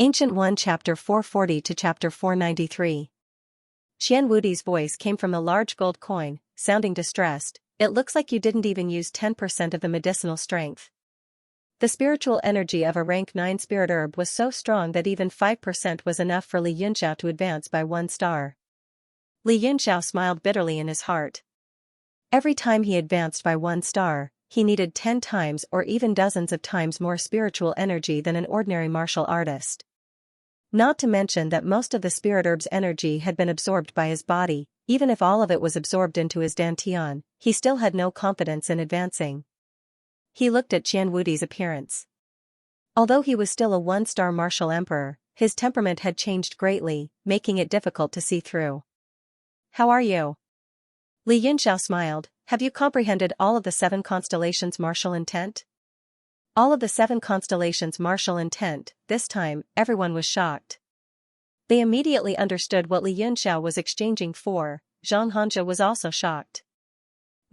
Ancient 1 Chapter 440 to Chapter 493. Xian Wudi's voice came from a large gold coin, sounding distressed. It looks like you didn't even use 10% of the medicinal strength. The spiritual energy of a rank 9 spirit herb was so strong that even 5% was enough for Li Yunxiao to advance by 1 star. Li Yunxiao smiled bitterly in his heart. Every time he advanced by 1 star, he needed 10 times or even dozens of times more spiritual energy than an ordinary martial artist. Not to mention that most of the spirit herb's energy had been absorbed by his body. Even if all of it was absorbed into his dantian, he still had no confidence in advancing. He looked at Xian Wudi's appearance. Although he was still a 1-star martial emperor, his temperament had changed greatly, making it difficult to see through. "How are you?" Li Yunxiao smiled. "Have you comprehended all of the 7 constellations' martial intent?" All of the 7 constellations' martial intent. This time, everyone was shocked. They immediately understood what Li Yunxiao was exchanging for. Xianxia was also shocked.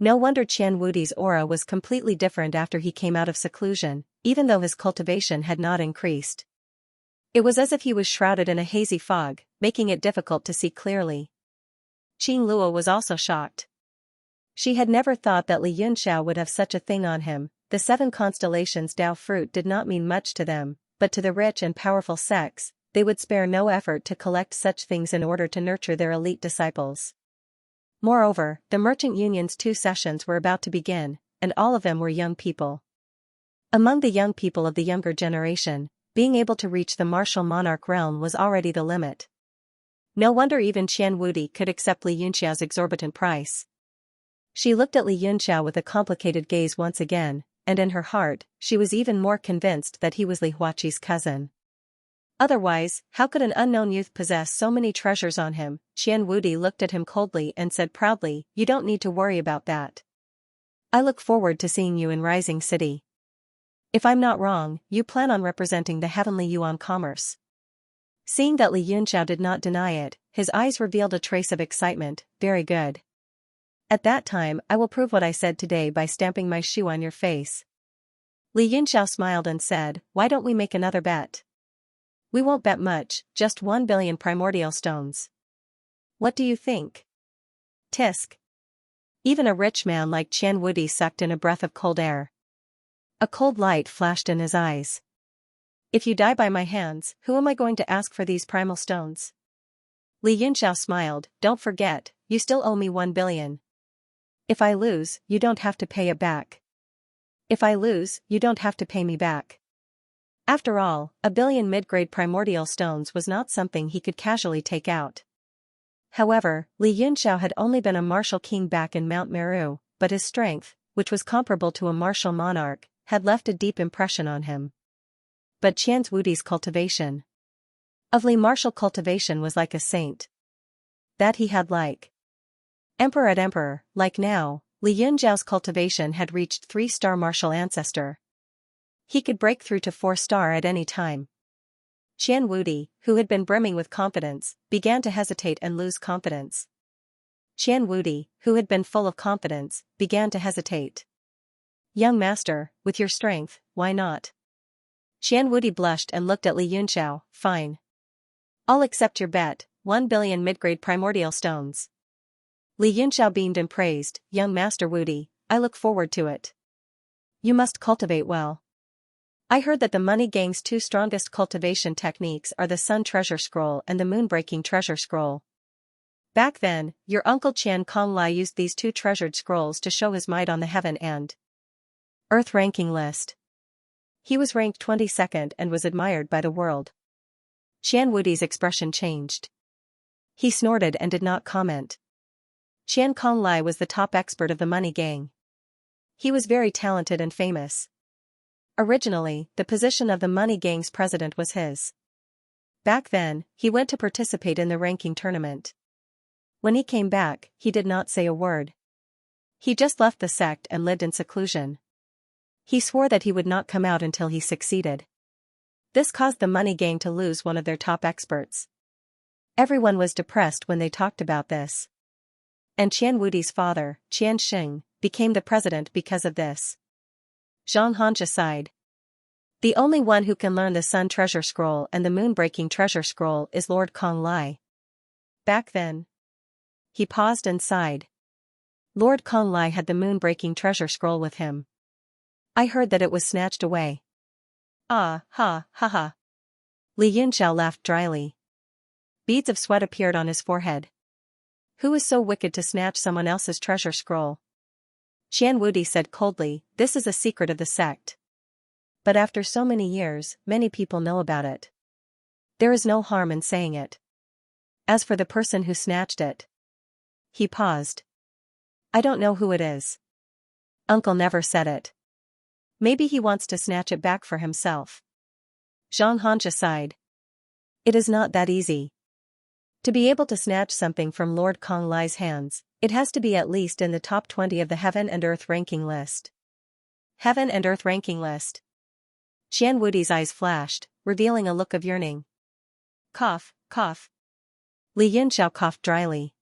No wonder Xian Wudi's aura was completely different after he came out of seclusion, even though his cultivation had not increased. It was as if he was shrouded in a hazy fog, making it difficult to see clearly. Qing Luo was also shocked. She had never thought that Li Yunxiao would have such a thing on him. The 7 constellations' Dao fruit did not mean much to them, but to the rich and powerful sects, they would spare no effort to collect such things in order to nurture their elite disciples. Moreover, the merchant union's 2 sessions were about to begin, and all of them were young people. Among the young people of the younger generation, being able to reach the martial monarch realm was already the limit. No wonder even Xian Wudi could accept Li Yunxiao's exorbitant price. She looked at Li Yunxiao with a complicated gaze once again, and in her heart, she was even more convinced that he was Li Huaqi's cousin. Otherwise, how could an unknown youth possess so many treasures on him? Xian Wudi looked at him coldly and said proudly, "You don't need to worry about that. I look forward to seeing you in Rising City. If I'm not wrong, you plan on representing the heavenly Yuan commerce." Seeing that Li Yunxiao did not deny it, his eyes revealed a trace of excitement. "Very good. At that time I will prove what I said today by stamping my shoe on your face." Li Yunxiao smiled and said, "Why don't we make another bet? We won't bet much, just 1 billion primordial stones. What do you think?" Tisk. Even a rich man like Xian Wudi sucked in a breath of cold air. A cold light flashed in his eyes. "If you die by my hands, who am I going to ask for these primal stones?" Li Yunxiao smiled. "Don't forget, you still owe me 1 billion. If I lose, you don't have to pay it back. If I lose, you don't have to pay me back." After all, 1 billion mid-grade primordial stones was not something he could casually take out. However, Li Yunxiao had only been a martial king back in Mount Meru, but his strength, which was comparable to a martial monarch, had left a deep impression on him. But Xian Wudi's cultivation of Li martial cultivation was like a saint. That he had like emperor at emperor. Like now, Li Yunxiao's cultivation had reached 3-star martial ancestor. He could break through to 4-star at any time. Xian Wudi, who had been brimming with confidence, began to hesitate and lose confidence. Xian Wudi, who had been full of confidence, began to hesitate. "Young master, with your strength, why not?" Xian Wudi blushed and looked at Li Yunxiao. "Fine. I'll accept your bet, 1 billion mid-grade primordial stones." Li Yunxiao beamed and praised, "Young master Wudi, I look forward to it. You must cultivate well. I heard that the money gang's 2 strongest cultivation techniques are the Sun Treasure Scroll and the Moonbreaking Treasure Scroll. Back then, your uncle Qian Konglai used these 2 treasured scrolls to show his might on the heaven and earth ranking list. He was ranked 22nd and was admired by the world." Xian Wudi's expression changed. He snorted and did not comment. Qian Konglai was the top expert of the money gang. He was very talented and famous. Originally, the position of the money gang's president was his. Back then, he went to participate in the ranking tournament. When he came back, he did not say a word. He just left the sect and lived in seclusion. He swore that he would not come out until he succeeded. This caused the money gang to lose one of their top experts. Everyone was depressed when they talked about this. And Qian Wudi's father, Qian Xing, became the president because of this. Xianxia sighed. The only one who can learn the Sun Treasure Scroll and the Moon-Breaking Treasure Scroll is Lord Kong Lai. Back then. He paused and sighed. Lord Kong Lai had the Moon-Breaking Treasure Scroll with him. I heard that it was snatched away. Ah, ha, ha ha. Li Yunxiao laughed dryly. Beads of sweat appeared on his forehead. Who is so wicked to snatch someone else's treasure scroll? Xian Wudi said coldly, this is a secret of the sect. But after so many years, many people know about it. There is no harm in saying it. As for the person who snatched it. He paused. I don't know who it is. Uncle never said it. Maybe he wants to snatch it back for himself. Xianxia sighed. It is not that easy. To be able to snatch something from Lord Kong Lai's hands, it has to be at least in the top 20 of the Heaven and Earth ranking list. Heaven and Earth ranking list. Xian Wudi's eyes flashed, revealing a look of yearning. Cough, cough. Li Yunxiao coughed dryly.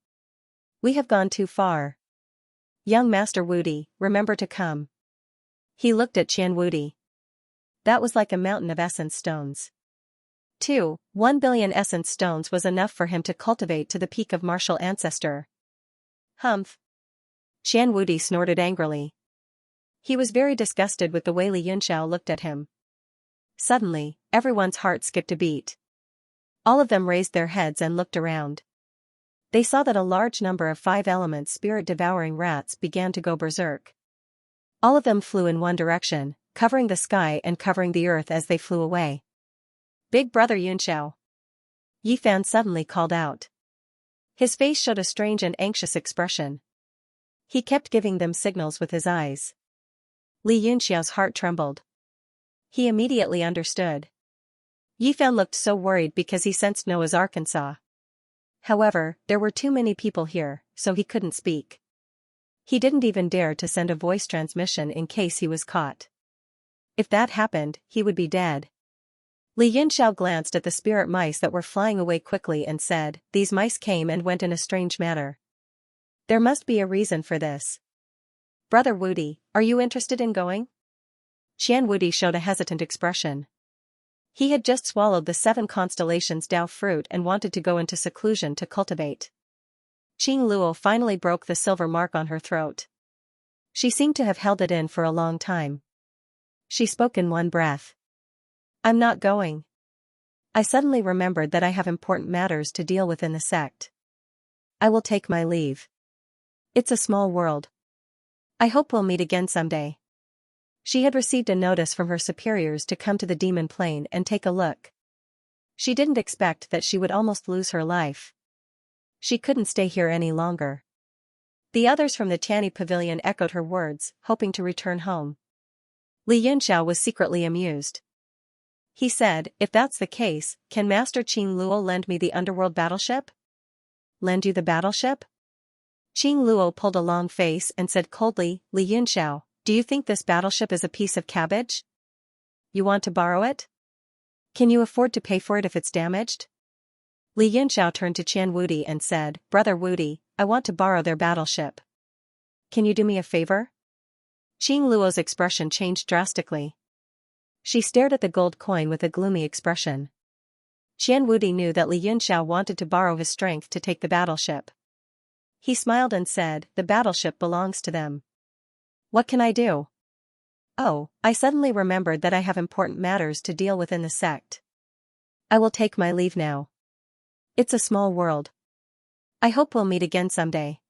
We have gone too far. Young Master Wudi, remember to come. He looked at Qian Wudi. That was like a mountain of essence stones. 1 billion essence stones was enough for him to cultivate to the peak of martial ancestor. Humph. Qian Wudi snorted angrily. He was very disgusted with the way Li Yunxiao looked at him. Suddenly, everyone's heart skipped a beat. All of them raised their heads and looked around. They saw that a large number of 5-element spirit-devouring rats began to go berserk. All of them flew in one direction, covering the sky and covering the earth as they flew away. Big brother Yunxiao. Yi Fan suddenly called out. His face showed a strange and anxious expression. He kept giving them signals with his eyes. Li Yunxiao's heart trembled. He immediately understood. Yi Fan looked so worried because he sensed Noah's Arkansas. However, there were too many people here, so he couldn't speak. He didn't even dare to send a voice transmission in case he was caught. If that happened, he would be dead. Li Yunxiao glanced at the spirit mice that were flying away quickly and said, these mice came and went in a strange manner. There must be a reason for this. Brother Wudi, are you interested in going? Qian Wudi showed a hesitant expression. He had just swallowed the 7 constellations Dao fruit and wanted to go into seclusion to cultivate. Qing Luo finally broke the silver mark on her throat. She seemed to have held it in for a long time. She spoke in one breath. I'm not going. I suddenly remembered that I have important matters to deal with in the sect. I will take my leave. It's a small world. I hope we'll meet again someday. She had received a notice from her superiors to come to the demon plane and take a look. She didn't expect that she would almost lose her life. She couldn't stay here any longer. The others from the Tianyi pavilion echoed her words, hoping to return home. Li Yunxiao was secretly amused. He said, if that's the case, can Master Qing Luo lend me the underworld battleship? Lend you the battleship? Qing Luo pulled a long face and said coldly, Li Yunxiao, do you think this battleship is a piece of cabbage? You want to borrow it? Can you afford to pay for it if it's damaged? Li Yunxiao turned to Qian Wudi and said, Brother Wudi, I want to borrow their battleship. Can you do me a favor? Qing Luo's expression changed drastically. She stared at the gold coin with a gloomy expression. Qian Wudi knew that Li Yunxiao wanted to borrow his strength to take the battleship. He smiled and said, the battleship belongs to them. What can I do? Oh, I suddenly remembered that I have important matters to deal with in the sect. I will take my leave now. It's a small world. I hope we'll meet again someday.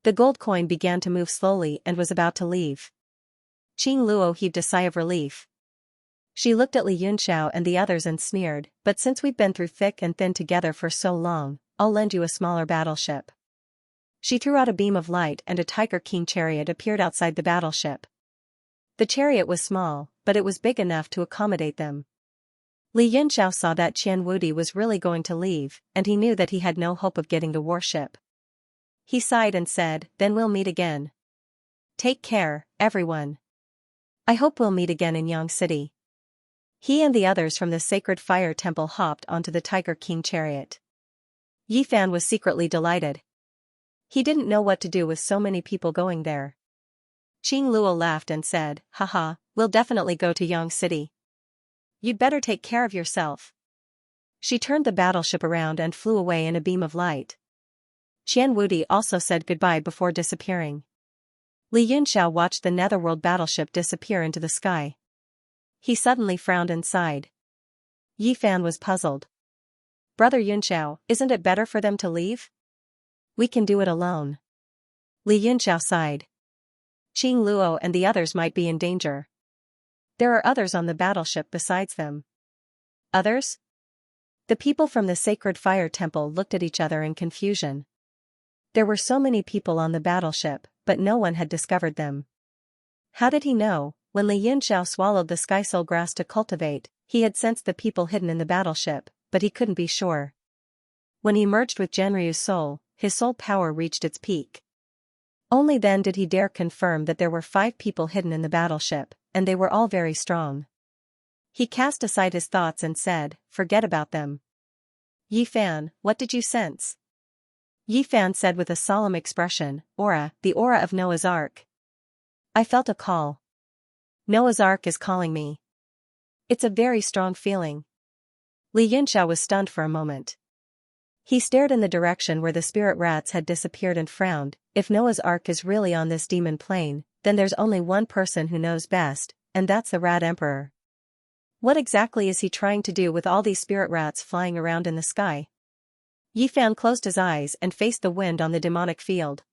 The gold coin began to move slowly and was about to leave. Qing Luo heaved a sigh of relief. She looked at Li Yunxiao and the others and sneered, but since we've been through thick and thin together for so long, I'll lend you a smaller battleship. She threw out a beam of light and a Tiger King chariot appeared outside the battleship. The chariot was small, but it was big enough to accommodate them. Li Yunxiao saw that Qian Wudi was really going to leave, and he knew that he had no hope of getting the warship. He sighed and said, then we'll meet again. Take care, everyone. I hope we'll meet again in Yang City. He and the others from the Sacred Fire Temple hopped onto the Tiger King chariot. Yi Fan was secretly delighted. He didn't know what to do with so many people going there. Qing Luo laughed and said, haha, we'll definitely go to Yang City. You'd better take care of yourself. She turned the battleship around and flew away in a beam of light. Xianwudi also said goodbye before disappearing. Li Yunxiao watched the Netherworld battleship disappear into the sky. He suddenly frowned and sighed. Yi Fan was puzzled. Brother Yunxiao, isn't it better for them to leave? We can do it alone. Li Yunxiao sighed. Qing Luo and the others might be in danger. There are others on the battleship besides them. Others? The people from the Sacred Fire Temple looked at each other in confusion. There were so many people on the battleship, but no one had discovered them. How did he know? When Li Yunxiao swallowed the sky soul grass to cultivate, he had sensed the people hidden in the battleship, but he couldn't be sure. When he merged with Genryu's soul, his soul power reached its peak. Only then did he dare confirm that there were 5 people hidden in the battleship, and they were all very strong. He cast aside his thoughts and said, "Forget about them." Yi Fan, what did you sense? Yi Fan said with a solemn expression, "Aura, the aura of Noah's Ark." I felt a call. Noah's Ark is calling me. It's a very strong feeling. Li Yunxiao was stunned for a moment. He stared in the direction where the spirit rats had disappeared and frowned. If Noah's Ark is really on this demon plane, then there's only one person who knows best, and that's the Rat Emperor. What exactly is he trying to do with all these spirit rats flying around in the sky? Yi Fan closed his eyes and faced the wind on the demonic field.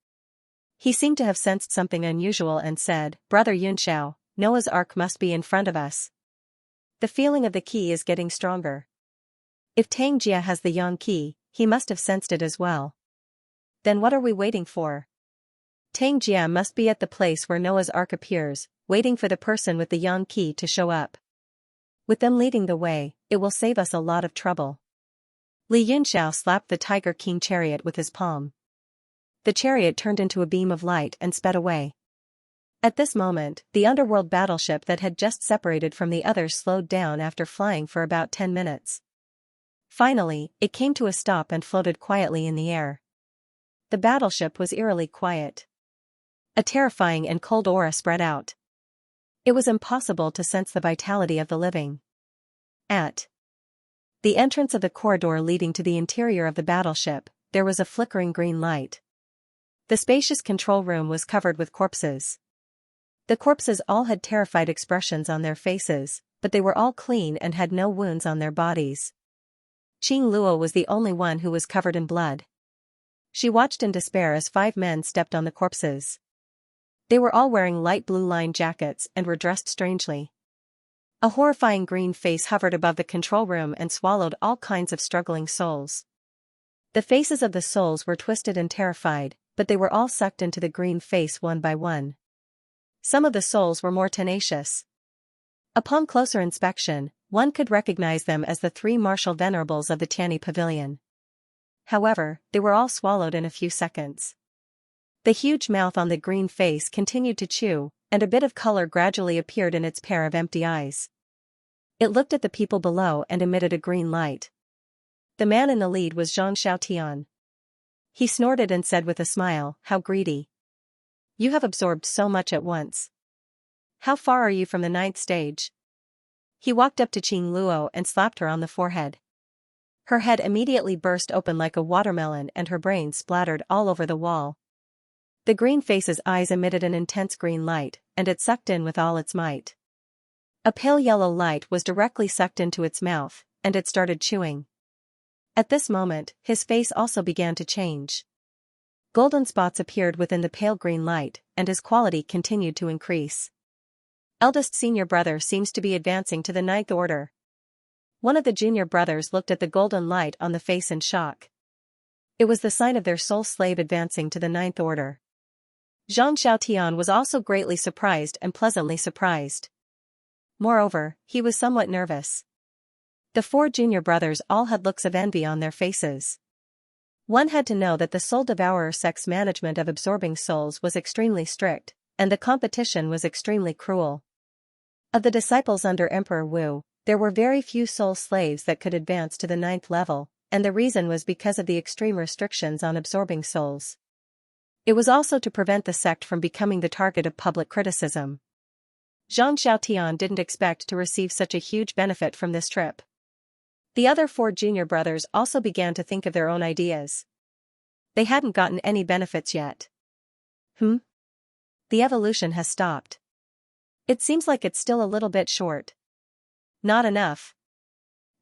He seemed to have sensed something unusual and said, "Brother Yunxiao, Noah's Ark must be in front of us. The feeling of the key is getting stronger. If Tang Jia has the yang key, he must have sensed it as well. Then what are we waiting for? Tang Jia must be at the place where Noah's Ark appears, waiting for the person with the yang key to show up. With them leading the way, it will save us a lot of trouble." Li Yunxiao slapped the Tiger King chariot with his palm. The chariot turned into a beam of light and sped away. At this moment, the underworld battleship that had just separated from the others slowed down after flying for about 10 minutes. Finally, it came to a stop and floated quietly in the air. The battleship was eerily quiet. A terrifying and cold aura spread out. It was impossible to sense the vitality of the living. At the entrance of the corridor leading to the interior of the battleship, there was a flickering green light. The spacious control room was covered with corpses. The corpses all had terrified expressions on their faces, but they were all clean and had no wounds on their bodies. Qing Luo was the only one who was covered in blood. She watched in despair as 5 men stepped on the corpses. They were all wearing light blue lined jackets and were dressed strangely. A horrifying green face hovered above the control room and swallowed all kinds of struggling souls. The faces of the souls were twisted and terrified, but they were all sucked into the green face one by one. Some of the souls were more tenacious. Upon closer inspection, one could recognize them as the 3 martial venerables of the Tianyi Pavilion. However, they were all swallowed in a few seconds. The huge mouth on the green face continued to chew, and a bit of color gradually appeared in its pair of empty eyes. It looked at the people below and emitted a green light. The man in the lead was Zhang Xiaotian. He snorted and said with a smile, "How greedy. You have absorbed so much at once. How far are you from the 9th stage?" He walked up to Qing Luo and slapped her on the forehead. Her head immediately burst open like a watermelon and her brains splattered all over the wall. The green face's eyes emitted an intense green light, and it sucked in with all its might. A pale yellow light was directly sucked into its mouth, and it started chewing. At this moment, his face also began to change. Golden spots appeared within the pale green light, and his quality continued to increase. Eldest senior brother seems to be advancing to the 9th order. One of the junior brothers looked at the golden light on the face in shock. It was the sign of their soul slave advancing to the 9th order. Zhang Xiaotian was also greatly surprised and pleasantly surprised. Moreover, he was somewhat nervous. The 4 junior brothers all had looks of envy on their faces. One had to know that the Soul Devourer sect's management of absorbing souls was extremely strict, and the competition was extremely cruel. Of the disciples under Emperor Wu, there were very few soul slaves that could advance to the 9th level, and the reason was because of the extreme restrictions on absorbing souls. It was also to prevent the sect from becoming the target of public criticism. Zhang Xiaotian didn't expect to receive such a huge benefit from this trip. The other 4 junior brothers also began to think of their own ideas. They hadn't gotten any benefits yet. The evolution has stopped. It seems like it's still a little bit short. Not enough.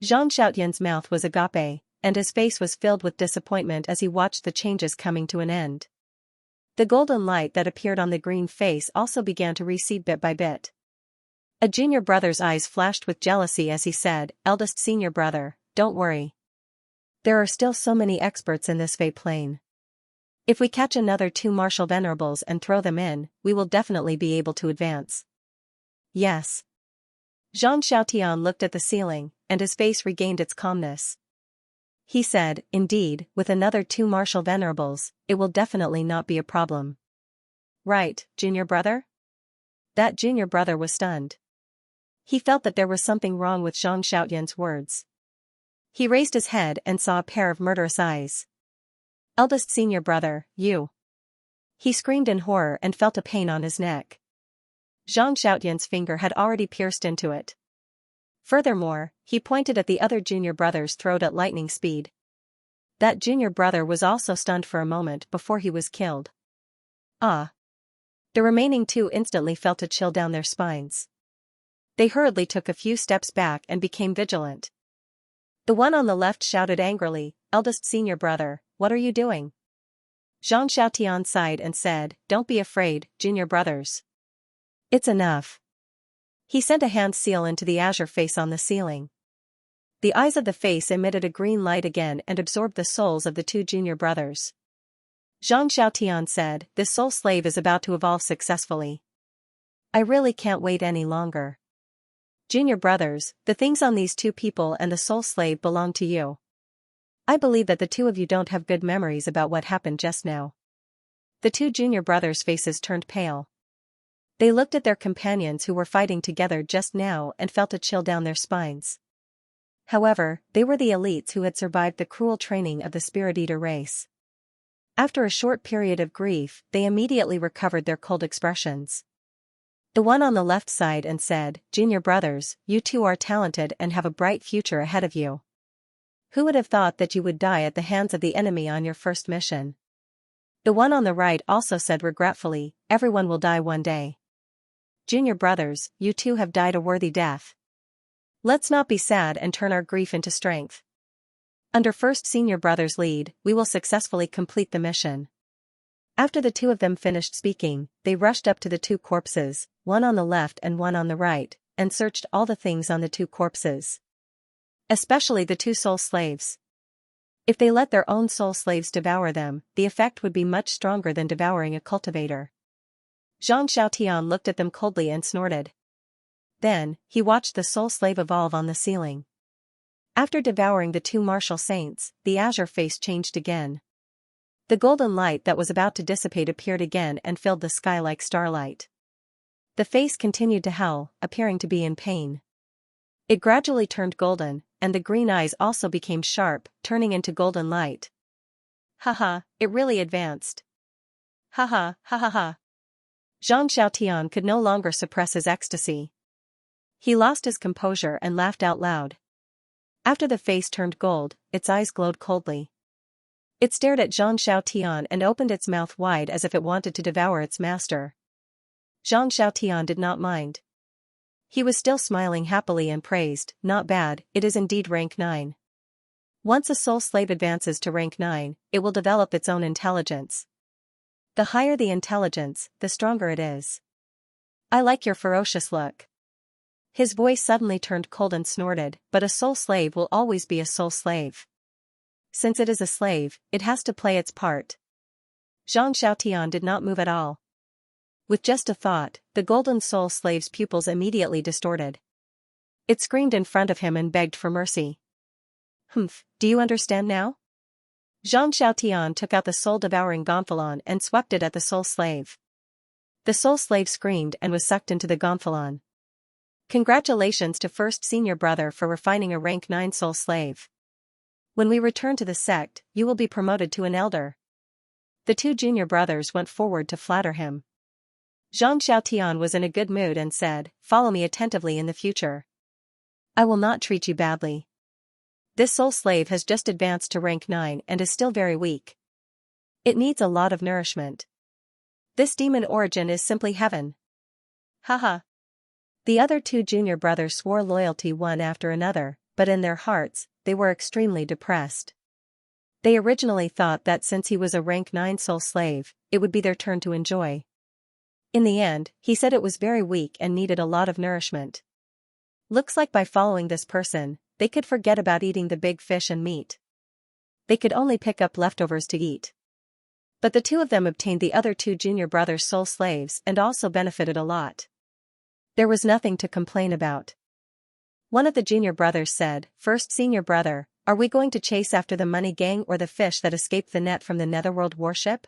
Zhang Xiaotian's mouth was agape, and his face was filled with disappointment as he watched the changes coming to an end. The golden light that appeared on the green face also began to recede bit by bit. A junior brother's eyes flashed with jealousy as he said, "Eldest senior brother, don't worry. There are still so many experts in this Fey plane. If we catch another 2 martial venerables and throw them in, we will definitely be able to advance." Yes. Zhang Xiaotian looked at the ceiling, and his face regained its calmness. He said, "Indeed, with another 2 martial venerables, it will definitely not be a problem." "Right, junior brother?" That junior brother was stunned. He felt that there was something wrong with Zhang Xiaotian's words. He raised his head and saw a pair of murderous eyes. "Eldest senior brother, you." He screamed in horror and felt a pain on his neck. Zhang Xiaotian's finger had already pierced into it. Furthermore, he pointed at the other junior brother's throat at lightning speed. That junior brother was also stunned for a moment before he was killed. Ah! The remaining 2 instantly felt a chill down their spines. They hurriedly took a few steps back and became vigilant. The one on the left shouted angrily, "Eldest senior brother, what are you doing?" Zhang Xiaotian sighed and said, "Don't be afraid, junior brothers. It's enough." He sent a hand seal into the azure face on the ceiling. The eyes of the face emitted a green light again and absorbed the souls of the 2 junior brothers. Zhang Xiaotian said, "This soul slave is about to evolve successfully. I really can't wait any longer. Junior brothers, the things on these 2 people and the soul slave belong to you. I believe that the 2 of you don't have good memories about what happened just now." The 2 junior brothers' faces turned pale. They looked at their companions who were fighting together just now and felt a chill down their spines. However, they were the elites who had survived the cruel training of the Spirit Eater race. After a short period of grief, they immediately recovered their cold expressions. The one on the left sighed and said, "Junior brothers, you 2 are talented and have a bright future ahead of you. Who would have thought that you would die at the hands of the enemy on your first mission?" The one on the right also said regretfully, "Everyone will die one day. Junior brothers, you 2 have died a worthy death. Let's not be sad and turn our grief into strength. Under first senior brother's lead, we will successfully complete the mission." After the 2 of them finished speaking, they rushed up to the 2 corpses, one on the left and one on the right, and searched all the things on the 2 corpses. Especially the 2 soul slaves. If they let their own soul slaves devour them, the effect would be much stronger than devouring a cultivator. Zhang Xiaotian looked at them coldly and snorted. Then, he watched the soul slave evolve on the ceiling. After devouring the 2 martial saints, the azure face changed again. The golden light that was about to dissipate appeared again and filled the sky like starlight. The face continued to howl, appearing to be in pain. It gradually turned golden, and the green eyes also became sharp, turning into golden light. "Haha, it really advanced. Haha, ha ha ha." Zhang Xiaotian could no longer suppress his ecstasy. He lost his composure and laughed out loud. After the face turned gold, its eyes glowed coldly. It stared at Zhang Xiaotian and opened its mouth wide as if it wanted to devour its master. Zhang Xiaotian did not mind. He was still smiling happily and praised, "Not bad, it is indeed rank 9. Once a soul slave advances to rank 9, it will develop its own intelligence. The higher the intelligence, the stronger it is. I like your ferocious look." His voice suddenly turned cold and snorted, "But a soul slave will always be a soul slave. Since it is a slave, it has to play its part." Zhang Xiaotian did not move at all. With just a thought, the golden soul slave's pupils immediately distorted. It screamed in front of him and begged for mercy. Do you understand now?" Zhang Xiaotian took out the soul-devouring gonfalon and swept it at the soul slave. The soul slave screamed and was sucked into the gonfalon. "Congratulations to first senior brother for refining a rank 9 soul slave. When we return to the sect, you will be promoted to an elder." The 2 junior brothers went forward to flatter him. Zhang Xiaotian was in a good mood and said, "Follow me attentively in the future. I will not treat you badly. This soul slave has just advanced to rank 9 and is still very weak. It needs a lot of nourishment. This demon origin is simply heaven." Haha. The other two junior brothers swore loyalty one after another, but in their hearts, they were extremely depressed. They originally thought that since he was a rank 9 soul slave, it would be their turn to enjoy. In the end, he said it was very weak and needed a lot of nourishment. Looks like by following this person, they could forget about eating the big fish and meat. They could only pick up leftovers to eat. But the two of them obtained the other two junior brothers' soul slaves and also benefited a lot. There was nothing to complain about. One of the junior brothers said, "First senior brother, are we going to chase after the money gang or the fish that escaped the net from the Netherworld warship?"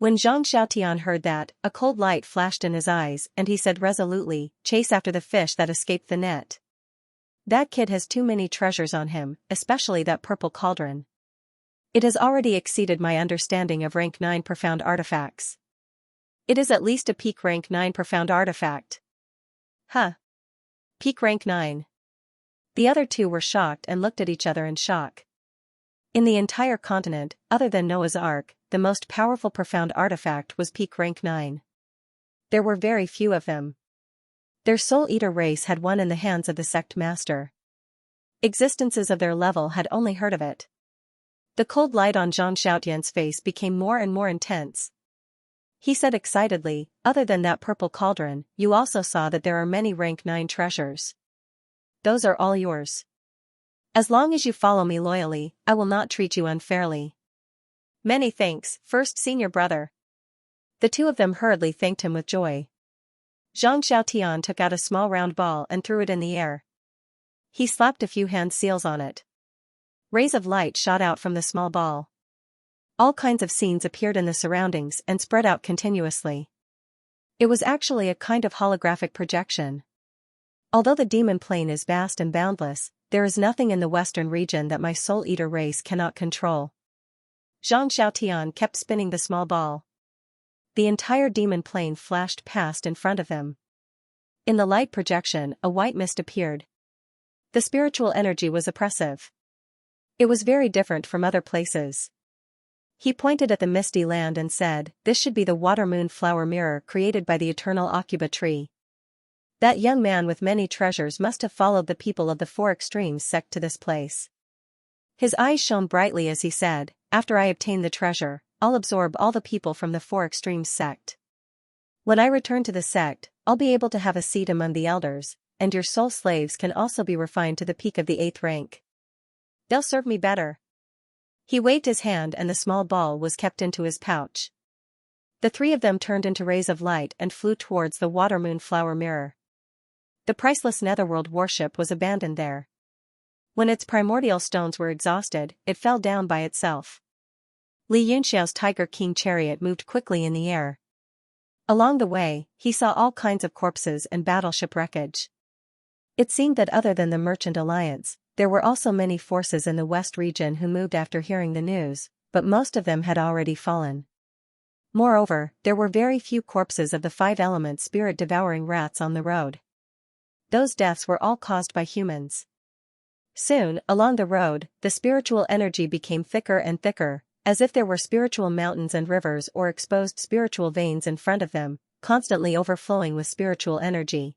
When Zhang Xiaotian heard that, a cold light flashed in his eyes and he said resolutely, "Chase after the fish that escaped the net. That kid has too many treasures on him, especially that purple cauldron. It has already exceeded my understanding of rank 9 profound artifacts. It is at least a peak rank 9 profound artifact." Huh. Peak rank 9. The other two were shocked and looked at each other in shock. In the entire continent, other than Noah's Ark, the most powerful profound artifact was peak rank 9. There were very few of them. Their Soul Eater race had one in the hands of the sect master. Existences of their level had only heard of it. The cold light on Zhang Xiaotian's face became more and more intense. He said excitedly, "Other than that purple cauldron, you also saw that there are many rank 9 treasures. Those are all yours. As long as you follow me loyally, I will not treat you unfairly." "Many thanks, first senior brother." The two of them hurriedly thanked him with joy. Zhang Xiaotian took out a small round ball and threw it in the air. He slapped a few hand seals on it. Rays of light shot out from the small ball. All kinds of scenes appeared in the surroundings and spread out continuously. It was actually a kind of holographic projection. Although the demon plane is vast and boundless, there is nothing in the western region that my Soul Eater race cannot control. Zhang Xiaotian kept spinning the small ball. The entire demon plane flashed past in front of him. In the light projection, a white mist appeared. The spiritual energy was oppressive. It was very different from other places. He pointed at the misty land and said, "This should be the water-moon flower mirror created by the eternal Aucuba tree. That young man with many treasures must have followed the people of the Four Extremes sect to this place." His eyes shone brightly as he said, "After I obtain the treasure, I'll absorb all the people from the Four Extremes sect. When I return to the sect, I'll be able to have a seat among the elders, and your soul slaves can also be refined to the peak of the 8th rank. They'll serve me better." He waved his hand and the small ball was kept into his pouch. The three of them turned into rays of light and flew towards the water-moon flower mirror. The priceless Netherworld warship was abandoned there. When its primordial stones were exhausted, it fell down by itself. Li Yunxiao's Tiger King chariot moved quickly in the air. Along the way, he saw all kinds of corpses and battleship wreckage. It seemed that other than the Merchant Alliance, there were also many forces in the West region who moved after hearing the news, but most of them had already fallen. Moreover, there were very few corpses of the 5-element spirit-devouring rats on the road. Those deaths were all caused by humans. Soon, along the road, the spiritual energy became thicker and thicker, as if there were spiritual mountains and rivers or exposed spiritual veins in front of them, constantly overflowing with spiritual energy.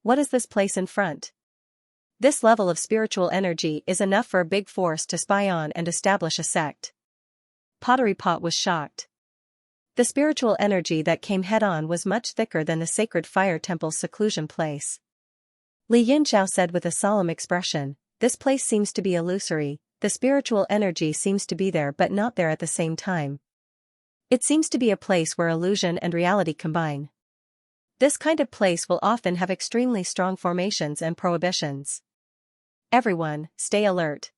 What is this place in front? This level of spiritual energy is enough for a big force to spy on and establish a sect. Pottery Pot was shocked. The spiritual energy that came head-on was much thicker than the sacred fire temple's seclusion place. Li Yunxiao said with a solemn expression, "This place seems to be illusory, the spiritual energy seems to be there but not there at the same time. It seems to be a place where illusion and reality combine. This kind of place will often have extremely strong formations and prohibitions. Everyone, stay alert."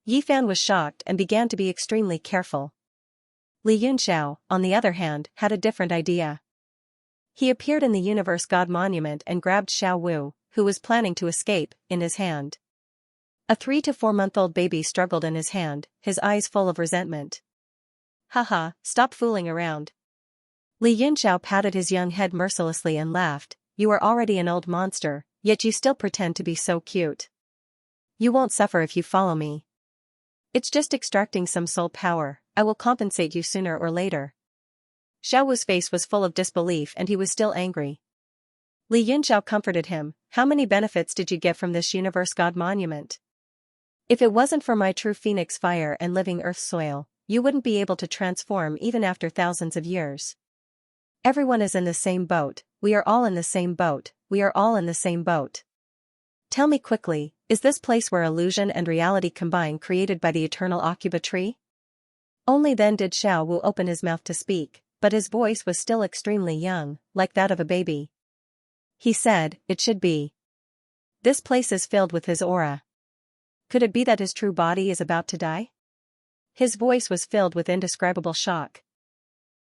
Yifan was shocked and began to be extremely careful. Li Yunxiao, on the other hand, had a different idea. He appeared in the Universe God Monument and grabbed Xiao Wu, who was planning to escape, in his hand. A 3 to 4-month-old baby struggled in his hand, his eyes full of resentment. "Haha, stop fooling around. Li Yunxiao patted his young head mercilessly and laughed. You are already an old monster, yet you still pretend to be so cute. You won't suffer if you follow me. It's just extracting some soul power. I will compensate you sooner or later. Xiao Wu's face was full of disbelief and he was still angry. Li Yunxiao comforted him. How many benefits did you get from this universe god monument? If it wasn't for my true phoenix fire and living earth soil, you wouldn't be able to transform even after thousands of years. Everyone is in the same boat, we are all in the same boat, we are all in the same boat. Tell me quickly, is this place where illusion and reality combine created by the eternal Aucuba tree? Only then did Xiao Wu open his mouth to speak, but his voice was still extremely young, like that of a baby. He said, it should be. This place is filled with his aura. Could it be that his true body is about to die? His voice was filled with indescribable shock.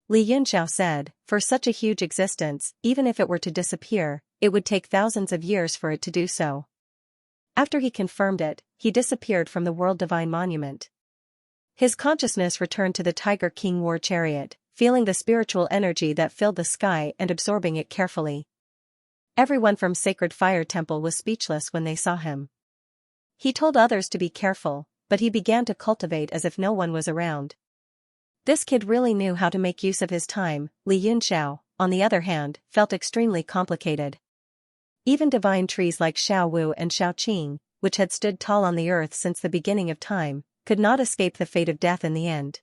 Li Yunxiao said, for such a huge existence, even if it were to disappear, it would take thousands of years for it to do so. After he confirmed it, he disappeared from the World Divine Monument. His consciousness returned to the Tiger King War Chariot, feeling the spiritual energy that filled the sky and absorbing it carefully. Everyone from Sacred Fire Temple was speechless when they saw him. He told others to be careful, but he began to cultivate as if no one was around. This kid really knew how to make use of his time. Li Yunxiao, on the other hand, felt extremely complicated. Even divine trees like Xiao Wu and Xiao Qing, which had stood tall on the earth since the beginning of time, could not escape the fate of death in the end.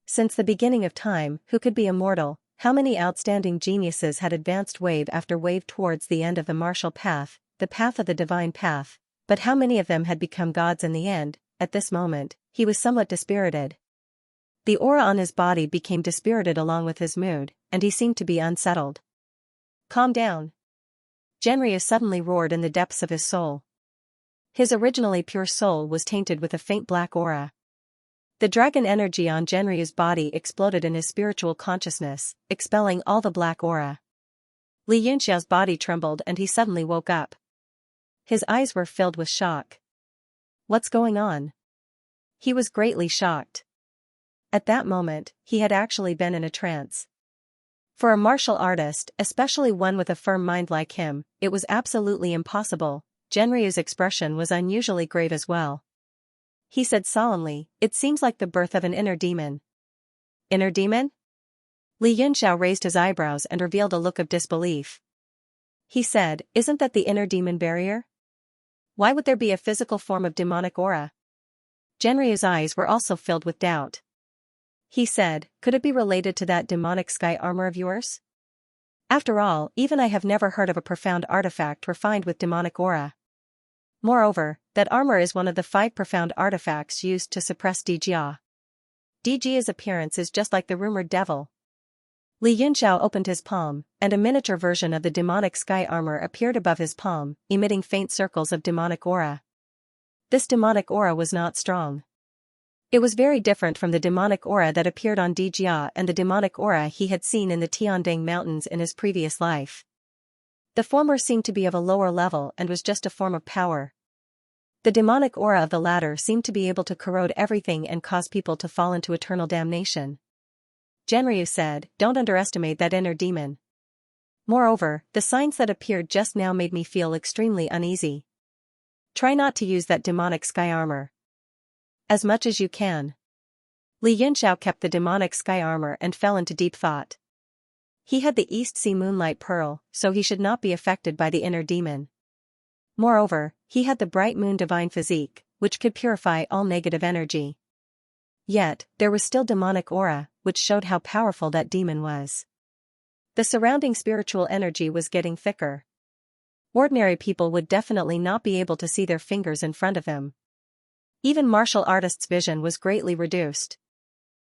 Since the beginning of time, who could be immortal? How many outstanding geniuses had advanced wave after wave towards the end of the martial path, the path of the divine path, but how many of them had become gods in the end? At this moment, he was somewhat dispirited. The aura on his body became dispirited along with his mood, and he seemed to be unsettled. Calm down. Xianxia suddenly roared in the depths of his soul. His originally pure soul was tainted with a faint black aura. The dragon energy on Xianxia's body exploded in his spiritual consciousness, expelling all the black aura. Li Yunxiao's body trembled and he suddenly woke up. His eyes were filled with shock. What's going on? He was greatly shocked. At that moment, he had actually been in a trance. For a martial artist, especially one with a firm mind like him, it was absolutely impossible. Xianxia's expression was unusually grave as well. He said solemnly, it seems like the birth of an inner demon. Inner demon? Li Yunxiao raised his eyebrows and revealed a look of disbelief. He said, isn't that the inner demon barrier? Why would there be a physical form of demonic aura? Xianxia's eyes were also filled with doubt. He said, could it be related to that demonic sky armor of yours? After all, even I have never heard of a profound artifact refined with demonic aura. Moreover, that armor is one of the 5 profound artifacts used to suppress Dijia. Dijia's appearance is just like the rumored devil. Li Yunxiao opened his palm, and a miniature version of the demonic sky armor appeared above his palm, emitting faint circles of demonic aura. This demonic aura was not strong. It was very different from the demonic aura that appeared on Dijia and the demonic aura he had seen in the Tiandang Mountains in his previous life. The former seemed to be of a lower level and was just a form of power. The demonic aura of the latter seemed to be able to corrode everything and cause people to fall into eternal damnation. Xianxia said, don't underestimate that inner demon. Moreover, the signs that appeared just now made me feel extremely uneasy. Try not to use that demonic sky armor. As much as you can. Li Yunxiao kept the demonic sky armor and fell into deep thought. He had the East Sea Moonlight Pearl, so he should not be affected by the inner demon. Moreover, he had the bright moon divine physique, which could purify all negative energy. Yet, there was still demonic aura, which showed how powerful that demon was. The surrounding spiritual energy was getting thicker. Ordinary people would definitely not be able to see their fingers in front of him. Even martial artists' vision was greatly reduced.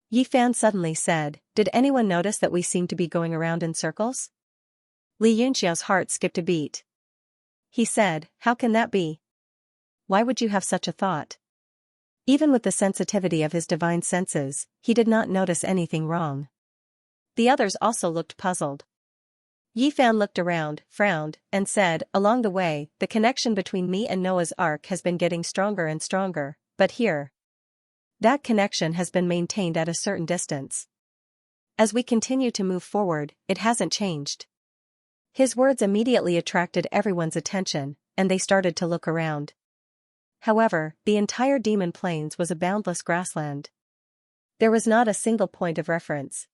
Yi Fan suddenly said, did anyone notice that we seem to be going around in circles? Li Yunxiao's heart skipped a beat. He said, how can that be? Why would you have such a thought? Even with the sensitivity of his divine senses, he did not notice anything wrong. The others also looked puzzled. Yi Fan looked around, frowned, and said, along the way, the connection between me and Noah's Ark has been getting stronger and stronger, but here. That connection has been maintained at a certain distance. As we continue to move forward, it hasn't changed. His words immediately attracted everyone's attention, and they started to look around. However, the entire Demon Plains was a boundless grassland. There was not a single point of reference.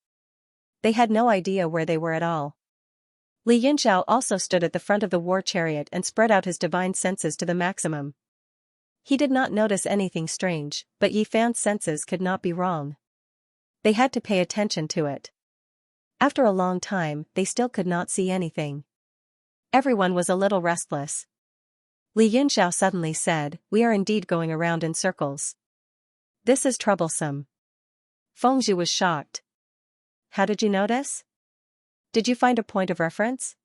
They had no idea where they were at all. Li Yunxiao also stood at the front of the war chariot and spread out his divine senses to the maximum. He did not notice anything strange, but Yi Fan's senses could not be wrong. They had to pay attention to it. After a long time, they still could not see anything. Everyone was a little restless. Li Yunxiao suddenly said, "We are indeed going around in circles. This is troublesome." Fengzhu was shocked. "How did you notice? Did you find a point of reference?"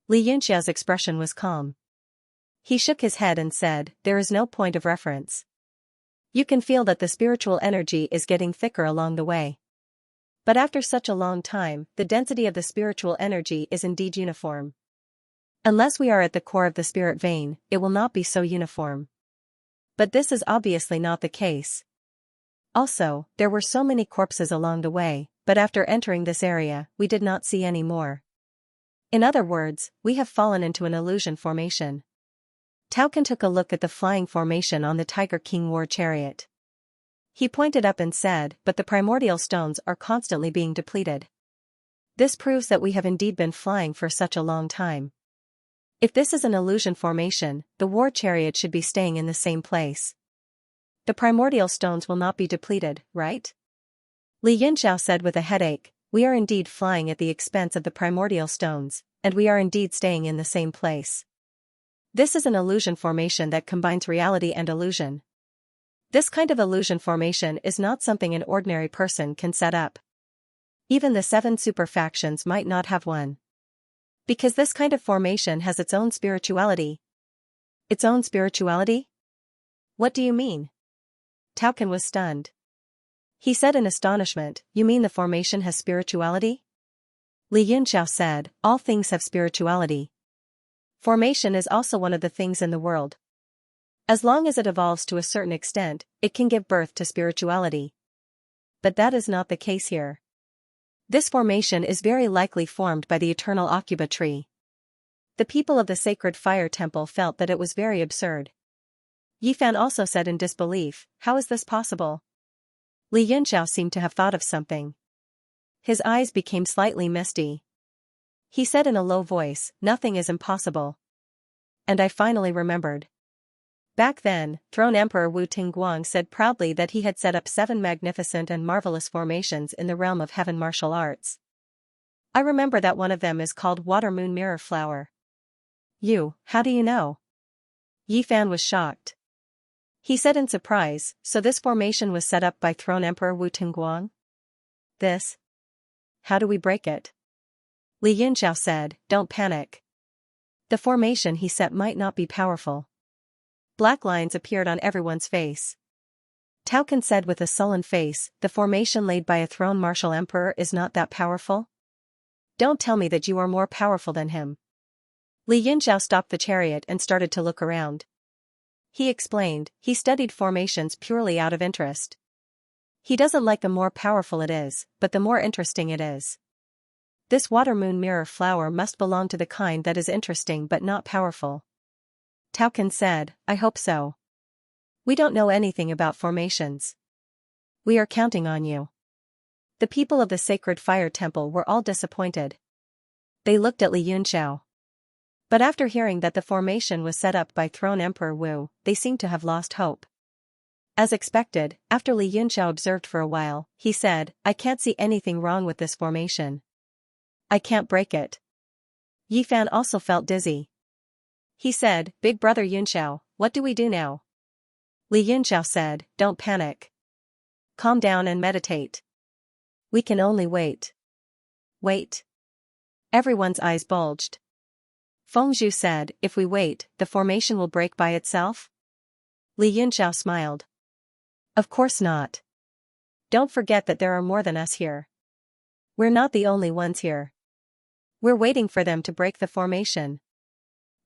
Li Yunxiao's expression was calm. He shook his head and said, "There is no point of reference. You can feel that the spiritual energy is getting thicker along the way. But after such a long time, the density of the spiritual energy is indeed uniform. Unless we are at the core of the spirit vein, it will not be so uniform. But this is obviously not the case. Also, there were so many corpses along the way, but after entering this area, we did not see any more. In other words, we have fallen into an illusion formation." Tauken took a look at the flying formation on the Tiger King war chariot. He pointed up and said, "But the primordial stones are constantly being depleted. This proves that we have indeed been flying for such a long time. If this is an illusion formation, the war chariot should be staying in the same place. The primordial stones will not be depleted, right?" Li Yunxiao said with a headache, "We are indeed flying at the expense of the primordial stones, and we are indeed staying in the same place. This is an illusion formation that combines reality and illusion. This kind of illusion formation is not something an ordinary person can set up. Even the 7 super factions might not have one. Because this kind of formation has its own spirituality." "Its own spirituality? What do you mean?" Tauken was stunned. He said in astonishment, "You mean the formation has spirituality?" Li Yunxiao said, "All things have spirituality. Formation is also one of the things in the world. As long as it evolves to a certain extent, it can give birth to spirituality. But that is not the case here. This formation is very likely formed by the eternal Aucuba tree." The people of the sacred fire temple felt that it was very absurd. Yi Fan also said in disbelief, "How is this possible?" Li Yunxiao seemed to have thought of something. His eyes became slightly misty. He said in a low voice, "Nothing is impossible. And I finally remembered. Back then, Throne Emperor Wu Tingguang said proudly that he had set up 7 magnificent and marvelous formations in the realm of heaven martial arts. I remember that one of them is called Water Moon Mirror Flower." How do you know?" Yi Fan was shocked. He said in surprise, "So this formation was set up by Throne Emperor Wu Tingguang? This? How do we break it?" Li Yunxiao said, "Don't panic. The formation he set might not be powerful." Black lines appeared on everyone's face. Tauken said with a sullen face, "The formation laid by a throne martial emperor is not that powerful? Don't tell me that you are more powerful than him." Li Yunxiao stopped the chariot and started to look around. He explained, he studied formations purely out of interest. He doesn't like the more powerful it is, but the more interesting it is. This water moon mirror flower must belong to the kind that is interesting but not powerful. Tauken said, "I hope so. We don't know anything about formations. We are counting on you." The people of the sacred fire temple were all disappointed. They looked at Li Yunxiao. But after hearing that the formation was set up by Throne Emperor Wu, they seemed to have lost hope. As expected, after Li Yunxiao observed for a while, he said, "I can't see anything wrong with this formation. I can't break it." Yi Fan also felt dizzy. He said, "Big brother Yunxiao, what do we do now?" Li Yunxiao said, "Don't panic. Calm down and meditate. We can only wait." "Wait?" Everyone's eyes bulged. Fengzhu said, "If we wait, the formation will break by itself?" Li Yunxiao smiled. "Of course not. Don't forget that there are more than us here. We're not the only ones here. We're waiting for them to break the formation."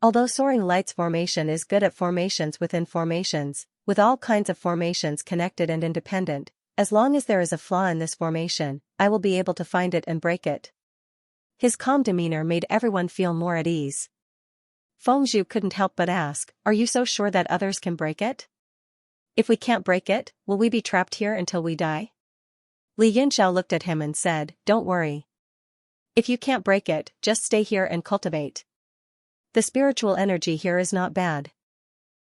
Although Soaring Light's formation is good at formations within formations, with all kinds of formations connected and independent, as long as there is a flaw in this formation, I will be able to find it and break it. His calm demeanor made everyone feel more at ease. Fengzhu couldn't help but ask, are you so sure that others can break it? If we can't break it, will we be trapped here until we die? Li Yunxiao looked at him and said, don't worry. If you can't break it, just stay here and cultivate. The spiritual energy here is not bad.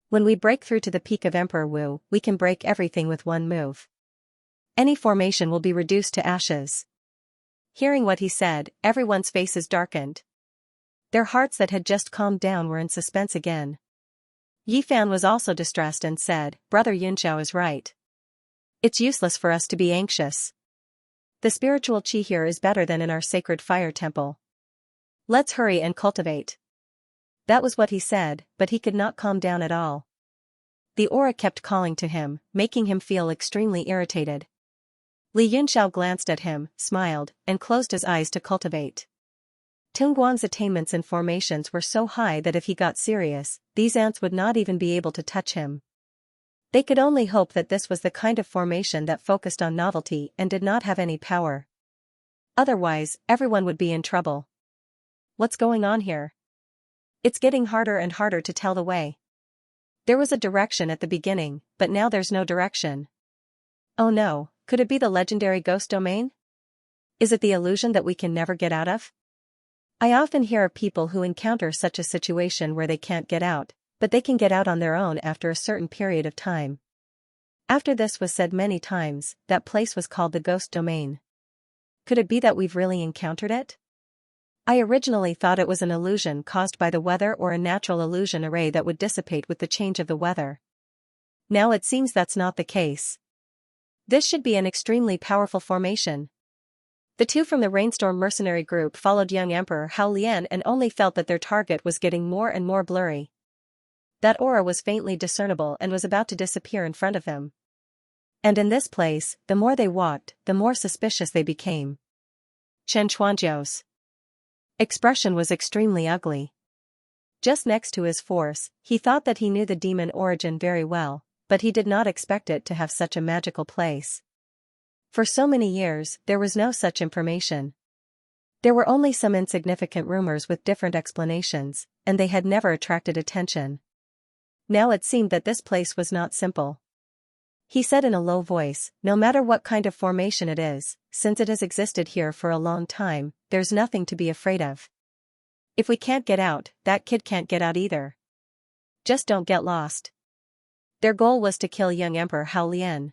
When we break through to the peak of Emperor Wu, we can break everything with one move. Any formation will be reduced to ashes. Hearing what he said, everyone's faces darkened. Their hearts that had just calmed down were in suspense again. Yi Fan was also distressed and said, Brother Yunxiao is right. It's useless for us to be anxious. The spiritual qi here is better than in our sacred fire temple. Let's hurry and cultivate. That was what he said, but he could not calm down at all. The aura kept calling to him, making him feel extremely irritated. Li Yunxiao glanced at him, smiled, and closed his eyes to cultivate. Tungguang's attainments and formations were so high that if he got serious, these ants would not even be able to touch him. They could only hope that this was the kind of formation that focused on novelty and did not have any power. Otherwise, everyone would be in trouble. What's going on here? It's getting harder and harder to tell the way. There was a direction at the beginning, but now there's no direction. Oh no, could it be the legendary ghost domain? Is it the illusion that we can never get out of? I often hear of people who encounter such a situation where they can't get out, but they can get out on their own after a certain period of time. After this was said many times, that place was called the ghost domain. Could it be that we've really encountered it? I originally thought it was an illusion caused by the weather or a natural illusion array that would dissipate with the change of the weather. Now it seems that's not the case. This should be an extremely powerful formation. The two from the Rainstorm mercenary group followed young Emperor Hao Lian and only felt that their target was getting more and more blurry. That aura was faintly discernible and was about to disappear in front of them. And in this place, the more they walked, the more suspicious they became. Chen Chuanjiu's expression was extremely ugly. Just next to his force, he thought that he knew the demon origin very well, but he did not expect it to have such a magical place. For so many years, there was no such information. There were only some insignificant rumors with different explanations, and they had never attracted attention. Now it seemed that this place was not simple. He said in a low voice, no matter what kind of formation it is, since it has existed here for a long time, there's nothing to be afraid of. If we can't get out, that kid can't get out either. Just don't get lost. Their goal was to kill young Emperor Hao Lian.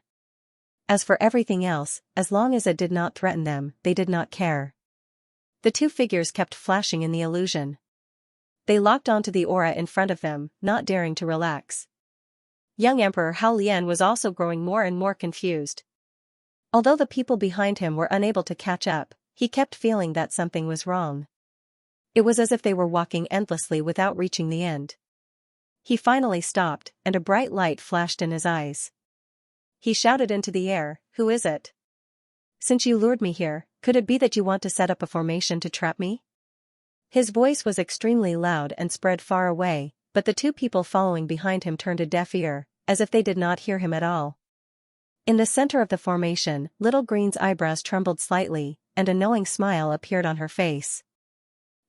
As for everything else, as long as it did not threaten them, they did not care. The two figures kept flashing in the illusion. They locked onto the aura in front of them, not daring to relax. Young Emperor Hao Lian was also growing more and more confused. Although the people behind him were unable to catch up, he kept feeling that something was wrong. It was as if they were walking endlessly without reaching the end. He finally stopped, and a bright light flashed in his eyes. He shouted into the air, "Who is it? Since you lured me here, could it be that you want to set up a formation to trap me?" His voice was extremely loud and spread far away, but the two people following behind him turned a deaf ear, as if they did not hear him at all. In the center of the formation, Little Green's eyebrows trembled slightly, and a knowing smile appeared on her face.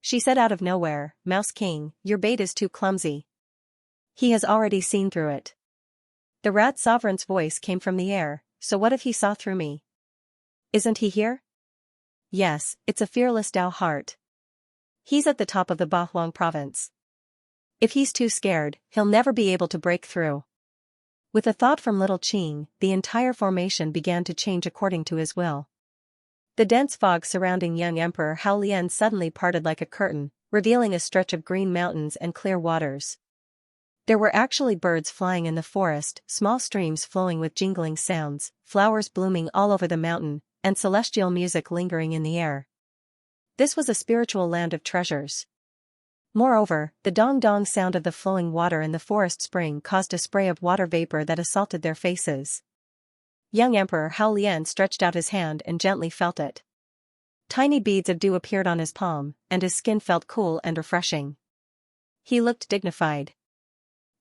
She said out of nowhere, "Mouse King, your bait is too clumsy. He has already seen through it." The Rat Sovereign's voice came from the air, "So what if he saw through me? Isn't he here?" "Yes, it's a fearless Dao heart. He's at the top of the Bahuang province. If he's too scared, he'll never be able to break through." With a thought from Little Qing, the entire formation began to change according to his will. The dense fog surrounding young Emperor Hao Lian suddenly parted like a curtain, revealing a stretch of green mountains and clear waters. There were actually birds flying in the forest, small streams flowing with jingling sounds, flowers blooming all over the mountain, and celestial music lingering in the air. This was a spiritual land of treasures. Moreover, the dong-dong sound of the flowing water in the forest spring caused a spray of water vapor that assaulted their faces. Young Emperor Hao Lian stretched out his hand and gently felt it. Tiny beads of dew appeared on his palm, and his skin felt cool and refreshing. He looked dignified.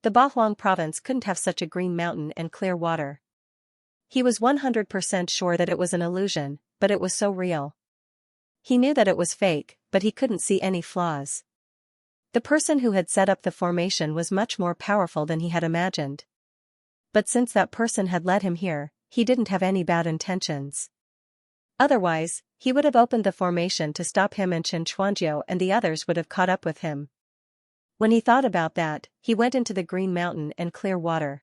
The Bahuang province couldn't have such a green mountain and clear water. He was 100% sure that it was an illusion, but it was so real. He knew that it was fake, but he couldn't see any flaws. The person who had set up the formation was much more powerful than he had imagined. But since that person had led him here, he didn't have any bad intentions. Otherwise, he would have opened the formation to stop him, and Xianxia and the others would have caught up with him. When he thought about that, he went into the green mountain and clear water.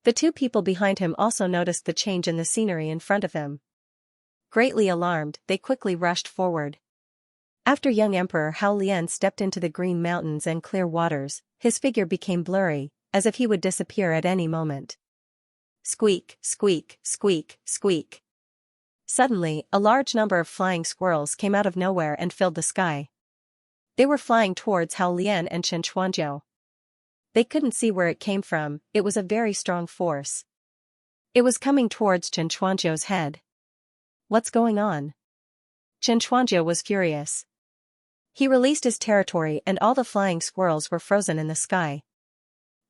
The two people behind him also noticed the change in the scenery in front of him. Greatly alarmed, they quickly rushed forward. After young Emperor Hao Lian stepped into the green mountains and clear waters, his figure became blurry, as if he would disappear at any moment. Squeak, squeak, squeak, squeak. Suddenly, a large number of flying squirrels came out of nowhere and filled the sky. They were flying towards Hao Lian and Xianxia. They couldn't see where it came from, it was a very strong force. It was coming towards Xianxia's head. What's going on? Xianxia was furious. He released his territory and all the flying squirrels were frozen in the sky.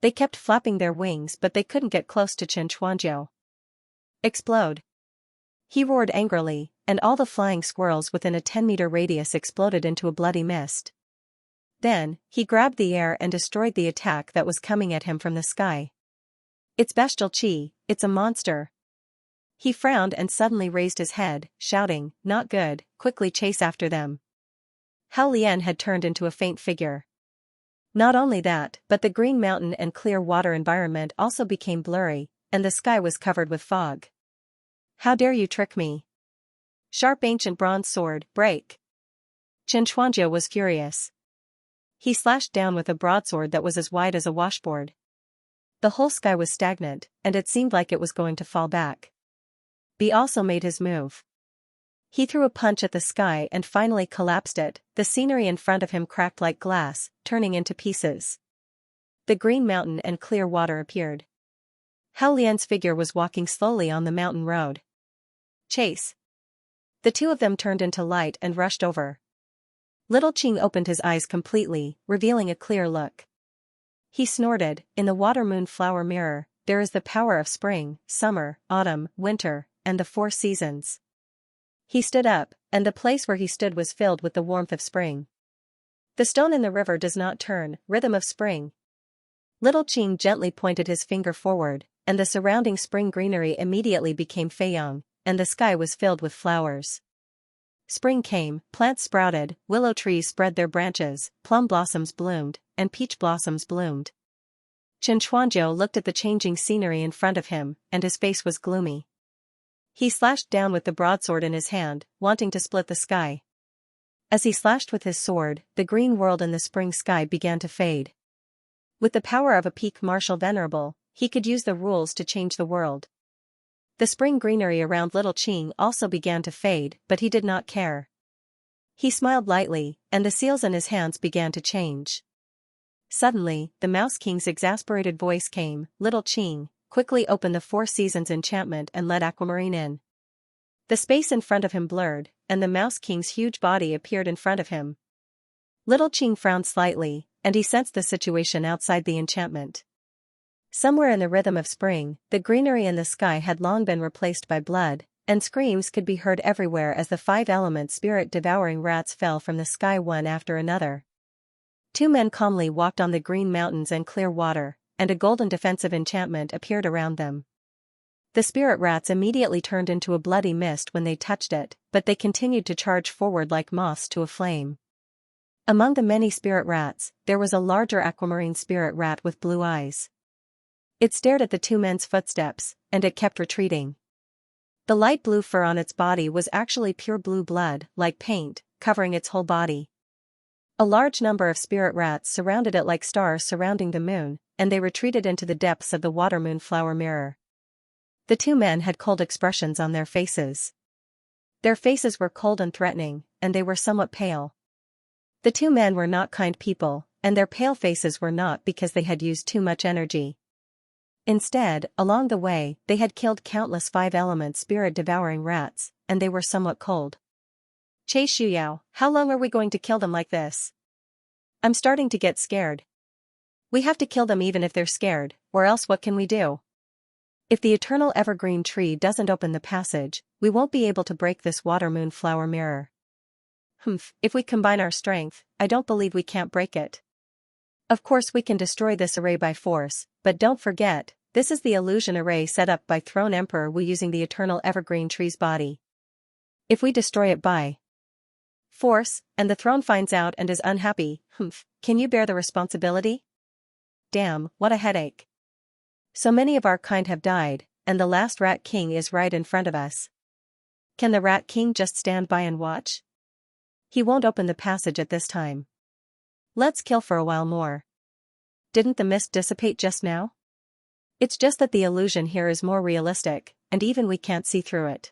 They kept flapping their wings but they couldn't get close to Xianxia. Explode! He roared angrily, and all the flying squirrels within a 10-meter radius exploded into a bloody mist. Then, he grabbed the air and destroyed the attack that was coming at him from the sky. It's bestial chi, it's a monster. He frowned and suddenly raised his head, shouting, "Not good, quickly chase after them." Hao Lian had turned into a faint figure. Not only that, but the green mountain and clear water environment also became blurry, and the sky was covered with fog. How dare you trick me? Sharp ancient bronze sword, break! Xianxia was furious. He slashed down with a broadsword that was as wide as a washboard. The whole sky was stagnant, and it seemed like it was going to fall back. Bi also made his move. He threw a punch at the sky and finally collapsed it. The scenery in front of him cracked like glass, turning into pieces. The green mountain and clear water appeared. Hao Lian's figure was walking slowly on the mountain road. Chase! The two of them turned into light and rushed over. Little Qing opened his eyes completely, revealing a clear look. He snorted, "In the water-moon flower mirror, there is the power of spring, summer, autumn, winter, and the 4 seasons." He stood up, and the place where he stood was filled with the warmth of spring. "The stone in the river does not turn, rhythm of spring." Little Qing gently pointed his finger forward, and the surrounding spring greenery immediately became Feiyang, and the sky was filled with flowers. Spring came, plants sprouted, willow trees spread their branches, plum blossoms bloomed, and peach blossoms bloomed. Xianxia looked at the changing scenery in front of him, and his face was gloomy. He slashed down with the broadsword in his hand, wanting to split the sky. As he slashed with his sword, the green world in the spring sky began to fade. With the power of a peak martial venerable, he could use the rules to change the world. The spring greenery around Little Qing also began to fade, but he did not care. He smiled lightly, and the seals in his hands began to change. Suddenly, the Mouse King's exasperated voice came, "Little Qing, quickly open the 4 seasons enchantment and let Aquamarine in." The space in front of him blurred, and the Mouse King's huge body appeared in front of him. Little Qing frowned slightly, and he sensed the situation outside the enchantment. Somewhere in the rhythm of spring, the greenery in the sky had long been replaced by blood, and screams could be heard everywhere as the 5-element spirit-devouring rats fell from the sky one after another. 2 men calmly walked on the green mountains and clear water, and a golden defensive enchantment appeared around them. The spirit rats immediately turned into a bloody mist when they touched it, but they continued to charge forward like moths to a flame. Among the many spirit rats, there was a larger aquamarine spirit rat with blue eyes. It stared at the 2 men's footsteps, and it kept retreating. The light blue fur on its body was actually pure blue blood, like paint, covering its whole body. A large number of spirit rats surrounded it like stars surrounding the moon, and they retreated into the depths of the water-moon flower mirror. The 2 men had cold expressions on their faces. Their faces were cold and threatening, and they were somewhat pale. The 2 men were not kind people, and their pale faces were not because they had used too much energy. Instead, along the way, they had killed countless 5-element spirit-devouring rats, and they were somewhat cold. "Chase Shuyao, how long are we going to kill them like this? I'm starting to get scared." "We have to kill them even if they're scared, or else what can we do?" If the eternal evergreen tree doesn't open the passage, we won't be able to break this water-moon-flower mirror. If we combine our strength, I don't believe we can't break it. Of course we can destroy this array by force, but don't forget, this is the illusion array set up by Throne Emperor Wu using the eternal evergreen tree's body. If we destroy it by force, and the throne finds out and is unhappy, can you bear the responsibility? Damn, what a headache. So many of our kind have died, and the last Rat King is right in front of us. Can the Rat King just stand by and watch? He won't open the passage at this time. Let's kill for a while more. Didn't the mist dissipate just now? It's just that the illusion here is more realistic, and even we can't see through it.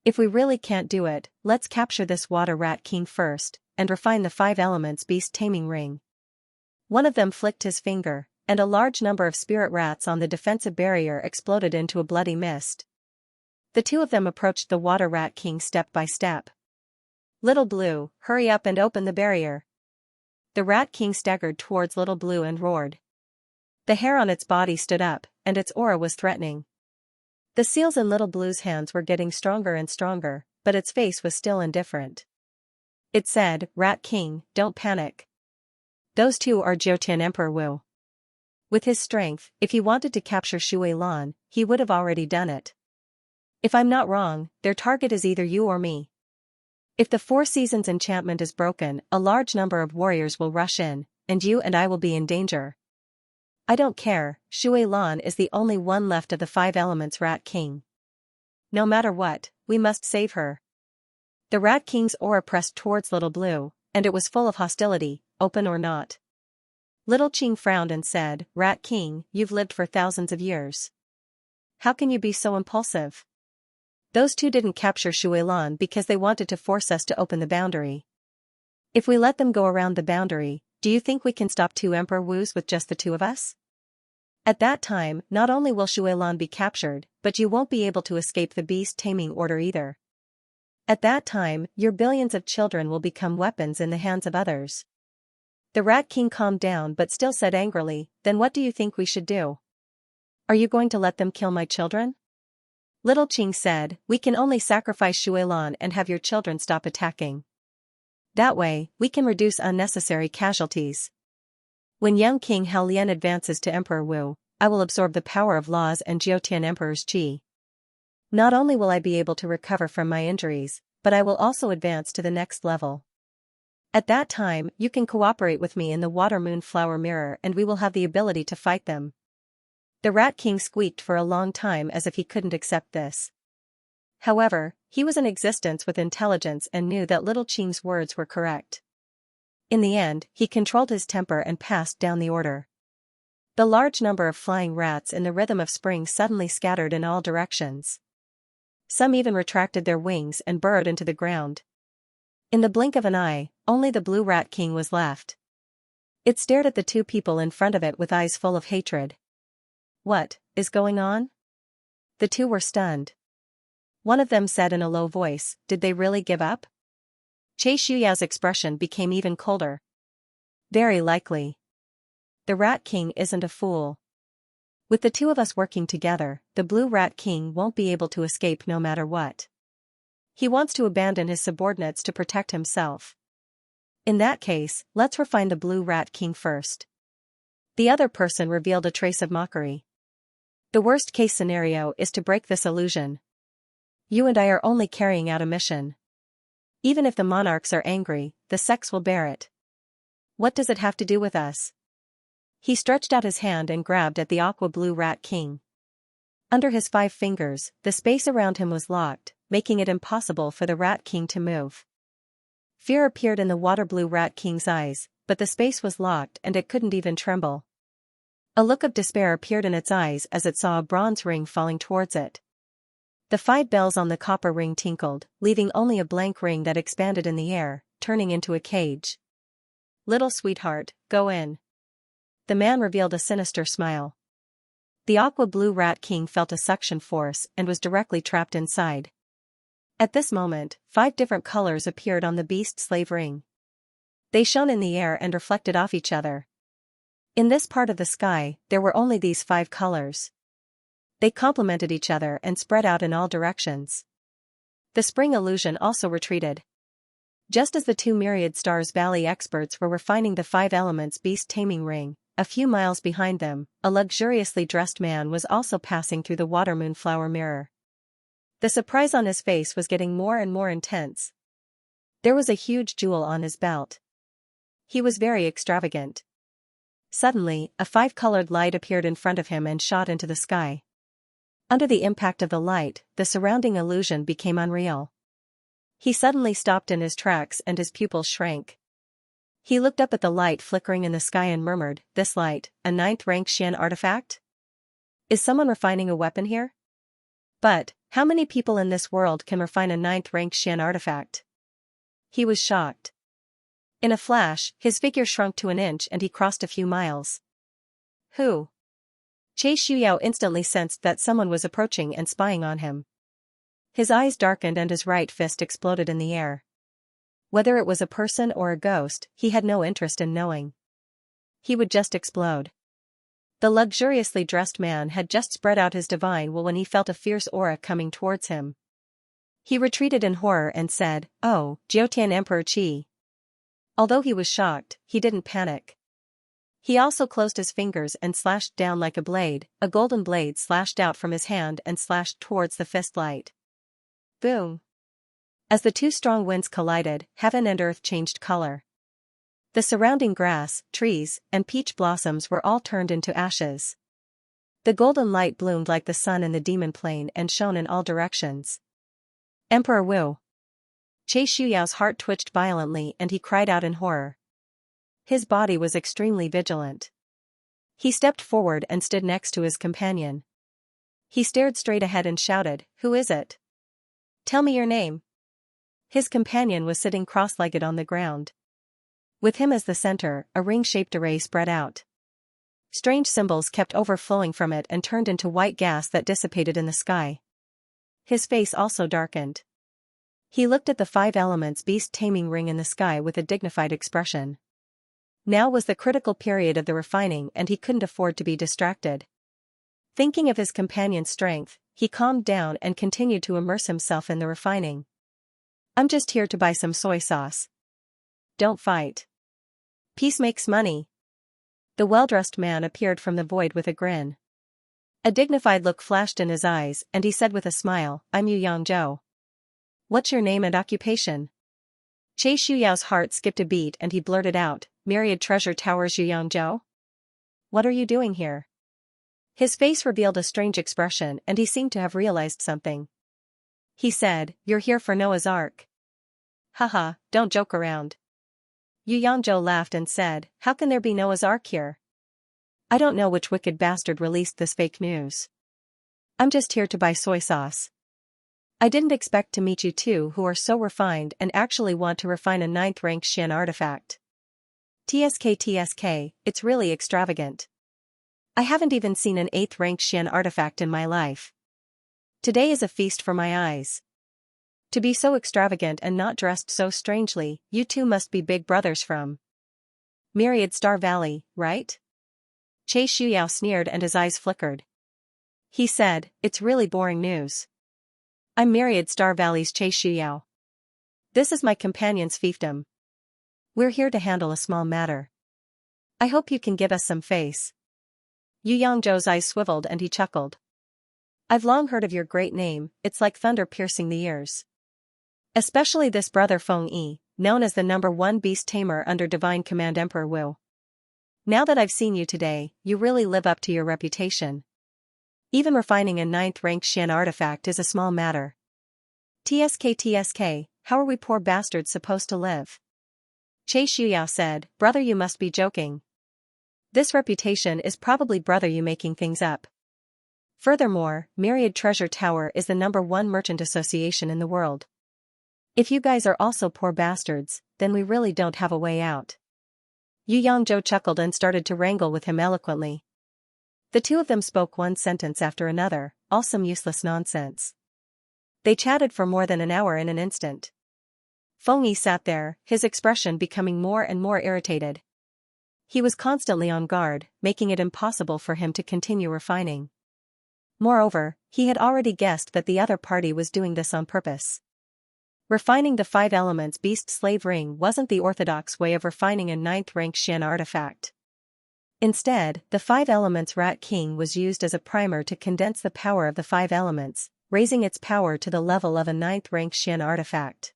If we really can't do it, let's capture this Water Rat King first, and refine the 5 elements beast taming ring. One of them flicked his finger, and a large number of spirit rats on the defensive barrier exploded into a bloody mist. The 2 of them approached the Water Rat King step by step. Little Blue, hurry up and open the barrier. The Rat King staggered towards Little Blue and roared. The hair on its body stood up, and its aura was threatening. The seals in Little Blue's hands were getting stronger and stronger, but its face was still indifferent. It said, "Rat King, don't panic. Those 2 are Jiutian Emperor Wu. With his strength, if he wanted to capture Shui Lan, he would have already done it. If I'm not wrong, their target is either you or me. If the 4 Seasons enchantment is broken, a large number of warriors will rush in, and you and I will be in danger. I don't care, Shui Lan is the only one left of the 5 elements Rat King. No matter what, we must save her." The Rat King's aura pressed towards Little Blue, and it was full of hostility, open or not. Little Qing frowned and said, "Rat King, you've lived for thousands of years. How can you be so impulsive? Those 2 didn't capture Shui Lan because they wanted to force us to open the boundary. If we let them go around the boundary, do you think we can stop 2 Emperor Wus with just the 2 of us? At that time, not only will Shui Lan be captured, but you won't be able to escape the beast taming order either. At that time, your billions of children will become weapons in the hands of others." The Rat King calmed down but still said angrily, "Then what do you think we should do? Are you going to let them kill my children?" Little Qing said, "We can only sacrifice Shui Lan and have your children stop attacking. That way, we can reduce unnecessary casualties. When young King Hao Lian advances to Emperor Wu, I will absorb the power of laws and Jiutian Emperor's qi. Not only will I be able to recover from my injuries, but I will also advance to the next level. At that time, you can cooperate with me in the Water-Moon-Flower Mirror and we will have the ability to fight them." The Rat King squeaked for a long time as if he couldn't accept this. However, he was in existence with intelligence and knew that Little Qing's words were correct. In the end, he controlled his temper and passed down the order. The large number of flying rats in the rhythm of spring suddenly scattered in all directions. Some even retracted their wings and burrowed into the ground. In the blink of an eye, only the Blue Rat King was left. It stared at the 2 people in front of it with eyes full of hatred. "What is going on?" The 2 were stunned. One of them said in a low voice, "Did they really give up?" Che Shuyao's expression became even colder. "Very likely. The Rat King isn't a fool. With the 2 of us working together, the Blue Rat King won't be able to escape no matter what. He wants to abandon his subordinates to protect himself. In that case, let's refine the Blue Rat King first." The other person revealed a trace of mockery. "The worst-case scenario is to break this illusion. You and I are only carrying out a mission. Even if the monarchs are angry, the sects will bear it. What does it have to do with us?" He stretched out his hand and grabbed at the aqua-blue Rat King. Under his 5 fingers, the space around him was locked, making it impossible for the Rat King to move. Fear appeared in the water-blue Rat King's eyes, but the space was locked and it couldn't even tremble. A look of despair appeared in its eyes as it saw a bronze ring falling towards it. The 5 bells on the copper ring tinkled, leaving only a blank ring that expanded in the air, turning into a cage. "Little sweetheart, go in." The man revealed a sinister smile. The aqua-blue Rat King felt a suction force and was directly trapped inside. At this moment, 5 different colors appeared on the beast slave ring. They shone in the air and reflected off each other. In this part of the sky, there were only these 5 colors. They complemented each other and spread out in all directions. The spring illusion also retreated. Just as the two Myriad Stars Valley experts were refining the 5 elements beast taming ring, a few miles behind them, a luxuriously dressed man was also passing through the water moonflower mirror. The surprise on his face was getting more and more intense. There was a huge jewel on his belt. He was very extravagant. Suddenly, a 5-colored light appeared in front of him and shot into the sky. Under the impact of the light, the surrounding illusion became unreal. He suddenly stopped in his tracks and his pupils shrank. He looked up at the light flickering in the sky and murmured, "This light, a 9th-rank Xian artifact? Is someone refining a weapon here? But, how many people in this world can refine a 9th-rank Xian artifact?" He was shocked. In a flash, his figure shrunk to an inch and he crossed a few miles. Who? Xianxia instantly sensed that someone was approaching and spying on him. His eyes darkened and his right fist exploded in the air. Whether it was a person or a ghost, he had no interest in knowing. He would just explode. The luxuriously dressed man had just spread out his divine will when he felt a fierce aura coming towards him. He retreated in horror and said, "Oh, Jiutian Emperor Qi." Although he was shocked, he didn't panic. He also closed his fingers and slashed down like a blade. A golden blade slashed out from his hand and slashed towards the fist light. Boom! As the two strong winds collided, heaven and earth changed color. The surrounding grass, trees, and peach blossoms were all turned into ashes. The golden light bloomed like the sun in the demon plane and shone in all directions. Emperor Wu! Che Shuyao's heart twitched violently and he cried out in horror. His body was extremely vigilant. He stepped forward and stood next to his companion. He stared straight ahead and shouted, "Who is it? Tell me your name." His companion was sitting cross-legged on the ground. With him as the center, a ring-shaped array spread out. Strange symbols kept overflowing from it and turned into white gas that dissipated in the sky. His face also darkened. He looked at the 5 elements beast taming ring in the sky with a dignified expression. Now was the critical period of the refining and he couldn't afford to be distracted. Thinking of his companion's strength, he calmed down and continued to immerse himself in the refining. "I'm just here to buy some soy sauce. Don't fight. Peace makes money." The well-dressed man appeared from the void with a grin. A dignified look flashed in his eyes and he said with a smile, "I'm Yu Yangzhou. What's your name and occupation?" Che Shuyao's heart skipped a beat and he blurted out, "Myriad Treasure Towers Yu Yangzhou? What are you doing here?" His face revealed a strange expression and he seemed to have realized something. He said, "You're here for Noah's Ark." "Haha, don't joke around." Yu Yangzhou laughed and said, "How can there be Noah's Ark here? I don't know which wicked bastard released this fake news. I'm just here to buy soy sauce. I didn't expect to meet you two who are so refined and actually want to refine a 9th-rank Xian artifact. TSK, it's really extravagant. I haven't even seen an 8th-rank Xian artifact in my life. Today is a feast for my eyes. To be so extravagant and not dressed so strangely, you two must be big brothers from Myriad Star Valley, right?" Che Shuyao sneered and his eyes flickered. He said, "It's really boring news. I'm Myriad Star Valley's Che Shuyao. This is my companion's fiefdom. We're here to handle a small matter. I hope you can give us some face." Yu Yangzhou's eyes swiveled and he chuckled. "I've long heard of your great name, it's like thunder piercing the ears. Especially this brother Feng Yi, known as the #1 beast tamer under divine command Emperor Wu. Now that I've seen you today, you really live up to your reputation. Even refining a 9th-rank Xian artifact is a small matter. TSK, how are we poor bastards supposed to live?" Che Shuyao said, "Brother, you must be joking. This reputation is probably brother you making things up. Furthermore, Myriad Treasure Tower is the #1 merchant association in the world. If you guys are also poor bastards, then we really don't have a way out." Yu Yangzhou chuckled and started to wrangle with him eloquently. The two of them spoke one sentence after another, all some useless nonsense. They chatted for more than an hour in an instant. Feng Yi sat there, his expression becoming more and more irritated. He was constantly on guard, making it impossible for him to continue refining. Moreover, he had already guessed that the other party was doing this on purpose. Refining the 5 elements beast slave ring wasn't the orthodox way of refining a 9th rank Xian artifact. Instead, the 5 elements Rat King was used as a primer to condense the power of the 5 elements, raising its power to the level of a 9th rank Xian artifact.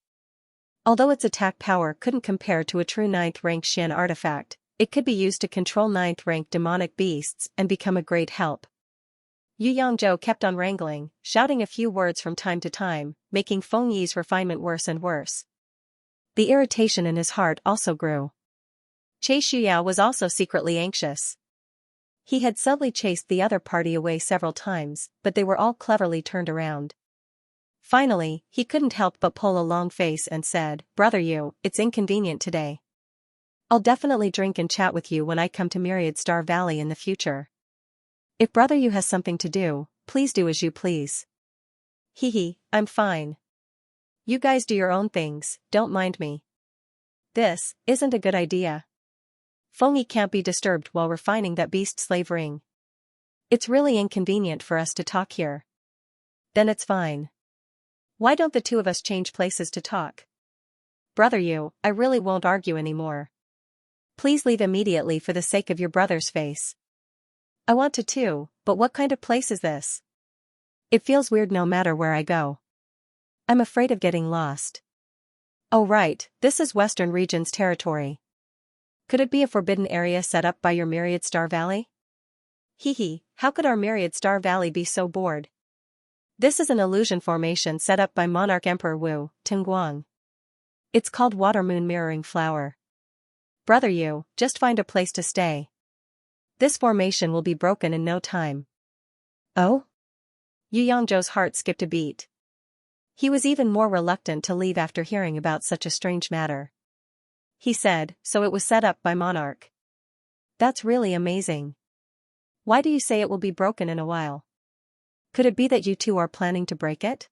Although its attack power couldn't compare to a true 9th rank Xian artifact, it could be used to control 9th rank demonic beasts and become a great help. Yu Yangzhou kept on wrangling, shouting a few words from time to time, making Feng Yi's refinement worse and worse. The irritation in his heart also grew. Che Shuyao was also secretly anxious. He had subtly chased the other party away several times, but they were all cleverly turned around. Finally, he couldn't help but pull a long face and said, "Brother Yu, it's inconvenient today. I'll definitely drink and chat with you when I come to Myriad Star Valley in the future. If Brother Yu has something to do, please do as you please." "Hee, I'm fine. You guys do your own things, don't mind me." "This isn't a good idea. Feng Yi can't be disturbed while refining that beast slave ring. It's really inconvenient for us to talk here." "Then it's fine. Why don't the two of us change places to talk?" "Brother Yu, I really won't argue anymore. Please leave immediately for the sake of your brother's face." "I want to too, but what kind of place is this? It feels weird no matter where I go. I'm afraid of getting lost." "Oh right, this is Western Region's territory. Could it be a forbidden area set up by your Myriad Star Valley?" "Hee, how could our Myriad Star Valley be so bored? This is an illusion formation set up by Monarch Emperor Wu, Tingguang. It's called Water Moon Mirroring Flower. Brother Yu, just find a place to stay. This formation will be broken in no time." "Oh?" Yu Yangzhou's heart skipped a beat. He was even more reluctant to leave after hearing about such a strange matter. He said, "So it was set up by Monarch. That's really amazing. Why do you say it will be broken in a while? Could it be that you two are planning to break it?"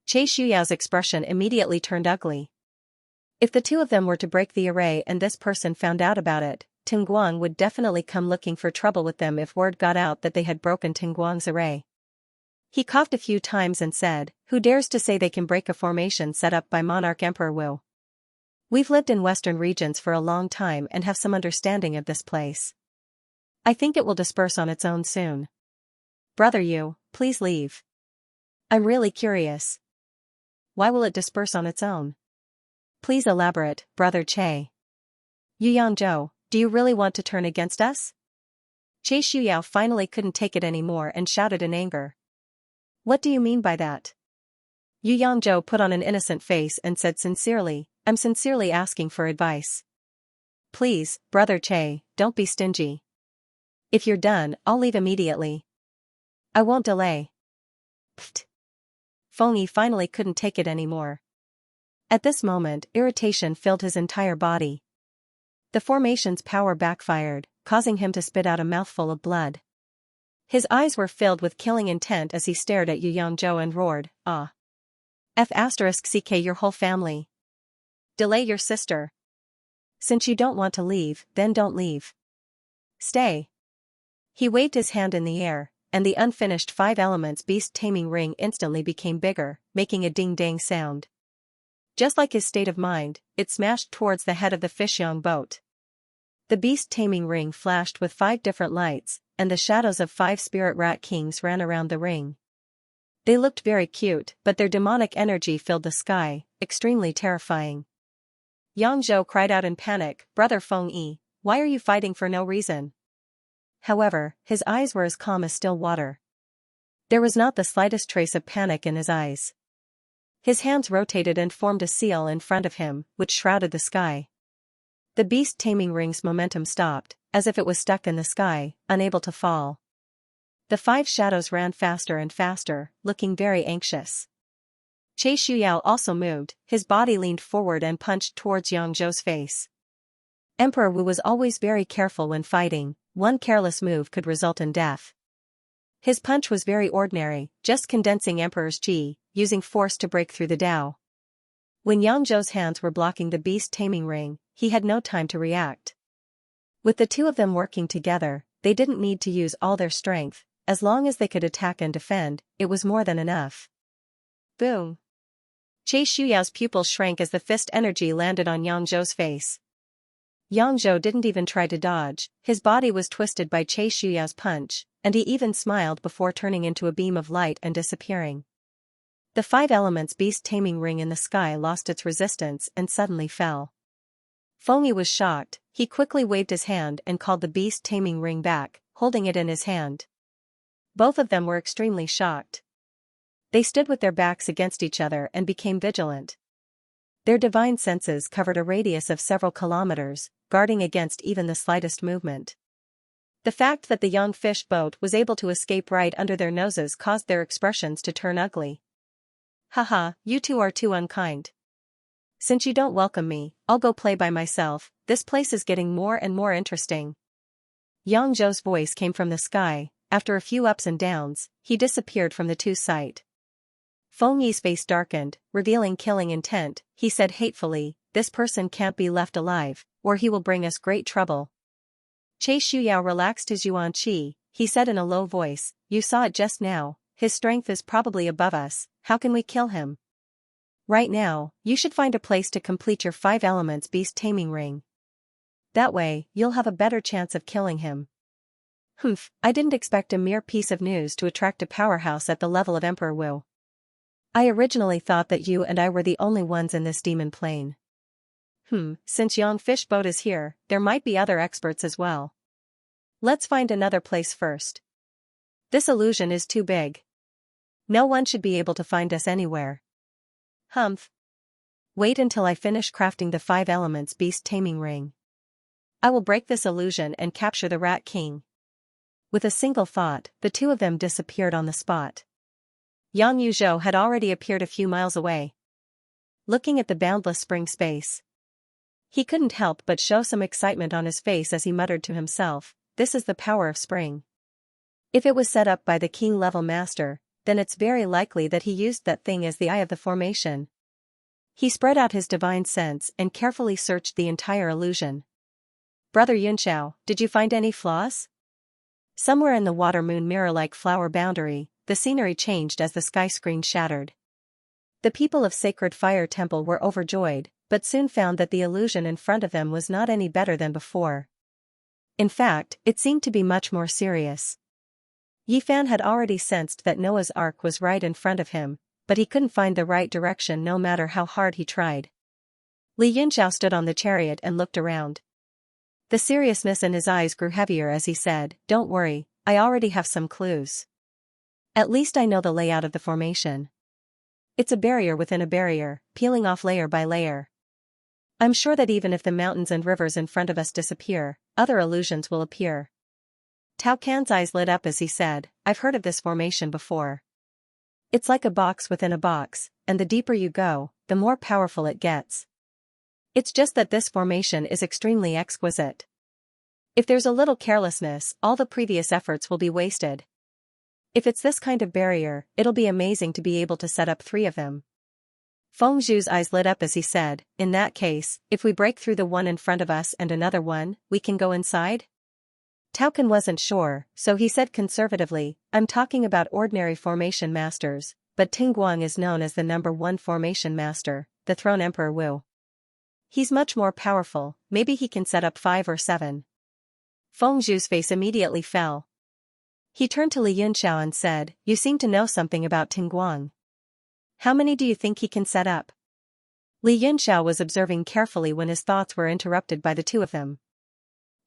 Che Shuyao's expression immediately turned ugly. If the two of them were to break the array and this person found out about it, Tingguang would definitely come looking for trouble with them if word got out that they had broken Tingguang's array. He coughed a few times and said, "Who dares to say they can break a formation set up by Monarch Emperor Wu? We've lived in Western regions for a long time and have some understanding of this place. I think it will disperse on its own soon. Brother Yu, please leave. I'm really curious. Why will it disperse on its own? Please elaborate, Brother Che." "Yu Yangzhou, do you really want to turn against us?" Che Shuyao finally couldn't take it anymore and shouted in anger. "What do you mean by that?" Yu Yangzhou put on an innocent face and said sincerely, "I'm sincerely asking for advice. Please, Brother Che, don't be stingy. If you're done, I'll leave immediately. I won't delay." Pfft. Feng Yi finally couldn't take it anymore. At this moment, irritation filled his entire body. The formation's power backfired, causing him to spit out a mouthful of blood. His eyes were filled with killing intent as he stared at Yu Yangzhou and roared, "Ah! *CK your whole family. Delay your sister. Since you don't want to leave, then don't leave. Stay." He waved his hand in the air, and the unfinished 5 elements beast taming ring instantly became bigger, making a ding-dang sound. Just like his state of mind, it smashed towards the head of the Fishyong boat. The beast taming ring flashed with 5 different lights, and the shadows of 5 spirit rat kings ran around the ring. They looked very cute, but their demonic energy filled the sky, extremely terrifying. Yang Zhou cried out in panic, "Brother Feng Yi, why are you fighting for no reason?" However, his eyes were as calm as still water. There was not the slightest trace of panic in his eyes. His hands rotated and formed a seal in front of him, which shrouded the sky. The beast taming ring's momentum stopped, as if it was stuck in the sky, unable to fall. The 5 shadows ran faster and faster, looking very anxious. Che Shuyao also moved, his body leaned forward and punched towards Yang Zhou's face. Emperor Wu was always very careful when fighting, one careless move could result in death. His punch was very ordinary, just condensing Emperor's Qi, using force to break through the Tao. When Yang Zhou's hands were blocking the beast taming ring, he had no time to react. With the two of them working together, they didn't need to use all their strength, as long as they could attack and defend, it was more than enough. Boom! Xiao's pupils shrank as the fist energy landed on Yang Zhou's face. Yang Zhou didn't even try to dodge, his body was twisted by Xiao's punch, and he even smiled before turning into a beam of light and disappearing. The 5 elements beast taming ring in the sky lost its resistance and suddenly fell. Feng Yi was shocked, he quickly waved his hand and called the beast taming ring back, holding it in his hand. Both of them were extremely shocked. They stood with their backs against each other and became vigilant. Their divine senses covered a radius of several kilometers, guarding against even the slightest movement. The fact that the young fish boat was able to escape right under their noses caused their expressions to turn ugly. Haha, you two are too unkind. Since you don't welcome me, I'll go play by myself, this place is getting more and more interesting. Yang Zhou's voice came from the sky, after a few ups and downs, he disappeared from the two's sight. Feng Yi's face darkened, revealing killing intent, he said hatefully, this person can't be left alive, or he will bring us great trouble. Xiao relaxed his yuan qi, he said in a low voice, you saw it just now, his strength is probably above us, how can we kill him? Right now, you should find a place to complete your 5 elements beast taming ring. That way, you'll have a better chance of killing him. Humph, I didn't expect a mere piece of news to attract a powerhouse at the level of Emperor Wu. I originally thought that you and I were the only ones in this demon plane. Since Young Fish Boat is here, there might be other experts as well. Let's find another place first. This illusion is too big. No one should be able to find us anywhere. Humph. Wait until I finish crafting the 5 elements beast taming ring. I will break this illusion and capture the Rat King. With a single thought, the two of them disappeared on the spot. Yang Yuzhou had already appeared a few miles away. Looking at the boundless spring space, he couldn't help but show some excitement on his face as he muttered to himself, this is the power of spring. If it was set up by the king-level master, then it's very likely that he used that thing as the eye of the formation. He spread out his divine sense and carefully searched the entire illusion. Brother Yunxiao, did you find any flaws? Somewhere in the water moon mirror-like flower boundary, the scenery changed as the sky screen shattered. The people of Sacred Fire Temple were overjoyed, but soon found that the illusion in front of them was not any better than before. In fact, it seemed to be much more serious. Yi Fan had already sensed that Noah's Ark was right in front of him, but he couldn't find the right direction no matter how hard he tried. Li Yunxiao stood on the chariot and looked around. The seriousness in his eyes grew heavier as he said, don't worry, I already have some clues. At least I know the layout of the formation. It's a barrier within a barrier, peeling off layer by layer. I'm sure that even if the mountains and rivers in front of us disappear, other illusions will appear. Tao Can's eyes lit up as he said, I've heard of this formation before. It's like a box within a box, and the deeper you go, the more powerful it gets. It's just that this formation is extremely exquisite. If there's a little carelessness, all the previous efforts will be wasted. If it's this kind of barrier, it'll be amazing to be able to set up 3 of them. Feng Zhu's eyes lit up as he said, in that case, if we break through the one in front of us and another one, we can go inside? Tao Can wasn't sure, so he said conservatively, I'm talking about ordinary formation masters, but Ting Guang is known as the number 1 formation master, the Throne Emperor Wu. He's much more powerful, maybe he can set up 5 or 7. Feng Zhu's face immediately fell. He turned to Li Yunxiao and said, you seem to know something about Ting Guang. How many do you think he can set up? Li Yunxiao was observing carefully when his thoughts were interrupted by the two of them.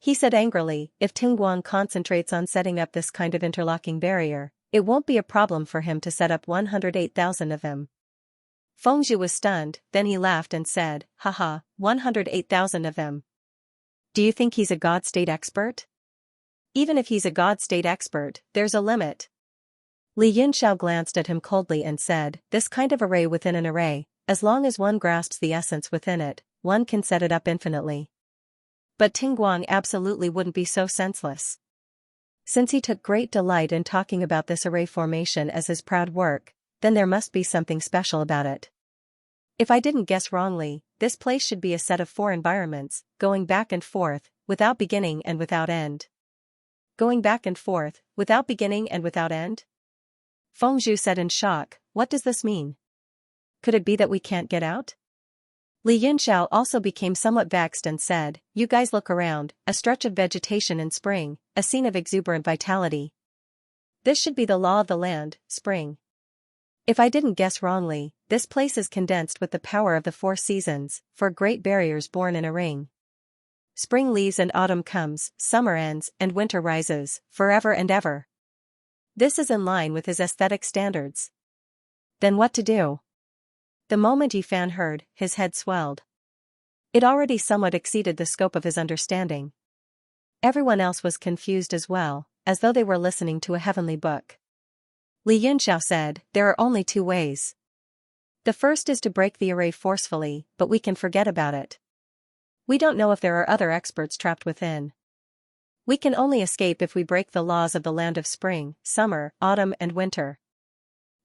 He said angrily, if Ting Guang concentrates on setting up this kind of interlocking barrier, it won't be a problem for him to set up 108,000 of them. Feng Zhu was stunned, then he laughed and said, haha, 108,000 of them. Do you think he's a God state expert? Even if he's a God state expert, there's a limit. Li Yunxiao glanced at him coldly and said, this kind of array within an array, as long as one grasps the essence within it, one can set it up infinitely. But Ting Guang absolutely wouldn't be so senseless. Since he took great delight in talking about this array formation as his proud work, then there must be something special about it. If I didn't guess wrongly, this place should be a set of 4 environments, going back and forth, without beginning and without end. Going back and forth, without beginning and without end? Fengzhu said in shock, what does this mean? Could it be that we can't get out? Li Yunxiao also became somewhat vexed and said, you guys look around, a stretch of vegetation in spring, a scene of exuberant vitality. This should be the law of the land, spring. If I didn't guess wrongly, this place is condensed with the power of the 4 seasons, 4 great barriers born in a ring. Spring leaves and autumn comes, summer ends and winter rises, forever and ever. This is in line with his aesthetic standards. Then what to do? The moment Yifan heard, his head swelled. It already somewhat exceeded the scope of his understanding. Everyone else was confused as well, as though they were listening to a heavenly book. Li Yunxiao said, there are only 2 ways. The first is to break the array forcefully, but we can forget about it. We don't know if there are other experts trapped within. We can only escape if we break the laws of the land of spring, summer, autumn and winter.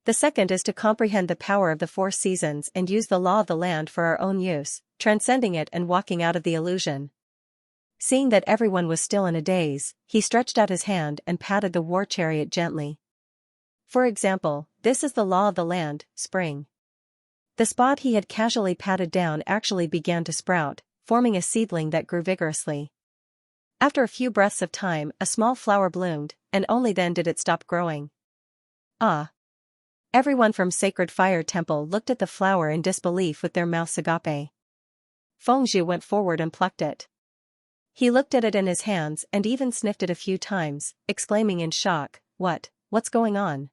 The second is to comprehend the power of the 4 seasons and use the law of the land for our own use, transcending it and walking out of the illusion. Seeing that everyone was still in a daze, he stretched out his hand and patted the war chariot gently. For example, this is the law of the land, spring. The spot he had casually patted down actually began to sprout, forming a seedling that grew vigorously. After a few breaths of time, a small flower bloomed, and only then did it stop growing. Ah! Everyone from Sacred Fire Temple looked at the flower in disbelief with their mouths agape. Fengzhu went forward and plucked it. He looked at it in his hands and even sniffed it a few times, exclaiming in shock, what's going on?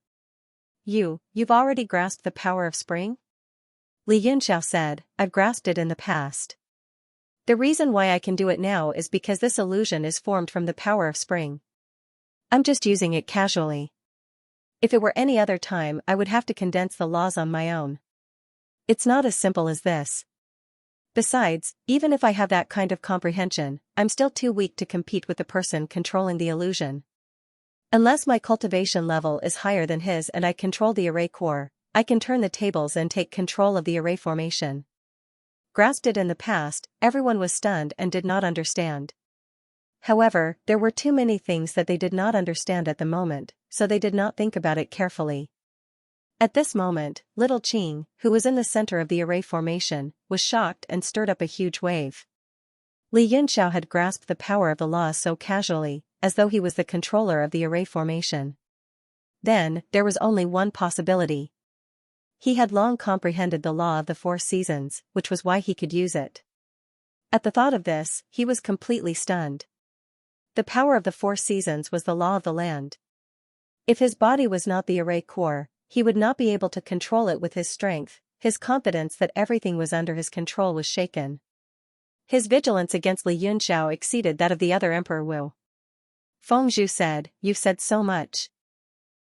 You've already grasped the power of spring? Li Yunxiao said, I've grasped it in the past. The reason why I can do it now is because this illusion is formed from the power of spring. I'm just using it casually. If it were any other time I would have to condense the laws on my own. It's not as simple as this. Besides, even if I have that kind of comprehension, I'm still too weak to compete with the person controlling the illusion. Unless my cultivation level is higher than his and I control the array core, I can turn the tables and take control of the array formation. Grasped it in the past, everyone was stunned and did not understand. However, there were too many things that they did not understand at the moment, so they did not think about it carefully. At this moment, little Qing, who was in the center of the array formation, was shocked and stirred up a huge wave. Li Yunxiao had grasped the power of the law so casually, as though he was the controller of the array formation. Then, there was only one possibility. He had long comprehended the law of the 4 seasons, which was why he could use it. At the thought of this, he was completely stunned. The power of the 4 seasons was the law of the land. If his body was not the array core, he would not be able to control it with his strength. His confidence that everything was under his control was shaken. His vigilance against Li Yunxiao exceeded that of the other Emperor Wu. Fengzhu said, You've said so much.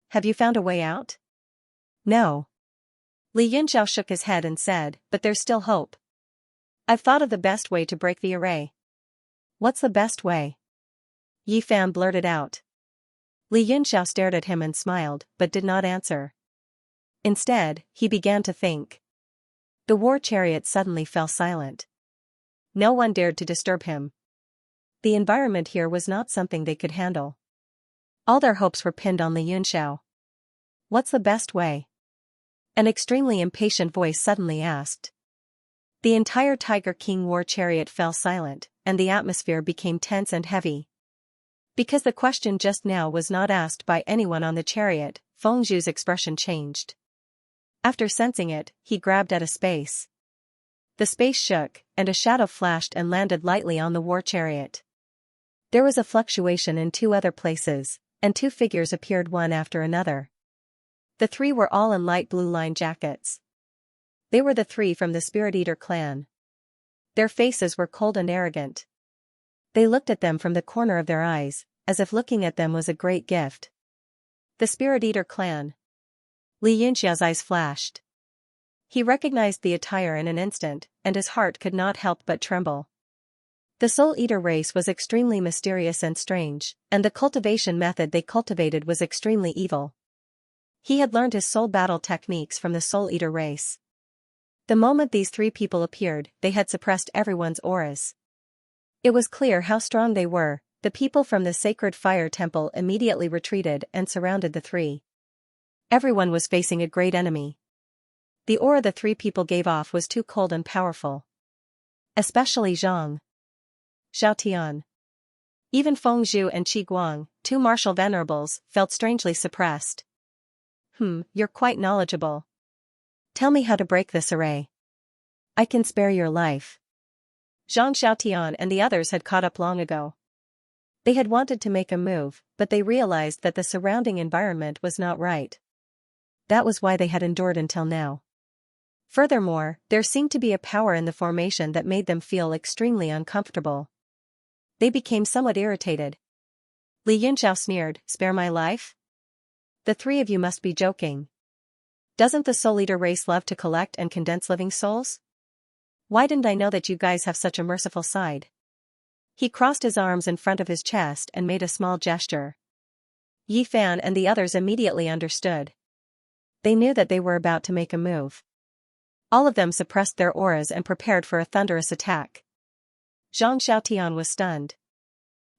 Have you found a way out? No. Li Yunxiao shook his head and said, but there's still hope. I've thought of the best way to break the array. What's the best way? Yifan blurted out. Li Yunxiao stared at him and smiled, but did not answer. Instead, he began to think. The war chariot suddenly fell silent. No one dared to disturb him. The environment here was not something they could handle. All their hopes were pinned on Li Yunxiao. What's the best way? An extremely impatient voice suddenly asked. The entire Tiger King war chariot fell silent, and the atmosphere became tense and heavy. Because the question just now was not asked by anyone on the chariot, Fengzhu's expression changed. After sensing it, he grabbed at a space. The space shook, and a shadow flashed and landed lightly on the war chariot. There was a fluctuation in 2 other places, and 2 figures appeared one after another. The 3 were all in light blue line jackets. They were the 3 from the Spirit Eater clan. Their faces were cold and arrogant. They looked at them from the corner of their eyes, as if looking at them was a great gift. The Spirit Eater clan. Li Yunxiao's eyes flashed. He recognized the attire in an instant, and his heart could not help but tremble. The Soul Eater race was extremely mysterious and strange, and the cultivation method they cultivated was extremely evil. He had learned his soul battle techniques from the Soul Eater race. The moment these 3 people appeared, they had suppressed everyone's auras. It was clear how strong they were, The people from the sacred fire temple immediately retreated and surrounded the three. Everyone was facing a great enemy. The aura the three people gave off was too cold and powerful. Especially Zhang Xiaotian. Even Feng Zhu and Qi Guang, two martial venerables, felt strangely suppressed. You're quite knowledgeable. Tell me how to break this array. I can spare your life. Zhang Xiaotian and the others had caught up long ago. They had wanted to make a move, but they realized that the surrounding environment was not right. That was why they had endured until now. Furthermore, there seemed to be a power in the formation that made them feel extremely uncomfortable. They became somewhat irritated. Li Yunxiao sneered, "Spare my life? The three of you must be joking. Doesn't the Soul Eater race love to collect and condense living souls? Why didn't I know that you guys have such a merciful side?" He crossed his arms in front of his chest and made a small gesture. Yi Fan and the others immediately understood. They knew that they were about to make a move. All of them suppressed their auras and prepared for a thunderous attack. Zhang Xiaotian was stunned.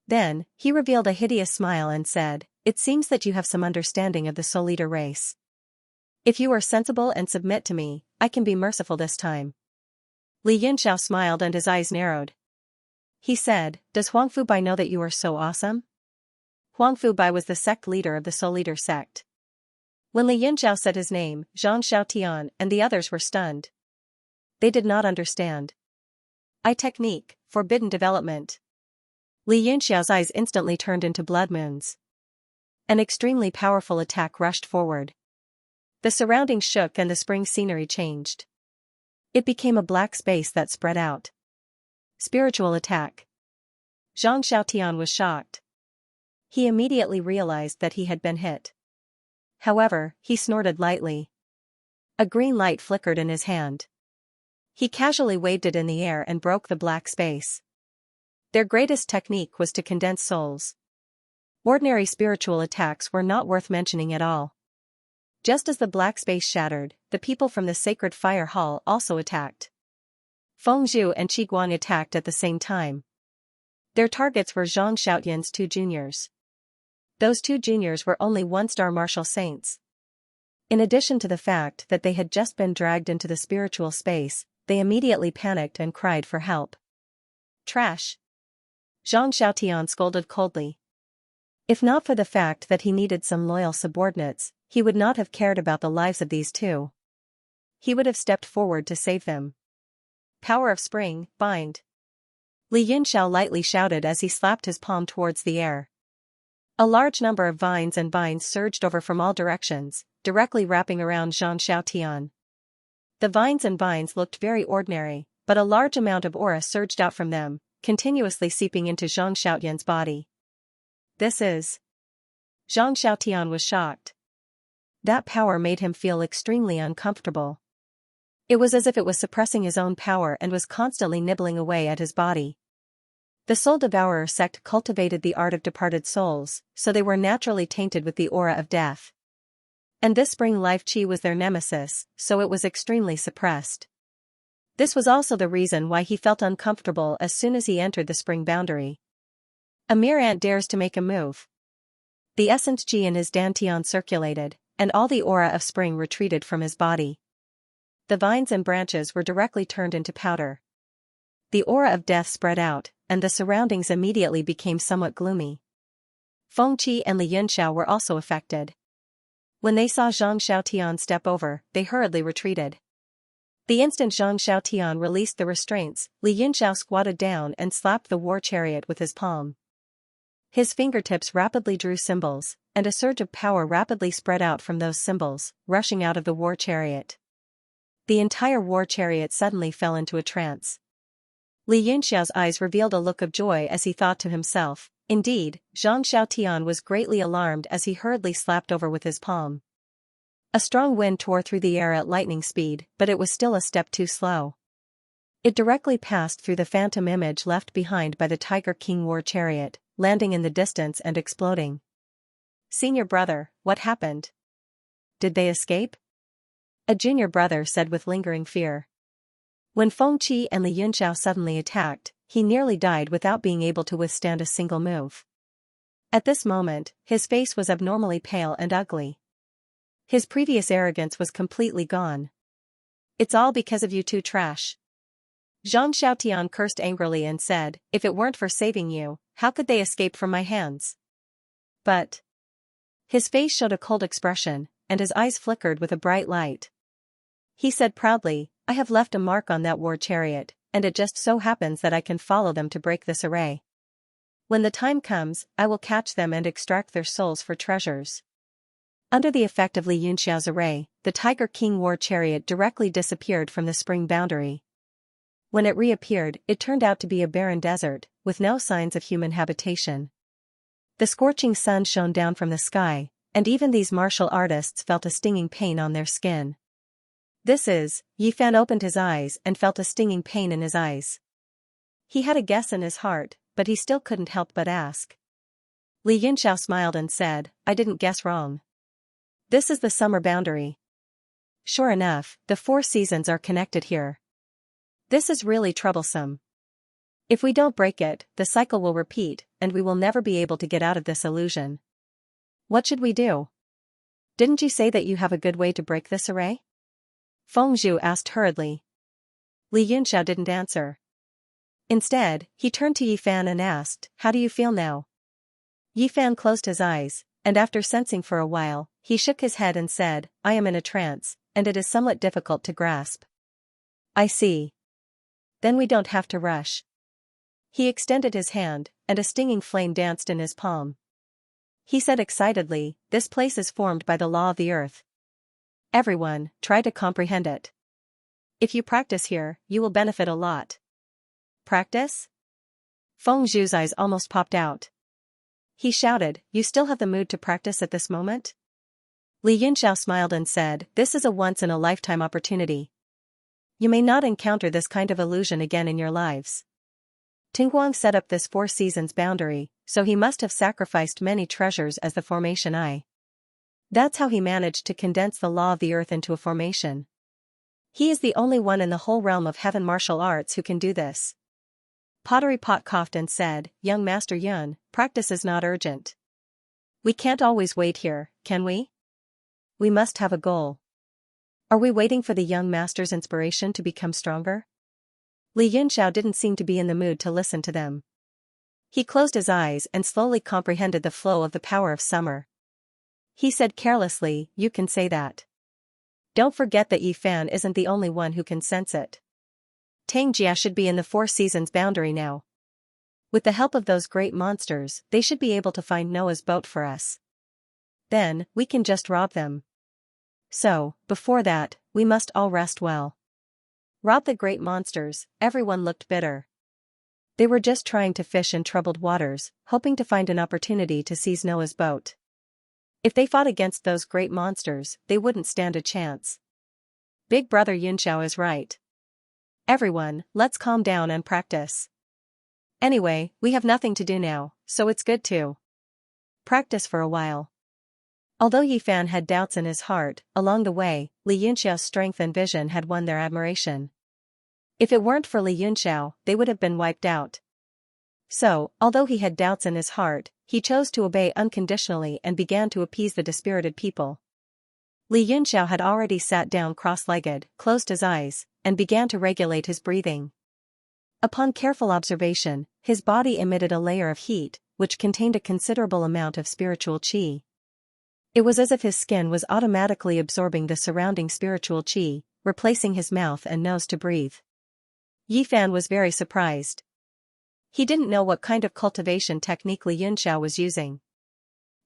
Then, he revealed a hideous smile and said, "It seems that you have some understanding of the Soul Eater race. If you are sensible and submit to me, I can be merciful this time." Li Yunxiao smiled and his eyes narrowed. He said, "Does Huang Fubai know that you are so awesome?" Huang Fubai was the sect leader of the Soul Eater sect. When Li Yunxiao said his name, Zhang Xiaotian and the others were stunned. They did not understand. Technique, forbidden development. Li Yunxiao's eyes instantly turned into blood moons. An extremely powerful attack rushed forward. The surroundings shook and the spring scenery changed. It became a black space that spread out. Spiritual attack. Zhang Xiaotian was shocked. He immediately realized that he had been hit. However, he snorted lightly. A green light flickered in his hand. He casually waved it in the air and broke the black space. Their greatest technique was to condense souls. Ordinary spiritual attacks were not worth mentioning at all. Just as the black space shattered, the people from the sacred fire hall also attacked. Feng Zhu and Qi Guang attacked at the same time. Their targets were Zhang Xiaotian's two juniors. Those two juniors were only one-star martial saints. In addition to the fact that they had just been dragged into the spiritual space, they immediately panicked and cried for help. "Trash!" Zhang Xiaotian scolded coldly. If not for the fact that he needed some loyal subordinates, he would not have cared about the lives of these two. He would have stepped forward to save them. "Power of spring, bind!" Li Yunxiao lightly shouted as he slapped his palm towards the air. A large number of vines and vines surged over from all directions, directly wrapping around Zhang Xiaotian. The vines and vines looked very ordinary, but a large amount of aura surged out from them, continuously seeping into Zhang Xiaotian's body. "This is..." Zhang Xiaotian was shocked. That power made him feel extremely uncomfortable. It was as if it was suppressing his own power and was constantly nibbling away at his body. The Soul Devourer sect cultivated the art of departed souls, so they were naturally tainted with the aura of death. And this spring life chi was their nemesis, so it was extremely suppressed. This was also the reason why he felt uncomfortable as soon as he entered the spring boundary. A mere ant dares to make a move. The essence chi in his dantian circulated, and all the aura of spring retreated from his body. The vines and branches were directly turned into powder. The aura of death spread out, and the surroundings immediately became somewhat gloomy. Feng Qi and Li Yunxiao were also affected. When they saw Zhang Xiaotian step over, they hurriedly retreated. The instant Zhang Xiaotian released the restraints, Li Yunxiao squatted down and slapped the war chariot with his palm. His fingertips rapidly drew symbols, and a surge of power rapidly spread out from those symbols, rushing out of the war chariot. The entire war chariot suddenly fell into a trance. Li Yunxiao's eyes revealed a look of joy as he thought to himself, indeed, Zhang Xiaotian was greatly alarmed as he hurriedly slapped over with his palm. A strong wind tore through the air at lightning speed, but it was still a step too slow. It directly passed through the phantom image left behind by the Tiger King war chariot, landing in the distance and exploding. "Senior brother, what happened? Did they escape?" A junior brother said with lingering fear. When Feng Qi and Li Yunxiao suddenly attacked, he nearly died without being able to withstand a single move. At this moment, his face was abnormally pale and ugly. His previous arrogance was completely gone. "It's all because of you two trash." Zhang Xiaotian cursed angrily and said, "If it weren't for saving you, how could they escape from my hands?" But his face showed a cold expression, and his eyes flickered with a bright light. He said proudly, "I have left a mark on that war chariot, and it just so happens that I can follow them to break this array. When the time comes, I will catch them and extract their souls for treasures." Under the effect of Li Yunxiao's array, the Tiger King war chariot directly disappeared from the spring boundary. When it reappeared, it turned out to be a barren desert, with no signs of human habitation. The scorching sun shone down from the sky, and even these martial artists felt a stinging pain on their skin. Yi Fan opened his eyes and felt a stinging pain in his eyes. He had a guess in his heart, but he still couldn't help but ask. Li Yunxiao smiled and said, "I didn't guess wrong. This is the summer boundary." Sure enough, the 4 seasons are connected here. This is really troublesome. If we don't break it, the cycle will repeat, and we will never be able to get out of this illusion. What should we do? Didn't you say that you have a good way to break this array? Feng Zhu asked hurriedly. Li Yunxiao didn't answer. Instead, he turned to Yi Fan and asked, "How do you feel now?" Yi Fan closed his eyes, and after sensing for a while, he shook his head and said, "I am in a trance, and it is somewhat difficult to grasp." "I see. Then we don't have to rush." He extended his hand, and a stinging flame danced in his palm. He said excitedly, "This place is formed by the law of the earth. Everyone, try to comprehend it. If you practice here, you will benefit a lot." "Practice?" Feng Zhu's eyes almost popped out. He shouted, "You still have the mood to practice at this moment?" Li Yunxiao smiled and said, "This is a once-in-a-lifetime opportunity. You may not encounter this kind of illusion again in your lives." Tingguang set up this 4 seasons boundary, so he must have sacrificed many treasures as the formation eye. That's how he managed to condense the law of the earth into a formation. He is the only one in the whole realm of heaven martial arts who can do this. Pottery Pot coughed and said, "Young Master Yun, practice is not urgent. We can't always wait here, can we? We must have a goal. Are we waiting for the young master's inspiration to become stronger?" Li Yunxiao didn't seem to be in the mood to listen to them. He closed his eyes and slowly comprehended the flow of the power of summer. He said carelessly, "You can say that. Don't forget that Yi Fan isn't the only one who can sense it. Tangjia should be in the 4 seasons boundary now. With the help of those great monsters, they should be able to find Noah's boat for us. Then, we can just rob them. So, before that, we must all rest well." Rob the great monsters, everyone looked bitter. They were just trying to fish in troubled waters, hoping to find an opportunity to seize Noah's boat. If they fought against those great monsters, they wouldn't stand a chance. Big Brother Yunxiao is right. Everyone, let's calm down and practice. Anyway, we have nothing to do now, so it's good to practice for a while. Although Yi Fan had doubts in his heart, along the way, Li Yunxiao's strength and vision had won their admiration. If it weren't for Li Yunxiao, they would have been wiped out. So, although he had doubts in his heart, he chose to obey unconditionally and began to appease the dispirited people. Li Yunxiao had already sat down cross-legged, closed his eyes, and began to regulate his breathing. Upon careful observation, his body emitted a layer of heat, which contained a considerable amount of spiritual qi. It was as if his skin was automatically absorbing the surrounding spiritual qi, replacing his mouth and nose to breathe. Yi Fan was very surprised. He didn't know what kind of cultivation technique Li Yunxiao was using.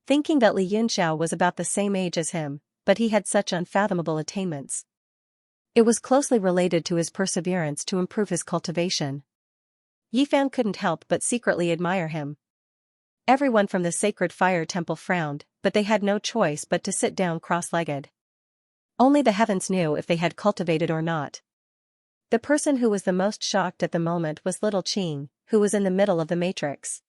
Thinking that Li Yunxiao was about the same age as him, but he had such unfathomable attainments. It was closely related to his perseverance to improve his cultivation. Yi Fan couldn't help but secretly admire him. Everyone from the sacred fire temple frowned, but they had no choice but to sit down cross-legged. Only the heavens knew if they had cultivated or not. The person who was the most shocked at the moment was little Qing, who was in the middle of the matrix.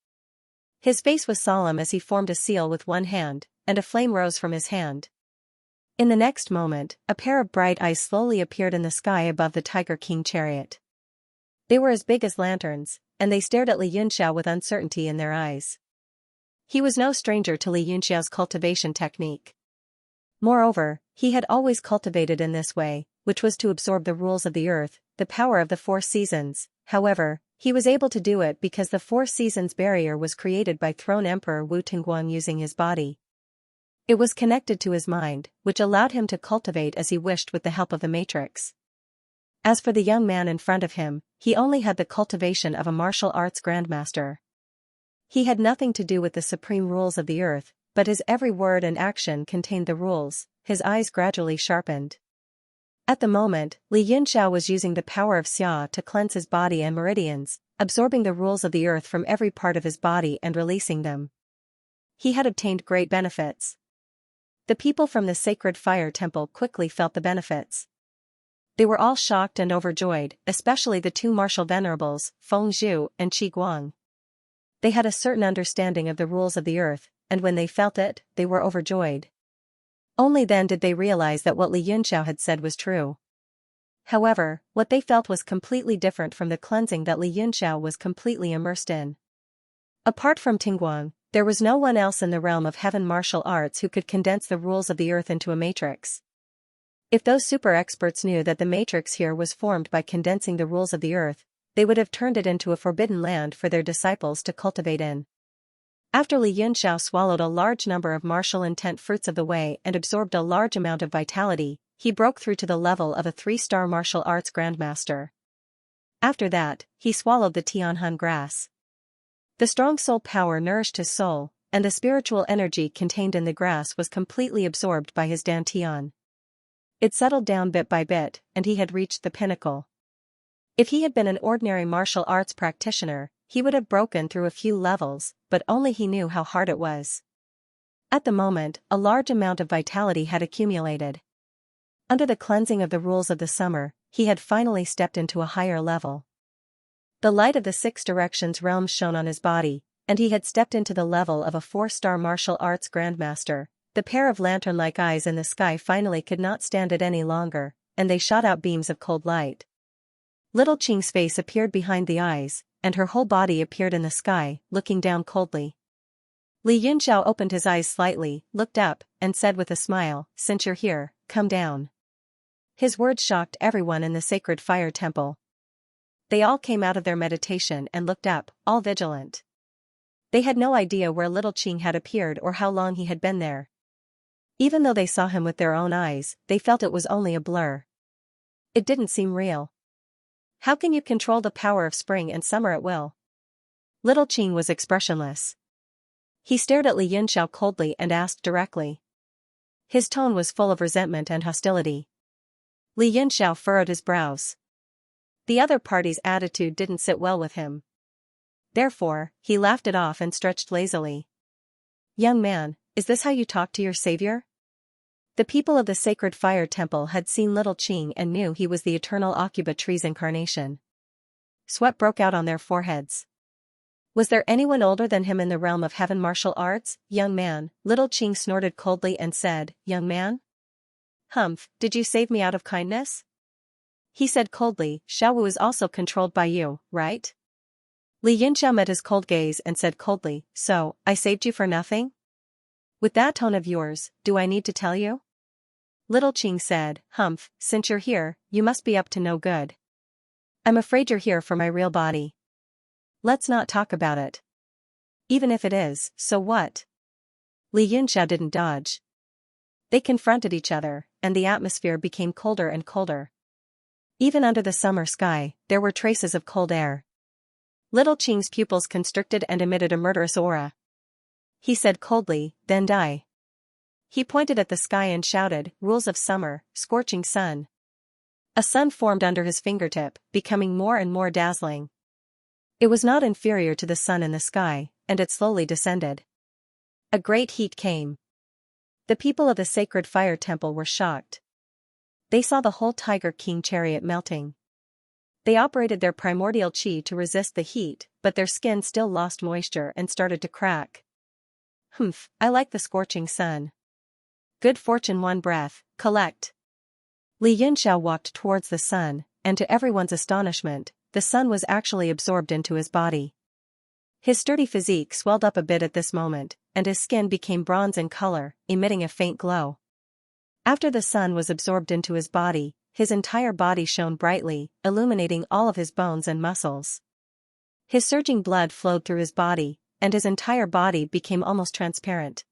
His face was solemn as he formed a seal with one hand, and a flame rose from his hand. In the next moment, a pair of bright eyes slowly appeared in the sky above the Tiger King chariot. They were as big as lanterns, and they stared at Li Yunxiao with uncertainty in their eyes. He was no stranger to Li Yunxiao's cultivation technique. Moreover, he had always cultivated in this way, which was to absorb the rules of the earth, the power of the four seasons. However, he was able to do it because the four seasons barrier was created by Throne Emperor Wu Tingguang using his body. It was connected to his mind, which allowed him to cultivate as he wished with the help of the matrix. As for the young man in front of him, he only had the cultivation of a martial arts grandmaster. He had nothing to do with the supreme rules of the earth, but his every word and action contained the rules. His eyes gradually sharpened. At the moment, Li Yunxiao was using the power of Xia to cleanse his body and meridians, absorbing the rules of the earth from every part of his body and releasing them. He had obtained great benefits. The people from the sacred fire temple quickly felt the benefits. They were all shocked and overjoyed, especially the two martial venerables, Feng Zhu and Qi Guang. They had a certain understanding of the rules of the earth, and when they felt it, they were overjoyed. Only then did they realize that what Li Yunxiao had said was true. However, what they felt was completely different from the cleansing that Li Yunxiao was completely immersed in. Apart from Tingguang, there was no one else in the realm of heaven martial arts who could condense the rules of the earth into a matrix. If those super experts knew that the matrix here was formed by condensing the rules of the earth, they would have turned it into a forbidden land for their disciples to cultivate in. After Li Yunxiao swallowed a large number of martial intent fruits of the way and absorbed a large amount of vitality, he broke through to the level of a 3-star martial arts grandmaster. After that, he swallowed the Tianhan grass. The strong soul power nourished his soul, and the spiritual energy contained in the grass was completely absorbed by his dantian. It settled down bit by bit, and he had reached the pinnacle. If he had been an ordinary martial arts practitioner, he would have broken through a few levels, but only he knew how hard it was. At the moment, a large amount of vitality had accumulated. Under the cleansing of the rules of the summer, he had finally stepped into a higher level. The light of the 6 directions realms shone on his body, and he had stepped into the level of a 4-star martial arts grandmaster. The pair of lantern-like eyes in the sky finally could not stand it any longer, and they shot out beams of cold light. Little Qing's face appeared behind the eyes, and her whole body appeared in the sky, looking down coldly. Li Yunxiao opened his eyes slightly, looked up, and said with a smile, "Since you're here, come down." His words shocked everyone in the sacred fire temple. They all came out of their meditation and looked up, all vigilant. They had no idea where little Qing had appeared or how long he had been there. Even though they saw him with their own eyes, they felt it was only a blur. It didn't seem real. How can you control the power of spring and summer at will? Little Qing was expressionless. He stared at Li Yunxiao coldly and asked directly. His tone was full of resentment and hostility. Li Yunxiao furrowed his brows. The other party's attitude didn't sit well with him. Therefore, he laughed it off and stretched lazily. "Young man, is this how you talk to your savior?" The people of the sacred fire temple had seen little Qing and knew he was the eternal Aucuba tree's incarnation. Sweat broke out on their foreheads. Was there anyone older than him in the realm of heaven martial arts? "Young man," little Qing snorted coldly and said, "Young man? Humph, did you save me out of kindness?" He said coldly, "Xiaowu is also controlled by you, right?" Li Yunxiao met his cold gaze and said coldly, "So, I saved you for nothing? With that tone of yours, do I need to tell you?" Little Qing said, "Humph, since you're here, you must be up to no good. I'm afraid you're here for my real body. Let's not talk about it. Even if it is, so what?" Li Yunxiao didn't dodge. They confronted each other, and the atmosphere became colder and colder. Even under the summer sky, there were traces of cold air. Little Qing's pupils constricted and emitted a murderous aura. He said coldly, "Then die." He pointed at the sky and shouted, "Rules of summer, scorching sun." A sun formed under his fingertip, becoming more and more dazzling. It was not inferior to the sun in the sky, and it slowly descended. A great heat came. The people of the sacred fire temple were shocked. They saw the whole Tiger King chariot melting. They operated their primordial qi to resist the heat, but their skin still lost moisture and started to crack. "Humph, I like the scorching sun. Good fortune one breath, collect." Li Yunxiao walked towards the sun, and to everyone's astonishment, the sun was actually absorbed into his body. His sturdy physique swelled up a bit at this moment, and his skin became bronze in color, emitting a faint glow. After the sun was absorbed into his body, his entire body shone brightly, illuminating all of his bones and muscles. His surging blood flowed through his body, and his entire body became almost transparent.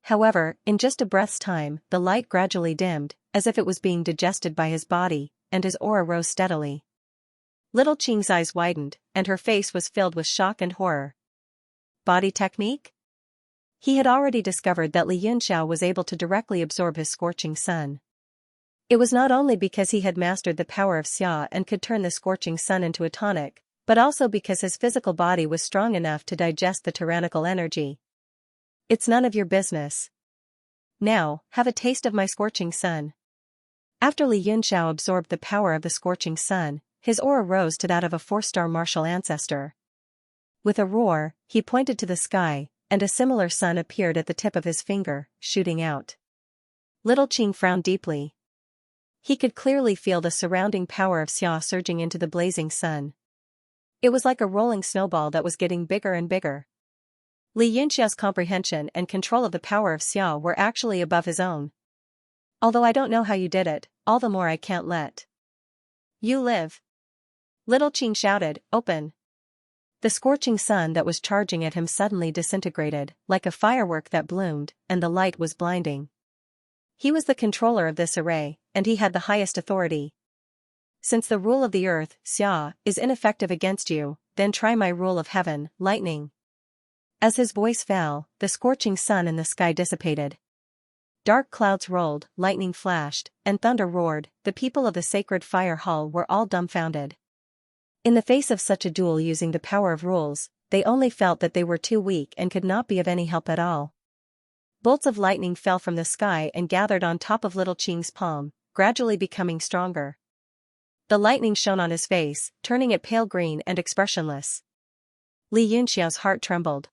However, in just a breath's time, the light gradually dimmed, as if it was being digested by his body, and his aura rose steadily. Little Qing's eyes widened, and her face was filled with shock and horror. Body technique? He had already discovered that Xianxia was able to directly absorb his scorching sun. It was not only because he had mastered the power of Xia and could turn the scorching sun into a tonic, but also because his physical body was strong enough to digest the tyrannical energy. It's none of your business. Now, have a taste of my scorching sun. After Xianxia absorbed the power of the scorching sun, his aura rose to that of a 4-star martial ancestor. With a roar, he pointed to the sky, and a similar sun appeared at the tip of his finger, shooting out. Little Qing frowned deeply. He could clearly feel the surrounding power of Xia surging into the blazing sun. It was like a rolling snowball that was getting bigger and bigger. Xianxia's comprehension and control of the power of Xia were actually above his own. Although I don't know how you did it, all the more I can't let you live. Little Qing shouted, "Open!" The scorching sun that was charging at him suddenly disintegrated, like a firework that bloomed, and the light was blinding. He was the controller of this array, and he had the highest authority. Since the rule of the earth, Xia, is ineffective against you, then try my rule of heaven, lightning. As his voice fell, the scorching sun in the sky dissipated. Dark clouds rolled, lightning flashed, and thunder roared. The people of the sacred fire hall were all dumbfounded. In the face of such a duel using the power of rules, they only felt that they were too weak and could not be of any help at all. Bolts of lightning fell from the sky and gathered on top of Little Qing's palm, gradually becoming stronger. The lightning shone on his face, turning it pale green and expressionless. Xianxia's heart trembled.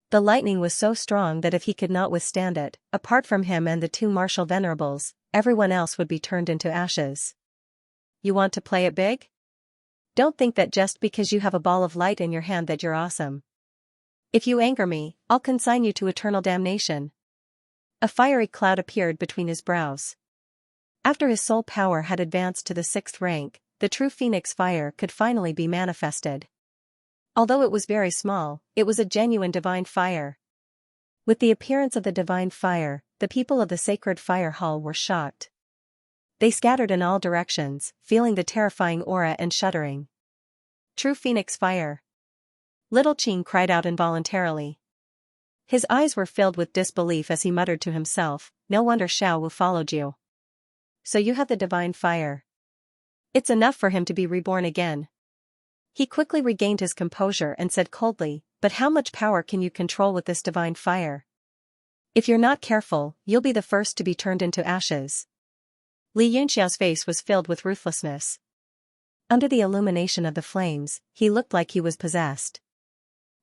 The lightning was so strong that if he could not withstand it, apart from him and the 2 martial venerables, everyone else would be turned into ashes. You want to play it big? Don't think that just because you have a ball of light in your hand that you're awesome. If you anger me, I'll consign you to eternal damnation. A fiery cloud appeared between his brows. After his soul power had advanced to the 6th rank, the true phoenix fire could finally be manifested. Although it was very small, it was a genuine divine fire. With the appearance of the divine fire, the people of the sacred fire hall were shocked. They scattered in all directions, feeling the terrifying aura and shuddering. True phoenix fire. Little Qing cried out involuntarily. His eyes were filled with disbelief as he muttered to himself, "No wonder Xiao Wu followed you. So you have the divine fire." It's enough for him to be reborn again. He quickly regained his composure and said coldly, "But how much power can you control with this divine fire? If you're not careful, you'll be the first to be turned into ashes." Xianxia's face was filled with ruthlessness. Under the illumination of the flames, he looked like he was possessed.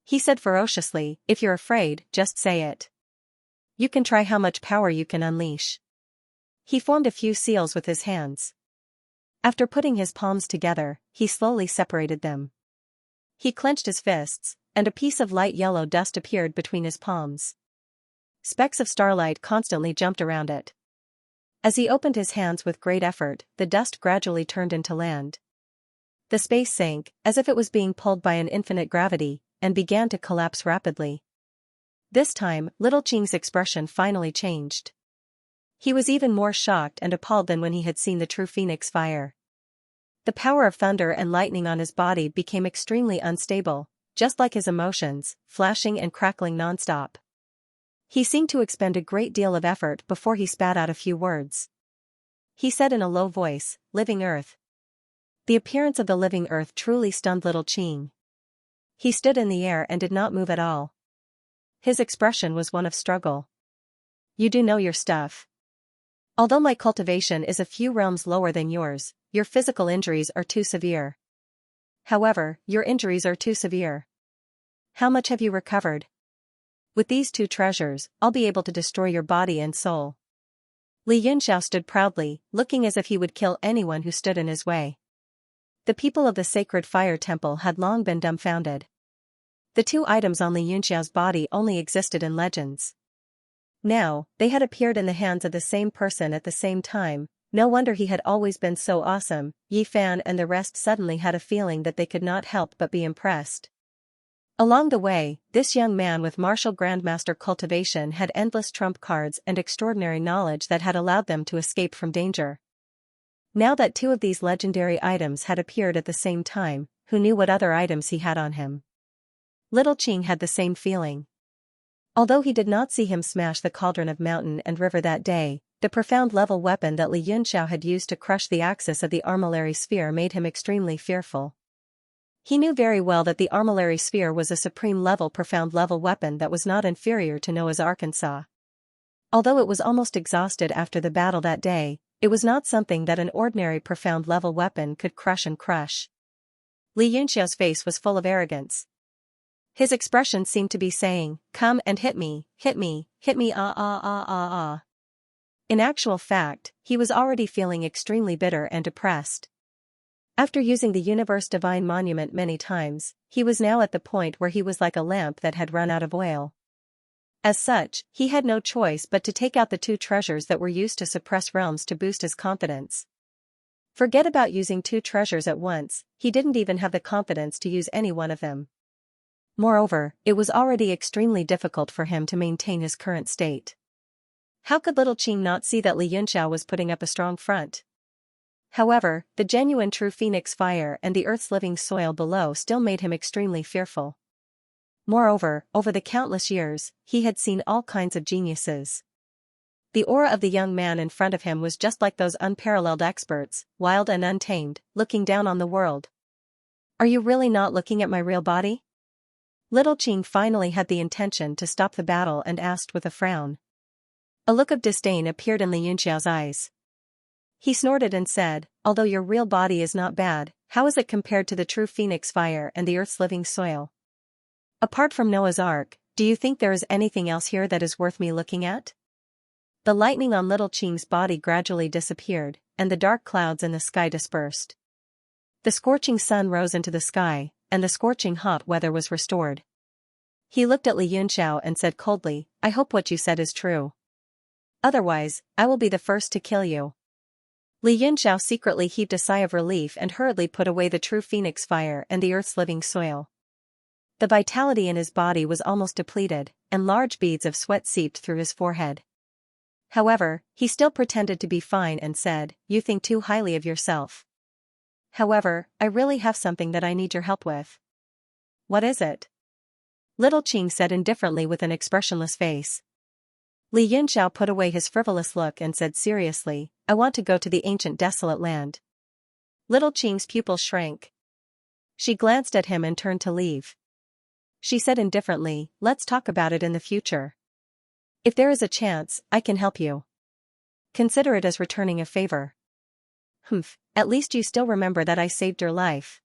He said ferociously, "If you're afraid, just say it. You can try how much power you can unleash." He formed a few seals with his hands. After putting his palms together, he slowly separated them. He clenched his fists, and a piece of light yellow dust appeared between his palms. Specks of starlight constantly jumped around it. As he opened his hands with great effort, the dust gradually turned into land. The space sank, as if it was being pulled by an infinite gravity, and began to collapse rapidly. This time, Little Qing's expression finally changed. He was even more shocked and appalled than when he had seen the true phoenix fire. The power of thunder and lightning on his body became extremely unstable, just like his emotions, flashing and crackling nonstop. He seemed to expend a great deal of effort before he spat out a few words. He said in a low voice, "Living Earth." The appearance of the living earth truly stunned Little Qing. He stood in the air and did not move at all. His expression was one of struggle. "You do know your stuff. Although my cultivation is a few realms lower than yours, your physical injuries are too severe. However, your injuries are too severe. How much have you recovered? With these 2 treasures, I'll be able to destroy your body and soul." Xianxia stood proudly, looking as if he would kill anyone who stood in his way. The people of the sacred fire temple had long been dumbfounded. The two items on Li Yunxiao's body only existed in legends. Now, they had appeared in the hands of the same person at the same time. No wonder he had always been so awesome. Yi Fan and the rest suddenly had a feeling that they could not help but be impressed. Along the way, this young man with martial grandmaster cultivation had endless trump cards and extraordinary knowledge that had allowed them to escape from danger. Now that two of these legendary items had appeared at the same time, who knew what other items he had on him? Little Qing had the same feeling. Although he did not see him smash the cauldron of mountain and river that day, the profound level weapon that Li Yunxiao had used to crush the axis of the armillary sphere made him extremely fearful. He knew very well that the armillary sphere was a supreme level profound level weapon that was not inferior to Noah's Ark and Saw. Although it was almost exhausted after the battle that day, it was not something that an ordinary profound level weapon could crush and crush. Li Yunxiao's face was full of arrogance. His expression seemed to be saying, "Come and hit me, ah ah ah ah ah." In actual fact, he was already feeling extremely bitter and depressed. After using the Universe Divine Monument many times, he was now at the point where he was like a lamp that had run out of oil. As such, he had no choice but to take out the two treasures that were used to suppress realms to boost his confidence. Forget about using two treasures at once, he didn't even have the confidence to use any one of them. Moreover, it was already extremely difficult for him to maintain his current state. How could little Qing not see that Li Yunxiao was putting up a strong front? However, the genuine true phoenix fire and the earth's living soil below still made him extremely fearful. Moreover, over the countless years, he had seen all kinds of geniuses. The aura of the young man in front of him was just like those unparalleled experts, wild and untamed, looking down on the world. "Are you really not looking at my real body?" Little Qing finally had the intention to stop the battle and asked with a frown. A look of disdain appeared in Li Yunxiao's eyes. He snorted and said, "Although your real body is not bad, how is it compared to the true phoenix fire and the earth's living soil? Apart from Noah's Ark, do you think there is anything else here that is worth me looking at?" The lightning on little Qing's body gradually disappeared, and the dark clouds in the sky dispersed. The scorching sun rose into the sky, and the scorching hot weather was restored. He looked at Li Yunxiao and said coldly, "I hope what you said is true. Otherwise, I will be the first to kill you." Li Yunxiao secretly heaved a sigh of relief and hurriedly put away the true phoenix fire and the earth's living soil. The vitality in his body was almost depleted, and large beads of sweat seeped through his forehead. However, he still pretended to be fine and said, "You think too highly of yourself. However, I really have something that I need your help with." "What is it?" Little Qing said indifferently with an expressionless face. Li Yunxiao put away his frivolous look and said seriously, "I want to go to the ancient desolate land." Little Qing's pupil shrank. She glanced at him and turned to leave. She said indifferently, "Let's talk about it in the future. If there is a chance, I can help you. Consider it as returning a favor." "Humph, at least you still remember that I saved your life."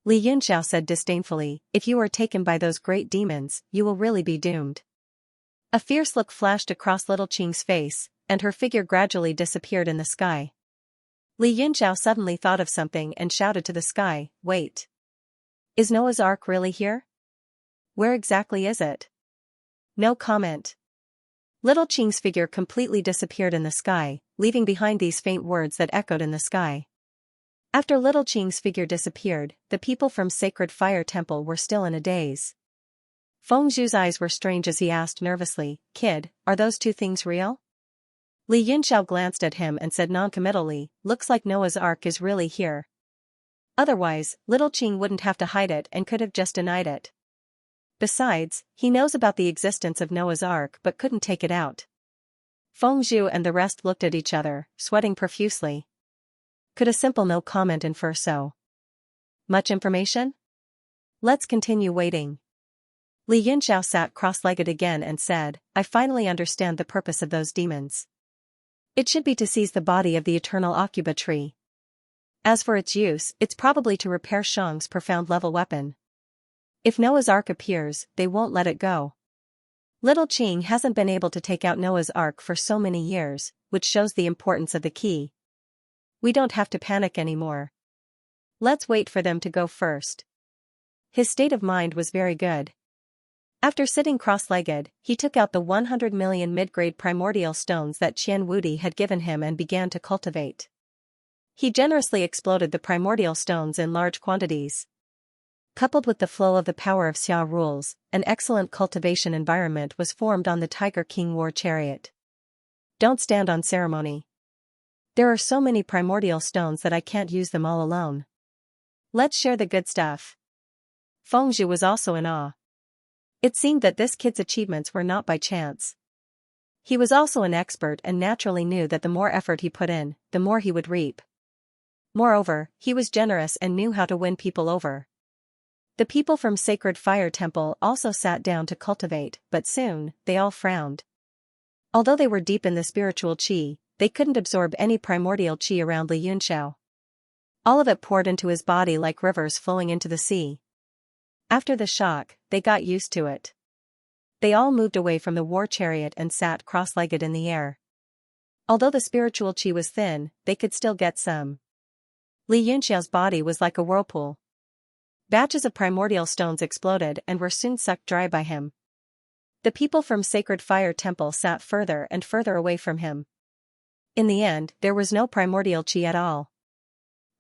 Li Yunxiao said disdainfully, "If you are taken by those great demons, you will really be doomed." A fierce look flashed across little Qing's face, and her figure gradually disappeared in the sky. Li Yunxiao suddenly thought of something and shouted to the sky, "Wait! Is Noah's Ark really here? Where exactly is it?" No comment. Little Qing's figure completely disappeared in the sky, leaving behind these faint words that echoed in the sky. After little Qing's figure disappeared, the people from Sacred Fire Temple were still in a daze. Feng Zhu's eyes were strange as he asked nervously, "Kid, are those two things real?" Li Yunxiao glanced at him and said noncommittally, "Looks like Noah's Ark is really here. Otherwise, little Qing wouldn't have to hide it and could have just denied it. Besides, he knows about the existence of Noah's Ark but couldn't take it out." Feng Zhu and the rest looked at each other, sweating profusely. Could a simple no comment infer so much information? Let's continue waiting. Li Yunxiao sat cross-legged again and said, "I finally understand the purpose of those demons. It should be to seize the body of the eternal Aucuba tree. As for its use, it's probably to repair Shang's profound level weapon. If Noah's Ark appears, they won't let it go. Little Qing hasn't been able to take out Noah's Ark for so many years, which shows the importance of the key. We don't have to panic anymore." Let's wait for them to go first. His state of mind was very good. After sitting cross-legged, he took out the 100 million mid-grade primordial stones that Qian Wudi had given him and began to cultivate. He generously exploded the primordial stones in large quantities. Coupled with the flow of the power of Xia rules, an excellent cultivation environment was formed on the Tiger King war chariot. Don't stand on ceremony. There are so many primordial stones that I can't use them all alone. Let's share the good stuff. Fengzhu was also in awe. It seemed that this kid's achievements were not by chance. He was also an expert and naturally knew that the more effort he put in, the more he would reap. Moreover, he was generous and knew how to win people over. The people from Sacred Fire Temple also sat down to cultivate, but soon, they all frowned. Although they were deep in the spiritual qi, they couldn't absorb any primordial qi around Li Yunxiao. All of it poured into his body like rivers flowing into the sea. After the shock, they got used to it. They all moved away from the war chariot and sat cross-legged in the air. Although the spiritual qi was thin, they could still get some. Li Yunxiao's body was like a whirlpool. Batches of primordial stones exploded and were soon sucked dry by him. The people from Sacred Fire Temple sat further and further away from him. In the end, there was no primordial qi at all.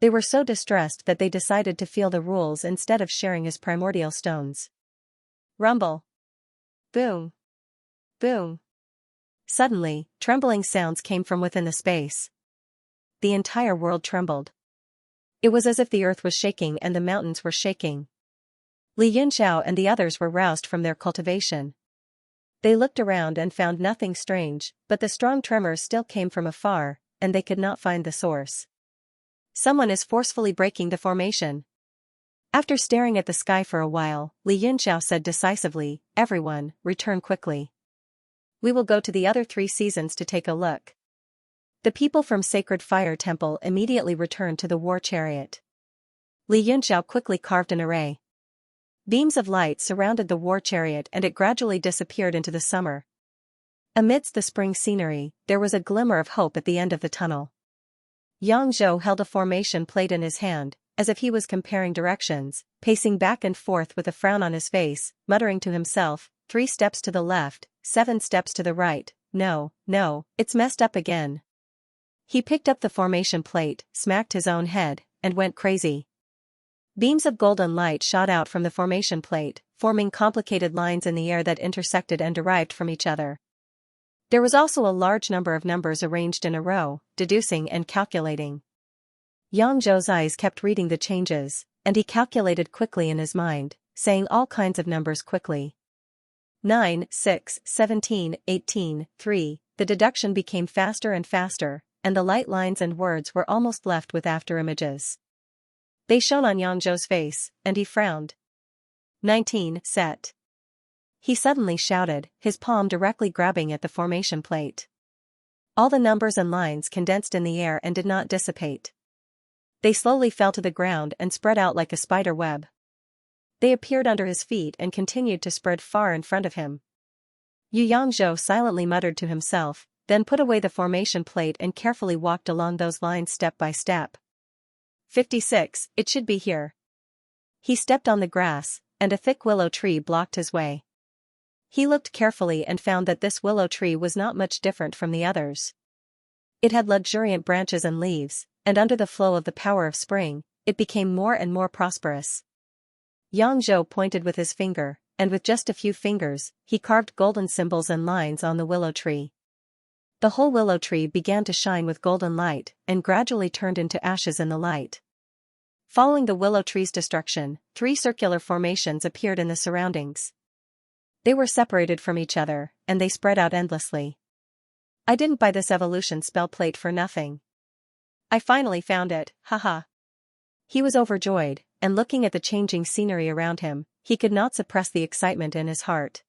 They were so distressed that they decided to feel the rules instead of sharing his primordial stones. Rumble. Boom. Boom. Suddenly, trembling sounds came from within the space. The entire world trembled. It was as if the earth was shaking and the mountains were shaking. Li Yunxiao and the others were roused from their cultivation. They looked around and found nothing strange, but the strong tremors still came from afar, and they could not find the source. Someone is forcefully breaking the formation. After staring at the sky for a while, Li Yunxiao said decisively, "Everyone, return quickly. We will go to the other 3 seasons to take a look." The people from Sacred Fire Temple immediately returned to the war chariot. Li Yunxiao quickly carved an array. Beams of light surrounded the war chariot and it gradually disappeared into the summer. Amidst the spring scenery, there was a glimmer of hope at the end of the tunnel. Yang Zhou held a formation plate in his hand, as if he was comparing directions, pacing back and forth with a frown on his face, muttering to himself, 3 steps to the left, 7 steps to the right, no, it's messed up again. He picked up the formation plate, smacked his own head, and went crazy. Beams of golden light shot out from the formation plate, forming complicated lines in the air that intersected and derived from each other. There was also a large number of numbers arranged in a row, deducing and calculating. Yang Zhou's eyes kept reading the changes, and he calculated quickly in his mind, saying all kinds of numbers quickly. 9, 6, 17, 18, 3, the deduction became faster and faster, and the light lines and words were almost left with afterimages. They shone on Yang Zhou's face, and he frowned. 19, set. He suddenly shouted, his palm directly grabbing at the formation plate. All the numbers and lines condensed in the air and did not dissipate. They slowly fell to the ground and spread out like a spider web. They appeared under his feet and continued to spread far in front of him. Yang Zhou silently muttered to himself, then put away the formation plate and carefully walked along those lines step by step. 56, it should be here. He stepped on the grass, and a thick willow tree blocked his way. He looked carefully and found that this willow tree was not much different from the others. It had luxuriant branches and leaves, and under the flow of the power of spring, it became more and more prosperous. Yang Zhou pointed with his finger, and with just a few fingers, he carved golden symbols and lines on the willow tree. The whole willow tree began to shine with golden light, and gradually turned into ashes in the light. Following the willow tree's destruction, 3 circular formations appeared in the surroundings. They were separated from each other, and they spread out endlessly. I didn't buy this evolution spell plate for nothing. I finally found it, haha. He was overjoyed, and looking at the changing scenery around him, he could not suppress the excitement in his heart.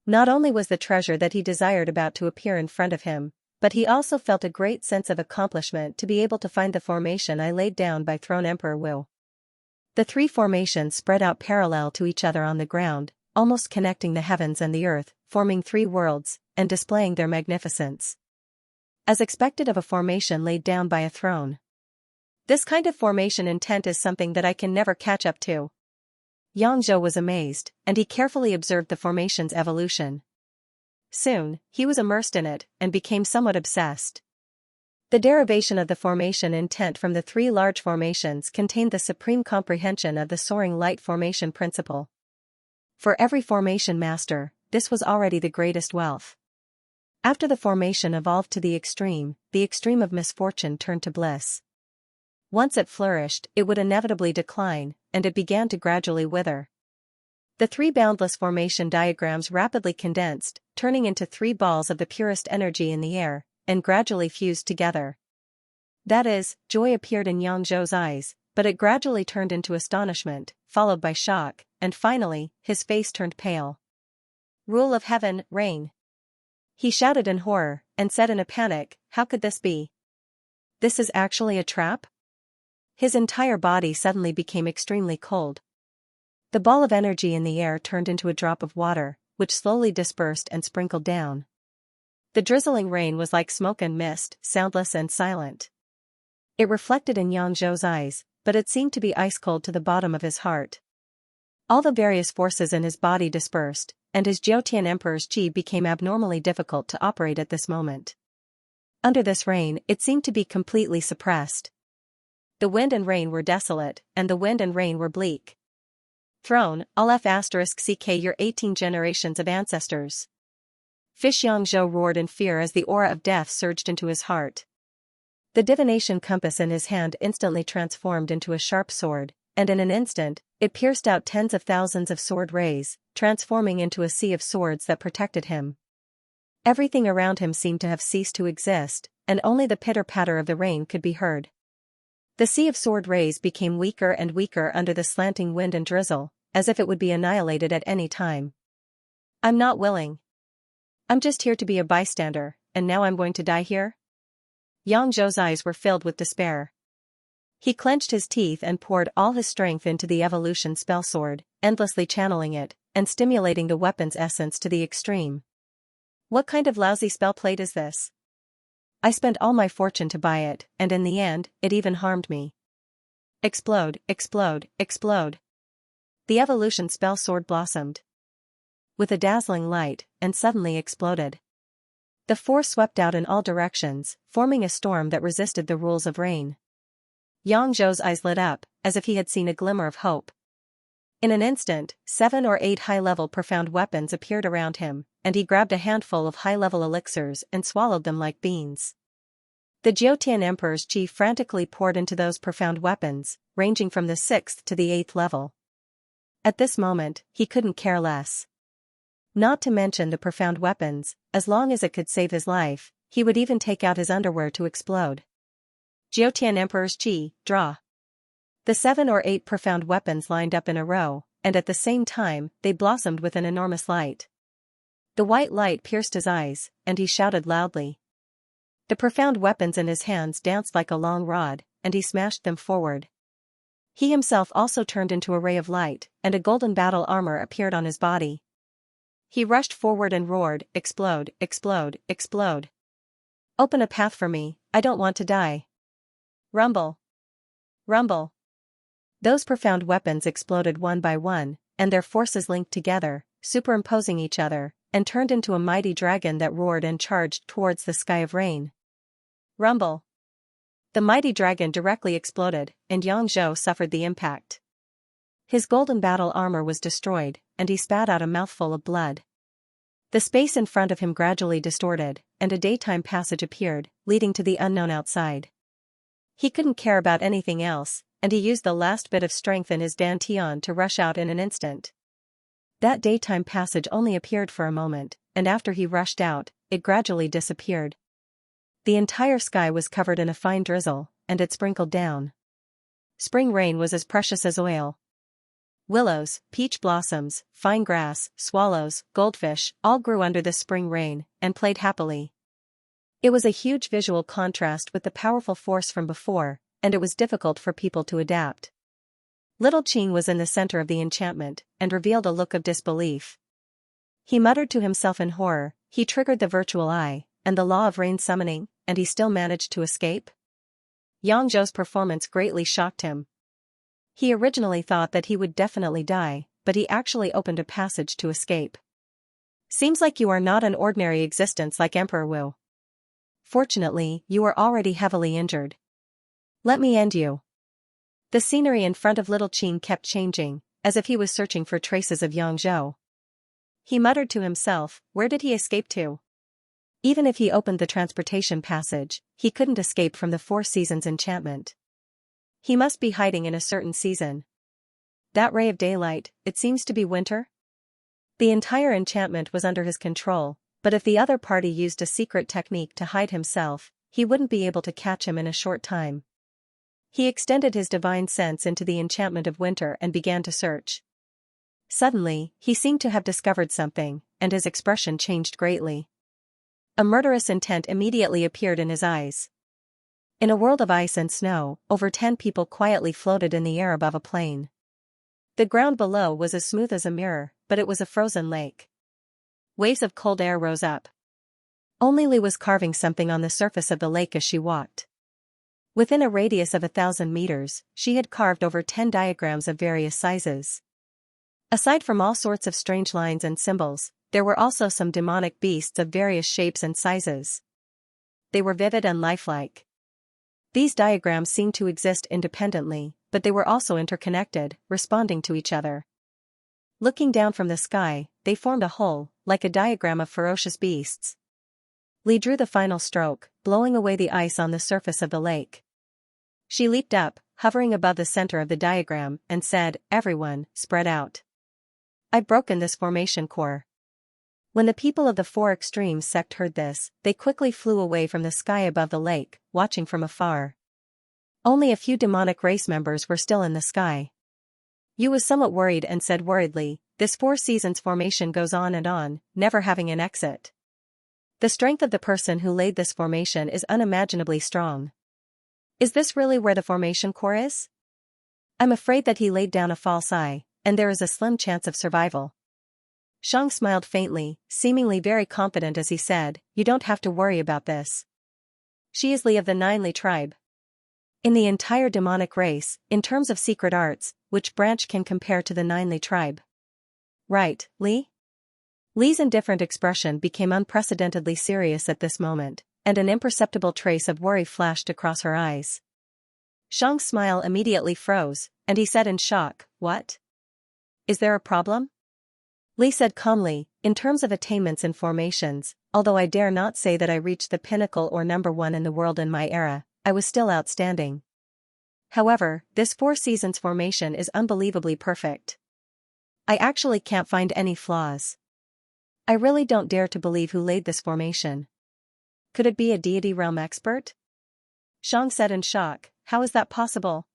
Not only was the treasure that he desired about to appear in front of him, but he also felt a great sense of accomplishment to be able to find the formation I laid down by Throne Emperor Wu. The 3 formations spread out parallel to each other on the ground, almost connecting the heavens and the earth, forming 3 worlds, and displaying their magnificence. As expected of a formation laid down by a throne. This kind of formation intent is something that I can never catch up to. Xianxia was amazed, and he carefully observed the formation's evolution. Soon, he was immersed in it, and became somewhat obsessed. The derivation of the formation intent from the three large formations contained the supreme comprehension of the soaring light formation principle. For every formation master, this was already the greatest wealth. After the formation evolved to the extreme of misfortune turned to bliss. Once it flourished, it would inevitably decline, and it began to gradually wither. The three boundless formation diagrams rapidly condensed, turning into three balls of the purest energy in the air, and gradually fused together. That is, joy appeared in Xianxia's eyes, but it gradually turned into astonishment, followed by shock, and finally, his face turned pale. Rule of heaven, rain! He shouted in horror, and said in a panic, how could this be? This is actually a trap? His entire body suddenly became extremely cold. The ball of energy in the air turned into a drop of water, which slowly dispersed and sprinkled down. The drizzling rain was like smoke and mist, soundless and silent. It reflected in Xianxia's eyes, but it seemed to be ice-cold to the bottom of his heart. All the various forces in his body dispersed, and his Jiutian Emperor's qi became abnormally difficult to operate at this moment. Under this rain, it seemed to be completely suppressed. The wind and rain were desolate, and the wind and rain were bleak. Throne, Aleph *ck your 18 generations of ancestors. Fish Xianxia roared in fear as the aura of death surged into his heart. The divination compass in his hand instantly transformed into a sharp sword, and in an instant, it pierced out tens of thousands of sword rays, transforming into a sea of swords that protected him. Everything around him seemed to have ceased to exist, and only the pitter-patter of the rain could be heard. The sea of sword rays became weaker and weaker under the slanting wind and drizzle, as if it would be annihilated at any time. I'm not willing. I'm just here to be a bystander, and now I'm going to die here? Xianxia's eyes were filled with despair. He clenched his teeth and poured all his strength into the evolution spell sword, endlessly channeling it, and stimulating the weapon's essence to the extreme. What kind of lousy spell plate is this? I spent all my fortune to buy it, and in the end, it even harmed me. Explode, explode, explode. The evolution spell sword blossomed with a dazzling light, and suddenly exploded. The force swept out in all directions, forming a storm that resisted the rules of rain. Xianxia's eyes lit up, as if he had seen a glimmer of hope. In an instant, 7 or 8 high-level profound weapons appeared around him, and he grabbed a handful of high-level elixirs and swallowed them like beans. The Jiutian Emperor's qi frantically poured into those profound weapons, ranging from the 6th to the 8th level. At this moment, he couldn't care less. Not to mention the profound weapons, as long as it could save his life, he would even take out his underwear to explode. Jiutian Emperor's qi, draw. The 7 or 8 profound weapons lined up in a row, and at the same time, they blossomed with an enormous light. The white light pierced his eyes, and he shouted loudly. The profound weapons in his hands danced like a long rod, and he smashed them forward. He himself also turned into a ray of light, and a golden battle armor appeared on his body. He rushed forward and roared, explode, explode, explode. Open a path for me, I don't want to die. Rumble. Rumble. Those profound weapons exploded one by one, and their forces linked together, superimposing each other, and turned into a mighty dragon that roared and charged towards the sky of rain. Rumble. The mighty dragon directly exploded, and Xianxia suffered the impact. His golden battle armor was destroyed, and he spat out a mouthful of blood. The space in front of him gradually distorted, and a daytime passage appeared, leading to the unknown outside. He couldn't care about anything else, and he used the last bit of strength in his dantian to rush out in an instant. That daytime passage only appeared for a moment, and after he rushed out, it gradually disappeared. The entire sky was covered in a fine drizzle, and it sprinkled down. Spring rain was as precious as oil. Willows, peach blossoms, fine grass, swallows, goldfish, all grew under this spring rain, and played happily. It was a huge visual contrast with the powerful force from before, and it was difficult for people to adapt. Little Qing was in the center of the enchantment, and revealed a look of disbelief. He muttered to himself in horror, he triggered the virtual eye, and the law of rain summoning, and he still managed to escape? Yang Zhou's performance greatly shocked him. He originally thought that he would definitely die, but he actually opened a passage to escape. Seems like you are not an ordinary existence like Emperor Wu. Fortunately, you are already heavily injured. Let me end you. The scenery in front of little Qin kept changing, as if he was searching for traces of Yang Zhou. He muttered to himself, where did he escape to? Even if he opened the transportation passage, he couldn't escape from the 4 seasons enchantment. He must be hiding in a certain season. That ray of daylight, it seems to be winter? The entire enchantment was under his control, but if the other party used a secret technique to hide himself, he wouldn't be able to catch him in a short time. He extended his divine sense into the enchantment of winter and began to search. Suddenly, he seemed to have discovered something, and his expression changed greatly. A murderous intent immediately appeared in his eyes. In a world of ice and snow, over 10 people quietly floated in the air above a plain. The ground below was as smooth as a mirror, but it was a frozen lake. Waves of cold air rose up. Only Li was carving something on the surface of the lake as she walked. Within a radius of 1,000 meters, she had carved over 10 diagrams of various sizes. Aside from all sorts of strange lines and symbols, there were also some demonic beasts of various shapes and sizes. They were vivid and lifelike. These diagrams seemed to exist independently, but they were also interconnected, responding to each other. Looking down from the sky, they formed a whole, like a diagram of ferocious beasts. Li drew the final stroke, blowing away the ice on the surface of the lake. She leaped up, hovering above the center of the diagram, and said, "Everyone, spread out. I've broken this formation core." When the people of the 4 extremes sect heard this, they quickly flew away from the sky above the lake, watching from afar. Only a few demonic race members were still in the sky. Yu was somewhat worried and said worriedly, "This 4 seasons formation goes on, never having an exit. The strength of the person who laid this formation is unimaginably strong. Is this really where the formation core is? I'm afraid that he laid down a false eye, and there is a slim chance of survival." Shang smiled faintly, seemingly very confident as he said, "You don't have to worry about this. She is Li of the 9 Li tribe. In the entire demonic race, in terms of secret arts, which branch can compare to the 9 Li tribe?" "Right, Li?" Li's indifferent expression became unprecedentedly serious at this moment, and an imperceptible trace of worry flashed across her eyes. Shang's smile immediately froze, and he said in shock, "What? Is there a problem?" Li said calmly, "In terms of attainments and formations, although I dare not say that I reached the pinnacle or number 1 in the world in my era, I was still outstanding. However, this 4 seasons formation is unbelievably perfect. I actually can't find any flaws. I really don't dare to believe who laid this formation. Could it be a deity realm expert?" Shang said in shock, "How is that possible?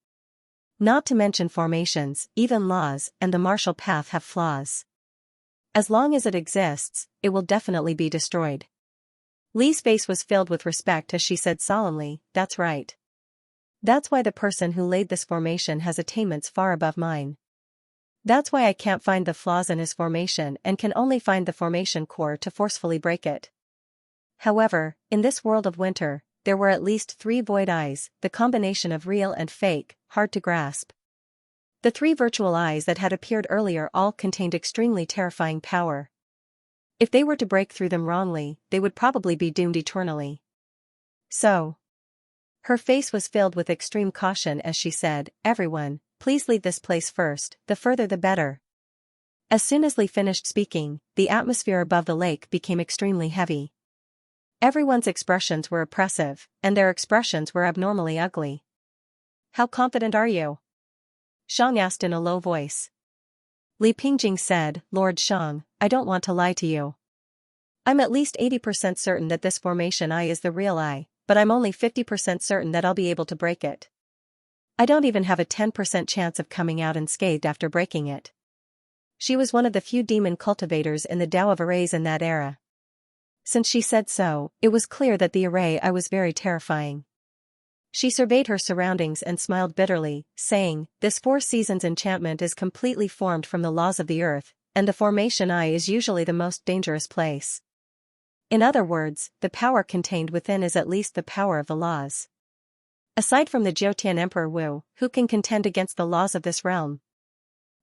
Not to mention formations, even laws and the martial path have flaws. As long as it exists, it will definitely be destroyed." Li's face was filled with respect as she said solemnly, "That's right. That's why the person who laid this formation has attainments far above mine. That's why I can't find the flaws in his formation and can only find the formation core to forcefully break it." However, in this world of winter, there were at least 3 void eyes, the combination of real and fake, hard to grasp. The 3 virtual eyes that had appeared earlier all contained extremely terrifying power. If they were to break through them wrongly, they would probably be doomed eternally. So, her face was filled with extreme caution as she said, "Everyone, please leave this place first, the further the better." As soon as Li finished speaking, the atmosphere above the lake became extremely heavy. Everyone's expressions were oppressive, and their expressions were abnormally ugly. "How confident are you?" Shang asked in a low voice. Li Pingjing said, "Lord Shang, I don't want to lie to you. I'm at least 80% certain that this formation eye is the real eye, but I'm only 50% certain that I'll be able to break it. I don't even have a 10% chance of coming out unscathed after breaking it." She was one of the few demon cultivators in the Tao of Arrays in that era. Since she said so, it was clear that the array eye was very terrifying. She surveyed her surroundings and smiled bitterly, saying, "This 4 seasons enchantment is completely formed from the laws of the earth, and the formation eye is usually the most dangerous place. In other words, the power contained within is at least the power of the laws. Aside from the Jiotian Emperor Wu, who can contend against the laws of this realm?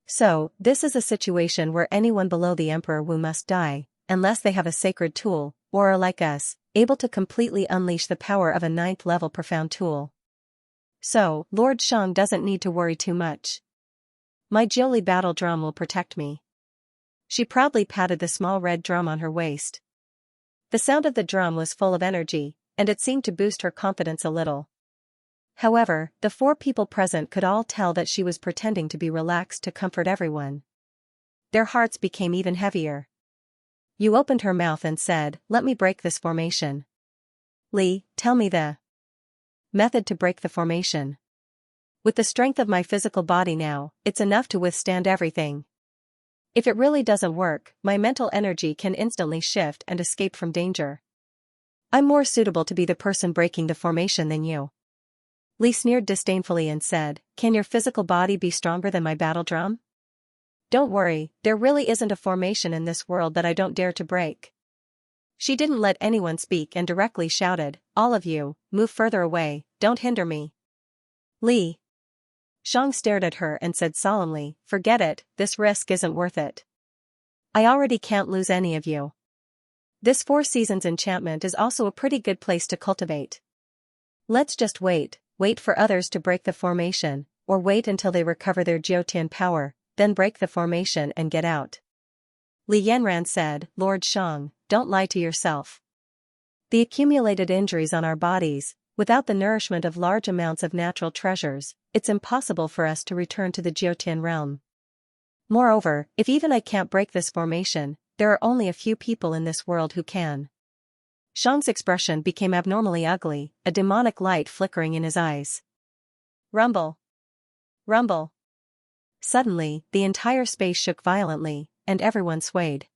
So, this is a situation where anyone below the Emperor Wu must die, unless they have a sacred tool, or are like us, able to completely unleash the power of a 9th-level profound tool. So, Lord Shang doesn't need to worry too much. My Jiuli battle drum will protect me. She proudly patted the small red drum on her waist. The sound of the drum was full of energy, and it seemed to boost her confidence a little. However, the 4 people present could all tell that she was pretending to be relaxed to comfort everyone. Their hearts became even heavier. Yu opened her mouth and said, "Let me break this formation." "Li, tell me the method to break the formation." "With the strength of my physical body now, it's enough to withstand everything. If it really doesn't work, my mental energy can instantly shift and escape from danger. I'm more suitable to be the person breaking the formation than you." Li sneered disdainfully and said, "Can your physical body be stronger than my battle drum? Don't worry, there really isn't a formation in this world that I don't dare to break." She didn't let anyone speak and directly shouted, "All of you, move further away, don't hinder me." "Li." Shang stared at her and said solemnly, "Forget it, this risk isn't worth it. I already can't lose any of you. This 4 seasons enchantment is also a pretty good place to cultivate. Let's just wait for others to break the formation, or wait until they recover their Jiotian power, then break the formation and get out." Li Yanran said, "Lord Shang, don't lie to yourself. The accumulated injuries on our bodies, without the nourishment of large amounts of natural treasures, it's impossible for us to return to the Jiotian realm. Moreover, if even I can't break this formation, there are only a few people in this world who can." Shang's expression became abnormally ugly, a demonic light flickering in his eyes. Rumble. Rumble. Suddenly, the entire space shook violently, and everyone swayed.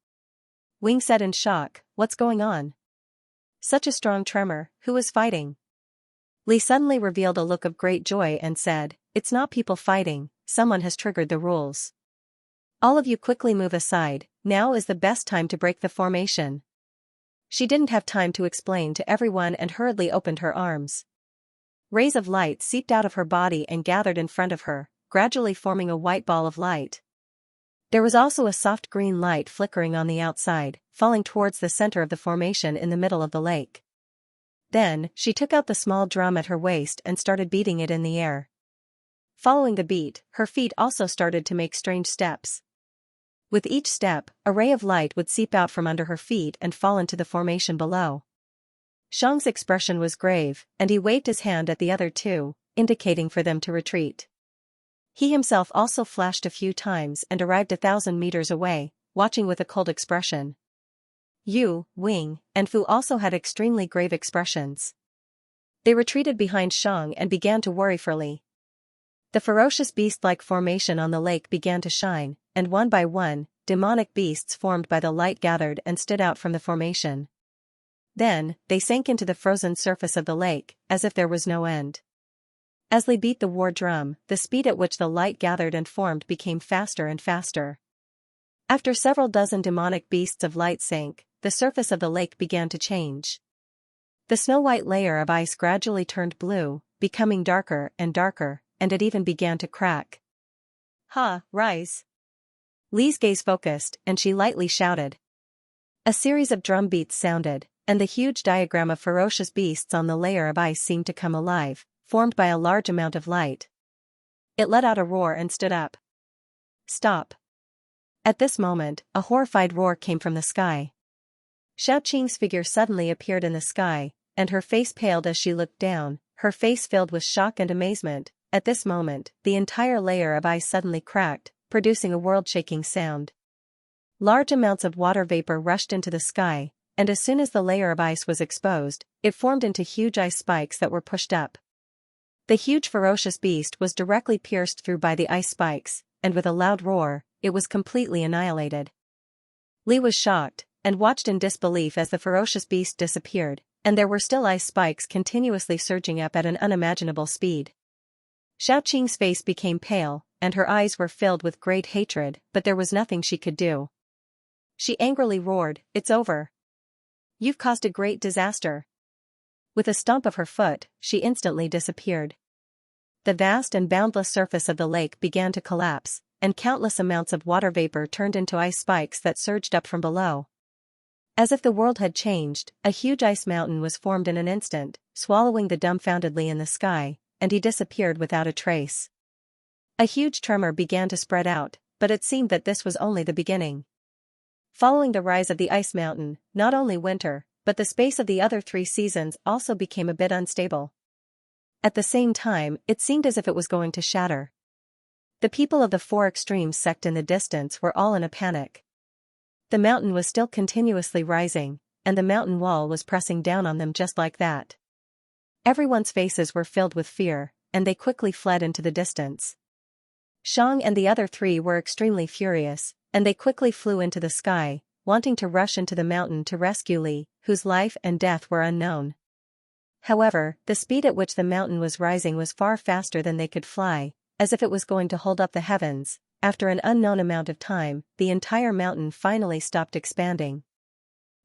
Wing said in shock, "What's going on? Such a strong tremor, who is fighting?" Li suddenly revealed a look of great joy and said, "It's not people fighting, someone has triggered the rules. All of you quickly move aside, now is the best time to break the formation." She didn't have time to explain to everyone and hurriedly opened her arms. Rays of light seeped out of her body and gathered in front of her, gradually forming a white ball of light. There was also a soft green light flickering on the outside, falling towards the center of the formation in the middle of the lake. Then, she took out the small drum at her waist and started beating it in the air. Following the beat, her feet also started to make strange steps. With each step, a ray of light would seep out from under her feet and fall into the formation below. Shang's expression was grave, and he waved his hand at the other 2, indicating for them to retreat. He himself also flashed a few times and arrived 1,000 meters away, watching with a cold expression. Yu, Wing, and Fu also had extremely grave expressions. They retreated behind Shang and began to worry for Li. The ferocious beast-like formation on the lake began to shine, and one by one, demonic beasts formed by the light gathered and stood out from the formation. Then, they sank into the frozen surface of the lake, as if there was no end. As Li beat the war drum, the speed at which the light gathered and formed became faster and faster. After several dozen demonic beasts of light sank, the surface of the lake began to change. The snow-white layer of ice gradually turned blue, becoming darker, and it even began to crack. "Ha, rise!" Li's gaze focused, and she lightly shouted. A series of drum beats sounded, and the huge diagram of ferocious beasts on the layer of ice seemed to come alive, formed by a large amount of light. It let out a roar and stood up. "Stop!" At this moment, a horrified roar came from the sky. Xiaoqing's figure suddenly appeared in the sky, and her face paled as she looked down, her face filled with shock and amazement. At this moment, the entire layer of ice suddenly cracked, producing a world-shaking sound. Large amounts of water vapor rushed into the sky, and as soon as the layer of ice was exposed, it formed into huge ice spikes that were pushed up. The huge ferocious beast was directly pierced through by the ice spikes, and with a loud roar, it was completely annihilated. Li was shocked, and watched in disbelief as the ferocious beast disappeared, and there were still ice spikes continuously surging up at an unimaginable speed. Xiaoqing's face became pale, and her eyes were filled with great hatred, but there was nothing she could do. She angrily roared, "It's over. You've caused a great disaster. With a stomp of her foot, she instantly disappeared. The vast and boundless surface of the lake began to collapse, and countless amounts of water vapor turned into ice spikes that surged up from below. As if the world had changed, a huge ice mountain was formed in an instant, swallowing the dumbfoundedly in the sky, and he disappeared without a trace. A huge tremor began to spread out, but it seemed that this was only the beginning. Following the rise of the ice mountain, not only winter, but the space of the other 3 seasons also became a bit unstable. At the same time, it seemed as if it was going to shatter. The people of the 4 extreme sect in the distance were all in a panic. The mountain was still continuously rising, and the mountain wall was pressing down on them just like that. Everyone's faces were filled with fear, and they quickly fled into the distance. Xiang and the other 3 were extremely furious, and they quickly flew into the sky, wanting to rush into the mountain to rescue Li, whose life and death were unknown. However, the speed at which the mountain was rising was far faster than they could fly, as if it was going to hold up the heavens. After an unknown amount of time, the entire mountain finally stopped expanding.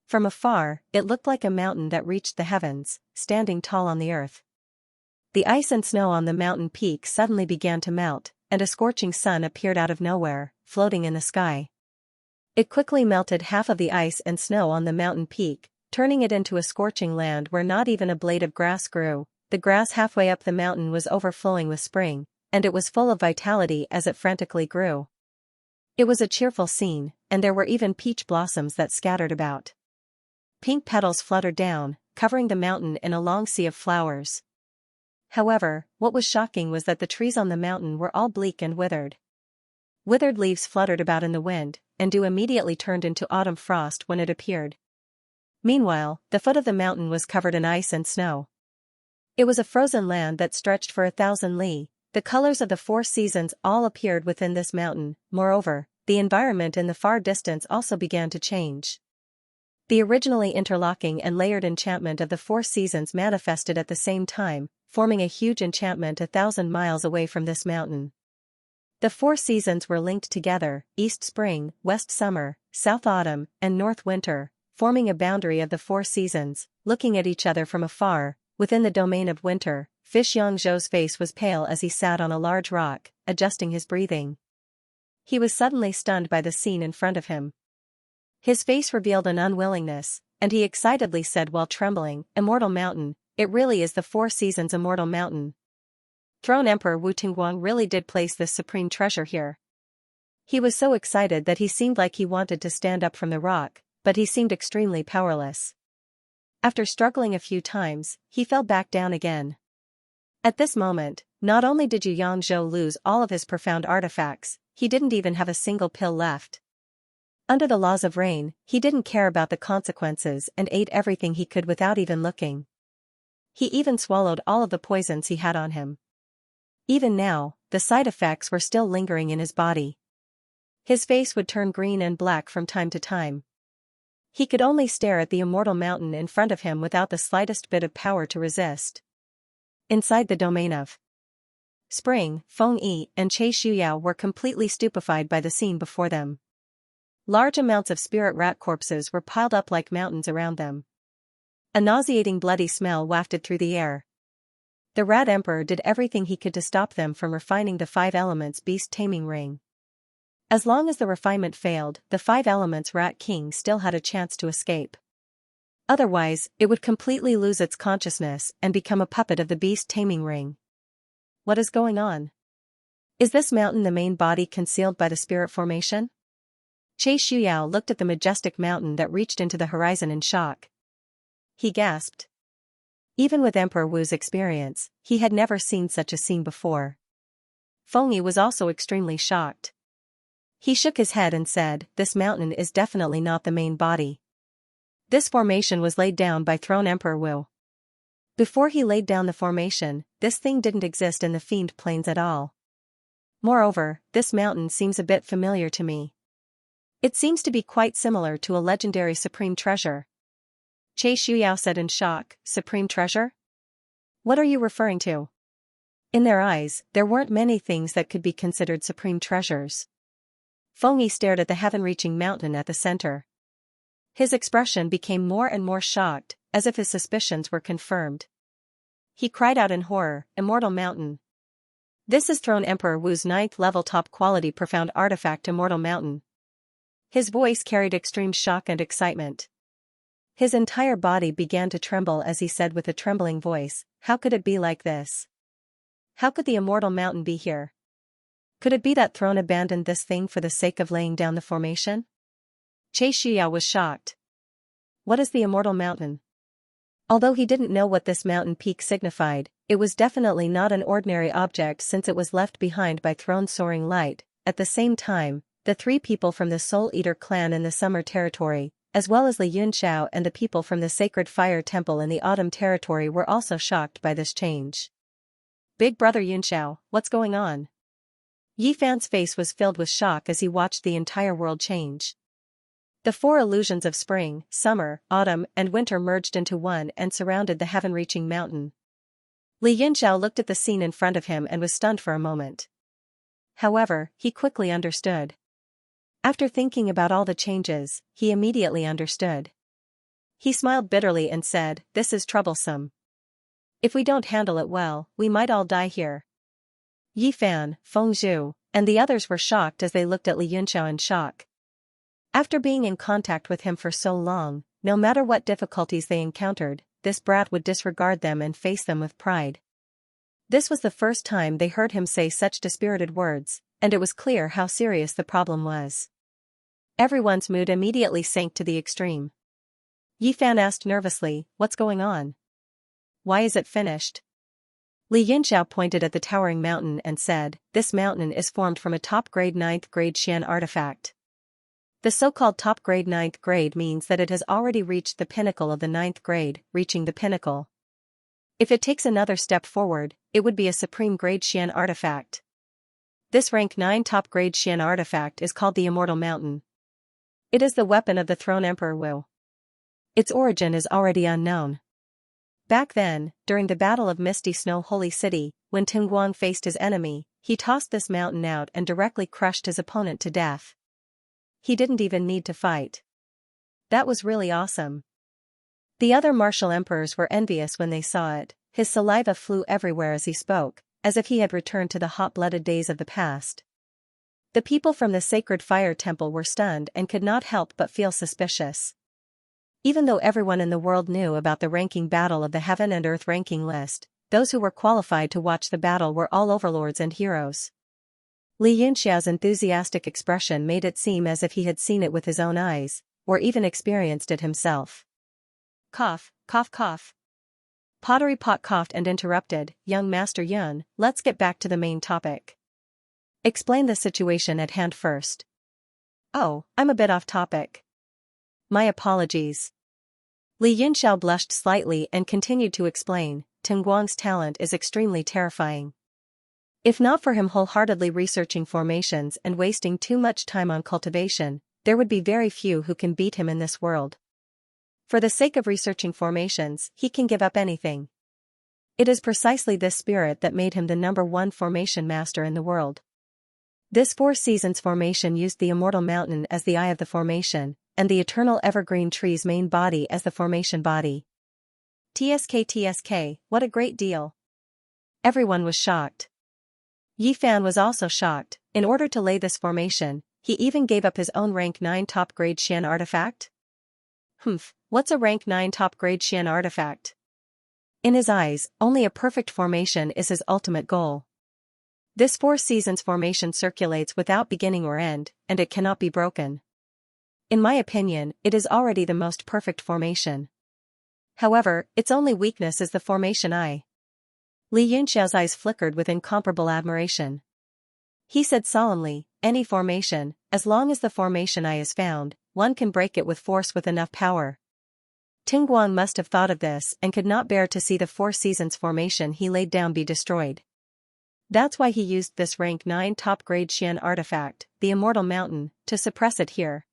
From afar, it looked like a mountain that reached the heavens, standing tall on the earth. The ice and snow on the mountain peak suddenly began to melt, and a scorching sun appeared out of nowhere, floating in the sky. It quickly melted half of the ice and snow on the mountain peak, turning it into a scorching land where not even a blade of grass grew. The grass halfway up the mountain was overflowing with spring, and it was full of vitality as it frantically grew. It was a cheerful scene, and there were even peach blossoms that scattered about. Pink petals fluttered down, covering the mountain in a long sea of flowers. However, what was shocking was that the trees on the mountain were all bleak and withered. Withered leaves fluttered about in the wind, and dew immediately turned into autumn frost when it appeared. Meanwhile, the foot of the mountain was covered in ice and snow. It was a frozen land that stretched for 1,000 li. The colors of the 4 seasons all appeared within this mountain. Moreover, the environment in the far distance also began to change. The originally interlocking and layered enchantment of the 4 seasons manifested at the same time, forming a huge enchantment 1,000 miles away from this mountain. The 4 seasons were linked together: east spring, west summer, south autumn, and north winter, forming a boundary of the 4 seasons. Looking at each other from afar, within the domain of winter, Xianxia's face was pale as he sat on a large rock, adjusting his breathing. He was suddenly stunned by the scene in front of him. His face revealed an unwillingness, and he excitedly said while trembling, "Immortal mountain, it really is the 4 seasons immortal mountain. Throne Emperor Wu Tingguang really did place this supreme treasure here." He was so excited that he seemed like he wanted to stand up from the rock, but he seemed extremely powerless. After struggling a few times, he fell back down again. At this moment, not only did Xianxia lose all of his profound artifacts, he didn't even have a single pill left. Under the laws of rain, he didn't care about the consequences and ate everything he could without even looking. He even swallowed all of the poisons he had on him. Even now, the side effects were still lingering in his body. His face would turn green and black from time to time. He could only stare at the immortal mountain in front of him without the slightest bit of power to resist. Inside the domain of spring, Feng Yi and Xianxia were completely stupefied by the scene before them. Large amounts of spirit rat corpses were piled up like mountains around them. A nauseating bloody smell wafted through the air. The Rat Emperor did everything he could to stop them from refining the 5 elements beast taming ring. As long as the refinement failed, the 5 elements Rat King still had a chance to escape. Otherwise, it would completely lose its consciousness and become a puppet of the beast taming ring. What is going on? Is this mountain the main body concealed by the spirit formation? Xianxia looked at the majestic mountain that reached into the horizon in shock. He gasped. Even with Emperor Wu's experience, he had never seen such a scene before. Feng Yi was also extremely shocked. He shook his head and said, "This mountain is definitely not the main body. This formation was laid down by Throne Emperor Wu. Before he laid down the formation, this thing didn't exist in the Fiend Plains at all. Moreover, this mountain seems a bit familiar to me. It seems to be quite similar to a legendary supreme treasure." Xianxia said in shock, "Supreme treasure? What are you referring to?" In their eyes, there weren't many things that could be considered supreme treasures. Feng Yi stared at the heaven-reaching mountain at the center. His expression became more and more shocked, as if his suspicions were confirmed. He cried out in horror, "Immortal Mountain! This is Throne Emperor Wu's 9th level top quality profound artifact Immortal Mountain." His voice carried extreme shock and excitement. His entire body began to tremble as he said with a trembling voice, "How could it be like this? How could the Immortal Mountain be here? Could it be that Throne abandoned this thing for the sake of laying down the formation?" Xianxia was shocked. What is the Immortal Mountain? Although he didn't know what this mountain peak signified, it was definitely not an ordinary object since it was left behind by Throne's soaring light. At the same time, the 3 people from the Soul Eater clan in the Summer Territory, as well as Li Yunxiao and the people from the Sacred Fire Temple in the Autumn Territory were also shocked by this change. "Big Brother Yunxiao, what's going on?" Yi Fan's face was filled with shock as he watched the entire world change. The 4 illusions of spring, summer, autumn, and winter merged into one and surrounded the heaven-reaching mountain. Li Yunxiao looked at the scene in front of him and was stunned for a moment. However, he quickly understood. After thinking about all the changes, he immediately understood. He smiled bitterly and said, "This is troublesome. If we don't handle it well, we might all die here." Yi Fan, Feng Zhu, and the others were shocked as they looked at Li Yunxiao in shock. After being in contact with him for so long, no matter what difficulties they encountered, this brat would disregard them and face them with pride. This was the first time they heard him say such dispirited words, and it was clear how serious the problem was. Everyone's mood immediately sank to the extreme. Yi Fan asked nervously, "What's going on? Why is it finished?" Li Yunxiao pointed at the towering mountain and said, "This mountain is formed from a top-grade 9th grade Xian artifact. The so-called top-grade 9th grade means that it has already reached the pinnacle of the 9th grade, reaching the pinnacle. If it takes another step forward, it would be a supreme grade Xian artifact. This rank 9 top-grade Xian artifact is called the Immortal Mountain. It is the weapon of the Throne Emperor Wu. Its origin is already unknown. Back then, during the Battle of Misty Snow Holy City, when Tinguang faced his enemy, he tossed this mountain out and directly crushed his opponent to death. He didn't even need to fight. That was really awesome." The other martial emperors were envious when they saw it. His saliva flew everywhere as he spoke, as if he had returned to the hot-blooded days of the past. The people from the Sacred Fire Temple were stunned and could not help but feel suspicious. Even though everyone in the world knew about the ranking battle of the Heaven and Earth ranking list, those who were qualified to watch the battle were all overlords and heroes. Li Yunxiao's enthusiastic expression made it seem as if he had seen it with his own eyes, or even experienced it himself. Cough, cough, cough. Pottery Pot coughed and interrupted, "Young Master Yun, let's get back to the main topic. Explain the situation at hand first." "Oh, I'm a bit off topic. My apologies." Li Yunxiao blushed slightly and continued to explain, "Tinguang's talent is extremely terrifying. If not for him wholeheartedly researching formations and wasting too much time on cultivation, there would be very few who can beat him in this world. For the sake of researching formations, he can give up anything. It is precisely this spirit that made him the #1 formation master in the world. This 4 seasons formation used the Immortal Mountain as the eye of the formation, and the Eternal Evergreen Tree's main body as the formation body. TSK, what a great deal." Everyone was shocked. Yi Fan was also shocked. In order to lay this formation, he even gave up his own rank 9 top-grade Xian artifact? What's a rank 9 top-grade Xian artifact? In his eyes, only a perfect formation is his ultimate goal. This 4 seasons formation circulates without beginning or end, and it cannot be broken. In my opinion, it is already the most perfect formation. However, its only weakness is the formation eye. Li Yunxiao's eyes flickered with incomparable admiration. He said solemnly, "Any formation, as long as the formation eye is found, one can break it with force with enough power." Tinguang must have thought of this and could not bear to see the 4 seasons formation he laid down be destroyed. That's why he used this rank 9 top-grade Xian artifact, the Immortal Mountain, to suppress it here.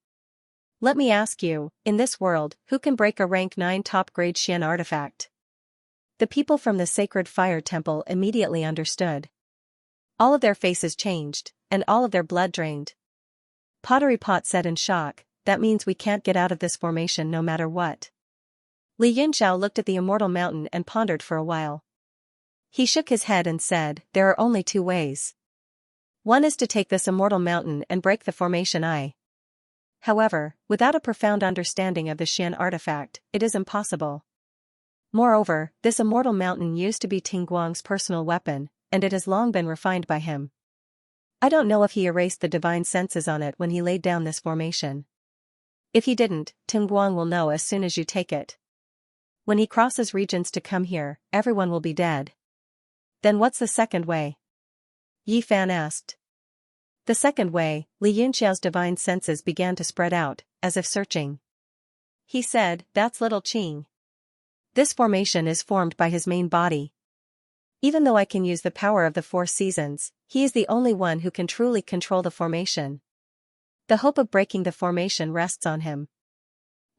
Let me ask you, in this world, who can break a rank 9 top-grade Xian artifact? The people from the Sacred Fire Temple immediately understood. All of their faces changed, and all of their blood drained. Pottery Pot said in shock, "That means we can't get out of this formation no matter what." Li Yunxiao looked at the immortal mountain and pondered for a while. He shook his head and said, there are only two ways. One is to take this immortal mountain and break the formation I. However, without a profound understanding of the Xian artifact, it is impossible. Moreover, this immortal mountain used to be Tingguang's personal weapon, and it has long been refined by him. I don't know if he erased the divine senses on it when he laid down this formation. If he didn't, Tingguang will know as soon as you take it. When he crosses regions to come here, everyone will be dead. Then what's the second way? Yi Fan asked. The second way, Li Yunxiao's divine senses began to spread out, as if searching. He said, that's little Qing. This formation is formed by his main body. Even though I can use the power of the four seasons, he is the only one who can truly control the formation. The hope of breaking the formation rests on him.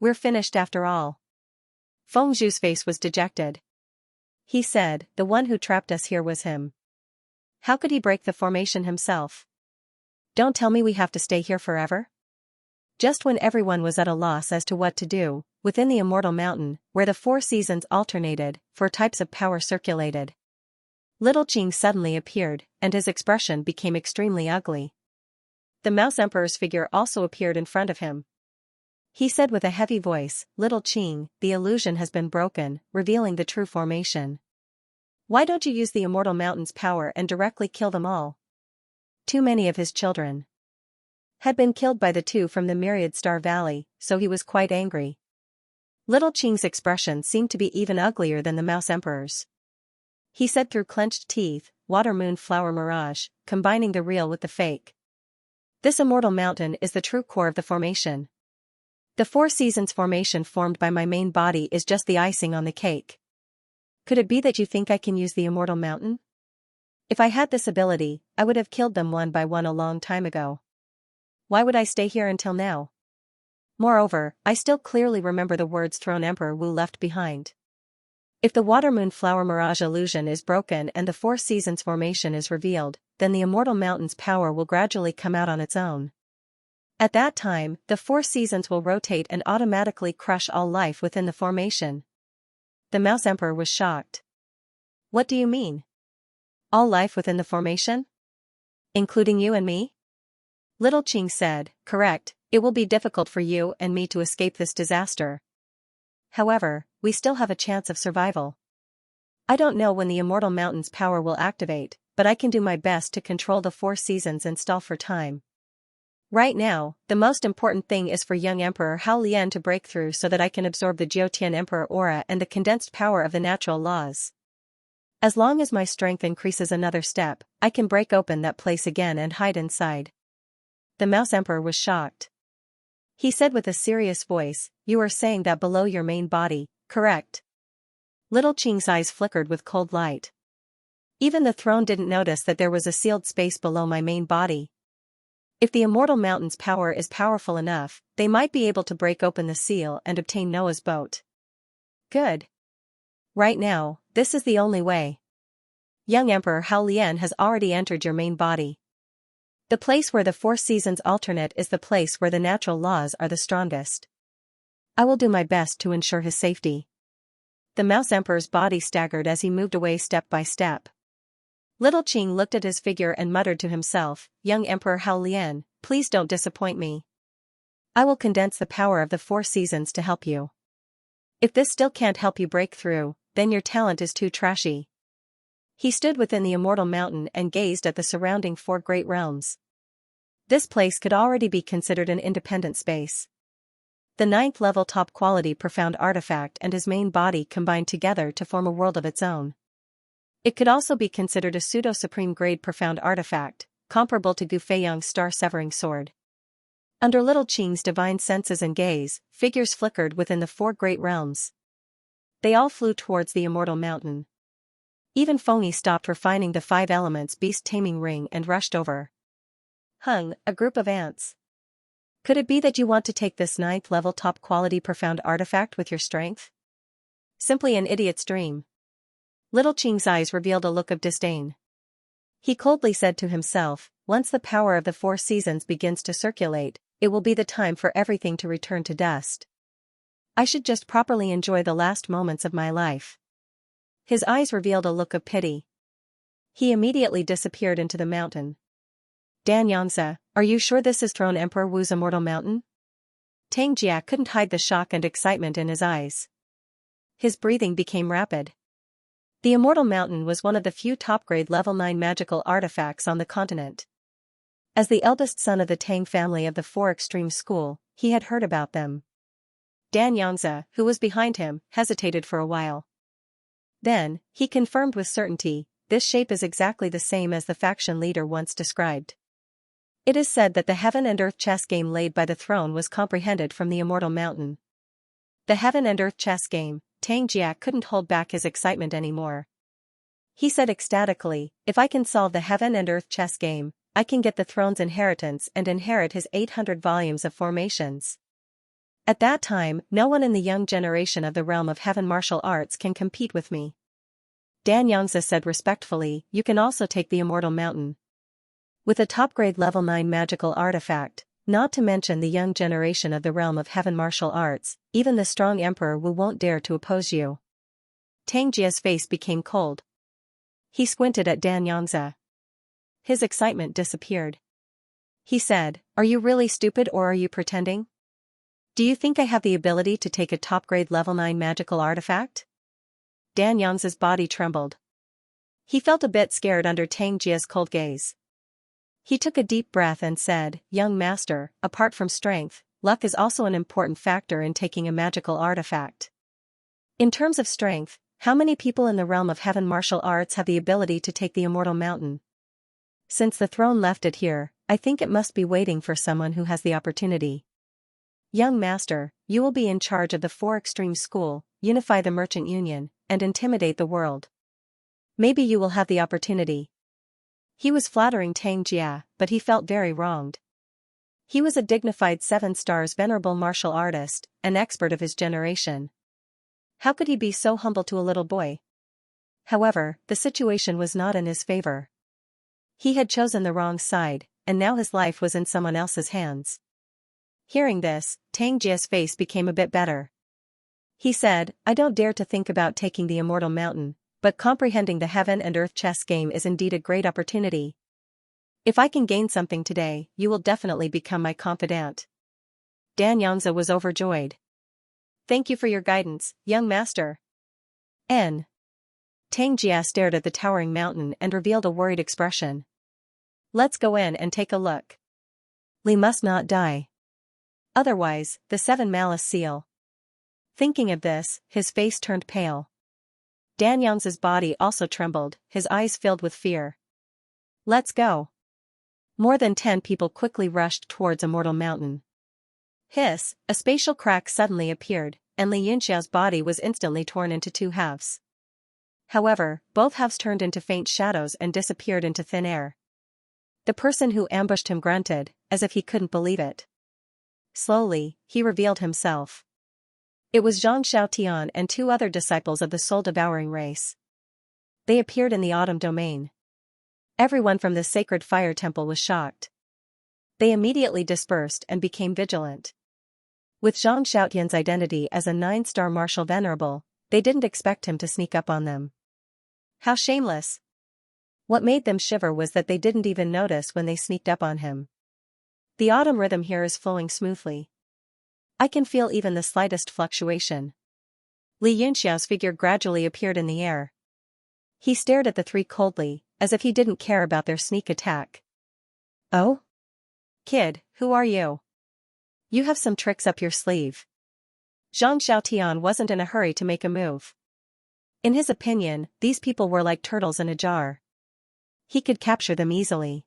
We're finished after all. Feng Zhu's face was dejected. He said, the one who trapped us here was him. How could he break the formation himself? Don't tell me we have to stay here forever? Just when everyone was at a loss as to what to do, within the immortal mountain, where the four seasons alternated, four types of power circulated. Little Qing suddenly appeared, and his expression became extremely ugly. The Mouse Emperor's figure also appeared in front of him. He said with a heavy voice, Little Qing, the illusion has been broken, revealing the true formation. Why don't you use the immortal mountain's power and directly kill them all? Too many of his children had been killed by the two from the Myriad Star Valley, so he was quite angry. Little Qing's expression seemed to be even uglier than the Mouse Emperor's. He said through clenched teeth, Water Moon Flower Mirage, combining the real with the fake. This immortal mountain is the true core of the formation. The four seasons formation formed by my main body is just the icing on the cake. Could it be that you think I can use the immortal mountain? If I had this ability, I would have killed them one by one a long time ago. Why would I stay here until now? Moreover, I still clearly remember the words Throne Emperor Wu left behind. If the Water Moon Flower Mirage illusion is broken and the four seasons formation is revealed, then the immortal mountain's power will gradually come out on its own. At that time, the four seasons will rotate and automatically crush all life within the formation. The Mouse Emperor was shocked. What do you mean? All life within the formation? Including you and me? Little Qing said, correct, it will be difficult for you and me to escape this disaster. However, we still have a chance of survival. I don't know when the immortal mountain's power will activate, but I can do my best to control the four seasons and stall for time. Right now, the most important thing is for young Emperor Hao Lian to break through so that I can absorb the Jiutian Emperor aura and the condensed power of the natural laws. As long as my strength increases another step, I can break open that place again and hide inside. The Mouse Emperor was shocked. He said with a serious voice, you are saying that below your main body, correct? Little Qing's eyes flickered with cold light. Even the throne didn't notice that there was a sealed space below my main body. If the immortal mountain's power is powerful enough, they might be able to break open the seal and obtain Noah's boat. Good. Right now, this is the only way. Young Emperor Hao Lian has already entered your main body. The place where the four seasons alternate is the place where the natural laws are the strongest. I will do my best to ensure his safety. The Mouse Emperor's body staggered as he moved away step by step. Little Qing looked at his figure and muttered to himself, young Emperor Hao Lian, please don't disappoint me. I will condense the power of the four seasons to help you. If this still can't help you break through, then your talent is too trashy. He stood within the immortal mountain and gazed at the surrounding four great realms. This place could already be considered an independent space. The 9th level top quality profound artifact and his main body combined together to form a world of its own. It could also be considered a pseudo-supreme grade profound artifact, comparable to Gu Feiyang's star-severing sword. Under Little Qing's divine senses and gaze, figures flickered within the four great realms. They all flew towards the immortal mountain. Even Fengyi stopped refining the 5 elements beast taming ring and rushed over. Hung, a group of ants. Could it be that you want to take this 9th level top quality profound artifact with your strength? Simply an idiot's dream. Little Qing's eyes revealed a look of disdain. He coldly said to himself, once the power of the four seasons begins to circulate, it will be the time for everything to return to dust. I should just properly enjoy the last moments of my life. His eyes revealed a look of pity. He immediately disappeared into the mountain. Xianxia, are you sure this is Throne Emperor Wu's immortal mountain? Tang Jia couldn't hide the shock and excitement in his eyes. His breathing became rapid. The immortal mountain was one of the few top-grade level 9 magical artifacts on the continent. As the eldest son of the Tang family of the Four Extreme School, he had heard about them. Xianxia, who was behind him, hesitated for a while. Then, he confirmed with certainty, this shape is exactly the same as the faction leader once described. It is said that the Heaven and Earth chess game laid by the throne was comprehended from the immortal mountain. The Heaven and Earth chess game, Tang Jia couldn't hold back his excitement anymore. He said ecstatically, if I can solve the Heaven and Earth chess game, I can get the throne's inheritance and inherit his 800 volumes of formations. At that time, no one in the young generation of the realm of Heaven martial arts can compete with me. Xianxia said respectfully, you can also take the immortal mountain. With a top-grade level 9 magical artifact, not to mention the young generation of the realm of Heaven martial arts, even the strong Emperor Wu won't dare to oppose you. Tang Jia's face became cold. He squinted at Xianxia. His excitement disappeared. He said, are you really stupid or are you pretending? Do you think I have the ability to take a top-grade level 9 magical artifact? Xianxia's body trembled. He felt a bit scared under Tang Jia's cold gaze. He took a deep breath and said, young master, apart from strength, luck is also an important factor in taking a magical artifact. In terms of strength, how many people in the realm of Heaven martial arts have the ability to take the immortal mountain? Since the throne left it here, I think it must be waiting for someone who has the opportunity. Young master, you will be in charge of the Four Extreme School, unify the Merchant Union, and intimidate the world. Maybe you will have the opportunity. He was flattering Tang Jia, but he felt very wronged. He was a dignified 7 stars venerable martial artist, an expert of his generation. How could he be so humble to a little boy? However, the situation was not in his favor. He had chosen the wrong side, and now his life was in someone else's hands. Hearing this, Tang Jia's face became a bit better. He said, I don't dare to think about taking the immortal mountain, but comprehending the Heaven and Earth chess game is indeed a great opportunity. If I can gain something today, you will definitely become my confidant. Xianxia was overjoyed. Thank you for your guidance, young master. Tang Jia stared at the towering mountain and revealed a worried expression. Let's go in and take a look. Li must not die. Otherwise, the 7 malice seal. Thinking of this, his face turned pale. Xianxia's body also trembled, his eyes filled with fear. Let's go. More than 10 people quickly rushed towards Immortal Mountain. Hiss, a spatial crack suddenly appeared, and Xianxia's body was instantly torn into 2 halves. However, both halves turned into faint shadows and disappeared into thin air. The person who ambushed him grunted, as if he couldn't believe it. Slowly, he revealed himself. It was Xianxia and 2 other disciples of the soul-devouring race. They appeared in the autumn domain. Everyone from the sacred fire temple was shocked. They immediately dispersed and became vigilant. With Xianxia's identity as a 9-star martial venerable, they didn't expect him to sneak up on them. How shameless! What made them shiver was that they didn't even notice when they sneaked up on him. The autumn rhythm here is flowing smoothly. I can feel even the slightest fluctuation. Xianxia's figure gradually appeared in the air. He stared at the 3 coldly, as if he didn't care about their sneak attack. Oh? Kid, who are you? You have some tricks up your sleeve. Xianxia wasn't in a hurry to make a move. In his opinion, these people were like turtles in a jar. He could capture them easily.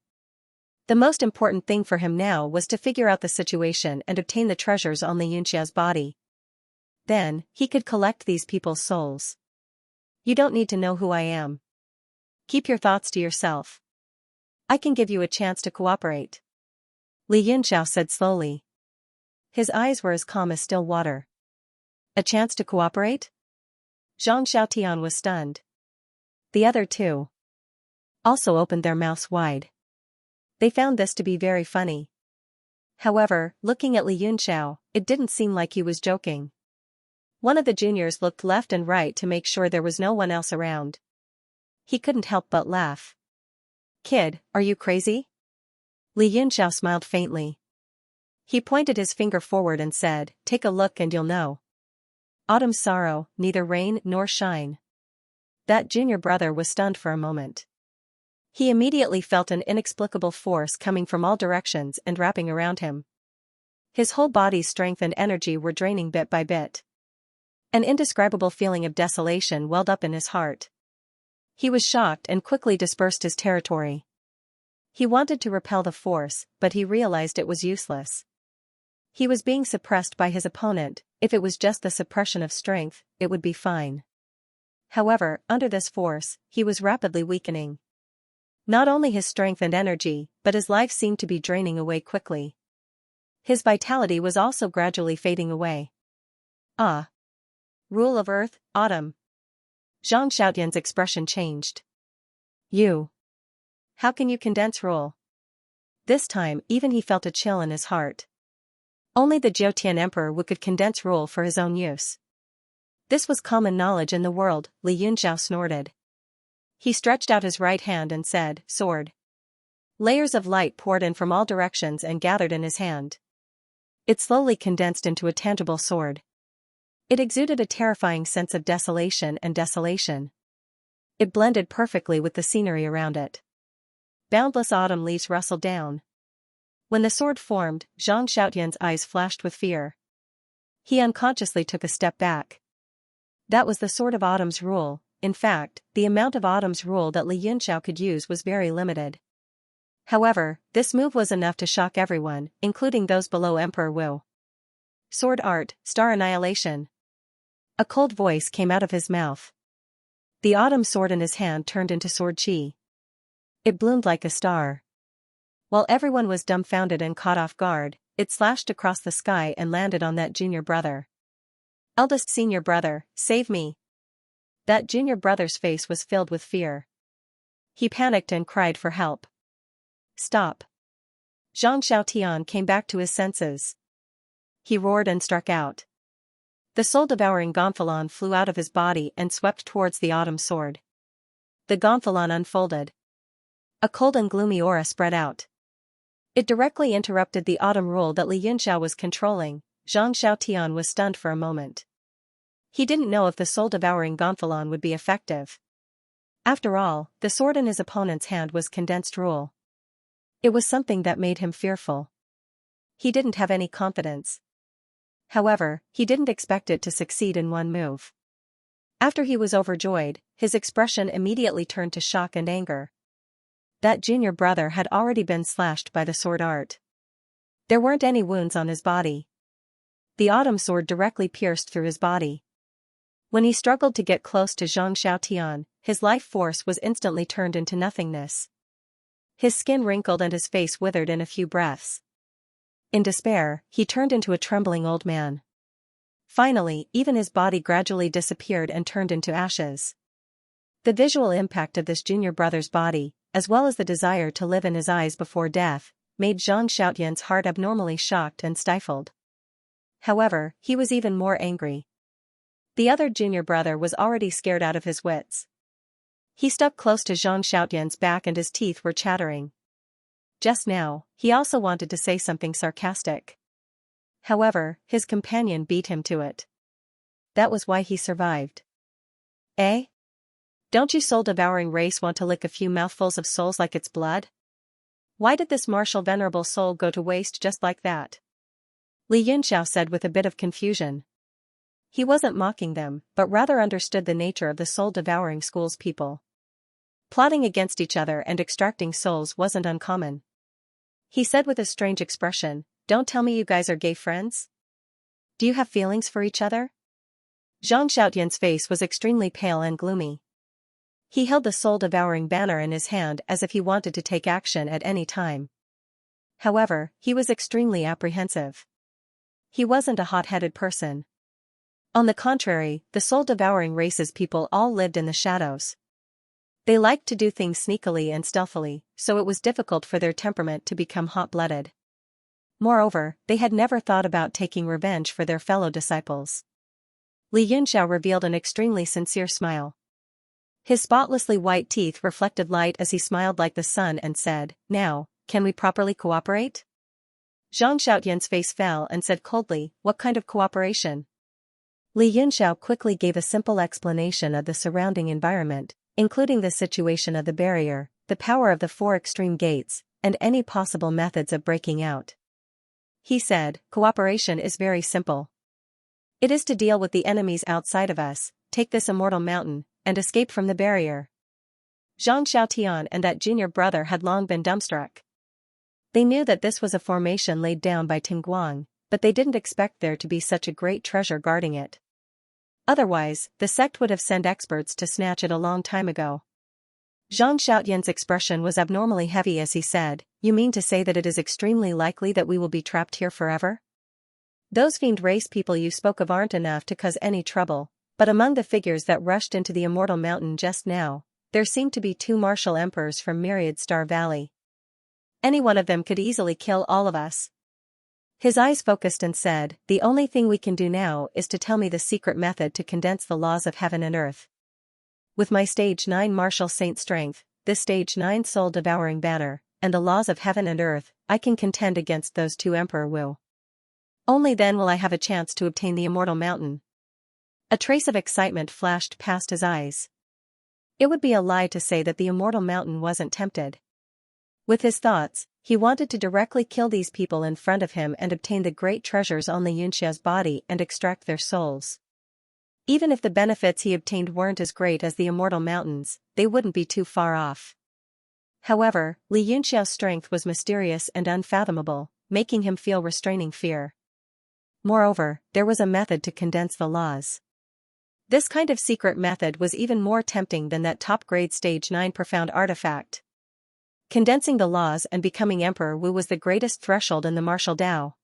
The most important thing for him now was to figure out the situation and obtain the treasures on Xianxia's body. Then, he could collect these people's souls. You don't need to know who I am. Keep your thoughts to yourself. I can give you a chance to cooperate. Xianxia said slowly. His eyes were as calm as still water. A chance to cooperate? Xianxia was stunned. The other 2 also opened their mouths wide. They found this to be very funny. However, looking at Xianxia, it didn't seem like he was joking. One of the juniors looked left and right to make sure there was no one else around. He couldn't help but laugh. "Kid, are you crazy?" Li Yunxiao smiled faintly. He pointed his finger forward and said, "Take a look and you'll know. Autumn's sorrow, neither rain nor shine." That junior brother was stunned for a moment. He immediately felt an inexplicable force coming from all directions and wrapping around him. His whole body's strength and energy were draining bit by bit. An indescribable feeling of desolation welled up in his heart. He was shocked and quickly dispersed his territory. He wanted to repel the force, but he realized it was useless. He was being suppressed by his opponent. If it was just the suppression of strength, it would be fine. However, under this force, he was rapidly weakening. Not only his strength and energy, but his life seemed to be draining away quickly. His vitality was also gradually fading away. "Ah! Rule of Earth, Autumn." Zhang Xiaotian's expression changed. "You. How can you condense rule?" This time, even he felt a chill in his heart. Only the Jiutian Emperor could condense rule for his own use. This was common knowledge in the world, Li Yunxiao snorted. He stretched out his right hand and said, "Sword." Layers of light poured in from all directions and gathered in his hand. It slowly condensed into a tangible sword. It exuded a terrifying sense of desolation and desolation. It blended perfectly with the scenery around it. Boundless autumn leaves rustled down. When the sword formed, Zhang Xiaotian's eyes flashed with fear. He unconsciously took a step back. That was the sword of autumn's rule. In fact, the amount of autumn's rule that Li Yunxiao could use was very limited. However, this move was enough to shock everyone, including those below Emperor Wu. "Sword art, star annihilation." A cold voice came out of his mouth. The autumn sword in his hand turned into sword chi. It bloomed like a star. While everyone was dumbfounded and caught off guard, it slashed across the sky and landed on that junior brother. "Eldest senior brother, save me." That junior brother's face was filled with fear. He panicked and cried for help. "Stop." Zhang Xiaotian came back to his senses. He roared and struck out. The soul-devouring gonfalon flew out of his body and swept towards the autumn sword. The gonfalon unfolded. A cold and gloomy aura spread out. It directly interrupted the autumn rule that Li Yunxiao was controlling. Zhang Xiaotian was stunned for a moment. He didn't know if the soul-devouring gonfalon would be effective. After all, the sword in his opponent's hand was condensed rule. It was something that made him fearful. He didn't have any confidence. However, he didn't expect it to succeed in one move. After he was overjoyed, his expression immediately turned to shock and anger. That junior brother had already been slashed by the sword art. There weren't any wounds on his body. The autumn sword directly pierced through his body. When he struggled to get close to Zhang Xiaotian, his life force was instantly turned into nothingness. His skin wrinkled and his face withered in a few breaths. In despair, he turned into a trembling old man. Finally, even his body gradually disappeared and turned into ashes. The visual impact of this junior brother's body, as well as the desire to live in his eyes before death, made Zhang Xiaotian's heart abnormally shocked and stifled. However, he was even more angry. The other junior brother was already scared out of his wits. He stuck close to Zhang Xiaotian's back and his teeth were chattering. Just now, he also wanted to say something sarcastic. However, his companion beat him to it. That was why he survived. "Eh? Don't you soul-devouring race want to lick a few mouthfuls of souls like it's blood? Why did this martial venerable soul go to waste just like that?" Li Yunxiao said with a bit of confusion. He wasn't mocking them, but rather understood the nature of the soul-devouring school's people. Plotting against each other and extracting souls wasn't uncommon. He said with a strange expression, "Don't tell me you guys are gay friends? Do you have feelings for each other?" Zhang Xiaotian's face was extremely pale and gloomy. He held the soul-devouring banner in his hand as if he wanted to take action at any time. However, he was extremely apprehensive. He wasn't a hot-headed person. On the contrary, the soul-devouring race's people all lived in the shadows. They liked to do things sneakily and stealthily, so it was difficult for their temperament to become hot-blooded. Moreover, they had never thought about taking revenge for their fellow disciples. Li Yunxiao revealed an extremely sincere smile. His spotlessly white teeth reflected light as he smiled like the sun and said, "Now, can we properly cooperate?" Zhang Xiaotian's face fell and said coldly, "What kind of cooperation?" Li Yunxiao quickly gave a simple explanation of the surrounding environment, including the situation of the barrier, the power of the four extreme gates, and any possible methods of breaking out. He said, "Cooperation is very simple. It is to deal with the enemies outside of us, take this immortal mountain, and escape from the barrier." Zhang Xiaotian and that junior brother had long been dumbstruck. They knew that this was a formation laid down by Tingguang, but they didn't expect there to be such a great treasure guarding it. Otherwise, the sect would have sent experts to snatch it a long time ago. Zhang Xiaotian's expression was abnormally heavy as he said, "You mean to say that it is extremely likely that we will be trapped here forever? Those fiend race people you spoke of aren't enough to cause any trouble, but among the figures that rushed into the Immortal Mountain just now, there seemed to be 2 martial emperors from Myriad Star Valley. Any one of them could easily kill all of us." His eyes focused and said, "The only thing we can do now is to tell me the secret method to condense the laws of heaven and earth. With my stage 9 martial saint strength, this stage 9 soul devouring banner, and the laws of heaven and earth, I can contend against those 2 Emperor Wu. Only then will I have a chance to obtain the Immortal Mountain." A trace of excitement flashed past his eyes. It would be a lie to say that the Immortal Mountain wasn't tempted. With his thoughts, he wanted to directly kill these people in front of him and obtain the great treasures on Li Yunxia's body and extract their souls. Even if the benefits he obtained weren't as great as the Immortal Mountains, they wouldn't be too far off. However, Li Yunxiao's strength was mysterious and unfathomable, making him feel restraining fear. Moreover, there was a method to condense the laws. This kind of secret method was even more tempting than that top-grade stage 9 profound artifact. Condensing the laws and becoming Emperor Wu was the greatest threshold in the martial Dao.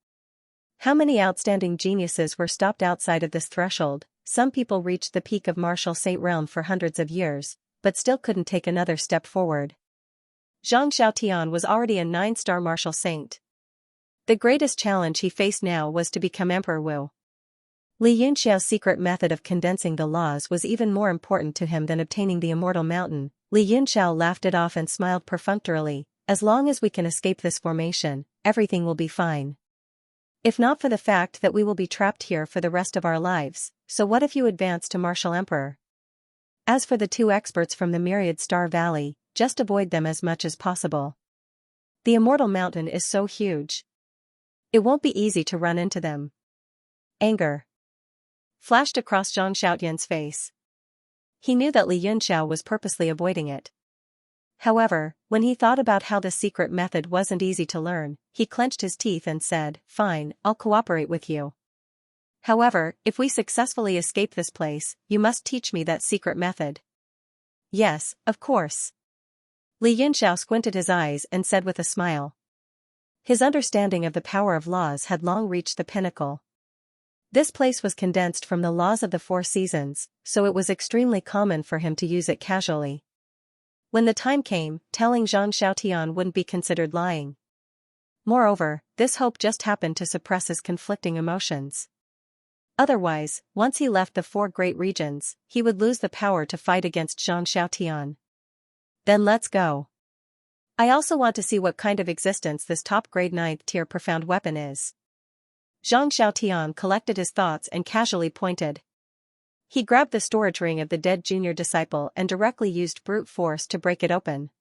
How many outstanding geniuses were stopped outside of this threshold? Some people reached the peak of martial saint realm for hundreds of years, but still couldn't take another step forward. Zhang Xiaotian was already a 9-star martial saint. The greatest challenge he faced now was to become Emperor Wu. Li Yunxiao's secret method of condensing the laws was even more important to him than obtaining the Immortal Mountain. Li Yunxiao laughed it off and smiled perfunctorily, "As long as we can escape this formation, everything will be fine. If not for the fact that we will be trapped here for the rest of our lives, so what if you advance to Martial Emperor? As for the 2 experts from the Myriad Star Valley, just avoid them as much as possible. The Immortal Mountain is so huge. It won't be easy to run into them." Anger flashed across Zhang Xiaotian's face. He knew that Li Yunxiao was purposely avoiding it. However, when he thought about how the secret method wasn't easy to learn, he clenched his teeth and said, "Fine, I'll cooperate with you. However, if we successfully escape this place, you must teach me that secret method." "Yes, of course." Li Yunxiao squinted his eyes and said with a smile. His understanding of the power of laws had long reached the pinnacle. This place was condensed from the laws of the 4 seasons, so it was extremely common for him to use it casually. When the time came, telling Zhang Xiaotian wouldn't be considered lying. Moreover, this hope just happened to suppress his conflicting emotions. Otherwise, once he left the 4 great regions, he would lose the power to fight against Zhang Xiaotian. "Then let's go. I also want to see what kind of existence this top-grade 9th-tier profound weapon is." Zhang Xiaotian collected his thoughts and casually pointed. He grabbed the storage ring of the dead junior disciple and directly used brute force to break it open.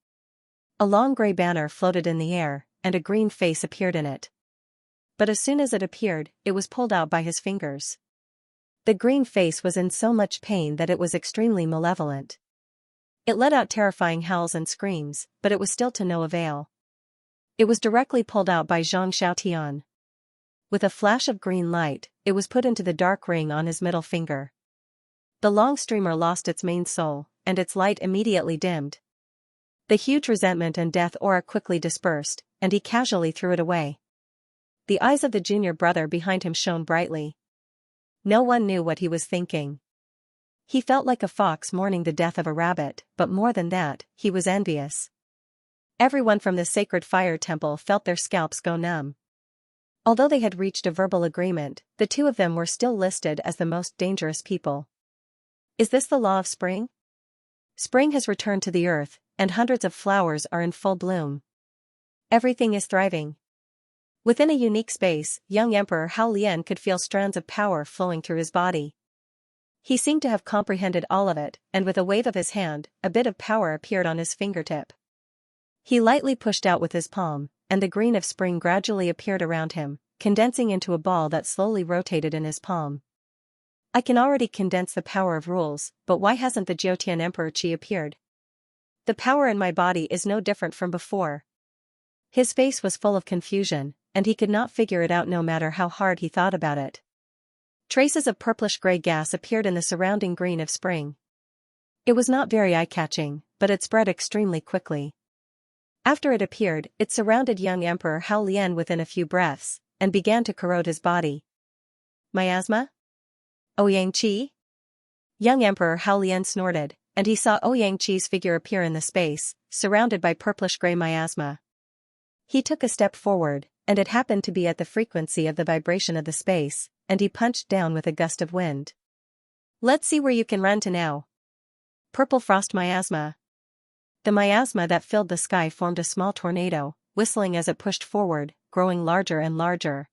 A long gray banner floated in the air, and a green face appeared in it. But as soon as it appeared, it was pulled out by his fingers. The green face was in so much pain that it was extremely malevolent. It let out terrifying howls and screams, but it was still to no avail. It was directly pulled out by Zhang Xiaotian. With a flash of green light, it was put into the dark ring on his middle finger. The long streamer lost its main soul, and its light immediately dimmed. The huge resentment and death aura quickly dispersed, and he casually threw it away. The eyes of the junior brother behind him shone brightly. No one knew what he was thinking. He felt like a fox mourning the death of a rabbit, but more than that, he was envious. Everyone from the sacred fire temple felt their scalps go numb. Although they had reached a verbal agreement, the two of them were still listed as the most dangerous people. Is this the law of spring? Spring has returned to the earth, and hundreds of flowers are in full bloom. Everything is thriving. Within a unique space, young Emperor Hao Lian could feel strands of power flowing through his body. He seemed to have comprehended all of it, and with a wave of his hand, a bit of power appeared on his fingertip. He lightly pushed out with his palm, and the green of spring gradually appeared around him, condensing into a ball that slowly rotated in his palm. I can already condense the power of rules, but why hasn't the Jiutian Emperor Qi appeared? The power in my body is no different from before. His face was full of confusion, and he could not figure it out no matter how hard he thought about it. Traces of purplish-gray gas appeared in the surrounding green of spring. It was not very eye-catching, but it spread extremely quickly. After it appeared, it surrounded young Emperor Hao Lian within a few breaths, and began to corrode his body. Miasma? Ouyang Qi? Young Emperor Hao Lian snorted, and he saw Ouyang Qi's figure appear in the space, surrounded by purplish-gray miasma. He took a step forward, and it happened to be at the frequency of the vibration of the space, and he punched down with a gust of wind. Let's see where you can run to now. Purple frost miasma. The miasma that filled the sky formed a small tornado, whistling as it pushed forward, growing larger and larger.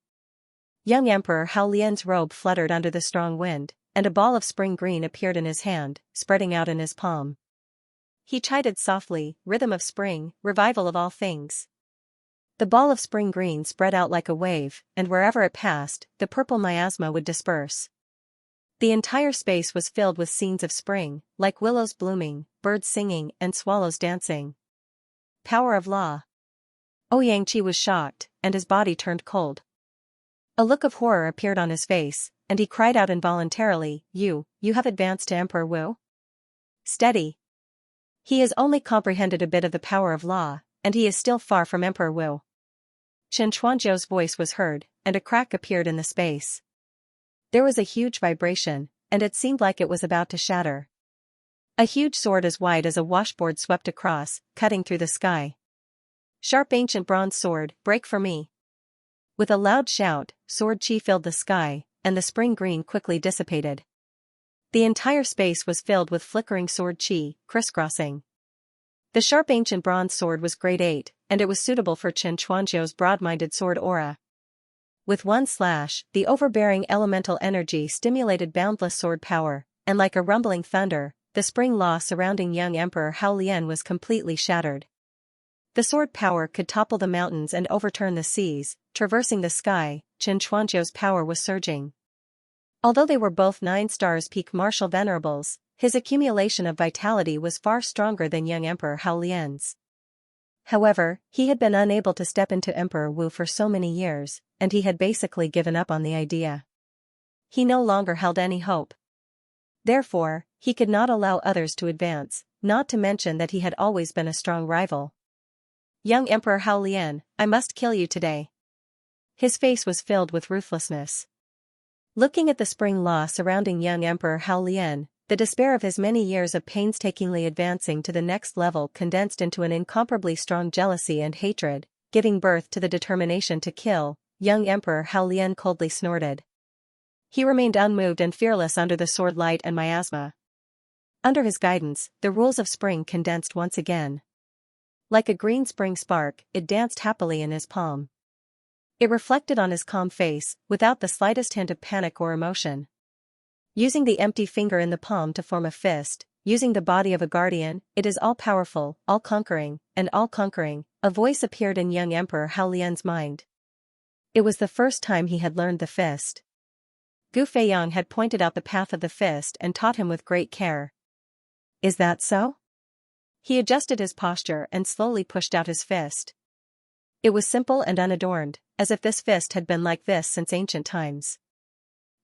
Young Emperor Hao Lian's robe fluttered under the strong wind, and a ball of spring green appeared in his hand, spreading out in his palm. He chided softly, rhythm of spring, revival of all things. The ball of spring green spread out like a wave, and wherever it passed, the purple miasma would disperse. The entire space was filled with scenes of spring, like willows blooming, birds singing, and swallows dancing. Power of law. Ouyang Qi was shocked, and his body turned cold. A look of horror appeared on his face, and he cried out involuntarily, You have advanced to Emperor Wu? Steady. He has only comprehended a bit of the power of law, and he is still far from Emperor Wu. Chen Chuanzhou's voice was heard, and a crack appeared in the space. There was a huge vibration, and it seemed like it was about to shatter. A huge sword as wide as a washboard swept across, cutting through the sky. Sharp ancient bronze sword, break for me. With a loud shout, sword qi filled the sky, and the spring green quickly dissipated. The entire space was filled with flickering sword qi, crisscrossing. The sharp ancient bronze sword was grade 8, and it was suitable for Chen Chuanzhou's broad-minded sword aura. With one slash, the overbearing elemental energy stimulated boundless sword power, and like a rumbling thunder, the spring law surrounding young Emperor Hao Lian was completely shattered. The sword power could topple the mountains and overturn the seas, traversing the sky. Chen Chuanzhou's power was surging. Although they were both 9 stars peak martial venerables, his accumulation of vitality was far stronger than young Emperor Hao Lian's. However, he had been unable to step into Emperor Wu for so many years, and he had basically given up on the idea. He no longer held any hope. Therefore, he could not allow others to advance, not to mention that he had always been a strong rival. Young Emperor Hao Lian, I must kill you today. His face was filled with ruthlessness. Looking at the spring law surrounding young Emperor Hao Lian, the despair of his many years of painstakingly advancing to the next level condensed into an incomparably strong jealousy and hatred, giving birth to the determination to kill. Young Emperor Hao Lian coldly snorted. He remained unmoved and fearless under the sword light and miasma. Under his guidance, the rules of spring condensed once again. Like a green spring spark, it danced happily in his palm. It reflected on his calm face, without the slightest hint of panic or emotion. Using the empty finger in the palm to form a fist, using the body of a guardian, it is all-powerful, all-conquering, and all-conquering, a voice appeared in young Emperor Hao Lian's mind. It was the first time he had learned the fist. Gu Feiyang had pointed out the path of the fist and taught him with great care. Is that so? He adjusted his posture and slowly pushed out his fist. It was simple and unadorned, as if this fist had been like this since ancient times.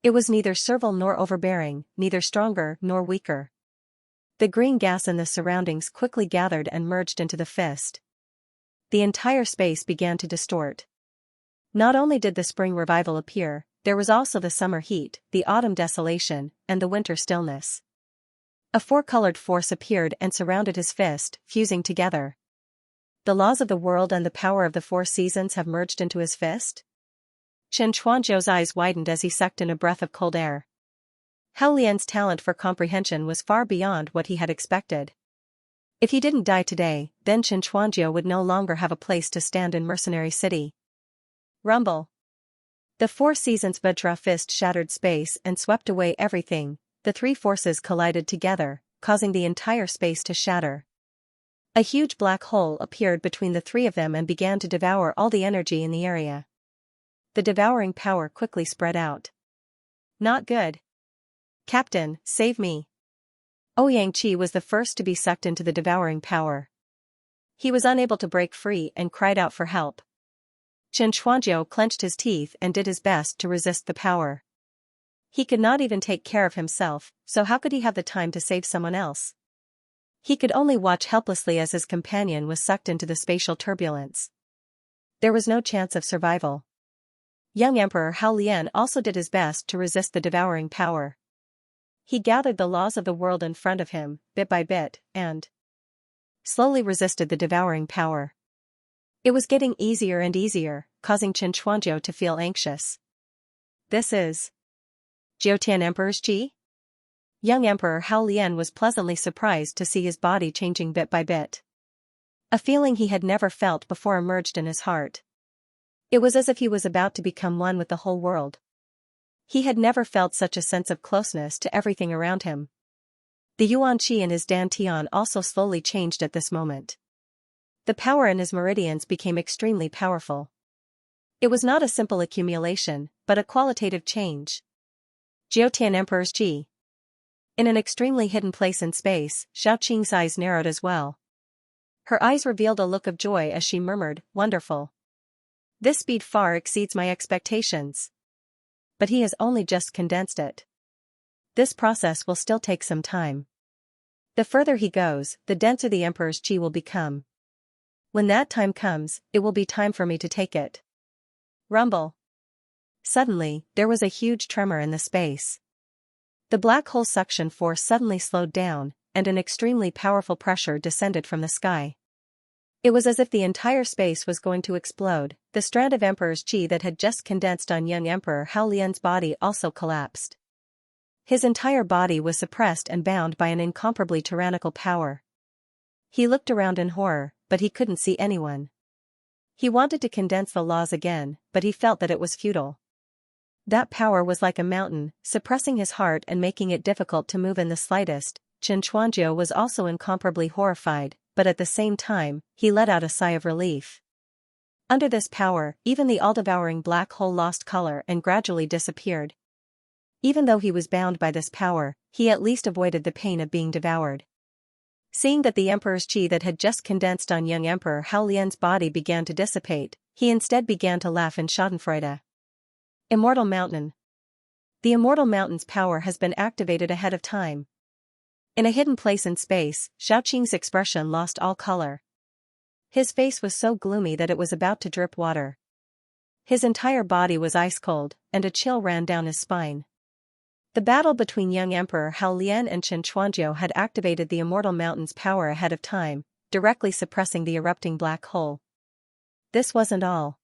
It was neither servile nor overbearing, neither stronger nor weaker. The green gas in the surroundings quickly gathered and merged into the fist. The entire space began to distort. Not only did the spring revival appear, there was also the summer heat, the autumn desolation, and the winter stillness. A 4-colored force appeared and surrounded his fist, fusing together. The laws of the world and the power of the 4 seasons have merged into his fist? Chen Chuanzhou's eyes widened as he sucked in a breath of cold air. Hao Lian's talent for comprehension was far beyond what he had expected. If he didn't die today, then Chen Chuanzhou would no longer have a place to stand in Mercenary City. Rumble. The Four Seasons Vajra fist shattered space and swept away everything. The three forces collided together, causing the entire space to shatter. A huge black hole appeared between the three of them and began to devour all the energy in the area. The devouring power quickly spread out. Not good. Captain, save me. Ouyang was the first to be sucked into the devouring power. He was unable to break free and cried out for help. Chen Chuanzhou clenched his teeth and did his best to resist the power. He could not even take care of himself, so how could he have the time to save someone else? He could only watch helplessly as his companion was sucked into the spatial turbulence. There was no chance of survival. Young Emperor Hao Lian also did his best to resist the devouring power. He gathered the laws of the world in front of him, bit by bit, and slowly resisted the devouring power. It was getting easier and easier, causing Chen Chuanzhou to feel anxious. This is Jiutian Emperor's Qi? Young Emperor Hao Lian was pleasantly surprised to see his body changing bit by bit. A feeling he had never felt before emerged in his heart. It was as if he was about to become one with the whole world. He had never felt such a sense of closeness to everything around him. The Yuan Qi in his dantian also slowly changed at this moment. The power in his meridians became extremely powerful. It was not a simple accumulation, but a qualitative change. Jiutian Emperor's Qi. In an extremely hidden place in space, Xiaoqing's eyes narrowed as well. Her eyes revealed a look of joy as she murmured, "Wonderful. This speed far exceeds my expectations." But he has only just condensed it. This process will still take some time. The further he goes, the denser the Emperor's Qi will become. When that time comes, it will be time for me to take it. Rumble. Suddenly, there was a huge tremor in the space. The black hole suction force suddenly slowed down, and an extremely powerful pressure descended from the sky. It was as if the entire space was going to explode. The strand of Emperor's Qi that had just condensed on young Emperor Hao Lian's body also collapsed. His entire body was suppressed and bound by an incomparably tyrannical power. He looked around in horror, but he couldn't see anyone. He wanted to condense the laws again, but he felt that it was futile. That power was like a mountain, suppressing his heart and making it difficult to move in the slightest. Chen Chuanzhou was also incomparably horrified, but at the same time, he let out a sigh of relief. Under this power, even the all-devouring black hole lost color and gradually disappeared. Even though he was bound by this power, he at least avoided the pain of being devoured. Seeing that the Emperor's Qi that had just condensed on young Emperor Hao Lian's body began to dissipate, he instead began to laugh in schadenfreude. Immortal Mountain. The Immortal Mountain's power has been activated ahead of time. In a hidden place in space, Xiaoqing's expression lost all color. His face was so gloomy that it was about to drip water. His entire body was ice cold, and a chill ran down his spine. The battle between young Emperor Hao Lian and Chen Chuanzhou had activated the Immortal Mountain's power ahead of time, directly suppressing the erupting black hole. This wasn't all.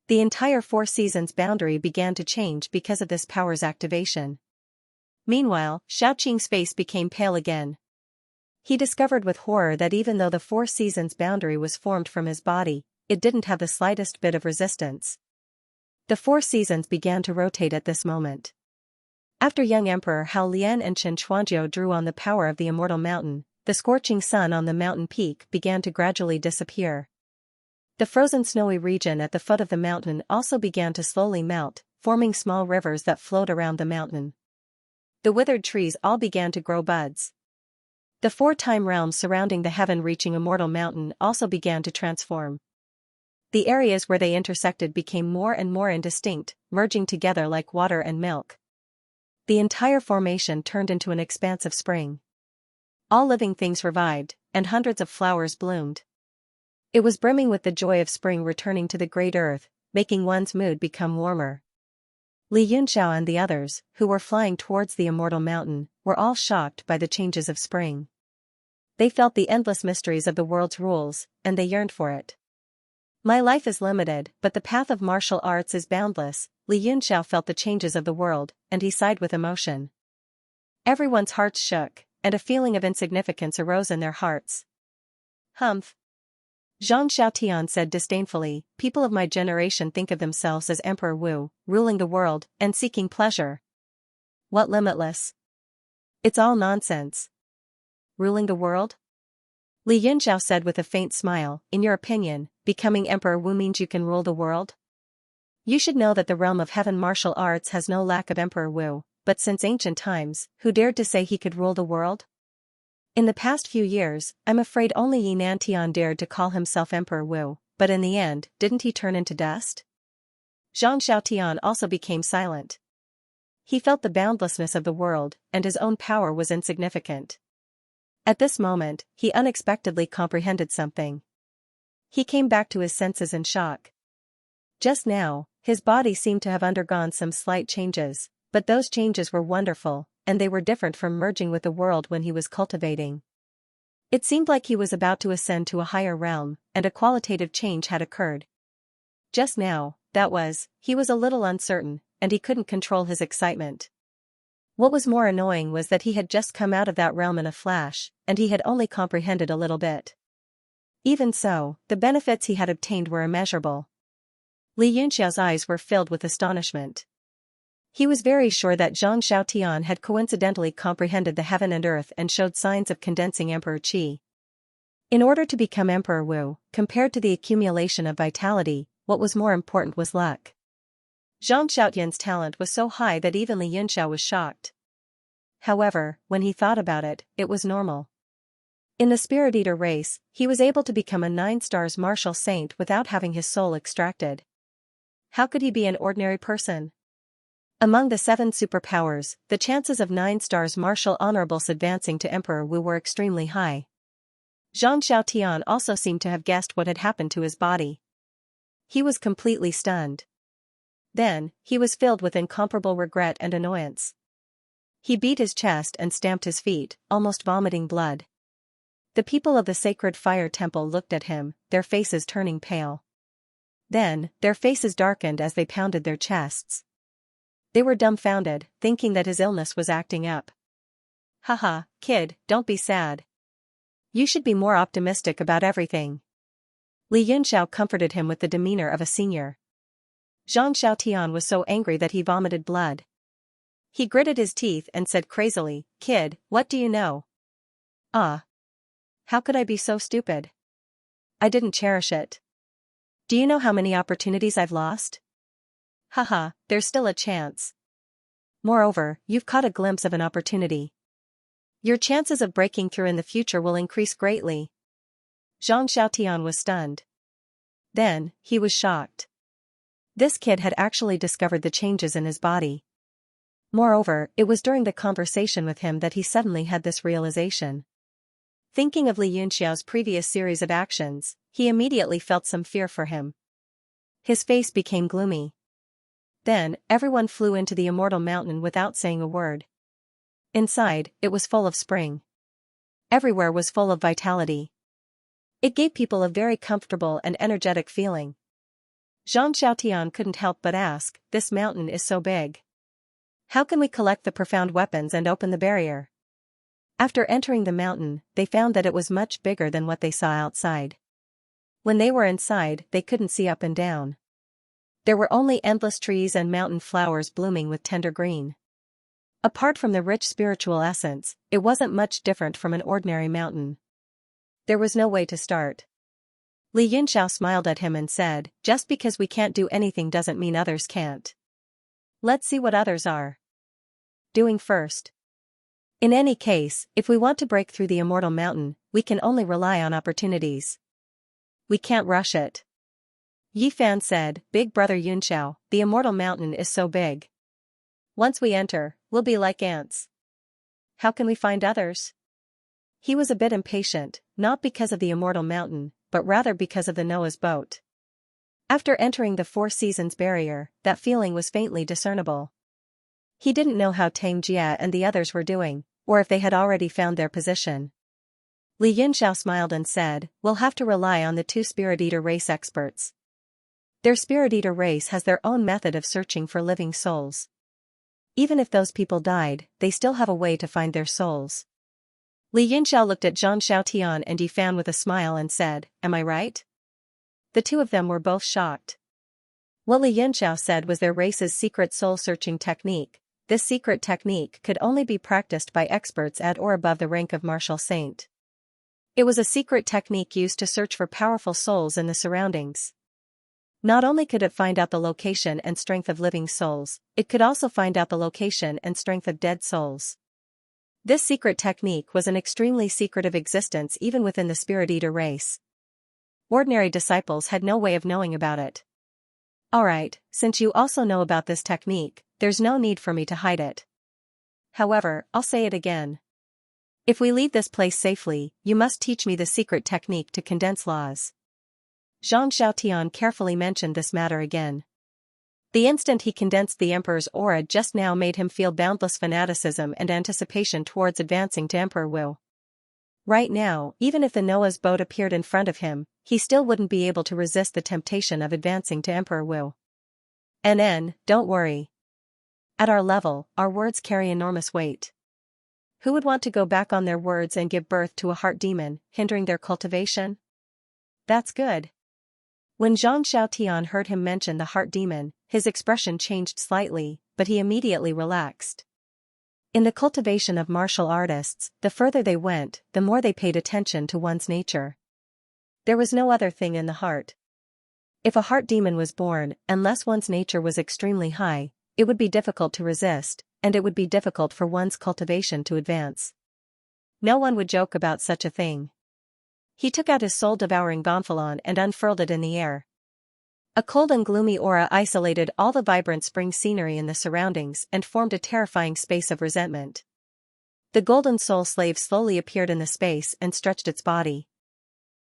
The entire Four Seasons boundary began to change because of this power's activation. Meanwhile, Xiaoqing's face became pale again. He discovered with horror that even though the Four Seasons boundary was formed from his body, it didn't have the slightest bit of resistance. The Four Seasons began to rotate at this moment. After young Emperor Hao Lian and Chen Chuanzhou drew on the power of the Immortal Mountain, the scorching sun on the mountain peak began to gradually disappear. The frozen snowy region at the foot of the mountain also began to slowly melt, forming small rivers that flowed around the mountain. The withered trees all began to grow buds. The four-time realms surrounding the heaven-reaching Immortal Mountain also began to transform. The areas where they intersected became more and more indistinct, merging together like water and milk. The entire formation turned into an expansive spring. All living things revived, and hundreds of flowers bloomed. It was brimming with the joy of spring returning to the great earth, making one's mood become warmer. Li Yunxiao and the others, who were flying towards the Immortal Mountain, were all shocked by the changes of spring. They felt the endless mysteries of the world's rules, and they yearned for it. My life is limited, but the path of martial arts is boundless. Li Yunxiao felt the changes of the world, and he sighed with emotion. Everyone's hearts shook, and a feeling of insignificance arose in their hearts. Humph. Zhang Xiaotian said disdainfully, people of my generation think of themselves as Emperor Wu, ruling the world, and seeking pleasure. What limitless? It's all nonsense. Ruling the world? Li Yunxiao said with a faint smile, in your opinion, becoming Emperor Wu means you can rule the world? You should know that the realm of heaven martial arts has no lack of Emperor Wu, but since ancient times, who dared to say he could rule the world? In the past few years, I'm afraid only Yi Nantian dared to call himself Emperor Wu, but in the end, didn't he turn into dust? Zhang Xiaotian also became silent. He felt the boundlessness of the world, and his own power was insignificant. At this moment, he unexpectedly comprehended something. He came back to his senses in shock. Just now, his body seemed to have undergone some slight changes, but those changes were wonderful, and they were different from merging with the world when he was cultivating. It seemed like he was about to ascend to a higher realm, and a qualitative change had occurred. Just now, he was a little uncertain, and he couldn't control his excitement. What was more annoying was that he had just come out of that realm in a flash, and he had only comprehended a little bit. Even so, the benefits he had obtained were immeasurable. Li Yunxiao's eyes were filled with astonishment. He was very sure that Zhang Xiaotian had coincidentally comprehended the heaven and earth and showed signs of condensing Emperor Qi. In order to become Emperor Wu, compared to the accumulation of vitality, what was more important was luck. Zhang Xiaotian's talent was so high that even Li Yunxiao was shocked. However, when he thought about it, it was normal. In the Spirit Eater race, he was able to become a 9-stars martial saint without having his soul extracted. How could he be an ordinary person? Among the 7 superpowers, the chances of 9-stars martial honorables advancing to Emperor Wu were extremely high. Zhang Xiaotian also seemed to have guessed what had happened to his body. He was completely stunned. Then, he was filled with incomparable regret and annoyance. He beat his chest and stamped his feet, almost vomiting blood. The people of the sacred fire temple looked at him, their faces turning pale. Then, their faces darkened as they pounded their chests. They were dumbfounded, thinking that his illness was acting up. Haha, kid, don't be sad. You should be more optimistic about everything. Li Yunxiao comforted him with the demeanor of a senior. Zhang Xiaotian was so angry that he vomited blood. He gritted his teeth and said crazily, kid, what do you know? Ah. How could I be so stupid? I didn't cherish it. Do you know how many opportunities I've lost? Haha, there's still a chance. Moreover, you've caught a glimpse of an opportunity. Your chances of breaking through in the future will increase greatly. Zhang Xiaotian was stunned. Then, he was shocked. This kid had actually discovered the changes in his body. Moreover, it was during the conversation with him that he suddenly had this realization. Thinking of Li Yunxiao's previous series of actions, he immediately felt some fear for him. His face became gloomy. Then, everyone flew into the immortal mountain without saying a word. Inside, it was full of spring. Everywhere was full of vitality. It gave people a very comfortable and energetic feeling. Zhang Xiaotian couldn't help but ask, this mountain is so big. How can we collect the profound weapons and open the barrier? After entering the mountain, they found that it was much bigger than what they saw outside. When they were inside, they couldn't see up and down. There were only endless trees and mountain flowers blooming with tender green. Apart from the rich spiritual essence, it wasn't much different from an ordinary mountain. There was no way to start. Li Yunxiao smiled at him and said, just because we can't do anything doesn't mean others can't. Let's see what others are doing first. In any case, if we want to break through the immortal mountain, we can only rely on opportunities. We can't rush it. Yi Fan said, Big brother Yunxiao, the immortal mountain is so big. Once we enter, we'll be like ants. How can we find others? He was a bit impatient, not because of the immortal mountain, but rather because of the Noah's boat. After entering the 4 seasons barrier, that feeling was faintly discernible. He didn't know how Tang Jia and the others were doing, or if they had already found their position. Li Yunxiao smiled and said, "We'll have to rely on the two Spirit Eater race experts. Their Spirit Eater race has their own method of searching for living souls. Even if those people died, they still have a way to find their souls." Li Yunxiao looked at Zhang Xiaotian and Yifan with a smile and said, "Am I right?" The two of them were both shocked. What Li Yunxiao said was their race's secret soul-searching technique. This secret technique could only be practiced by experts at or above the rank of martial saint. It was a secret technique used to search for powerful souls in the surroundings. Not only could it find out the location and strength of living souls, it could also find out the location and strength of dead souls. This secret technique was an extremely secretive existence even within the Spirit Eater race. Ordinary disciples had no way of knowing about it. "Alright, since you also know about this technique, there's no need for me to hide it. However, I'll say it again. If we leave this place safely, you must teach me the secret technique to condense laws." Zhang Xiaotian carefully mentioned this matter again. The instant he condensed the Emperor's aura just now made him feel boundless fanaticism and anticipation towards advancing to Emperor Wu. Right now, even if the Noah's boat appeared in front of him, he still wouldn't be able to resist the temptation of advancing to Emperor Wu. Don't worry. At our level, our words carry enormous weight. Who would want to go back on their words and give birth to a heart demon, hindering their cultivation? That's good. When Zhang Xiaotian heard him mention the heart demon, his expression changed slightly, but he immediately relaxed. In the cultivation of martial artists, the further they went, the more they paid attention to one's nature. There was no other thing in the heart. If a heart demon was born, unless one's nature was extremely high, it would be difficult to resist, and it would be difficult for one's cultivation to advance. No one would joke about such a thing. He took out his soul-devouring gonfalon and unfurled it in the air. A cold and gloomy aura isolated all the vibrant spring scenery in the surroundings and formed a terrifying space of resentment. The golden soul slave slowly appeared in the space and stretched its body.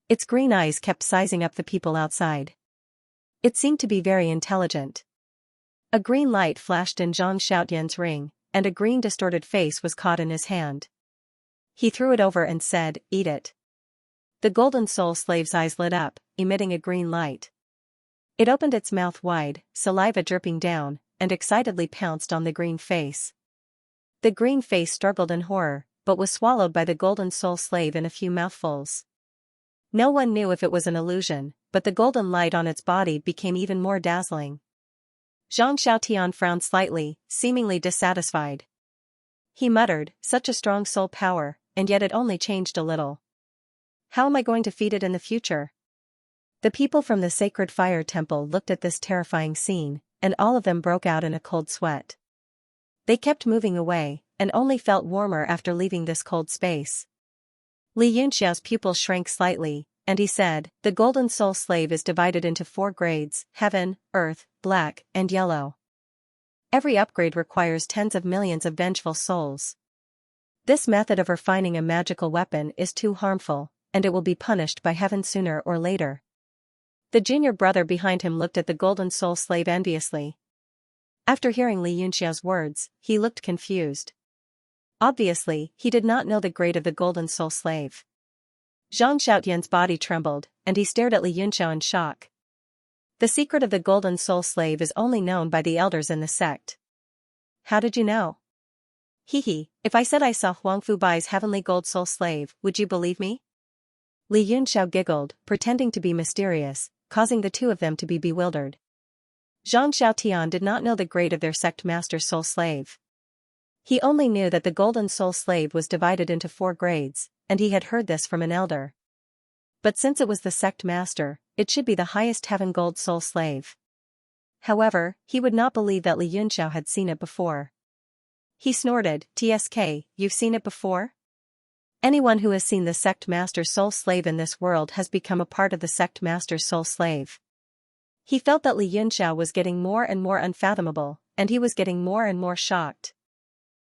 Its green eyes kept sizing up the people outside. It seemed to be very intelligent. A green light flashed in Zhang Xiaotian's ring, and a green distorted face was caught in his hand. He threw it over and said, "Eat it." The golden soul slave's eyes lit up, emitting a green light. It opened its mouth wide, saliva dripping down, and excitedly pounced on the green face. The green face struggled in horror, but was swallowed by the golden soul slave in a few mouthfuls. No one knew if it was an illusion, but the golden light on its body became even more dazzling. Zhang Xiaotian frowned slightly, seemingly dissatisfied. He muttered, "Such a strong soul power, and yet it only changed a little. How am I going to feed it in the future?" The people from the sacred fire temple looked at this terrifying scene, and all of them broke out in a cold sweat. They kept moving away, and only felt warmer after leaving this cold space. Li Yunxiao's pupils shrank slightly, and he said, "The golden soul slave is divided into 4 grades: heaven, earth, black, and yellow. Every upgrade requires tens of millions of vengeful souls. This method of refining a magical weapon is too harmful, and it will be punished by heaven sooner or later." The junior brother behind him looked at the golden soul slave enviously. After hearing Li Yunxiao's words, he looked confused. Obviously, he did not know the grade of the golden soul slave. Zhang Xiaotian's body trembled, and he stared at Li Yunxiao in shock. The secret of the golden soul slave is only known by the elders in the sect. "How did you know?" "Hehe, if I said I saw Huang Fubai's heavenly gold soul slave, would you believe me?" Li Yunxiao giggled, pretending to be mysterious, causing the two of them to be bewildered. Zhang Xiaotian did not know the grade of their sect master's soul slave. He only knew that the golden soul slave was divided into 4 grades, and he had heard this from an elder. But since it was the sect master, it should be the highest heaven gold soul slave. However, he would not believe that Li Yunxiao had seen it before. He snorted, "TSK, you've seen it before? Anyone who has seen the sect master's soul slave in this world has become a part of the sect master's soul slave." He felt that Li Yunxiao was getting more and more unfathomable, and he was getting more and more shocked.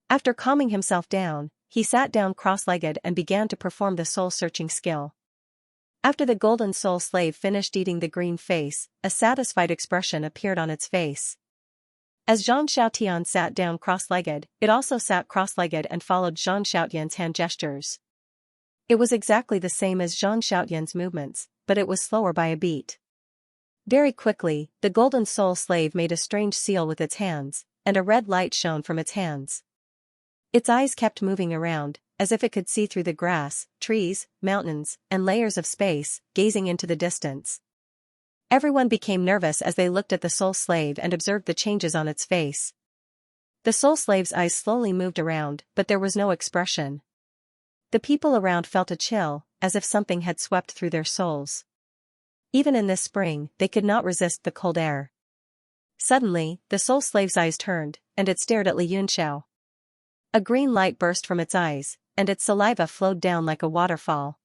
After calming himself down, he sat down cross-legged and began to perform the soul-searching skill. After the golden soul slave finished eating the green face, a satisfied expression appeared on its face. As Zhang Xiaotian sat down cross-legged, it also sat cross-legged and followed Zhang Xiaotian's hand gestures. It was exactly the same as Zhang Xiaotian's movements, but it was slower by a beat. Very quickly, the golden soul slave made a strange seal with its hands, and a red light shone from its hands. Its eyes kept moving around, as if it could see through the grass, trees, mountains, and layers of space, gazing into the distance. Everyone became nervous as they looked at the soul slave and observed the changes on its face. The soul slave's eyes slowly moved around, but there was no expression. The people around felt a chill, as if something had swept through their souls. Even in this spring, they could not resist the cold air. Suddenly, the soul slave's eyes turned, and it stared at Li Yunxiao. A green light burst from its eyes, and its saliva flowed down like a waterfall.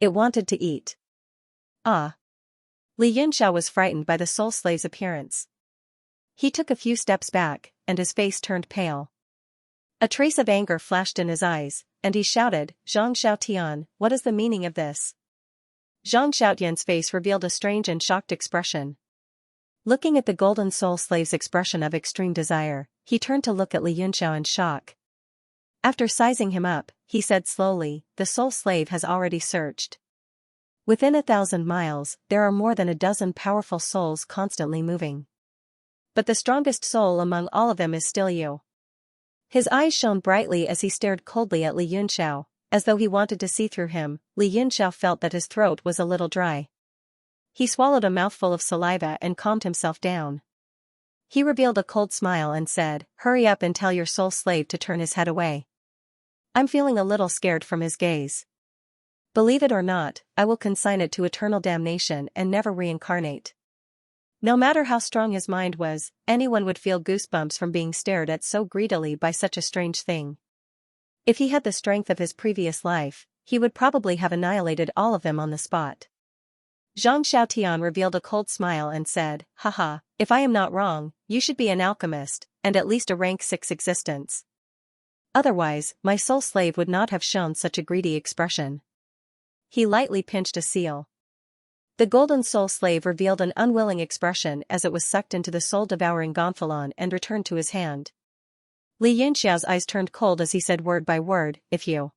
It wanted to eat. Ah! Li Yunxiao was frightened by the soul slave's appearance. He took a few steps back, and his face turned pale. A trace of anger flashed in his eyes, and he shouted, "Zhang Xiaotian, what is the meaning of this?" Zhang Xiaotian's face revealed a strange and shocked expression. Looking at the golden soul slave's expression of extreme desire, he turned to look at Li Yunxiao in shock. After sizing him up, he said slowly, "The soul slave has already searched. Within 1,000 miles, there are more than a dozen powerful souls constantly moving. But the strongest soul among all of them is still you." His eyes shone brightly as he stared coldly at Li Yunxiao, as though he wanted to see through him. Li Yunxiao felt that his throat was a little dry. He swallowed a mouthful of saliva and calmed himself down. He revealed a cold smile and said, "Hurry up and tell your soul slave to turn his head away. I'm feeling a little scared from his gaze. Believe it or not, I will consign it to eternal damnation and never reincarnate." No matter how strong his mind was, anyone would feel goosebumps from being stared at so greedily by such a strange thing. If he had the strength of his previous life, he would probably have annihilated all of them on the spot. Zhang Xiaotian revealed a cold smile and said, "Haha, if I am not wrong, you should be an alchemist, and at least a rank 6 existence. Otherwise, my soul slave would not have shown such a greedy expression." He lightly pinched a seal. The golden soul slave revealed an unwilling expression as it was sucked into the soul-devouring gonfalon and returned to his hand. Li Yunxiao's eyes turned cold as he said word by word, "If you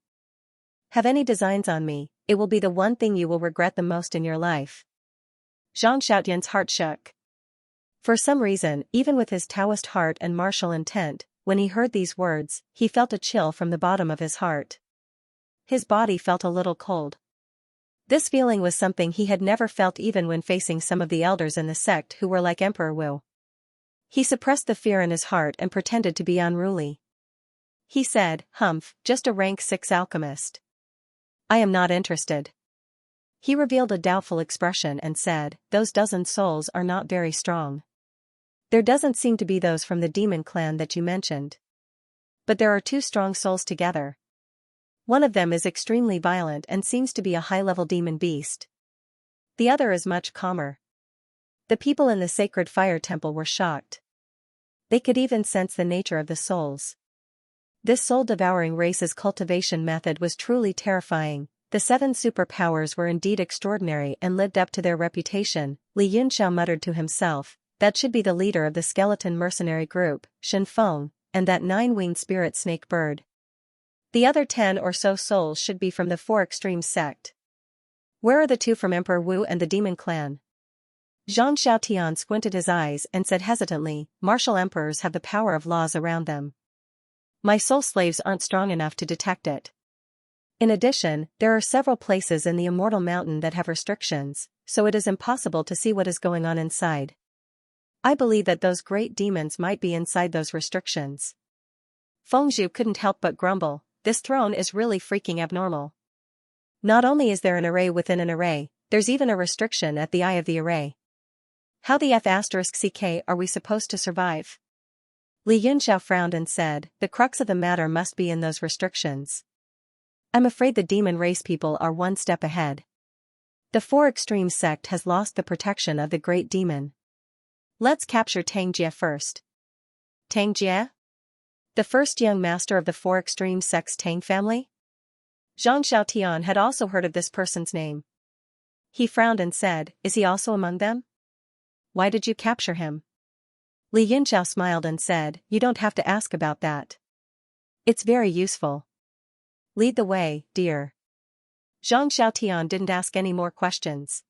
have any designs on me, it will be the one thing you will regret the most in your life." Zhang Xiaotian's heart shook. For some reason, even with his Taoist heart and martial intent, when he heard these words, he felt a chill from the bottom of his heart. His body felt a little cold. This feeling was something he had never felt even when facing some of the elders in the sect who were like Emperor Wu. He suppressed the fear in his heart and pretended to be unruly. He said, "Humph, just a rank 6 alchemist. I am not interested." He revealed a doubtful expression and said, "Those dozen souls are not very strong. There doesn't seem to be those from the demon clan that you mentioned. But there are 2 strong souls together. One of them is extremely violent and seems to be a high-level demon beast. The other is much calmer." The people in the sacred fire temple were shocked. They could even sense the nature of the souls. This soul-devouring race's cultivation method was truly terrifying. The 7 superpowers were indeed extraordinary and lived up to their reputation. Li Yunxiao muttered to himself, "That should be the leader of the skeleton mercenary group, Shen Feng, and that 9-winged spirit snake bird. The other 10 or so souls should be from the 4 extreme sect. Where are the 2 from Emperor Wu and the demon clan?" Zhang Xiaotian squinted his eyes and said hesitantly, "Martial emperors have the power of laws around them. My soul slaves aren't strong enough to detect it. In addition, there are several places in the Immortal Mountain that have restrictions, so it is impossible to see what is going on inside. I believe that those great demons might be inside those restrictions." Fengzhu couldn't help but grumble, "This throne is really freaking abnormal. Not only is there an array within an array, there's even a restriction at the eye of the array. How the F***ck are we supposed to survive?" Li Yunxiao frowned and said, "The crux of the matter must be in those restrictions. I'm afraid the demon race people are one step ahead. The 4 extreme sect has lost the protection of the great demon. Let's capture Xianxia first." "Xianxia? The first young master of the 4 extreme sect's Tang family?" Zhang Xiaotian had also heard of this person's name. He frowned and said, "Is he also among them? Why did you capture him?" Li Yunxiao smiled and said, "You don't have to ask about that. It's very useful. Lead the way, dear." Zhang Xiaotian didn't ask any more questions.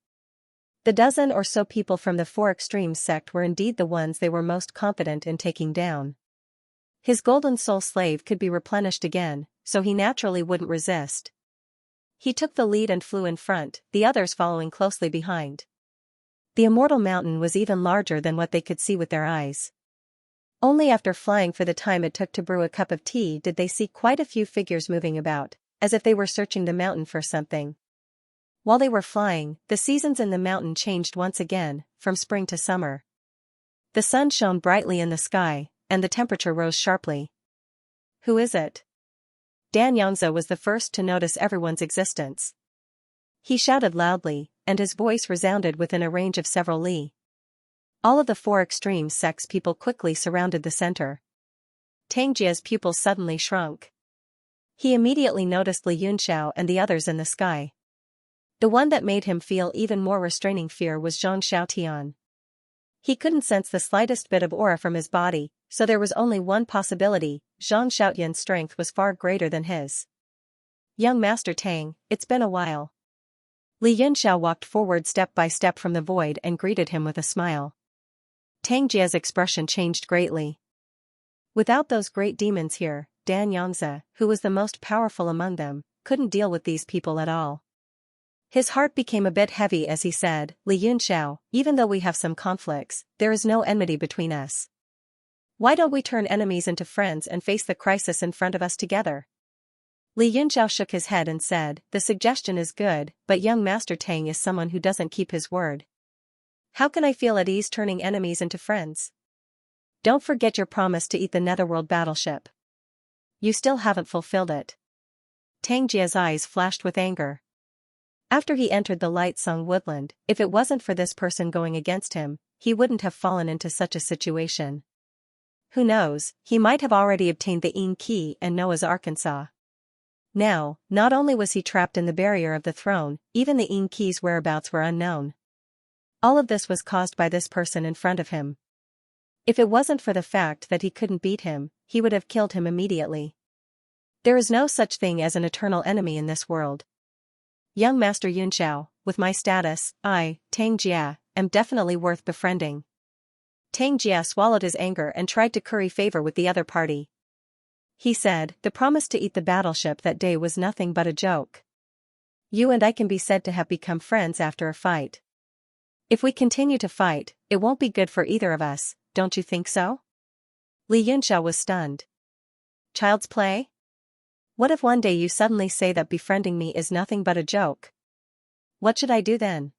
The dozen or so people from the Four Extremes sect were indeed the ones they were most confident in taking down. His golden soul slave could be replenished again, so he naturally wouldn't resist. He took the lead and flew in front, the others following closely behind. The immortal mountain was even larger than what they could see with their eyes. Only after flying for the time it took to brew a cup of tea did they see quite a few figures moving about, as if they were searching the mountain for something. While they were flying, the seasons in the mountain changed once again, from spring to summer. The sun shone brightly in the sky, and the temperature rose sharply. Who is it? Dan Yangzi was the first to notice everyone's existence. He shouted loudly, and his voice resounded within a range of several li. All of the Four Extremes sect's people quickly surrounded the center. Tangjia's pupils suddenly shrunk. He immediately noticed Li Yunxiao and the others in the sky. The one that made him feel even more restraining fear was Zhang Xiaotian. He couldn't sense the slightest bit of aura from his body, so there was only one possibility: Zhang Xiaotian's strength was far greater than his. Young Master Tang, it's been a while. Li Yunxiao walked forward step by step from the void and greeted him with a smile. Tang Jia's expression changed greatly. Without those great demons here, Dan Yangzi, who was the most powerful among them, couldn't deal with these people at all. His heart became a bit heavy as he said, Li Yunxiao, even though we have some conflicts, there is no enmity between us. Why don't we turn enemies into friends and face the crisis in front of us together? Li Yunxiao shook his head and said, the suggestion is good, but young Master Tang is someone who doesn't keep his word. How can I feel at ease turning enemies into friends? Don't forget your promise to eat the Netherworld battleship. You still haven't fulfilled it. Tang Jia's eyes flashed with anger. After he entered the Light Song woodland, if it wasn't for this person going against him, he wouldn't have fallen into such a situation. Who knows, he might have already obtained the Yin Key and Noah's Arkansas. Now, not only was he trapped in the barrier of the throne, even the Yin Key's whereabouts were unknown. All of this was caused by this person in front of him. If it wasn't for the fact that he couldn't beat him, he would have killed him immediately. There is no such thing as an eternal enemy in this world. Young Master Yunxiao, with my status, I, Tang Jia, am definitely worth befriending. Tang Jia swallowed his anger and tried to curry favor with the other party. He said, the promise to eat the battleship that day was nothing but a joke. You and I can be said to have become friends after a fight. If we continue to fight, it won't be good for either of us, don't you think so? Li Yunxiao was stunned. Child's play? What if one day you suddenly say that befriending me is nothing but a joke? What should I do then?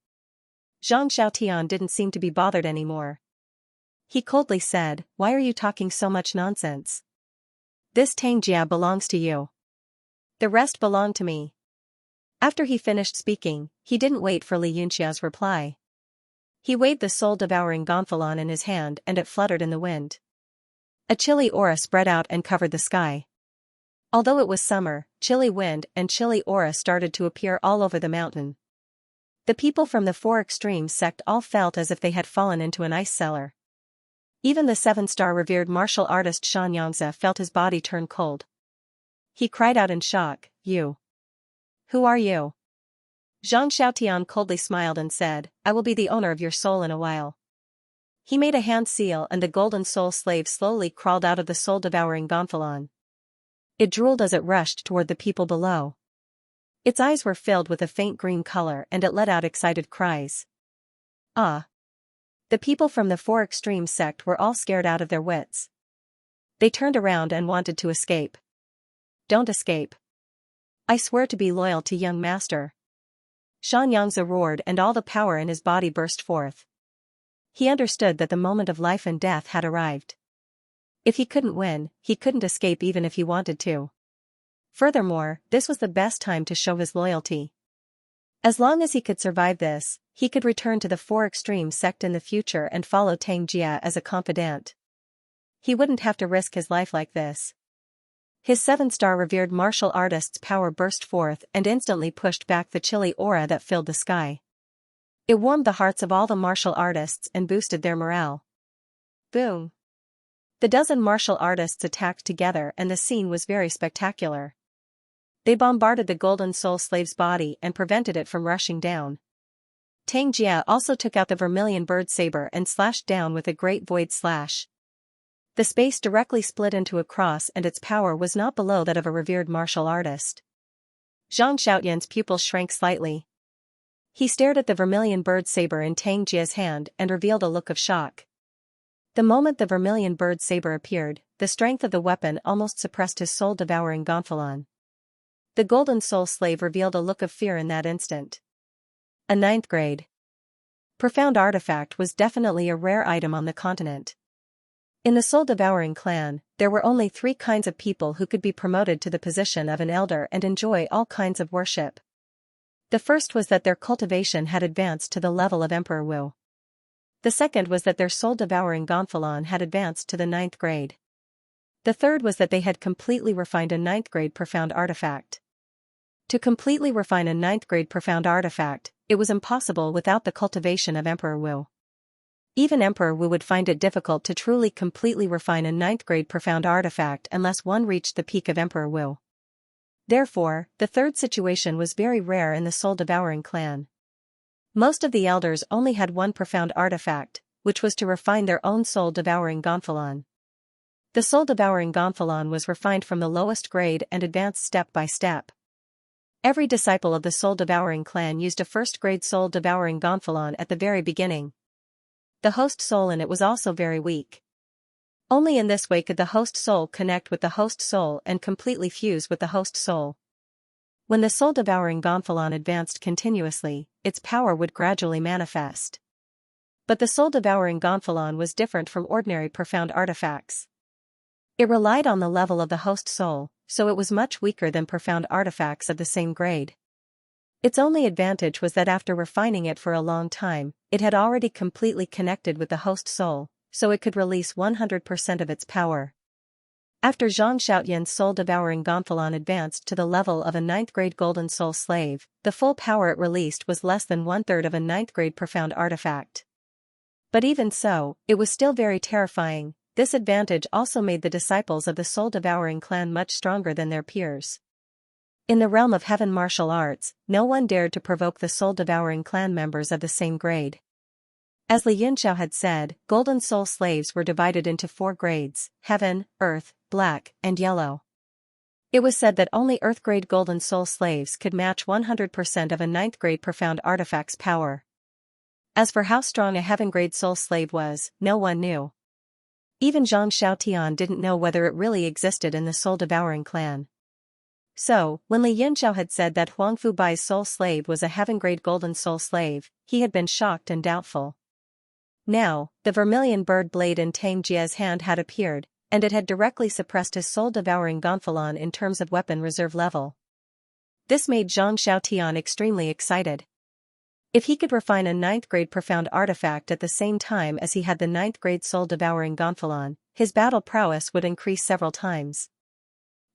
Zhang Xiaotian didn't seem to be bothered anymore. He coldly said, why are you talking so much nonsense? This Tang Jia belongs to you. The rest belong to me. After he finished speaking, he didn't wait for Li Yunxiao's reply. He waved the soul-devouring gonfalon in his hand and it fluttered in the wind. A chilly aura spread out and covered the sky. Although it was summer, chilly wind and chilly aura started to appear all over the mountain. The people from the Four Extremes sect all felt as if they had fallen into an ice cellar. Even the 7-star revered martial artist Xianxia felt his body turn cold. He cried out in shock, You. Who are you? Zhang Xiaotian coldly smiled and said, I will be the owner of your soul in a while. He made a hand seal and the golden soul slave slowly crawled out of the soul-devouring gonfalon. It drooled as it rushed toward the people below. Its eyes were filled with a faint green color and it let out excited cries. Ah! The people from the Four Extremes sect were all scared out of their wits. They turned around and wanted to escape. Don't escape. I swear to be loyal to young master. Xianxia roared and all the power in his body burst forth. He understood that the moment of life and death had arrived. If he couldn't win, he couldn't escape even if he wanted to. Furthermore, this was the best time to show his loyalty. As long as he could survive this, he could return to the Four Extremes sect in the future and follow Tang Jia as a confidant. He wouldn't have to risk his life like this. His 7-star revered martial artist's power burst forth and instantly pushed back the chilly aura that filled the sky. It warmed the hearts of all the martial artists and boosted their morale. Boom! The dozen martial artists attacked together and the scene was very spectacular. They bombarded the Golden Soul slave's body and prevented it from rushing down. Tang Jia also took out the vermilion bird saber and slashed down with a great void slash. The space directly split into a cross and its power was not below that of a revered martial artist. Zhang Xiaoyan's pupils shrank slightly. He stared at the vermilion bird saber in Tang Jia's hand and revealed a look of shock. The moment the vermilion bird saber appeared, the strength of the weapon almost suppressed his soul-devouring gonfalon. The Golden Soul slave revealed a look of fear in that instant. A 9th grade profound artifact was definitely a rare item on the continent. In the soul-devouring clan, there were only 3 kinds of people who could be promoted to the position of an elder and enjoy all kinds of worship. The first was that their cultivation had advanced to the level of Emperor Wu. The second was that their soul-devouring gonfalon had advanced to the 9th grade. The third was that they had completely refined a 9th grade profound artifact. To completely refine a 9th grade profound artifact, it was impossible without the cultivation of Emperor Wu. Even Emperor Wu would find it difficult to truly completely refine a 9th grade profound artifact unless one reached the peak of Emperor Wu. Therefore, the third situation was very rare in the soul-devouring clan. Most of the elders only had one profound artifact, which was to refine their own soul-devouring gonfalon. The soul-devouring gonfalon was refined from the lowest grade and advanced step by step. Every disciple of the soul-devouring clan used a first-grade soul-devouring gonfalon at the very beginning. The host soul in it was also very weak. Only in this way could the host soul connect with the host soul and completely fuse with the host soul. When the soul-devouring gonfalon advanced continuously, its power would gradually manifest. But the soul-devouring gonfalon was different from ordinary profound artifacts. It relied on the level of the host soul, so it was much weaker than profound artifacts of the same grade. Its only advantage was that after refining it for a long time, it had already completely connected with the host soul, so it could release 100% of its power. After Zhang Xiaoyan's soul-devouring gonfalon advanced to the level of a 9th grade Golden Soul slave, the full power it released was less than 1/3 of a 9th grade profound artifact. But even so, it was still very terrifying. This advantage also made the disciples of the soul-devouring clan much stronger than their peers. In the realm of heaven martial arts, no one dared to provoke the soul-devouring clan members of the same grade. As Li Yunxiao had said, Golden Soul slaves were divided into 4 grades: Heaven, Earth, Black, and Yellow. It was said that only Earth-grade Golden Soul slaves could match 100% of a 9th grade profound artifact's power. As for how strong a Heaven-grade Soul slave was, no one knew. Even Zhang Xiaotian didn't know whether it really existed in the soul-devouring clan. So, when Li Yunxiao had said that Huang Fubai's soul slave was a Heaven-grade Golden Soul slave, he had been shocked and doubtful. Now, the vermilion bird blade in Tang Jia's hand had appeared, and it had directly suppressed his soul-devouring gonfalon in terms of weapon reserve level. This made Zhang Xiaotian extremely excited. If he could refine a 9th grade profound artifact at the same time as he had the 9th grade soul-devouring gonfalon, his battle prowess would increase several times.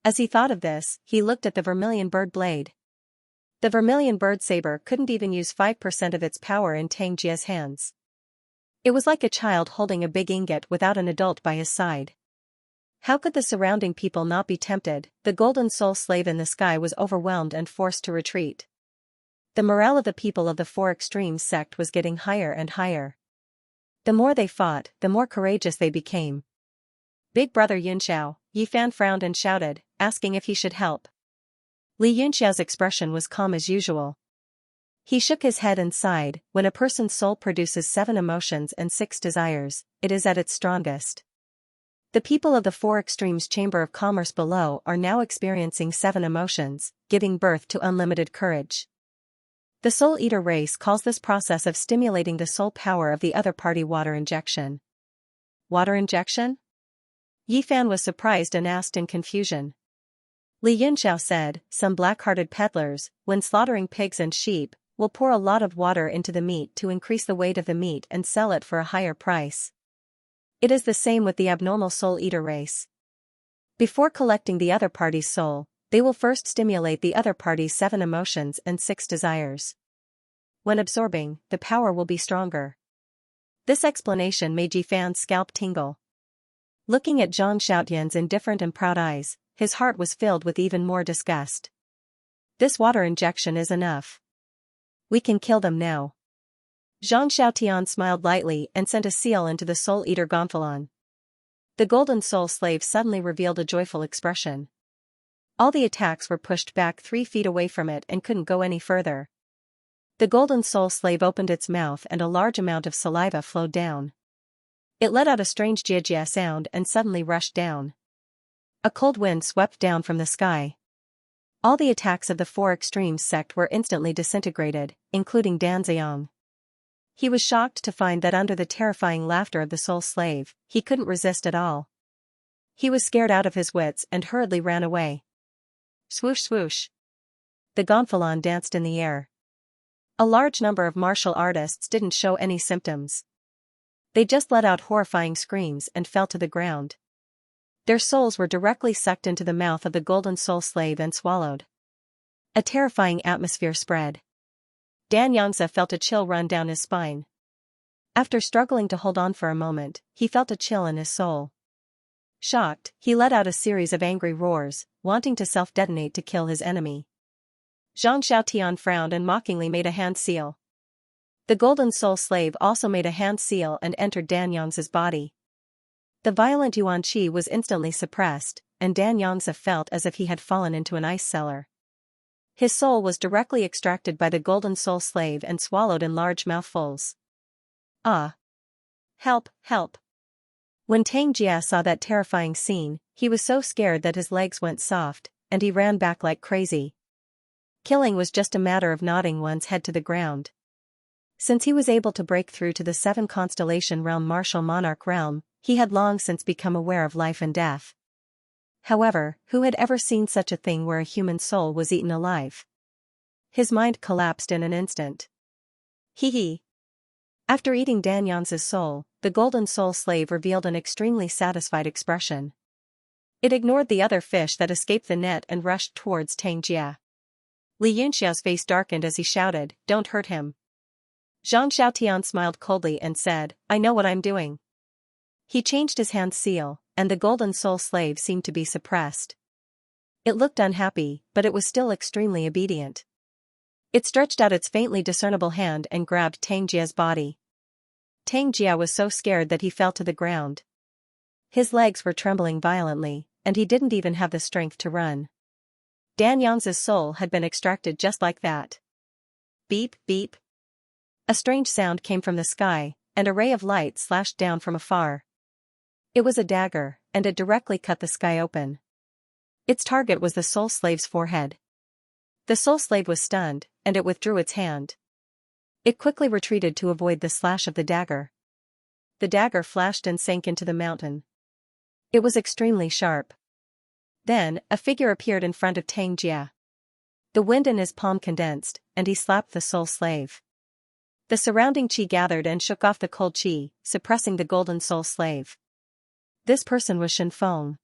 As he thought of this, he looked at the vermilion bird blade. The vermilion bird saber couldn't even use 5% of its power in Tang Jia's hands. It was like a child holding a big ingot without an adult by his side. How could the surrounding people not be tempted? The Golden Soul slave in the sky was overwhelmed and forced to retreat. The morale of the people of the 4 extremes sect was getting higher and higher. The more they fought, the more courageous they became. Big brother Yunxiao, Yi Fan frowned and shouted, asking if he should help. Li Yunxiao's expression was calm as usual. He shook his head and sighed. When a person's soul produces 7 emotions and 6 desires, it is at its strongest. The people of the 4 extremes chamber of commerce below are now experiencing 7 emotions, giving birth to unlimited courage. The Soul Eater race calls this process of stimulating the soul power of the other party water injection. Water injection? Yi Fan was surprised and asked in confusion. Li Yunxiao said, some black-hearted peddlers, when slaughtering pigs and sheep, will pour a lot of water into the meat to increase the weight of the meat and sell it for a higher price. It is the same with the abnormal Soul Eater race. Before collecting the other party's soul, they will first stimulate the other party's 7 emotions and 6 desires. When absorbing, the power will be stronger. This explanation made Yi Fan's scalp tingle. Looking at Zhang Xiaotian's indifferent and proud eyes, his heart was filled with even more disgust. This water injection is enough. We can kill them now. Xianxia smiled lightly and sent a seal into the Soul Eater Gonfalon. The golden soul slave suddenly revealed a joyful expression. All the attacks were pushed back 3 feet away from it and couldn't go any further. The golden soul slave opened its mouth and a large amount of saliva flowed down. It let out a strange jia sound and suddenly rushed down. A cold wind swept down from the sky. All the attacks of the 4 extremes sect were instantly disintegrated, including Danziyang. He was shocked to find that under the terrifying laughter of the soul slave, he couldn't resist at all. He was scared out of his wits and hurriedly ran away. Swoosh swoosh. The Gonfalon danced in the air. A large number of martial artists didn't show any symptoms. They just let out horrifying screams and fell to the ground. Their souls were directly sucked into the mouth of the golden soul slave and swallowed. A terrifying atmosphere spread. Xianxia felt a chill run down his spine. After struggling to hold on for a moment, he felt a chill in his soul. Shocked, he let out a series of angry roars, wanting to self-detonate to kill his enemy. Zhang Xiaotian frowned and mockingly made a hand seal. The golden soul slave also made a hand seal and entered Danyanx's body. The violent yuan qi was instantly suppressed, and Danyanxa felt as if he had fallen into an ice cellar. His soul was directly extracted by the golden soul slave and swallowed in large mouthfuls. Ah! Help, help! When Tang Jia saw that terrifying scene, he was so scared that his legs went soft, and he ran back like crazy. Killing was just a matter of nodding one's head to the ground. Since he was able to break through to the 7 constellation realm martial monarch realm, he had long since become aware of life and death. However, who had ever seen such a thing where a human soul was eaten alive? His mind collapsed in an instant. Hee hee. After eating Danyanx's soul, the golden soul slave revealed an extremely satisfied expression. It ignored the other fish that escaped the net and rushed towards Tang Jia. Li Yunxiao's face darkened as he shouted, "Don't hurt him." Zhang Xiaotian smiled coldly and said, "I know what I'm doing." He changed his hand seal, and the golden soul slave seemed to be suppressed. It looked unhappy, but it was still extremely obedient. It stretched out its faintly discernible hand and grabbed Tang Jia's body. Tang Jia was so scared that he fell to the ground. His legs were trembling violently, and he didn't even have the strength to run. Danyanx's soul had been extracted just like that. Beep, beep. A strange sound came from the sky, and a ray of light slashed down from afar. It was a dagger, and it directly cut the sky open. Its target was the soul slave's forehead. The soul slave was stunned, and it withdrew its hand. It quickly retreated to avoid the slash of the dagger. The dagger flashed and sank into the mountain. It was extremely sharp. Then, a figure appeared in front of Tang Jia. The wind in his palm condensed, and he slapped the soul slave. The surrounding qi gathered and shook off the cold qi, suppressing the golden soul slave. This person was Shen Feng.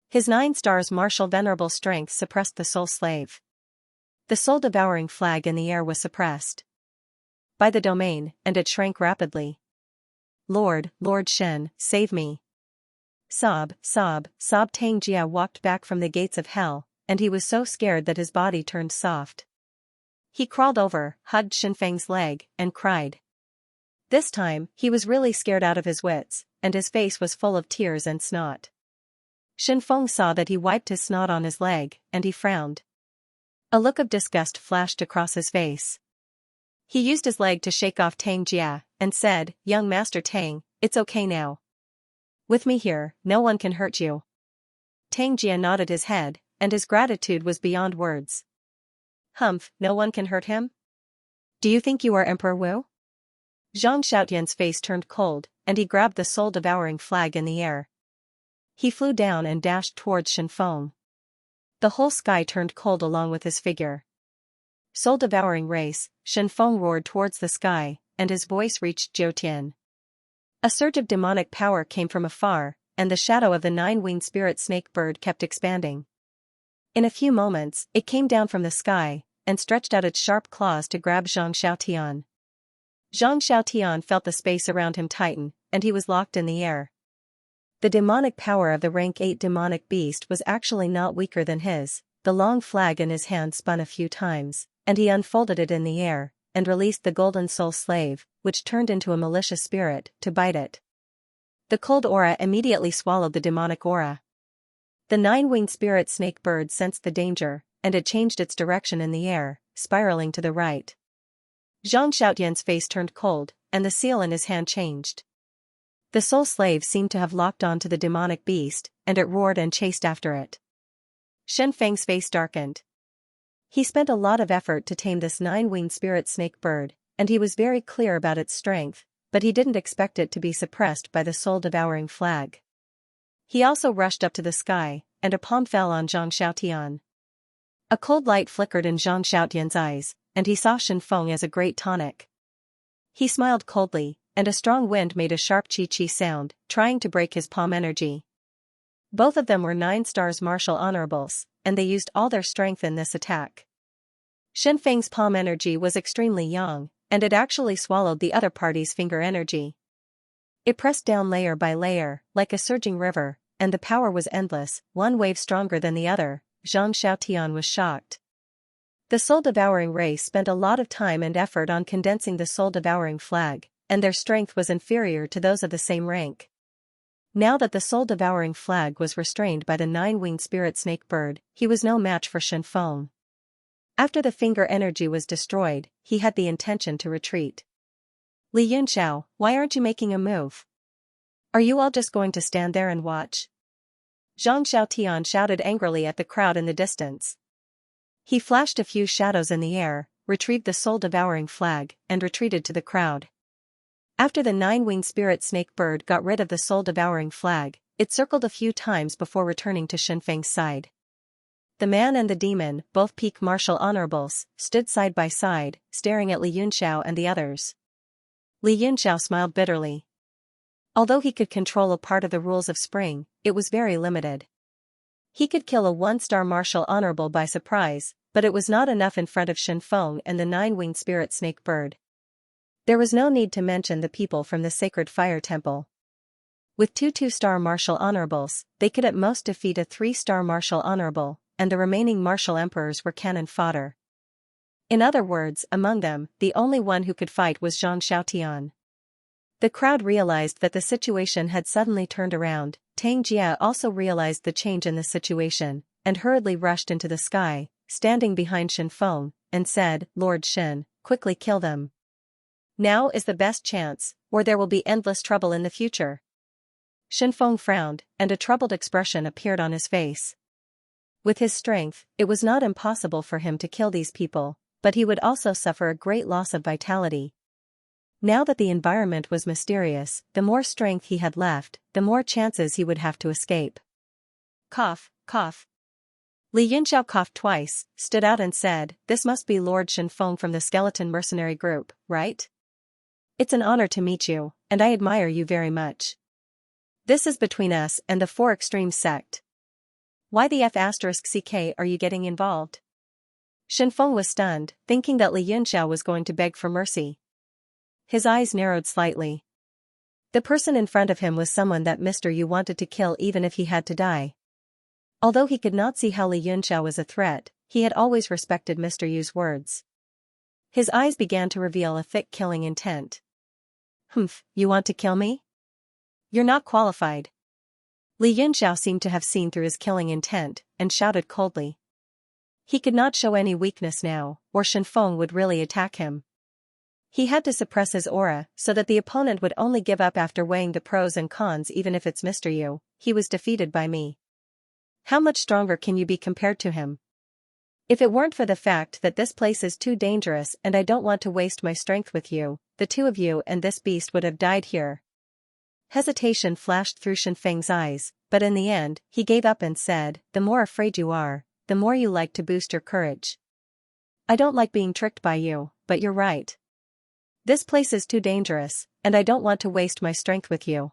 His 9 stars martial venerable strength suppressed the soul slave. The soul-devouring flag in the air was suppressed by the domain, and it shrank rapidly. Lord Shen, save me. Sob, sob, sob. Tang Jia walked back from the gates of hell, and he was so scared that his body turned soft. He crawled over, hugged Shen Feng's leg, and cried. This time, he was really scared out of his wits, and his face was full of tears and snot. Shen Feng saw that he wiped his snot on his leg, and he frowned. A look of disgust flashed across his face. He used his leg to shake off Tang Jia, and said, "Young Master Tang, it's okay now. With me here, no one can hurt you." Tang Jia nodded his head, and his gratitude was beyond words. "Humph, no one can hurt him? Do you think you are Emperor Wu?" Zhang Xiaotian's face turned cold, and he grabbed the soul-devouring flag in the air. He flew down and dashed towards Shen Feng. The whole sky turned cold along with his figure. Soul-devouring race, Shen Feng roared towards the sky, and his voice reached Jiutian. A surge of demonic power came from afar, and the shadow of the 9-winged spirit snake bird kept expanding. In a few moments, it came down from the sky, and stretched out its sharp claws to grab Zhang Xiaotian. Zhang Xiaotian felt the space around him tighten, and he was locked in the air. The demonic power of the rank 8 demonic beast was actually not weaker than his, the long flag in his hand spun a few times, and he unfolded it in the air, and released the golden soul slave, which turned into a malicious spirit, to bite it. The cold aura immediately swallowed the demonic aura. The nine-winged spirit snake bird sensed the danger, and it changed its direction in the air, spiraling to the right. Xianxia's face turned cold, and the seal in his hand changed. The soul slave seemed to have locked on to the demonic beast, and it roared and chased after it. Shen Feng's face darkened. He spent a lot of effort to tame this nine-winged spirit snake bird, and he was very clear about its strength, but he didn't expect it to be suppressed by the soul-devouring flag. He also rushed up to the sky, and a palm fell on Zhang Xiaotian. A cold light flickered in Zhang Xiaotian's eyes, and he saw Shen Feng as a great tonic. He smiled coldly, and a strong wind made a sharp chi-chi sound, trying to break his palm energy. Both of them were 9 stars martial honorables, and they used all their strength in this attack. Shen Feng's palm energy was extremely young, and it actually swallowed the other party's finger energy. It pressed down layer by layer, like a surging river, and the power was endless, one wave stronger than the other. Zhang Xiaotian was shocked. The soul-devouring race spent a lot of time and effort on condensing the soul-devouring flag, and their strength was inferior to those of the same rank. Now that the soul-devouring flag was restrained by the nine-winged spirit snake bird, he was no match for Shen Feng. After the finger energy was destroyed, he had the intention to retreat. Li Yunxiao, why aren't you making a move? Are you all just going to stand there and watch? Zhang Xiaotian shouted angrily at the crowd in the distance. He flashed a few shadows in the air, retrieved the soul-devouring flag, and retreated to the crowd. After the nine-winged spirit snake bird got rid of the soul-devouring flag, it circled a few times before returning to Shen Feng's side. The man and the demon, both peak martial honorables, stood side by side, staring at Li Yunxiao and the others. Li Yunxiao smiled bitterly. Although he could control a part of the rules of spring, it was very limited. He could kill a 1-star martial honorable by surprise, but it was not enough in front of Shen Feng and the nine-winged spirit snake bird. There was no need to mention the people from the sacred fire temple. With 2 2-star martial honorables, they could at most defeat a 3-star martial honorable, and the remaining martial emperors were cannon fodder. In other words, among them, the only one who could fight was Zhang Xiaotian. The crowd realized that the situation had suddenly turned around. Tang Jia also realized the change in the situation, and hurriedly rushed into the sky, standing behind Shen Feng, and said, "Lord Shen, quickly kill them. Now is the best chance, or there will be endless trouble in the future." Shen Feng frowned, and a troubled expression appeared on his face. With his strength, it was not impossible for him to kill these people, but he would also suffer a great loss of vitality. Now that the environment was mysterious, the more strength he had left, the more chances he would have to escape. Cough, cough. Li Yunxiao coughed twice, stood out and said, "This must be Lord Shen Feng from the skeleton mercenary group, right? It's an honor to meet you, and I admire you very much. This is between us and the 4 Extremes sect. Why the F***ck are you getting involved?" Shen Feng was stunned, thinking that Li Yunxiao was going to beg for mercy. His eyes narrowed slightly. The person in front of him was someone that Mr. Yu wanted to kill even if he had to die. Although he could not see how Li Yunxiao was a threat, he had always respected Mr. Yu's words. His eyes began to reveal a thick killing intent. "Humph, you want to kill me? You're not qualified." Li Yunxiao seemed to have seen through his killing intent, and shouted coldly. He could not show any weakness now, or Shen Feng would really attack him. He had to suppress his aura so that the opponent would only give up after weighing the pros and cons. Even if it's Mr. Yu, he was defeated by me. How much stronger can you be compared to him? If it weren't for the fact that this place is too dangerous and I don't want to waste my strength with you, the 2 of you and this beast would have died here. Hesitation flashed through Shen Feng's eyes, but in the end, he gave up and said, "The more afraid you are, the more you like to boost your courage. I don't like being tricked by you, but you're right. This place is too dangerous, and I don't want to waste my strength with you.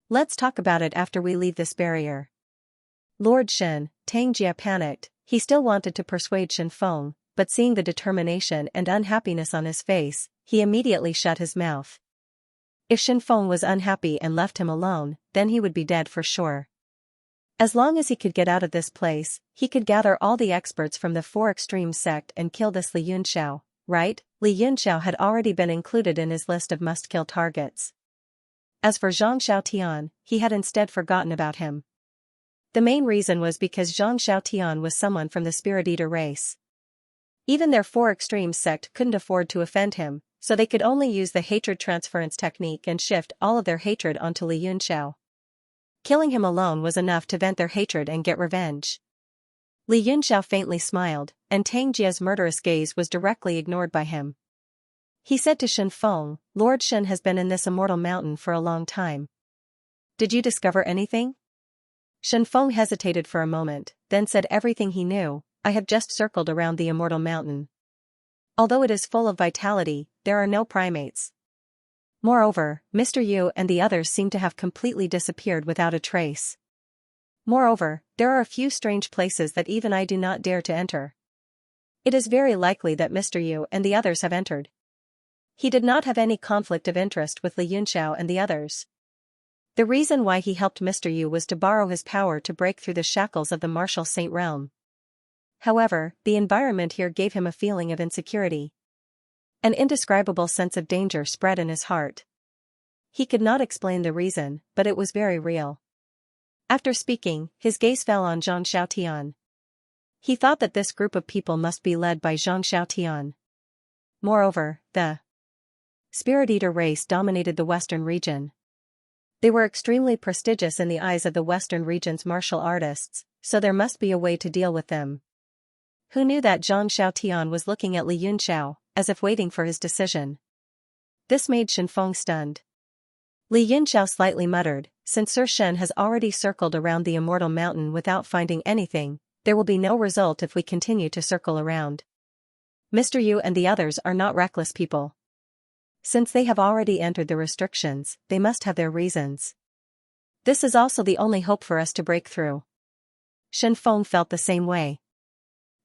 Let's talk about it after we leave this barrier." Lord Shen, Tang Jia panicked. He still wanted to persuade Shen Feng, but seeing the determination and unhappiness on his face, he immediately shut his mouth. If Shen Feng was unhappy and left him alone, then he would be dead for sure. As long as he could get out of this place, he could gather all the experts from the Four Extremes sect and kill this Li Yunxiao, right? Li Yunxiao had already been included in his list of must-kill targets. As for Xianxia Tian, he had instead forgotten about him. The main reason was because Xianxia Tian was someone from the Spirit Eater race. Even their Four Extremes sect couldn't afford to offend him, so they could only use the hatred transference technique and shift all of their hatred onto Li Yunxiao. Killing him alone was enough to vent their hatred and get revenge. Li Yunxiao faintly smiled, and Tang Jia's murderous gaze was directly ignored by him. He said to Shen Feng, Lord Shen has been in this immortal mountain for a long time. Did you discover anything? Shen Feng hesitated for a moment, then said everything he knew. I have just circled around the immortal mountain. Although it is full of vitality, there are no primates. Moreover, Mr. Yu and the others seem to have completely disappeared without a trace. Moreover, there are a few strange places that even I do not dare to enter. It is very likely that Mr. Yu and the others have entered. He did not have any conflict of interest with Li Yunxiao and the others. The reason why he helped Mr. Yu was to borrow his power to break through the shackles of the martial saint realm. However, the environment here gave him a feeling of insecurity. An indescribable sense of danger spread in his heart. He could not explain the reason, but it was very real. After speaking, his gaze fell on Zhang Xiaotian. He thought that this group of people must be led by Zhang Xiaotian. Moreover, the Spirit Eater race dominated the Western region. They were extremely prestigious in the eyes of the Western region's martial artists, so there must be a way to deal with them. Who knew that Zhang Xiaotian was looking at Li Yunxiao, as if waiting for his decision? This made Shen Feng stunned. Li Yunxiao slightly muttered, since Sir Shen has already circled around the immortal mountain without finding anything, there will be no result if we continue to circle around. Mr. Yu and the others are not reckless people. Since they have already entered the restrictions, they must have their reasons. This is also the only hope for us to break through. Shen Feng felt the same way.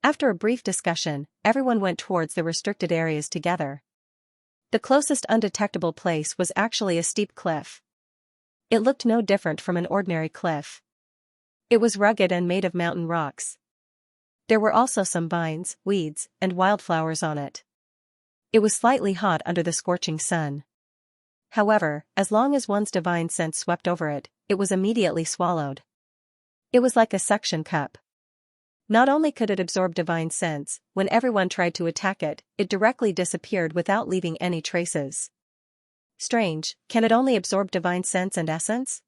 After a brief discussion, everyone went towards the restricted areas together. The closest undetectable place was actually a steep cliff. It looked no different from an ordinary cliff. It was rugged and made of mountain rocks. There were also some vines, weeds, and wildflowers on it. It was slightly hot under the scorching sun. However, as long as one's divine sense swept over it, it was immediately swallowed. It was like a suction cup. Not only could it absorb divine sense, when everyone tried to attack it, it directly disappeared without leaving any traces. Strange, can it only absorb divine sense and essence?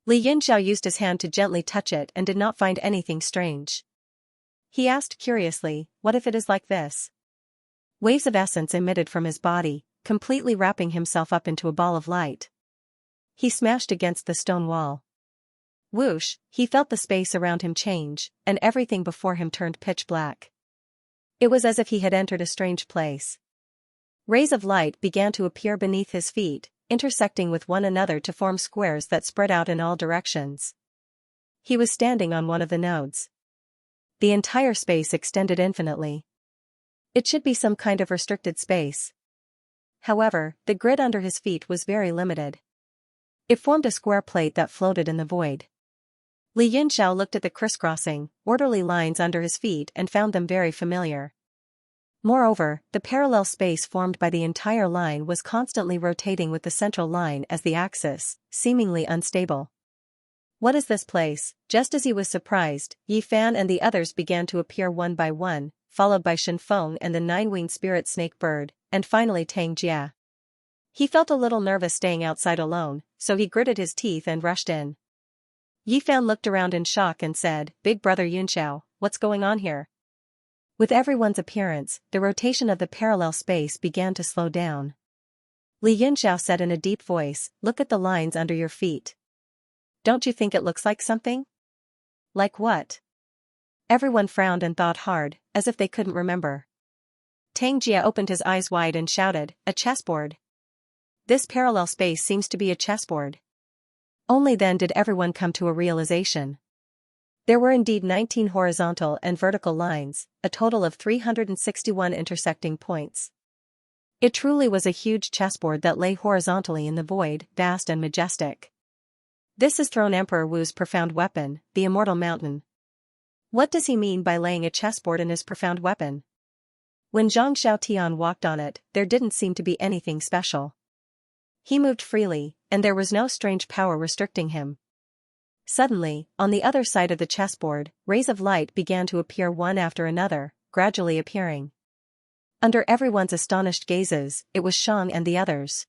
Li Yunxiao used his hand to gently touch it and did not find anything strange. He asked curiously, what if it is like this? Waves of essence emitted from his body, completely wrapping himself up into a ball of light. He smashed against the stone wall. Whoosh, he felt the space around him change, and everything before him turned pitch black. It was as if he had entered a strange place. Rays of light began to appear beneath his feet, intersecting with one another to form squares that spread out in all directions. He was standing on one of the nodes. The entire space extended infinitely. It should be some kind of restricted space. However, the grid under his feet was very limited. It formed a square plate that floated in the void. Li Yunxiao looked at the crisscrossing, orderly lines under his feet and found them very familiar. Moreover, the parallel space formed by the entire line was constantly rotating with the central line as the axis, seemingly unstable. What is this place? Just as he was surprised, Yi Fan and the others began to appear one by one, followed by Shen Feng and the nine-winged spirit snake bird, and finally Tang Jia. He felt a little nervous staying outside alone, so he gritted his teeth and rushed in. Yi Fan looked around in shock and said, Big brother Yunxiao, what's going on here? With everyone's appearance, the rotation of the parallel space began to slow down. Li Yunxiao said in a deep voice, look at the lines under your feet. Don't you think it looks like something? Like what? Everyone frowned and thought hard, as if they couldn't remember. Tang Jia opened his eyes wide and shouted, a chessboard. This parallel space seems to be a chessboard. Only then did everyone come to a realization. There were indeed 19 horizontal and vertical lines, a total of 361 intersecting points. It truly was a huge chessboard that lay horizontally in the void, vast and majestic. This is Throne Emperor Wu's profound weapon, the Immortal Mountain. What does he mean by laying a chessboard in his profound weapon? When Zhang Xiaotian walked on it, there didn't seem to be anything special. He moved freely, and there was no strange power restricting him. Suddenly, on the other side of the chessboard, rays of light began to appear one after another, gradually appearing. Under everyone's astonished gazes, it was Shang and the others.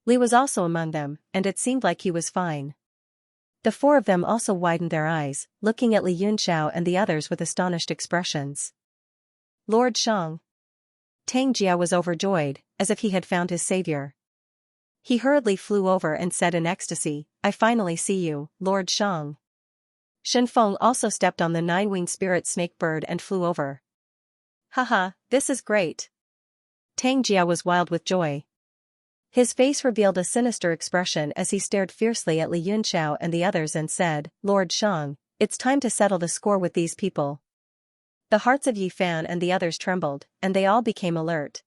Li was also among them, and it seemed like he was fine. The four of them also widened their eyes, looking at Li Yunxiao and the others with astonished expressions. Lord Shang. Tang Jia was overjoyed, as if he had found his savior. He hurriedly flew over and said in ecstasy, "I finally see you, Lord Shang." Shen Feng also stepped on the nine-winged spirit snake bird and flew over. "Haha, this is great." Tang Jia was wild with joy. His face revealed a sinister expression as he stared fiercely at Li Yunxiao and the others and said, "Lord Shang, it's time to settle the score with these people." The hearts of Yi Fan and the others trembled, and they all became alert.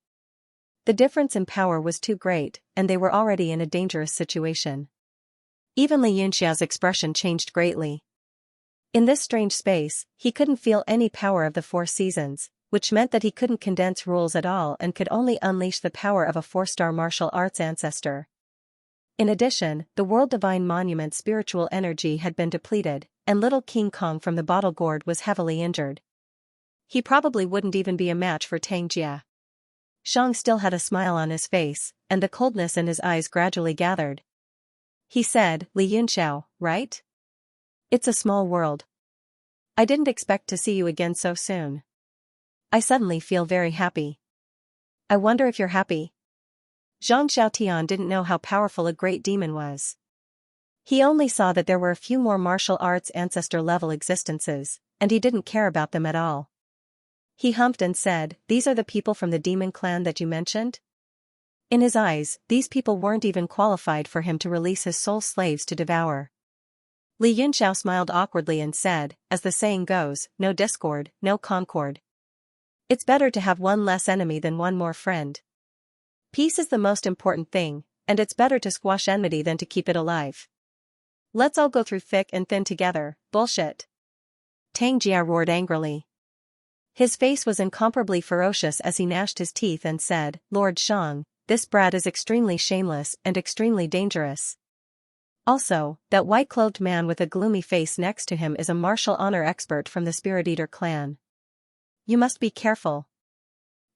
The difference in power was too great, and they were already in a dangerous situation. Even Li Yunxiao's expression changed greatly. In this strange space, he couldn't feel any power of the four seasons, which meant that he couldn't condense rules at all and could only unleash the power of a four-star martial arts ancestor. In addition, the World Divine Monument's spiritual energy had been depleted, and little King Kong from the bottle gourd was heavily injured. He probably wouldn't even be a match for Tang Jia. Shang still had a smile on his face, and the coldness in his eyes gradually gathered. He said, "Li Yunxiao, right? It's a small world. I didn't expect to see you again so soon. I suddenly feel very happy. I wonder if you're happy." Zhang Xiaotian didn't know how powerful a great demon was. He only saw that there were a few more martial arts ancestor-level existences, and he didn't care about them at all. He humped and said, "These are the people from the demon clan that you mentioned?" In his eyes, these people weren't even qualified for him to release his soul slaves to devour. Li Yunxiao smiled awkwardly and said, "As the saying goes, no discord, no concord. It's better to have one less enemy than one more friend. Peace is the most important thing, and it's better to squash enmity than to keep it alive. Let's all go through thick and thin together." "Bullshit!" Tang Jia roared angrily. His face was incomparably ferocious as he gnashed his teeth and said, "Lord Shang, this brat is extremely shameless and extremely dangerous. Also, that white-clothed man with a gloomy face next to him is a martial honor expert from the Spirit Eater clan. You must be careful.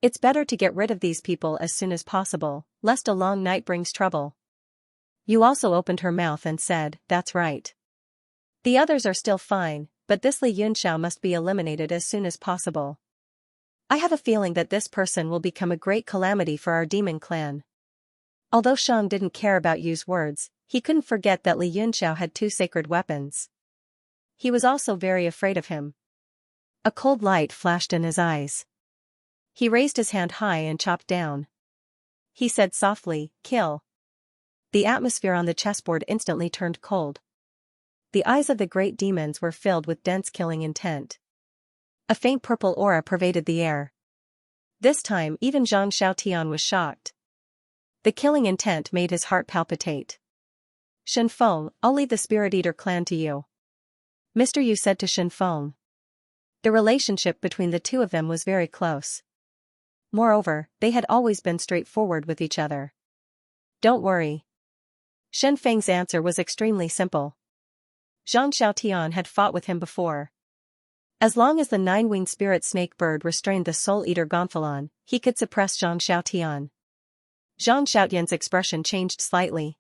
It's better to get rid of these people as soon as possible, lest a long night brings trouble." Yu also opened her mouth and said, "That's right. The others are still fine, but this Li Yunxiao must be eliminated as soon as possible. I have a feeling that this person will become a great calamity for our demon clan." Although Shang didn't care about Yu's words, he couldn't forget that Li Yunxiao had two sacred weapons. He was also very afraid of him. A cold light flashed in his eyes. He raised his hand high and chopped down. He said softly, "Kill." The atmosphere on the chessboard instantly turned cold. The eyes of the great demons were filled with dense killing intent. A faint purple aura pervaded the air. This time even Zhang Xiaotian was shocked. The killing intent made his heart palpitate. "Shen Feng, I'll leave the Spirit Eater clan to you," Mr. Yu said to Shen Feng. The relationship between the two of them was very close. Moreover, they had always been straightforward with each other. "Don't worry." Shen Feng's answer was extremely simple. Zhang Xiaotian had fought with him before. As long as the nine-winged spirit snake bird restrained the Soul Eater Gonfalon, he could suppress Zhang Xiaotian. Zhang Xiaotian's expression changed slightly.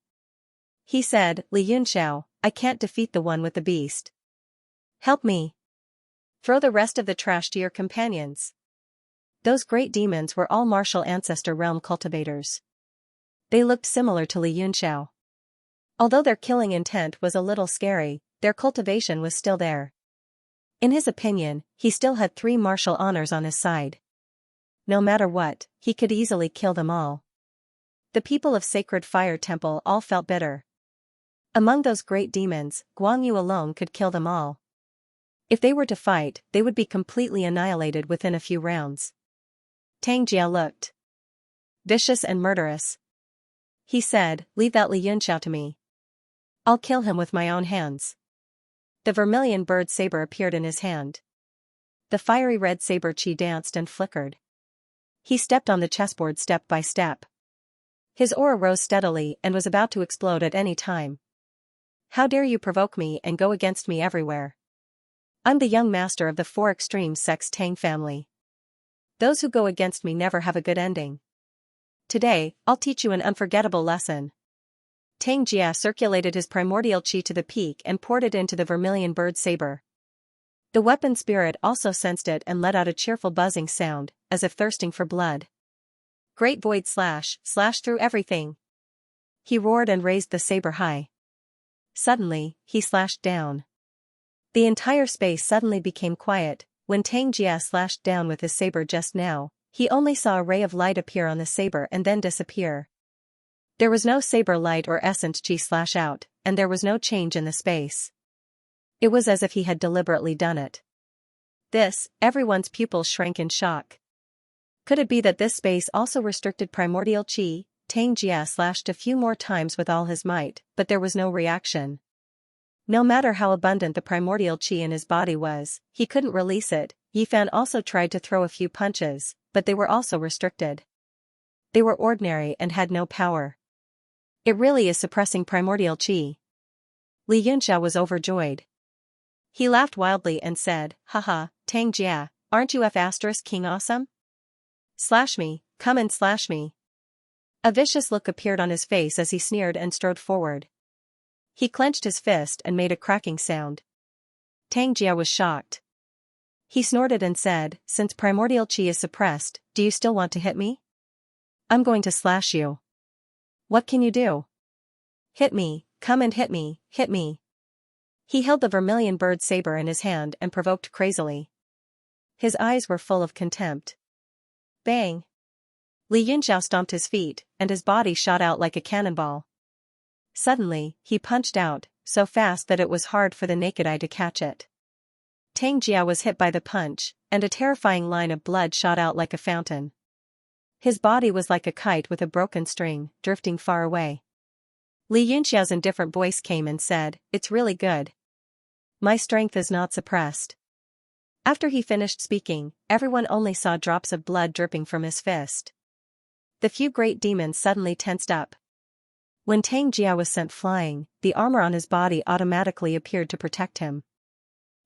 He said, "Li Yunxiao, I can't defeat the one with the beast. Help me. Throw the rest of the trash to your companions." Those great demons were all martial ancestor realm cultivators. They looked similar to Li Yunxiao. Although their killing intent was a little scary, their cultivation was still there. In his opinion, he still had 3 martial honors on his side. No matter what, he could easily kill them all. The people of Sacred Fire Temple all felt bitter. Among those great demons, Guangyu alone could kill them all. If they were to fight, they would be completely annihilated within a few rounds. Tang Jia looked vicious and murderous. He said, "Leave that Li Yunxiao to me." I'll kill him with my own hands. The vermilion bird saber appeared in his hand. The fiery red saber chi danced and flickered. He stepped on the chessboard step by step. His aura rose steadily and was about to explode at any time. How dare you provoke me and go against me everywhere? I'm the young master of the four extreme sex Tang family. Those who go against me never have a good ending. Today, I'll teach you an unforgettable lesson. Tang Jia circulated his primordial chi to the peak and poured it into the vermilion bird saber. The weapon spirit also sensed it and let out a cheerful buzzing sound, as if thirsting for blood. Great void slash through everything. He roared and raised the saber high. Suddenly, he slashed down. The entire space suddenly became quiet. When Tang Jia slashed down with his saber just now, he only saw a ray of light appear on the saber and then disappear. There was no saber light or essence chi slash out, and there was no change in the space. It was as if he had deliberately done it. Everyone's pupils shrank in shock. Could it be that this space also restricted primordial chi? Tang Jia slashed a few more times with all his might, but there was no reaction. No matter how abundant the primordial chi in his body was, he couldn't release it. Yi Fan also tried to throw a few punches, but they were also restricted. They were ordinary and had no power. It really is suppressing primordial chi. Li Yunxia was overjoyed. He laughed wildly and said, "Haha, Tang Jia, aren't you King awesome? Slash me, come and slash me." A vicious look appeared on his face as he sneered and strode forward. He clenched his fist and made a cracking sound. Tang Jia was shocked. He snorted and said, "Since primordial chi is suppressed, do you still want to hit me? I'm going to slash you. What can you do? Hit me, come and hit me, hit me." He held the vermilion bird saber in his hand and provoked crazily. His eyes were full of contempt. Bang! Li Yunxiao stomped his feet, and his body shot out like a cannonball. Suddenly, he punched out, so fast that it was hard for the naked eye to catch it. Tang Jia was hit by the punch, and a terrifying line of blood shot out like a fountain. His body was like a kite with a broken string, drifting far away. Li Yunxiao's indifferent voice came and said, "It's really good. My strength is not suppressed." After he finished speaking, everyone only saw drops of blood dripping from his fist. The few great demons suddenly tensed up. When Tang Jia was sent flying, the armor on his body automatically appeared to protect him.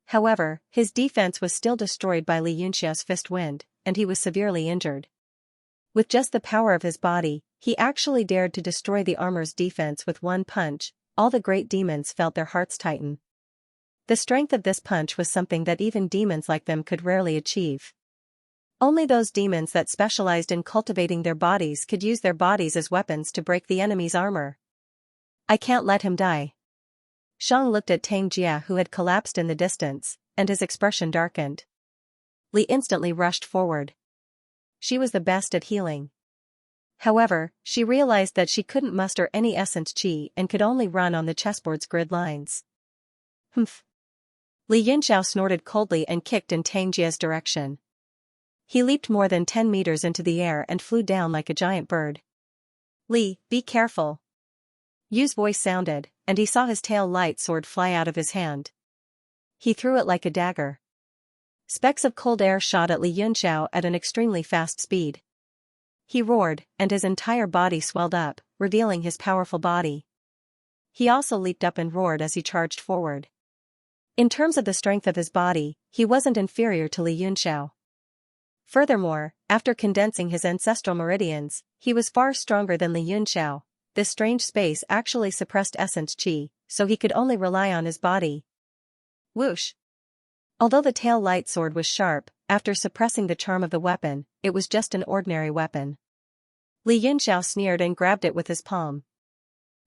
However, his defense was still destroyed by Li Yunxiao's fist wind, and he was severely injured. With just the power of his body, he actually dared to destroy the armor's defense with one punch. All the great demons felt their hearts tighten. The strength of this punch was something that even demons like them could rarely achieve. Only those demons that specialized in cultivating their bodies could use their bodies as weapons to break the enemy's armor. "I can't let him die." Shang looked at Tang Jia, who had collapsed in the distance, and his expression darkened. Li instantly rushed forward. She was the best at healing. However, she realized that she couldn't muster any essence chi and could only run on the chessboard's grid lines. Humph. Li Yunxiao snorted coldly and kicked in Tang Jia's direction. He leaped more than 10 meters into the air and flew down like a giant bird. "Li, be careful." Yu's voice sounded, and he saw his tail light sword fly out of his hand. He threw it like a dagger. Specks of cold air shot at Li Yunxiao at an extremely fast speed. He roared, and his entire body swelled up, revealing his powerful body. He also leaped up and roared as he charged forward. In terms of the strength of his body, he wasn't inferior to Li Yunxiao. Furthermore, after condensing his ancestral meridians, he was far stronger than Li Yunxiao. This strange space actually suppressed essence chi, so he could only rely on his body. Whoosh! Although the tail light sword was sharp, after suppressing the charm of the weapon, it was just an ordinary weapon. Li Yunxiao sneered and grabbed it with his palm.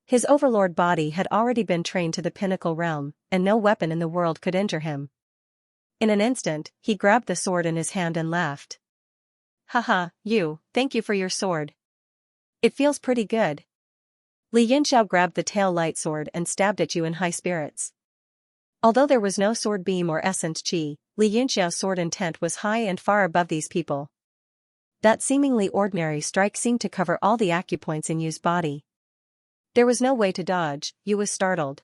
His overlord body had already been trained to the pinnacle realm, and no weapon in the world could injure him. In an instant, he grabbed the sword in his hand and laughed. "Haha, thank you for your sword. It feels pretty good." Li Yunxiao grabbed the tail light sword and stabbed at Yu in high spirits. Although there was no sword beam or essence chi, Li Yunxiao's sword intent was high and far above these people. That seemingly ordinary strike seemed to cover all the acupoints in Yu's body. There was no way to dodge. Yu was startled.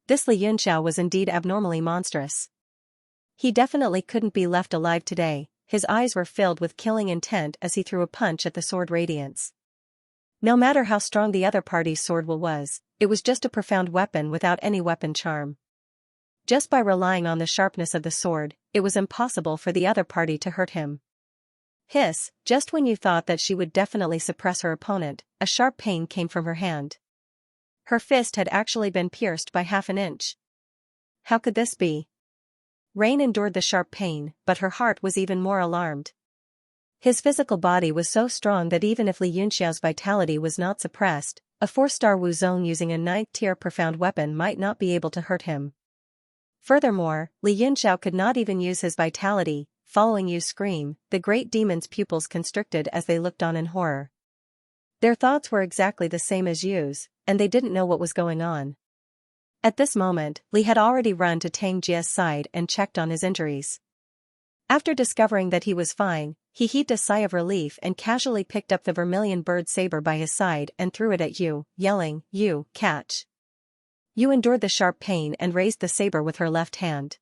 This Li Yunxiao was indeed abnormally monstrous. He definitely couldn't be left alive today. His eyes were filled with killing intent as he threw a punch at the sword radiance. No matter how strong the other party's sword was, it was just a profound weapon without any weapon charm. Just by relying on the sharpness of the sword, it was impossible for the other party to hurt him. Hiss, just when you thought that she would definitely suppress her opponent, a sharp pain came from her hand. Her fist had actually been pierced by half an inch. How could this be? Rain endured the sharp pain, but her heart was even more alarmed. His physical body was so strong that even if Li Yunxiao's vitality was not suppressed, a 4-star Wu Zong using a 9th-tier profound weapon might not be able to hurt him. Furthermore, Li Yunxiao could not even use his vitality. Following Yu's scream, the great demon's pupils constricted as they looked on in horror. Their thoughts were exactly the same as Yu's, and they didn't know what was going on. At this moment, Li had already run to Tang Jie's side and checked on his injuries. After discovering that he was fine, he heaved a sigh of relief and casually picked up the vermilion bird saber by his side and threw it at Yu, yelling, "Yu, catch!" Yu endured the sharp pain and raised the saber with her left hand.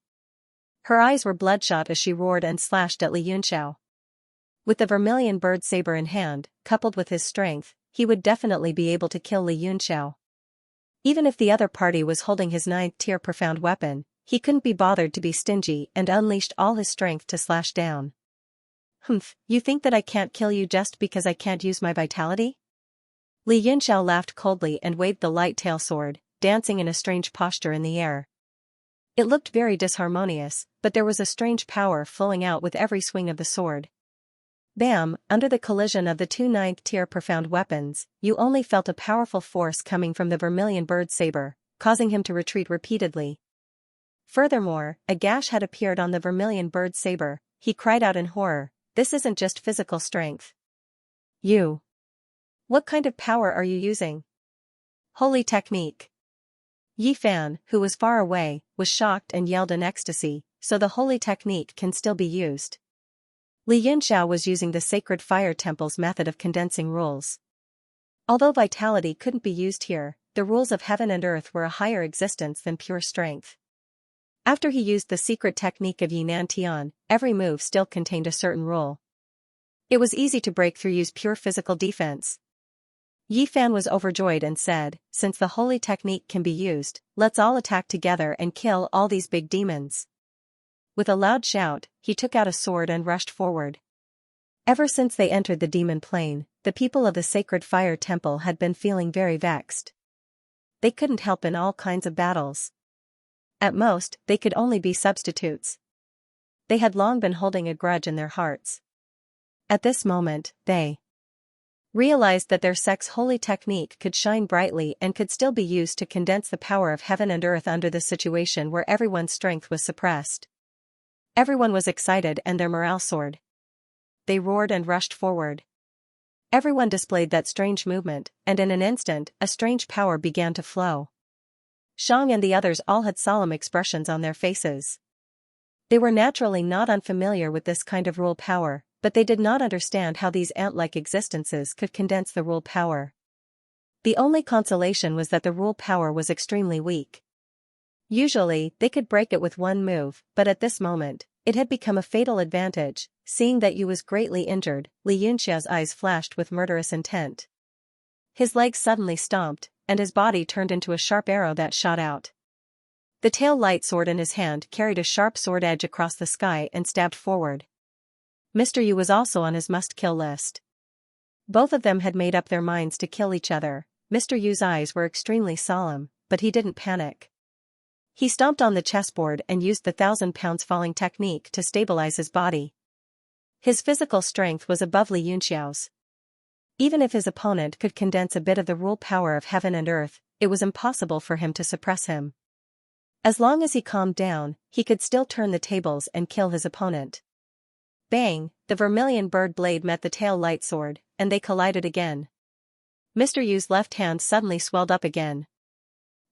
Her eyes were bloodshot as she roared and slashed at Li Yunxiao. With the vermilion bird saber in hand, coupled with his strength, he would definitely be able to kill Li Yunxiao. Even if the other party was holding his 9th-tier profound weapon, he couldn't be bothered to be stingy and unleashed all his strength to slash down. "Humph, you think that I can't kill you just because I can't use my vitality?" Li Yunxiao laughed coldly and waved the light tail sword, dancing in a strange posture in the air. It looked very disharmonious, but there was a strange power flowing out with every swing of the sword. Bam! Under the collision of the two 9th-tier profound weapons, you only felt a powerful force coming from the vermilion bird saber, causing him to retreat repeatedly. Furthermore, a gash had appeared on the vermilion bird saber. He cried out in horror, "This isn't just physical strength. You! What kind of power are you using?" "Holy technique." Yi Fan, who was far away, was shocked and yelled in ecstasy, "So the holy technique can still be used." Li Yunxiao was using the sacred fire temple's method of condensing rules. Although vitality couldn't be used here, the rules of heaven and earth were a higher existence than pure strength. After he used the secret technique of Yinan Tian, every move still contained a certain rule. It was easy to break through Yu's pure physical defense. Yi Fan was overjoyed and said, "Since the holy technique can be used, let's all attack together and kill all these big demons." With a loud shout, he took out a sword and rushed forward. Ever since they entered the demon plane, the people of the sacred fire temple had been feeling very vexed. They couldn't help in all kinds of battles. At most, they could only be substitutes. They had long been holding a grudge in their hearts. At this moment, they realized that their sect's holy technique could shine brightly and could still be used to condense the power of heaven and earth under the situation where everyone's strength was suppressed. Everyone was excited and their morale soared. They roared and rushed forward. Everyone displayed that strange movement, and in an instant, a strange power began to flow. Shang and the others all had solemn expressions on their faces. They were naturally not unfamiliar with this kind of rule power, but they did not understand how these ant-like existences could condense the rule power. The only consolation was that the rule power was extremely weak. Usually, they could break it with one move, but at this moment, it had become a fatal advantage. Seeing that Yu was greatly injured, Li Yunxiao's eyes flashed with murderous intent. His legs suddenly stomped, and his body turned into a sharp arrow that shot out. The tail light sword in his hand carried a sharp sword edge across the sky and stabbed forward. Mr. Yu was also on his must-kill list. Both of them had made up their minds to kill each other. Mr. Yu's eyes were extremely solemn, but he didn't panic. He stomped on the chessboard and used the 1,000-pounds falling technique to stabilize his body. His physical strength was above Li Yunxiao's. Even if his opponent could condense a bit of the rule power of heaven and earth, it was impossible for him to suppress him. As long as he calmed down, he could still turn the tables and kill his opponent. Bang! The vermilion bird blade met the tail light sword, and they collided again. Mr. Yu's left hand suddenly swelled up again.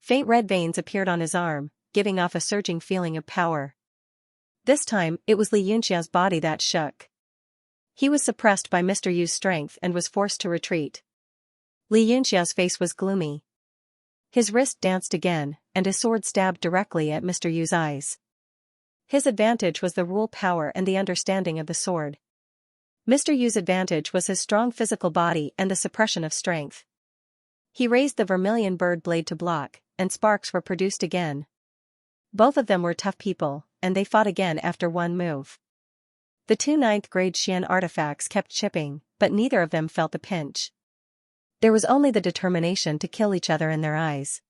Faint red veins appeared on his arm, giving off a surging feeling of power. This time, it was Li Yunxiao's body that shook. He was suppressed by Mr. Yu's strength and was forced to retreat. Li Yunxia's face was gloomy. His wrist danced again, and his sword stabbed directly at Mr. Yu's eyes. His advantage was the rule power and the understanding of the sword. Mr. Yu's advantage was his strong physical body and the suppression of strength. He raised the vermilion bird blade to block, and sparks were produced again. Both of them were tough people, and they fought again after one move. The two 9th-grade Xian artifacts kept chipping, but neither of them felt the pinch. There was only the determination to kill each other in their eyes.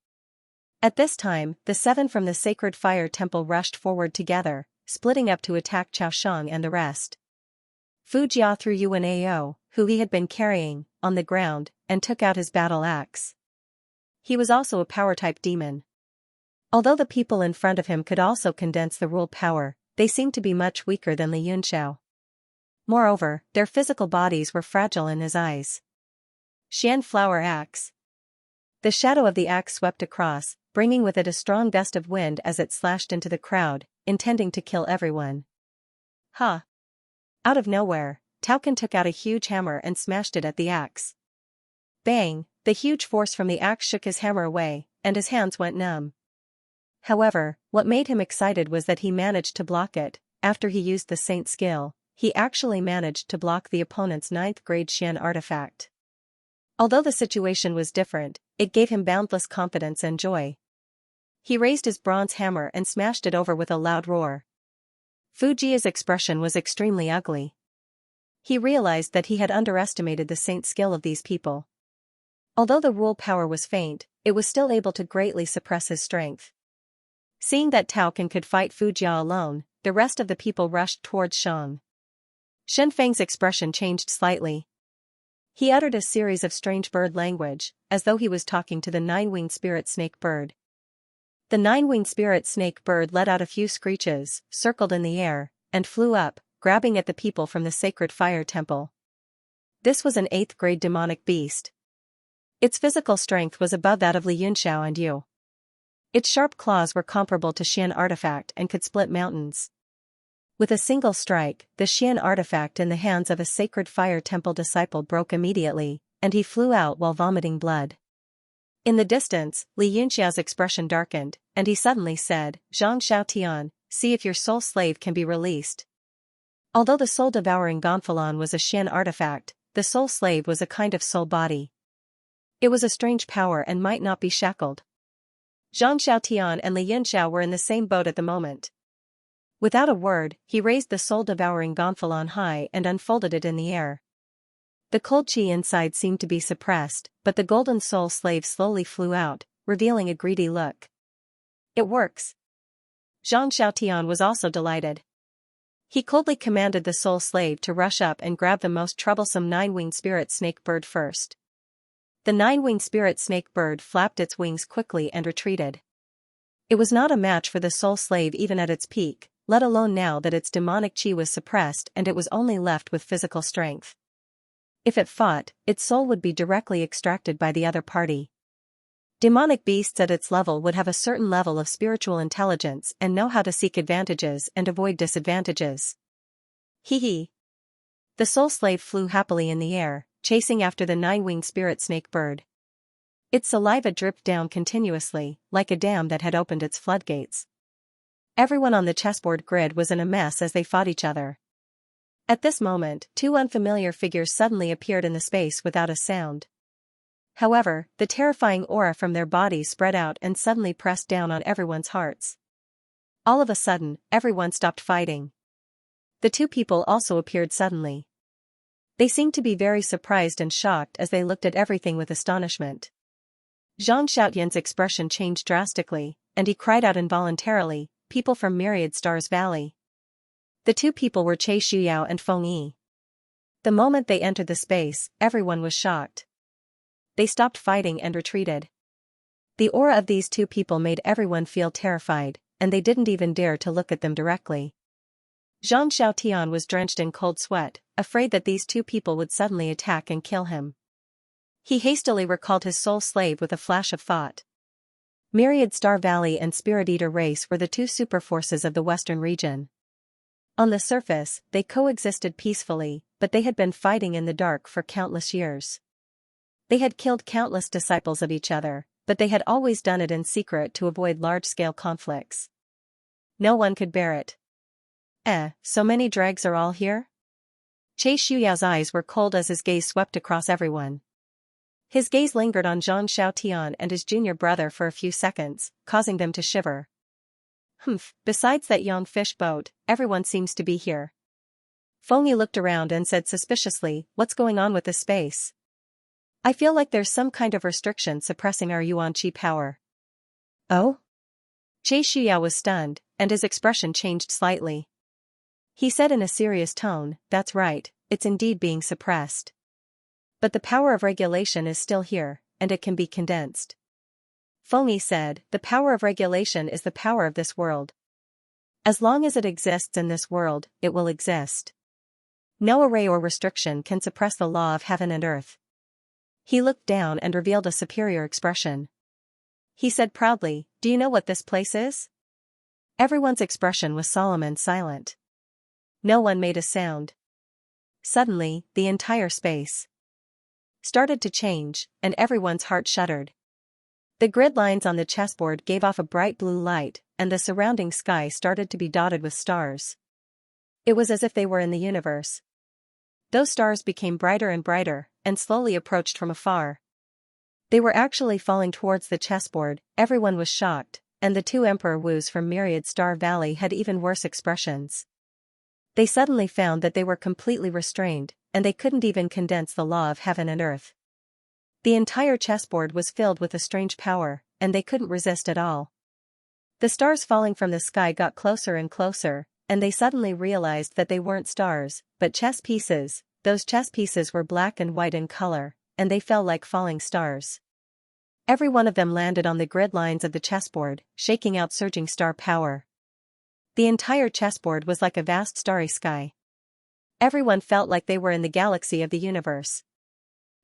At this time, the 7 from the sacred fire temple rushed forward together, splitting up to attack Cao Shang and the rest. Fu Jia threw Yuan Ao, who he had been carrying, on the ground, and took out his battle axe. He was also a power-type demon. Although the people in front of him could also condense the rule power, they seemed to be much weaker than Li Yunxiao. Moreover, their physical bodies were fragile in his eyes. Xian Flower Axe. The shadow of the axe swept across, bringing with it a strong gust of wind as it slashed into the crowd, intending to kill everyone. Ha! Out of nowhere, Tao Can took out a huge hammer and smashed it at the axe. Bang! The huge force from the axe shook his hammer away, and his hands went numb. However, what made him excited was that he managed to block it. After he used the Saint skill, he actually managed to block the opponent's 9th-grade Xian artifact. Although the situation was different, it gave him boundless confidence and joy. He raised his bronze hammer and smashed it over with a loud roar. Fu Jia's expression was extremely ugly. He realized that he had underestimated the Saint skill of these people. Although the rule power was faint, it was still able to greatly suppress his strength. Seeing that Tao Can could fight Fu Jia alone, the rest of the people rushed towards Shang. Shen Feng's expression changed slightly. He uttered a series of strange bird language, as though he was talking to the 9-winged spirit snake bird. The 9-winged spirit snake bird let out a few screeches, circled in the air, and flew up, grabbing at the people from the sacred fire temple. This was an 8th-grade demonic beast. Its physical strength was above that of Li Yunxiao and Yu. Its sharp claws were comparable to Xian artifact and could split mountains. With a single strike, the Xian artifact in the hands of a sacred fire temple disciple broke immediately, and he flew out while vomiting blood. In the distance, Li Yunxiao's expression darkened, and he suddenly said, "Zhang Xiaotian, see if your soul slave can be released." Although the soul-devouring Gonfalon was a Xian artifact, the soul slave was a kind of soul body. It was a strange power and might not be shackled. Zhang Xiaotian and Li Yunxiao were in the same boat at the moment. Without a word, he raised the soul-devouring Gonfalon high and unfolded it in the air. The cold chi inside seemed to be suppressed, but the golden soul slave slowly flew out, revealing a greedy look. It works. Zhang Xiaotian was also delighted. He coldly commanded the soul slave to rush up and grab the most troublesome 9-winged spirit snake bird first. The 9-winged spirit snake bird flapped its wings quickly and retreated. It was not a match for the soul slave even at its peak, let alone now that its demonic chi was suppressed and it was only left with physical strength. If it fought, its soul would be directly extracted by the other party. Demonic beasts at its level would have a certain level of spiritual intelligence and know how to seek advantages and avoid disadvantages. Hee hee. The soul slave flew happily in the air, chasing after the 9-winged spirit snake bird. Its saliva dripped down continuously, like a dam that had opened its floodgates. Everyone on the chessboard grid was in a mess as they fought each other. At this moment, 2 unfamiliar figures suddenly appeared in the space without a sound. However, the terrifying aura from their bodies spread out and suddenly pressed down on everyone's hearts. All of a sudden, everyone stopped fighting. The 2 people also appeared suddenly. They seemed to be very surprised and shocked as they looked at everything with astonishment. Zhang Xiaotian's expression changed drastically, and he cried out involuntarily, "People from Myriad Stars Valley." The 2 people were Che Shuyao and Feng Yi. The moment they entered the space, everyone was shocked. They stopped fighting and retreated. The aura of these 2 people made everyone feel terrified, and they didn't even dare to look at them directly. Zhang Xiaotian was drenched in cold sweat, afraid that these 2 people would suddenly attack and kill him. He hastily recalled his soul slave with a flash of thought. Myriad Star Valley and Spirit Eater race were the 2 superforces of the western region. On the surface, they coexisted peacefully, but they had been fighting in the dark for countless years. They had killed countless disciples of each other, but they had always done it in secret to avoid large-scale conflicts. No one could bear it. So many dregs are all here? Xiao's eyes were cold as his gaze swept across everyone. His gaze lingered on Zhang Xiaotian and his junior brother for a few seconds, causing them to shiver. Besides that young fish boat, everyone seems to be here. Fengyi looked around and said suspiciously, "What's going on with this space? I feel like there's some kind of restriction suppressing our yuan qi power." Oh? Xiao was stunned, and his expression changed slightly. He said in a serious tone, "That's right, it's indeed being suppressed. But the power of regulation is still here, and it can be condensed." Fengyi said, "The power of regulation is the power of this world. As long as it exists in this world, it will exist. No array or restriction can suppress the law of heaven and earth." He looked down and revealed a superior expression. He said proudly, "Do you know what this place is?" Everyone's expression was solemn and silent. No one made a sound. Suddenly, the entire space started to change, and everyone's heart shuddered. The grid lines on the chessboard gave off a bright blue light, and the surrounding sky started to be dotted with stars. It was as if they were in the universe. Those stars became brighter and brighter, and slowly approached from afar. They were actually falling towards the chessboard. Everyone was shocked, and the two Emperor Wus from Myriad Star Valley had even worse expressions. They suddenly found that they were completely restrained, and they couldn't even condense the law of heaven and earth. The entire chessboard was filled with a strange power, and they couldn't resist at all. The stars falling from the sky got closer and closer, and they suddenly realized that they weren't stars, but chess pieces. Those chess pieces were black and white in color, and they fell like falling stars. Every one of them landed on the grid lines of the chessboard, shaking out surging star power. The entire chessboard was like a vast starry sky. Everyone felt like they were in the galaxy of the universe.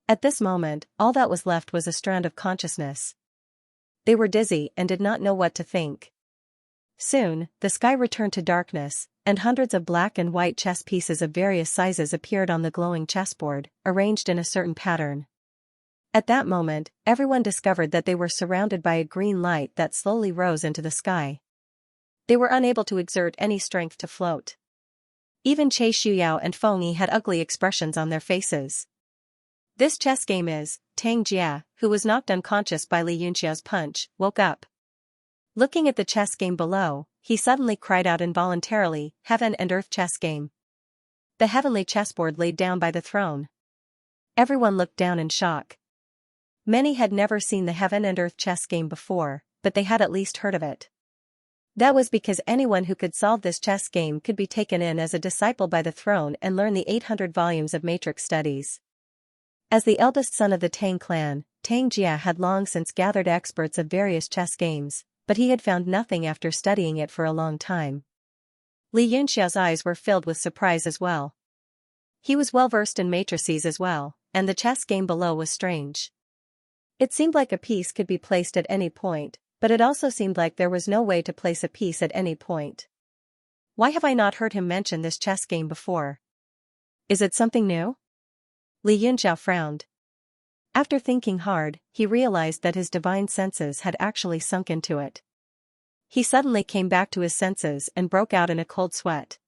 At this moment, all that was left was a strand of consciousness. They were dizzy and did not know what to think. Soon, the sky returned to darkness, and hundreds of black and white chess pieces of various sizes appeared on the glowing chessboard, arranged in a certain pattern. At that moment, everyone discovered that they were surrounded by a green light that slowly rose into the sky. They were unable to exert any strength to float. Even Xiao and Fengyi had ugly expressions on their faces. This chess game is, Tang Jia, who was knocked unconscious by Li Yunxiao's punch, woke up. Looking at the chess game below, he suddenly cried out involuntarily, "Heaven and Earth chess game." The heavenly chessboard laid down by the throne. Everyone looked down in shock. Many had never seen the Heaven and Earth chess game before, but they had at least heard of it. That was because anyone who could solve this chess game could be taken in as a disciple by the throne and learn the 800 volumes of matrix studies. As the eldest son of the Tang clan, Tang Jia had long since gathered experts of various chess games, but he had found nothing after studying it for a long time. Li Yunxiao's eyes were filled with surprise as well. He was well versed in matrices as well, and the chess game below was strange. It seemed like a piece could be placed at any point, but it also seemed like there was no way to place a piece at any point. Why have I not heard him mention this chess game before? Is it something new? Li Yunxiao frowned. After thinking hard, he realized that his divine senses had actually sunk into it. He suddenly came back to his senses and broke out in a cold sweat.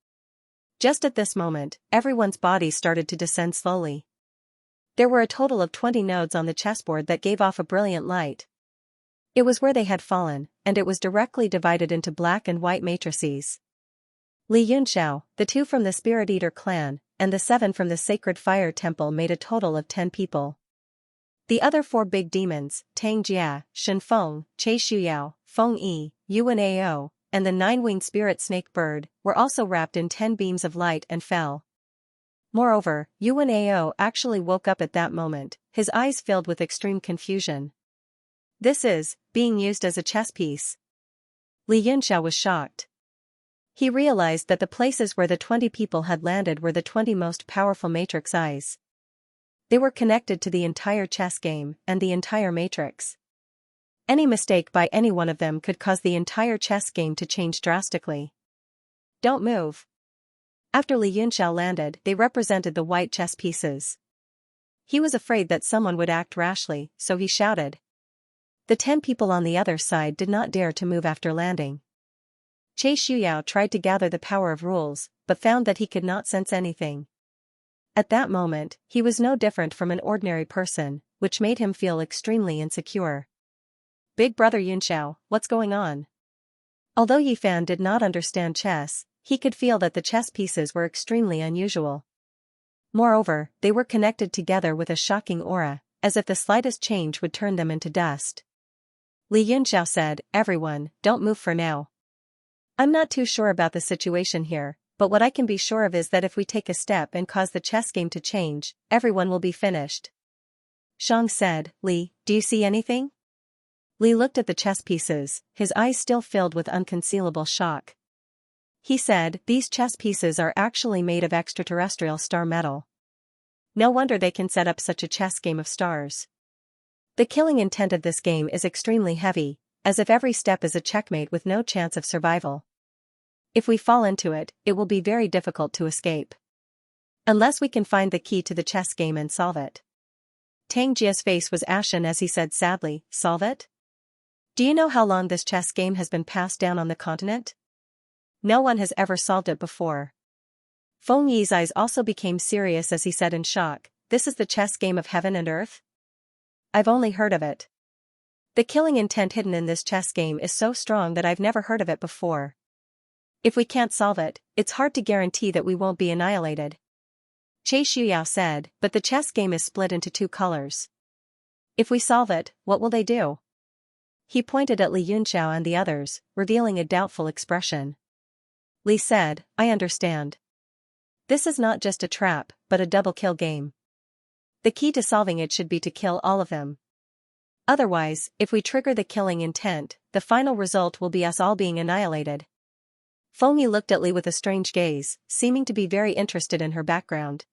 Just at this moment, everyone's bodies started to descend slowly. There were a total of 20 nodes on the chessboard that gave off a brilliant light. It was where they had fallen, and it was directly divided into black and white matrices. Li Yunxiao, the 2 from the Spirit Eater clan, and the 7 from the Sacred Fire Temple made a total of 10 people. The other 4 big demons, Tang Jia, Shenfeng, Xiao, Fengyi, Yuan Ao, and the 9-winged spirit snake bird, were also wrapped in 10 beams of light and fell. Moreover, Yuan Ao actually woke up at that moment, his eyes filled with extreme confusion. This is, being used as a chess piece. Li Yunxiao was shocked. He realized that the places where the 20 people had landed were the 20 most powerful matrix eyes. They were connected to the entire chess game and the entire matrix. Any mistake by any one of them could cause the entire chess game to change drastically. Don't move. After Li Yunxiao landed, they represented the white chess pieces. He was afraid that someone would act rashly, so he shouted. The 10 people on the other side did not dare to move after landing. Xianxia tried to gather the power of rules, but found that he could not sense anything. At that moment, he was no different from an ordinary person, which made him feel extremely insecure. Big brother Yunxiao, what's going on? Although Yifan did not understand chess, he could feel that the chess pieces were extremely unusual. Moreover, they were connected together with a shocking aura, as if the slightest change would turn them into dust. Li Yunxiao said, "Everyone, don't move for now. I'm not too sure about the situation here, but what I can be sure of is that if we take a step and cause the chess game to change, everyone will be finished." Shang said, "Li, do you see anything?" Li looked at the chess pieces, his eyes still filled with unconcealable shock. He said, "These chess pieces are actually made of extraterrestrial star metal. No wonder they can set up such a chess game of stars. The killing intent of this game is extremely heavy, as if every step is a checkmate with no chance of survival. If we fall into it, it will be very difficult to escape. Unless we can find the key to the chess game and solve it." Tang Jia's face was ashen as he said sadly, "Solve it? Do you know how long this chess game has been passed down on the continent? No one has ever solved it before." Feng Yi's eyes also became serious as he said in shock, "This is the chess game of heaven and earth? I've only heard of it. The killing intent hidden in this chess game is so strong that I've never heard of it before. If we can't solve it, it's hard to guarantee that we won't be annihilated." Che Shuyao said, "But the chess game is split into 2 colors. If we solve it, what will they do?" He pointed at Li Yunxiao and the others, revealing a doubtful expression. Li said, "I understand. This is not just a trap, but a double-kill game. The key to solving it should be to kill all of them. Otherwise, if we trigger the killing intent, the final result will be us all being annihilated." Feng Yi looked at Li with a strange gaze, seeming to be very interested in her background.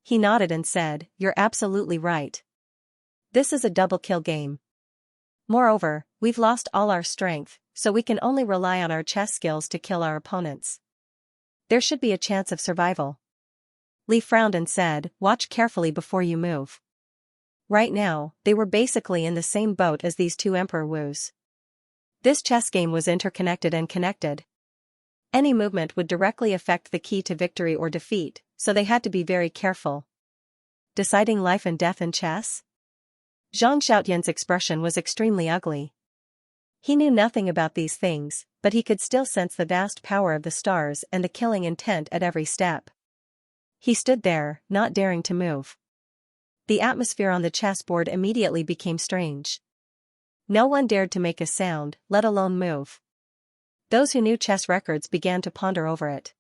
He nodded and said, "You're absolutely right. This is a double-kill game. Moreover, we've lost all our strength, so we can only rely on our chess skills to kill our opponents. There should be a chance of survival." Li frowned and said, "Watch carefully before you move." Right now, they were basically in the same boat as these 2 Emperor Wus. This chess game was interconnected and connected. Any movement would directly affect the key to victory or defeat, so they had to be very careful. Deciding life and death in chess? Zhang Xiaotian's expression was extremely ugly. He knew nothing about these things, but he could still sense the vast power of the stars and the killing intent at every step. He stood there, not daring to move. The atmosphere on the chessboard immediately became strange. No one dared to make a sound, let alone move. Those who knew chess records began to ponder over it.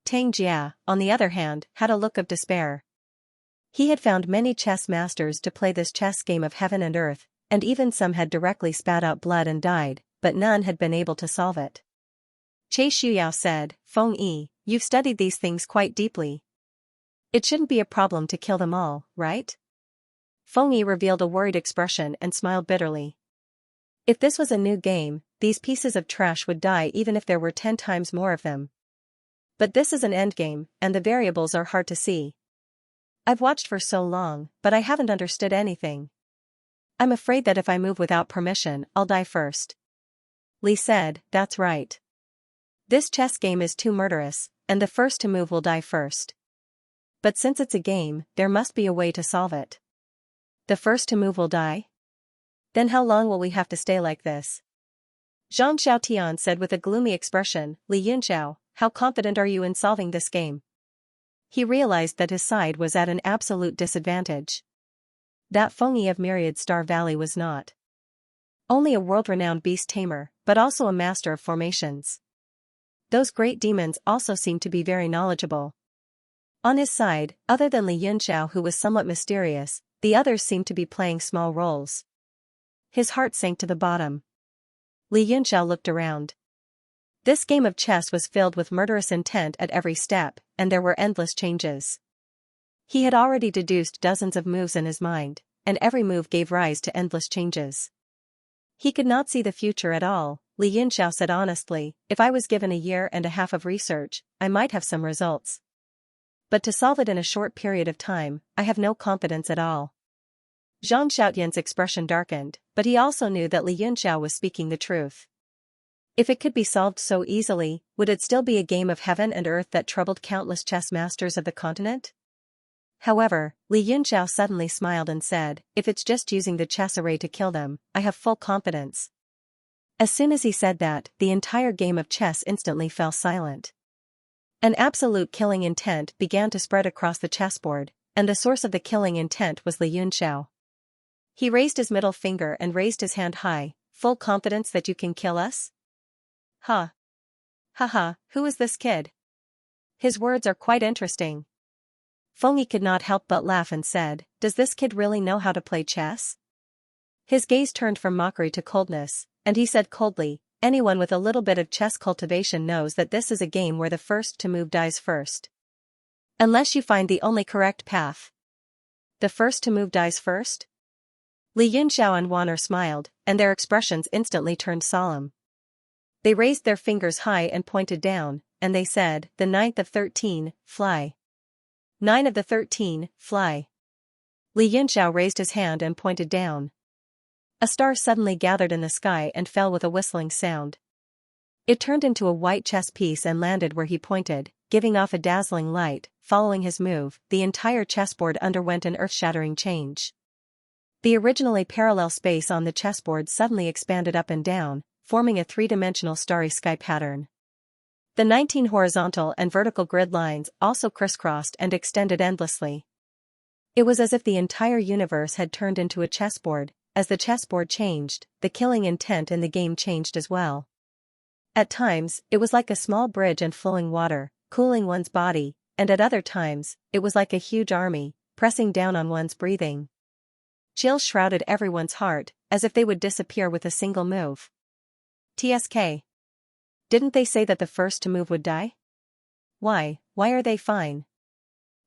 Tang Jia, on the other hand, had a look of despair. He had found many chess masters to play this chess game of heaven and earth, and even some had directly spat out blood and died, but none had been able to solve it. Che Shuyao said, "Feng Yi, you've studied these things quite deeply. It shouldn't be a problem to kill them all, right?" Feng Yi revealed a worried expression and smiled bitterly. If this was a new game, these pieces of trash would die even if there were 10 times more of them. But this is an endgame, and the variables are hard to see. I've watched for so long, but I haven't understood anything. I'm afraid that if I move without permission, I'll die first." Li said, "That's right. This chess game is too murderous, and the first to move will die first. But since it's a game, there must be a way to solve it. The first to move will die? Then how long will we have to stay like this?" Zhang Xiaotian said with a gloomy expression, "Li Yunxiao, how confident are you in solving this game?" He realized that his side was at an absolute disadvantage. That Feng Yi of Myriad Star Valley was not only a world-renowned beast tamer, but also a master of formations. Those great demons also seemed to be very knowledgeable. On his side, other than Li Yunxiao, who was somewhat mysterious, the others seemed to be playing small roles. His heart sank to the bottom. Li Yunxiao looked around. This game of chess was filled with murderous intent at every step, and there were endless changes. He had already deduced dozens of moves in his mind, and every move gave rise to endless changes. He could not see the future at all. Li Yunxiao said honestly, "If I was given a year and a half of research, I might have some results." but to solve it in a short period of time, I have no confidence at all. Zhang Xiaoyan's expression darkened, but he also knew that Li Yunxiao was speaking the truth. If it could be solved so easily, would it still be a game of heaven and earth that troubled countless chess masters of the continent? However, Li Yunxiao suddenly smiled and said, if it's just using the chess array to kill them, I have full confidence. As soon as he said that, the entire game of chess instantly fell silent. An absolute killing intent began to spread across the chessboard, and the source of the killing intent was Li Yunxiao. He raised his middle finger and raised his hand high, full confidence that you can kill us? Ha. Ha ha, who is this kid? His words are quite interesting. Fengyi could not help but laugh and said, does this kid really know how to play chess? His gaze turned from mockery to coldness, and he said coldly, anyone with a little bit of chess cultivation knows that this is a game where the first to move dies first. Unless you find the only correct path. The first to move dies first? Li Yunxiao and Wan'er smiled, and their expressions instantly turned solemn. They raised their fingers high and pointed down, and they said, the 9th of 13, fly. 9 of the 13, fly. Li Yunxiao raised his hand and pointed down. A star suddenly gathered in the sky and fell with a whistling sound. It turned into a white chess piece and landed where he pointed, giving off a dazzling light. Following his move, the entire chessboard underwent an earth-shattering change. The originally parallel space on the chessboard suddenly expanded up and down, forming a three-dimensional starry sky pattern. The 19 horizontal and vertical grid lines also crisscrossed and extended endlessly. It was as if the entire universe had turned into a chessboard. As the chessboard changed, the killing intent in the game changed as well. At times, it was like a small bridge and flowing water, cooling one's body, and at other times, it was like a huge army, pressing down on one's breathing. Chills shrouded everyone's heart, as if they would disappear with a single move. TSK. Didn't they say that the first to move would die? Why are they fine?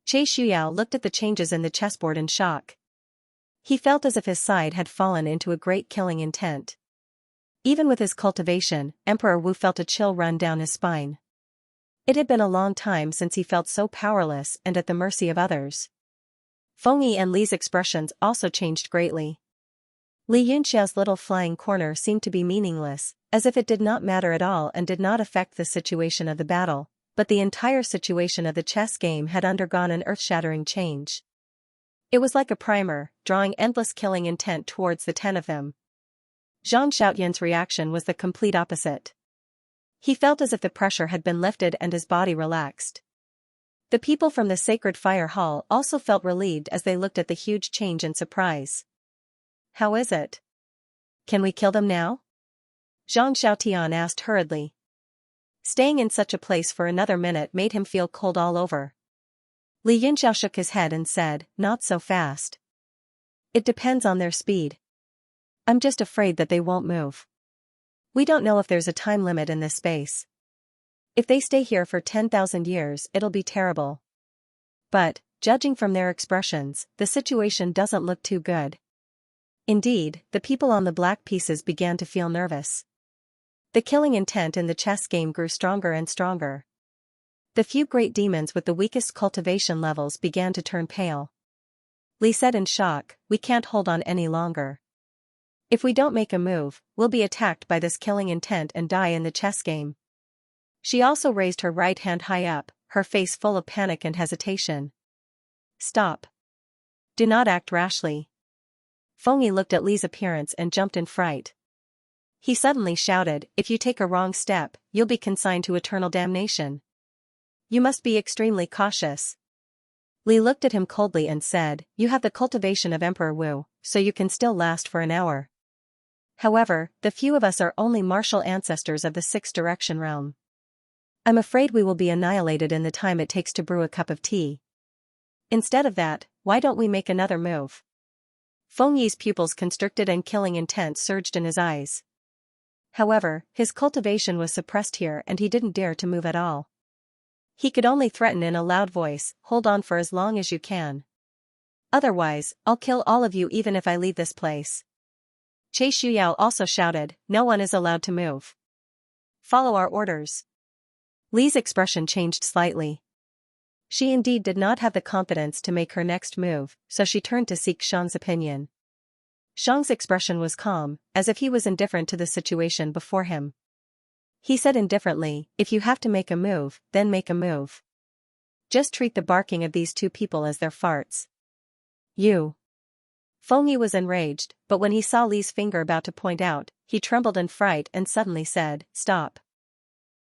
Che Shuyao looked at the changes in the chessboard in shock. He felt as if his side had fallen into a great killing intent. Even with his cultivation, Emperor Wu felt a chill run down his spine. It had been a long time since he felt so powerless and at the mercy of others. Fengyi and Li's expressions also changed greatly. Li Yunxiao's little flying corner seemed to be meaningless, as if it did not matter at all and did not affect the situation of the battle, but the entire situation of the chess game had undergone an earth-shattering change. It was like a primer, drawing endless killing intent towards the 10 of them. Zhang Xiaoyan's reaction was the complete opposite. He felt as if the pressure had been lifted and his body relaxed. The people from the sacred fire hall also felt relieved as they looked at the huge change in surprise. How is it? Can we kill them now? Zhang Xiaotian asked hurriedly. Staying in such a place for another minute made him feel cold all over. Li Yunxiao shook his head and said, not so fast. It depends on their speed. I'm just afraid that they won't move. We don't know if there's a time limit in this space. If they stay here for 10,000 years, it'll be terrible. But, judging from their expressions, the situation doesn't look too good. Indeed, the people on the black pieces began to feel nervous. The killing intent in the chess game grew stronger and stronger. The few great demons with the weakest cultivation levels began to turn pale. Li said in shock, we can't hold on any longer. If we don't make a move, we'll be attacked by this killing intent and die in the chess game. She also raised her right hand high up, her face full of panic and hesitation. Stop. Do not act rashly. Fengyi looked at Li's appearance and jumped in fright. He suddenly shouted, if you take a wrong step, you'll be consigned to eternal damnation. You must be extremely cautious. Li looked at him coldly and said, you have the cultivation of Emperor Wu, so you can still last for an hour. However, the few of us are only martial ancestors of the sixth direction realm. I'm afraid we will be annihilated in the time it takes to brew a cup of tea. Instead of that, why don't we make another move? Fengyi's pupils constricted and killing intent surged in his eyes. However, his cultivation was suppressed here and he didn't dare to move at all. He could only threaten in a loud voice, hold on for as long as you can. Otherwise, I'll kill all of you even if I leave this place. Che Shuyao also shouted, no one is allowed to move. Follow our orders. Li's expression changed slightly. She indeed did not have the confidence to make her next move, so she turned to seek Xiang's opinion. Xiang's expression was calm, as if he was indifferent to the situation before him. He said indifferently, if you have to make a move, then make a move. Just treat the barking of these two people as their farts. You. Feng Yi was enraged, but when he saw Li's finger about to point out, he trembled in fright and suddenly said, stop.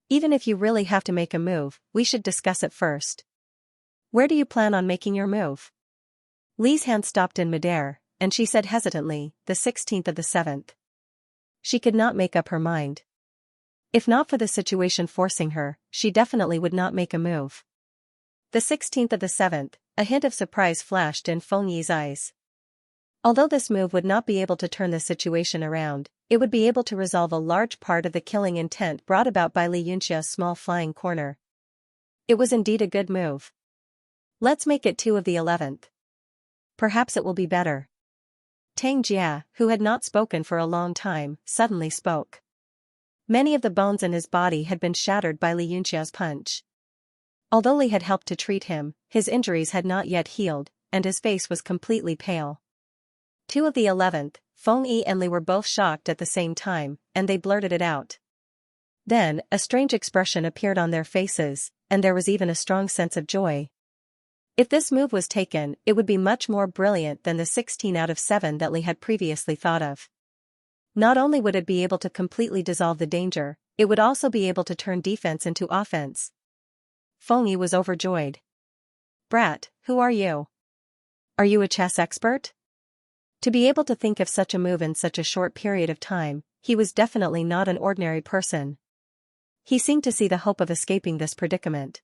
Even if you really have to make a move, we should discuss it first. Where do you plan on making your move? Li's hand stopped in midair, and she said hesitantly, the 16th of the 7th. She could not make up her mind. If not for the situation forcing her, she definitely would not make a move. The 16th of the 7th, a hint of surprise flashed in Feng Yi's eyes. Although this move would not be able to turn the situation around, it would be able to resolve a large part of the killing intent brought about by Li Yunxia's small flying corner. It was indeed a good move. Let's make it 2 of the 11th. Perhaps it will be better. Tang Jia, who had not spoken for a long time, suddenly spoke. Many of the bones in his body had been shattered by Li Yunxia's punch. Although Li had helped to treat him, his injuries had not yet healed, and his face was completely pale. 2 of the 11th, Feng Yi and Li were both shocked at the same time, and they blurted it out. Then, a strange expression appeared on their faces, and there was even a strong sense of joy. If this move was taken, it would be much more brilliant than the 16 out of 7 that Li had previously thought of. Not only would it be able to completely dissolve the danger, it would also be able to turn defense into offense. Feng Yi was overjoyed. Brat, who are you? Are you a chess expert? To be able to think of such a move in such a short period of time, he was definitely not an ordinary person. He seemed to see the hope of escaping this predicament.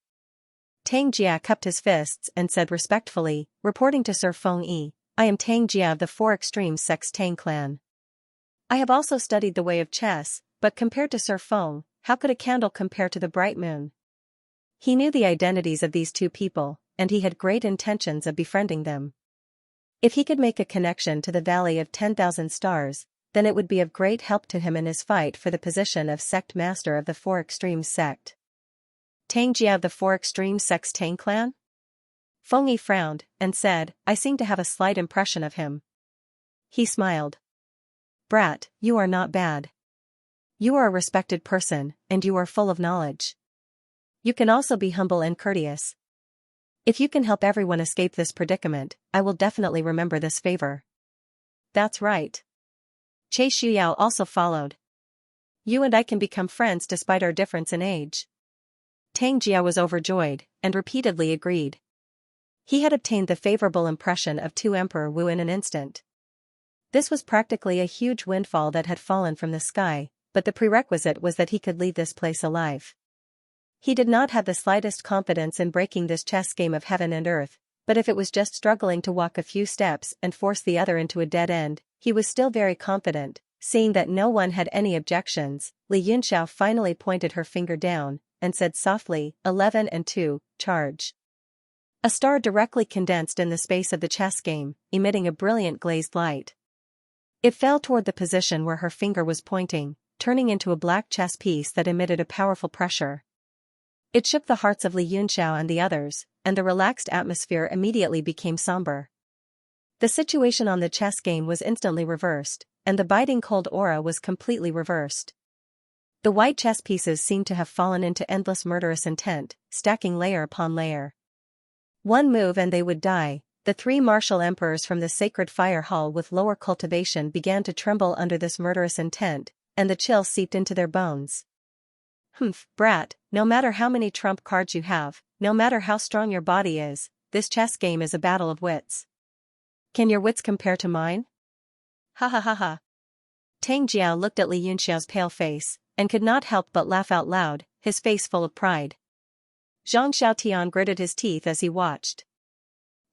Tang Jia cupped his fists and said respectfully, reporting to Sir Feng Yi, I am Tang Jia of the Four Extremes Sect's Tang clan. I have also studied the way of chess, but compared to Sir Feng, how could a candle compare to the bright moon? He knew the identities of these two people, and he had great intentions of befriending them. If he could make a connection to the Valley of 10,000 Stars, then it would be of great help to him in his fight for the position of Sect Master of the Four Extremes Sect. Tang Jia of the Four Extremes Sect's Tang clan? Feng Yi frowned, and said, I seem to have a slight impression of him. He smiled. Brat, you are not bad. You are a respected person, and you are full of knowledge. You can also be humble and courteous. If you can help everyone escape this predicament, I will definitely remember this favor. That's right. Che Shuyao also followed. You and I can become friends despite our difference in age. Tang Jia was overjoyed, and repeatedly agreed. He had obtained the favorable impression of Tu Emperor Wu in an instant. This was practically a huge windfall that had fallen from the sky, but the prerequisite was that he could leave this place alive. He did not have the slightest confidence in breaking this chess game of heaven and earth, but if it was just struggling to walk a few steps and force the other into a dead end, he was still very confident. Seeing that no one had any objections, Li Yunxiao finally pointed her finger down, and said softly, 11 and 2, charge. A star directly condensed in the space of the chess game, emitting a brilliant glazed light. It fell toward the position where her finger was pointing, turning into a black chess piece that emitted a powerful pressure. It shook the hearts of Li Yunxiao and the others, and the relaxed atmosphere immediately became somber. The situation on the chess game was instantly reversed, and the biting cold aura was completely reversed. The white chess pieces seemed to have fallen into endless murderous intent, stacking layer upon layer. One move and they would die. The 3 martial emperors from the sacred fire hall with lower cultivation began to tremble under this murderous intent, and the chill seeped into their bones. Humph, brat, no matter how many trump cards you have, no matter how strong your body is, this chess game is a battle of wits. Can your wits compare to mine? Ha ha ha ha. Tang Jiao looked at Li Yunxiao's pale face, and could not help but laugh out loud, his face full of pride. Zhang Xiaotian gritted his teeth as he watched.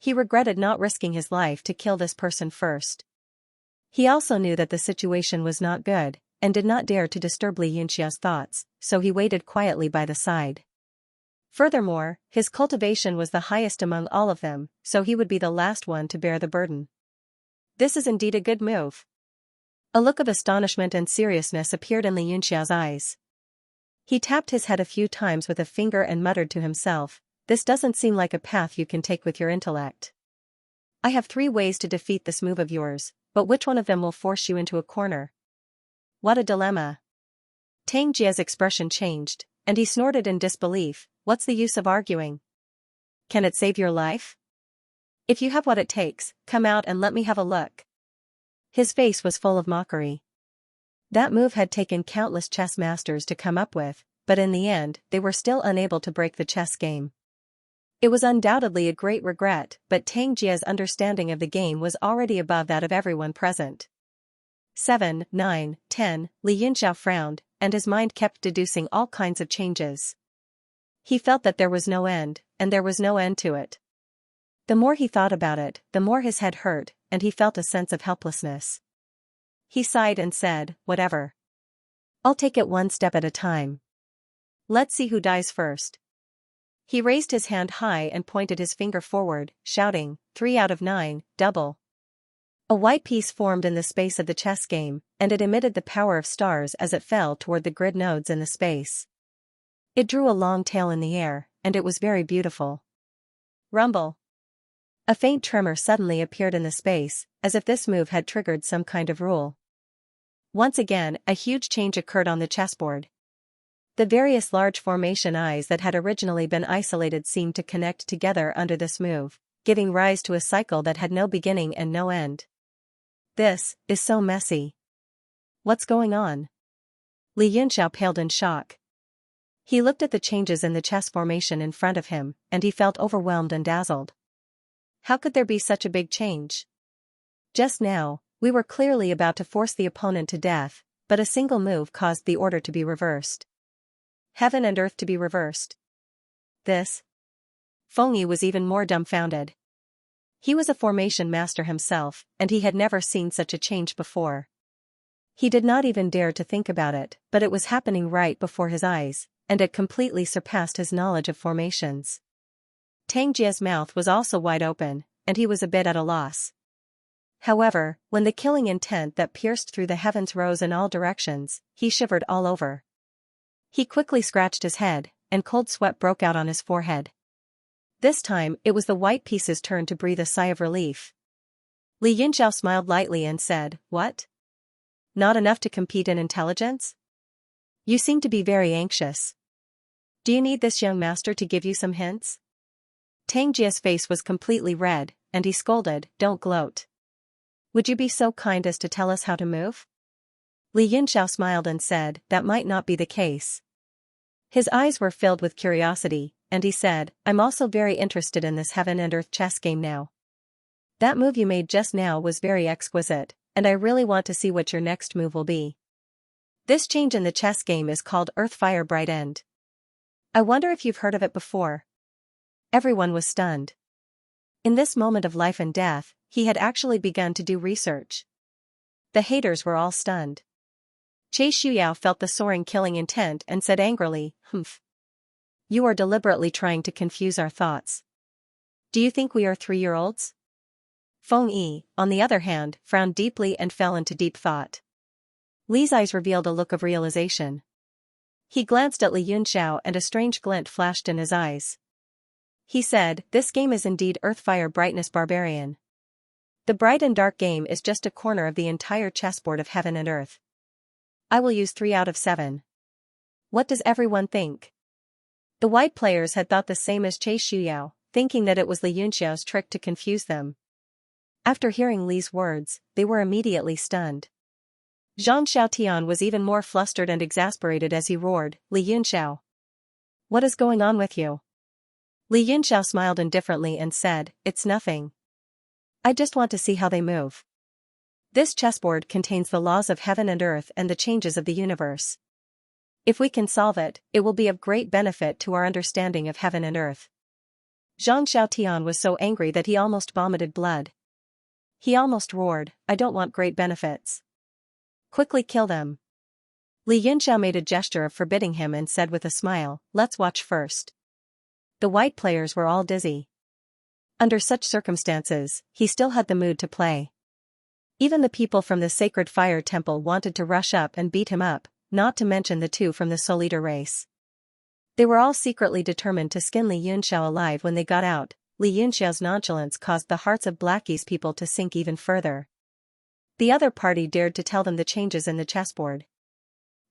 He regretted not risking his life to kill this person first. He also knew that the situation was not good, and did not dare to disturb Li Yunxiao's thoughts, so he waited quietly by the side. Furthermore, his cultivation was the highest among all of them, so he would be the last one to bear the burden. This is indeed a good move. A look of astonishment and seriousness appeared in Li Yunxiao's eyes. He tapped his head a few times with a finger and muttered to himself, this doesn't seem like a path you can take with your intellect. I have 3 ways to defeat this move of yours, but which one of them will force you into a corner? What a dilemma. Tang Jia's expression changed, and he snorted in disbelief. What's the use of arguing? Can it save your life? If you have what it takes, come out and let me have a look. His face was full of mockery. That move had taken countless chess masters to come up with, but in the end, they were still unable to break the chess game. It was undoubtedly a great regret, but Tang Jia's understanding of the game was already above that of everyone present. 7, 9, 10, Li Yunxiao frowned, and his mind kept deducing all kinds of changes. He felt that there was no end, and there was no end to it. The more he thought about it, the more his head hurt, and he felt a sense of helplessness. He sighed and said, whatever. I'll take it one step at a time. Let's see who dies first. He raised his hand high and pointed his finger forward, shouting, 3 out of 9, double. A white piece formed in the space of the chess game, and it emitted the power of stars as it fell toward the grid nodes in the space. It drew a long tail in the air, and it was very beautiful. Rumble. A faint tremor suddenly appeared in the space, as if this move had triggered some kind of rule. Once again, a huge change occurred on the chessboard. The various large formation eyes that had originally been isolated seemed to connect together under this move, giving rise to a cycle that had no beginning and no end. This is so messy. What's going on? Li Yunxiao paled in shock. He looked at the changes in the chess formation in front of him, and he felt overwhelmed and dazzled. How could there be such a big change? Just now, we were clearly about to force the opponent to death, but a single move caused the order to be reversed. Heaven and earth to be reversed. This? Feng Yi was even more dumbfounded. He was a formation master himself, and he had never seen such a change before. He did not even dare to think about it, but it was happening right before his eyes, and it completely surpassed his knowledge of formations. Tang Jia's mouth was also wide open, and he was a bit at a loss. However, when the killing intent that pierced through the heavens rose in all directions, he shivered all over. He quickly scratched his head, and cold sweat broke out on his forehead. This time, it was the white piece's turn to breathe a sigh of relief. Li Yunxiao smiled lightly and said, what? Not enough to compete in intelligence? You seem to be very anxious. Do you need this young master to give you some hints? Tang Jia's face was completely red, and he scolded, don't gloat. Would you be so kind as to tell us how to move? Li Yunxiao smiled and said, that might not be the case. His eyes were filled with curiosity, and he said, I'm also very interested in this heaven and earth chess game now. That move you made just now was very exquisite, and I really want to see what your next move will be. This change in the chess game is called Earth Fire Bright End. I wonder if you've heard of it before. Everyone was stunned. In this moment of life and death, he had actually begun to do research. The haters were all stunned. Xianxia felt the soaring killing intent and said angrily, humph. You are deliberately trying to confuse our thoughts. Do you think we are 3-year-olds? Feng Yi, on the other hand, frowned deeply and fell into deep thought. Li's eyes revealed a look of realization. He glanced at Li Yunxiao and a strange glint flashed in his eyes. He said, this game is indeed Earth Fire Brightness Barbarian. The bright and dark game is just a corner of the entire chessboard of heaven and earth. I will use 3 out of 7. What does everyone think? The white players had thought the same as Xianxia, thinking that it was Li Yunxiao's trick to confuse them. After hearing Li's words, they were immediately stunned. Zhang Xiaotian was even more flustered and exasperated as he roared, Li Yunxiao. What is going on with you? Li Yunxiao smiled indifferently and said, it's nothing. I just want to see how they move. This chessboard contains the laws of heaven and earth and the changes of the universe. If we can solve it, it will be of great benefit to our understanding of heaven and earth. Zhang Xiaotian was so angry that he almost vomited blood. He almost roared, I don't want great benefits. Quickly kill them. Li Yunxiao made a gesture of forbidding him and said with a smile, let's watch first. The white players were all dizzy. Under such circumstances, he still had the mood to play. Even the people from the sacred fire temple wanted to rush up and beat him up, not to mention the 2 from the Soul Eater race. They were all secretly determined to skin Li Yunxiao alive when they got out. Li Yunxiao's nonchalance caused the hearts of Blackie's people to sink even further. The other party dared to tell them the changes in the chessboard.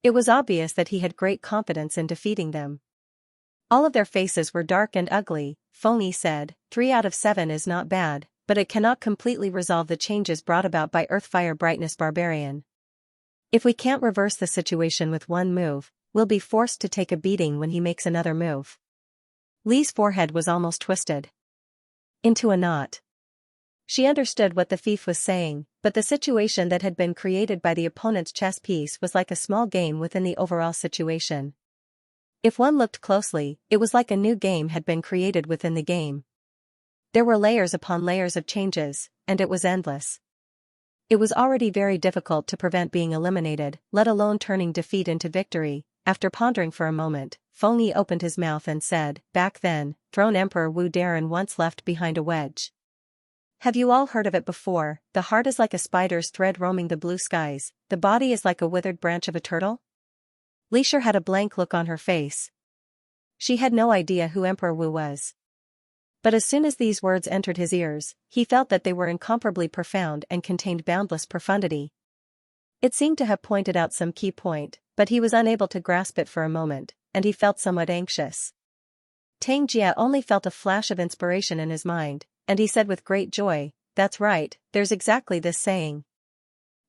It was obvious that he had great confidence in defeating them. All of their faces were dark and ugly. Feng Yi said, 3 out of 7 is not bad, but it cannot completely resolve the changes brought about by Earth Fire Brightness Barbarian. If we can't reverse the situation with one move, we'll be forced to take a beating when he makes another move. Li's forehead was almost twisted into a knot. She understood what the thief was saying, but the situation that had been created by the opponent's chess piece was like a small game within the overall situation. If one looked closely, it was like a new game had been created within the game. There were layers upon layers of changes, and it was endless. It was already very difficult to prevent being eliminated, let alone turning defeat into victory. After pondering for a moment, Feng Yi opened his mouth and said, back then, Throne Emperor Wu Darren once left behind a wedge. Have you all heard of it before? The heart is like a spider's thread roaming the blue skies, the body is like a withered branch of a turtle? Li Shi had a blank look on her face. She had no idea who Emperor Wu was. But as soon as these words entered his ears, he felt that they were incomparably profound and contained boundless profundity. It seemed to have pointed out some key point, but he was unable to grasp it for a moment, and he felt somewhat anxious. Tang Jia only felt a flash of inspiration in his mind, and he said with great joy, that's right, there's exactly this saying.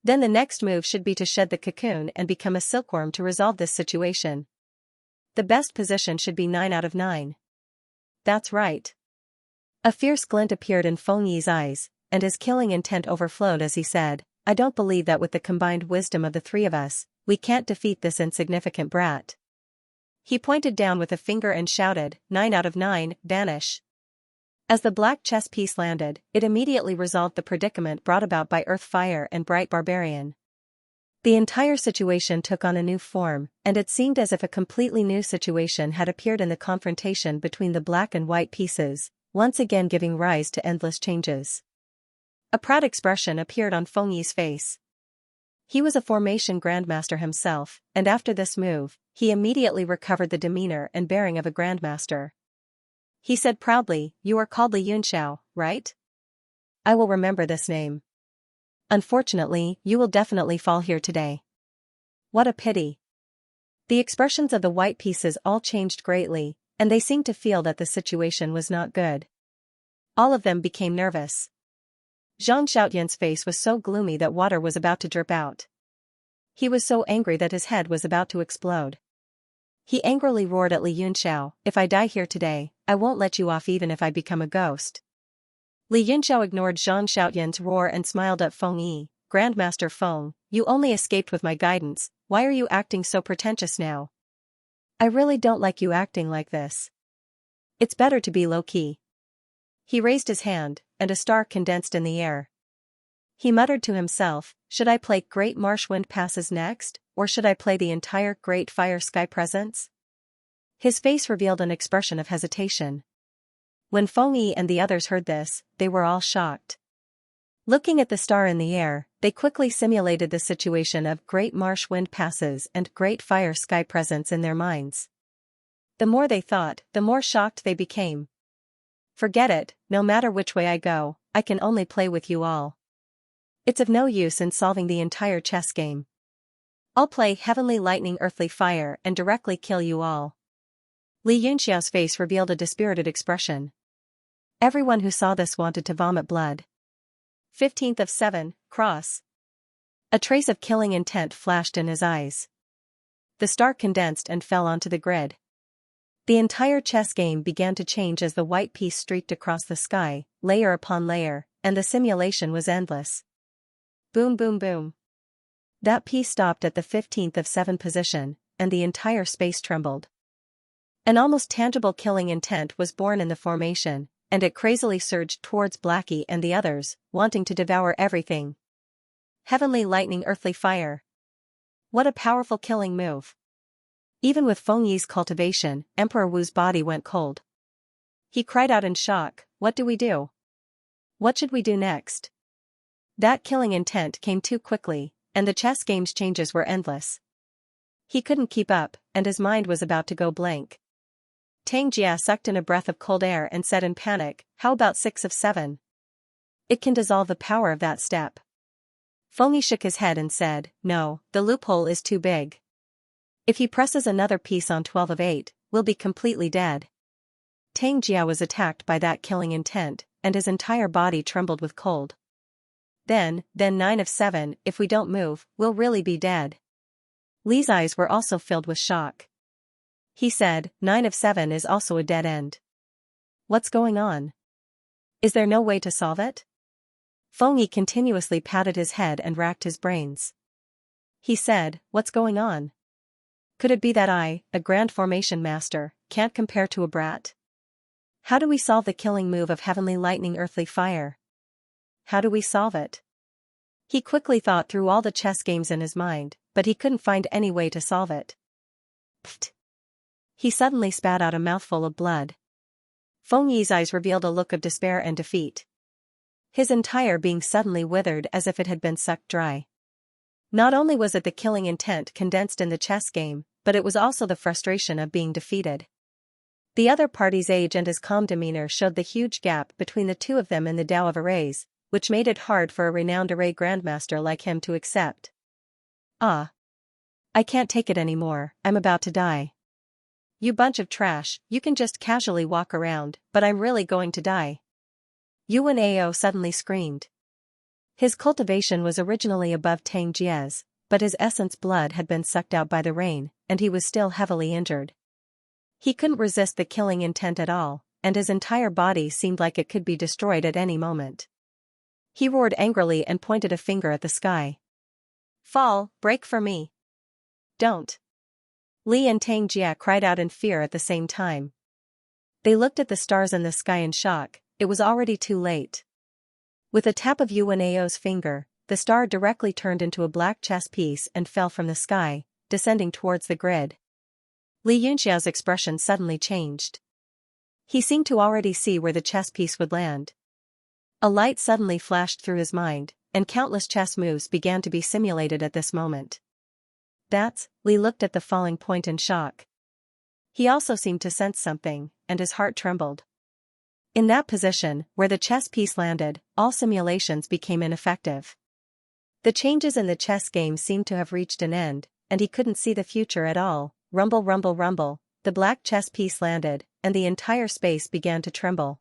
Then the next move should be to shed the cocoon and become a silkworm to resolve this situation. The best position should be 9 out of 9. That's right. A fierce glint appeared in Feng Yi's eyes, and his killing intent overflowed as he said, I don't believe that with the combined wisdom of the 3 of us, we can't defeat this insignificant brat. He pointed down with a finger and shouted, 9 out of 9, vanish. As the black chess piece landed, it immediately resolved the predicament brought about by Earth Fire and Bright Barbarian. The entire situation took on a new form, and it seemed as if a completely new situation had appeared in the confrontation between the black and white pieces, once again giving rise to endless changes. A proud expression appeared on Feng Yi's face. He was a formation grandmaster himself, and after this move, he immediately recovered the demeanor and bearing of a grandmaster. He said proudly, you are called Li Yunxiao, right? I will remember this name. Unfortunately, you will definitely fall here today. What a pity. The expressions of the white pieces all changed greatly, and they seemed to feel that the situation was not good. All of them became nervous. Zhang Xiaotian's face was so gloomy that water was about to drip out. He was so angry that his head was about to explode. He angrily roared at Li Yunxiao, if I die here today, I won't let you off even if I become a ghost. Li Yunxiao ignored Zhang Xiaotian's roar and smiled at Feng Yi, Grandmaster Feng, you only escaped with my guidance, why are you acting so pretentious now? I really don't like you acting like this. It's better to be low-key. He raised his hand, and a star condensed in the air. He muttered to himself, should I play Great Marsh Wind Passes next, or should I play the entire Great Fire Sky Presence? His face revealed an expression of hesitation. When Feng Yi and the others heard this, they were all shocked. Looking at the star in the air, they quickly simulated the situation of Great Marsh Wind Passes and Great Fire Sky Presence in their minds. The more they thought, the more shocked they became. Forget it, no matter which way I go, I can only play with you all. It's of no use in solving the entire chess game. I'll play Heavenly Lightning Earthly Fire and directly kill you all. Li Yunxiao's face revealed a dispirited expression. Everyone who saw this wanted to vomit blood. 15th of 7, cross. A trace of killing intent flashed in his eyes. The star condensed and fell onto the grid. The entire chess game began to change as the white piece streaked across the sky, layer upon layer, and the simulation was endless. Boom boom boom. That piece stopped at the 15th of 7 position, and the entire space trembled. An almost tangible killing intent was born in the formation, and it crazily surged towards Blackie and the others, wanting to devour everything. Heavenly Lightning Earthly Fire. What a powerful killing move. Even with Feng Yi's cultivation, Emperor Wu's body went cold. He cried out in shock, what do we do? What should we do next? That killing intent came too quickly, and the chess game's changes were endless. He couldn't keep up, and his mind was about to go blank. Xianxia sucked in a breath of cold air and said in panic, "How about 6 of 7? It can dissolve the power of that step." Fengyi shook his head and said, "No, the loophole is too big. If he presses another piece on 12 of 8, we'll be completely dead." Xianxia was attacked by that killing intent, and his entire body trembled with cold. Then 9 of 7, if we don't move, we'll really be dead." Li's eyes were also filled with shock. He said, 9 of 7 is also a dead end. What's going on? Is there no way to solve it? Fengyi continuously patted his head and racked his brains. He said, "What's going on? Could it be that I, a grand formation master, can't compare to a brat? How do we solve the killing move of heavenly lightning earthly fire? How do we solve it?" He quickly thought through all the chess games in his mind, but he couldn't find any way to solve it. Pfft! He suddenly spat out a mouthful of blood. Fengyi's eyes revealed a look of despair and defeat. His entire being suddenly withered as if it had been sucked dry. Not only was it the killing intent condensed in the chess game, but it was also the frustration of being defeated. The other party's age and his calm demeanor showed the huge gap between the two of them in the Tao of arrays, which made it hard for a renowned array grandmaster like him to accept. "Ah. I can't take it anymore, I'm about to die. You bunch of trash, you can just casually walk around, but I'm really going to die." Yuan Ao suddenly screamed. His cultivation was originally above Xianxia's, but his essence blood had been sucked out by the rain, and he was still heavily injured. He couldn't resist the killing intent at all, and his entire body seemed like it could be destroyed at any moment. He roared angrily and pointed a finger at the sky. "Fall, break for me. Don't." Li and Xianxia cried out in fear at the same time. They looked at the stars in the sky in shock. It was already too late. With a tap of Yuan Ao's finger, the star directly turned into a black chess piece and fell from the sky, descending towards the grid. Li Yunxiao's expression suddenly changed. He seemed to already see where the chess piece would land. A light suddenly flashed through his mind, and countless chess moves began to be simulated at this moment. Li looked at the falling point in shock. He also seemed to sense something, and his heart trembled. In that position, where the chess piece landed, all simulations became ineffective. The changes in the chess game seemed to have reached an end, and he couldn't see the future at all. Rumble, rumble, rumble, the black chess piece landed, and the entire space began to tremble.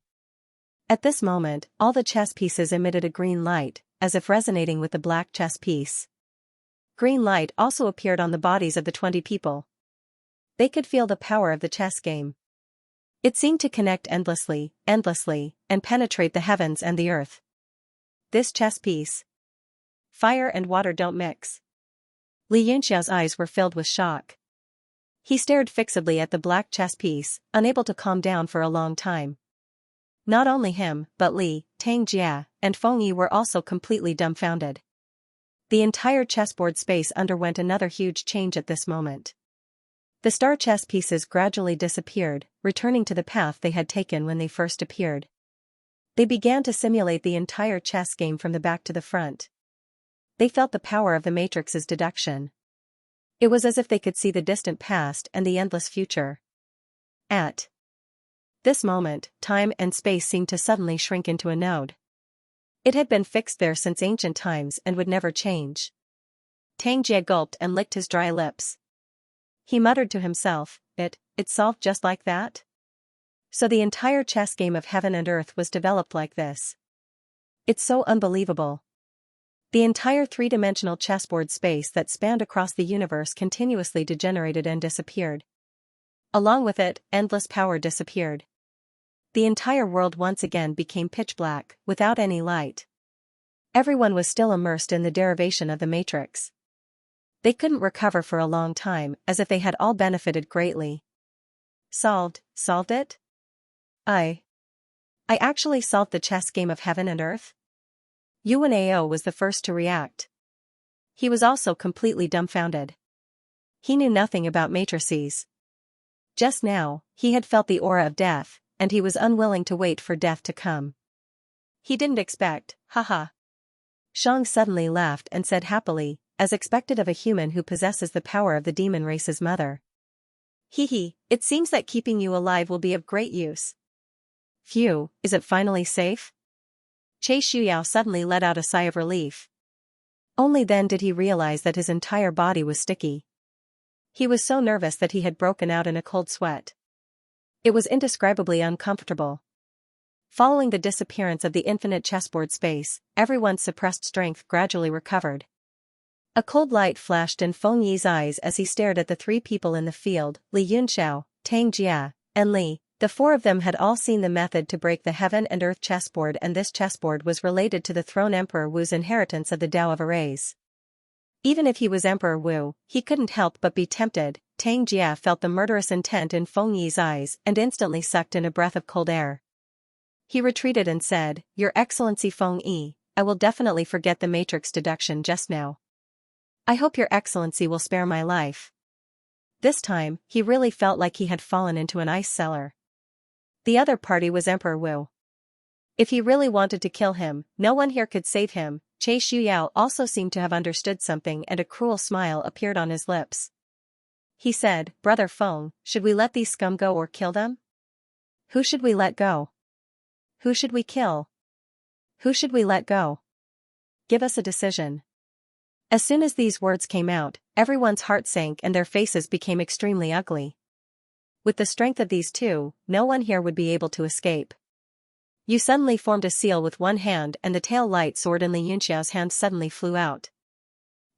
At this moment, all the chess pieces emitted a green light, as if resonating with the black chess piece. Green light also appeared on the bodies of the 20 people. They could feel the power of the chess game. It seemed to connect endlessly, and penetrate the heavens and the earth. This chess piece. Fire and water don't mix. Li Yunxiao's eyes were filled with shock. He stared fixedly at the black chess piece, unable to calm down for a long time. Not only him, but Li, Xianxia, and Fengyi were also completely dumbfounded. The entire chessboard space underwent another huge change at this moment. The star chess pieces gradually disappeared, returning to the path they had taken when they first appeared. They began to simulate the entire chess game from the back to the front. They felt the power of the Matrix's deduction. It was as if they could see the distant past and the endless future. At this moment, time and space seemed to suddenly shrink into a node. It had been fixed there since ancient times and would never change. Xianxia gulped and licked his dry lips. He muttered to himself, It solved just like that? So the entire chess game of heaven and earth was developed like this. It's so unbelievable. The entire three-dimensional chessboard space that spanned across the universe continuously degenerated and disappeared. Along with it, endless power disappeared. The entire world once again became pitch black, without any light. Everyone was still immersed in the derivation of the matrix. They couldn't recover for a long time, as if they had all benefited greatly. Solved it? I actually solved the chess game of heaven and earth? Yuan Ao was the first to react. He was also completely dumbfounded. He knew nothing about matrices. Just now, he had felt the aura of death, and he was unwilling to wait for death to come. He didn't expect, haha. Shang suddenly laughed and said happily, as expected of a human who possesses the power of the demon race's mother. Hee hee, it seems that keeping you alive will be of great use. Phew, is it finally safe? Xiuyao suddenly let out a sigh of relief. Only then did he realize that his entire body was sticky. He was so nervous that he had broken out in a cold sweat. It was indescribably uncomfortable. Following the disappearance of the infinite chessboard space, everyone's suppressed strength gradually recovered. A cold light flashed in Feng Yi's eyes as he stared at the three people in the field, Li Yunxiao, Tang Jia, and Li. The four of them had all seen the method to break the heaven and earth chessboard, and this chessboard was related to the throne Emperor Wu's inheritance of the Tao of Arrays. Even if he was Emperor Wu, he couldn't help but be tempted. Tang Jia felt the murderous intent in Feng Yi's eyes and instantly sucked in a breath of cold air. He retreated and said, "Your Excellency Feng Yi, I will definitely forget the matrix deduction just now. I hope Your Excellency will spare my life." This time, he really felt like he had fallen into an ice cellar. The other party was Emperor Wu. If he really wanted to kill him, no one here could save him. Xiuyao also seemed to have understood something, and a cruel smile appeared on his lips. He said, "Brother Feng, should we let these scum go or kill them? Who should we let go? Who should we kill? Who should we let go? Give us a decision." As soon as these words came out, everyone's heart sank and their faces became extremely ugly. With the strength of these two, no one here would be able to escape. Yu suddenly formed a seal with one hand, and the tail light sword in Li Yunxiao's hand suddenly flew out.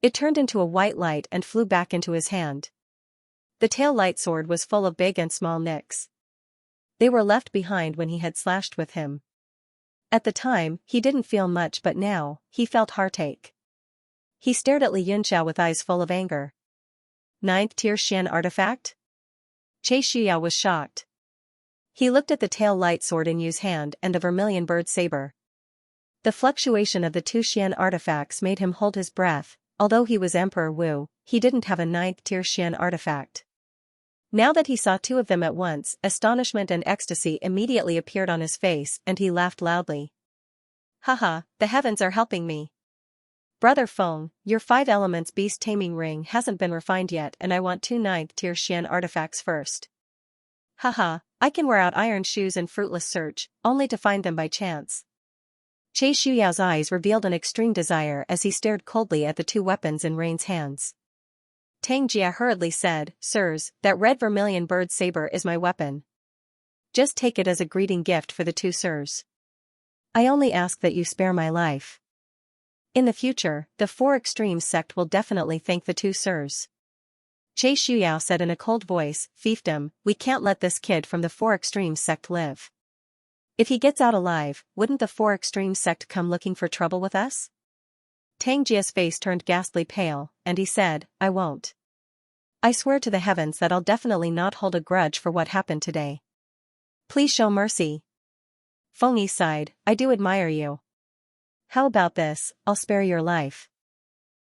It turned into a white light and flew back into his hand. The tail light sword was full of big and small nicks. They were left behind when he had slashed with him. At the time, he didn't feel much, but now, he felt heartache. He stared at Li Yunxiao with eyes full of anger. 9th tier Xian artifact? Xiuyao was shocked. He looked at the tail light sword in Yu's hand and the vermilion bird saber. The fluctuation of the two Xian artifacts made him hold his breath. Although he was Emperor Wu, he didn't have a 9th tier Xian artifact. Now that he saw two of them at once, astonishment and ecstasy immediately appeared on his face, and he laughed loudly. "Haha, the heavens are helping me. Brother Feng, your 5 elements beast taming ring hasn't been refined yet, and I want 2 9th tier Xian artifacts first. Haha, I can wear out iron shoes in fruitless search, only to find them by chance." Xiuyao's eyes revealed an extreme desire as he stared coldly at the two weapons in Rain's hands. Tang Jia hurriedly said, "Sirs, that red vermilion bird saber is my weapon. Just take it as a greeting gift for the two sirs. I only ask that you spare my life. In the future, the 4 Extremes sect will definitely thank the two sirs." Xiuyao said in a cold voice, "Fiefdom, we can't let this kid from the 4 Extremes sect live. If he gets out alive, wouldn't the 4 Extremes sect come looking for trouble with us?" Tang Jia's face turned ghastly pale, and he said, "I won't. I swear to the heavens that I'll definitely not hold a grudge for what happened today. Please show mercy." Feng Yi sighed, "I do admire you. How about this, I'll spare your life."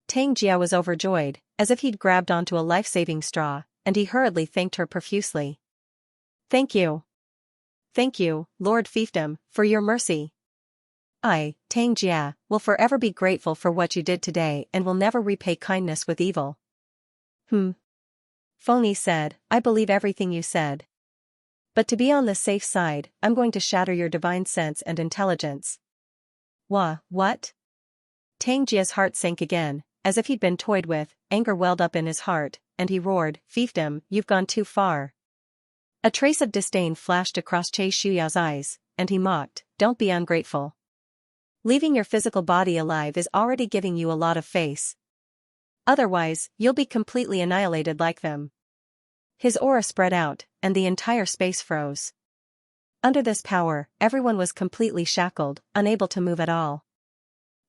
Tang Jia was overjoyed, as if he'd grabbed onto a life-saving straw, and he hurriedly thanked her profusely. "Thank you. Thank you, Lord Fiefdom, for your mercy. I, Tang Jia, will forever be grateful for what you did today and will never repay kindness with evil." Feng Yi said, "I believe everything you said. But to be on the safe side, I'm going to shatter your divine sense and intelligence." What? Tang Jia's heart sank again, as if he'd been toyed with. Anger welled up in his heart, and he roared, "Fiefdom, you've gone too far." A trace of disdain flashed across Xiuyao's eyes, and he mocked, "Don't be ungrateful. Leaving your physical body alive is already giving you a lot of face. Otherwise, you'll be completely annihilated like them." His aura spread out, and the entire space froze. Under this power, everyone was completely shackled, unable to move at all.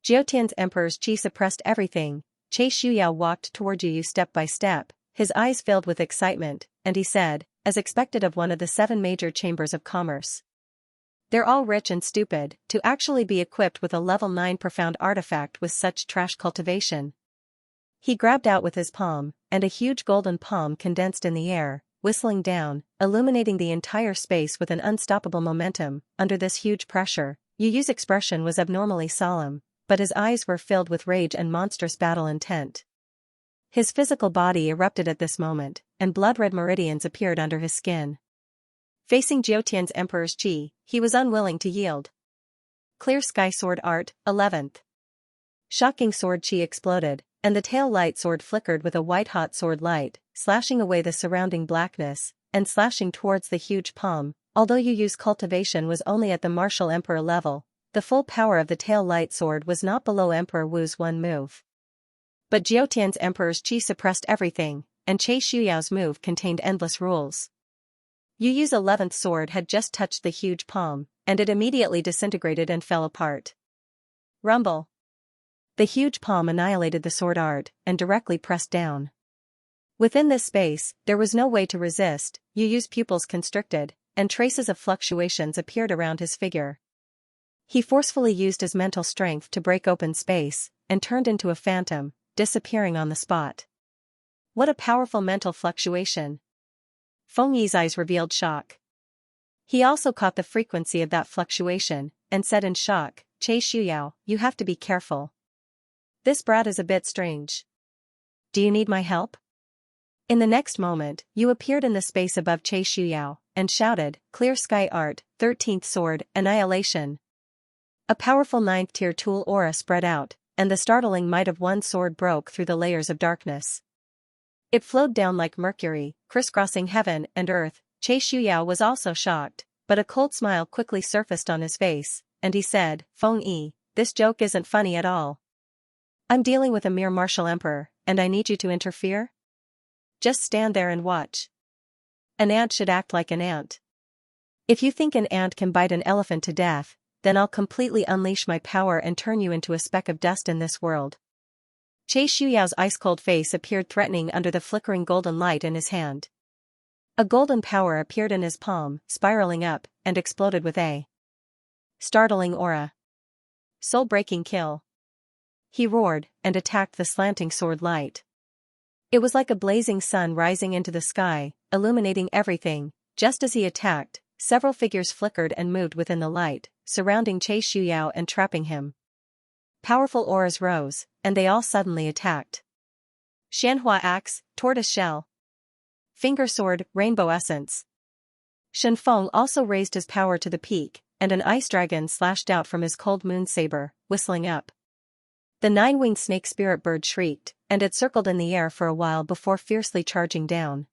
Jiotian's Emperor's Qi suppressed everything. Xiuyao walked toward Yu step by step, his eyes filled with excitement, and he said, as expected of one of the 7 major chambers of commerce, "They're all rich and stupid, to actually be equipped with a level 9 profound artifact with such trash cultivation." He grabbed out with his palm, and a huge golden palm condensed in the air, whistling down, illuminating the entire space with an unstoppable momentum. Under this huge pressure, Yu's expression was abnormally solemn, but his eyes were filled with rage and monstrous battle intent. His physical body erupted at this moment, and blood-red meridians appeared under his skin. Facing Jiutian's Emperor's Qi, he was unwilling to yield. Clear Sky Sword Art, 11th. Shocking sword Qi exploded, and the tail light sword flickered with a white-hot sword light, slashing away the surrounding blackness, and slashing towards the huge palm. Although you use Cultivation was only at the martial emperor level, the full power of the tail light sword was not below Emperor Wu's one move. But Jiutian's Emperor's Qi suppressed everything, and Che Shuyao's move contained endless rules. Yu Yu's 11th sword had just touched the huge palm, and it immediately disintegrated and fell apart. Rumble. The huge palm annihilated the sword art, and directly pressed down. Within this space, there was no way to resist. Yu Yu's pupils constricted, and traces of fluctuations appeared around his figure. He forcefully used his mental strength to break open space, and turned into a phantom, disappearing on the spot. What a powerful mental fluctuation! Feng Yi's eyes revealed shock. He also caught the frequency of that fluctuation, and said in shock, Che Shuyao, you have to be careful. This brat is a bit strange. Do you need my help? In the next moment, Yu appeared in the space above Che Shuyao, and shouted, Clear Sky Art, 13th Sword, Annihilation. A powerful 9th tier tool aura spread out, and the startling might of one sword broke through the layers of darkness. It flowed down like mercury, crisscrossing heaven and earth. Che Shuyao was also shocked, but a cold smile quickly surfaced on his face, and he said, Feng Yi, this joke isn't funny at all. I'm dealing with a mere martial emperor, and I need you to interfere? Just stand there and watch. An ant should act like an ant. If you think an ant can bite an elephant to death, then I'll completely unleash my power and turn you into a speck of dust in this world. Che Shuyao's ice-cold face appeared threatening under the flickering golden light in his hand. A golden power appeared in his palm, spiraling up, and exploded with a startling aura. Soul-breaking kill. He roared, and attacked the slanting sword light. It was like a blazing sun rising into the sky, illuminating everything. Just as he attacked, several figures flickered and moved within the light, surrounding Che Shuyao and trapping him. Powerful auras rose, and they all suddenly attacked. Xianxia Axe, Tortoise Shell. Finger Sword, Rainbow Essence. Shenfeng also raised his power to the peak, and an ice dragon slashed out from his cold moon saber, whistling up. The 9-winged snake spirit bird shrieked, and it circled in the air for a while before fiercely charging down.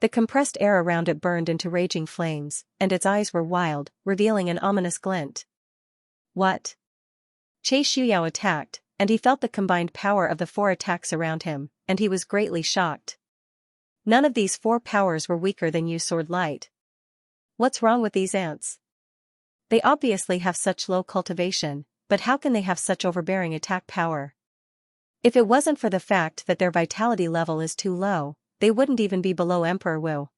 The compressed air around it burned into raging flames, and its eyes were wild, revealing an ominous glint. What? Che Shuyao attacked, and he felt the combined power of the 4 attacks around him, and he was greatly shocked. None of these 4 powers were weaker than Yu's sword light. What's wrong with these ants? They obviously have such low cultivation, but how can they have such overbearing attack power? If it wasn't for the fact that their vitality level is too low, they wouldn't even be below Emperor Wu.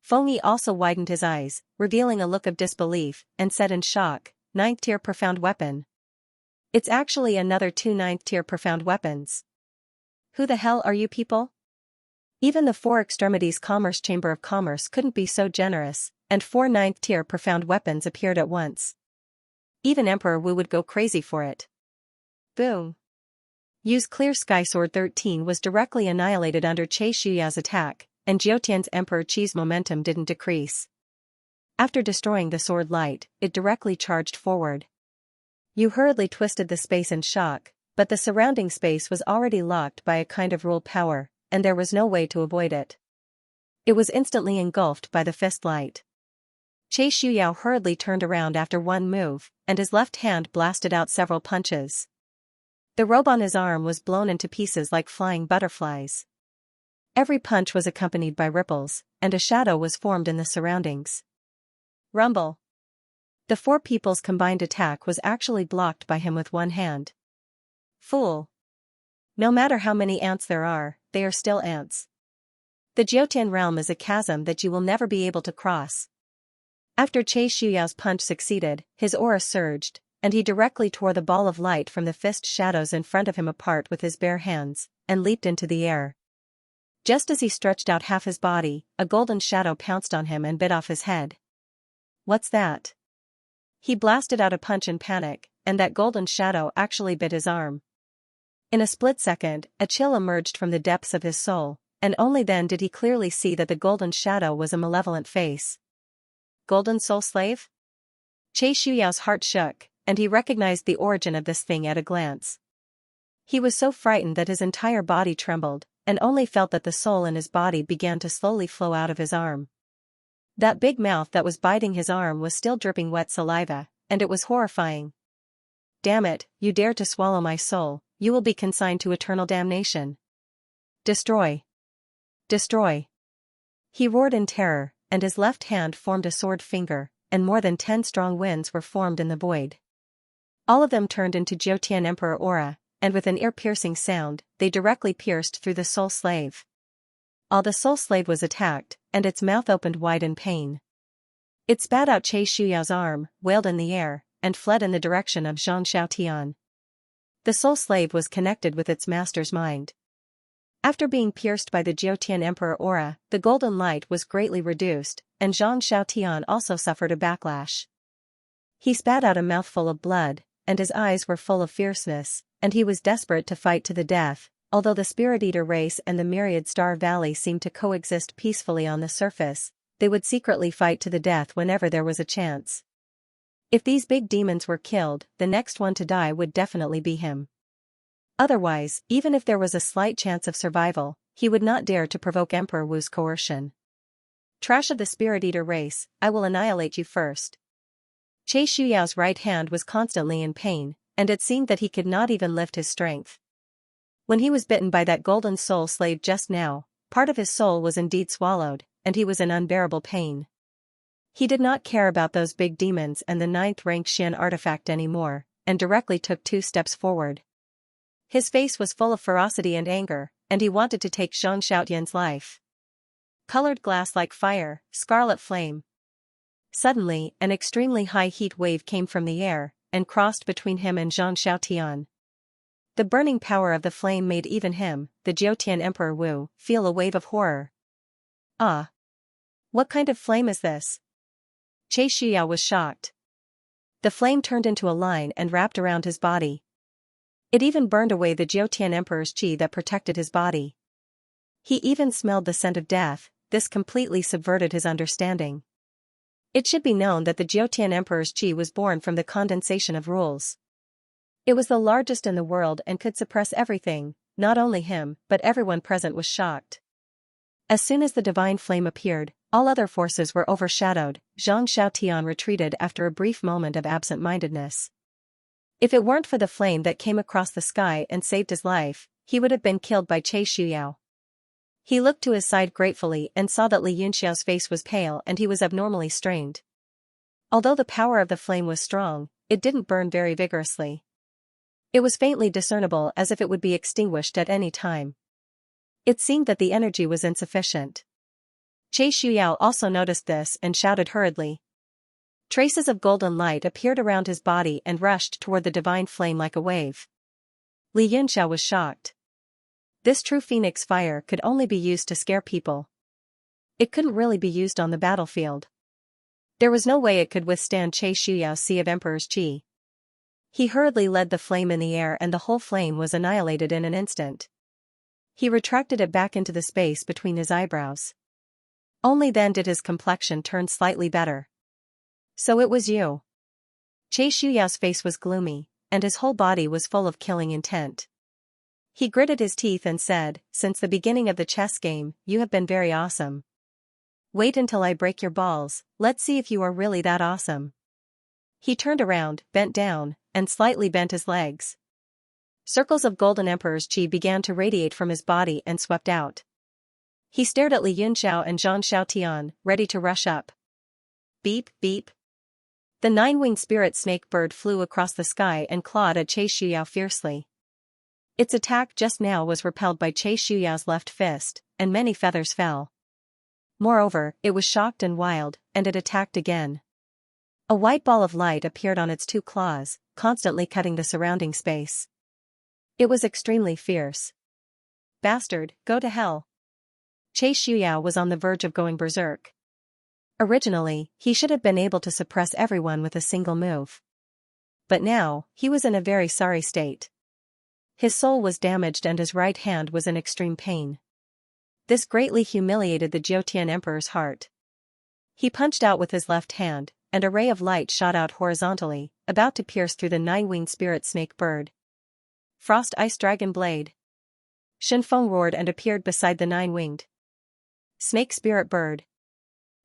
Feng Yi also widened his eyes, revealing a look of disbelief, and said in shock, 9th tier profound weapon. It's actually another 2 9th tier profound weapons. Who the hell are you people? Even the 4 extremities Commerce Chamber of Commerce couldn't be so generous, and 4 9th tier profound weapons appeared at once. Even Emperor Wu would go crazy for it. Boom. Yu's Clear Sky Sword 13 was directly annihilated under Che Shuyao's attack, and Jiutian's Emperor Qi's momentum didn't decrease. After destroying the sword light, it directly charged forward. Yu hurriedly twisted the space in shock, but the surrounding space was already locked by a kind of rule power, and there was no way to avoid it. It was instantly engulfed by the fist light. Che Shuyao hurriedly turned around after one move, and his left hand blasted out several punches. The robe on his arm was blown into pieces like flying butterflies. Every punch was accompanied by ripples, and a shadow was formed in the surroundings. Rumble. The 4 people's combined attack was actually blocked by him with one hand. Fool. No matter how many ants there are, they are still ants. The Jiutian realm is a chasm that you will never be able to cross. After Che Shuyao's punch succeeded, his aura surged, and he directly tore the ball of light from the fist shadows in front of him apart with his bare hands, and leaped into the air. Just as he stretched out half his body, a golden shadow pounced on him and bit off his head. What's that? He blasted out a punch in panic, and that golden shadow actually bit his arm. In a split second, a chill emerged from the depths of his soul, and only then did he clearly see that the golden shadow was a malevolent face. Golden soul slave? Che Shuyao's heart shook, and he recognized the origin of this thing at a glance. He was so frightened that his entire body trembled, and only felt that the soul in his body began to slowly flow out of his arm. That big mouth that was biting his arm was still dripping wet saliva, and it was horrifying. Damn it, you dare to swallow my soul, you will be consigned to eternal damnation. Destroy. Destroy. He roared in terror, and his left hand formed a sword finger, and more than 10 strong winds were formed in the void. All of them turned into Jiutian Emperor aura, and with an ear-piercing sound, they directly pierced through the soul slave. The soul slave was attacked, and its mouth opened wide in pain. It spat out Che Shuyao's arm, wailed in the air, and fled in the direction of Xianxia. The soul slave was connected with its master's mind. After being pierced by the Jiutian Emperor aura, the golden light was greatly reduced, and Zhang Xiaotian also suffered a backlash. He spat out a mouthful of blood, and his eyes were full of fierceness, and he was desperate to fight to the death. Although the Spirit Eater race and the Myriad Star Valley seemed to coexist peacefully on the surface, they would secretly fight to the death whenever there was a chance. If these big demons were killed, the next one to die would definitely be him. Otherwise, even if there was a slight chance of survival, he would not dare to provoke Emperor Wu's coercion. Trash of the Spirit Eater race, I will annihilate you first. Che Shuyao's right hand was constantly in pain, and it seemed that he could not even lift his strength. When he was bitten by that golden soul slave just now, part of his soul was indeed swallowed, and he was in unbearable pain. He did not care about those big demons and the 9th-rank Xian artifact anymore, and directly took 2 steps forward. His face was full of ferocity and anger, and he wanted to take Zhang Xiaotian's life. Colored glass like fire, scarlet flame. Suddenly, an extremely high heat wave came from the air, and crossed between him and Zhang Xiaotian. The burning power of the flame made even him, the Jiutian Emperor Wu, feel a wave of horror. Ah! What kind of flame is this? Che Shuyao was shocked. The flame turned into a line and wrapped around his body. It even burned away the Jiutian Emperor's qi that protected his body. He even smelled the scent of death. This completely subverted his understanding. It should be known that the Jiutian Emperor's qi was born from the condensation of rules. It was the largest in the world and could suppress everything. Not only him, but everyone present was shocked. As soon as the divine flame appeared, all other forces were overshadowed. Zhang Xiaotian retreated after a brief moment of absent-mindedness. If it weren't for the flame that came across the sky and saved his life, he would have been killed by Che Shuyao. He looked to his side gratefully and saw that Li Yunxiao's face was pale and he was abnormally strained. Although the power of the flame was strong, it didn't burn very vigorously. It was faintly discernible as if it would be extinguished at any time. It seemed that the energy was insufficient. Che Shuyao also noticed this and shouted hurriedly. Traces of golden light appeared around his body and rushed toward the divine flame like a wave. Li Yunxiao was shocked. This true phoenix fire could only be used to scare people. It couldn't really be used on the battlefield. There was no way it could withstand Che Shuyao's sea of Emperor's qi. He hurriedly led the flame in the air and the whole flame was annihilated in an instant. He retracted it back into the space between his eyebrows. Only then did his complexion turn slightly better. So it was you. Che Shuyao's face was gloomy, and his whole body was full of killing intent. He gritted his teeth and said, since the beginning of the chess game, you have been very awesome. Wait until I break your balls, let's see if you are really that awesome. He turned around, bent down, and slightly bent his legs. Circles of golden Emperor's qi began to radiate from his body and swept out. He stared at Li Yunxiao and Zhang Xiaotian, ready to rush up. Beep, beep. The 9-winged spirit snake bird flew across the sky and clawed at Che Shuyao fiercely. Its attack just now was repelled by Che Shuyao's left fist, and many feathers fell. Moreover, it was shocked and wild, and it attacked again. A white ball of light appeared on its 2 claws, constantly cutting the surrounding space. It was extremely fierce. Bastard, go to hell. Che Shuyao was on the verge of going berserk. Originally, he should have been able to suppress everyone with a single move. But now, he was in a very sorry state. His soul was damaged and his right hand was in extreme pain. This greatly humiliated the Jiotian Emperor's heart. He punched out with his left hand, and a ray of light shot out horizontally, about to pierce through the 9-winged spirit snake bird. Frost Ice Dragon Blade. Shenfeng roared and appeared beside the 9-winged snake spirit bird.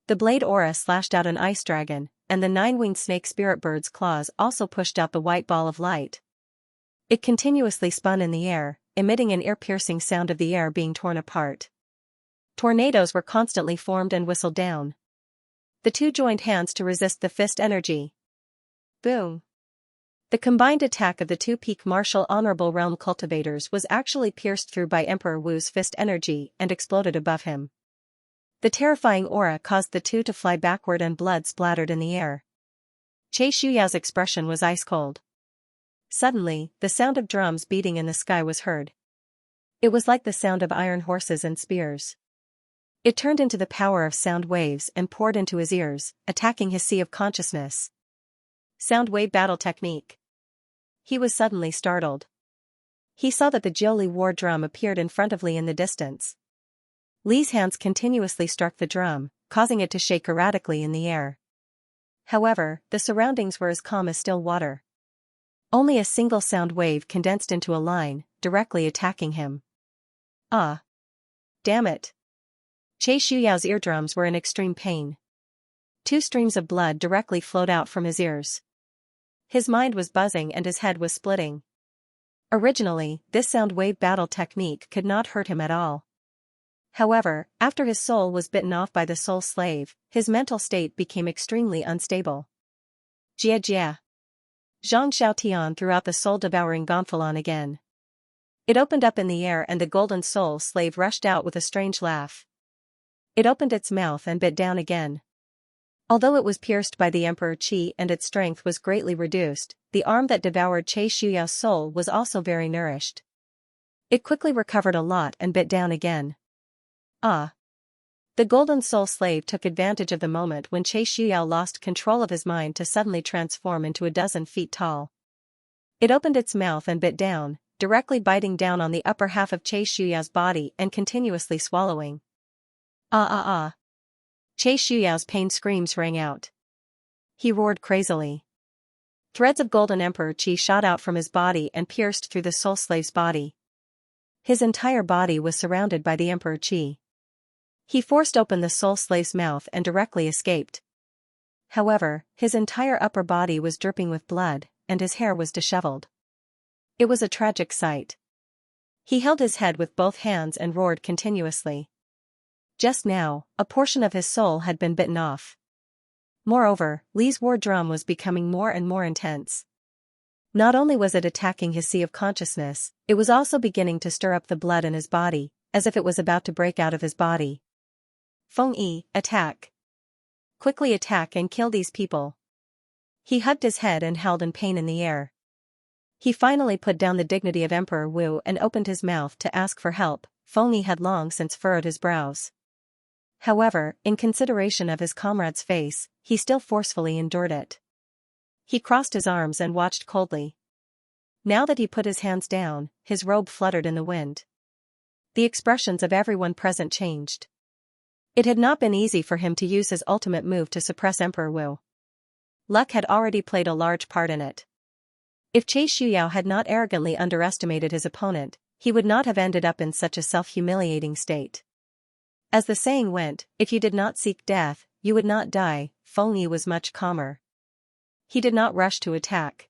The blade aura slashed out an ice dragon, and the 9-winged snake spirit bird's claws also pushed out the white ball of light. It continuously spun in the air, emitting an ear-piercing sound of the air being torn apart. Tornadoes were constantly formed and whistled down. The two joined hands to resist the fist energy. Boom! The combined attack of the two peak martial honorable realm cultivators was actually pierced through by Emperor Wu's fist energy and exploded above him. The terrifying aura caused the two to fly backward and blood splattered in the air. Che Shuyao's expression was ice cold. Suddenly, the sound of drums beating in the sky was heard. It was like the sound of iron horses and spears. It turned into the power of sound waves and poured into his ears, attacking his sea of consciousness. Sound wave battle technique. He was suddenly startled. He saw that the Jiuli war drum appeared in front of Li in the distance. Li's hands continuously struck the drum, causing it to shake erratically in the air. However, the surroundings were as calm as still water. Only a single sound wave condensed into a line, directly attacking him. Ah! Damn it! Che Shuyao's eardrums were in extreme pain. 2 streams of blood directly flowed out from his ears. His mind was buzzing and his head was splitting. Originally, this sound wave battle technique could not hurt him at all. However, after his soul was bitten off by the soul slave, his mental state became extremely unstable. Jia Jia. Zhang Xiaotian threw out the soul-devouring gonfalon again. It opened up in the air and the golden soul slave rushed out with a strange laugh. It opened its mouth and bit down again. Although it was pierced by the Emperor Qi and its strength was greatly reduced, the arm that devoured Che Shuyao's soul was also very nourished. It quickly recovered a lot and bit down again. Ah! The golden soul slave took advantage of the moment when Che Shuyao lost control of his mind to suddenly transform into a 12 feet tall. It opened its mouth and bit down, directly biting down on the upper half of Che Shuyao's body and continuously swallowing. Ah ah ah! Che Shuyao's pain screams rang out. He roared crazily. Threads of golden Emperor Qi shot out from his body and pierced through the soul slave's body. His entire body was surrounded by the Emperor Qi. He forced open the soul slave's mouth and directly escaped. However, his entire upper body was dripping with blood, and his hair was disheveled. It was a tragic sight. He held his head with both hands and roared continuously. Just now, a portion of his soul had been bitten off. Moreover, Li's war drum was becoming more and more intense. Not only was it attacking his sea of consciousness, it was also beginning to stir up the blood in his body, as if it was about to break out of his body. Feng Yi, attack! Quickly attack and kill these people. He hugged his head and howled in pain in the air. He finally put down the dignity of Emperor Wu and opened his mouth to ask for help. Feng Yi had long since furrowed his brows. However, in consideration of his comrade's face, he still forcefully endured it. He crossed his arms and watched coldly. Now that he put his hands down, his robe fluttered in the wind. The expressions of everyone present changed. It had not been easy for him to use his ultimate move to suppress Emperor Wu. Luck had already played a large part in it. If Che Shuyao had not arrogantly underestimated his opponent, he would not have ended up in such a self-humiliating state. As the saying went, if you did not seek death, you would not die. Feng Yi was much calmer. He did not rush to attack.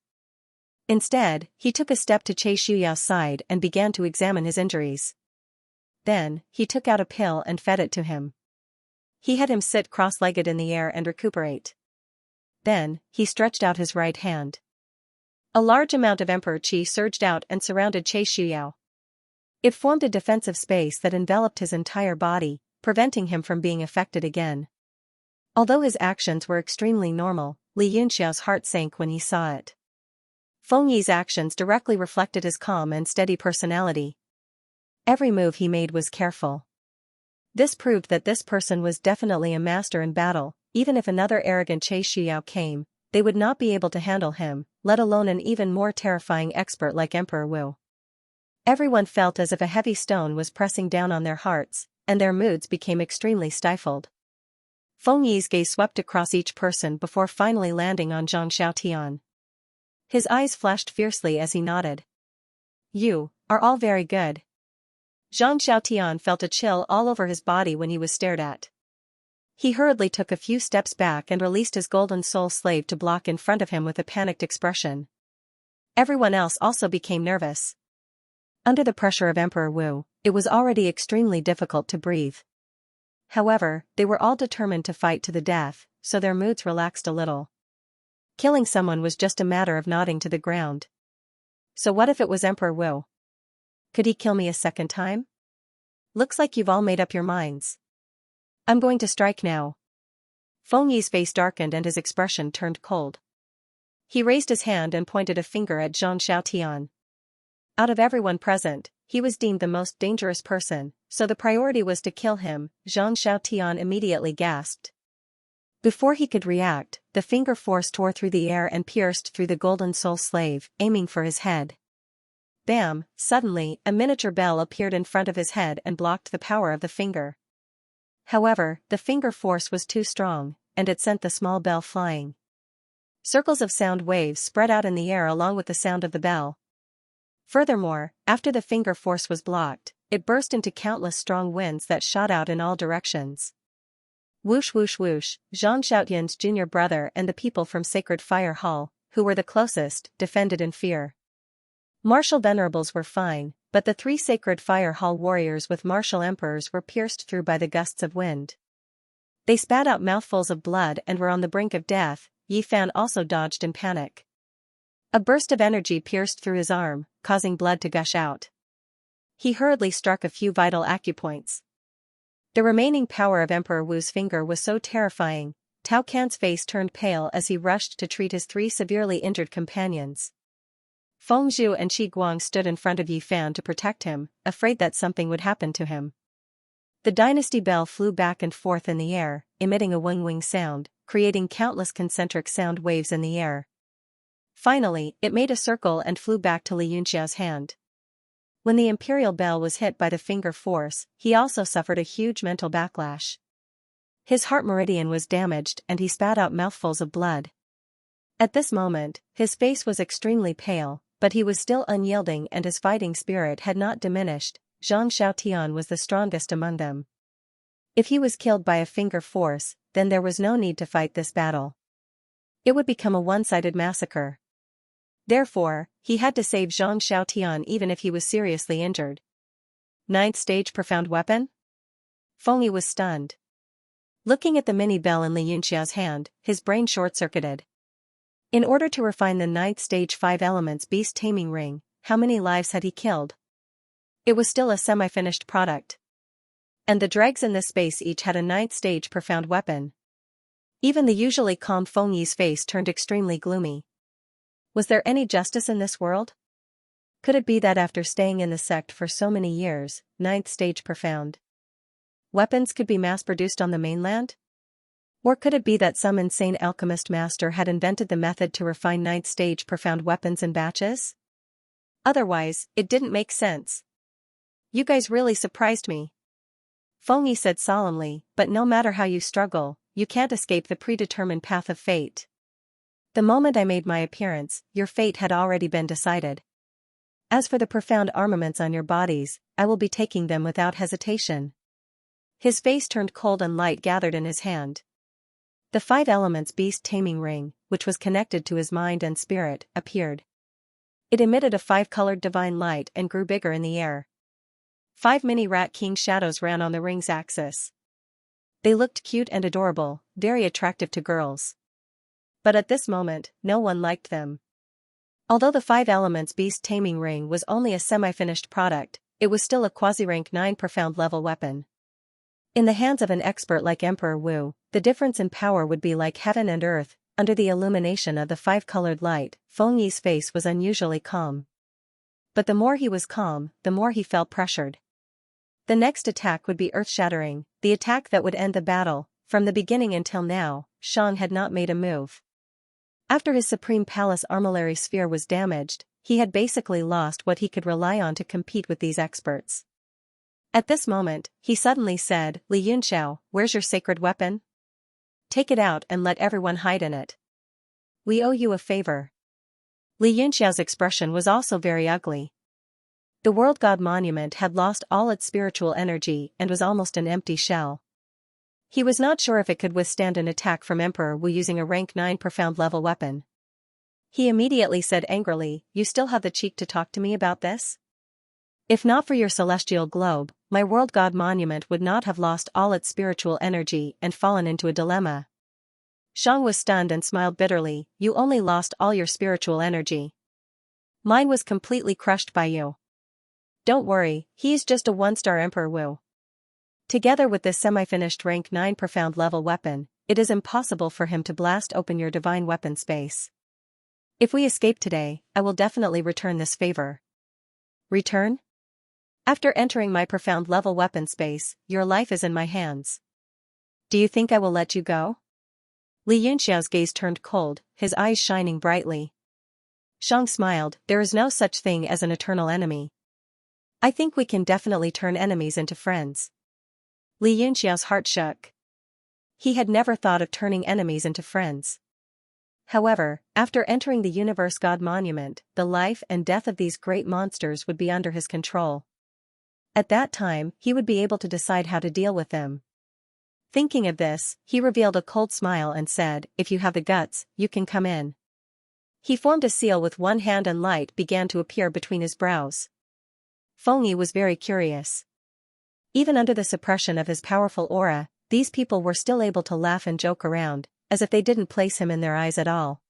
Instead, he took a step to Che Shuyao's side and began to examine his injuries. Then, he took out a pill and fed it to him. He had him sit cross-legged in the air and recuperate. Then, he stretched out his right hand. A large amount of Emperor Qi surged out and surrounded Che Shuyao. It formed a defensive space that enveloped his entire body, preventing him from being affected again. Although his actions were extremely normal, Li Yunxiao's heart sank when he saw it. Feng Yi's actions directly reflected his calm and steady personality. Every move he made was careful. This proved that this person was definitely a master in battle. Even if another arrogant Che Shuyao came, they would not be able to handle him, let alone an even more terrifying expert like Emperor Wu. Everyone felt as if a heavy stone was pressing down on their hearts, and their moods became extremely stifled. Feng Yi's gaze swept across each person before finally landing on Zhang Xiaotian. His eyes flashed fiercely as he nodded. You are all very good. Zhang Xiaotian felt a chill all over his body when he was stared at. He hurriedly took a few steps back and released his golden soul slave to block in front of him with a panicked expression. Everyone else also became nervous. Under the pressure of Emperor Wu, it was already extremely difficult to breathe. However, they were all determined to fight to the death, so their moods relaxed a little. Killing someone was just a matter of nodding to the ground. So what if it was Emperor Wu? Could he kill me a second time? Looks like you've all made up your minds. I'm going to strike now. Feng Yi's face darkened and his expression turned cold. He raised his hand and pointed a finger at Zhang Xiaotian. Out of everyone present, he was deemed the most dangerous person, so the priority was to kill him. Zhang Xiaotian immediately gasped. Before he could react, the finger force tore through the air and pierced through the golden soul slave, aiming for his head. Bam! Suddenly, a miniature bell appeared in front of his head and blocked the power of the finger. However, the finger force was too strong, and it sent the small bell flying. Circles of sound waves spread out in the air along with the sound of the bell. Furthermore, after the finger force was blocked, it burst into countless strong winds that shot out in all directions. Whoosh whoosh whoosh, Zhang Xiaotian's junior brother and the people from Sacred Fire Hall, who were the closest, defended in fear. Martial venerables were fine, but the 3 Sacred Fire Hall warriors with martial emperors were pierced through by the gusts of wind. They spat out mouthfuls of blood and were on the brink of death. Yi Fan also dodged in panic. A burst of energy pierced through his arm, causing blood to gush out. He hurriedly struck a few vital acupoints. The remaining power of Emperor Wu's finger was so terrifying, Tao Can's face turned pale as he rushed to treat his 3 severely injured companions. Feng Zhu and Qi Guang stood in front of Yi Fan to protect him, afraid that something would happen to him. The dynasty bell flew back and forth in the air, emitting a wing-wing sound, creating countless concentric sound waves in the air. Finally, it made a circle and flew back to Li Yunxiao's hand. When the imperial bell was hit by the finger force, he also suffered a huge mental backlash. His heart meridian was damaged and he spat out mouthfuls of blood. At this moment, his face was extremely pale, but he was still unyielding and his fighting spirit had not diminished. Zhang Xiaotian was the strongest among them. If he was killed by a finger force, then there was no need to fight this battle. It would become a one-sided massacre. Therefore, he had to save Zhang Xiaotian even if he was seriously injured. 9th stage profound weapon? Feng Yi was stunned. Looking at the mini bell in Li Yunxiao's hand, his brain short-circuited. In order to refine the 9th stage 5 elements beast taming ring, how many lives had he killed? It was still a semi-finished product. And the dregs in this space each had a 9th stage profound weapon. Even the usually calm Feng Yi's face turned extremely gloomy. Was there any justice in this world? Could it be that after staying in the sect for so many years, 9th stage profound weapons could be mass-produced on the mainland? Or could it be that some insane alchemist master had invented the method to refine 9th stage profound weapons in batches? Otherwise, it didn't make sense. You guys really surprised me. Feng Yi said solemnly, but no matter how you struggle, you can't escape the predetermined path of fate. The moment I made my appearance, your fate had already been decided. As for the profound armaments on your bodies, I will be taking them without hesitation. His face turned cold and light gathered in his hand. The 5 elements beast taming ring, which was connected to his mind and spirit, appeared. It emitted a 5-colored divine light and grew bigger in the air. 5 mini rat king shadows ran on the ring's axis. They looked cute and adorable, very attractive to girls. But at this moment, no one liked them. Although the 5 elements beast taming ring was only a semi-finished product, it was still a quasi-rank 9 profound level weapon. In the hands of an expert like Emperor Wu, the difference in power would be like heaven and earth. Under the illumination of the 5-colored light, Feng Yi's face was unusually calm. But the more he was calm, the more he felt pressured. The next attack would be earth-shattering, the attack that would end the battle. From the beginning until now, Shang had not made a move. After his Supreme Palace armillary sphere was damaged, he had basically lost what he could rely on to compete with these experts. At this moment, he suddenly said, "Li Yunxiao, where's your sacred weapon? Take it out and let everyone hide in it. We owe you a favor." Li Yunxiao's expression was also very ugly. The World God Monument had lost all its spiritual energy and was almost an empty shell. He was not sure if it could withstand an attack from Emperor Wu using a rank 9 profound level weapon. He immediately said angrily, "You still have the cheek to talk to me about this? If not for your celestial globe, my World God Monument would not have lost all its spiritual energy and fallen into a dilemma." Shang was stunned and smiled bitterly, "You only lost all your spiritual energy. Mine was completely crushed by you. Don't worry, he's just a 1-star Emperor Wu. Together with this semi-finished rank 9 profound level weapon, it is impossible for him to blast open your divine weapon space. If we escape today, I will definitely return this favor." "Return? After entering my profound level weapon space, your life is in my hands. Do you think I will let you go?" Li Yunxiao's gaze turned cold, his eyes shining brightly. Shang smiled, "There is no such thing as an eternal enemy. I think we can definitely turn enemies into friends." Li Yunxiao's heart shook. He had never thought of turning enemies into friends. However, after entering the Universe God Monument, the life and death of these great monsters would be under his control. At that time, he would be able to decide how to deal with them. Thinking of this, he revealed a cold smile and said, "If you have the guts, you can come in." He formed a seal with one hand and light began to appear between his brows. Fengyi was very curious. Even under the suppression of his powerful aura, these people were still able to laugh and joke around, as if they didn't place him in their eyes at all.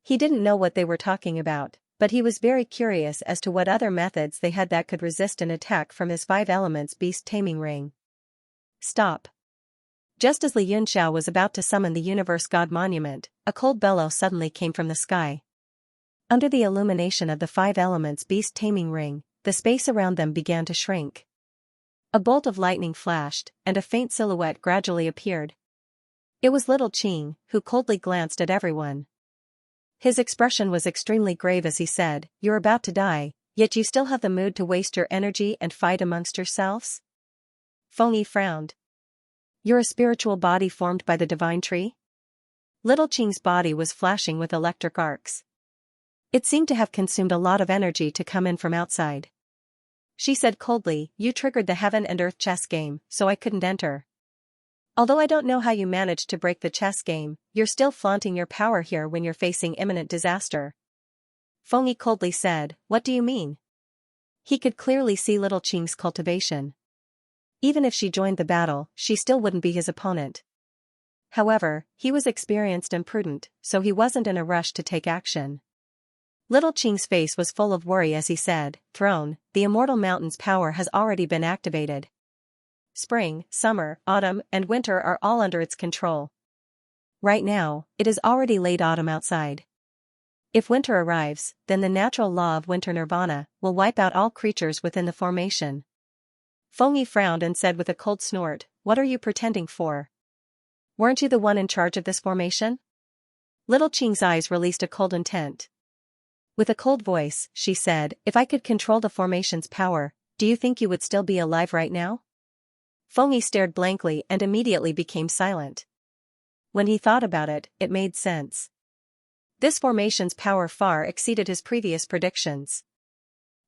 He didn't know what they were talking about, but he was very curious as to what other methods they had that could resist an attack from his 5 elements beast taming ring. "Stop." Just as Li Yunxiao was about to summon the Universe God Monument, a cold bellow suddenly came from the sky. Under the illumination of the 5 elements beast taming ring, the space around them began to shrink. A bolt of lightning flashed, and a faint silhouette gradually appeared. It was little Qing, who coldly glanced at everyone. His expression was extremely grave as he said, "You're about to die, yet you still have the mood to waste your energy and fight amongst yourselves?" Fengyi frowned. "You're a spiritual body formed by the divine tree?" Little Qing's body was flashing with electric arcs. It seemed to have consumed a lot of energy to come in from outside. She said coldly, "You triggered the heaven and earth chess game, so I couldn't enter. Although I don't know how you managed to break the chess game, you're still flaunting your power here when you're facing imminent disaster." Fengyi coldly said, "What do you mean?" He could clearly see little Qing's cultivation. Even if she joined the battle, she still wouldn't be his opponent. However, he was experienced and prudent, so he wasn't in a rush to take action. Little Qing's face was full of worry as he said, "Throne, the Immortal Mountain's power has already been activated. Spring, summer, autumn, and winter are all under its control. Right now, it is already late autumn outside. If winter arrives, then the natural law of winter nirvana will wipe out all creatures within the formation." Fengyi frowned and said with a cold snort, "What are you pretending for? Weren't you the one in charge of this formation?" Little Qing's eyes released a cold intent. With a cold voice, she said, "If I could control the formation's power, do you think you would still be alive right now?" Fengyi stared blankly and immediately became silent. When he thought about it, it made sense. This formation's power far exceeded his previous predictions.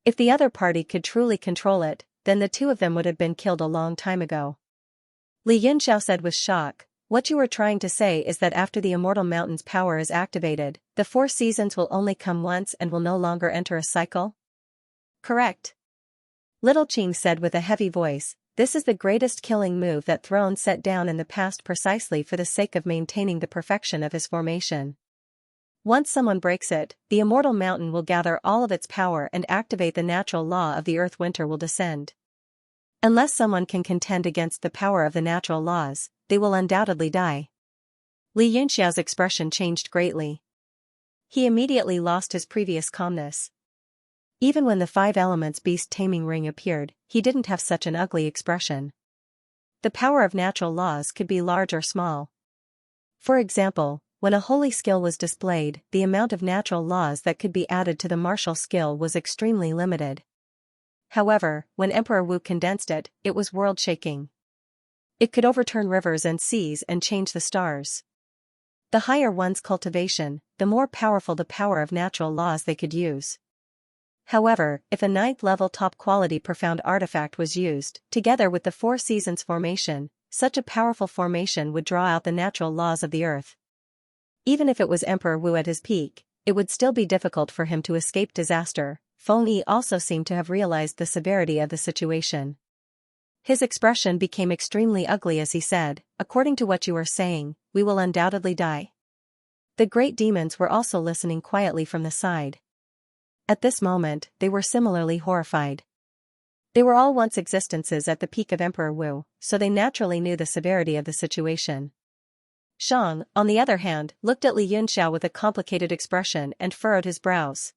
If the other party could truly control it, then the two of them would have been killed a long time ago. Li Yunxiao said with shock, "What you are trying to say is that after the Immortal Mountain's power is activated, the 4 seasons will only come once and will no longer enter a cycle?" "Correct." Little Qing said with a heavy voice, "This is the greatest killing move that Throne set down in the past precisely for the sake of maintaining the perfection of his formation. Once someone breaks it, the Immortal Mountain will gather all of its power and activate the natural law of the earth. Winter will descend. Unless someone can contend against the power of the natural laws, they will undoubtedly die." Li Yunxiao's expression changed greatly. He immediately lost his previous calmness. Even when the 5 elements beast taming ring appeared, he didn't have such an ugly expression. The power of natural laws could be large or small. For example, when a holy skill was displayed, the amount of natural laws that could be added to the martial skill was extremely limited. However, when Emperor Wu condensed it, it was world-shaking. It could overturn rivers and seas and change the stars. The higher one's cultivation, the more powerful the power of natural laws they could use. However, if a 9th-level top-quality profound artifact was used, together with the Four Seasons formation, such a powerful formation would draw out the natural laws of the earth. Even if it was Emperor Wu at his peak, it would still be difficult for him to escape disaster. Feng Yi also seemed to have realized the severity of the situation. His expression became extremely ugly as he said, "According to what you are saying, we will undoubtedly die." The great demons were also listening quietly from the side. At this moment, they were similarly horrified. They were all once existences at the peak of Emperor Wu, so they naturally knew the severity of the situation. Shang, on the other hand, looked at Li Yunxiao with a complicated expression and furrowed his brows.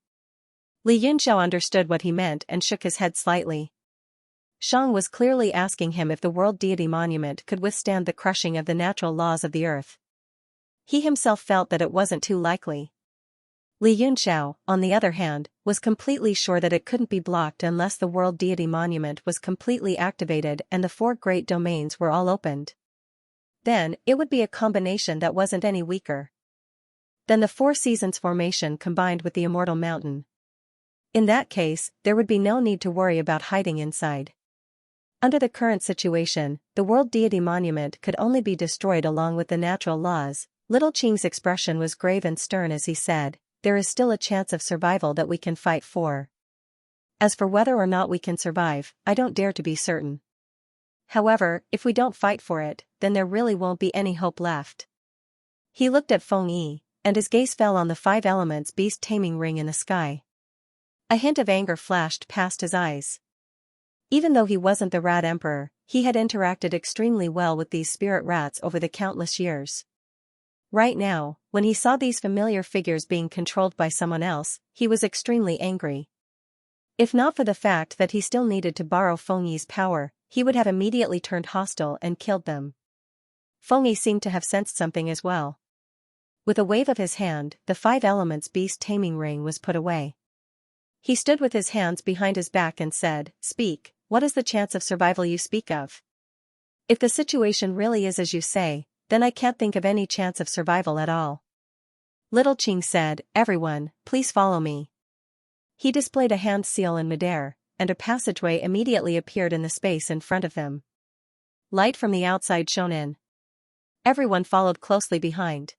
Li Yunxiao understood what he meant and shook his head slightly. Shang was clearly asking him if the World Deity Monument could withstand the crushing of the natural laws of the earth. He himself felt that it wasn't too likely. Li Yunxiao, on the other hand, was completely sure that it couldn't be blocked unless the World Deity Monument was completely activated and the 4 great domains were all opened. Then, it would be a combination that wasn't any weaker than the Four Seasons formation combined with the Immortal Mountain. In that case, there would be no need to worry about hiding inside. Under the current situation, the World Deity Monument could only be destroyed along with the natural laws. Little Qing's expression was grave and stern as he said, "There is still a chance of survival that we can fight for. As for whether or not we can survive, I don't dare to be certain. However, if we don't fight for it, then there really won't be any hope left." He looked at Feng Yi, and his gaze fell on the 5 elements beast taming ring in the sky. A hint of anger flashed past his eyes. Even though he wasn't the rat emperor, he had interacted extremely well with these spirit rats over the countless years. Right now, when he saw these familiar figures being controlled by someone else, he was extremely angry. If not for the fact that he still needed to borrow Feng Yi's power, he would have immediately turned hostile and killed them. Feng Yi seemed to have sensed something as well. With a wave of his hand, the 5 elements beast taming ring was put away. He stood with his hands behind his back and said, "Speak, what is the chance of survival you speak of? If the situation really is as you say, then I can't think of any chance of survival at all." Little Qing said, "Everyone, please follow me." He displayed a hand seal in midair, and a passageway immediately appeared in the space in front of them. Light from the outside shone in. Everyone followed closely behind.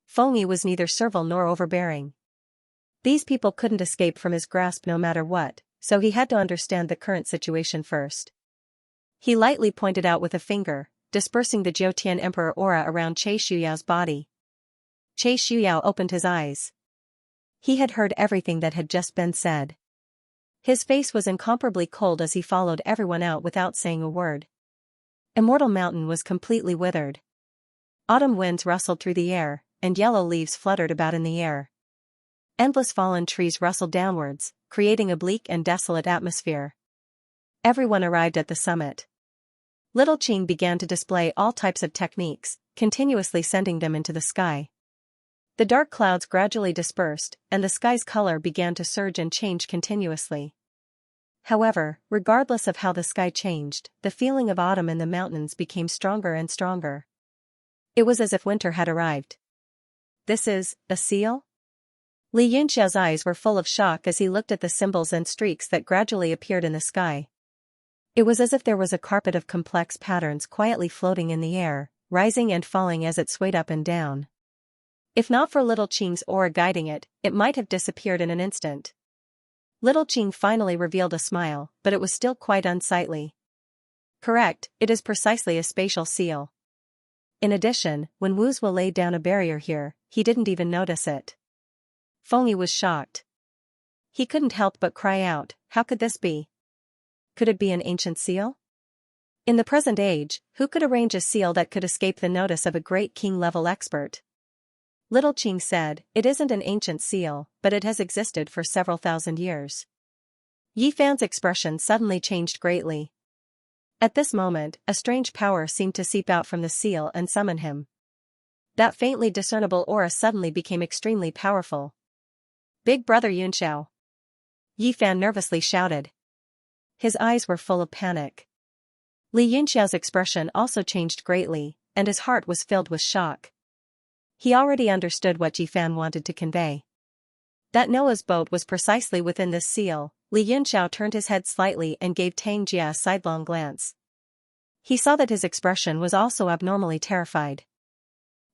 Feng Yi was neither servile nor overbearing. These people couldn't escape from his grasp no matter what, so he had to understand the current situation first. He lightly pointed out with a finger, dispersing the Jiutian Emperor aura around Che Shuyao's body. Che Shuyao opened his eyes. He had heard everything that had just been said. His face was incomparably cold as he followed everyone out without saying a word. Immortal Mountain was completely withered. Autumn winds rustled through the air, and yellow leaves fluttered about in the air. Endless fallen trees rustled downwards, creating a bleak and desolate atmosphere. Everyone arrived at the summit. Little Qing began to display all types of techniques, continuously sending them into the sky. The dark clouds gradually dispersed, and the sky's color began to surge and change continuously. However, regardless of how the sky changed, the feeling of autumn in the mountains became stronger and stronger. It was as if winter had arrived. "This is a seal?" Li Yunxiao's eyes were full of shock as he looked at the symbols and streaks that gradually appeared in the sky. It was as if there was a carpet of complex patterns quietly floating in the air, rising and falling as it swayed up and down. If not for Little Qing's aura guiding it, it might have disappeared in an instant. Little Qing finally revealed a smile, but it was still quite unsightly. "Correct, it is precisely a spatial seal. In addition, when Wuzhou laid down a barrier here, he didn't even notice it." Feng Yi was shocked. He couldn't help but cry out, "How could this be? Could it be an ancient seal? In the present age, who could arrange a seal that could escape the notice of a great king-level expert?" Little Qing said, "It isn't an ancient seal, but it has existed for several thousand years." Yi Fan's expression suddenly changed greatly. At this moment, a strange power seemed to seep out from the seal and summon him. That faintly discernible aura suddenly became extremely powerful. Big brother Yunxiao. Yi Fan nervously shouted. His eyes were full of panic. Li Yunxiao's expression also changed greatly, and his heart was filled with shock. He already understood what Yi Fan wanted to convey. That Noah's boat was precisely within this seal. Li Yunxiao turned his head slightly and gave Tang Jia a sidelong glance. He saw that his expression was also abnormally terrified.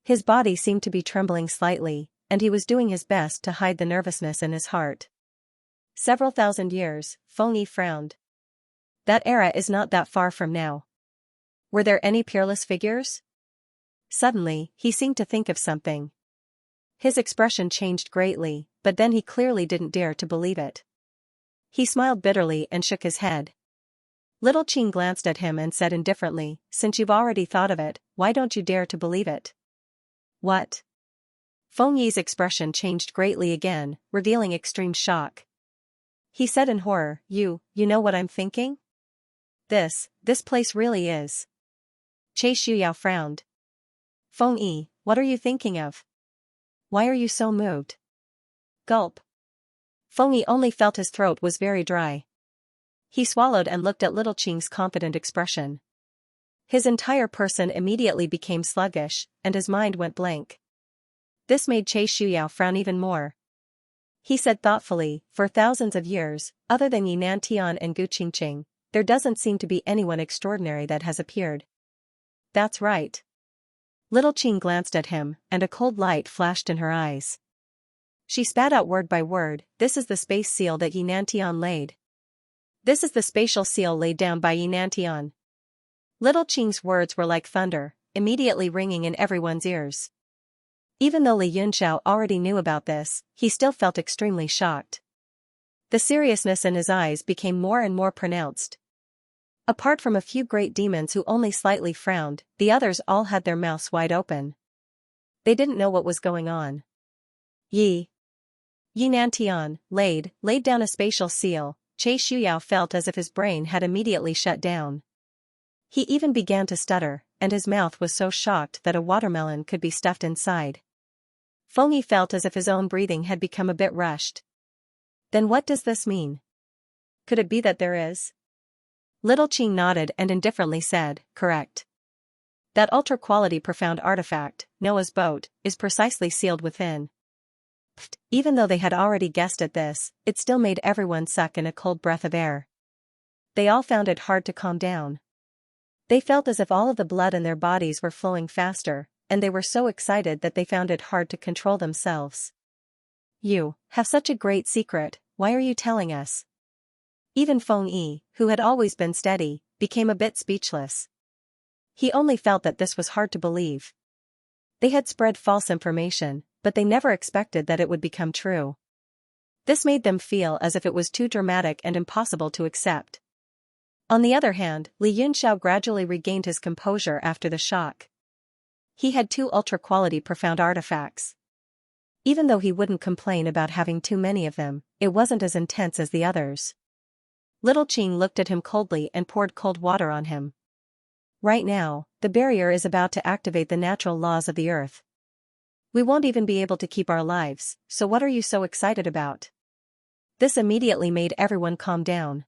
His body seemed to be trembling slightly, and he was doing his best to hide the nervousness in his heart. Several thousand years, Feng Yi frowned. That era is not that far from now. Were there any peerless figures? Suddenly, he seemed to think of something. His expression changed greatly, but then he clearly didn't dare to believe it. He smiled bitterly and shook his head. Little Qing glanced at him and said indifferently, "Since you've already thought of it, why don't you dare to believe it?" "What?" Feng Yi's expression changed greatly again, revealing extreme shock. He said in horror, You know what I'm thinking? This place really is." Che Shuyao frowned. "Feng Yi, what are you thinking of? Why are you so moved?" Gulp. Feng Yi only felt his throat was very dry. He swallowed and looked at Little Qing's confident expression. His entire person immediately became sluggish, and his mind went blank. This made Che Shuyao frown even more. He said thoughtfully, "For thousands of years, other than Yinan Tian and Gu Qingqing, there doesn't seem to be anyone extraordinary that has appeared." "That's right." Little Qing glanced at him, and a cold light flashed in her eyes. She spat out word by word, "This is the space seal that Yinan Tian laid. This is the spatial seal laid down by Yinan Tian." Little Qing's words were like thunder, immediately ringing in everyone's ears. Even though Li Yunxiao already knew about this, he still felt extremely shocked. The seriousness in his eyes became more and more pronounced. Apart from a few great demons who only slightly frowned, the others all had their mouths wide open. They didn't know what was going on. Yinan Tian laid down a spatial seal. Che Shuyao felt as if his brain had immediately shut down. He even began to stutter, and his mouth was so shocked that a watermelon could be stuffed inside. Feng Yi felt as if his own breathing had become a bit rushed. Then what does this mean? Could it be that there is? Little Qing nodded and indifferently said, "Correct. That ultra-quality profound artifact, Noah's boat, is precisely sealed within." Even though they had already guessed at this, it still made everyone suck in a cold breath of air. They all found it hard to calm down. They felt as if all of the blood in their bodies were flowing faster, and they were so excited that they found it hard to control themselves. "You have such a great secret, why are you telling us?" Even Feng Yi, who had always been steady, became a bit speechless. He only felt that this was hard to believe. They had spread false information, but they never expected that it would become true. This made them feel as if it was too dramatic and impossible to accept. On the other hand, Li Yunxiao gradually regained his composure after the shock. He had 2 ultra-quality profound artifacts. Even though he wouldn't complain about having too many of them, it wasn't as intense as the others. Little Qing looked at him coldly and poured cold water on him. "Right now, the barrier is about to activate the natural laws of the earth. We won't even be able to keep our lives, so what are you so excited about?" This immediately made everyone calm down.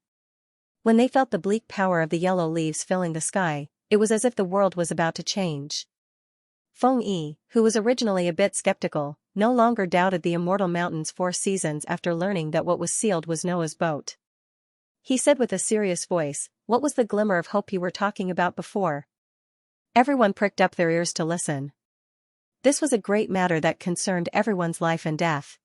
When they felt the bleak power of the yellow leaves filling the sky, it was as if the world was about to change. Feng Yi, who was originally a bit skeptical, no longer doubted the immortal mountain's 4 seasons after learning that what was sealed was Noah's boat. He said with a serious voice, "What was the glimmer of hope you were talking about before?" Everyone pricked up their ears to listen. This was a great matter that concerned everyone's life and death.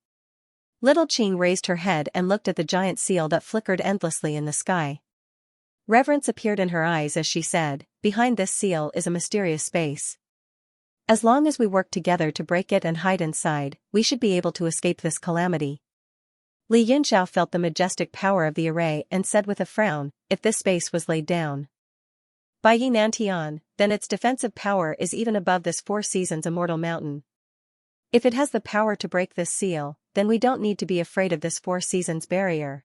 Little Qing raised her head and looked at the giant seal that flickered endlessly in the sky. Reverence appeared in her eyes as she said, "Behind this seal is a mysterious space. As long as we work together to break it and hide inside, we should be able to escape this calamity." Li Yunxiao felt the majestic power of the array and said with a frown, "If this space was laid down by Yinan Tian, then its defensive power is even above this 4 seasons immortal mountain. If it has the power to break this seal, then we don't need to be afraid of this 4 seasons barrier."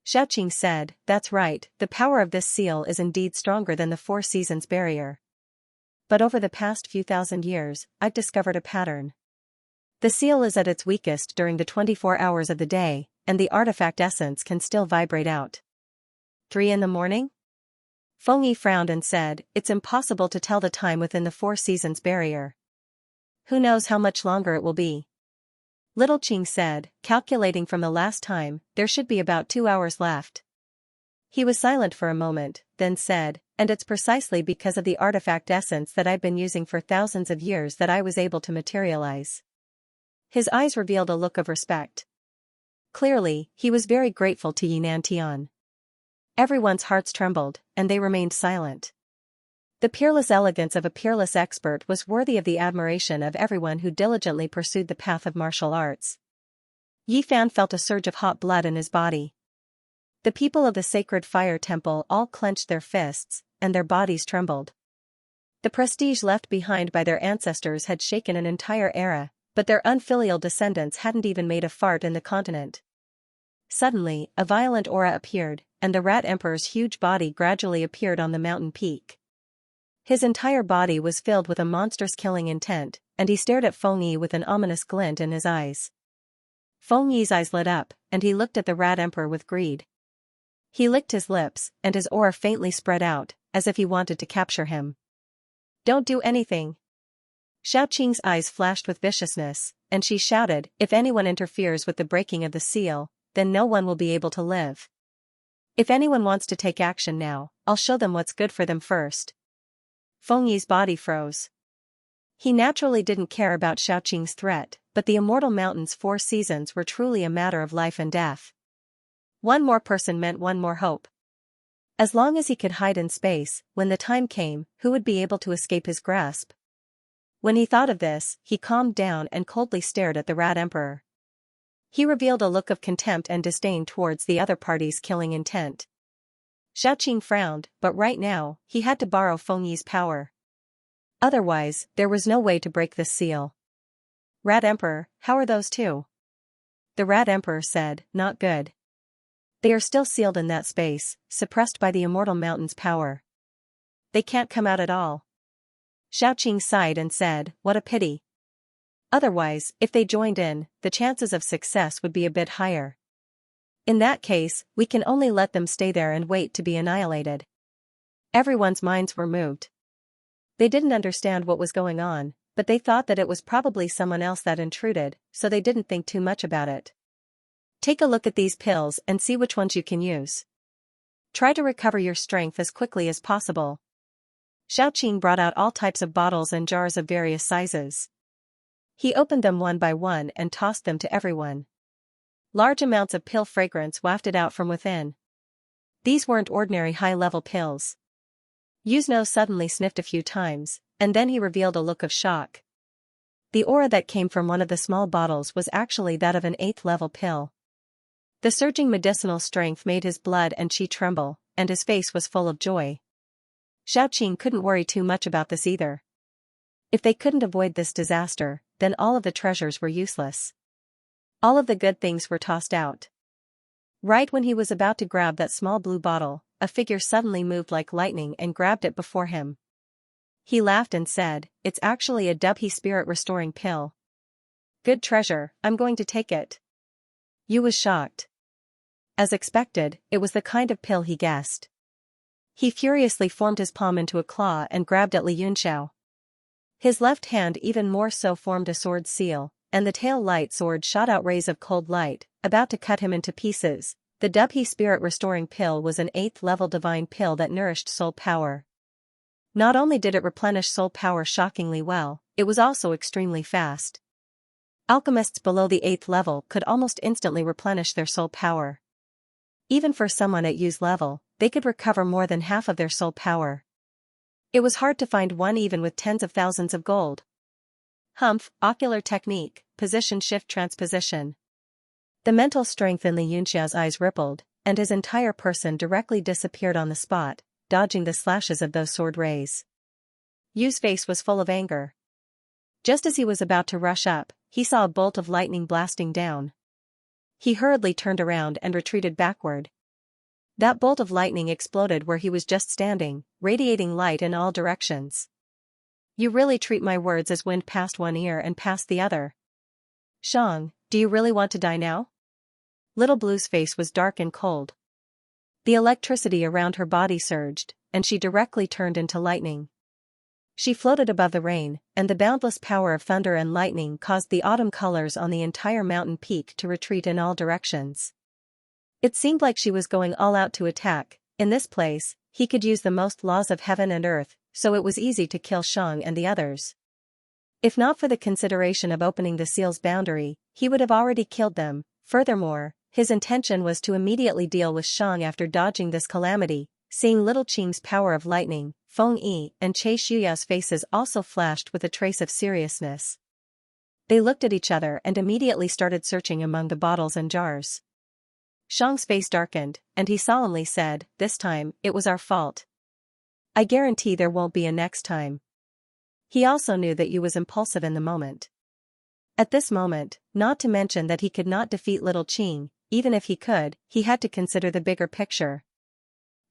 Xiaoqing said, "That's right, the power of this seal is indeed stronger than the 4 seasons barrier. but over the past few thousand years, I've discovered a pattern. The seal is at its weakest during the 24 hours of the day, and the artifact essence can still vibrate out. 3 in the morning? Fengyi frowned and said, it's impossible to tell the time within the 4 seasons barrier. Who knows how much longer it will be? Little Qing said, calculating from the last time, there should be about 2 hours left. He was silent for a moment, then said, and it's precisely because of the artifact essence that I've been using for thousands of years that I was able to materialize. His eyes revealed a look of respect. Clearly, he was very grateful to Yinan Tian. Everyone's hearts trembled, and they remained silent. The peerless elegance of a peerless expert was worthy of the admiration of everyone who diligently pursued the path of martial arts. Yi Fan felt a surge of hot blood in his body. The people of the sacred fire temple all clenched their fists, and their bodies trembled. The prestige left behind by their ancestors had shaken an entire era, but their unfilial descendants hadn't even made a fart in the continent. Suddenly, a violent aura appeared, and the Rat Emperor's huge body gradually appeared on the mountain peak. His entire body was filled with a monstrous killing intent, and he stared at Fengyi with an ominous glint in his eyes. Fengyi's eyes lit up, and he looked at the Rat Emperor with greed. He licked his lips, and his aura faintly spread out, as if he wanted to capture him. Don't do anything. Xiao Qing's eyes flashed with viciousness, and she shouted, if anyone interferes with the breaking of the seal, then no one will be able to live. If anyone wants to take action now, I'll show them what's good for them first. Fengyi's body froze. He naturally didn't care about Xiao Qing's threat, but the Immortal Mountain's 4 seasons were truly a matter of life and death. One more person meant one more hope. As long as he could hide in space, when the time came, who would be able to escape his grasp? When he thought of this, he calmed down and coldly stared at the Rat Emperor. He revealed a look of contempt and disdain towards the other party's killing intent. Xiao Qing frowned, but right now, he had to borrow Fengyi's power. Otherwise, there was no way to break this seal. Rat Emperor, how are those two? The Rat Emperor said, not good. They are still sealed in that space, suppressed by the Immortal Mountain's power. They can't come out at all. Xiao Qing sighed and said, what a pity. Otherwise, if they joined in, the chances of success would be a bit higher. In that case, we can only let them stay there and wait to be annihilated. Everyone's minds were moved. They didn't understand what was going on, but they thought that it was probably someone else that intruded, so they didn't think too much about it. Take a look at these pills and see which ones you can use. Try to recover your strength as quickly as possible. Xiao Qing brought out all types of bottles and jars of various sizes. He opened them one by one and tossed them to everyone. Large amounts of pill fragrance wafted out from within. These weren't ordinary high-level pills. Yuzno suddenly sniffed a few times, and then he revealed a look of shock. The aura that came from one of the small bottles was actually that of an 8th-level pill. The surging medicinal strength made his blood and qi tremble, and his face was full of joy. Xiao Qing couldn't worry too much about this either. If they couldn't avoid this disaster, then all of the treasures were useless. All of the good things were tossed out. Right when he was about to grab that small blue bottle, a figure suddenly moved like lightning and grabbed it before him. He laughed and said, it's actually a Dubhe spirit-restoring pill. Good treasure, I'm going to take it. Yu was shocked. As expected, it was the kind of pill he guessed. He furiously formed his palm into a claw and grabbed at Li Yunxiao. His left hand even more so formed a sword seal, and the tail light sword shot out rays of cold light, about to cut him into pieces. The Dubhe spirit-restoring pill was an 8th-level divine pill that nourished soul power. Not only did it replenish soul power shockingly well, it was also extremely fast. Alchemists below the 8th level could almost instantly replenish their soul power. Even for someone at Yu's level, they could recover more than half of their soul power. It was hard to find one even with tens of thousands of gold. Humph, ocular technique, position shift transposition. The mental strength in Li Yunxiao's eyes rippled, and his entire person directly disappeared on the spot, dodging the slashes of those sword rays. Yu's face was full of anger. Just as he was about to rush up, he saw a bolt of lightning blasting down. He hurriedly turned around and retreated backward. That bolt of lightning exploded where he was just standing, radiating light in all directions. You really treat my words as wind past one ear and past the other. Xiang, do you really want to die now? Little Blue's face was dark and cold. The electricity around her body surged, and she directly turned into lightning. She floated above the rain, and the boundless power of thunder and lightning caused the autumn colors on the entire mountain peak to retreat in all directions. It seemed like she was going all out to attack. In this place, he could use the most laws of heaven and earth, so it was easy to kill Xiang and the others. If not for the consideration of opening the seal's boundary, he would have already killed them. Furthermore, his intention was to immediately deal with Xiang after dodging this calamity. Seeing Little Qing's power of lightning, Feng Yi and Che Shuya's faces also flashed with a trace of seriousness. They looked at each other and immediately started searching among the bottles and jars. Xiang's face darkened, and he solemnly said, "This time, it was our fault. I guarantee there won't be a next time." He also knew that Yu was impulsive in the moment. At this moment, not to mention that he could not defeat Little Qing, even if he could, he had to consider the bigger picture.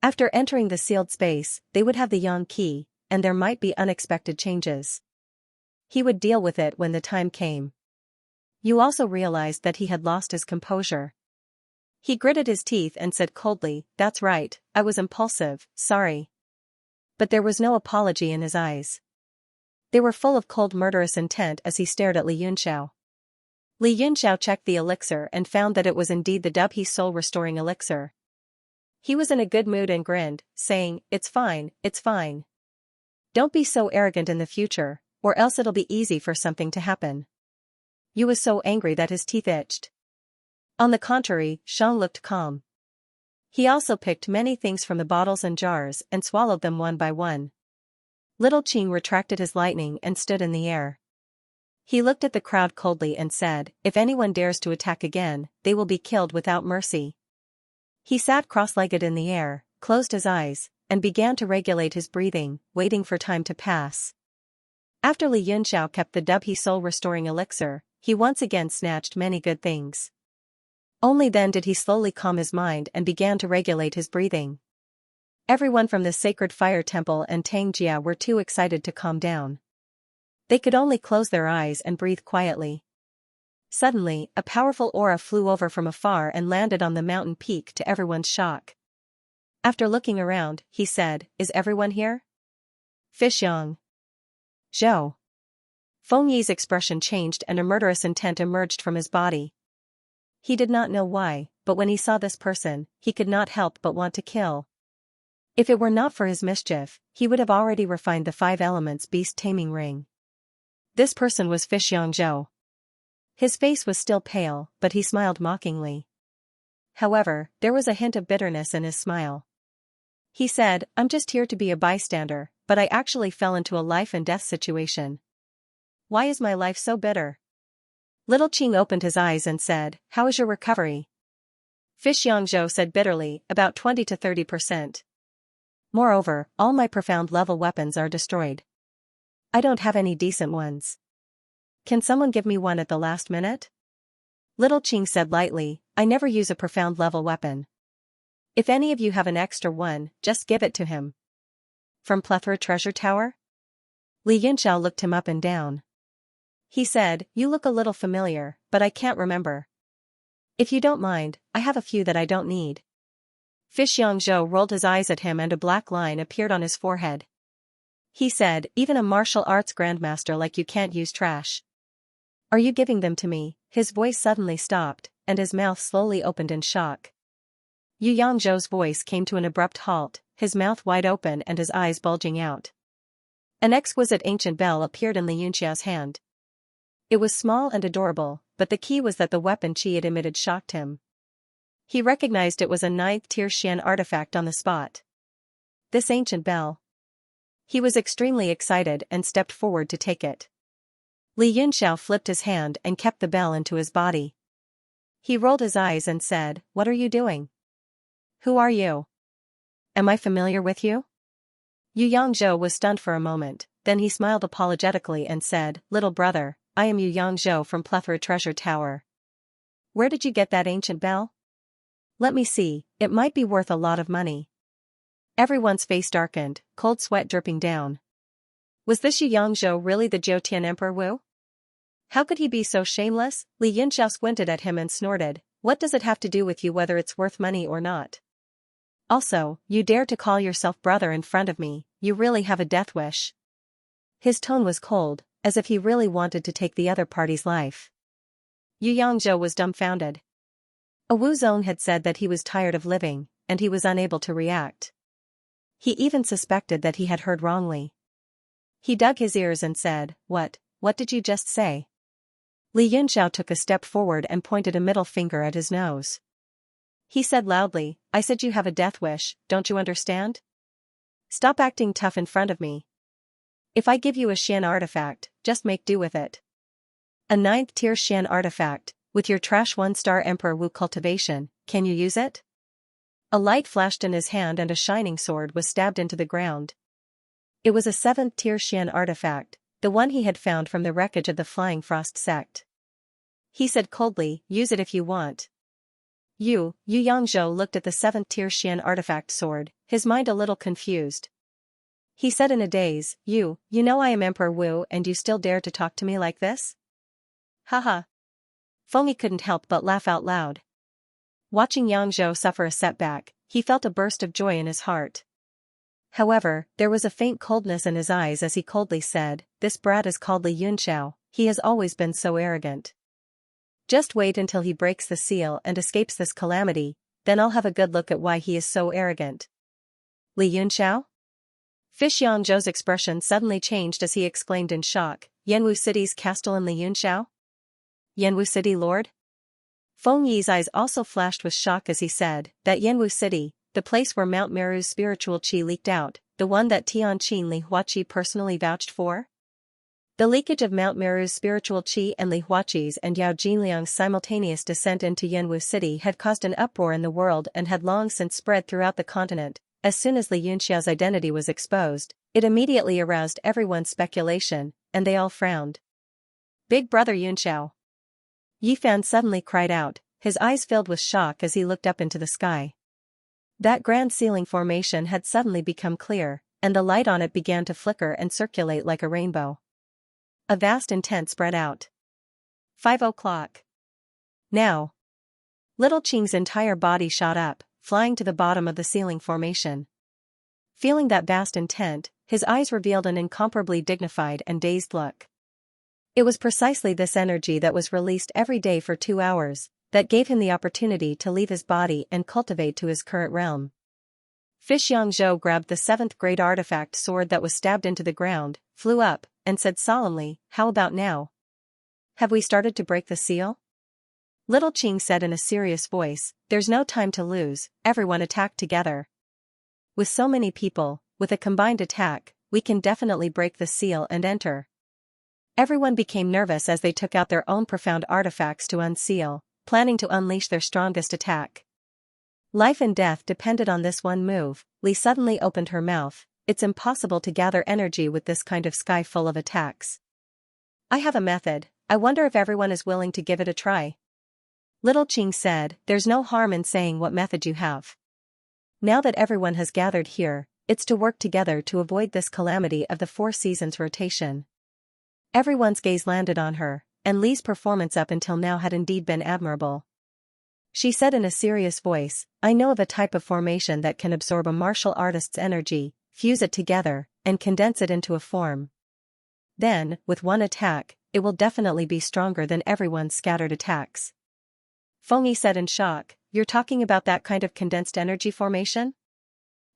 After entering the sealed space, they would have the Yang key, and there might be unexpected changes. He would deal with it when the time came. Yu also realized that he had lost his composure. He gritted his teeth and said coldly, "That's right, I was impulsive, sorry." But there was no apology in his eyes. They were full of cold murderous intent as he stared at Li Yunxiao. Li Yunxiao checked the elixir and found that it was indeed the Dubhe soul-restoring elixir. He was in a good mood and grinned, saying, "It's fine, it's fine. Don't be so arrogant in the future, or else it'll be easy for something to happen." Yu was so angry that his teeth itched. On the contrary, Xiang looked calm. He also picked many things from the bottles and jars and swallowed them one by one. Little Qing retracted his lightning and stood in the air. He looked at the crowd coldly and said, "If anyone dares to attack again, they will be killed without mercy." He sat cross-legged in the air, closed his eyes, and began to regulate his breathing, waiting for time to pass. After Li Yunxiao kept the Dubhe soul-restoring elixir, he once again snatched many good things. Only then did he slowly calm his mind and began to regulate his breathing. Everyone from the sacred fire temple and Tangjia were too excited to calm down. They could only close their eyes and breathe quietly. Suddenly, a powerful aura flew over from afar and landed on the mountain peak to everyone's shock. After looking around, he said, "Is everyone here?" Xianxia. Zhou. Feng Yi's expression changed and a murderous intent emerged from his body. He did not know why, but when he saw this person, he could not help but want to kill. If it were not for his mischief, he would have already refined the 5 elements beast taming ring. This person was Xianxia. His face was still pale, but he smiled mockingly. However, there was a hint of bitterness in his smile. He said, "I'm just here to be a bystander, but I actually fell into a life-and-death situation. Why is my life so bitter?" Little Qing opened his eyes and said, "How is your recovery?" Xianxia said bitterly, "About 20 to 30%. Moreover, all my profound level weapons are destroyed. I don't have any decent ones. Can someone give me one at the last minute?" Little Qing said lightly, "I never use a profound level weapon. If any of you have an extra one, just give it to him." From Plethora Treasure Tower? Li Yunxiao looked him up and down. He said, "You look a little familiar, but I can't remember. If you don't mind, I have a few that I don't need." Xianxia rolled his eyes at him and a black line appeared on his forehead. He said, "Even a martial arts grandmaster like you can't use trash. Are you giving them to me?" His voice suddenly stopped, and his mouth slowly opened in shock. Yangzhou's voice came to an abrupt halt, his mouth wide open and his eyes bulging out. An exquisite ancient bell appeared in Li Yunxiao's hand. It was small and adorable, but the key was that the weapon Qi it emitted shocked him. He recognized it was a 9th-tier Xian artifact on the spot. This ancient bell. He was extremely excited and stepped forward to take it. Li Yunxiao flipped his hand and kept the bell into his body. He rolled his eyes and said, "What are you doing? Who are you? Am I familiar with you?" Yangzhou was stunned for a moment, then he smiled apologetically and said, "Little brother, I am Yangzhou from Plethora Treasure Tower. Where did you get that ancient bell?" "Let me see, it might be worth a lot of money." Everyone's face darkened, cold sweat dripping down. Was this Yu Yangzhou really the Zhoutian Emperor Wu? How could he be so shameless? Li Yunxiao squinted at him and snorted, what does it have to do with you whether it's worth money or not? Also, you dare to call yourself brother in front of me, you really have a death wish. His tone was cold, as if he really wanted to take the other party's life. Yu Yangzhou was dumbfounded. A Wu Zone had said that he was tired of living, and he was unable to react. He even suspected that he had heard wrongly. He dug his ears and said, what did you just say? Li Yunxiao took a step forward and pointed a middle finger at his nose. He said loudly, I said you have a death wish, don't you understand? Stop acting tough in front of me. If I give you a Xian artifact, just make do with it. A 9th tier Xian artifact, with your trash 1-star Emperor Wu cultivation, can you use it? A light flashed in his hand and a shining sword was stabbed into the ground. It was a 7th tier Xian artifact, the one he had found from the wreckage of the Flying Frost sect. He said coldly, use it if you want. Yu Yangzhou looked at the 7th tier Xian artifact sword, his mind a little confused. He said in a daze, you know I am Emperor Wu and you still dare to talk to me like this? Haha. Fengyi couldn't help but laugh out loud. Watching Yangzhou suffer a setback, he felt a burst of joy in his heart. However, there was a faint coldness in his eyes as he coldly said, this brat is called Li Yunxiao, he has always been so arrogant. Just wait until he breaks the seal and escapes this calamity, then I'll have a good look at why he is so arrogant. Li Yunxiao? Fish Yangzhou's expression suddenly changed as he exclaimed in shock, Yanwu City's castellan Li Yunxiao? Yanwu City Lord? Fengyi's eyes also flashed with shock as he said, that Yanwu City, the place where Mount Meru's spiritual qi leaked out, the one that Tianqin Li Huaqi personally vouched for? The leakage of Mount Meru's spiritual qi and Li Huaqi's and Yao Jinliang's simultaneous descent into Yanwu City had caused an uproar in the world and had long since spread throughout the continent. As soon as Li Yunxiao's identity was exposed, it immediately aroused everyone's speculation, and they all frowned. Big brother Yunxiao! Yi Fan suddenly cried out, his eyes filled with shock as he looked up into the sky. That grand ceiling formation had suddenly become clear, and the light on it began to flicker and circulate like a rainbow. A vast intent spread out. 5 o'clock. Now. Little Qing's entire body shot up, flying to the bottom of the ceiling formation. Feeling that vast intent, his eyes revealed an incomparably dignified and dazed look. It was precisely this energy that was released every day for 2 hours, that gave him the opportunity to leave his body and cultivate to his current realm. Fish Yangzhou grabbed the 7th grade artifact sword that was stabbed into the ground, flew up, and said solemnly, how about now? Have we started to break the seal? Little Qing said in a serious voice, there's no time to lose, everyone attack together. With so many people, with a combined attack, we can definitely break the seal and enter. Everyone became nervous as they took out their own profound artifacts to unseal, planning to unleash their strongest attack. Life and death depended on this one move. Li suddenly opened her mouth, it's impossible to gather energy with this kind of sky full of attacks. I have a method, I wonder if everyone is willing to give it a try. Little Qing said, there's no harm in saying what method you have. Now that everyone has gathered here, it's to work together to avoid this calamity of the 4 seasons rotation. Everyone's gaze landed on her, and Li's performance up until now had indeed been admirable. She said in a serious voice, I know of a type of formation that can absorb a martial artist's energy, fuse it together, and condense it into a form. Then, with one attack, it will definitely be stronger than everyone's scattered attacks. Fengyi said in shock, you're talking about that kind of condensed energy formation?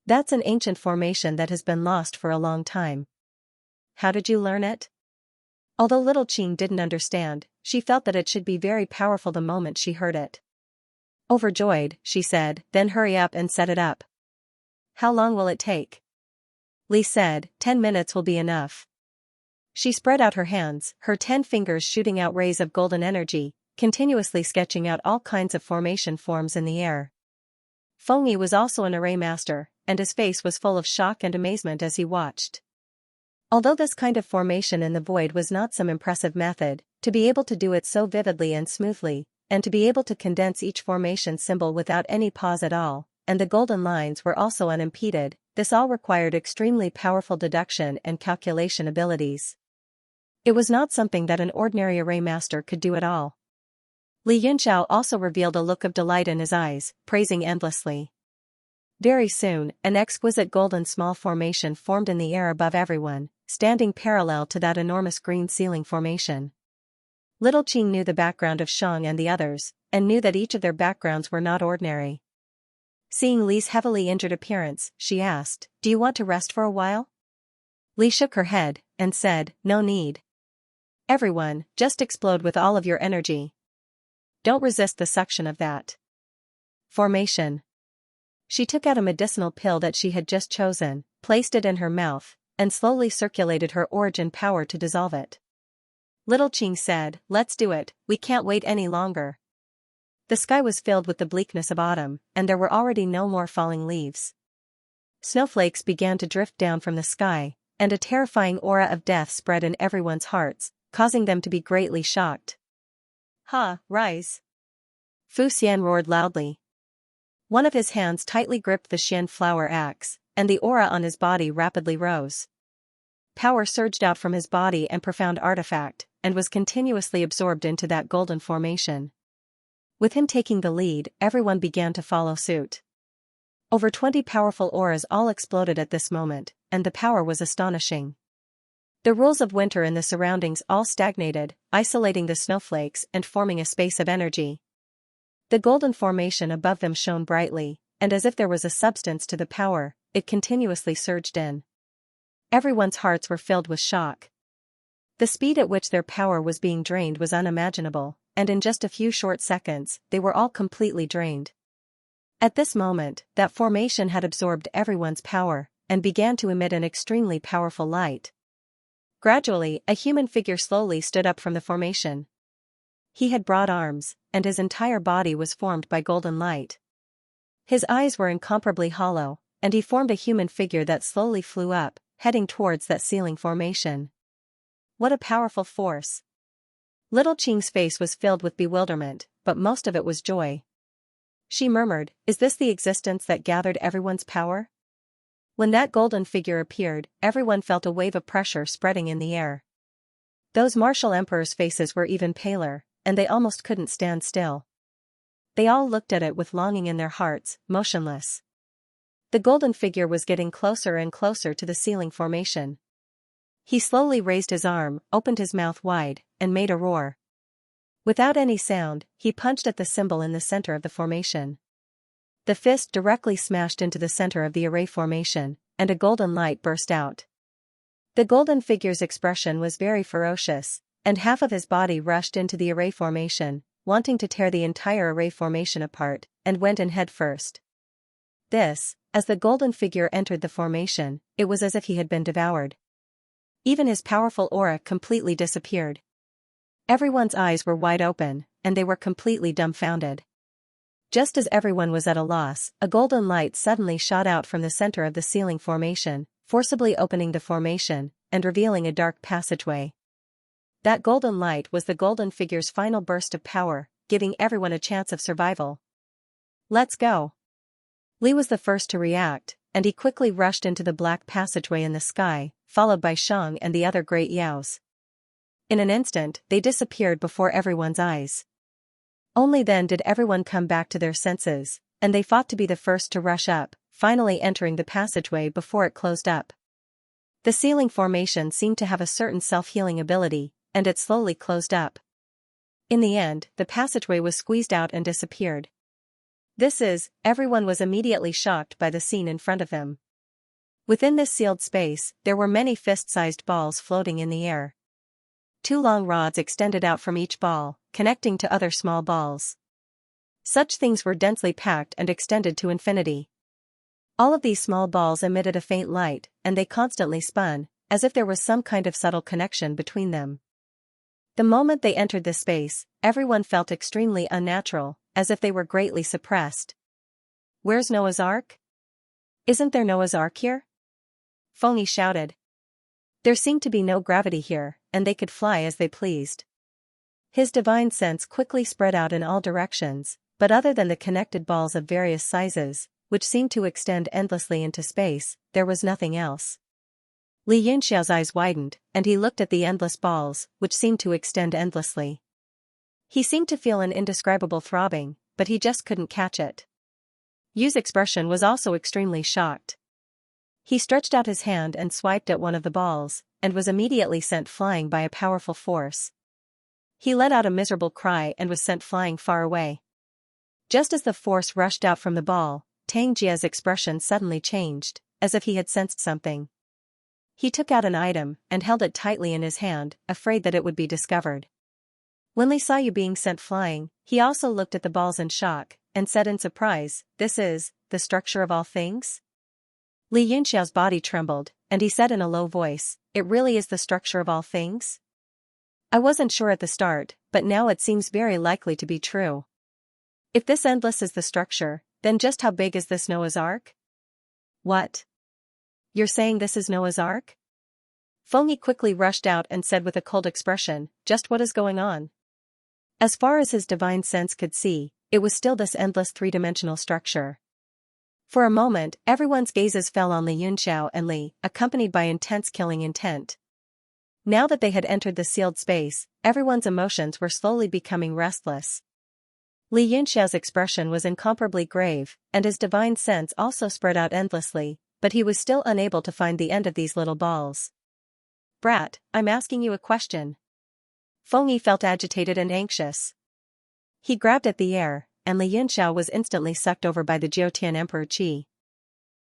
That's an ancient formation that has been lost for a long time. How did you learn it? Although little Qing didn't understand, she felt that it should be very powerful the moment she heard it. Overjoyed, she said, then hurry up and set it up. How long will it take? Li said, 10 minutes will be enough. She spread out her hands, her 10 fingers shooting out rays of golden energy, continuously sketching out all kinds of formation forms in the air. Fengyi was also an array master, and his face was full of shock and amazement as he watched. Although this kind of formation in the void was not some impressive method, to be able to do it so vividly and smoothly, and to be able to condense each formation symbol without any pause at all, and the golden lines were also unimpeded, this all required extremely powerful deduction and calculation abilities. It was not something that an ordinary array master could do at all. Li Yunxiao also revealed a look of delight in his eyes, praising endlessly. Very soon, an exquisite golden small formation formed in the air above everyone, standing parallel to that enormous green ceiling formation. Little Qing knew the background of Shang and the others, and knew that each of their backgrounds were not ordinary. Seeing Li's heavily injured appearance, she asked, "Do you want to rest for a while?" Li shook her head, and said, "No need. Everyone, just explode with all of your energy. Don't resist the suction of that formation." She took out a medicinal pill that she had just chosen, placed it in her mouth, and slowly circulated her origin power to dissolve it. Little Qing said, "Let's do it, we can't wait any longer." The sky was filled with the bleakness of autumn, and there were already no more falling leaves. Snowflakes began to drift down from the sky, and a terrifying aura of death spread in everyone's hearts, causing them to be greatly shocked. "Ha, rise!" Fu Xian roared loudly. One of his hands tightly gripped the Xian flower axe, and the aura on his body rapidly rose. Power surged out from his body and profound artifact, and was continuously absorbed into that golden formation. With him taking the lead, everyone began to follow suit. Over 20 powerful auras all exploded at this moment, and the power was astonishing. The rules of winter in the surroundings all stagnated, isolating the snowflakes and forming a space of energy. The golden formation above them shone brightly, and as if there was a substance to the power, it continuously surged in. Everyone's hearts were filled with shock. The speed at which their power was being drained was unimaginable, and in just a few short seconds, they were all completely drained. At this moment, that formation had absorbed everyone's power, and began to emit an extremely powerful light. Gradually, a human figure slowly stood up from the formation. He had broad arms, and his entire body was formed by golden light. His eyes were incomparably hollow, and he formed a human figure that slowly flew up, heading towards that ceiling formation. What a powerful force! Little Qing's face was filled with bewilderment, but most of it was joy. She murmured, "Is this the existence that gathered everyone's power?" When that golden figure appeared, everyone felt a wave of pressure spreading in the air. Those martial emperors' faces were even paler, and they almost couldn't stand still. They all looked at it with longing in their hearts, motionless. The golden figure was getting closer and closer to the ceiling formation. He slowly raised his arm, opened his mouth wide, and made a roar. Without any sound, he punched at the symbol in the center of the formation. The fist directly smashed into the center of the array formation, and a golden light burst out. The golden figure's expression was very ferocious, and half of his body rushed into the array formation, wanting to tear the entire array formation apart, and went in head first. As the golden figure entered the formation, it was as if he had been devoured. Even his powerful aura completely disappeared. Everyone's eyes were wide open, and they were completely dumbfounded. Just as everyone was at a loss, a golden light suddenly shot out from the center of the ceiling formation, forcibly opening the formation, and revealing a dark passageway. That golden light was the golden figure's final burst of power, giving everyone a chance of survival. "Let's go." Li was the first to react, and he quickly rushed into the black passageway in the sky, followed by Shang and the other great yaos. In an instant, they disappeared before everyone's eyes. Only then did everyone come back to their senses, and they fought to be the first to rush up, finally entering the passageway before it closed up. The ceiling formation seemed to have a certain self-healing ability, and it slowly closed up. In the end, the passageway was squeezed out and disappeared. Everyone was immediately shocked by the scene in front of them. Within this sealed space, there were many fist-sized balls floating in the air. 2 long rods extended out from each ball, connecting to other small balls. Such things were densely packed and extended to infinity. All of these small balls emitted a faint light, and they constantly spun, as if there was some kind of subtle connection between them. The moment they entered this space, everyone felt extremely unnatural, as if they were greatly suppressed. "Where's Noah's Ark? Isn't there Noah's Ark here?" Fengyi shouted. There seemed to be no gravity here, and they could fly as they pleased. His divine sense quickly spread out in all directions, but other than the connected balls of various sizes, which seemed to extend endlessly into space, there was nothing else. Li Yunxiao's eyes widened, and he looked at the endless balls, which seemed to extend endlessly. He seemed to feel an indescribable throbbing, but he just couldn't catch it. Yu's expression was also extremely shocked. He stretched out his hand and swiped at one of the balls, and was immediately sent flying by a powerful force. He let out a miserable cry and was sent flying far away. Just as the force rushed out from the ball, Tang Jia's expression suddenly changed, as if he had sensed something. He took out an item and held it tightly in his hand, afraid that it would be discovered. When Li saw Yu being sent flying, he also looked at the balls in shock, and said in surprise, "This is the structure of all things?" Li Yunxiao's body trembled, and he said in a low voice, "It really is the structure of all things? I wasn't sure at the start, but now it seems very likely to be true. If this endless is the structure, then just how big is this Noah's Ark?" "What? You're saying this is Noah's Ark?" Fengyi quickly rushed out and said with a cold expression, "Just what is going on?" As far as his divine sense could see, it was still this endless three-dimensional structure. For a moment, everyone's gazes fell on Li Yunxiao and Li, accompanied by intense killing intent. Now that they had entered the sealed space, everyone's emotions were slowly becoming restless. Li Yunxiao's expression was incomparably grave, and his divine sense also spread out endlessly, but he was still unable to find the end of these little balls. "Brat, I'm asking you a question." Fengyi felt agitated and anxious. He grabbed at the air, and Li Yunxiao was instantly sucked over by the Jiutian Emperor Qi.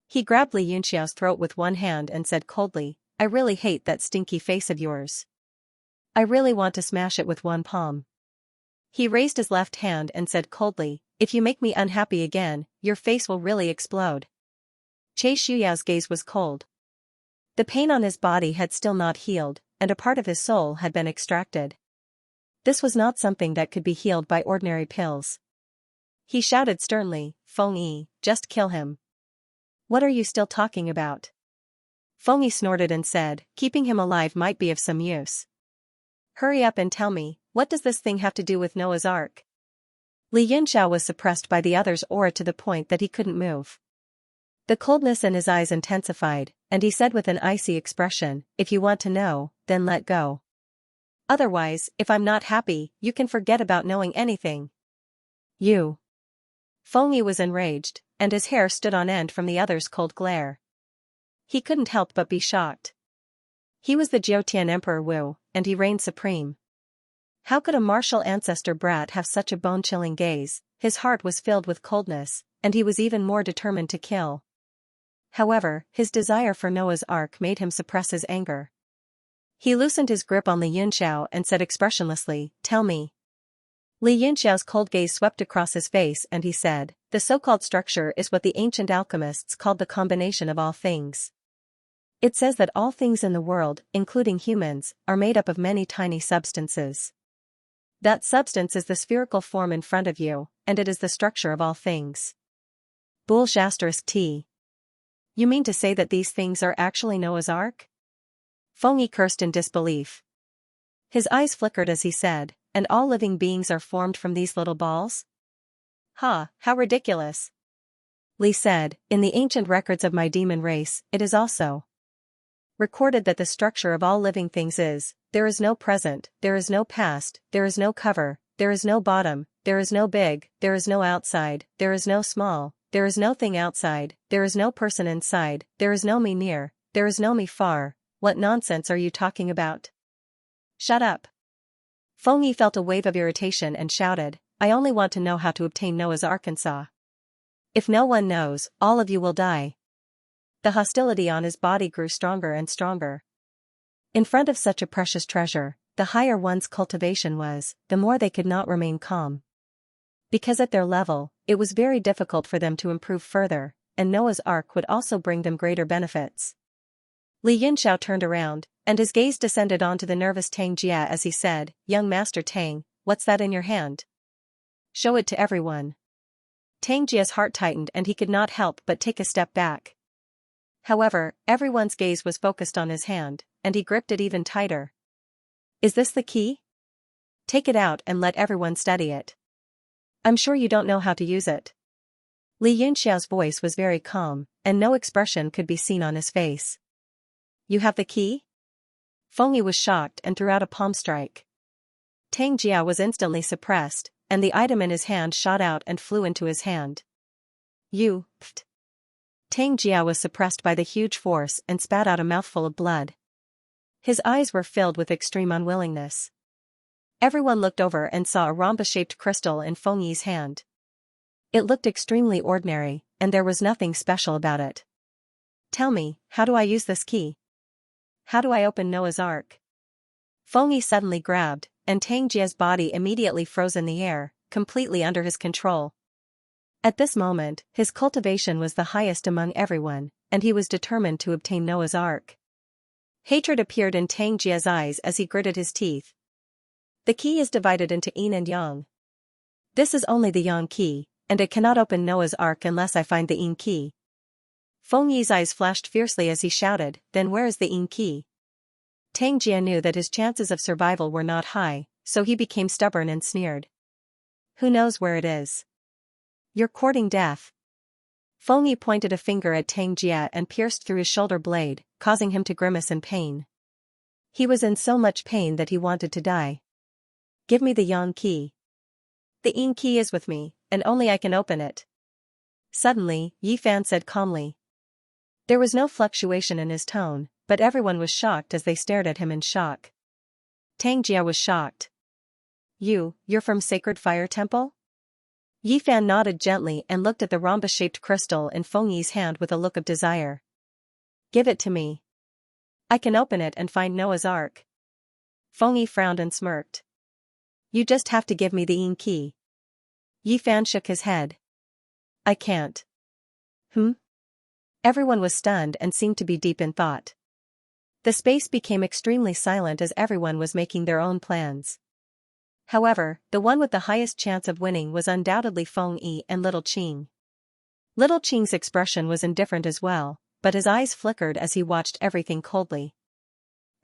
He grabbed Li Yunxiao's throat with one hand and said coldly, "I really hate that stinky face of yours. I really want to smash it with one palm." He raised his left hand and said coldly, "If you make me unhappy again, your face will really explode." Che Shuyao's gaze was cold. The pain on his body had still not healed, and a part of his soul had been extracted. This was not something that could be healed by ordinary pills. He shouted sternly, "Fengyi, just kill him." "What are you still talking about?" Fengyi snorted and said, "Keeping him alive might be of some use." "Hurry up and tell me, what does this thing have to do with Noah's Ark?" Li Yunxiao was suppressed by the other's aura to the point that he couldn't move. The coldness in his eyes intensified, and he said with an icy expression, "If you want to know, then let go. Otherwise, if I'm not happy, you can forget about knowing anything." "You." Fengyi was enraged, and his hair stood on end from the other's cold glare. He couldn't help but be shocked. He was the Jiutian Emperor Wu, and he reigned supreme. How could a martial ancestor brat have such a bone-chilling gaze? His heart was filled with coldness, and he was even more determined to kill. However, his desire for Noah's Ark made him suppress his anger. He loosened his grip on Li Yunxiao and said expressionlessly, "Tell me." Li Yunxiao's cold gaze swept across his face and he said, "The so-called structure is what the ancient alchemists called the combination of all things. It says that all things in the world, including humans, are made up of many tiny substances. That substance is the spherical form in front of you, and it is the structure of all things." Bull**T. "You mean to say that these things are actually Noah's Ark?" Fengyi cursed in disbelief. His eyes flickered as he said, "And all living beings are formed from these little balls?" "Ha, how ridiculous!" Li said, "In the ancient records of my demon race, it is also recorded that the structure of all living things is, there is no present, there is no past, there is no cover, there is no bottom, there is no big, there is no outside, there is no small, there is no thing outside, there is no person inside, there is no me near, there is no me far. What nonsense are you talking about?" "Shut up." Fengyi felt a wave of irritation and shouted, "I only want to know how to obtain Noah's Arkansas. If no one knows, all of you will die." The hostility on his body grew stronger and stronger. In front of such a precious treasure, the higher one's cultivation was, the more they could not remain calm. Because at their level, it was very difficult for them to improve further, and Noah's Ark would also bring them greater benefits. Li Yunxiao turned around, and his gaze descended onto the nervous Tang Jia as he said, "Young Master Tang, what's that in your hand? Show it to everyone." Tang Jia's heart tightened and he could not help but take a step back. However, everyone's gaze was focused on his hand, and he gripped it even tighter. "Is this the key? Take it out and let everyone study it. I'm sure you don't know how to use it." Li Yunxiao's voice was very calm, and no expression could be seen on his face. You have the key? Feng Yi was shocked and threw out a palm strike. Tang Jia was instantly suppressed, and the item in his hand shot out and flew into his hand. You, pft. Tang Jia was suppressed by the huge force and spat out a mouthful of blood. His eyes were filled with extreme unwillingness. Everyone looked over and saw a rhombus-shaped crystal in Feng Yi's hand. It looked extremely ordinary, and there was nothing special about it. Tell me, how do I use this key? How do I open Noah's Ark? Feng Yi suddenly grabbed, and Tang Jia's body immediately froze in the air, completely under his control. At this moment, his cultivation was the highest among everyone, and he was determined to obtain Noah's Ark. Hatred appeared in Tang Jia's eyes as he gritted his teeth. The key is divided into yin and yang. This is only the yang key, and it cannot open Noah's Ark unless I find the yin key. Feng Yi's eyes flashed fiercely as he shouted, then where is the yin key? Tang Jia knew that his chances of survival were not high, so he became stubborn and sneered. Who knows where it is? You're courting death. Feng Yi pointed a finger at Tang Jia and pierced through his shoulder blade, causing him to grimace in pain. He was in so much pain that he wanted to die. Give me the yang key. The yin key is with me, and only I can open it. Suddenly, Yi Fan said calmly. There was no fluctuation in his tone, but everyone was shocked as they stared at him in shock. Tang Jia was shocked. You're from Sacred Fire Temple? Yi Fan nodded gently and looked at the rhombus-shaped crystal in Feng Yi's hand with a look of desire. Give it to me. I can open it and find Noah's Ark. Feng Yi frowned and smirked. You just have to give me the yin key. Yi Fan shook his head. I can't. Everyone was stunned and seemed to be deep in thought. The space became extremely silent as everyone was making their own plans. However, the one with the highest chance of winning was undoubtedly Feng Yi and Little Qing. Little Qing's expression was indifferent as well, but his eyes flickered as he watched everything coldly.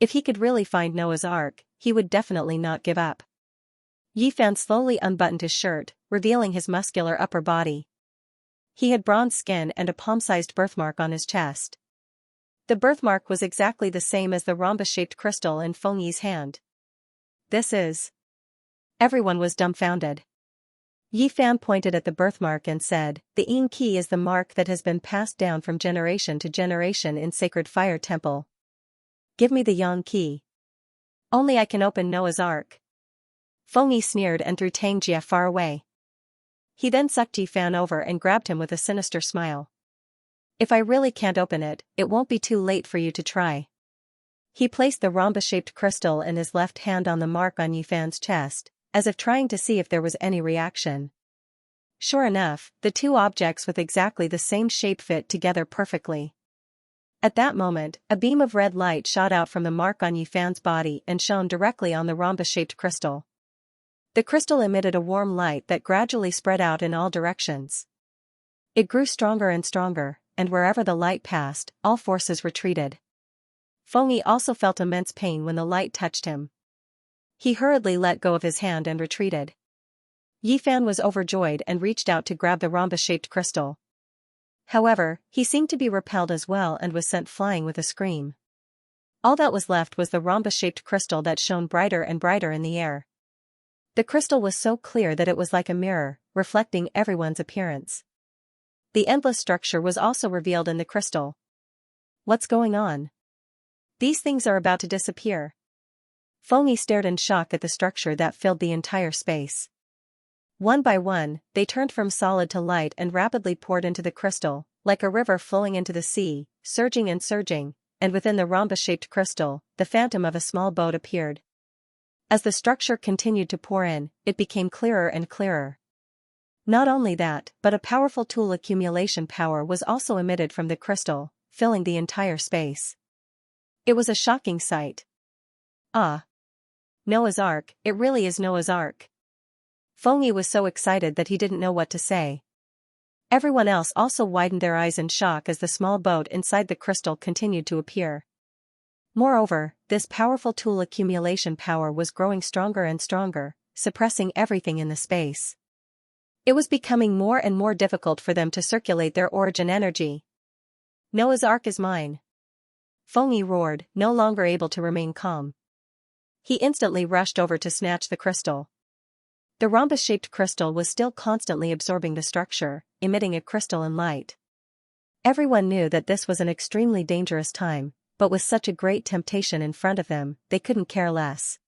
If he could really find Noah's Ark, he would definitely not give up. Yi Fan slowly unbuttoned his shirt, revealing his muscular upper body. He had bronze skin and a palm-sized birthmark on his chest. The birthmark was exactly the same as the rhombus-shaped crystal in Feng Yi's hand. This is... Everyone was dumbfounded. Yi Fan pointed at the birthmark and said, the yin key is the mark that has been passed down from generation to generation in Sacred Fire Temple. Give me the yang key. Only I can open Noah's Ark. Feng Yi sneered and threw Tang Jia far away. He then sucked Yi Fan over and grabbed him with a sinister smile. If I really can't open it, it won't be too late for you to try. He placed the rhombus-shaped crystal in his left hand on the mark on Yi Fan's chest, as if trying to see if there was any reaction. Sure enough, the two objects with exactly the same shape fit together perfectly. At that moment, a beam of red light shot out from the mark on Yi Fan's body and shone directly on the rhombus-shaped crystal. The crystal emitted a warm light that gradually spread out in all directions. It grew stronger and stronger, and wherever the light passed, all forces retreated. Feng Yi also felt immense pain when the light touched him. He hurriedly let go of his hand and retreated. Yi Fan was overjoyed and reached out to grab the rhombus-shaped crystal. However, he seemed to be repelled as well and was sent flying with a scream. All that was left was the rhombus-shaped crystal that shone brighter and brighter in the air. The crystal was so clear that it was like a mirror, reflecting everyone's appearance. The endless structure was also revealed in the crystal. What's going on? These things are about to disappear. Feng Yi stared in shock at the structure that filled the entire space. One by one, they turned from solid to light and rapidly poured into the crystal, like a river flowing into the sea, surging and surging, and within the rhombus-shaped crystal, the phantom of a small boat appeared. As the structure continued to pour in, it became clearer and clearer. Not only that, but a powerful tool accumulation power was also emitted from the crystal, filling the entire space. It was a shocking sight. Ah! Noah's Ark, it really is Noah's Ark. Feng Yi was so excited that he didn't know what to say. Everyone else also widened their eyes in shock as the small boat inside the crystal continued to appear. Moreover, this powerful tool accumulation power was growing stronger and stronger, suppressing everything in the space. It was becoming more and more difficult for them to circulate their origin energy. Noah's Ark is mine. Fengyi roared, no longer able to remain calm. He instantly rushed over to snatch the crystal. The rhombus-shaped crystal was still constantly absorbing the structure, emitting a crystalline light. Everyone knew that this was an extremely dangerous time, but with such a great temptation in front of them, they couldn't care less.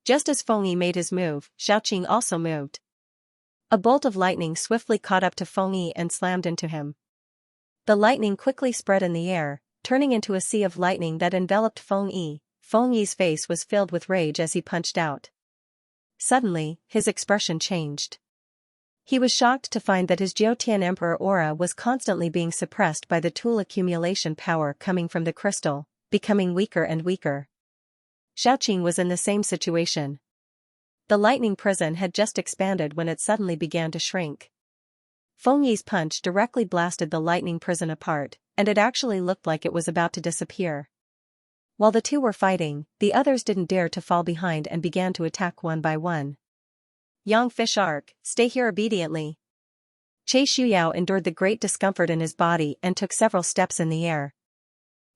Just as Fengyi made his move, Xiaoqing also moved. A bolt of lightning swiftly caught up to Fengyi and slammed into him. The lightning quickly spread in the air, turning into a sea of lightning that enveloped Fengyi. Fengyi's face was filled with rage as he punched out. Suddenly, his expression changed. He was shocked to find that his Jiutian Emperor aura was constantly being suppressed by the tool accumulation power coming from the crystal, becoming weaker and weaker. Xiaoqing was in the same situation. The lightning prison had just expanded when it suddenly began to shrink. Fengyi's punch directly blasted the lightning prison apart, and it actually looked like it was about to disappear. While the two were fighting, the others didn't dare to fall behind and began to attack one by one. Yang Fish Ark, stay here obediently. Che Shuyao endured the great discomfort in his body and took several steps in the air.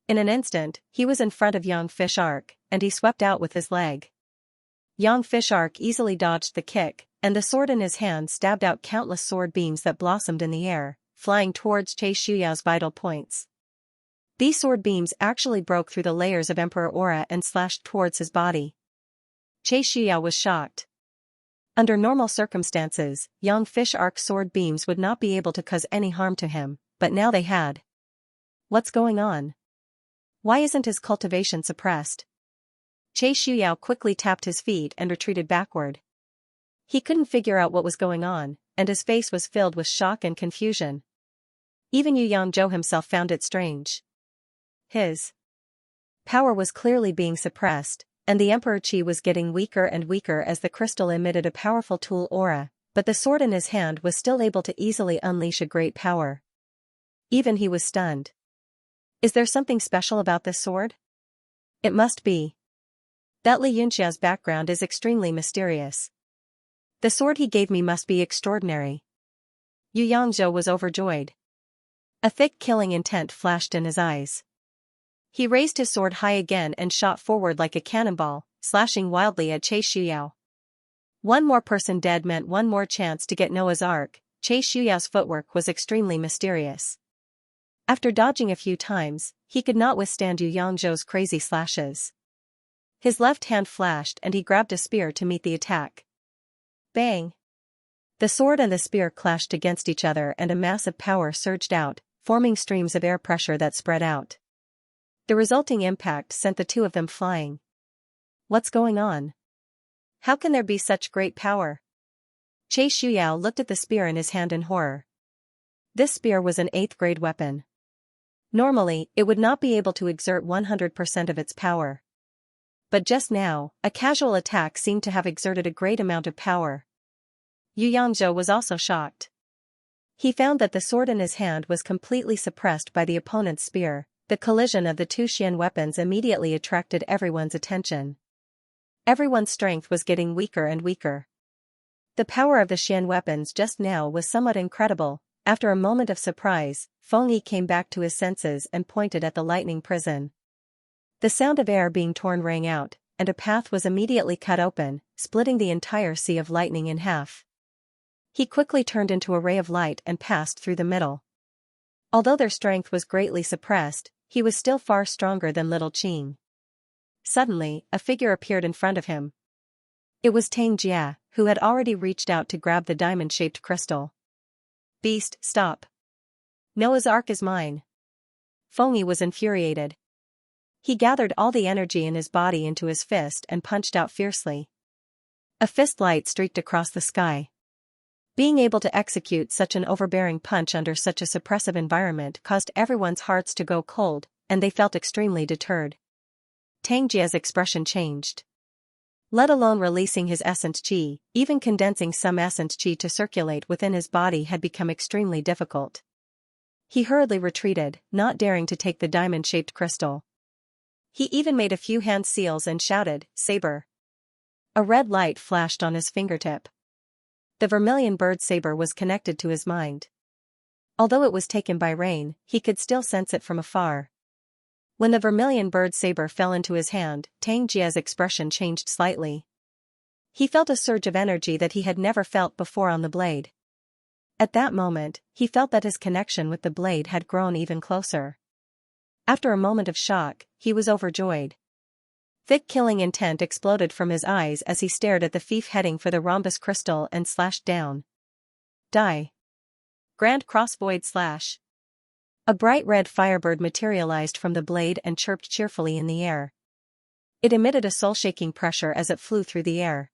In an instant, he was in front of Yang Fish Ark, and he swept out with his leg. Yang Fish Ark easily dodged the kick, and the sword in his hand stabbed out countless sword beams that blossomed in the air, flying towards Che Shuyao's vital points. These sword beams actually broke through the layers of Emperor aura and slashed towards his body. Che Shuyao was shocked. Under normal circumstances, Yang Fish Arc sword beams would not be able to cause any harm to him, but now they had. What's going on? Why isn't his cultivation suppressed? Che Shuyao quickly tapped his feet and retreated backward. He couldn't figure out what was going on, and his face was filled with shock and confusion. Even Yu Yangzhou himself found it strange. His power was clearly being suppressed, and the Emperor Qi was getting weaker and weaker as the crystal emitted a powerful tool aura, but the sword in his hand was still able to easily unleash a great power. Even he was stunned. Is there something special about this sword? It must be. That Li Yunxia's background is extremely mysterious. The sword he gave me must be extraordinary. Yu Yangzhou was overjoyed. A thick killing intent flashed in his eyes. He raised his sword high again and shot forward like a cannonball, slashing wildly at Che Shuyao. One more person dead meant one more chance to get Noah's Ark. Che Shuyao's footwork was extremely mysterious. After dodging a few times, he could not withstand Yu Yangzhou's crazy slashes. His left hand flashed and he grabbed a spear to meet the attack. Bang! The sword and the spear clashed against each other and a massive power surged out, forming streams of air pressure that spread out. The resulting impact sent the two of them flying. What's going on? How can there be such great power? Che Shuyao looked at the spear in his hand in horror. This spear was an 8th grade weapon. Normally, it would not be able to exert 100% of its power. But just now, a casual attack seemed to have exerted a great amount of power. Yu Yangzhou was also shocked. He found that the sword in his hand was completely suppressed by the opponent's spear. The collision of the two Xian weapons immediately attracted everyone's attention. Everyone's strength was getting weaker and weaker. The power of the Xian weapons just now was somewhat incredible. After a moment of surprise, Fengyi came back to his senses and pointed at the lightning prison. The sound of air being torn rang out, and a path was immediately cut open, splitting the entire sea of lightning in half. He quickly turned into a ray of light and passed through the middle. Although their strength was greatly suppressed, he was still far stronger than little Qing. Suddenly, a figure appeared in front of him. It was Tang Jia, who had already reached out to grab the diamond-shaped crystal. Beast, stop. Noah's Ark is mine. Fengyi was infuriated. He gathered all the energy in his body into his fist and punched out fiercely. A fist light streaked across the sky. Being able to execute such an overbearing punch under such a suppressive environment caused everyone's hearts to go cold, and they felt extremely deterred. Tang Jia's expression changed. Let alone releasing his essence qi, even condensing some essence qi to circulate within his body had become extremely difficult. He hurriedly retreated, not daring to take the diamond-shaped crystal. He even made a few hand seals and shouted, "Saber!" A red light flashed on his fingertip. The vermilion bird saber was connected to his mind. Although it was taken by rain, he could still sense it from afar. When the vermilion bird saber fell into his hand, Tang Jia's expression changed slightly. He felt a surge of energy that he had never felt before on the blade. At that moment, he felt that his connection with the blade had grown even closer. After a moment of shock, he was overjoyed. Thick killing intent exploded from his eyes as he stared at the thief heading for the rhombus crystal and slashed down. Die. Grand Cross Void Slash. A bright red firebird materialized from the blade and chirped cheerfully in the air. It emitted a soul-shaking pressure as it flew through the air.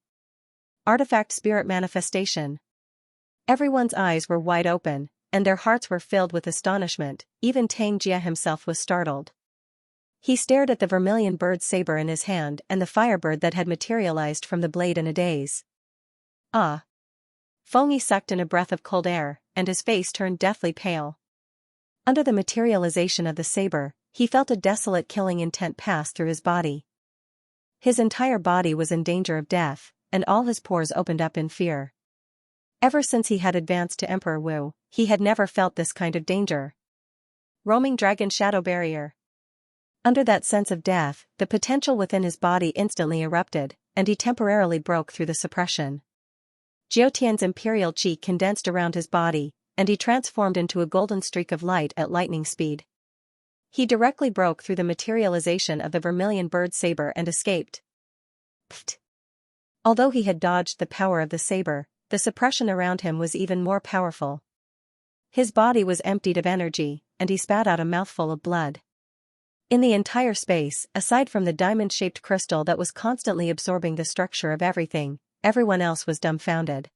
Artifact Spirit Manifestation. Everyone's eyes were wide open, and their hearts were filled with astonishment. Even Tang Jia himself was startled. He stared at the vermilion bird saber in his hand and the firebird that had materialized from the blade in a daze. Ah! Feng Yi sucked in a breath of cold air, and his face turned deathly pale. Under the materialization of the saber, he felt a desolate killing intent pass through his body. His entire body was in danger of death, and all his pores opened up in fear. Ever since he had advanced to Emperor Wu, he had never felt this kind of danger. Roaming Dragon Shadow Barrier. Under that sense of death, the potential within his body instantly erupted, and he temporarily broke through the suppression. Jiutian's imperial chi condensed around his body, and he transformed into a golden streak of light at lightning speed. He directly broke through the materialization of the vermilion bird saber and escaped. Pfft! Although he had dodged the power of the saber, the suppression around him was even more powerful. His body was emptied of energy, and he spat out a mouthful of blood. In the entire space, aside from the diamond-shaped crystal that was constantly absorbing the structure of everything, everyone else was dumbfounded.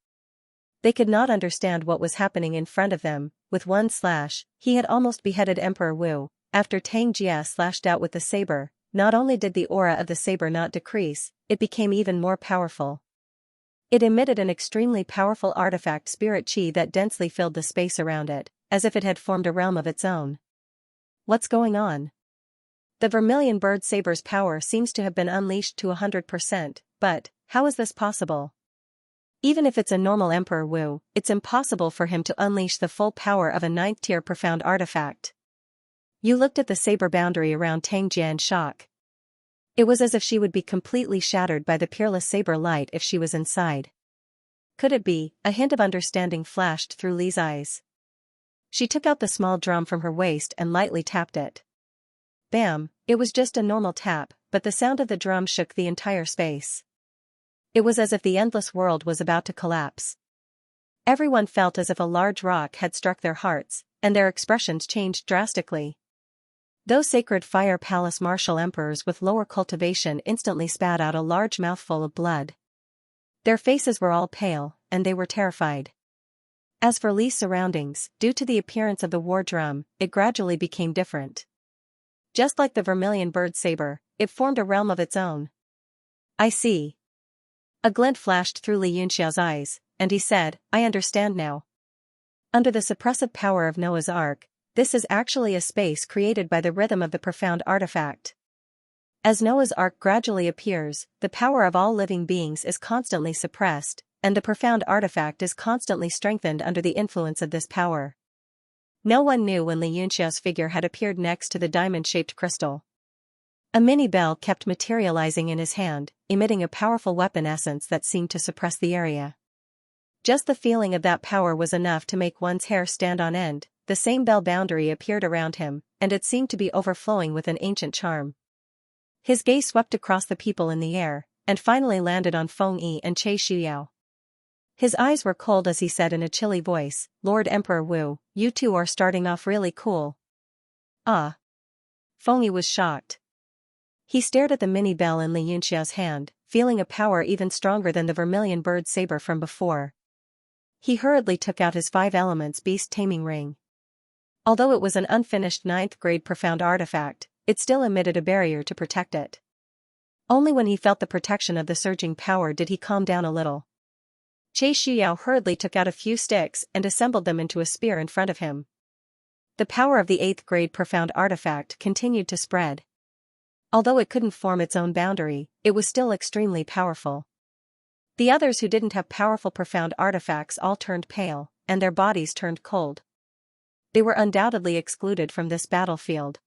They could not understand what was happening in front of them. With one slash, he had almost beheaded Emperor Wu. After Tang Jia slashed out with the saber, not only did the aura of the saber not decrease, it became even more powerful. It emitted an extremely powerful artifact spirit chi that densely filled the space around it, as if it had formed a realm of its own. What's going on? The vermilion bird saber's power seems to have been unleashed to 100%, but how is this possible? Even if it's a normal Emperor Wu, it's impossible for him to unleash the full power of a 9th-tier profound artifact. You looked at the saber boundary around Tang Jia in shock. It was as if she would be completely shattered by the peerless saber light if she was inside. Could it be? A hint of understanding flashed through Li's eyes. She took out the small drum from her waist and lightly tapped it. Bam! It was just a normal tap, but the sound of the drum shook the entire space. It was as if the endless world was about to collapse. Everyone felt as if a large rock had struck their hearts, and their expressions changed drastically. Those sacred fire palace martial emperors with lower cultivation instantly spat out a large mouthful of blood. Their faces were all pale, and they were terrified. As for Li's surroundings, due to the appearance of the war drum, it gradually became different. Just like the vermilion bird saber, it formed a realm of its own. I see. A glint flashed through Li Yunxiao's eyes, and he said, I understand now. Under the suppressive power of Noah's Ark, this is actually a space created by the rhythm of the profound artifact. As Noah's Ark gradually appears, the power of all living beings is constantly suppressed, and the profound artifact is constantly strengthened under the influence of this power. No one knew when Li Yunxiao's figure had appeared next to the diamond-shaped crystal. A mini bell kept materializing in his hand, emitting a powerful weapon essence that seemed to suppress the area. Just the feeling of that power was enough to make one's hair stand on end. The same bell boundary appeared around him, and it seemed to be overflowing with an ancient charm. His gaze swept across the people in the air, and finally landed on Feng Yi and Che Shuyao. His eyes were cold as he said in a chilly voice, Lord Emperor Wu, you two are starting off really cool. Ah. Feng Yi was shocked. He stared at the mini bell in Li Yunxiao's hand, feeling a power even stronger than the vermilion bird saber from before. He hurriedly took out his 5 elements beast taming ring. Although it was an unfinished 9th-grade profound artifact, it still emitted a barrier to protect it. Only when he felt the protection of the surging power did he calm down a little. Che Shuyao hurriedly took out a few sticks and assembled them into a spear in front of him. The power of the 8th-grade profound artifact continued to spread. Although it couldn't form its own boundary, it was still extremely powerful. The others who didn't have powerful profound artifacts all turned pale, and their bodies turned cold. They were undoubtedly excluded from this battlefield.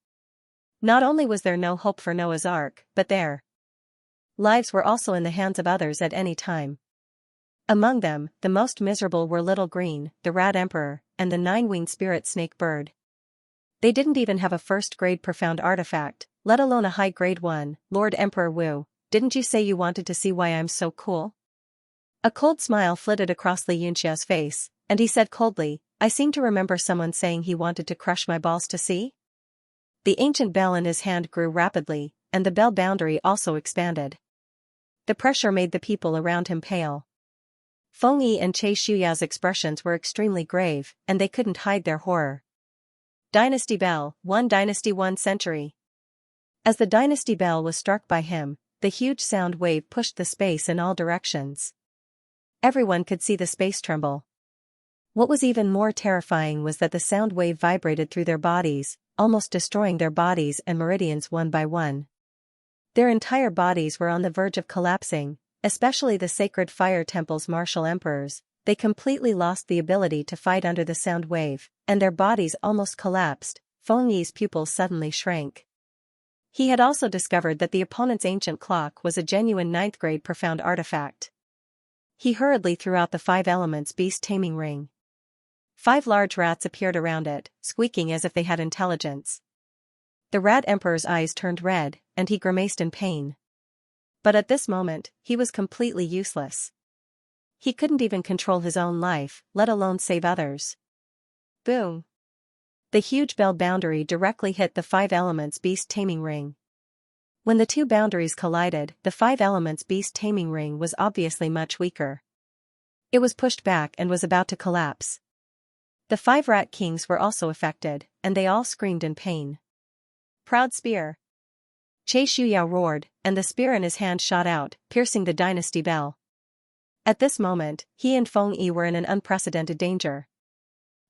Not only was there no hope for Noah's Ark, but their lives were also in the hands of others at any time. Among them, the most miserable were Little Green, the Rat Emperor, and the 9-winged spirit snake bird. They didn't even have a first-grade profound artifact, let alone a high-grade one. Lord Emperor Wu, didn't you say you wanted to see why I'm so cool? A cold smile flitted across Xianxia's face, and he said coldly, I seem to remember someone saying he wanted to crush my balls to see? The ancient bell in his hand grew rapidly, and the bell boundary also expanded. The pressure made the people around him pale. Feng Yi and Che Shuyao's expressions were extremely grave, and they couldn't hide their horror. Dynasty Bell, one dynasty 1 century. As the dynasty bell was struck by him, the huge sound wave pushed the space in all directions. Everyone could see the space tremble. What was even more terrifying was that the sound wave vibrated through their bodies, almost destroying their bodies and meridians one by one. Their entire bodies were on the verge of collapsing, especially the sacred fire temple's martial emperors. They completely lost the ability to fight under the sound wave, and their bodies almost collapsed. Feng Yi's pupils suddenly shrank. He had also discovered that the opponent's ancient clock was a genuine 9th-grade profound artifact. He hurriedly threw out the 5 elements beast taming ring. 5 large rats appeared around it, squeaking as if they had intelligence. The Rat Emperor's eyes turned red, and he grimaced in pain. But at this moment, he was completely useless. He couldn't even control his own life, let alone save others. Boom! The huge bell boundary directly hit the 5 elements beast taming ring. When the two boundaries collided, the 5 elements beast taming ring was obviously much weaker. It was pushed back and was about to collapse. The 5 rat kings were also affected, and they all screamed in pain. Proud spear! Che Shuyao roared, and the spear in his hand shot out, piercing the dynasty bell. At this moment, he and Feng Yi were in an unprecedented danger.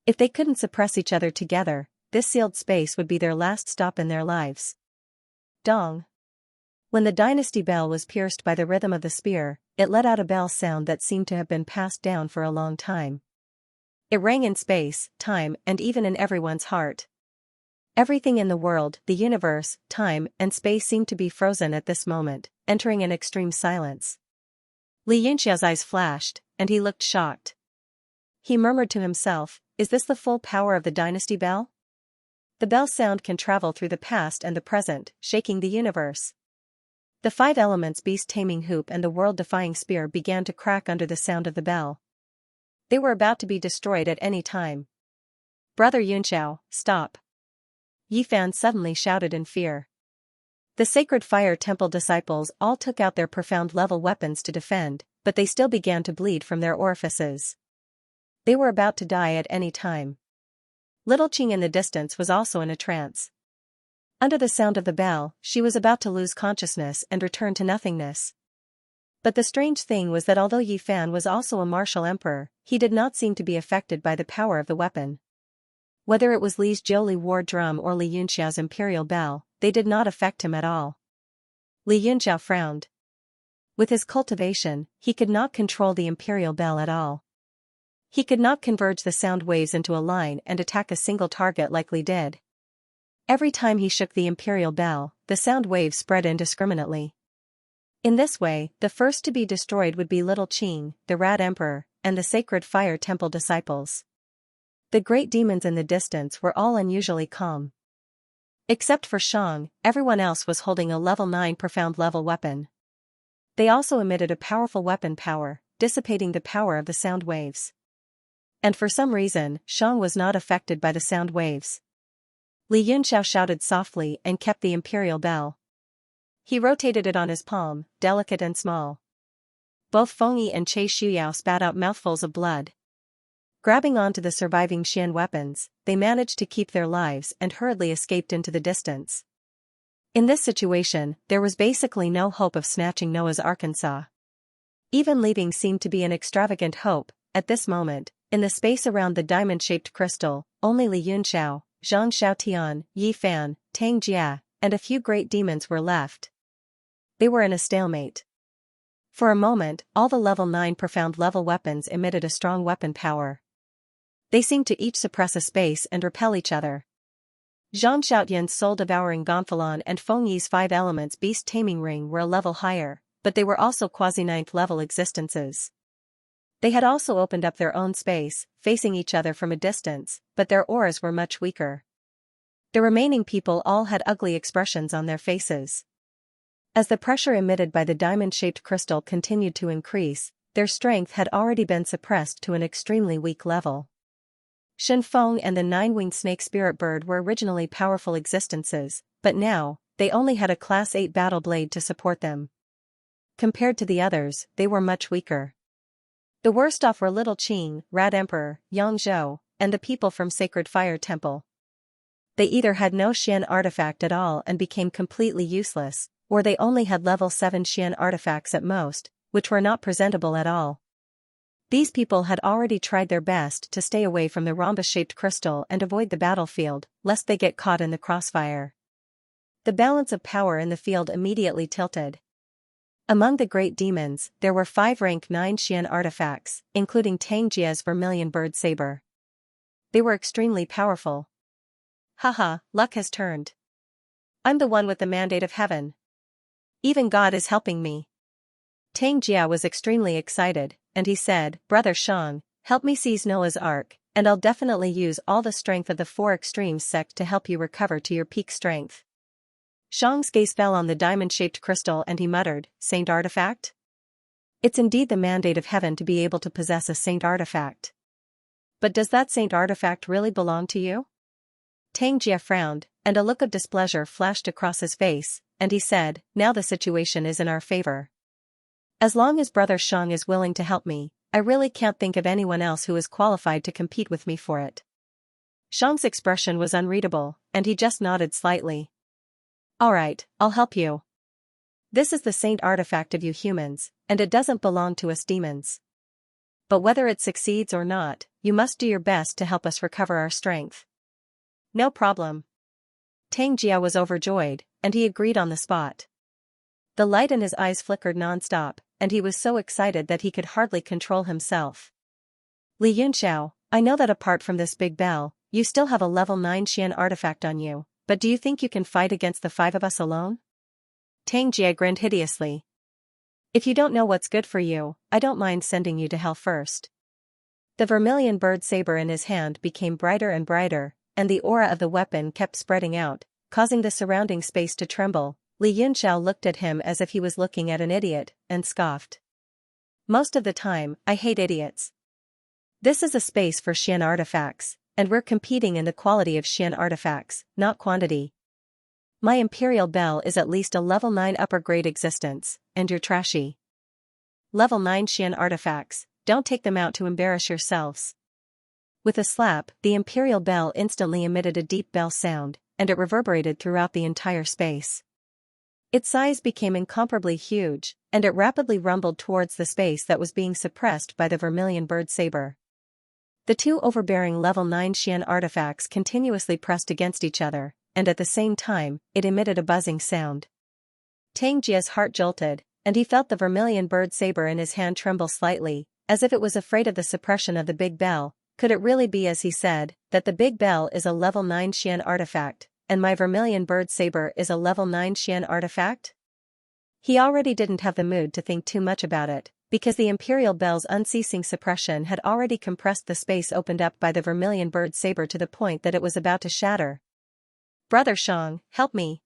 If they couldn't suppress each other together, this sealed space would be their last stop in their lives. Dong! When the dynasty bell was pierced by the rhythm of the spear, it let out a bell sound that seemed to have been passed down for a long time. It rang in space, time, and even in everyone's heart. Everything in the world, the universe, time, and space seemed to be frozen at this moment, entering an extreme silence. Xianxia's eyes flashed, and he looked shocked. He murmured to himself, is this the full power of the dynasty bell? The bell sound can travel through the past and the present, shaking the universe. The 5 elements beast taming hoop and the world-defying spear began to crack under the sound of the bell. They were about to be destroyed at any time. Brother Yunxiao, stop! Yi Fan suddenly shouted in fear. The sacred fire temple disciples all took out their profound level weapons to defend, but they still began to bleed from their orifices. They were about to die at any time. Little Qing in the distance was also in a trance. Under the sound of the bell, she was about to lose consciousness and return to nothingness. But the strange thing was that although Yi Fan was also a martial emperor, he did not seem to be affected by the power of the weapon. Whether it was Li's Zhou war drum or Li Yunxiao's imperial bell, they did not affect him at all. Li Yunxiao frowned. With his cultivation, he could not control the imperial bell at all. He could not converge the sound waves into a line and attack a single target like Li did. Every time he shook the imperial bell, the sound waves spread indiscriminately. In this way, the first to be destroyed would be Little Qing, the Rat Emperor, and the sacred fire temple disciples. The great demons in the distance were all unusually calm. Except for Shang, everyone else was holding a level 9 profound level weapon. They also emitted a powerful weapon power, dissipating the power of the sound waves. And for some reason, Shang was not affected by the sound waves. Li Yunxiao shouted softly and kept the imperial bell. He rotated it on his palm, delicate and small. Both Feng Yi and Che Shuyao spat out mouthfuls of blood. Grabbing onto the surviving Xian weapons, they managed to keep their lives and hurriedly escaped into the distance. In this situation, there was basically no hope of snatching Noah's Arkansas. Even leaving seemed to be an extravagant hope. At this moment, in the space around the diamond-shaped crystal, only Li Yunxiao, Zhang Xiaotian, Yi Fan, Tang Jia, and a few great demons were left. They were in a stalemate. For a moment, all the level 9 profound level weapons emitted a strong weapon power. They seemed to each suppress a space and repel each other. Zhang Xiaotian's soul-devouring Gonfalon and Feng Yi's 5 elements beast-taming ring were a level higher, but they were also quasi-9th level existences. They had also opened up their own space, facing each other from a distance, but their auras were much weaker. The remaining people all had ugly expressions on their faces. As the pressure emitted by the diamond-shaped crystal continued to increase, their strength had already been suppressed to an extremely weak level. Shen Feng and the 9-winged snake spirit bird were originally powerful existences, but now, they only had a Class 8 battle blade to support them. Compared to the others, they were much weaker. The worst off were Little Qing, Rat Emperor, Yang Zhou, and the people from Sacred Fire Temple. They either had no Xian artifact at all and became completely useless, or they only had level 7 Xian artifacts at most, which were not presentable at all. These people had already tried their best to stay away from the rhombus-shaped crystal and avoid the battlefield, lest they get caught in the crossfire. The balance of power in the field immediately tilted. Among the great demons, there were 5 rank 9 Xian artifacts, including Tangjia's vermilion bird saber. They were extremely powerful. Haha, luck has turned. I'm the one with the mandate of heaven. Even God is helping me. Tangjia was extremely excited, and he said, Brother Shang, help me seize Noah's Ark, and I'll definitely use all the strength of the 4 extremes sect to help you recover to your peak strength. Shang's gaze fell on the diamond-shaped crystal and he muttered, Saint artifact? It's indeed the mandate of heaven to be able to possess a saint artifact. But does that saint artifact really belong to you? Tangjia frowned, and a look of displeasure flashed across his face, and he said, Now the situation is in our favor. As long as Brother Shang is willing to help me, I really can't think of anyone else who is qualified to compete with me for it. Shang's expression was unreadable, and he just nodded slightly. Alright, I'll help you. This is the saint artifact of you humans, and it doesn't belong to us demons. But whether it succeeds or not, you must do your best to help us recover our strength. No problem. Tangjia was overjoyed, and he agreed on the spot. The light in his eyes flickered non-stop, and he was so excited that he could hardly control himself. Li Yunxiao, I know that apart from this big bell, you still have a level 9 Xian artifact on you, but do you think you can fight against the 5 of us alone? Tangjia grinned hideously. If you don't know what's good for you, I don't mind sending you to hell first. The vermilion bird saber in his hand became brighter and brighter, and the aura of the weapon kept spreading out, causing the surrounding space to tremble. Li Yunxiao looked at him as if he was looking at an idiot, and scoffed. Most of the time, I hate idiots. This is a space for Xian artifacts, and we're competing in the quality of Xian artifacts, not quantity. My Imperial Bell is at least a level 9 upper grade existence, and you're trashy. Level 9 Xian artifacts, don't take them out to embarrass yourselves. With a slap, the Imperial Bell instantly emitted a deep bell sound, and it reverberated throughout the entire space. Its size became incomparably huge, and it rapidly rumbled towards the space that was being suppressed by the vermilion bird saber. The 2 overbearing level 9 Xian artifacts continuously pressed against each other, and at the same time, it emitted a buzzing sound. Tangjia's heart jolted, and he felt the vermilion bird saber in his hand tremble slightly, as if it was afraid of the suppression of the big bell. Could it really be as he said, that the big bell is a level 9 Xian artifact, and my vermilion bird saber is a level 9 Xian artifact? He already didn't have the mood to think too much about it, because the Imperial Bell's unceasing suppression had already compressed the space opened up by the vermilion bird saber to the point that it was about to shatter. Brother Shang, help me!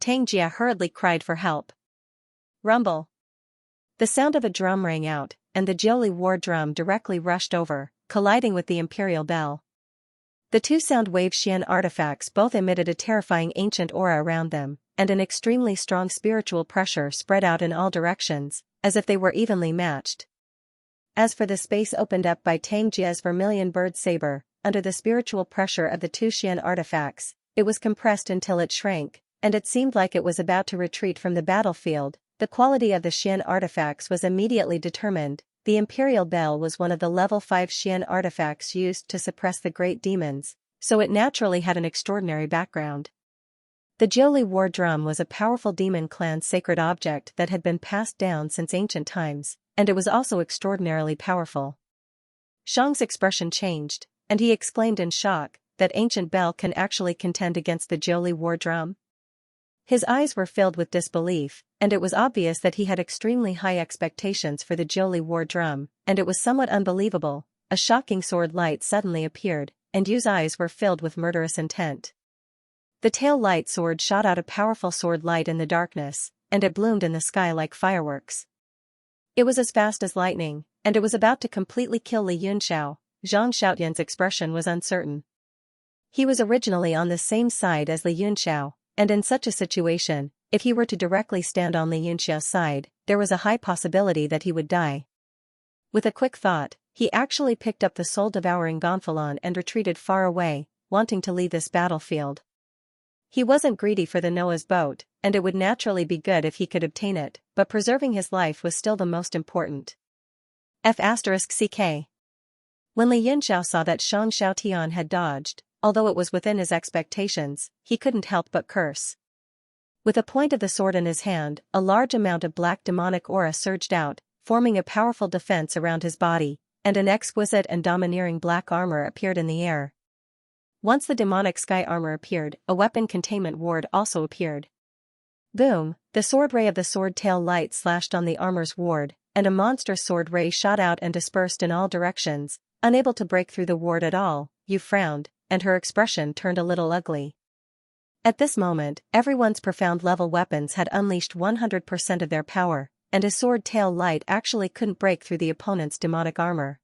Tangjia hurriedly cried for help. Rumble. The sound of a drum rang out, and the Jiuli war drum directly rushed over, colliding with the Imperial Bell. The 2 sound wave Xian artifacts both emitted a terrifying ancient aura around them, and an extremely strong spiritual pressure spread out in all directions, as if they were evenly matched. As for the space opened up by Tangjia's vermilion bird saber, under the spiritual pressure of the 2 Xian artifacts, it was compressed until it shrank, and it seemed like it was about to retreat from the battlefield. The quality of the Xian artifacts was immediately determined. The Imperial Bell was one of the level 5 Xian artifacts used to suppress the great demons, so it naturally had an extraordinary background. The Jiuli war drum was a powerful demon clan's sacred object that had been passed down since ancient times, and it was also extraordinarily powerful. Shang's expression changed, and he exclaimed in shock, that ancient bell can actually contend against the Jiuli war drum? His eyes were filled with disbelief, and it was obvious that he had extremely high expectations for the Jiuli war drum, and it was somewhat unbelievable. A shocking sword light suddenly appeared, and Yu's eyes were filled with murderous intent. The tail light sword shot out a powerful sword light in the darkness, and it bloomed in the sky like fireworks. It was as fast as lightning, and it was about to completely kill Li Yunxiao. Zhang Xiaotian's expression was uncertain. He was originally on the same side as Li Yunxiao, and in such a situation, if he were to directly stand on Li Yunxiao's side, there was a high possibility that he would die. With a quick thought, he actually picked up the soul-devouring gonfalon and retreated far away, wanting to leave this battlefield. He wasn't greedy for the Noah's boat, and it would naturally be good if he could obtain it, but preserving his life was still the most important. F***CK. When Li Yunxiao saw that Zhang Xiaotian had dodged, although it was within his expectations, he couldn't help but curse. With a point of the sword in his hand, a large amount of black demonic aura surged out, forming a powerful defense around his body, and an exquisite and domineering black armor appeared in the air. Once the demonic sky armor appeared, a weapon containment ward also appeared. Boom, the sword ray of the sword tail light slashed on the armor's ward, and a monstrous sword ray shot out and dispersed in all directions, unable to break through the ward at all. Yu frowned, and her expression turned a little ugly. At this moment, everyone's profound level weapons had unleashed 100% of their power, and his sword tail light actually couldn't break through the opponent's demonic armor.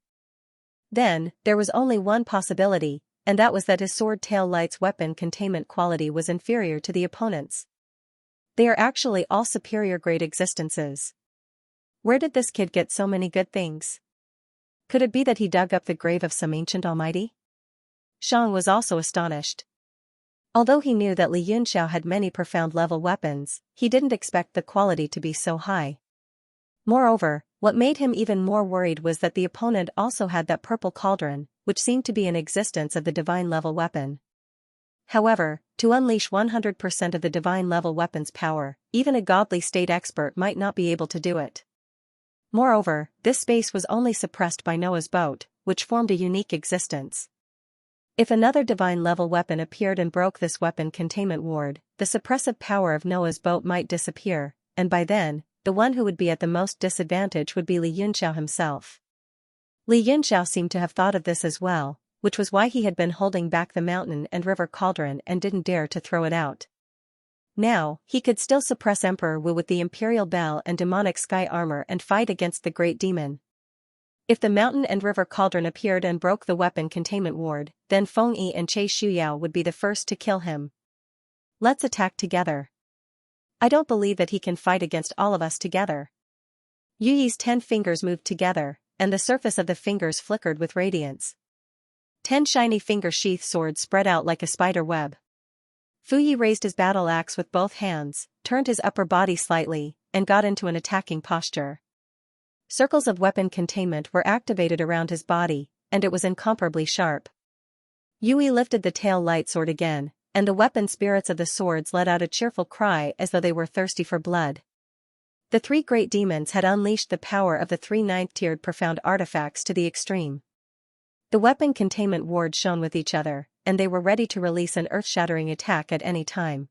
Then, there was only one possibility, and that was that his sword tail light's weapon containment quality was inferior to the opponent's. They are actually all superior grade existences. Where did this kid get so many good things? Could it be that he dug up the grave of some ancient almighty? Shang was also astonished. Although he knew that Li Yunxiao had many profound level weapons, he didn't expect the quality to be so high. Moreover, what made him even more worried was that the opponent also had that purple cauldron, which seemed to be an existence of the divine level weapon. However, to unleash 100% of the divine level weapon's power, even a godly state expert might not be able to do it. Moreover, this space was only suppressed by Noah's boat, which formed a unique existence. If another divine level weapon appeared and broke this weapon containment ward, the suppressive power of Noah's boat might disappear, and by then, the one who would be at the most disadvantage would be Li Yunxiao himself. Li Yunxiao seemed to have thought of this as well, which was why he had been holding back the mountain and river cauldron and didn't dare to throw it out. Now, he could still suppress Emperor Wu with the Imperial Bell and demonic sky armor and fight against the Great Demon. If the mountain and river cauldron appeared and broke the weapon containment ward, then Feng Yi and Che Shuyao would be the first to kill him. Let's attack together. I don't believe that he can fight against all of us together. Yu Yi's 10 fingers moved together, and the surface of the fingers flickered with radiance. 10 shiny finger-sheath swords spread out like a spider web. Fu Yi raised his battle axe with both hands, turned his upper body slightly, and got into an attacking posture. Circles of weapon containment were activated around his body, and it was incomparably sharp. Yui lifted the tail light sword again, and the weapon spirits of the swords let out a cheerful cry as though they were thirsty for blood. The 3 great demons had unleashed the power of the 3 ninth-tiered profound artifacts to the extreme. The weapon containment wards shone with each other, and they were ready to release an earth-shattering attack at any time.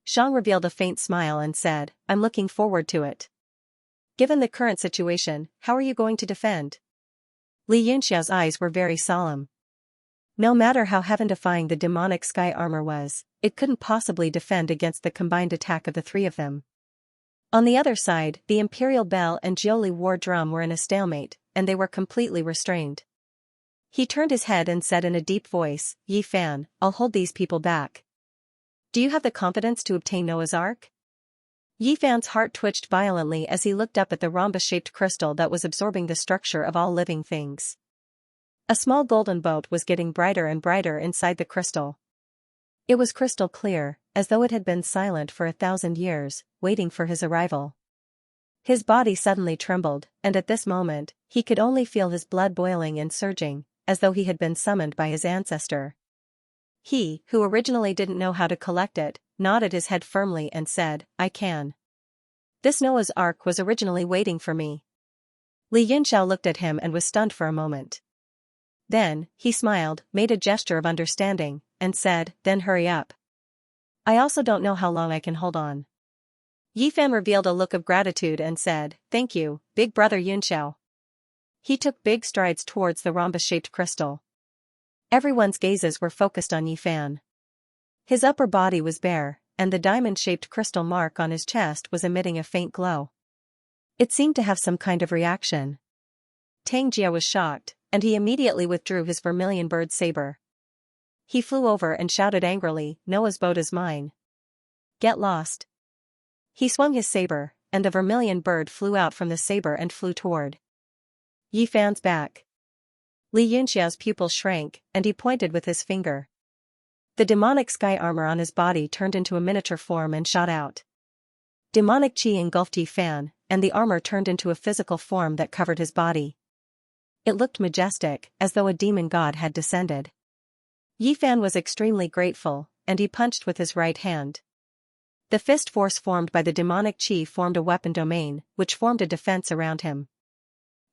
Shang revealed a faint smile and said, "I'm looking forward to it." Given the current situation, how are you going to defend? Li Yunxiao's eyes were very solemn. No matter how heaven-defying the demonic sky armor was, it couldn't possibly defend against the combined attack of the 3 of them. On the other side, the Imperial Bell and Jiuli war drum were in a stalemate, and they were completely restrained. He turned his head and said in a deep voice, "Yi Fan, I'll hold these people back. Do you have the confidence to obtain Noah's Ark?" Yi Fan's heart twitched violently as he looked up at the rhombus-shaped crystal that was absorbing the structure of all living things. A small golden boat was getting brighter and brighter inside the crystal. It was crystal clear, as though it had been silent for 1,000 years, waiting for his arrival. His body suddenly trembled, and at this moment, he could only feel his blood boiling and surging, as though he had been summoned by his ancestor. He, who originally didn't know how to collect it, nodded his head firmly and said, I can. This Noah's Ark was originally waiting for me. Li Yunxiao looked at him and was stunned for a moment. Then, he smiled, made a gesture of understanding, and said, then hurry up. I also don't know how long I can hold on. Yi Fan revealed a look of gratitude and said, thank you, big brother Yunxiao. He took big strides towards the rhombus-shaped crystal. Everyone's gazes were focused on Yi Fan. His upper body was bare, and the diamond-shaped crystal mark on his chest was emitting a faint glow. It seemed to have some kind of reaction. Tang Jia was shocked, and he immediately withdrew his vermilion bird saber. He flew over and shouted angrily, Noah's boat is mine. Get lost. He swung his saber, and the vermilion bird flew out from the saber and flew toward Yi Fan's back. Li Yunxiao's pupils shrank, and he pointed with his finger. The demonic sky armor on his body turned into a miniature form and shot out. Demonic chi engulfed Yi Fan, and the armor turned into a physical form that covered his body. It looked majestic, as though a demon god had descended. Yi Fan was extremely grateful, and he punched with his right hand. The fist force formed by the demonic chi formed a weapon domain, which formed a defense around him.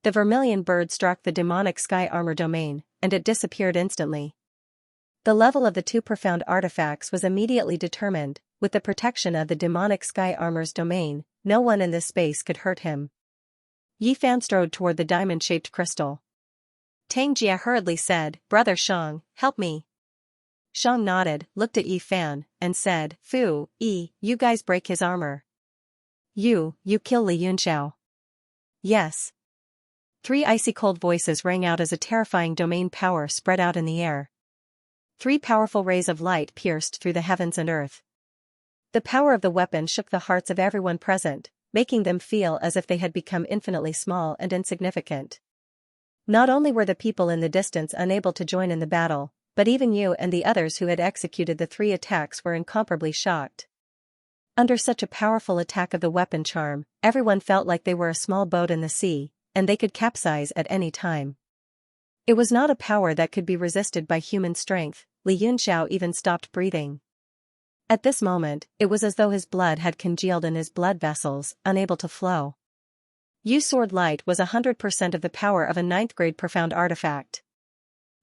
The vermilion bird struck the demonic sky armor domain, and it disappeared instantly. The level of the two profound artifacts was immediately determined. With the protection of the demonic sky armor's domain, no one in this space could hurt him. Yi Fan strode toward the diamond-shaped crystal. Tang Jia hurriedly said, Brother Shang, help me. Shang nodded, looked at Yi Fan, and said, Fu, you guys break his armor. You kill Li Yunxiao. Yes. 3 icy-cold voices rang out as a terrifying domain power spread out in the air. 3 powerful rays of light pierced through the heavens and earth. The power of the weapon shook the hearts of everyone present, making them feel as if they had become infinitely small and insignificant. Not only were the people in the distance unable to join in the battle, but even you and the others who had executed the 3 attacks were incomparably shocked. Under such a powerful attack of the weapon charm, everyone felt like they were a small boat in the sea, and they could capsize at any time. It was not a power that could be resisted by human strength. Li Yunxiao even stopped breathing. At this moment, it was as though his blood had congealed in his blood vessels, unable to flow. Yu Sword Light was 100% of the power of a 9th-grade profound artifact.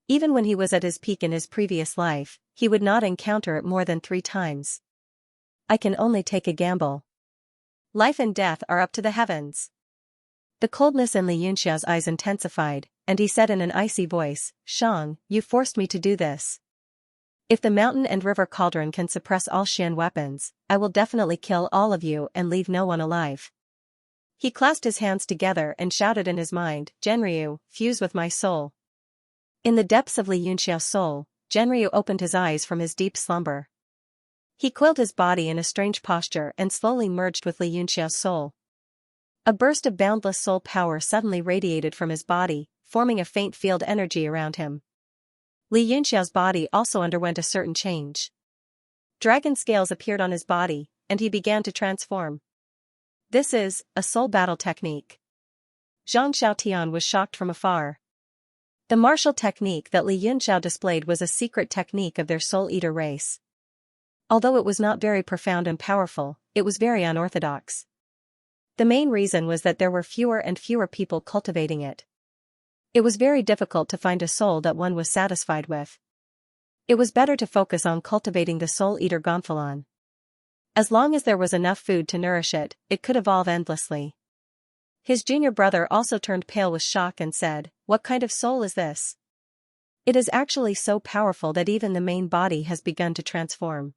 Even when he was at his peak in his previous life, he would not encounter it more than 3 times. I can only take a gamble. Life and death are up to the heavens. The coldness in Li Yunxiao's eyes intensified, and he said in an icy voice, Shang, you forced me to do this. If the mountain and river cauldron can suppress all Xian weapons, I will definitely kill all of you and leave no one alive. He clasped his hands together and shouted in his mind, Genryu, fuse with my soul. In the depths of Li Yunxiao's soul, Genryu opened his eyes from his deep slumber. He coiled his body in a strange posture and slowly merged with Li Yunxiao's soul. A burst of boundless soul power suddenly radiated from his body, forming a faint field energy around him. Li Yunxiao's body also underwent a certain change. Dragon scales appeared on his body, and he began to transform. This is a soul battle technique. Zhang Xiaotian was shocked from afar. The martial technique that Li Yunxiao displayed was a secret technique of their Soul Eater race. Although it was not very profound and powerful, it was very unorthodox. The main reason was that there were fewer and fewer people cultivating it. It was very difficult to find a soul that one was satisfied with. It was better to focus on cultivating the Soul Eater Gonfalon. As long as there was enough food to nourish it, it could evolve endlessly. His junior brother also turned pale with shock and said, What kind of soul is this? It is actually so powerful that even the main body has begun to transform.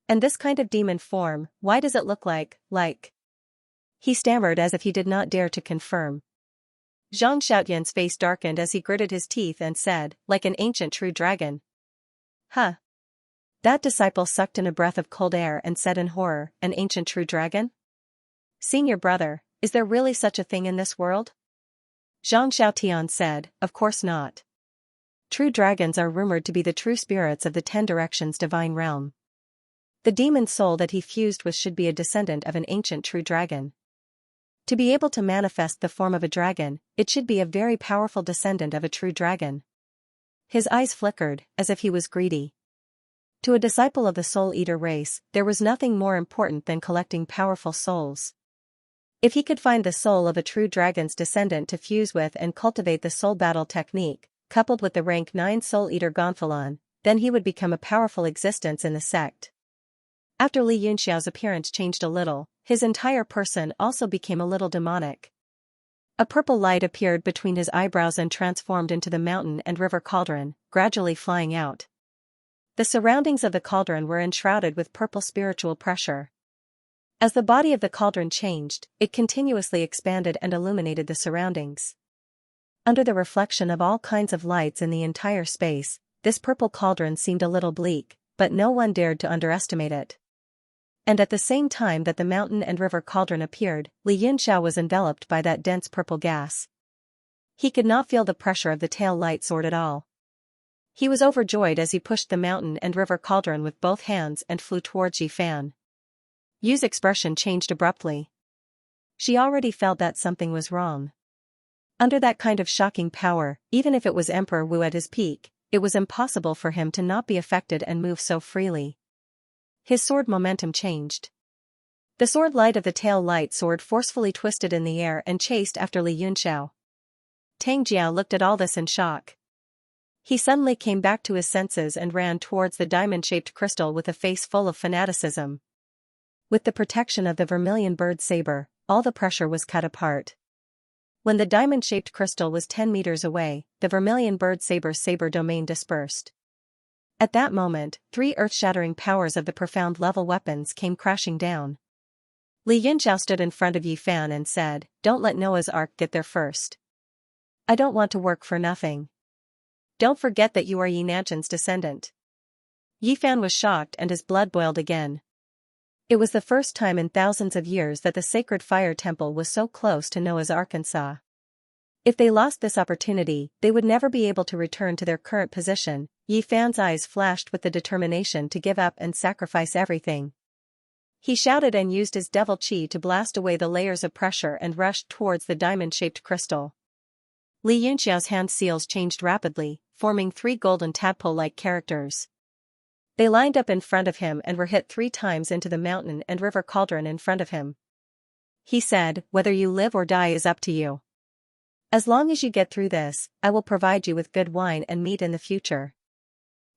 And this kind of demon form, why does it look like? He stammered as if he did not dare to confirm. Zhang Xiaotian's face darkened as he gritted his teeth and said, like an ancient true dragon. Huh. That disciple sucked in a breath of cold air and said in horror, an ancient true dragon? Senior brother, is there really such a thing in this world? Zhang Xiaotian said, of course not. True dragons are rumored to be the true spirits of the 10 Directions divine realm. The demon soul that he fused with should be a descendant of an ancient true dragon. To be able to manifest the form of a dragon, it should be a very powerful descendant of a true dragon. His eyes flickered, as if he was greedy. To a disciple of the Soul Eater race, there was nothing more important than collecting powerful souls. If he could find the soul of a true dragon's descendant to fuse with and cultivate the soul battle technique, coupled with the rank 9 Soul Eater Gonfalon, then he would become a powerful existence in the sect. After Li Yunxiao's appearance changed a little, his entire person also became a little demonic. A purple light appeared between his eyebrows and transformed into the mountain and river cauldron, gradually flying out. The surroundings of the cauldron were enshrouded with purple spiritual pressure. As the body of the cauldron changed, it continuously expanded and illuminated the surroundings. Under the reflection of all kinds of lights in the entire space, this purple cauldron seemed a little bleak, but no one dared to underestimate it. And at the same time that the mountain and river cauldron appeared, Li Yunxiao was enveloped by that dense purple gas. He could not feel the pressure of the tail light sword at all. He was overjoyed as he pushed the mountain and river cauldron with both hands and flew towards Yifan. Yu's expression changed abruptly. She already felt that something was wrong. Under that kind of shocking power, even if it was Emperor Wu at his peak, it was impossible for him to not be affected and move so freely. His sword momentum changed. The sword light of the tail light sword forcefully twisted in the air and chased after Li Yunxiao. Tang Jiao looked at all this in shock. He suddenly came back to his senses and ran towards the diamond-shaped crystal with a face full of fanaticism. With the protection of the vermilion bird saber, all the pressure was cut apart. When the diamond-shaped crystal was 10 meters away, the vermilion bird saber's saber domain dispersed. At that moment, 3 earth-shattering powers of the profound level weapons came crashing down. Li Yunxiao stood in front of Yifan and said, "Don't let Noah's Ark get there first. I don't want to work for nothing. Don't forget that you are Yi Nanchan's descendant." Yifan was shocked and his blood boiled again. It was the first time in thousands of years that the sacred fire temple was so close to Noah's Arkansas. If they lost this opportunity, they would never be able to return to their current position. Yifan's eyes flashed with the determination to give up and sacrifice everything. He shouted and used his devil chi to blast away the layers of pressure and rushed towards the diamond-shaped crystal. Li Yunxiao's hand seals changed rapidly, forming 3 golden tadpole-like characters. They lined up in front of him and were hit 3 times into the mountain and river cauldron in front of him. He said, "Whether you live or die is up to you. As long as you get through this, I will provide you with good wine and meat in the future.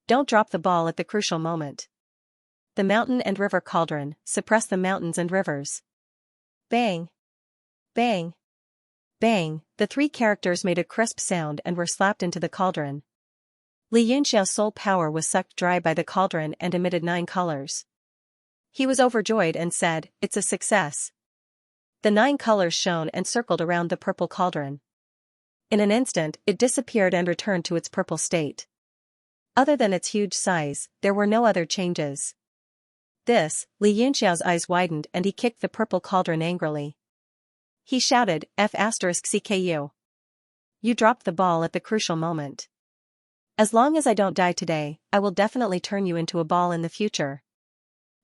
Don't drop the ball at the crucial moment." The mountain and river cauldron, suppress the mountains and rivers. Bang! Bang! Bang! The 3 characters made a crisp sound and were slapped into the cauldron. Li Yunxiao's soul power was sucked dry by the cauldron and emitted 9 colors. He was overjoyed and said, "It's a success." The 9 colors shone and circled around the purple cauldron. In an instant, it disappeared and returned to its purple state. Other than its huge size, there were no other changes. This, Li Yunxiao's eyes widened and he kicked the purple cauldron angrily. He shouted, "F***CKU. You dropped the ball at the crucial moment. As long as I don't die today, I will definitely turn you into a ball in the future.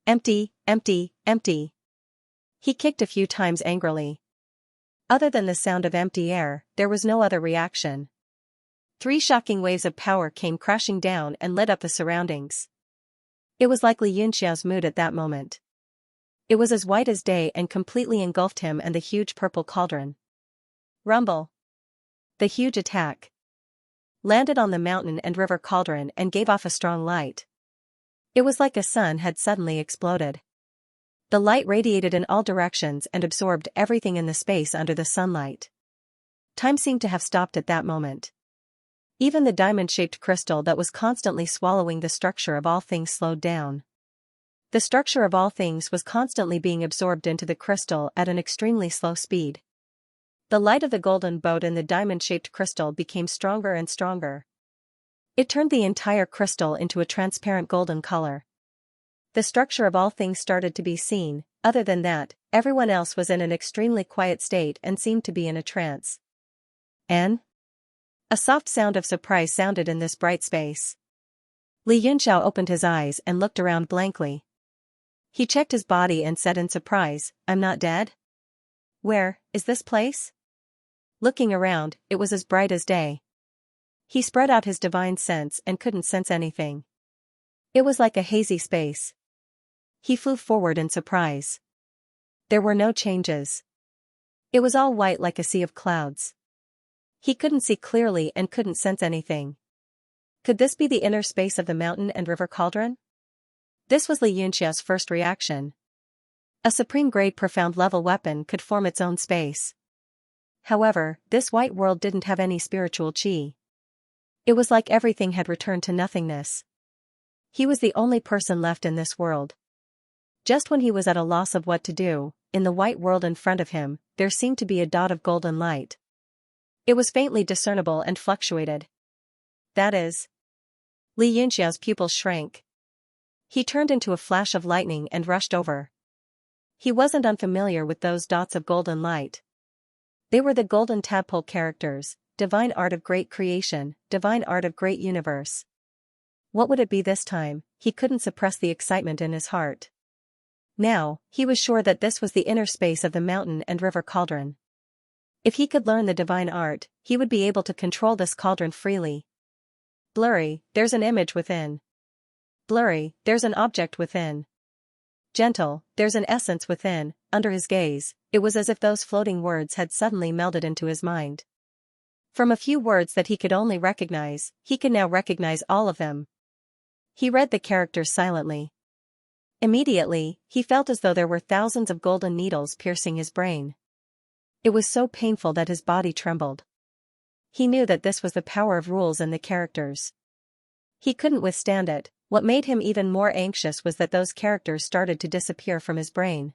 Empty, empty, empty." He kicked a few times angrily. Other than the sound of empty air, there was no other reaction. 3 shocking waves of power came crashing down and lit up the surroundings. It was like Li Yunxiao's mood at that moment. It was as white as day and completely engulfed him and the huge purple cauldron. Rumble! The huge attack landed on the mountain and river cauldron and gave off a strong light. It was like a sun had suddenly exploded. The light radiated in all directions and absorbed everything in the space under the sunlight. Time seemed to have stopped at that moment. Even the diamond-shaped crystal that was constantly swallowing the structure of all things slowed down. The structure of all things was constantly being absorbed into the crystal at an extremely slow speed. The light of the golden boat in the diamond-shaped crystal became stronger and stronger. It turned the entire crystal into a transparent golden color. The structure of all things started to be seen. Other than that, everyone else was in an extremely quiet state and seemed to be in a trance. A soft sound of surprise sounded in this bright space. Li Yunxiao opened his eyes and looked around blankly. He checked his body and said in surprise, "I'm not dead? Where is this place?" Looking around, it was as bright as day. He spread out his divine sense and couldn't sense anything. It was like a hazy space. He flew forward in surprise. There were no changes. It was all white like a sea of clouds. He couldn't see clearly and couldn't sense anything. Could this be the inner space of the mountain and river cauldron? This was Li Yunxia's first reaction. A supreme-grade profound-level weapon could form its own space. However, this white world didn't have any spiritual qi. It was like everything had returned to nothingness. He was the only person left in this world. Just when he was at a loss of what to do, in the white world in front of him, there seemed to be a dot of golden light. It was faintly discernible and fluctuated. That is. Li Yunxia's pupils shrank. He turned into a flash of lightning and rushed over. He wasn't unfamiliar with those dots of golden light. They were the golden tadpole characters, divine art of great creation, divine art of great universe. What would it be this time? He couldn't suppress the excitement in his heart. Now, he was sure that this was the inner space of the mountain and river cauldron. If he could learn the divine art, he would be able to control this cauldron freely. Blurry, there's an image within. Blurry, there's an object within. Gentle, there's an essence within. Under his gaze, it was as if those floating words had suddenly melded into his mind. From a few words that he could only recognize, he could now recognize all of them. He read the characters silently. Immediately, he felt as though there were thousands of golden needles piercing his brain. It was so painful that his body trembled. He knew that this was the power of rules in the characters. He couldn't withstand it. What made him even more anxious was that those characters started to disappear from his brain.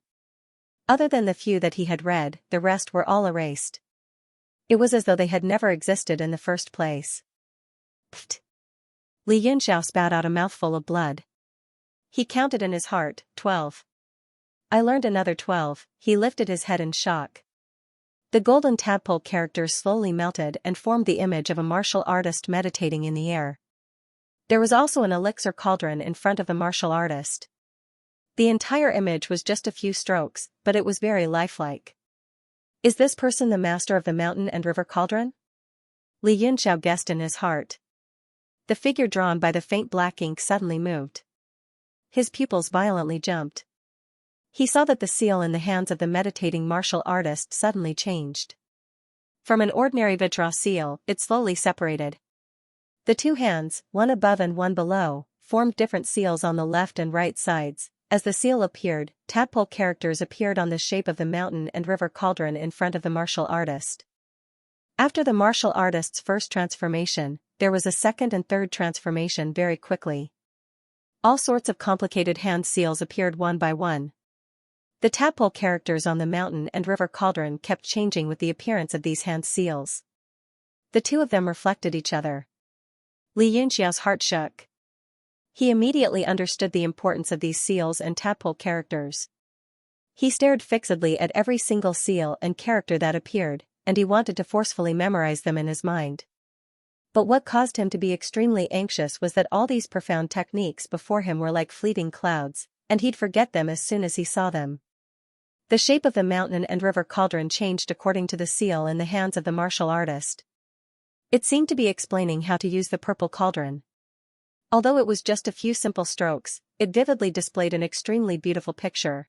Other than the few that he had read, the rest were all erased. It was as though they had never existed in the first place. Pfft! Li Yunxia spat out a mouthful of blood. He counted in his heart, 12. I learned another 12, he lifted his head in shock. The golden tadpole characters slowly melted and formed the image of a martial artist meditating in the air. There was also an elixir cauldron in front of the martial artist. The entire image was just a few strokes, but it was very lifelike. Is this person the master of the mountain and river cauldron? Li Yunxiao guessed in his heart. The figure drawn by the faint black ink suddenly moved. His pupils violently jumped. He saw that the seal in the hands of the meditating martial artist suddenly changed. From an ordinary vajra seal, it slowly separated. The two hands, one above and one below, formed different seals on the left and right sides. As the seal appeared, tadpole characters appeared on the shape of the mountain and river cauldron in front of the martial artist. After the martial artist's first transformation, there was a second and third transformation very quickly. All sorts of complicated hand seals appeared one by one. The tadpole characters on the mountain and river cauldron kept changing with the appearance of these hand seals. The two of them reflected each other. Li Yunxiao's heart shook. He immediately understood the importance of these seals and tadpole characters. He stared fixedly at every single seal and character that appeared, and he wanted to forcefully memorize them in his mind. But what caused him to be extremely anxious was that all these profound techniques before him were like fleeting clouds, and he'd forget them as soon as he saw them. The shape of the mountain and river cauldron changed according to the seal in the hands of the martial artist. It seemed to be explaining how to use the purple cauldron. Although it was just a few simple strokes, it vividly displayed an extremely beautiful picture.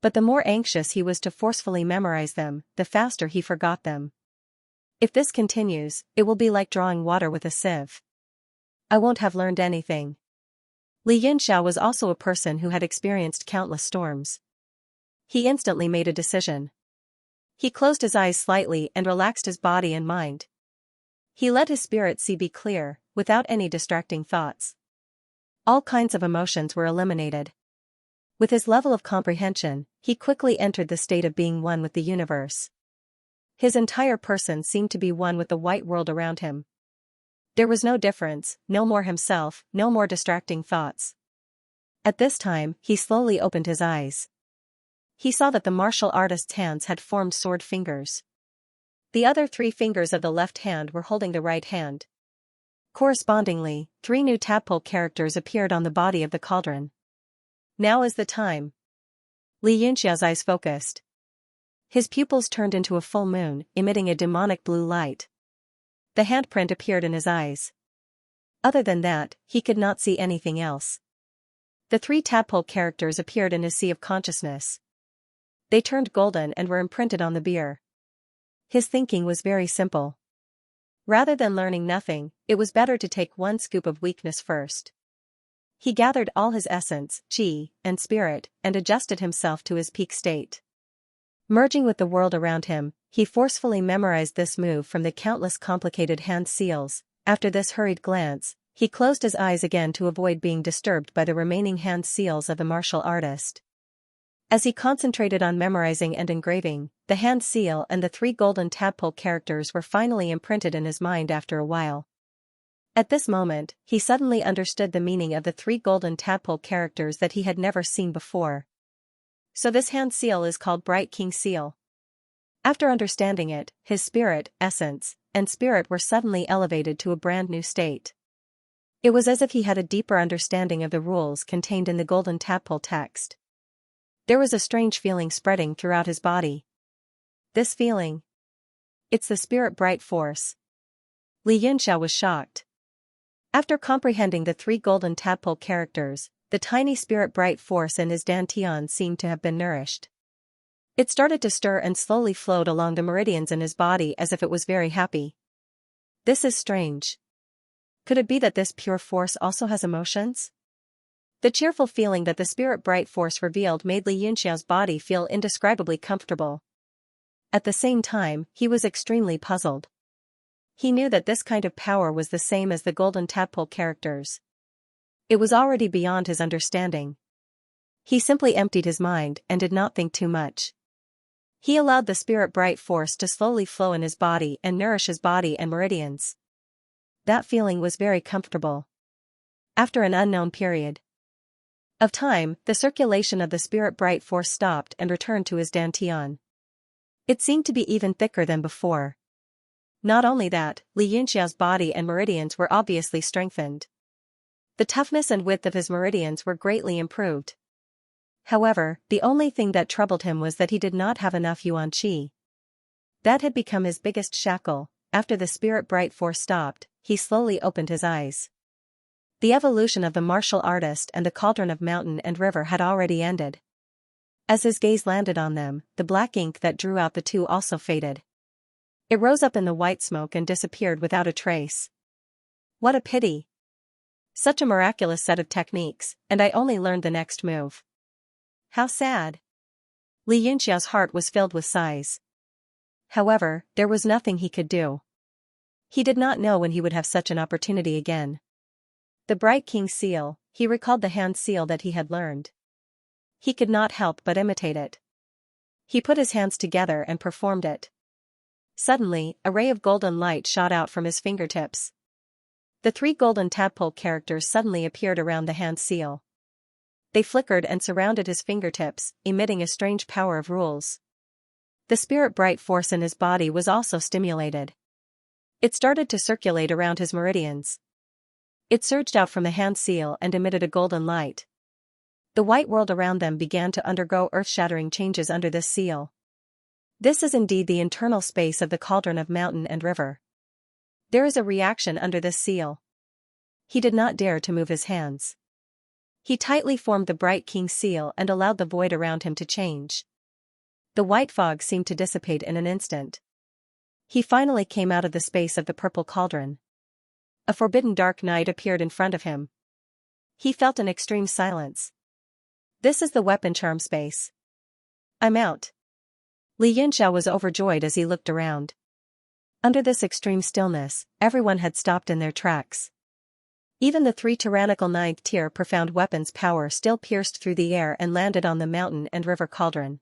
But the more anxious he was to forcefully memorize them, the faster he forgot them. If this continues, it will be like drawing water with a sieve. I won't have learned anything. Li Yunxiao was also a person who had experienced countless storms. He instantly made a decision. He closed his eyes slightly and relaxed his body and mind. He let his spirit see be clear, without any distracting thoughts. All kinds of emotions were eliminated. With his level of comprehension, he quickly entered the state of being one with the universe. His entire person seemed to be one with the white world around him. There was no difference, no more himself, no more distracting thoughts. At this time, he slowly opened his eyes. He saw that the martial artist's hands had formed sword fingers. The other 3 fingers of the left hand were holding the right hand. Correspondingly, 3 new tadpole characters appeared on the body of the cauldron. Now is the time. Li Yunxiao's eyes focused. His pupils turned into a full moon, emitting a demonic blue light. The handprint appeared in his eyes. Other than that, he could not see anything else. The three tadpole characters appeared in his sea of consciousness. They turned golden and were imprinted on the beer. His thinking was very simple. Rather than learning nothing, it was better to take one scoop of weakness first. He gathered all his essence, chi, and spirit, and adjusted himself to his peak state. Merging with the world around him, he forcefully memorized this move from the countless complicated hand seals. After this hurried glance, he closed his eyes again to avoid being disturbed by the remaining hand seals of the martial artist. As he concentrated on memorizing and engraving, the hand seal and the three golden tadpole characters were finally imprinted in his mind after a while. At this moment, he suddenly understood the meaning of the three golden tadpole characters that he had never seen before. So this hand seal is called Bright King Seal. After understanding it, his spirit, essence, and spirit were suddenly elevated to a brand new state. It was as if he had a deeper understanding of the rules contained in the golden tadpole text. There was a strange feeling spreading throughout his body. This feeling? It's the spirit bright force. Xianxia was shocked. After comprehending the three golden tadpole characters, the tiny spirit bright force in his dantian seemed to have been nourished. It started to stir and slowly flowed along the meridians in his body as if it was very happy. This is strange. Could it be that this pure force also has emotions? The cheerful feeling that the spirit bright force revealed made Xianxia's body feel indescribably comfortable. At the same time, he was extremely puzzled. He knew that this kind of power was the same as the golden tadpole characters. It was already beyond his understanding. He simply emptied his mind and did not think too much. He allowed the spirit bright force to slowly flow in his body and nourish his body and meridians. That feeling was very comfortable. After an unknown period of time, the circulation of the spirit bright force stopped and returned to his dantian. It seemed to be even thicker than before. Not only that, Xianxia's body and meridians were obviously strengthened. The toughness and width of his meridians were greatly improved. However, the only thing that troubled him was that he did not have enough yuan qi. That had become his biggest shackle. After the spirit bright force stopped, he slowly opened his eyes. The evolution of the martial artist and the cauldron of mountain and river had already ended. As his gaze landed on them, the black ink that drew out the two also faded. It rose up in the white smoke and disappeared without a trace. What a pity! Such a miraculous set of techniques, and I only learned the next move. How sad! Xianxia's heart was filled with sighs. However, there was nothing he could do. He did not know when he would have such an opportunity again. The Bright King Seal, he recalled the hand seal that he had learned. He could not help but imitate it. He put his hands together and performed it. Suddenly, a ray of golden light shot out from his fingertips. The three golden tadpole characters suddenly appeared around the hand seal. They flickered and surrounded his fingertips, emitting a strange power of rules. The spirit bright force in his body was also stimulated. It started to circulate around his meridians. It surged out from the hand seal and emitted a golden light. The white world around them began to undergo earth-shattering changes under this seal. This is indeed the internal space of the cauldron of mountain and river. There is a reaction under this seal. He did not dare to move his hands. He tightly formed the Bright King Seal and allowed the void around him to change. The white fog seemed to dissipate in an instant. He finally came out of the space of the purple cauldron. A forbidden dark night appeared in front of him. He felt an extreme silence. This is the weapon charm space. I'm out. Xianxia was overjoyed as he looked around. Under this extreme stillness, everyone had stopped in their tracks. Even the three tyrannical ninth-tier profound weapons power still pierced through the air and landed on the mountain and river cauldron.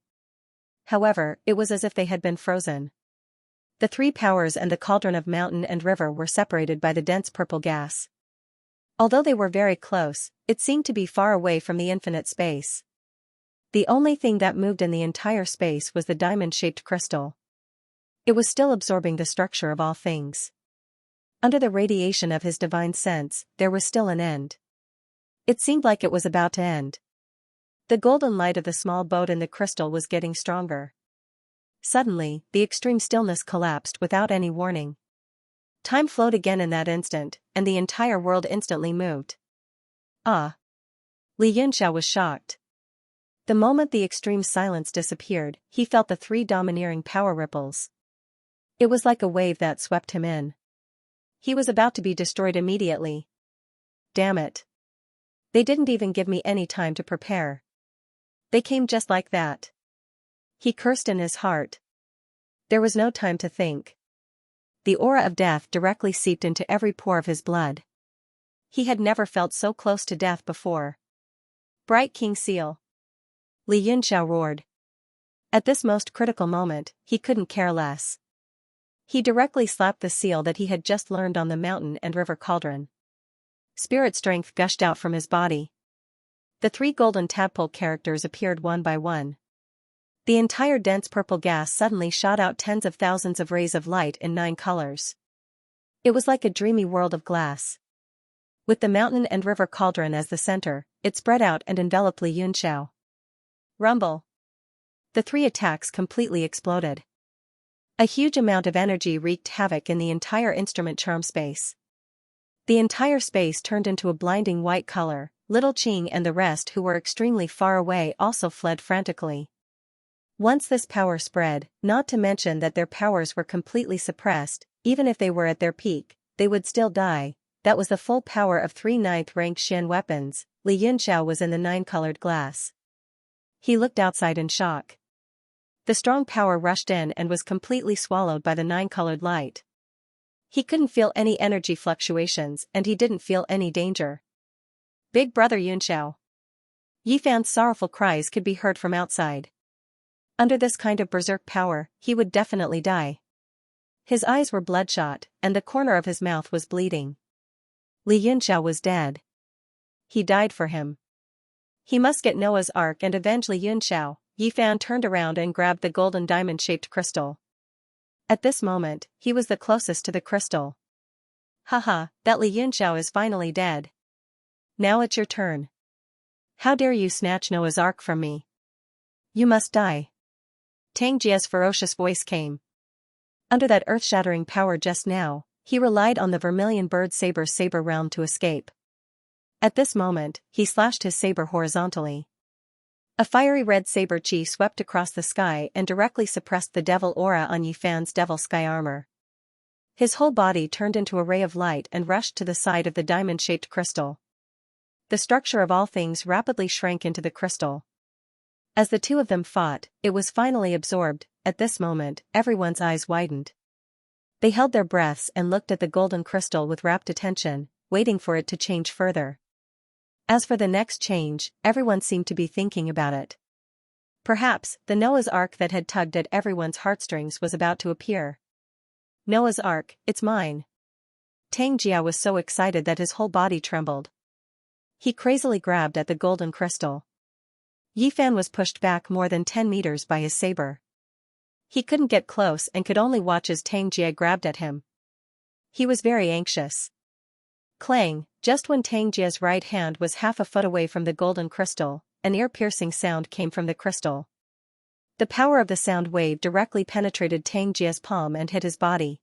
However, it was as if they had been frozen. The three powers and the cauldron of mountain and river were separated by the dense purple gas. Although they were very close, it seemed to be far away from the infinite space. The only thing that moved in the entire space was the diamond-shaped crystal. It was still absorbing the structure of all things. Under the radiation of his divine sense, there was still an end. It seemed like it was about to end. The golden light of the small boat in the crystal was getting stronger. Suddenly, the extreme stillness collapsed without any warning. Time flowed again in that instant, and the entire world instantly moved. Ah! Li Yunxiao was shocked. The moment the extreme silence disappeared, he felt the three domineering power ripples. It was like a wave that swept him in. He was about to be destroyed immediately. Damn it. They didn't even give me any time to prepare. They came just like that. He cursed in his heart. There was no time to think. The aura of death directly seeped into every pore of his blood. He had never felt so close to death before. Bright King Seal! Li Yunxiao roared. At this most critical moment, he couldn't care less. He directly slapped the seal that he had just learned on the mountain and river cauldron. Spirit strength gushed out from his body. The three golden tadpole characters appeared one by one. The entire dense purple gas suddenly shot out tens of thousands of rays of light in 9 colors. It was like a dreamy world of glass. With the mountain and river cauldron as the center, it spread out and enveloped Li Yunxiao. Rumble! The 3 attacks completely exploded. A huge amount of energy wreaked havoc in the entire instrument charm space. The entire space turned into a blinding white color. Little Qing and the rest who were extremely far away also fled frantically. Once this power spread, not to mention that their powers were completely suppressed, even if they were at their peak, they would still die. That was the full power of 3 ninth-ranked Xian weapons. Li Yunxiao was in the 9-colored glass. He looked outside in shock. The strong power rushed in and was completely swallowed by the 9-colored light. He couldn't feel any energy fluctuations and he didn't feel any danger. Big brother Yunxiao! Yifan's sorrowful cries could be heard from outside. Under this kind of berserk power, he would definitely die. His eyes were bloodshot, and the corner of his mouth was bleeding. Li Yunxiao was dead. He died for him. He must get Noah's Ark and avenge Li Yunxiao. Yifan turned around and grabbed the golden diamond-shaped crystal. At this moment, he was the closest to the crystal. Haha, that Li Yunxiao is finally dead. Now it's your turn. How dare you snatch Noah's Ark from me? You must die. Tang Jia's ferocious voice came. Under that earth-shattering power just now, he relied on the vermilion bird saber's saber realm to escape. At this moment, he slashed his saber horizontally. A fiery red saber chi swept across the sky and directly suppressed the devil aura on Yifan's devil sky armor. His whole body turned into a ray of light and rushed to the side of the diamond-shaped crystal. The structure of all things rapidly shrank into the crystal. As the two of them fought, it was finally absorbed. At this moment, everyone's eyes widened. They held their breaths and looked at the golden crystal with rapt attention, waiting for it to change further. As for the next change, everyone seemed to be thinking about it. Perhaps, the Noah's Ark that had tugged at everyone's heartstrings was about to appear. Noah's Ark, it's mine. Tang Jia was so excited that his whole body trembled. He crazily grabbed at the golden crystal. Yifan was pushed back more than 10 meters by his saber. He couldn't get close and could only watch as Tang Jia grabbed at him. He was very anxious. Clang, just when Tang Jia's right hand was half a foot away from the golden crystal, an ear-piercing sound came from the crystal. The power of the sound wave directly penetrated Tang Jia's palm and hit his body.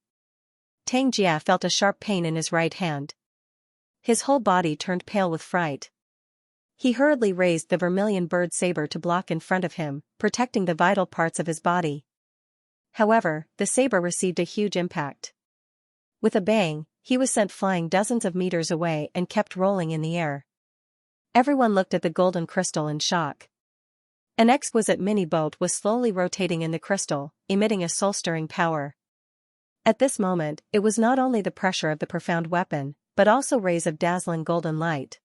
Tang Jia felt a sharp pain in his right hand. His whole body turned pale with fright. He hurriedly raised the vermilion bird saber to block in front of him, protecting the vital parts of his body. However, the saber received a huge impact. With a bang, he was sent flying dozens of meters away and kept rolling in the air. Everyone looked at the golden crystal in shock. An exquisite mini-boat was slowly rotating in the crystal, emitting a soul-stirring power. At this moment, it was not only the pressure of the profound weapon, but also rays of dazzling golden light.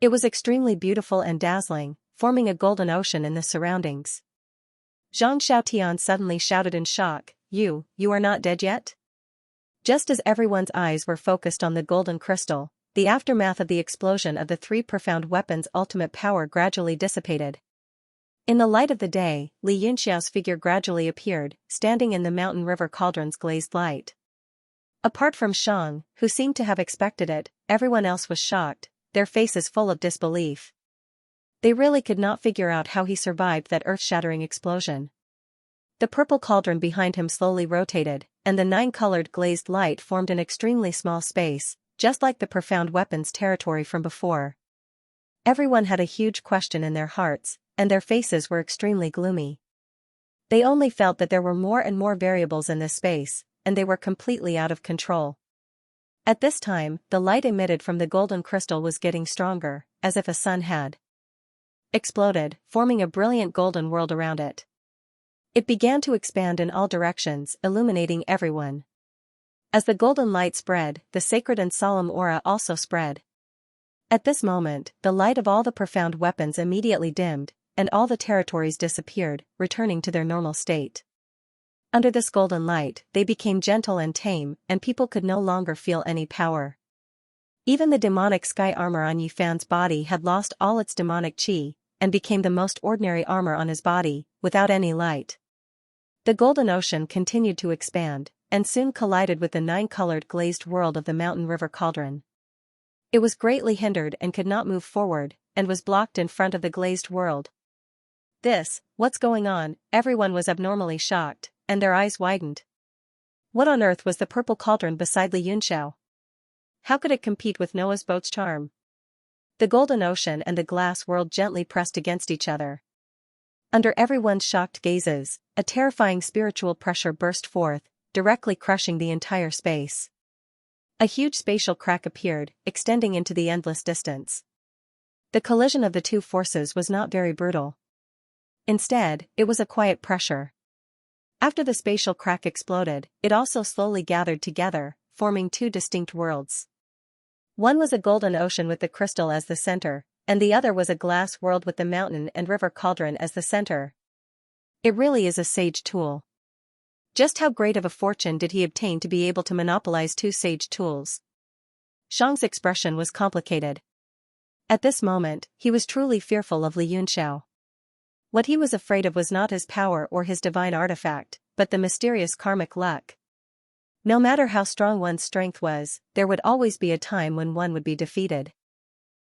It was extremely beautiful and dazzling, forming a golden ocean in the surroundings. Zhang Xiaotian suddenly shouted in shock, You are not dead yet?" Just as everyone's eyes were focused on the golden crystal, the aftermath of the explosion of the 3 profound weapons' ultimate power gradually dissipated. In the light of the day, Li Yunxiao's figure gradually appeared, standing in the mountain river cauldron's glazed light. Apart from Shang, who seemed to have expected it, everyone else was shocked, their faces full of disbelief. They really could not figure out how he survived that earth-shattering explosion. The purple cauldron behind him slowly rotated, and the 9-colored glazed light formed an extremely small space, just like the profound weapons territory from before. Everyone had a huge question in their hearts, and their faces were extremely gloomy. They only felt that there were more and more variables in this space, and they were completely out of control. At this time, the light emitted from the golden crystal was getting stronger, as if a sun had exploded, forming a brilliant golden world around it. It began to expand in all directions, illuminating everyone. As the golden light spread, the sacred and solemn aura also spread. At this moment, the light of all the profound weapons immediately dimmed, and all the territories disappeared, returning to their normal state. Under this golden light, they became gentle and tame, and people could no longer feel any power. Even the demonic sky armor on Yifan's body had lost all its demonic chi, and became the most ordinary armor on his body, without any light. The golden ocean continued to expand, and soon collided with the 9-colored glazed world of the mountain river cauldron. It was greatly hindered and could not move forward, and was blocked in front of the glazed world. What's going on? Everyone was abnormally shocked, and their eyes widened. What on earth was the purple cauldron beside Li Yunxiao? How could it compete with Noah's boat's charm? The golden ocean and the glass world gently pressed against each other. Under everyone's shocked gazes, a terrifying spiritual pressure burst forth, directly crushing the entire space. A huge spatial crack appeared, extending into the endless distance. The collision of the two forces was not very brutal. Instead, it was a quiet pressure. After the spatial crack exploded, it also slowly gathered together, forming two distinct worlds. One was a golden ocean with the crystal as the center, and the other was a glass world with the mountain and river cauldron as the center. It really is a sage tool. Just how great of a fortune did he obtain to be able to monopolize two sage tools? Shang's expression was complicated. At this moment, he was truly fearful of Li Yunxiao. What he was afraid of was not his power or his divine artifact, but the mysterious karmic luck. No matter how strong one's strength was, there would always be a time when one would be defeated.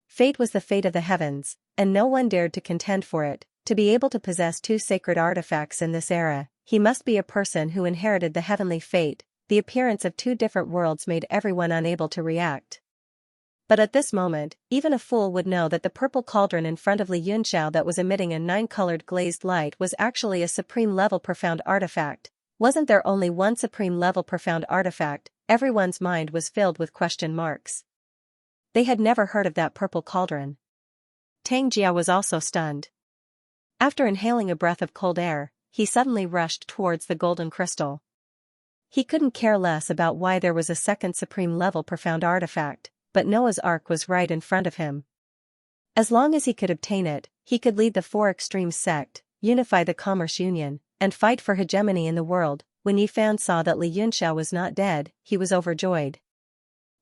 Fate was the fate of the heavens, and no one dared to contend for it. To be able to possess two sacred artifacts in this era, he must be a person who inherited the heavenly fate. The appearance of two different worlds made everyone unable to react. But at this moment, even a fool would know that the purple cauldron in front of Li Yunxiao that was emitting a 9-colored glazed light was actually a supreme-level profound artifact. Wasn't there only one supreme-level profound artifact? Everyone's mind was filled with question marks. They had never heard of that purple cauldron. Tang Jia was also stunned. After inhaling a breath of cold air, he suddenly rushed towards the golden crystal. He couldn't care less about why there was a second supreme-level profound artifact, but Noah's Ark was right in front of him. As long as he could obtain it, he could lead the Four Extremes sect, unify the Commerce Union, and fight for hegemony in the world. When Yifan saw that Li Yunxiao was not dead, he was overjoyed.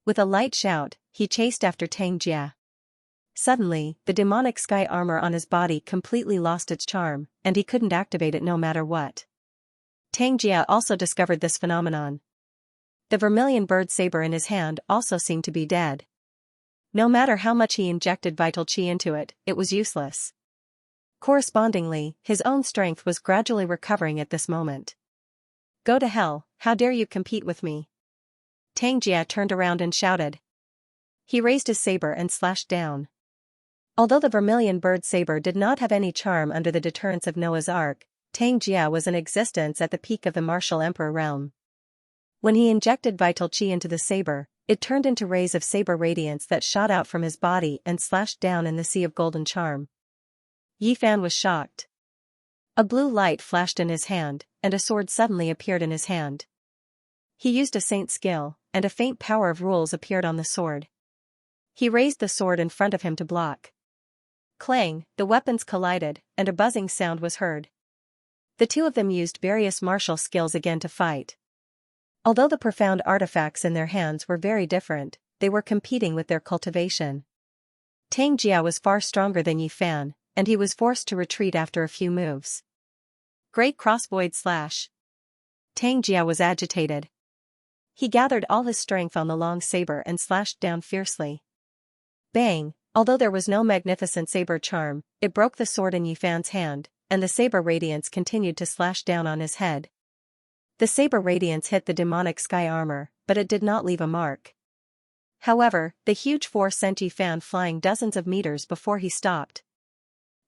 With a light shout, he chased after Tang Jia. Suddenly, the demonic sky armor on his body completely lost its charm, and he couldn't activate it no matter what. Tang Jia also discovered this phenomenon. The vermilion bird saber in his hand also seemed to be dead. No matter how much he injected vital chi into it, it was useless. Correspondingly, his own strength was gradually recovering at this moment. Go to hell, how dare you compete with me? Tang Jia turned around and shouted. He raised his saber and slashed down. Although the vermilion bird saber did not have any charm under the deterrence of Noah's Ark, Tang Jia was in existence at the peak of the martial emperor realm. When he injected vital chi into the saber, it turned into rays of saber radiance that shot out from his body and slashed down in the sea of golden charm. Yifan was shocked. A blue light flashed in his hand, and a sword suddenly appeared in his hand. He used a saint's skill, and a faint power of rules appeared on the sword. He raised the sword in front of him to block. Clang, the weapons collided, and a buzzing sound was heard. The two of them used various martial skills again to fight. Although the profound artifacts in their hands were very different, they were competing with their cultivation. Tang Jia was far stronger than Yifan, and he was forced to retreat after a few moves. Great cross-void slash. Tang Jia was agitated. He gathered all his strength on the long saber and slashed down fiercely. Bang! Although there was no magnificent saber charm, it broke the sword in Yifan's hand, and the saber radiance continued to slash down on his head. The saber radiance hit the demonic sky armor, but it did not leave a mark. However, the huge force sent Yi Fan flying dozens of meters before he stopped.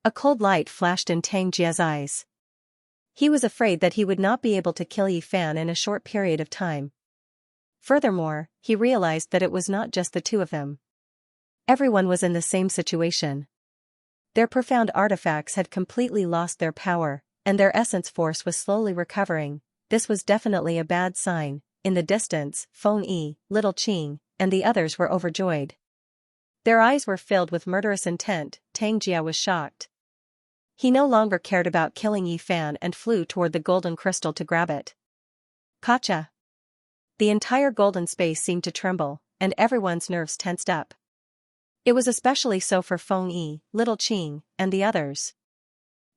A cold light flashed in Tang Jia's eyes. He was afraid that he would not be able to kill Yi Fan in a short period of time. Furthermore, he realized that it was not just the two of them. Everyone was in the same situation. Their profound artifacts had completely lost their power, and their essence force was slowly recovering. This was definitely a bad sign. In the distance, Feng Yi, Little Qing, and the others were overjoyed. Their eyes were filled with murderous intent. Tang Jia was shocked. He no longer cared about killing Yi Fan and flew toward the golden crystal to grab it. Gotcha! The entire golden space seemed to tremble, and everyone's nerves tensed up. It was especially so for Feng Yi, Little Qing, and the others.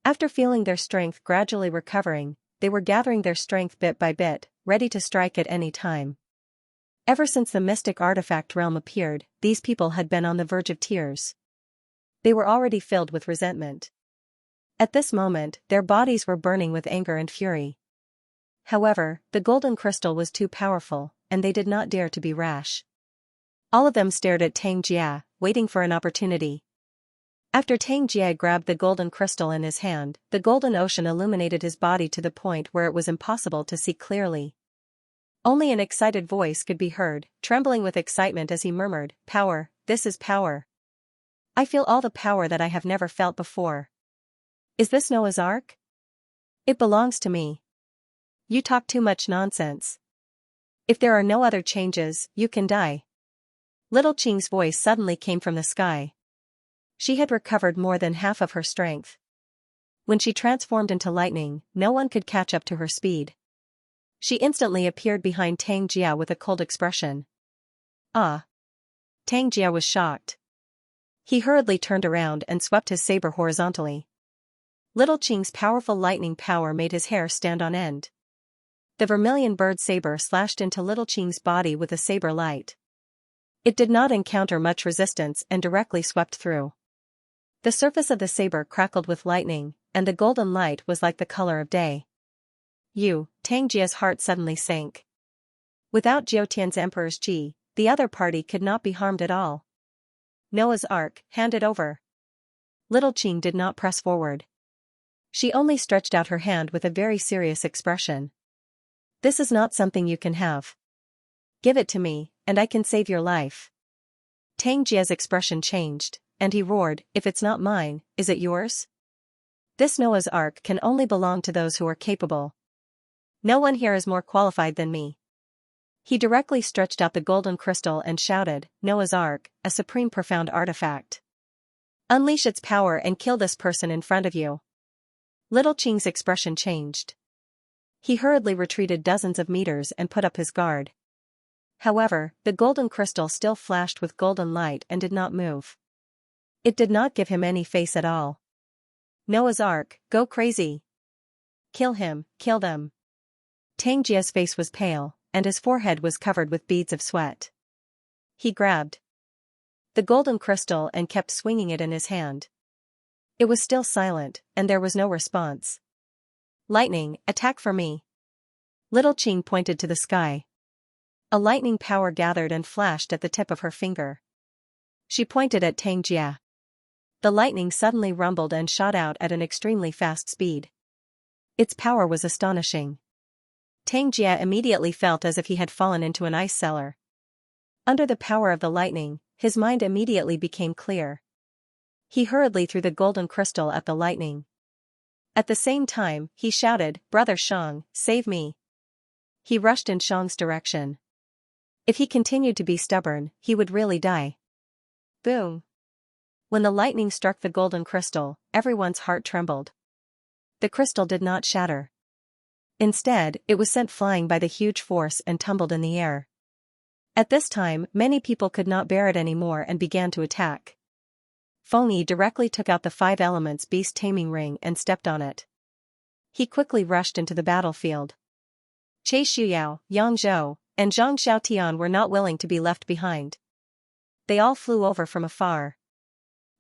After feeling their strength gradually recovering, they were gathering their strength bit by bit, ready to strike at any time. Ever since the mystic artifact realm appeared, these people had been on the verge of tears. They were already filled with resentment. At this moment, their bodies were burning with anger and fury. However, the golden crystal was too powerful, and they did not dare to be rash. All of them stared at Tang Jia, waiting for an opportunity. After Tang Jia grabbed the golden crystal in his hand, the golden ocean illuminated his body to the point where it was impossible to see clearly. Only an excited voice could be heard, trembling with excitement as he murmured, "Power, this is power. I feel all the power that I have never felt before. Is this Noah's Ark? It belongs to me. You talk too much nonsense. If there are no other changes, you can die." Little Qing's voice suddenly came from the sky. She had recovered more than half of her strength. When she transformed into lightning, no one could catch up to her speed. She instantly appeared behind Tang Jia with a cold expression. Ah! Tang Jia was shocked. He hurriedly turned around and swept his saber horizontally. Little Qing's powerful lightning power made his hair stand on end. The vermilion bird saber slashed into Little Qing's body with a saber light. It did not encounter much resistance and directly swept through. The surface of the saber crackled with lightning, and the golden light was like the color of day. Tang Jia's heart suddenly sank. Without Jiutian's Emperor's Qi, the other party could not be harmed at all. Noah's Ark, hand it over. Little Qing did not press forward. She only stretched out her hand with a very serious expression. This is not something you can have. Give it to me, and I can save your life. Tang Jia's expression changed, and he roared, "If it's not mine, is it yours? This Noah's Ark can only belong to those who are capable. No one here is more qualified than me." He directly stretched out the golden crystal and shouted, "Noah's Ark, a supreme profound artifact. Unleash its power and kill this person in front of you." Little Qing's expression changed. He hurriedly retreated dozens of meters and put up his guard. However, the golden crystal still flashed with golden light and did not move. It did not give him any face at all. Noah's Ark, go crazy. Kill him, kill them. Tang Jia's face was pale, and his forehead was covered with beads of sweat. He grabbed the golden crystal and kept swinging it in his hand. It was still silent, and there was no response. Lightning, attack for me. Little Qing pointed to the sky. A lightning power gathered and flashed at the tip of her finger. She pointed at Tang Jia. The lightning suddenly rumbled and shot out at an extremely fast speed. Its power was astonishing. Tang Jia immediately felt as if he had fallen into an ice cellar. Under the power of the lightning, his mind immediately became clear. He hurriedly threw the golden crystal at the lightning. At the same time, he shouted, "Brother Xiang, save me." He rushed in Xiang's direction. If he continued to be stubborn, he would really die. Boom! When the lightning struck the golden crystal, everyone's heart trembled. The crystal did not shatter. Instead, it was sent flying by the huge force and tumbled in the air. At this time, many people could not bear it anymore and began to attack. Feng Yi directly took out the 5 elements beast taming ring and stepped on it. He quickly rushed into the battlefield. Che Shuyao, Yang Zhou, and Zhang Xiaotian were not willing to be left behind. They all flew over from afar.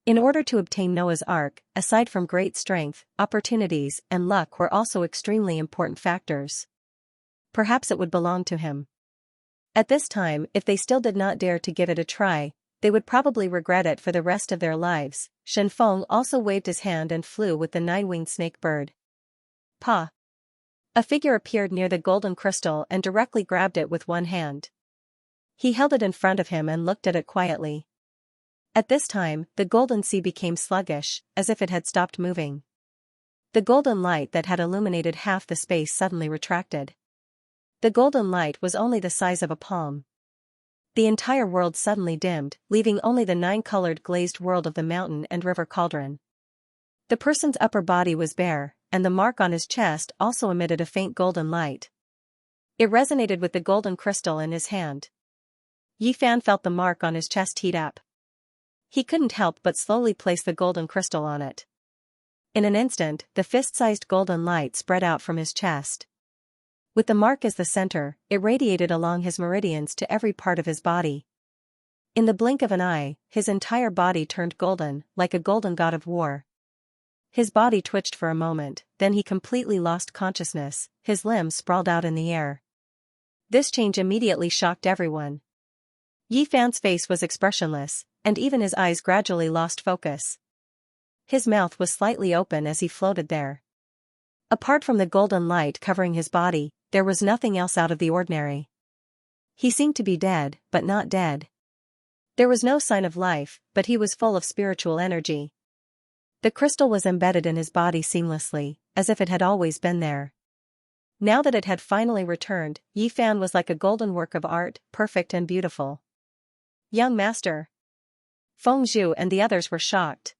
In order to obtain Noah's Ark, aside from great strength, opportunities and luck were also extremely important factors. Perhaps it would belong to him. At this time, if they still did not dare to give it a try, they would probably regret it for the rest of their lives. Shen Feng also waved his hand and flew with the nine-winged snake bird. Pa! A figure appeared near the golden crystal and directly grabbed it with one hand. He held it in front of him and looked at it quietly. At this time, the golden sea became sluggish, as if it had stopped moving. The golden light that had illuminated half the space suddenly retracted. The golden light was only the size of a palm. The entire world suddenly dimmed, leaving only the nine-colored glazed world of the mountain and river cauldron. The person's upper body was bare, and the mark on his chest also emitted a faint golden light. It resonated with the golden crystal in his hand. Yi Fan felt the mark on his chest heat up. He couldn't help but slowly place the golden crystal on it. In an instant, the fist-sized golden light spread out from his chest. With the mark as the center, it radiated along his meridians to every part of his body. In the blink of an eye, his entire body turned golden, like a golden god of war. His body twitched for a moment, then he completely lost consciousness, his limbs sprawled out in the air. This change immediately shocked everyone. Yi Fan's face was expressionless, and even his eyes gradually lost focus. His mouth was slightly open as he floated there. Apart from the golden light covering his body, there was nothing else out of the ordinary. He seemed to be dead, but not dead. There was no sign of life, but he was full of spiritual energy. The crystal was embedded in his body seamlessly, as if it had always been there. Now that it had finally returned, Yi Fan was like a golden work of art, perfect and beautiful. Young master! Feng Zhu and the others were shocked.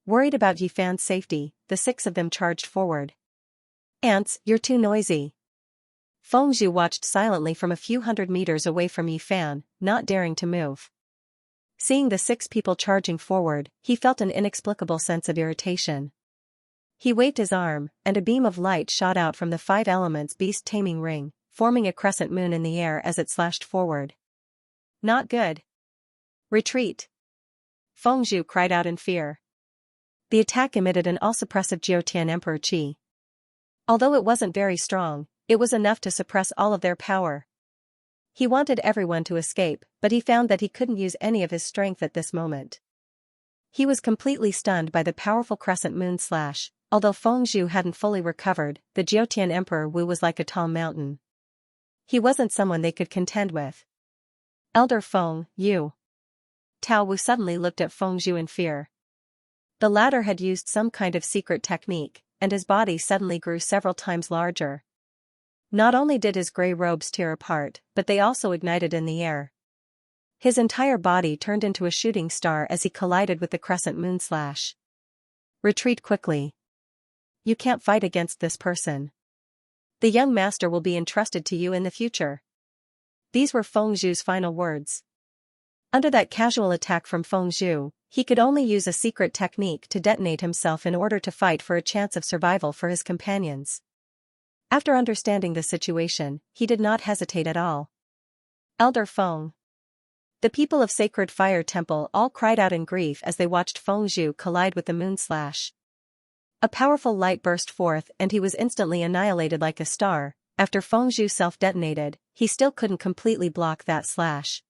Worried about Yi Fan's safety, the 6 of them charged forward. Ants, you're too noisy. Feng Zhu watched silently from a few hundred meters away from Yi Fan, not daring to move. Seeing the 6 people charging forward, he felt an inexplicable sense of irritation. He waved his arm, and a beam of light shot out from the 5 elements beast-taming ring, forming a crescent moon in the air as it slashed forward. Not good. Retreat! Feng Zhu cried out in fear. The attack emitted an all-suppressive Jiutian Emperor Qi. Although it wasn't very strong, it was enough to suppress all of their power. He wanted everyone to escape, but he found that he couldn't use any of his strength at this moment. He was completely stunned by the powerful crescent moon slash. Although Feng Zhu hadn't fully recovered, the Jiutian Emperor Wu was like a tall mountain. He wasn't someone they could contend with. Elder Feng, you. Tao Wu suddenly looked at Feng Zhu in fear. The latter had used some kind of secret technique, and his body suddenly grew several times larger. Not only did his gray robes tear apart, but they also ignited in the air. His entire body turned into a shooting star as he collided with the crescent moon slash. Retreat quickly. You can't fight against this person. The young master will be entrusted to you in the future. These were Feng Zhu's final words. Under that casual attack from Feng Zhu, he could only use a secret technique to detonate himself in order to fight for a chance of survival for his companions. After understanding the situation, he did not hesitate at all. Elder Feng. The people of Sacred Fire Temple all cried out in grief as they watched Feng Zhu collide with the moon slash. A powerful light burst forth and he was instantly annihilated like a star. After Feng Zhu self-detonated, he still couldn't completely block that slash.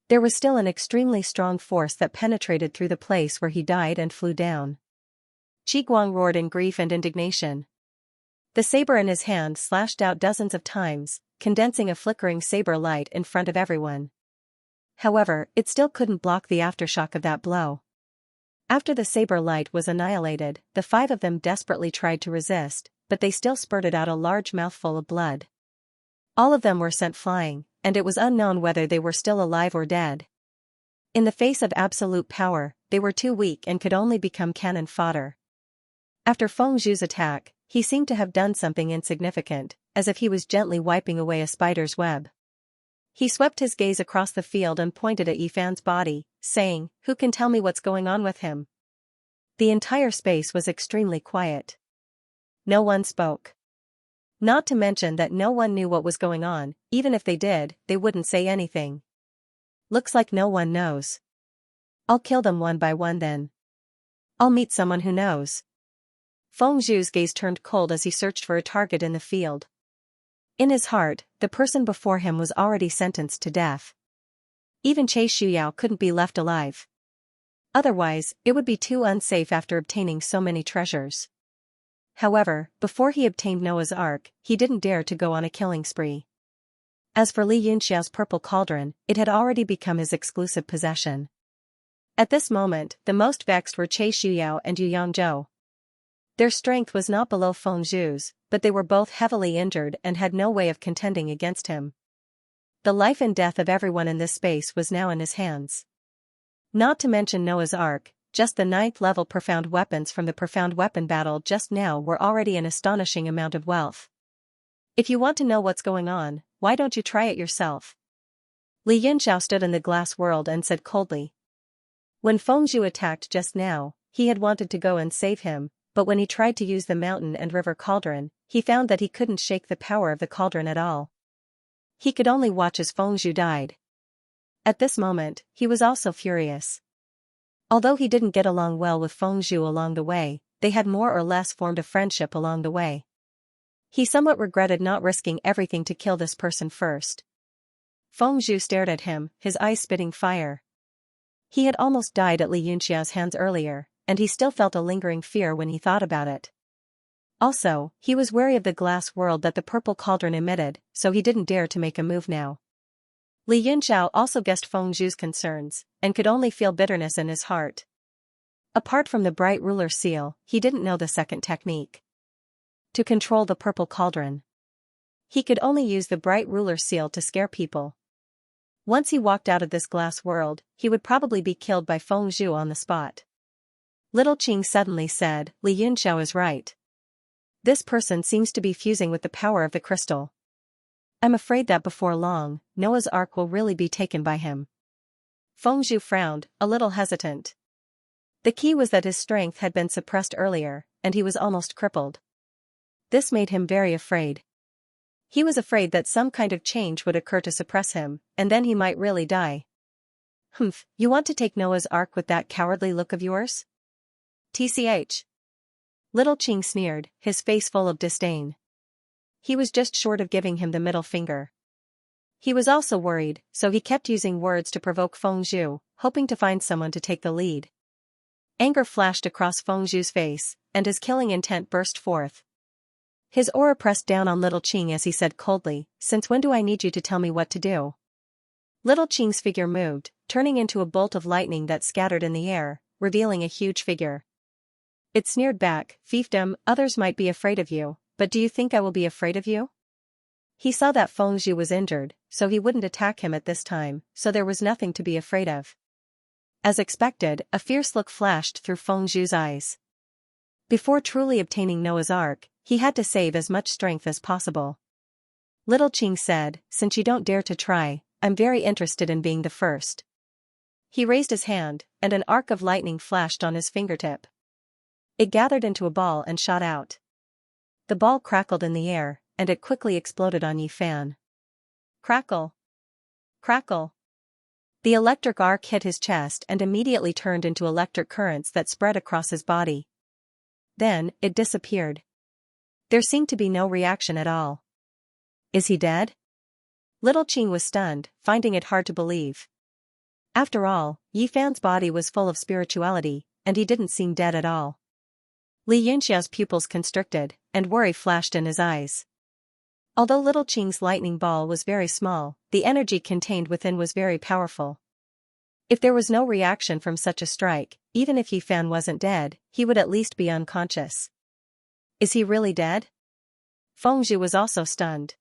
There was still an extremely strong force that penetrated through the place where he died and flew down. Qi Guang roared in grief and indignation. The saber in his hand slashed out dozens of times, condensing a flickering saber light in front of everyone. However, it still couldn't block the aftershock of that blow. After the saber light was annihilated, the 5 of them desperately tried to resist, but they still spurted out a large mouthful of blood. All of them were sent flying, and it was unknown whether they were still alive or dead. In the face of absolute power, they were too weak and could only become cannon fodder. After Feng Zhu's attack, he seemed to have done something insignificant, as if he was gently wiping away a spider's web. He swept his gaze across the field and pointed at Yi Fan's body, saying, "Who can tell me what's going on with him?" The entire space was extremely quiet. No one spoke. Not to mention that no one knew what was going on. Even if they did, they wouldn't say anything. Looks like no one knows. I'll kill them one by one then. I'll meet someone who knows. Feng Zhu's gaze turned cold as he searched for a target in the field. In his heart, the person before him was already sentenced to death. Even Xiao couldn't be left alive. Otherwise, it would be too unsafe after obtaining so many treasures. However, before he obtained Noah's Ark, he didn't dare to go on a killing spree. As for Li Yunxiao's purple cauldron, it had already become his exclusive possession. At this moment, the most vexed were Xiao and Yu Yangzhou. Their strength was not below Feng Zhu's, but they were both heavily injured and had no way of contending against him. The life and death of everyone in this space was now in his hands. Not to mention Noah's Ark, just the 9th level profound weapons from the profound weapon battle just now were already an astonishing amount of wealth. If you want to know what's going on, why don't you try it yourself? Li Yunxiao stood in the glass world and said coldly. When Feng Zhu attacked just now, he had wanted to go and save him, but when he tried to use the mountain and river cauldron, he found that he couldn't shake the power of the cauldron at all. He could only watch as Feng Zhu died. At this moment, he was also furious. Although he didn't get along well with Feng Zhu along the way, they had more or less formed a friendship along the way. He somewhat regretted not risking everything to kill this person first. Feng Zhu stared at him, his eyes spitting fire. He had almost died at Li Yunxiao's hands earlier, and he still felt a lingering fear when he thought about it. Also, he was wary of the glass world that the purple cauldron emitted, so he didn't dare to make a move now. Li Yunxiao also guessed Feng Zhu's concerns, and could only feel bitterness in his heart. Apart from the bright ruler seal, he didn't know the second technique. To control the purple cauldron. He could only use the bright ruler seal to scare people. Once he walked out of this glass world, he would probably be killed by Feng Zhu on the spot. Little Qing suddenly said, Li Yunxiao is right. This person seems to be fusing with the power of the crystal. I'm afraid that before long, Noah's Ark will really be taken by him. Feng Zhu frowned, a little hesitant. The key was that his strength had been suppressed earlier, and he was almost crippled. This made him very afraid. He was afraid that some kind of change would occur to suppress him, and then he might really die. Humph, you want to take Noah's Ark with that cowardly look of yours? TCH. Little Qing sneered, his face full of disdain. He was just short of giving him the middle finger. He was also worried, so he kept using words to provoke Feng Zhu, hoping to find someone to take the lead. Anger flashed across Feng Zhu's face, and his killing intent burst forth. His aura pressed down on Little Qing as he said coldly, since when do I need you to tell me what to do? Little Qing's figure moved, turning into a bolt of lightning that scattered in the air, revealing a huge figure. It sneered back, fiefdom, others might be afraid of you, but do you think I will be afraid of you? He saw that Feng Zhu was injured, so he wouldn't attack him at this time, so there was nothing to be afraid of. As expected, a fierce look flashed through Feng Zhu's eyes. Before truly obtaining Noah's Ark, he had to save as much strength as possible. Little Qing said, since you don't dare to try, I'm very interested in being the first. He raised his hand, and an arc of lightning flashed on his fingertip. It gathered into a ball and shot out. The ball crackled in the air, and it quickly exploded on Yi Fan. Crackle! Crackle! The electric arc hit his chest and immediately turned into electric currents that spread across his body. Then, it disappeared. There seemed to be no reaction at all. Is he dead? Little Qing was stunned, finding it hard to believe. After all, Yi Fan's body was full of spirituality, and he didn't seem dead at all. Li Yunxiao's pupils constricted, and worry flashed in his eyes. Although Little Qing's lightning ball was very small, the energy contained within was very powerful. If there was no reaction from such a strike, even if Yi Fan wasn't dead, he would at least be unconscious. Is he really dead? Feng Zhu was also stunned.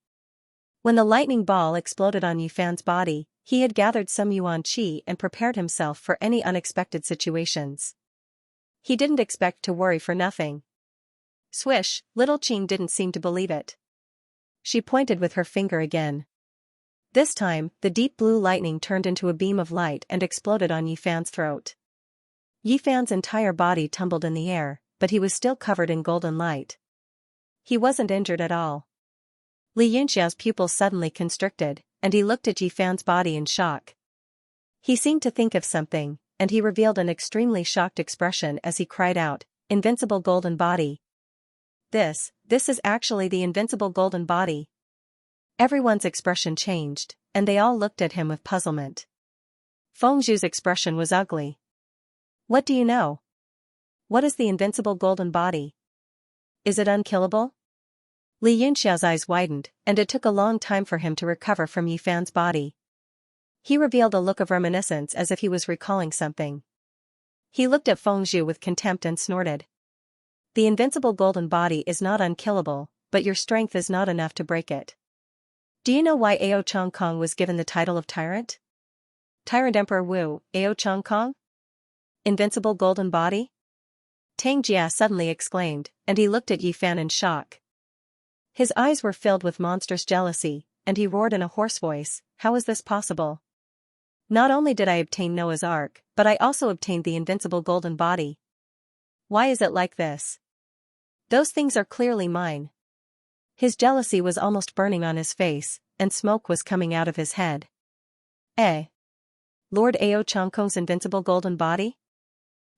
When the lightning ball exploded on Yi Fan's body, he had gathered some yuan qi and prepared himself for any unexpected situations. He didn't expect to worry for nothing. Swish, Little Qing didn't seem to believe it. She pointed with her finger again. This time, the deep blue lightning turned into a beam of light and exploded on Yi Fan's throat. Yi Fan's entire body tumbled in the air, but he was still covered in golden light. He wasn't injured at all. Li Yunxiao's pupils suddenly constricted, and he looked at Yi Fan's body in shock. He seemed to think of something, and he revealed an extremely shocked expression as he cried out, "Invincible golden body! This is actually the invincible golden body!" Everyone's expression changed, and they all looked at him with puzzlement. Fengzhu's expression was ugly. What do you know? What is the invincible golden body? Is it unkillable? Li Yunxiao's eyes widened, and it took a long time for him to recover from Yifan's body. He revealed a look of reminiscence as if he was recalling something. He looked at Fengzhu with contempt and snorted. The invincible golden body is not unkillable, but your strength is not enough to break it. Do you know why Ao Chongkong was given the title of tyrant? Tyrant Emperor Wu, Ao Chongkong? Invincible golden body? Tang Jia suddenly exclaimed, and he looked at Yifan in shock. His eyes were filled with monstrous jealousy, and he roared in a hoarse voice, "How is this possible? Not only did I obtain Noah's Ark, but I also obtained the invincible golden body. Why is it like this? Those things are clearly mine." His jealousy was almost burning on his face, and smoke was coming out of his head. Lord Ao Chongkong's invincible golden body?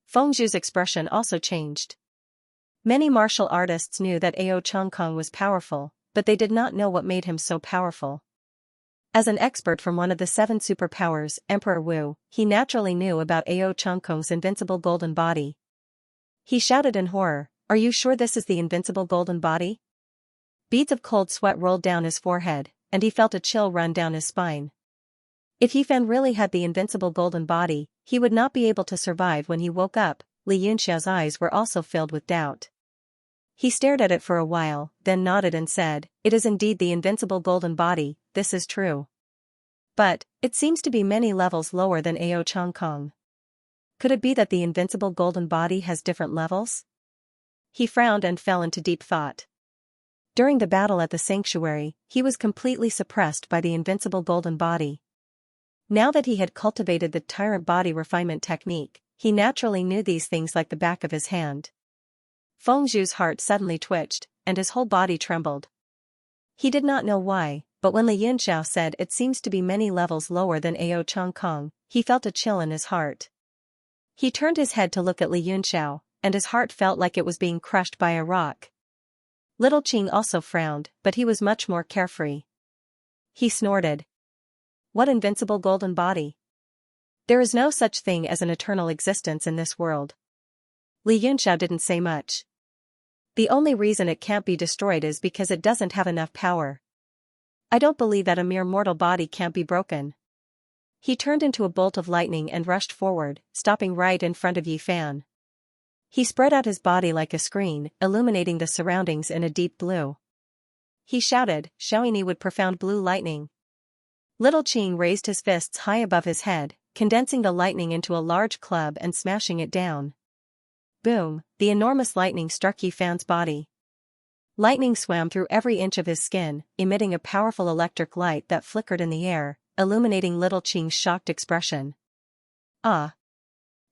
Fengzhu's expression also changed. Many martial artists knew that Ao Chongkong was powerful, but they did not know what made him so powerful. As an expert from one of the 7 superpowers, Emperor Wu, he naturally knew about Ao Chongkong's invincible golden body. He shouted in horror, "Are you sure this is the invincible golden body?" Beads of cold sweat rolled down his forehead, and he felt a chill run down his spine. If Yifan really had the invincible golden body, he would not be able to survive when he woke up. Li Yunxiao's eyes were also filled with doubt. He stared at it for a while, then nodded and said, "It is indeed the invincible golden body, this is true. But, it seems to be many levels lower than Ao Chongkong. Could it be that the invincible golden body has different levels?" He frowned and fell into deep thought. During the battle at the sanctuary, he was completely suppressed by the invincible golden body. Now that he had cultivated the tyrant body refinement technique, he naturally knew these things like the back of his hand. Fengzhu's heart suddenly twitched, and his whole body trembled. He did not know why, but when Li Yunxiao said it seems to be many levels lower than Ao Chongkong, he felt a chill in his heart. He turned his head to look at Li Yunxiao, and his heart felt like it was being crushed by a rock. Little Qing also frowned, but he was much more carefree. He snorted. What invincible golden body? There is no such thing as an eternal existence in this world. Li Yunxiao didn't say much. The only reason it can't be destroyed is because it doesn't have enough power. I don't believe that a mere mortal body can't be broken. He turned into a bolt of lightning and rushed forward, stopping right in front of Yifan. He spread out his body like a screen, illuminating the surroundings in a deep blue. He shouted, showering with profound blue lightning. Little Qing raised his fists high above his head, condensing the lightning into a large club and smashing it down. Boom, the enormous lightning struck Yifan's body. Lightning swam through every inch of his skin, emitting a powerful electric light that flickered in the air, illuminating Little Qing's shocked expression. Ah!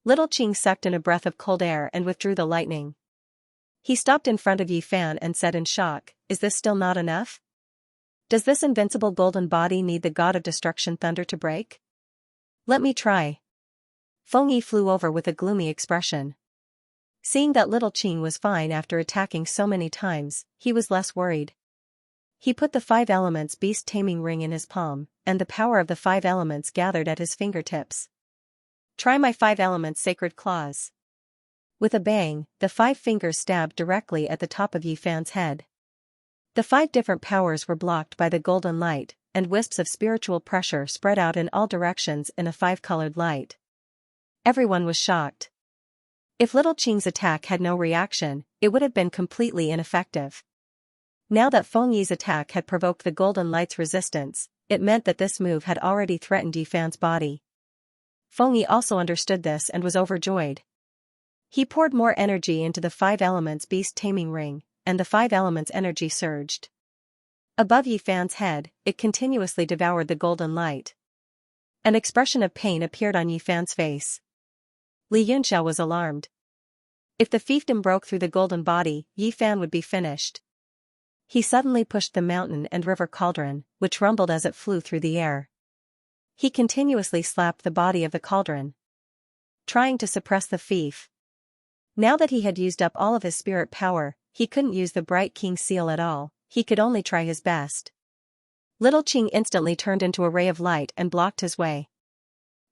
Little Qing sucked in a breath of cold air and withdrew the lightning. He stopped in front of Yifan and said in shock, "Is this still not enough? Does this invincible golden body need the god of destruction thunder to break? Let me try." Feng Yi flew over with a gloomy expression. Seeing that Little Qing was fine after attacking so many times, he was less worried. He put the 5 elements beast taming ring in his palm, and the power of the 5 elements gathered at his fingertips. "Try my 5 elements sacred claws." With a bang, the 5 fingers stabbed directly at the top of Yifan's head. The 5 different powers were blocked by the golden light, and wisps of spiritual pressure spread out in all directions in a 5-colored light. Everyone was shocked. If Little Qing's attack had no reaction, it would have been completely ineffective. Now that Feng Yi's attack had provoked the golden light's resistance, it meant that this move had already threatened Yifan's body. Feng Yi also understood this and was overjoyed. He poured more energy into the 5 elements beast taming ring, and the 5 elements energy surged. Above Yifan's head, it continuously devoured the golden light. An expression of pain appeared on Yifan's face. Li Yunxiao was alarmed. If the fiefdom broke through the golden body, Yifan would be finished. He suddenly pushed the mountain and river cauldron, which rumbled as it flew through the air. He continuously slapped the body of the cauldron, trying to suppress the fief. Now that he had used up all of his spirit power, he couldn't use the bright king seal at all, he could only try his best. Little Qing instantly turned into a ray of light and blocked his way.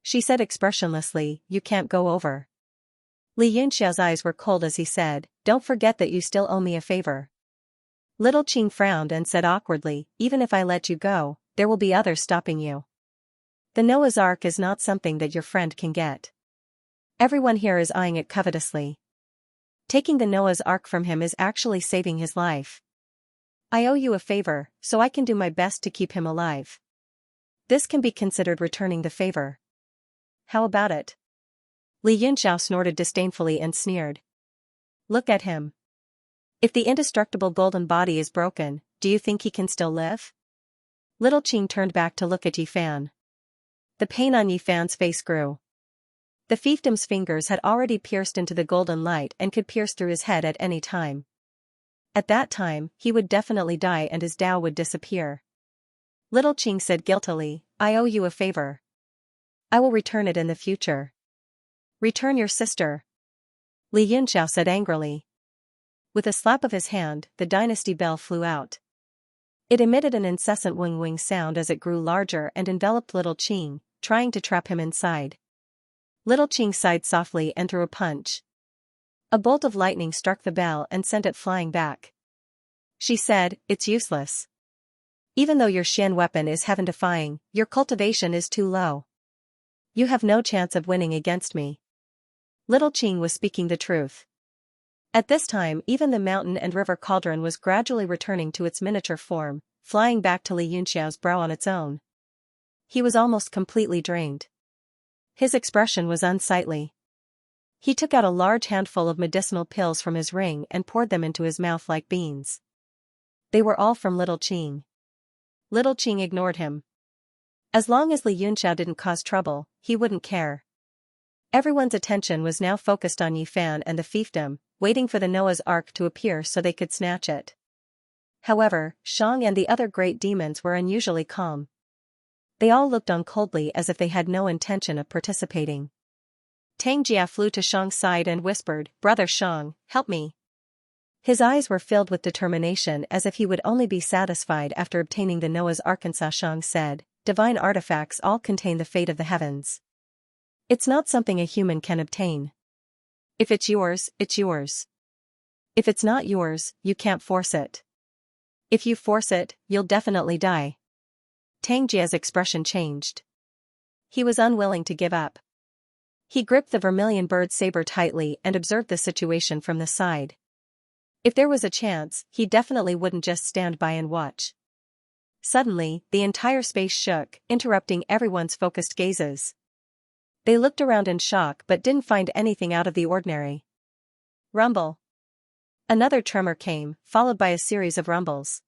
She said expressionlessly, "You can't go over." Li Yunxiao's eyes were cold as he said, "Don't forget that you still owe me a favor." Little Qing frowned and said awkwardly, "Even if I let you go, there will be others stopping you. The Noah's Ark is not something that your friend can get. Everyone here is eyeing it covetously. Taking the Noah's Ark from him is actually saving his life. I owe you a favor, so I can do my best to keep him alive. This can be considered returning the favor. How about it?" Li Yunxiao snorted disdainfully and sneered. "Look at him. If the indestructible golden body is broken, do you think he can still live?" Little Qing turned back to look at Yifan. The pain on Yifan's face grew. The fiefdom's fingers had already pierced into the golden light and could pierce through his head at any time. At that time, he would definitely die and his Tao would disappear. Little Qing said guiltily, "I owe you a favor. I will return it in the future." "Return your sister," Li Yunxiao said angrily. With a slap of his hand, the dynasty bell flew out. It emitted an incessant wing-wing sound as it grew larger and enveloped Little Qing, trying to trap him inside. Little Qing sighed softly and threw a punch. A bolt of lightning struck the bell and sent it flying back. She said, "It's useless. Even though your Xian weapon is heaven-defying, your cultivation is too low. You have no chance of winning against me." Little Qing was speaking the truth. At this time even the mountain and river cauldron was gradually returning to its miniature form, flying back to Li Yunxiao's brow on its own. He was almost completely drained. His expression was unsightly. He took out a large handful of medicinal pills from his ring and poured them into his mouth like beans. They were all from Little Qing. Little Qing ignored him. As long as Li Yunxiao didn't cause trouble, he wouldn't care. Everyone's attention was now focused on Yifan and the fiefdom, waiting for the Noah's Ark to appear so they could snatch it. However, Shang and the other great demons were unusually calm. They all looked on coldly as if they had no intention of participating. Tang Jia flew to Shang's side and whispered, "Brother Shang, help me." His eyes were filled with determination as if he would only be satisfied after obtaining the Noah's Ark. Shang said, "Divine artifacts all contain the fate of the heavens. It's not something a human can obtain. If it's yours, it's yours. If it's not yours, you can't force it. If you force it, you'll definitely die." Tang Jia's expression changed. He was unwilling to give up. He gripped the vermilion bird saber tightly and observed the situation from the side. If there was a chance, he definitely wouldn't just stand by and watch. Suddenly, the entire space shook, interrupting everyone's focused gazes. They looked around in shock but didn't find anything out of the ordinary. Rumble. Another tremor came, followed by a series of rumbles.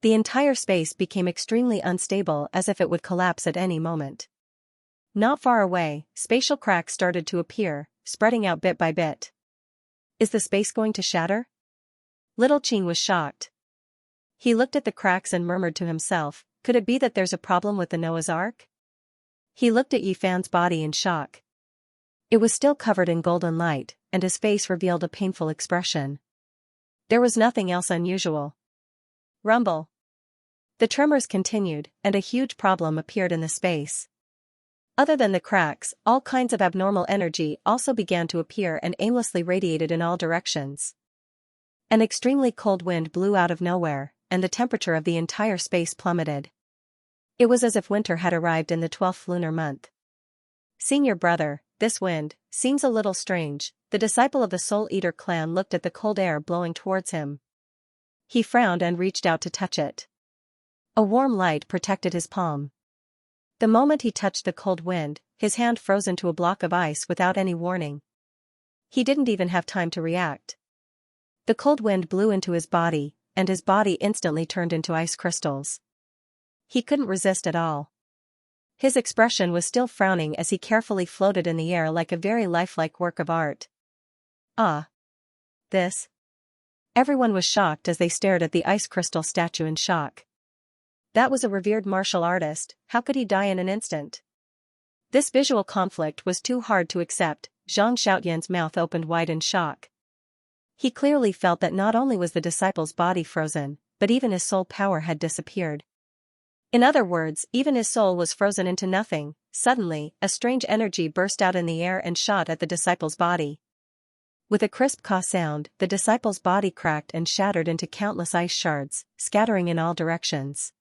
The entire space became extremely unstable as if it would collapse at any moment. Not far away, spatial cracks started to appear, spreading out bit by bit. Is the space going to shatter? Little Qing was shocked. He looked at the cracks and murmured to himself, could it be that there's a problem with the Noah's Ark? He looked at Yifan's body in shock. It was still covered in golden light, and his face revealed a painful expression. There was nothing else unusual. Rumble. The tremors continued, and a huge problem appeared in the space. Other than the cracks, all kinds of abnormal energy also began to appear and aimlessly radiated in all directions. An extremely cold wind blew out of nowhere, and the temperature of the entire space plummeted. It was as if winter had arrived in the 12th lunar month. "Senior brother, this wind seems a little strange." The disciple of the Soul Eater clan looked at the cold air blowing towards him. He frowned and reached out to touch it. A warm light protected his palm. The moment he touched the cold wind, his hand froze into a block of ice without any warning. He didn't even have time to react. The cold wind blew into his body, and his body instantly turned into ice crystals. He couldn't resist at all. His expression was still frowning as he carefully floated in the air like a very lifelike work of art. Ah! This? Everyone was shocked as they stared at the ice crystal statue in shock. That was a revered martial artist, how could he die in an instant? This visual conflict was too hard to accept. Zhang Xiaoyan's mouth opened wide in shock. He clearly felt that not only was the disciple's body frozen, but even his soul power had disappeared. In other words, even his soul was frozen into nothing. Suddenly, a strange energy burst out in the air and shot at the disciple's body. With a crisp caw sound, the disciple's body cracked and shattered into countless ice shards, scattering in all directions.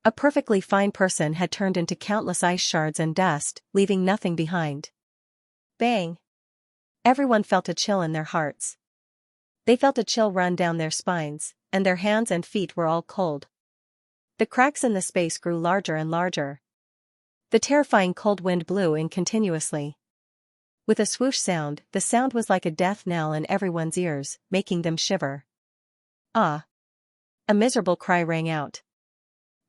A perfectly fine person had turned into countless ice shards and dust, leaving nothing behind. Bang! Everyone felt a chill in their hearts. They felt a chill run down their spines, and their hands and feet were all cold. The cracks in the space grew larger and larger. The terrifying cold wind blew in continuously. With a swoosh sound, the sound was like a death knell in everyone's ears, making them shiver. Ah! A miserable cry rang out.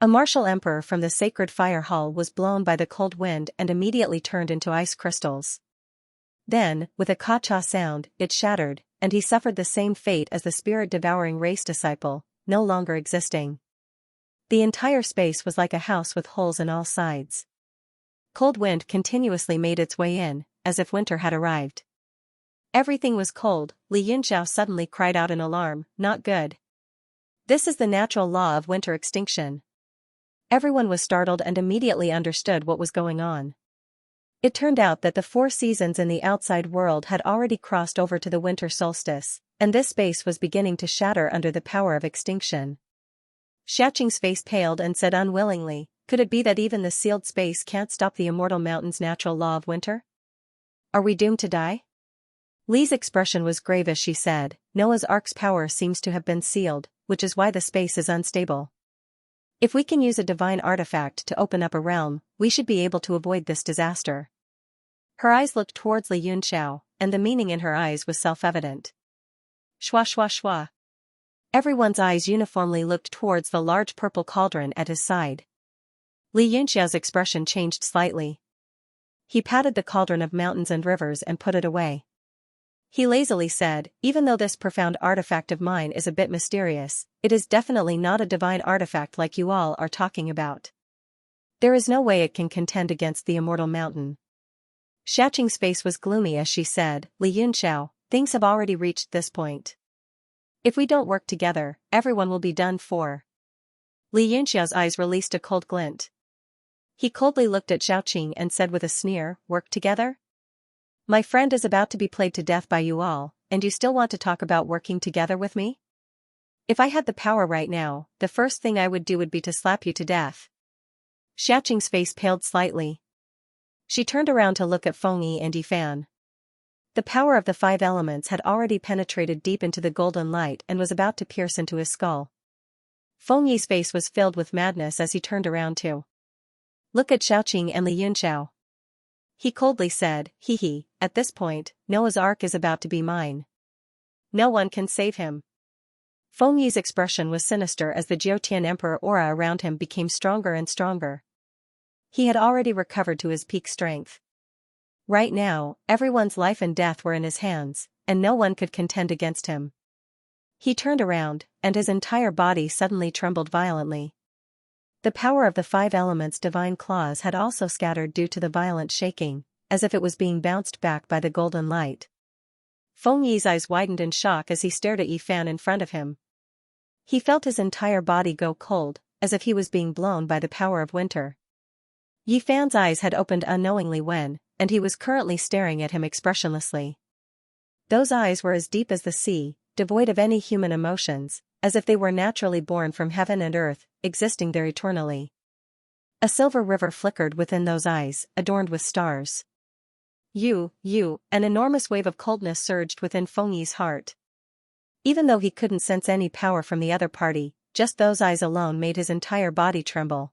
A martial emperor from the sacred fire hall was blown by the cold wind and immediately turned into ice crystals. Then, with a ka-cha sound, it shattered, and he suffered the same fate as the spirit-devouring race disciple, no longer existing. The entire space was like a house with holes in all sides. Cold wind continuously made its way in, as if winter had arrived. Everything was cold. Xianxia suddenly cried out in alarm, "Not good. This is the natural law of winter extinction." Everyone was startled and immediately understood what was going on. It turned out that the 4 seasons in the outside world had already crossed over to the winter solstice, and this space was beginning to shatter under the power of extinction. Xianxia's face paled and said unwillingly, "Could it be that even the sealed space can't stop the immortal mountain's natural law of winter? Are we doomed to die?" Li's expression was grave as she said, "Noah's Ark's power seems to have been sealed, which is why the space is unstable. If we can use a divine artifact to open up a realm, we should be able to avoid this disaster." Her eyes looked towards Xianxia, and the meaning in her eyes was self-evident. Shwa shwa shwa. Everyone's eyes uniformly looked towards the large purple cauldron at his side. Xianxia's expression changed slightly. He patted the cauldron of mountains and rivers and put it away. He lazily said, "Even though this profound artifact of mine is a bit mysterious, it is definitely not a divine artifact like you all are talking about. There is no way it can contend against the immortal mountain." Xianxia's face was gloomy as she said, "Xianxia, things have already reached this point. If we don't work together, everyone will be done for." Xianxia's eyes released a cold glint. He coldly looked at Xiaoqing and said with a sneer, "Work together? My friend is about to be played to death by you all, and you still want to talk about working together with me? If I had the power right now, the first thing I would do would be to slap you to death." Xiaoqing's face paled slightly. She turned around to look at Fengyi and Yifan. The power of the 5 elements had already penetrated deep into the golden light and was about to pierce into his skull. Fengyi's face was filled with madness as he turned around to look at Xiaoqing and Xianxia. He coldly said, "Hee hee, at this point, Noah's Ark is about to be mine. No one can save him." Fengyi's expression was sinister as the Jiutian Emperor aura around him became stronger and stronger. He had already recovered to his peak strength. Right now, everyone's life and death were in his hands, and no one could contend against him. He turned around, and his entire body suddenly trembled violently. The power of the 5 elements' divine claws had also scattered due to the violent shaking, as if it was being bounced back by the golden light. Fengyi's eyes widened in shock as he stared at Yifan in front of him. He felt his entire body go cold, as if he was being blown by the power of winter. Yifan's eyes had opened unknowingly when, and he was currently staring at him expressionlessly. Those eyes were as deep as the sea, devoid of any human emotions, as if they were naturally born from heaven and earth, existing there eternally. A silver river flickered within those eyes, adorned with stars. An enormous wave of coldness surged within Fengyi's heart. Even though he couldn't sense any power from the other party, just those eyes alone made his entire body tremble.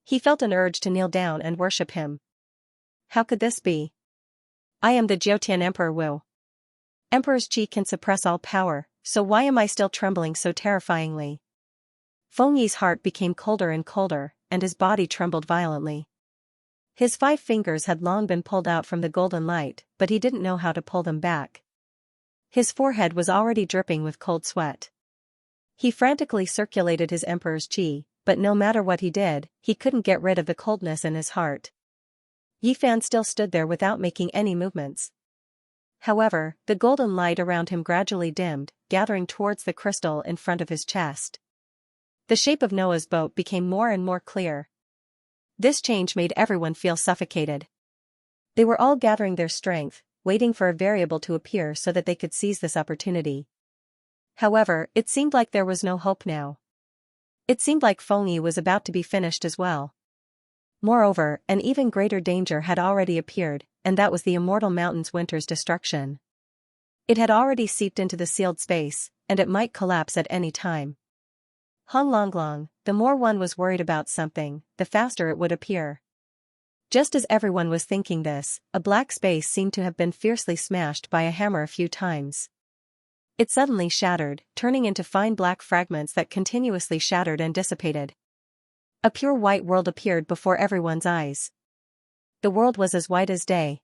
He felt an urge to kneel down and worship him. How could this be? I am the Jiutian Emperor Wu. Emperor's Qi can suppress all power, so why am I still trembling so terrifyingly? Fengyi's heart became colder and colder, and his body trembled violently. His 5 fingers had long been pulled out from the golden light, but he didn't know how to pull them back. His forehead was already dripping with cold sweat. He frantically circulated his Emperor's Qi, but no matter what he did, he couldn't get rid of the coldness in his heart. Yifan still stood there without making any movements. However, the golden light around him gradually dimmed, gathering towards the crystal in front of his chest. The shape of Noah's boat became more and more clear. This change made everyone feel suffocated. They were all gathering their strength, waiting for a variable to appear so that they could seize this opportunity. However, it seemed like there was no hope now. It seemed like Fengyi was about to be finished as well. Moreover, an even greater danger had already appeared, and that was the Immortal Mountain's winter's destruction. It had already seeped into the sealed space, and it might collapse at any time. Hong Longlong, the more one was worried about something, the faster it would appear. Just as everyone was thinking this, a black space seemed to have been fiercely smashed by a hammer a few times. It suddenly shattered, turning into fine black fragments that continuously shattered and dissipated. A pure white world appeared before everyone's eyes. The world was as white as day.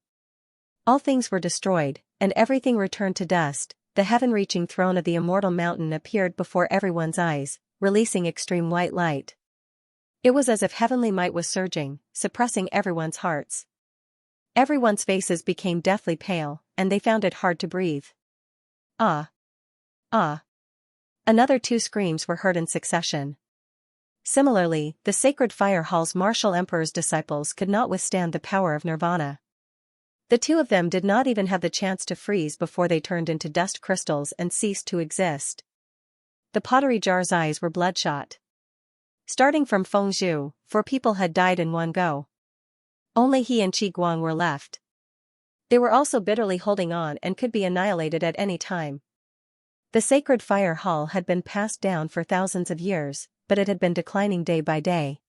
All things were destroyed, and everything returned to dust. The heaven-reaching throne of the Immortal Mountain appeared before everyone's eyes, releasing extreme white light. It was as if heavenly might was surging, suppressing everyone's hearts. Everyone's faces became deathly pale, and they found it hard to breathe. Ah! Ah! Another 2 screams were heard in succession. Similarly, the sacred fire hall's martial emperor's disciples could not withstand the power of nirvana. The 2 of them did not even have the chance to freeze before they turned into dust crystals and ceased to exist. The pottery jar's eyes were bloodshot. Starting from Feng Zhu, 4 people had died in one go. Only he and Qi Guang were left. They were also bitterly holding on and could be annihilated at any time. The sacred fire hall had been passed down for thousands of years, but it had been declining day by day.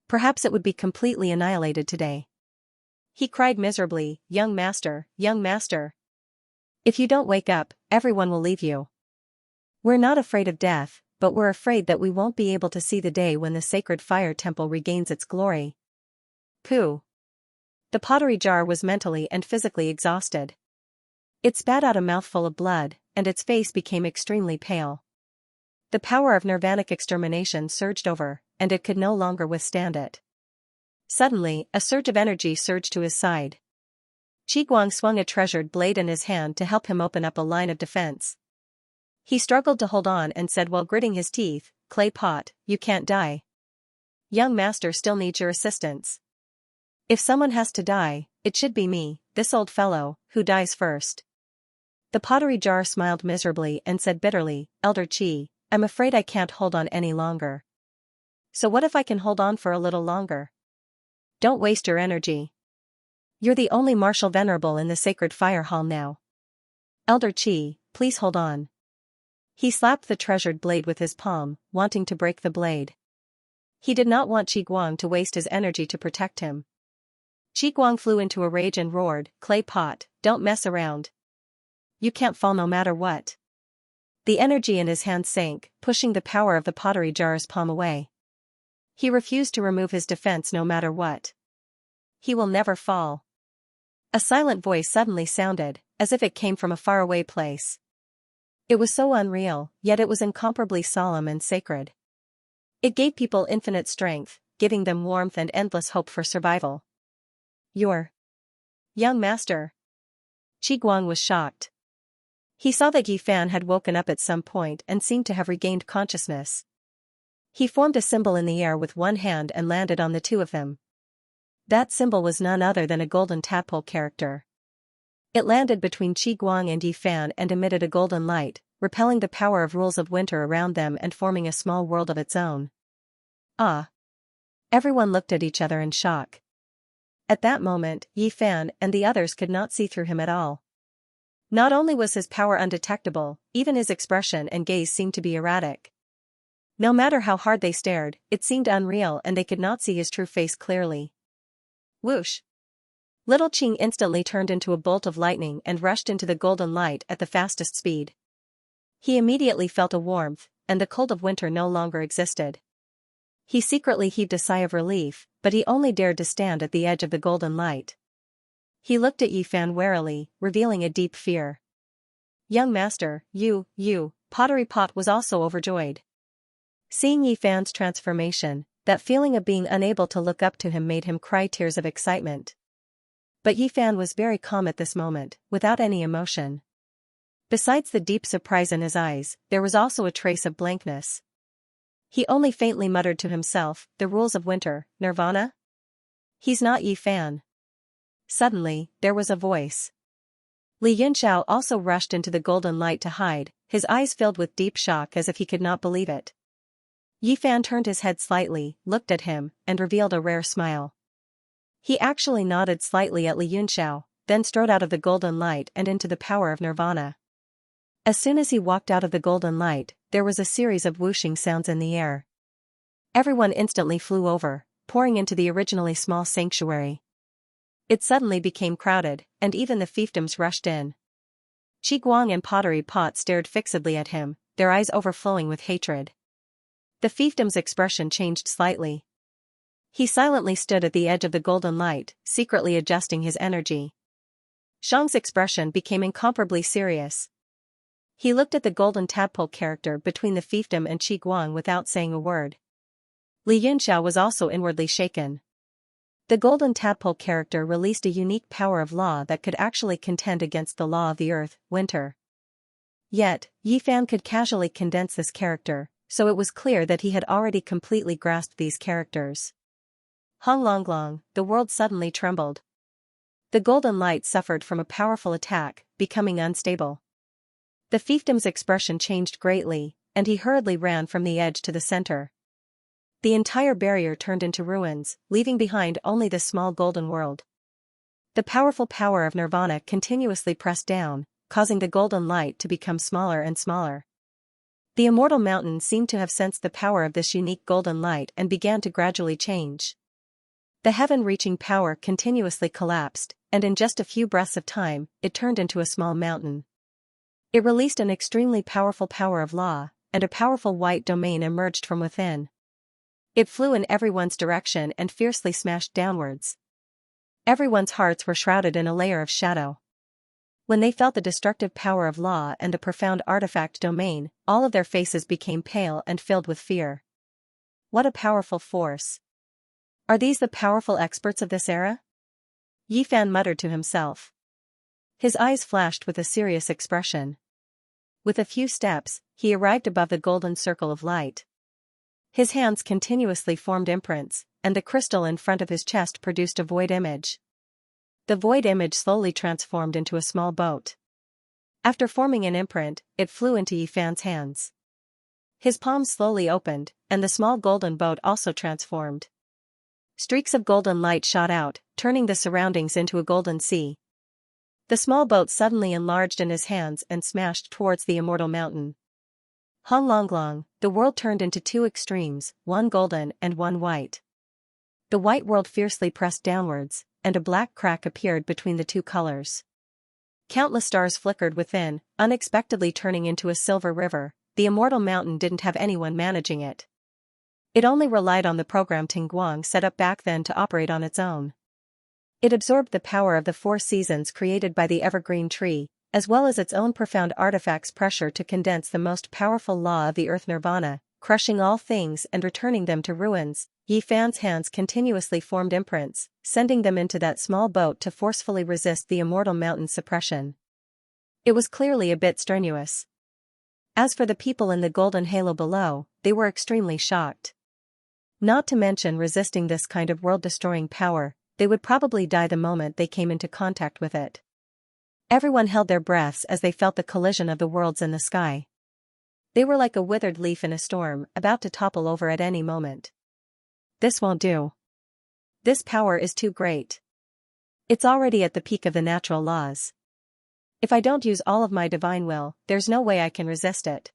Perhaps it would be completely annihilated today. He cried miserably, young master, if you don't wake up, everyone will leave you. We're not afraid of death, but we're afraid that we won't be able to see the day when the sacred fire temple regains its glory. Pooh! The pottery jar was mentally and physically exhausted. It spat out a mouthful of blood, and its face became extremely pale. The power of nirvanic extermination surged over, and it could no longer withstand it. Suddenly, a surge of energy surged to his side. Qi Guang swung a treasured blade in his hand to help him open up a line of defense. He struggled to hold on and said while gritting his teeth, "Clay pot, you can't die. Young master still needs your assistance. If someone has to die, it should be me, this old fellow, who dies first." The pottery jar smiled miserably and said bitterly, "Elder Qi, I'm afraid I can't hold on any longer. So what if I can hold on for a little longer? Don't waste your energy. You're the only martial venerable in the sacred fire hall now. Elder Qi, please hold on." He slapped the treasured blade with his palm, wanting to break the blade. He did not want Qi Guang to waste his energy to protect him. Qi Guang flew into a rage and roared, "Clay pot, don't mess around. You can't fall no matter what." The energy in his hand sank, pushing the power of the pottery jar's palm away. He refused to remove his defense no matter what. He will never fall. A silent voice suddenly sounded, as if it came from a faraway place. It was so unreal, yet it was incomparably solemn and sacred. It gave people infinite strength, giving them warmth and endless hope for survival. "Your young master." Qi Guang was shocked. He saw that Yi Fan had woken up at some point and seemed to have regained consciousness. He formed a symbol in the air with one hand and landed on the 2 of them. That symbol was none other than a golden tadpole character. It landed between Qi Guang and Yi Fan and emitted a golden light, repelling the power of rules of winter around them and forming a small world of its own. Ah! Everyone looked at each other in shock. At that moment, Yi Fan and the others could not see through him at all. Not only was his power undetectable, even his expression and gaze seemed to be erratic. No matter how hard they stared, it seemed unreal and they could not see his true face clearly. Whoosh! Little Qing instantly turned into a bolt of lightning and rushed into the golden light at the fastest speed. He immediately felt a warmth, and the cold of winter no longer existed. He secretly heaved a sigh of relief, but he only dared to stand at the edge of the golden light. He looked at Yi Fan warily, revealing a deep fear. "Young master, you, Pottery Pot was also overjoyed. Seeing Yi Fan's transformation, that feeling of being unable to look up to him made him cry tears of excitement. But Yi Fan was very calm at this moment, without any emotion. Besides the deep surprise in his eyes, there was also a trace of blankness. He only faintly muttered to himself, the rules of winter, nirvana? He's not Yi Fan. Suddenly, there was a voice. Li Yunxiao also rushed into the golden light to hide, his eyes filled with deep shock as if he could not believe it. Yi Fan turned his head slightly, looked at him, and revealed a rare smile. He actually nodded slightly at Li Yunxiao, then strode out of the golden light and into the power of nirvana. As soon as he walked out of the golden light, there was a series of whooshing sounds in the air. Everyone instantly flew over, pouring into the originally small sanctuary. It suddenly became crowded, and even the fiefdoms rushed in. Qi Guang and Pottery Pot stared fixedly at him, their eyes overflowing with hatred. The fiefdom's expression changed slightly. He silently stood at the edge of the golden light, secretly adjusting his energy. Shang's expression became incomparably serious. He looked at the golden tadpole character between the fiefdom and Qi Guang without saying a word. Li Yunxiao was also inwardly shaken. The golden tadpole character released a unique power of law that could actually contend against the law of the earth, winter. Yet, Yi Fan could casually condense this character, so it was clear that he had already completely grasped these characters. Hung Longlong, the world suddenly trembled. The golden light suffered from a powerful attack, becoming unstable. The fiefdom's expression changed greatly, and he hurriedly ran from the edge to the center. The entire barrier turned into ruins, leaving behind only the small golden world. The powerful power of nirvana continuously pressed down, causing the golden light to become smaller and smaller. The immortal mountain seemed to have sensed the power of this unique golden light and began to gradually change. The heaven-reaching power continuously collapsed, and in just a few breaths of time, it turned into a small mountain. It released an extremely powerful power of law, and a powerful white domain emerged from within. It flew in everyone's direction and fiercely smashed downwards. Everyone's hearts were shrouded in a layer of shadow. When they felt the destructive power of law and the profound artifact domain, all of their faces became pale and filled with fear. What a powerful force! Are these the powerful experts of this era? Yi Fan muttered to himself. His eyes flashed with a serious expression. With a few steps, he arrived above the golden circle of light. His hands continuously formed imprints, and the crystal in front of his chest produced a void image. The void image slowly transformed into a small boat. After forming an imprint, it flew into Yi Fan's hands. His palms slowly opened, and the small golden boat also transformed. Streaks of golden light shot out, turning the surroundings into a golden sea. The small boat suddenly enlarged in his hands and smashed towards the immortal mountain. Hung Longlong, the world turned into two extremes, one golden and one white. The white world fiercely pressed downwards, and a black crack appeared between the two colors. Countless stars flickered within, unexpectedly turning into a silver river. The immortal mountain didn't have anyone managing it. It only relied on the program Ting Guang set up back then to operate on its own. It absorbed the power of the 4 seasons created by the evergreen tree, as well as its own profound artifacts' pressure to condense the most powerful law of the earth nirvana, crushing all things and returning them to ruins. Yi Fan's hands continuously formed imprints, sending them into that small boat to forcefully resist the immortal mountain's suppression. It was clearly a bit strenuous. As for the people in the golden halo below, they were extremely shocked. Not to mention resisting this kind of world-destroying power, they would probably die the moment they came into contact with it. Everyone held their breaths as they felt the collision of the worlds in the sky. They were like a withered leaf in a storm, about to topple over at any moment. This won't do. This power is too great. It's already at the peak of the natural laws. If I don't use all of my divine will, there's no way I can resist it.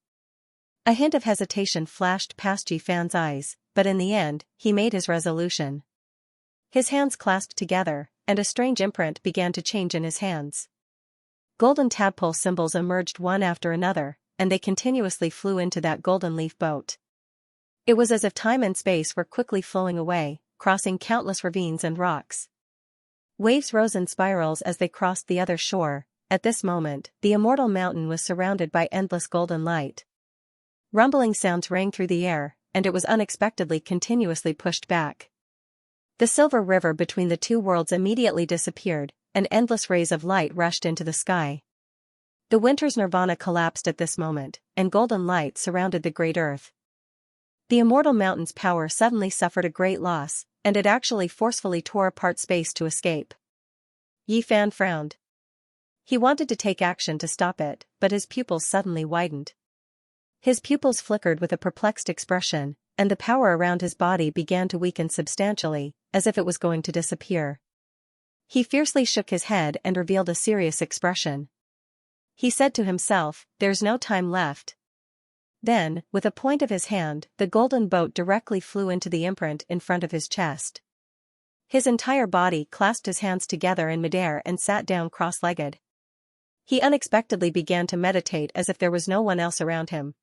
A hint of hesitation flashed past Yi Fan's eyes, but in the end, he made his resolution. His hands clasped together, and a strange imprint began to change in his hands. Golden tadpole symbols emerged one after another, and they continuously flew into that golden leaf boat. It was as if time and space were quickly flowing away, crossing countless ravines and rocks. Waves rose in spirals as they crossed the other shore. At this moment, the immortal mountain was surrounded by endless golden light. Rumbling sounds rang through the air, and it was unexpectedly continuously pushed back. The silver river between the two worlds immediately disappeared, and endless rays of light rushed into the sky. The winter's nirvana collapsed at this moment, and golden light surrounded the great earth. The immortal mountain's power suddenly suffered a great loss, and it actually forcefully tore apart space to escape. Yi Fan frowned. He wanted to take action to stop it, but his pupils suddenly widened. His pupils flickered with a perplexed expression, and the power around his body began to weaken substantially, as if it was going to disappear. He fiercely shook his head and revealed a serious expression. He said to himself, "There's no time left." Then, with a point of his hand, the golden boat directly flew into the imprint in front of his chest. His entire body clasped his hands together in midair and sat down cross-legged. He unexpectedly began to meditate as if there was no one else around him.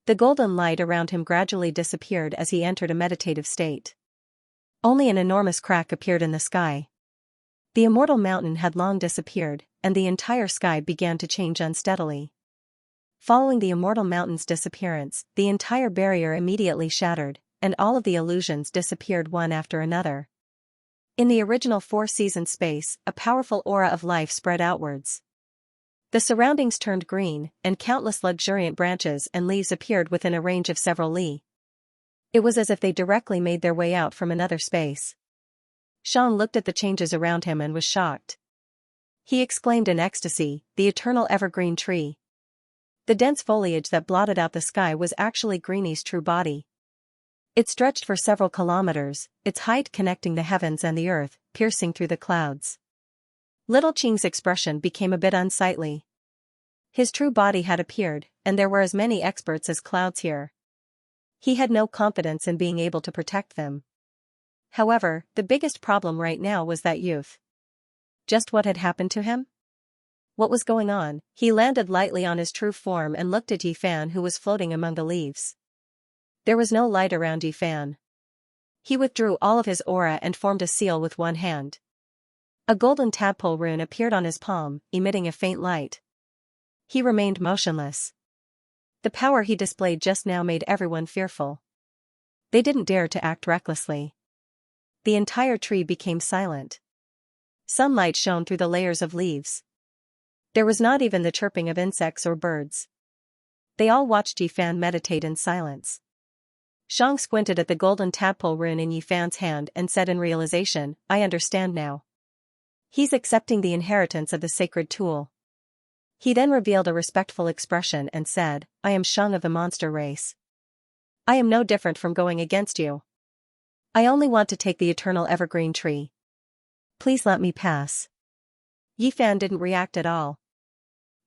The golden light around him gradually disappeared as he entered a meditative state. Only an enormous crack appeared in the sky. The immortal mountain had long disappeared, and the entire sky began to change unsteadily. Following the immortal mountain's disappearance, the entire barrier immediately shattered, and all of the illusions disappeared one after another. In the original four-season space, a powerful aura of life spread outwards. The surroundings turned green, and countless luxuriant branches and leaves appeared within a range of several li. It was as if they directly made their way out from another space. Xiang looked at the changes around him and was shocked. He exclaimed in ecstasy, "The eternal evergreen tree." The dense foliage that blotted out the sky was actually Greeny's true body. It stretched for several kilometers, its height connecting the heavens and the earth, piercing through the clouds. Little Qing's expression became a bit unsightly. His true body had appeared, and there were as many experts as clouds here. He had no confidence in being able to protect them. However, the biggest problem right now was that youth. Just what had happened to him? What was going on? He landed lightly on his true form and looked at Yi Fan, who was floating among the leaves. There was no light around Yi Fan. He withdrew all of his aura and formed a seal with one hand. A golden tadpole rune appeared on his palm, emitting a faint light. He remained motionless. The power he displayed just now made everyone fearful. They didn't dare to act recklessly. The entire tree became silent. Sunlight shone through the layers of leaves. There was not even the chirping of insects or birds. They all watched Yi Fan meditate in silence. Xiang squinted at the golden tadpole rune in Yi Fan's hand and said in realization, "I understand now. He's accepting the inheritance of the sacred tool." He then revealed a respectful expression and said, "I am Xiang of the monster race. I am no different from going against you. I only want to take the eternal evergreen tree. Please let me pass." Yi Fan didn't react at all.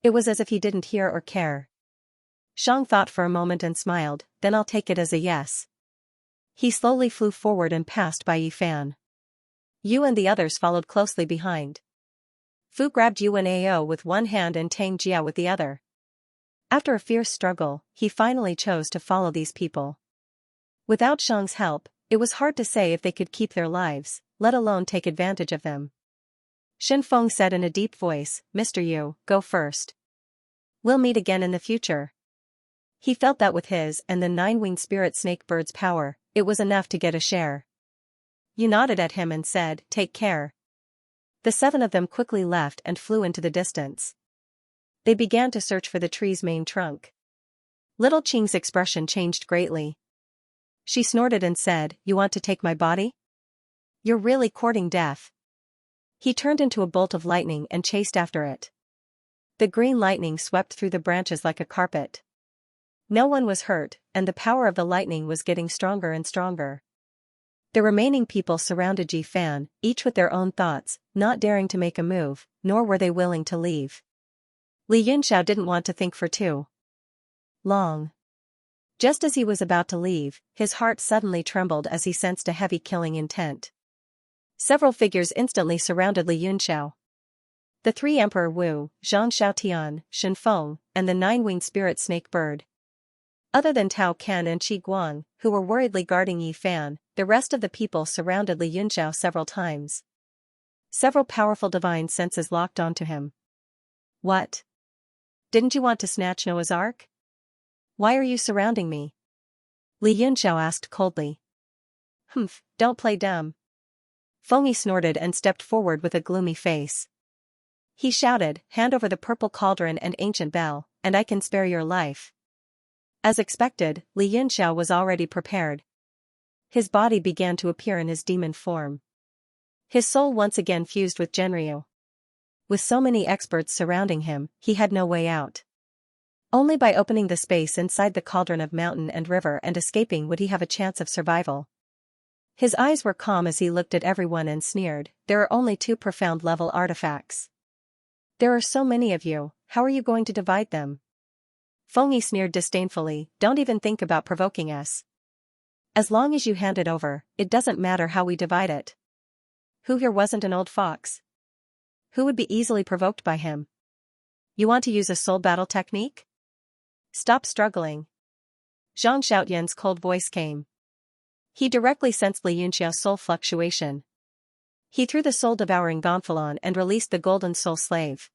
It was as if he didn't hear or care. Xiang thought for a moment and smiled, "Then I'll take it as a yes." He slowly flew forward and passed by Yi Fan. Yu and the others followed closely behind. Fu grabbed Yuan Ao with one hand and Tang Jia with the other. After a fierce struggle, he finally chose to follow these people. Without Xiang's help, it was hard to say if they could keep their lives, let alone take advantage of them. Shen Feng said in a deep voice, "Mr. Yu, go first. We'll meet again in the future." He felt that with his and the nine-winged spirit snake bird's power, it was enough to get a share. Yu nodded at him and said, "Take care." The seven of them quickly left and flew into the distance. They began to search for the tree's main trunk. Little Qing's expression changed greatly. She snorted and said, "You want to take my body? You're really courting death." He turned into a bolt of lightning and chased after it. The green lightning swept through the branches like a carpet. No one was hurt, and the power of the lightning was getting stronger and stronger. The remaining people surrounded Yi Fan, each with their own thoughts, not daring to make a move, nor were they willing to leave. Li Yunxiao didn't want to think for too long. Just as he was about to leave, his heart suddenly trembled as he sensed a heavy killing intent. Several figures instantly surrounded Li Yunxiao. The three Emperor Wu, Zhang Xiaotian, Shen Feng, and the nine-winged spirit snake bird. Other than Tao Ken and Qi Guang, who were worriedly guarding Yi Fan, the rest of the people surrounded Li Yunxiao several times. Several powerful divine senses locked onto him. "What? Didn't you want to snatch Noah's Ark? Why are you surrounding me?" Li Yunxiao asked coldly. "Humph, don't play dumb." Fengyi snorted and stepped forward with a gloomy face. He shouted, "Hand over the purple cauldron and ancient bell, and I can spare your life." As expected, Li Yunxiao was already prepared. His body began to appear in his demon form. His soul once again fused with Genryu. With so many experts surrounding him, he had no way out. Only by opening the space inside the cauldron of mountain and river and escaping would he have a chance of survival. His eyes were calm as he looked at everyone and sneered, "There are only 2 profound level artifacts. There are so many of you, how are you going to divide them?" Fengyi sneered disdainfully, "Don't even think about provoking us. As long as you hand it over, it doesn't matter how we divide it. Who here wasn't an old fox? Who would be easily provoked by him? You want to use a soul battle technique? Stop struggling." Zhang Xiaotian's cold voice came. He directly sensed Li Yunxiao's soul fluctuation. He threw the soul-devouring gonfalon and released the golden soul slave.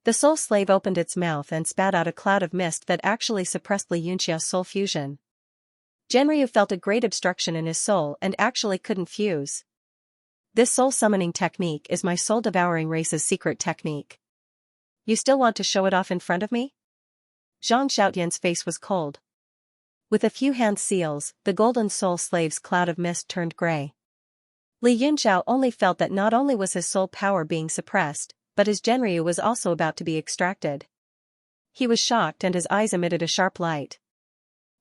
The soul slave opened its mouth and spat out a cloud of mist that actually suppressed Li Yunxiao's soul fusion. Genryu felt a great obstruction in his soul and actually couldn't fuse. "This soul-summoning technique is my soul-devouring race's secret technique. You still want to show it off in front of me?" Zhang Xiaotian's face was cold. With a few hand seals, the golden soul slave's cloud of mist turned gray. Li Yunxiao only felt that not only was his soul power being suppressed, but his Genryu was also about to be extracted. He was shocked and his eyes emitted a sharp light.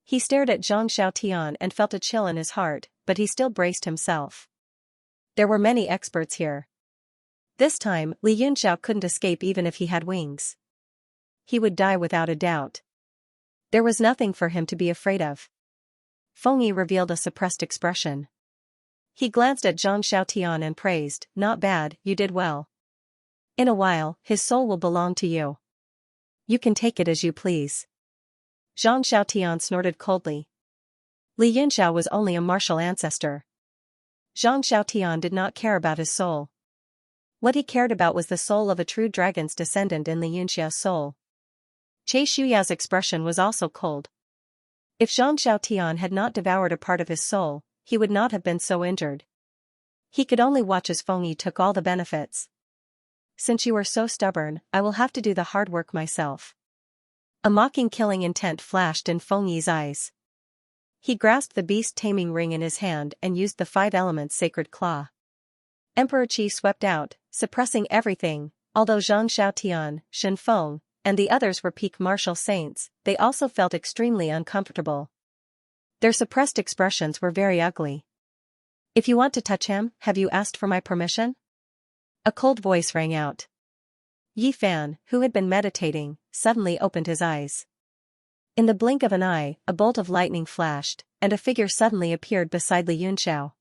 He stared at Zhang Xiaotian and felt a chill in his heart, but he still braced himself. There were many experts here. This time, Li Yunxiao couldn't escape even if he had wings. He would die without a doubt. There was nothing for him to be afraid of. Fengyi revealed a suppressed expression. He glanced at Zhang Xiaotian and praised, "Not bad, you did well. In a while, his soul will belong to you. You can take it as you please." Zhang Xiaotian snorted coldly. Li Yunxiao was only a martial ancestor. Zhang Xiaotian did not care about his soul. What he cared about was the soul of a true dragon's descendant in Li Yunxiao's soul. Che Shuya's expression was also cold. If Zhang Xiaotian had not devoured a part of his soul, he would not have been so injured. He could only watch as Fengyi took all the benefits. "Since you are so stubborn, I will have to do the hard work myself." A mocking killing intent flashed in Fengyi's eyes. He grasped the beast-taming ring in his hand and used the 5 elements sacred claw. Emperor Qi swept out, suppressing everything. Although Zhang Xiaotian, Shen Feng, and the others were peak martial saints, they also felt extremely uncomfortable. Their suppressed expressions were very ugly. "If you want to touch him, have you asked for my permission?" A cold voice rang out. Yi Fan, who had been meditating, suddenly opened his eyes. In the blink of an eye, a bolt of lightning flashed, and a figure suddenly appeared beside Li Yunxiao.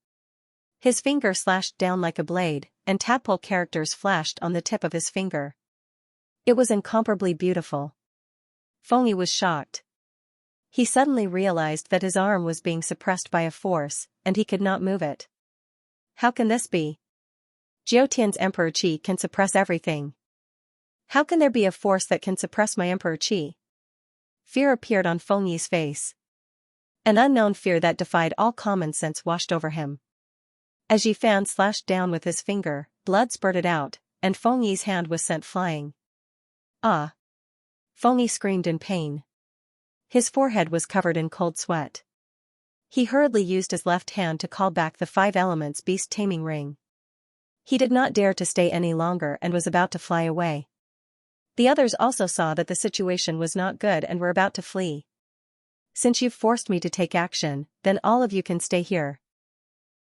His finger slashed down like a blade, and tadpole characters flashed on the tip of his finger. It was incomparably beautiful. Fengyi was shocked. He suddenly realized that his arm was being suppressed by a force, and he could not move it. How can this be? Jiutian's Emperor Qi can suppress everything. How can there be a force that can suppress my Emperor Qi? Fear appeared on Fengyi's face. An unknown fear that defied all common sense washed over him. As Yi Fan slashed down with his finger, blood spurted out, and Fengyi's hand was sent flying. "Ah!" Fengyi screamed in pain. His forehead was covered in cold sweat. He hurriedly used his left hand to call back the 5 elements beast-taming ring. He did not dare to stay any longer and was about to fly away. The others also saw that the situation was not good and were about to flee. "Since you've forced me to take action, then all of you can stay here."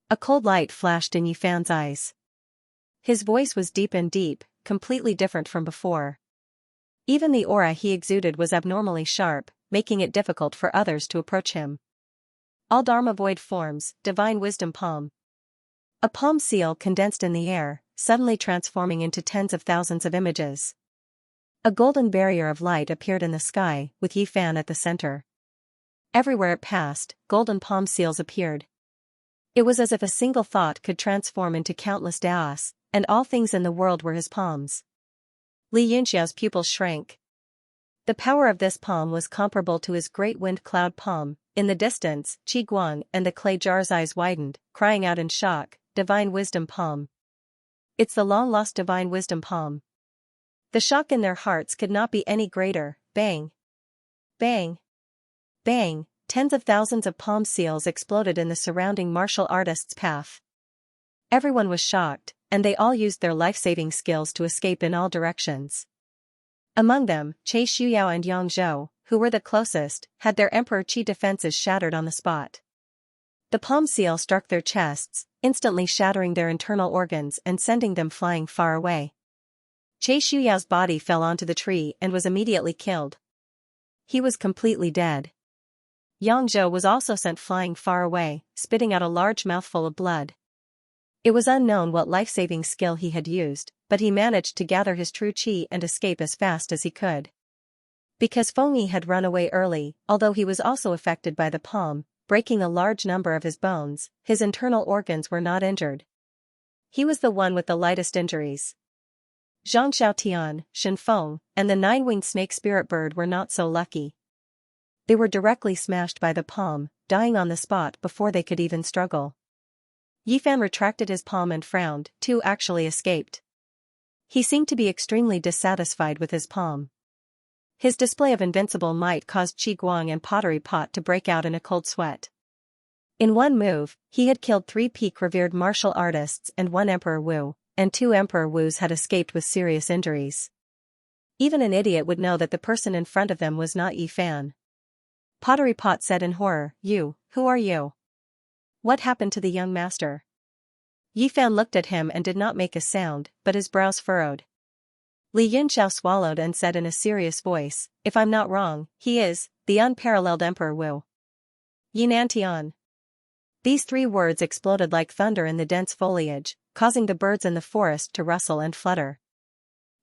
A cold light flashed in Yi Fan's eyes. His voice was deep and deep, completely different from before. Even the aura he exuded was abnormally sharp, making it difficult for others to approach him. All Dharma void forms, divine wisdom palm. A palm seal condensed in the air, suddenly transforming into tens of thousands of images. A golden barrier of light appeared in the sky, with Yi Fan at the center. Everywhere it passed, golden palm seals appeared. It was as if a single thought could transform into countless daos, and all things in the world were his palms. Li Yunxiao's pupils shrank. The power of this palm was comparable to his great wind cloud palm. In the distance, Qi Guang and the clay jar's eyes widened, crying out in shock, "Divine wisdom palm. It's the long-lost divine wisdom palm." The shock in their hearts could not be any greater. Bang! Bang! Bang! Tens of thousands of palm seals exploded in the surrounding martial artists' path. Everyone was shocked, and they all used their life-saving skills to escape in all directions. Among them, Che Shuyao and Yang Zhou, who were the closest, had their Emperor Qi defenses shattered on the spot. The palm seal struck their chests, instantly shattering their internal organs and sending them flying far away. Che Shuyao's body fell onto the tree and was immediately killed. He was completely dead. Yang Zhou was also sent flying far away, spitting out a large mouthful of blood. It was unknown what life-saving skill he had used, but he managed to gather his true qi and escape as fast as he could. Because Feng Yi had run away early, although he was also affected by the palm, breaking a large number of his bones, his internal organs were not injured. He was the one with the lightest injuries. Zhang Xiaotian, Shen Feng, and the nine-winged snake spirit bird were not so lucky. They were directly smashed by the palm, dying on the spot before they could even struggle. Yifan retracted his palm and frowned. Two actually escaped. He seemed to be extremely dissatisfied with his palm. His display of invincible might caused Qi Guang and Pottery Pot to break out in a cold sweat. In one move, he had killed 3 peak-revered martial artists and 1 Emperor Wu, and 2 Emperor Wus had escaped with serious injuries. Even an idiot would know that the person in front of them was not Yifan. Pottery Pot said in horror, "You, who are you? What happened to the young master?" Yifan looked at him and did not make a sound, but his brows furrowed. Li Yunxiao swallowed and said in a serious voice, "If I'm not wrong, he is the unparalleled Emperor Wu." Yinantian. These 3 words exploded like thunder in the dense foliage, causing the birds in the forest to rustle and flutter.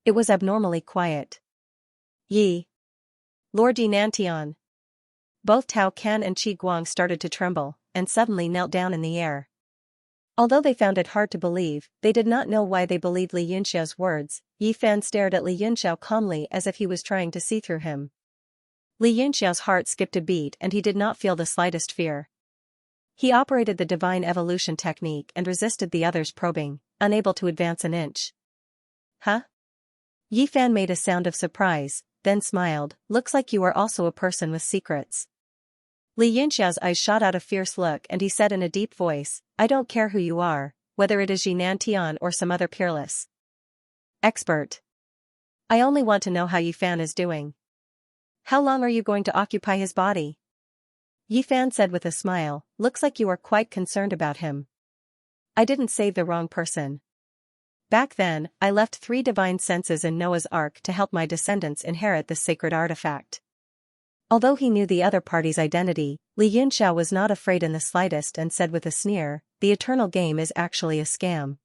It was abnormally quiet. Yi. Lord Yinantian. Both Tao Can and Qi Guang started to tremble, and suddenly knelt down in the air. Although they found it hard to believe, they did not know why they believed Li Yunxiao's words. Yifan stared at Li Yunxiao calmly as if he was trying to see through him. Li Yunxiao's heart skipped a beat and he did not feel the slightest fear. He operated the divine evolution technique and resisted the others' probing, unable to advance an inch. Huh? Yifan made a sound of surprise, then smiled. "Looks like you are also a person with secrets." Li Yunxiao's eyes shot out a fierce look and he said in a deep voice, "I don't care who you are, whether it is Yinantian or some other peerless expert. I only want to know how Yifan is doing. How long are you going to occupy his body?" Yifan said with a smile, "Looks like you are quite concerned about him." "I didn't save the wrong person. Back then, I left 3 divine senses in Noah's Ark to help my descendants inherit this sacred artifact." Although he knew the other party's identity, Li Yunxiao was not afraid in the slightest and said with a sneer, "The eternal game is actually a scam.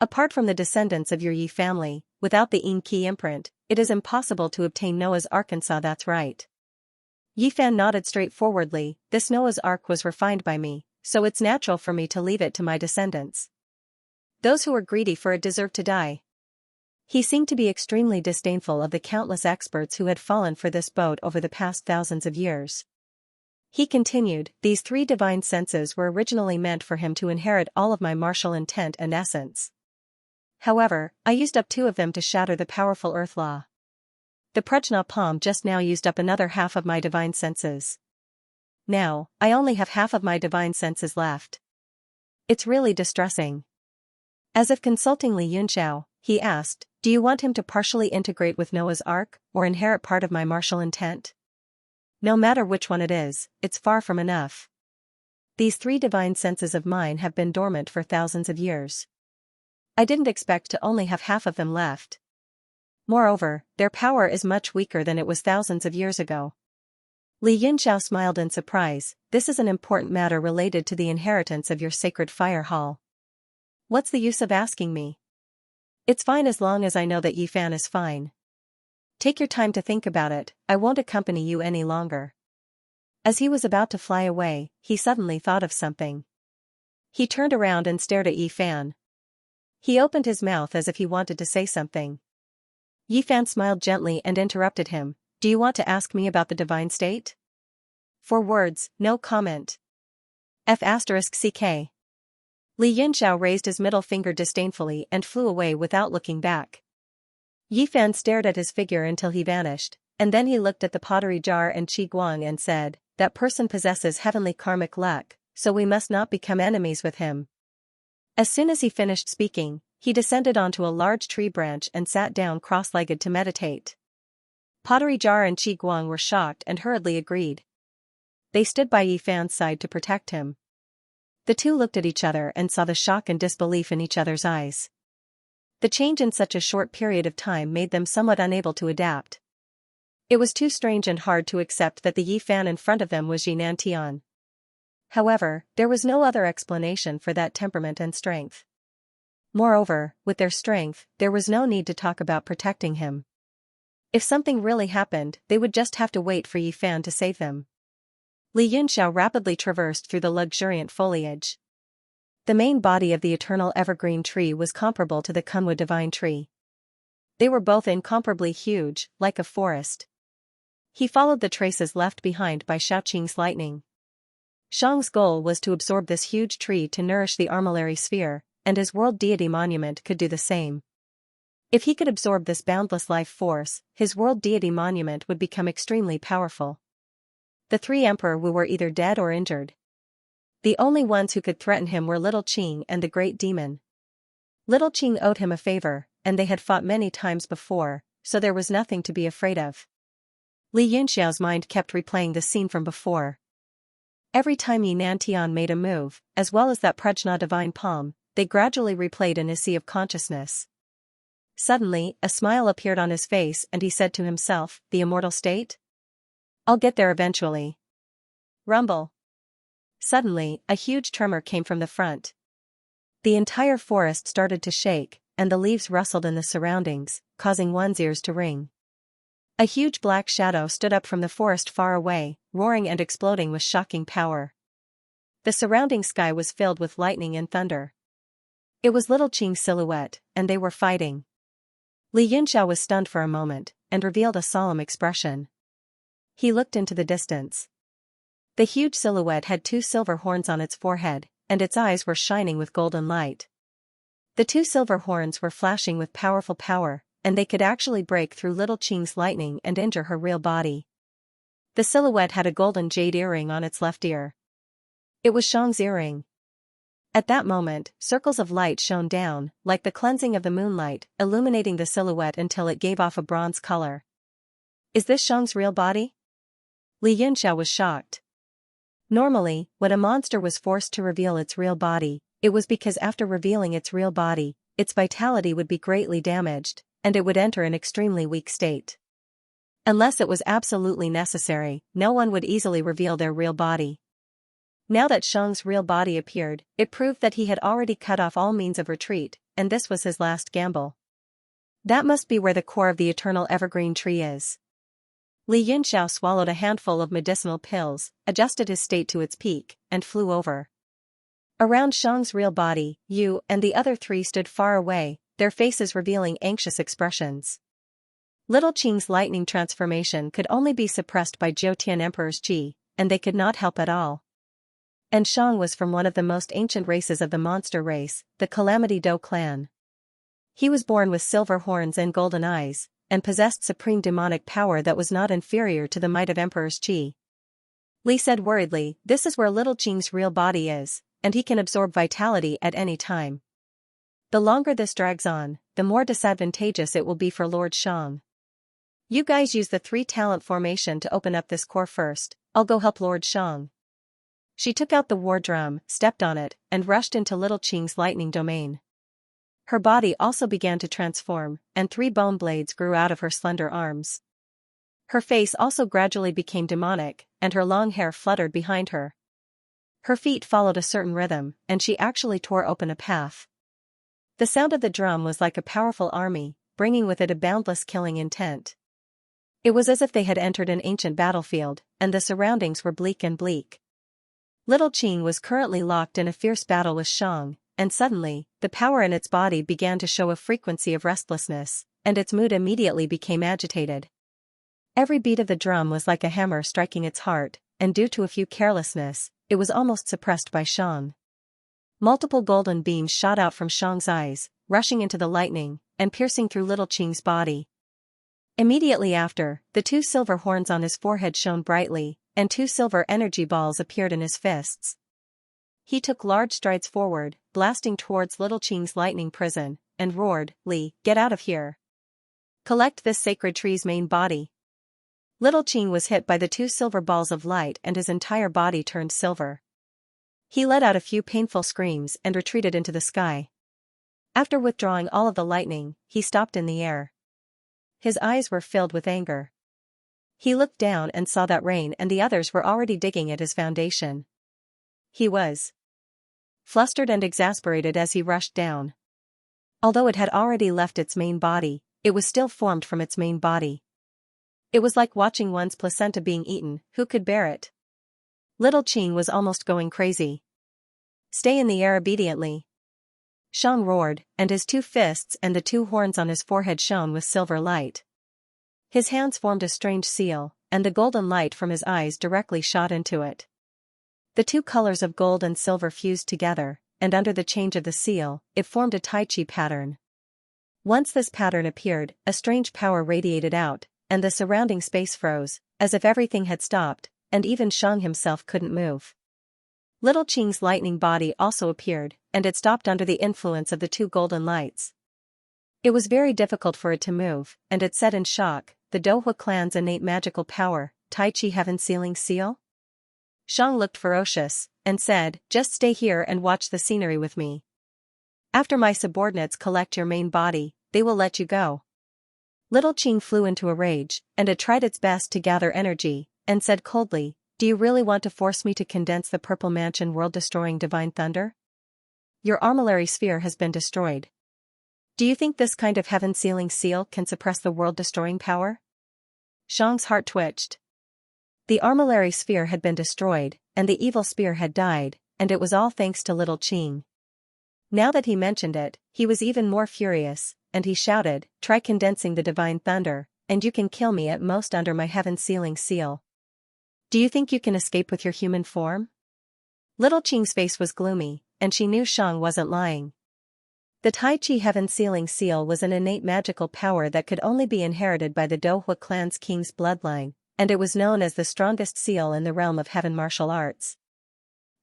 Apart from the descendants of your Yi family, without the Yin Qi imprint, it is impossible to obtain Noah's Arkansas." "That's right." Yifan nodded straightforwardly. "This Noah's Ark was refined by me, so it's natural for me to leave it to my descendants. Those who are greedy for it deserve to die." He seemed to be extremely disdainful of the countless experts who had fallen for this boat over the past thousands of years. He continued, "These 3 divine senses were originally meant for him to inherit all of my martial intent and essence. However, I used up 2 of them to shatter the powerful earth law. The Prajna palm just now used up another half of my divine senses. Now, I only have half of my divine senses left. It's really distressing." As if consulting Li Yunxiao, he asked, "Do you want him to partially integrate with Noah's Ark, or inherit part of my martial intent? No matter which one it is, it's far from enough. These 3 divine senses of mine have been dormant for thousands of years. I didn't expect to only have half of them left. Moreover, their power is much weaker than it was thousands of years ago." Li Yunxiao smiled in surprise. "This is an important matter related to the inheritance of your sacred fire hall. What's the use of asking me? It's fine as long as I know that Yifan is fine. Take your time to think about it, I won't accompany you any longer." As he was about to fly away, he suddenly thought of something. He turned around and stared at Yifan. He opened his mouth as if he wanted to say something. Yifan smiled gently and interrupted him. "Do you want to ask me about the divine state?" "For words, no comment. F***ck. Li Yunxiao raised his middle finger disdainfully and flew away without looking back. Yifan stared at his figure until he vanished, and then he looked at the pottery jar and Qi Guang and said, that person possesses heavenly karmic luck, so we must not become enemies with him." As soon as he finished speaking, he descended onto a large tree branch and sat down cross-legged to meditate. Pottery Jar and Qi Guang were shocked and hurriedly agreed. They stood by Yi Fan's side to protect him. The two looked at each other and saw the shock and disbelief in each other's eyes. The change in such a short period of time made them somewhat unable to adapt. It was too strange and hard to accept that the Yi Fan in front of them was Jinan Tian. However, there was no other explanation for that temperament and strength. Moreover, with their strength, there was no need to talk about protecting him. If something really happened, they would just have to wait for Yi Fan to save them. Li Yunxiao rapidly traversed through the luxuriant foliage. The main body of the eternal evergreen tree was comparable to the Kunwa divine tree. They were both incomparably huge, like a forest. He followed the traces left behind by Shaoqing's lightning. Shang's goal was to absorb this huge tree to nourish the armillary sphere, and his world deity monument could do the same. If he could absorb this boundless life force, his world deity monument would become extremely powerful. The three Emperor Wu were either dead or injured. The only ones who could threaten him were Little Qing and the Great Demon. Little Qing owed him a favor, and they had fought many times before, so there was nothing to be afraid of. Li Yunxiao's mind kept replaying the scene from before. Every time Yi Nantian made a move, as well as that Prajna divine palm, they gradually replayed in his sea of consciousness. Suddenly, a smile appeared on his face and he said to himself, "The immortal state? I'll get there eventually." Rumble. Suddenly, a huge tremor came from the front. The entire forest started to shake, and the leaves rustled in the surroundings, causing one's ears to ring. A huge black shadow stood up from the forest far away, roaring and exploding with shocking power. The surrounding sky was filled with lightning and thunder. It was Little Qing's silhouette, and they were fighting. Li Yunxiao was stunned for a moment, and revealed a solemn expression. He looked into the distance. The huge silhouette had two silver horns on its forehead, and its eyes were shining with golden light. The two silver horns were flashing with powerful power, and they could actually break through Little Qing's lightning and injure her real body. The silhouette had a golden jade earring on its left ear. It was Shang's earring. At that moment, circles of light shone down, like the cleansing of the moonlight, illuminating the silhouette until it gave off a bronze color. "Is this Shang's real body?" Li Yunxiao was shocked. Normally, when a monster was forced to reveal its real body, it was because after revealing its real body, its vitality would be greatly damaged, and it would enter an extremely weak state. Unless it was absolutely necessary, no one would easily reveal their real body. Now that Shang's real body appeared, it proved that he had already cut off all means of retreat, and this was his last gamble. That must be where the core of the eternal evergreen tree is. Li Yunxiao swallowed a handful of medicinal pills, adjusted his state to its peak, and flew over. Around Shang's real body, Yu and the other three stood far away, their faces revealing anxious expressions. Little Qing's lightning transformation could only be suppressed by Jiutian Emperor's Qi, and they could not help at all. And Shang was from one of the most ancient races of the monster race, the Calamity Do clan. He was born with silver horns and golden eyes, and possessed supreme demonic power that was not inferior to the might of Emperor's Qi. Li said worriedly, "This is where Little Qing's real body is, and he can absorb vitality at any time. The longer this drags on, the more disadvantageous it will be for Lord Shang. You guys use the 3-talent formation to open up this core first, I'll go help Lord Shang." She took out the war drum, stepped on it, and rushed into Little Qing's lightning domain. Her body also began to transform, and 3 bone blades grew out of her slender arms. Her face also gradually became demonic, and her long hair fluttered behind her. Her feet followed a certain rhythm, and she actually tore open a path. The sound of the drum was like a powerful army, bringing with it a boundless killing intent. It was as if they had entered an ancient battlefield, and the surroundings were bleak and bleak. Little Qing was currently locked in a fierce battle with Shang, and suddenly, the power in its body began to show a frequency of restlessness, and its mood immediately became agitated. Every beat of the drum was like a hammer striking its heart, and due to a few carelessness, it was almost suppressed by Shang. Multiple golden beams shot out from Shang's eyes, rushing into the lightning, and piercing through Little Qing's body. Immediately after, the 2 silver horns on his forehead shone brightly, and 2 silver energy balls appeared in his fists. He took large strides forward, blasting towards Little Qing's lightning prison, and roared, "Li, get out of here. Collect this sacred tree's main body." Little Qing was hit by the 2 silver balls of light and his entire body turned silver. He let out a few painful screams and retreated into the sky. After withdrawing all of the lightning, he stopped in the air. His eyes were filled with anger. He looked down and saw that Rain and the others were already digging at his foundation. He was flustered and exasperated as he rushed down. Although it had already left its main body, it was still formed from its main body. It was like watching one's placenta being eaten. Who could bear it? Little Qing was almost going crazy. "Stay in the air obediently," Xiang roared, and his 2 fists and the 2 horns on his forehead shone with silver light. His hands formed a strange seal, and the golden light from his eyes directly shot into it. The 2 colors of gold and silver fused together, and under the change of the seal, it formed a Tai Chi pattern. Once this pattern appeared, a strange power radiated out, and the surrounding space froze, as if everything had stopped, and even Xiang himself couldn't move. Little Qing's lightning body also appeared, and it stopped under the influence of the 2 golden lights. It was very difficult for it to move, and it said in shock, "The Dohua clan's innate magical power, Tai Chi Heaven Sealing Seal?" Xiang looked ferocious, and said, "Just stay here and watch the scenery with me. After my subordinates collect your main body, they will let you go." Little Qing flew into a rage, and it tried its best to gather energy, and said coldly, "Do you really want to force me to condense the Purple Mansion world-destroying divine thunder? Your armillary sphere has been destroyed. Do you think this kind of heaven-sealing seal can suppress the world-destroying power?" Xiang's heart twitched. The armillary sphere had been destroyed, and the evil spear had died, and it was all thanks to Little Qing. Now that he mentioned it, he was even more furious, and he shouted, "Try condensing the divine thunder, and you can kill me at most under my heaven-sealing seal. Do you think you can escape with your human form?" Little Qing's face was gloomy, and she knew Xiang wasn't lying. The Tai Chi Heaven-Sealing Seal was an innate magical power that could only be inherited by the Dohua clan's king's bloodline, and it was known as the strongest seal in the realm of heaven martial arts.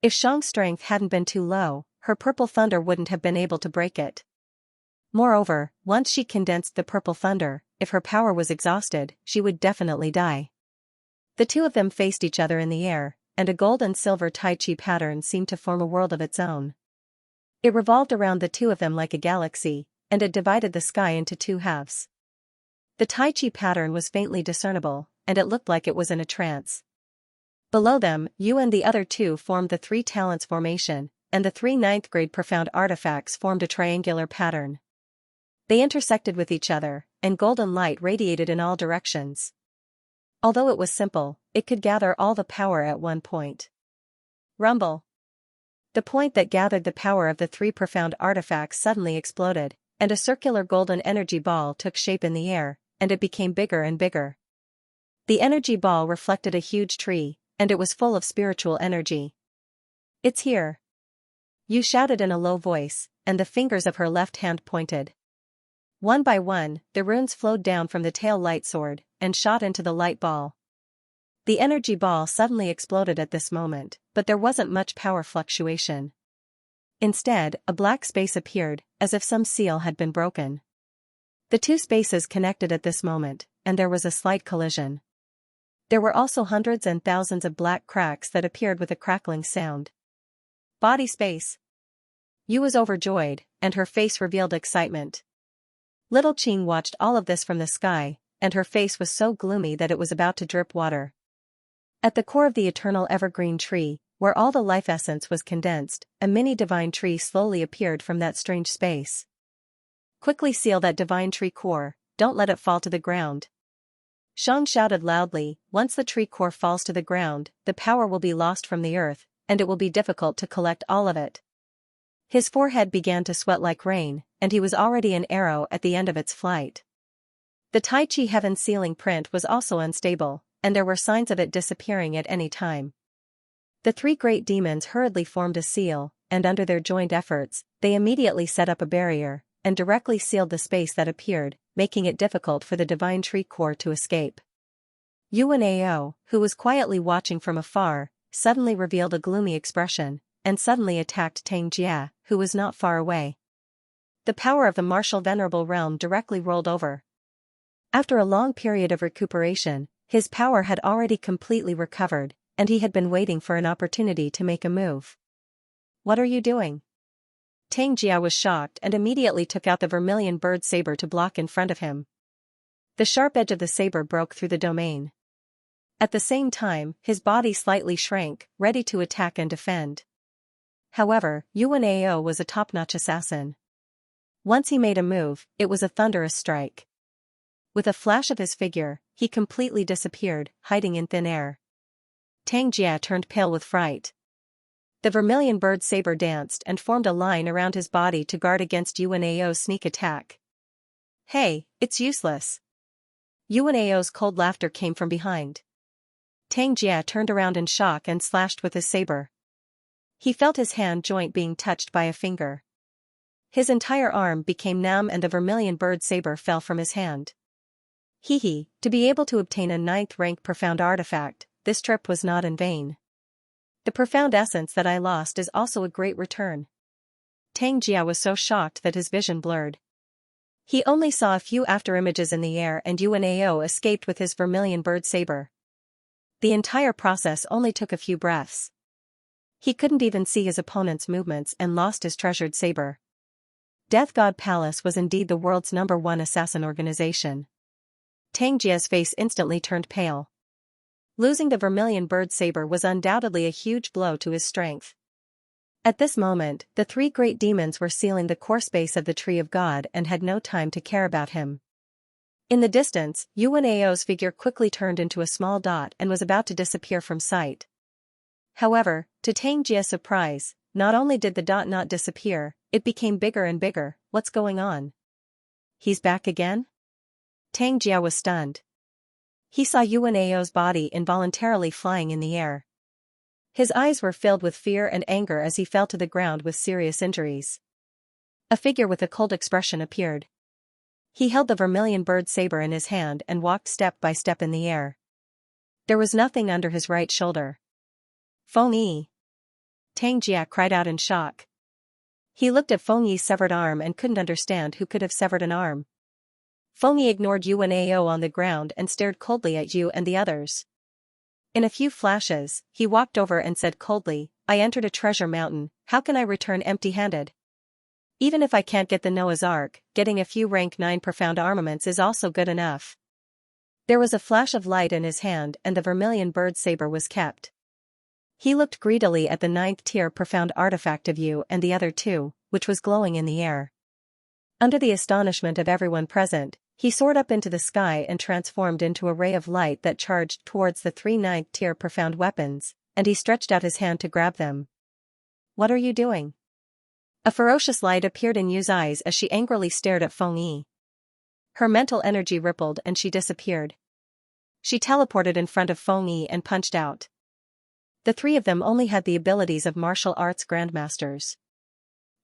If Xiang's strength hadn't been too low, her purple thunder wouldn't have been able to break it. Moreover, once she condensed the purple thunder, if her power was exhausted, she would definitely die. The 2 of them faced each other in the air, and a gold and silver Tai Chi pattern seemed to form a world of its own. It revolved around the 2 of them like a galaxy, and it divided the sky into 2 halves. The Tai Chi pattern was faintly discernible, and it looked like it was in a trance. Below them, you and the other 2 formed the 3 talents formation, and the 3 ninth-grade profound artifacts formed a triangular pattern. They intersected with each other, and golden light radiated in all directions. Although it was simple, it could gather all the power at one point. Rumble. The point that gathered the power of the 3 profound artifacts suddenly exploded, and a circular golden energy ball took shape in the air, and it became bigger and bigger. The energy ball reflected a huge tree, and it was full of spiritual energy. "It's here," Yu shouted in a low voice, and the fingers of her left hand pointed. One by one, the runes flowed down from the tail light sword, and shot into the light ball. The energy ball suddenly exploded at this moment, but there wasn't much power fluctuation. Instead, a black space appeared, as if some seal had been broken. The 2 spaces connected at this moment, and there was a slight collision. There were also hundreds and thousands of black cracks that appeared with a crackling sound. Body space. Yu was overjoyed, and her face revealed excitement. Little Qing watched all of this from the sky, and her face was so gloomy that it was about to drip water. At the core of the eternal evergreen tree, where all the life essence was condensed, a mini divine tree slowly appeared from that strange space. "Quickly seal that divine tree core, don't let it fall to the ground." Xiang shouted loudly, "Once the tree core falls to the ground, the power will be lost from the earth, and it will be difficult to collect all of it." His forehead began to sweat like rain, and he was already an arrow at the end of its flight. The Tai Chi Heaven Sealing print was also unstable, and there were signs of it disappearing at any time. The 3 great demons hurriedly formed a seal, and under their joint efforts, they immediately set up a barrier, and directly sealed the space that appeared, making it difficult for the divine tree core to escape. Yuan Ao, who was quietly watching from afar, suddenly revealed a gloomy expression, and suddenly attacked Xianxia, who was not far away. The power of the martial venerable realm directly rolled over. After a long period of recuperation, his power had already completely recovered, and he had been waiting for an opportunity to make a move. "What are you doing?" Tang Jia was shocked and immediately took out the vermilion bird saber to block in front of him. The sharp edge of the saber broke through the domain. At the same time, his body slightly shrank, ready to attack and defend. However, Yuan Ao was a top-notch assassin. Once he made a move, it was a thunderous strike. With a flash of his figure, he completely disappeared, hiding in thin air. Tang Jia turned pale with fright. The vermilion bird saber danced and formed a line around his body to guard against Yuan Ao's sneak attack. "Hey, it's useless." Yuan Ao's cold laughter came from behind. Tang Jia turned around in shock and slashed with his saber. He felt his hand joint being touched by a finger. His entire arm became numb and the vermilion bird saber fell from his hand. To be able to obtain a 9th rank profound artifact, this trip was not in vain. The profound essence that I lost is also a great return. Tang Jia was so shocked that his vision blurred. He only saw a few afterimages in the air and Yuan Ao escaped with his vermilion bird saber. The entire process only took a few breaths. He couldn't even see his opponent's movements and lost his treasured saber. Death God Palace was indeed the world's #1 assassin organization. Tang Jia's face instantly turned pale. Losing the vermilion bird saber was undoubtedly a huge blow to his strength. At this moment, the 3 great demons were sealing the core space of the Tree of God and had no time to care about him. In the distance, Yuan Ao's figure quickly turned into a small dot and was about to disappear from sight. However, to Tang Jia's surprise, not only did the dot not disappear, it became bigger and bigger. "What's going on? He's back again?" Tang Jia was stunned. He saw Yuan Ao's body involuntarily flying in the air. His eyes were filled with fear and anger as he fell to the ground with serious injuries. A figure with a cold expression appeared. He held the vermilion bird saber in his hand and walked step by step in the air. There was nothing under his right shoulder. "Feng Yi!" Tang Jia cried out in shock. He looked at Feng Yi's severed arm and couldn't understand who could have severed an arm. Feng Yi ignored Yuan Ao on the ground and stared coldly at Yu and the others. In a few flashes, he walked over and said coldly, "I entered a treasure mountain, how can I return empty-handed? Even if I can't get the Noah's Ark, getting a few rank 9 profound armaments is also good enough." There was a flash of light in his hand and the vermilion bird saber was kept. He looked greedily at the 9th tier profound artifact of Yu and the other 2, which was glowing in the air. Under the astonishment of everyone present, he soared up into the sky and transformed into a ray of light that charged towards the 3 9th tier profound weapons, and he stretched out his hand to grab them. "What are you doing?" A ferocious light appeared in Yu's eyes as she angrily stared at Feng Yi. Her mental energy rippled and she disappeared. She teleported in front of Feng Yi and punched out. The 3 of them only had the abilities of martial arts grandmasters.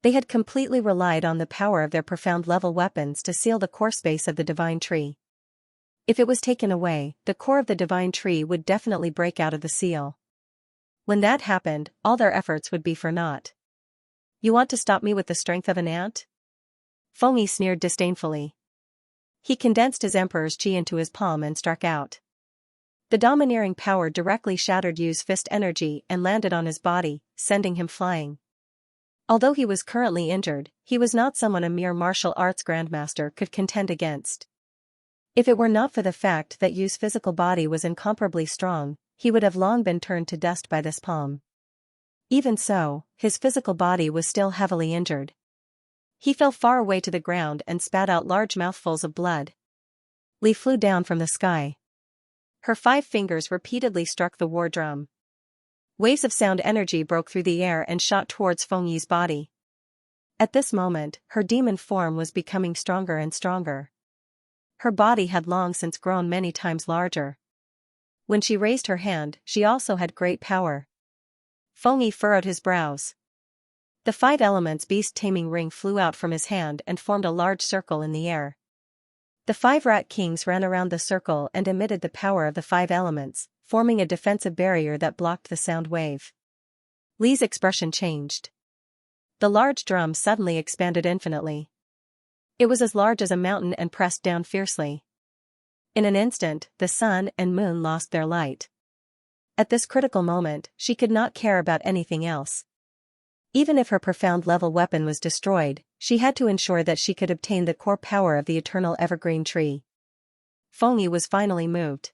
They had completely relied on the power of their profound level weapons to seal the core space of the divine tree. If it was taken away, the core of the divine tree would definitely break out of the seal. When that happened, all their efforts would be for naught. "You want to stop me with the strength of an ant?" Feng Yi sneered disdainfully. He condensed his emperor's chi into his palm and struck out. The domineering power directly shattered Yu's fist energy and landed on his body, sending him flying. Although he was currently injured, he was not someone a mere martial arts grandmaster could contend against. If it were not for the fact that Yu's physical body was incomparably strong, he would have long been turned to dust by this palm. Even so, his physical body was still heavily injured. He fell far away to the ground and spat out large mouthfuls of blood. Li flew down from the sky. Her 5 fingers repeatedly struck the war drum. Waves of sound energy broke through the air and shot towards Feng Yi's body. At this moment, her demon form was becoming stronger and stronger. Her body had long since grown many times larger. When she raised her hand, she also had great power. Feng Yi furrowed his brows. The 5 elements beast taming ring flew out from his hand and formed a large circle in the air. The 5 rat kings ran around the circle and emitted the power of the 5 elements, forming a defensive barrier that blocked the sound wave. Li's expression changed. The large drum suddenly expanded infinitely. It was as large as a mountain and pressed down fiercely. In an instant, the sun and moon lost their light. At this critical moment, she could not care about anything else. Even if her profound level weapon was destroyed, she had to ensure that she could obtain the core power of the eternal evergreen tree. Fengyi was finally moved.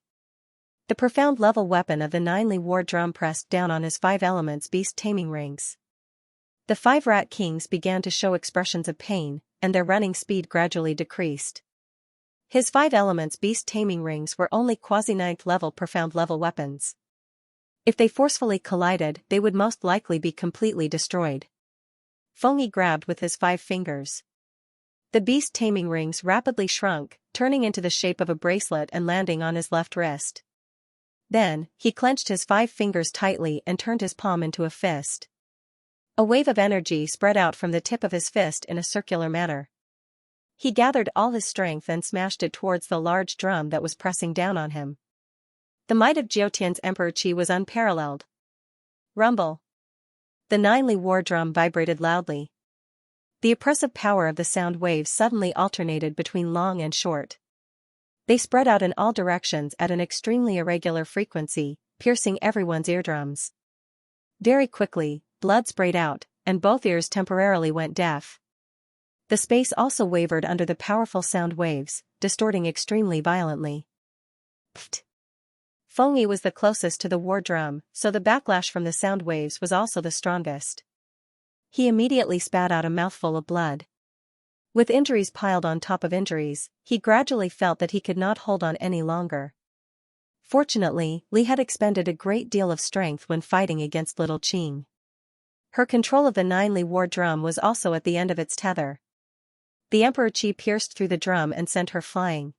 The profound level weapon of the 9 Li war drum pressed down on his 5 elements beast taming rings. The 5 rat kings began to show expressions of pain, and their running speed gradually decreased. His 5 elements beast taming rings were only quasi-9th level profound level weapons. If they forcefully collided, they would most likely be completely destroyed. Fengyi grabbed with his 5 fingers. The beast taming rings rapidly shrunk, turning into the shape of a bracelet and landing on his left wrist. Then, he clenched his 5 fingers tightly and turned his palm into a fist. A wave of energy spread out from the tip of his fist in a circular manner. He gathered all his strength and smashed it towards the large drum that was pressing down on him. The might of Jiutian's Emperor Qi was unparalleled. Rumble. The 9 Li war drum vibrated loudly. The oppressive power of the sound waves suddenly alternated between long and short. They spread out in all directions at an extremely irregular frequency, piercing everyone's eardrums. Very quickly, blood sprayed out, and both ears temporarily went deaf. The space also wavered under the powerful sound waves, distorting extremely violently. Pfft. Fengyi was the closest to the war drum, so the backlash from the sound waves was also the strongest. He immediately spat out a mouthful of blood. With injuries piled on top of injuries, he gradually felt that he could not hold on any longer. Fortunately, Li had expended a great deal of strength when fighting against Little Qing. Her control of the 9 Li war drum was also at the end of its tether. The Emperor Qi pierced through the drum and sent her flying.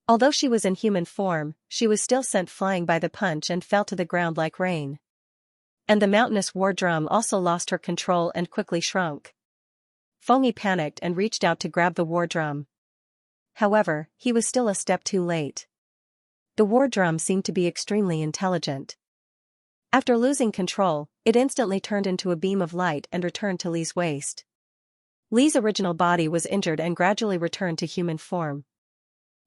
Although she was in human form, she was still sent flying by the punch and fell to the ground like rain. And the mountainous war drum also lost her control and quickly shrunk. Fengyi panicked and reached out to grab the war drum. However, he was still a step too late. The war drum seemed to be extremely intelligent. After losing control, it instantly turned into a beam of light and returned to Li's waist. Li's original body was injured and gradually returned to human form.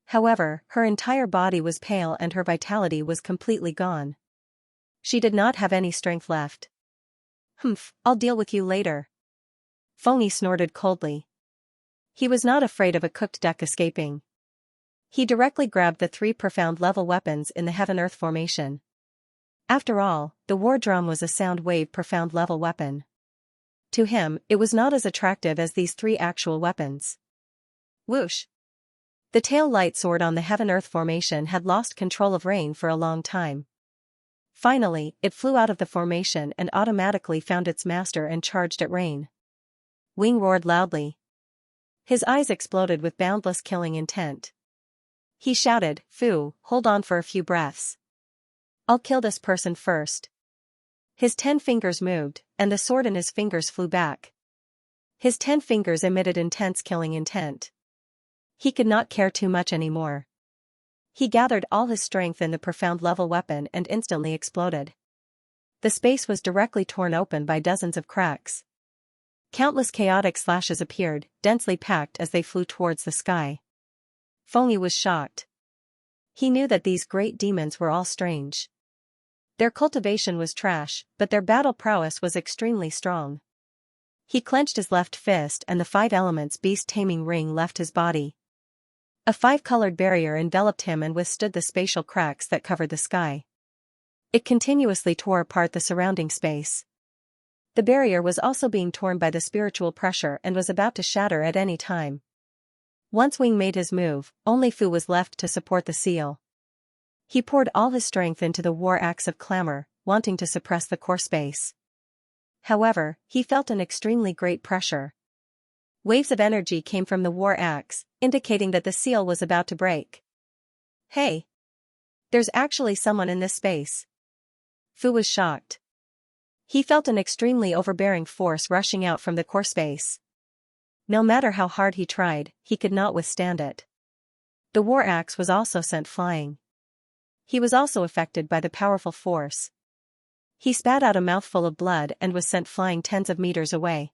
However, her entire body was pale and her vitality was completely gone. She did not have any strength left. Humph, I'll deal with you later. Fengyi snorted coldly. He was not afraid of a cooked duck escaping. He directly grabbed the 3 profound level weapons in the heaven-earth formation. After all, the war drum was a sound wave profound level weapon. To him, it was not as attractive as these 3 actual weapons. Whoosh! The tail light sword on the heaven-earth formation had lost control of rain for a long time. Finally, it flew out of the formation and automatically found its master and charged at rain. Wing roared loudly. His eyes exploded with boundless killing intent. He shouted, "Fu, hold on for a few breaths. I'll kill this person first." His 10 fingers moved, and the sword in his fingers flew back. His 10 fingers emitted intense killing intent. He could not care too much anymore. He gathered all his strength in the profound level weapon and instantly exploded. The space was directly torn open by dozens of cracks. Countless chaotic slashes appeared, densely packed as they flew towards the sky. Fengyi was shocked. He knew that these great demons were all strange. Their cultivation was trash, but their battle prowess was extremely strong. He clenched his left fist and the 5 elements beast taming ring left his body. A 5-colored barrier enveloped him and withstood the spatial cracks that covered the sky. It continuously tore apart the surrounding space. The barrier was also being torn by the spiritual pressure and was about to shatter at any time. Once Wing made his move, only Fu was left to support the seal. He poured all his strength into the war axe of clamor, wanting to suppress the core space. However, he felt an extremely great pressure. Waves of energy came from the war axe, indicating that the seal was about to break. Hey! There's actually someone in this space. Fu was shocked. He felt an extremely overbearing force rushing out from the core space. No matter how hard he tried, he could not withstand it. The war axe was also sent flying. He was also affected by the powerful force. He spat out a mouthful of blood and was sent flying tens of meters away.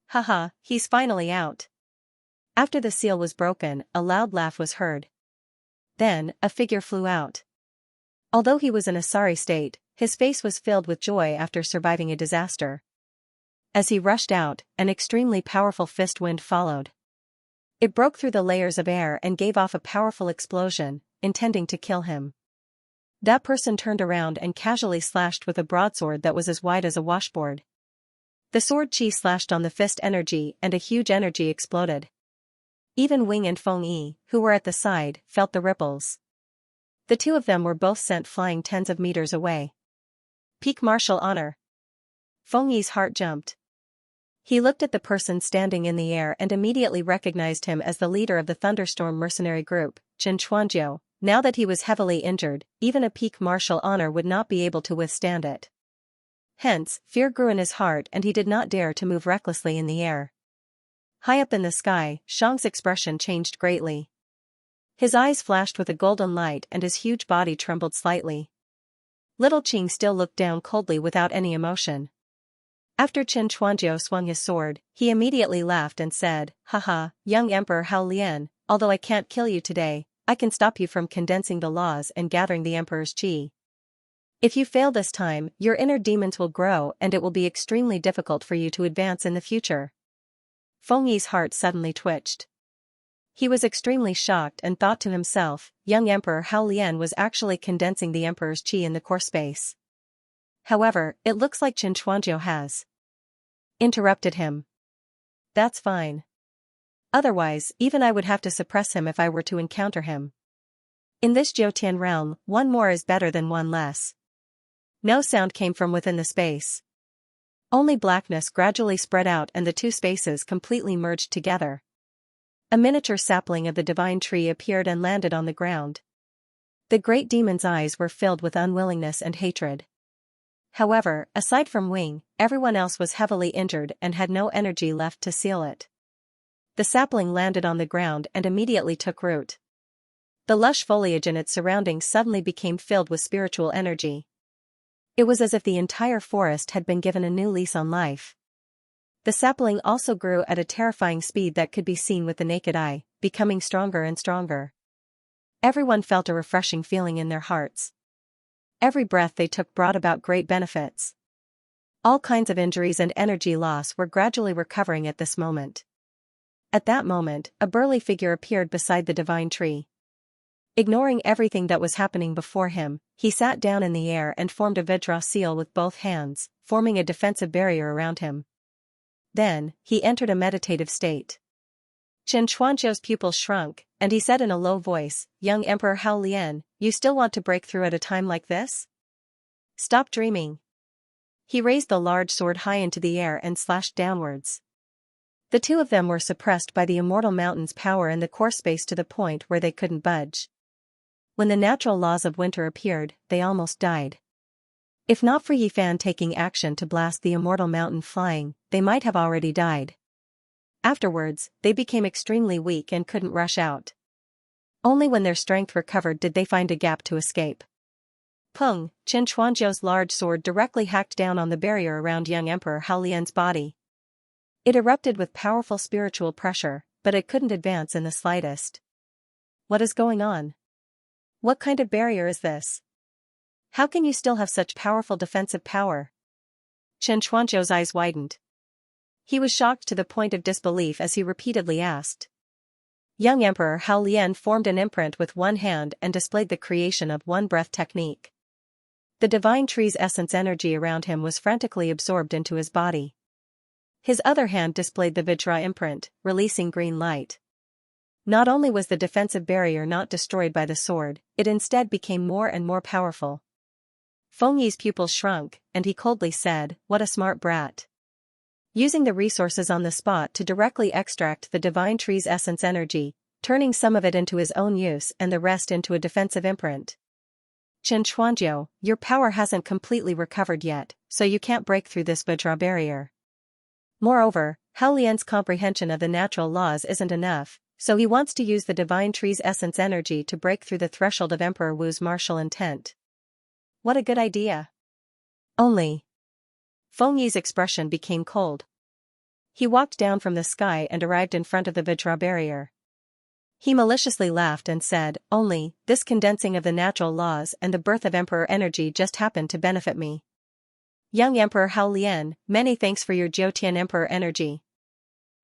Haha, he's finally out. After the seal was broken, a loud laugh was heard. Then, a figure flew out. Although he was in a sorry state, his face was filled with joy after surviving a disaster. As he rushed out, an extremely powerful fist wind followed. It broke through the layers of air and gave off a powerful explosion, intending to kill him. That person turned around and casually slashed with a broadsword that was as wide as a washboard. The sword chi slashed on the fist energy and a huge energy exploded. Even Wing and Feng Yi, who were at the side, felt the ripples. The two of them were both sent flying tens of meters away. Peak martial honor. Feng Yi's heart jumped. He looked at the person standing in the air and immediately recognized him as the leader of the Thunderstorm mercenary group, Xianxia. Now that he was heavily injured, even a peak martial honor would not be able to withstand it. Hence, fear grew in his heart and he did not dare to move recklessly in the air. High up in the sky, Shang's expression changed greatly. His eyes flashed with a golden light and his huge body trembled slightly. Little Qing still looked down coldly without any emotion. After Qin Chuanjiu swung his sword, he immediately laughed and said, "Haha, young Emperor Hao Lian, although I can't kill you today, I can stop you from condensing the laws and gathering the Emperor's qi. If you fail this time, your inner demons will grow and it will be extremely difficult for you to advance in the future." Feng Yi's heart suddenly twitched. He was extremely shocked and thought to himself, young Emperor Hao Lian was actually condensing the Emperor's qi in the core space. However, it looks like Qin Chuanjiu has interrupted him. That's fine. Otherwise, even I would have to suppress him if I were to encounter him. In this Jiutian realm, one more is better than one less. No sound came from within the space. Only blackness gradually spread out and the two spaces completely merged together. A miniature sapling of the divine tree appeared and landed on the ground. The great demon's eyes were filled with unwillingness and hatred. However, aside from Wing, everyone else was heavily injured and had no energy left to seal it. The sapling landed on the ground and immediately took root. The lush foliage in its surroundings suddenly became filled with spiritual energy. It was as if the entire forest had been given a new lease on life. The sapling also grew at a terrifying speed that could be seen with the naked eye, becoming stronger and stronger. Everyone felt a refreshing feeling in their hearts. Every breath they took brought about great benefits. All kinds of injuries and energy loss were gradually recovering at this moment. At that moment, a burly figure appeared beside the divine tree. Ignoring everything that was happening before him, he sat down in the air and formed a Vajra seal with both hands, forming a defensive barrier around him. Then, he entered a meditative state. Qin Chuanjiu's pupils shrunk, and he said in a low voice, "Young Emperor Hao Lian, you still want to break through at a time like this? Stop dreaming." He raised the large sword high into the air and slashed downwards. The two of them were suppressed by the immortal mountain's power in the core space to the point where they couldn't budge. When the natural laws of winter appeared, they almost died. If not for Yifan taking action to blast the immortal mountain flying, they might have already died. Afterwards, they became extremely weak and couldn't rush out. Only when their strength recovered did they find a gap to escape. Peng, Qin Chuanjiu's large sword directly hacked down on the barrier around young Emperor Hao Lian's body. It erupted with powerful spiritual pressure, but it couldn't advance in the slightest. What is going on? What kind of barrier is this? How can you still have such powerful defensive power? Qin Chuanjiu's eyes widened. He was shocked to the point of disbelief as he repeatedly asked. Young Emperor Hao Lian formed an imprint with one hand and displayed the creation of one breath technique. The divine tree's essence energy around him was frantically absorbed into his body. His other hand displayed the Vajra imprint, releasing green light. Not only was the defensive barrier not destroyed by the sword, it instead became more and more powerful. Feng Yi's pupils shrunk, and he coldly said, "What a smart brat." Using the resources on the spot to directly extract the divine tree's essence energy, turning some of it into his own use and the rest into a defensive imprint. Qin Chuanjiu, your power hasn't completely recovered yet, so you can't break through this Vajra barrier. Moreover, Hao Lian's comprehension of the natural laws isn't enough, So he wants to use the divine tree's essence energy to break through the threshold of Emperor Wu's martial intent. What a good idea. Only. Feng Yi's expression became cold. He walked down from the sky and arrived in front of the Vajra barrier. He maliciously laughed and said, "Only, this condensing of the natural laws and the birth of Emperor energy just happened to benefit me. Young Emperor Hao Lian, many thanks for your Jiutian Emperor energy."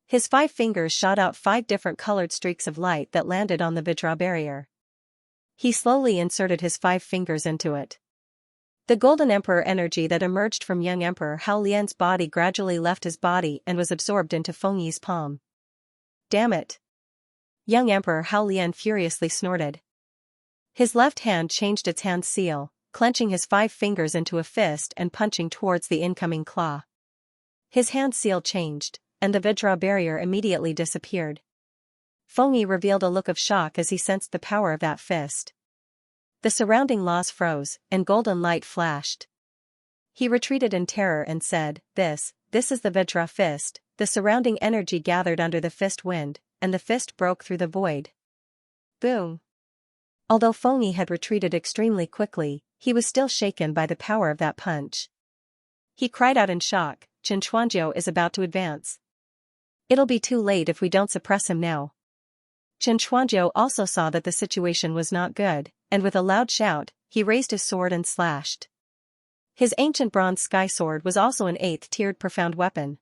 His 5 fingers shot out 5 different colored streaks of light that landed on the Vajra barrier. He slowly inserted his 5 fingers into it. The golden Emperor energy that emerged from young Emperor Hao Lian's body gradually left his body and was absorbed into Feng Yi's palm. Damn it! Young Emperor Hao Lian furiously snorted. His left hand changed its hand seal, clenching his 5 fingers into a fist and punching towards the incoming claw. His hand seal changed, and the Vajra barrier immediately disappeared. Feng Yi revealed a look of shock as he sensed the power of that fist. The surrounding laws froze, and golden light flashed. He retreated in terror and said, This is the Vajra fist." The surrounding energy gathered under the fist wind, and the fist broke through the void. Boom! Although Feng Yi had retreated extremely quickly, he was still shaken by the power of that punch. He cried out in shock, "Chen Chuanjiu is about to advance. It'll be too late if we don't suppress him now." Chen Chuanjiu also saw that the situation was not good, and with a loud shout, he raised his sword and slashed. His ancient bronze sky sword was also an 8th-tiered profound weapon.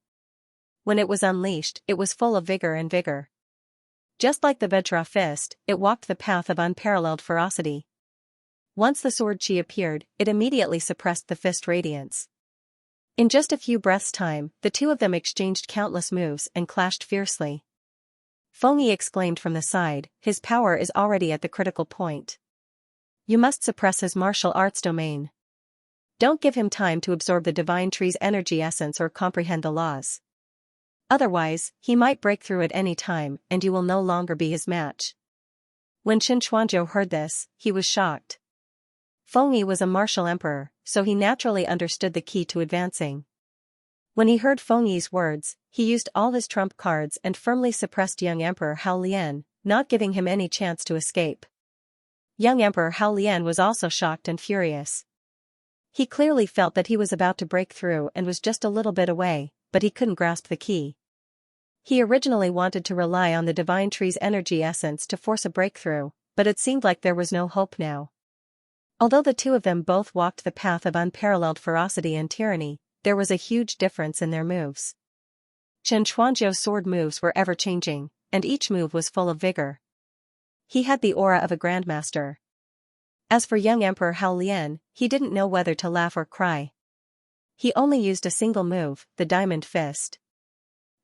When it was unleashed, it was full of vigor. Just like the Vajra fist, it walked the path of unparalleled ferocity. Once the sword chi appeared, it immediately suppressed the fist radiance. In just a few breaths' time, the two of them exchanged countless moves and clashed fiercely. Feng Yi exclaimed from the side, "His power is already at the critical point. You must suppress his martial arts domain. Don't give him time to absorb the divine tree's energy essence or comprehend the laws. Otherwise, he might break through at any time, and you will no longer be his match." When Chen Chuanjiu heard this, he was shocked. Feng Yi was a martial emperor, so he naturally understood the key to advancing. When he heard Feng Yi's words, he used all his trump cards and firmly suppressed young Emperor Hao Lian, not giving him any chance to escape. Young Emperor Hao Lian was also shocked and furious. He clearly felt that he was about to break through and was just a little bit away, but he couldn't grasp the key. He originally wanted to rely on the divine tree's energy essence to force a breakthrough, but it seemed like there was no hope now. Although the two of them both walked the path of unparalleled ferocity and tyranny, there was a huge difference in their moves. Chen Chuanjiu's sword moves were ever-changing, and each move was full of vigor. He had the aura of a grandmaster. As for young Emperor Hao Lian, he didn't know whether to laugh or cry. He only used a single move, the diamond fist.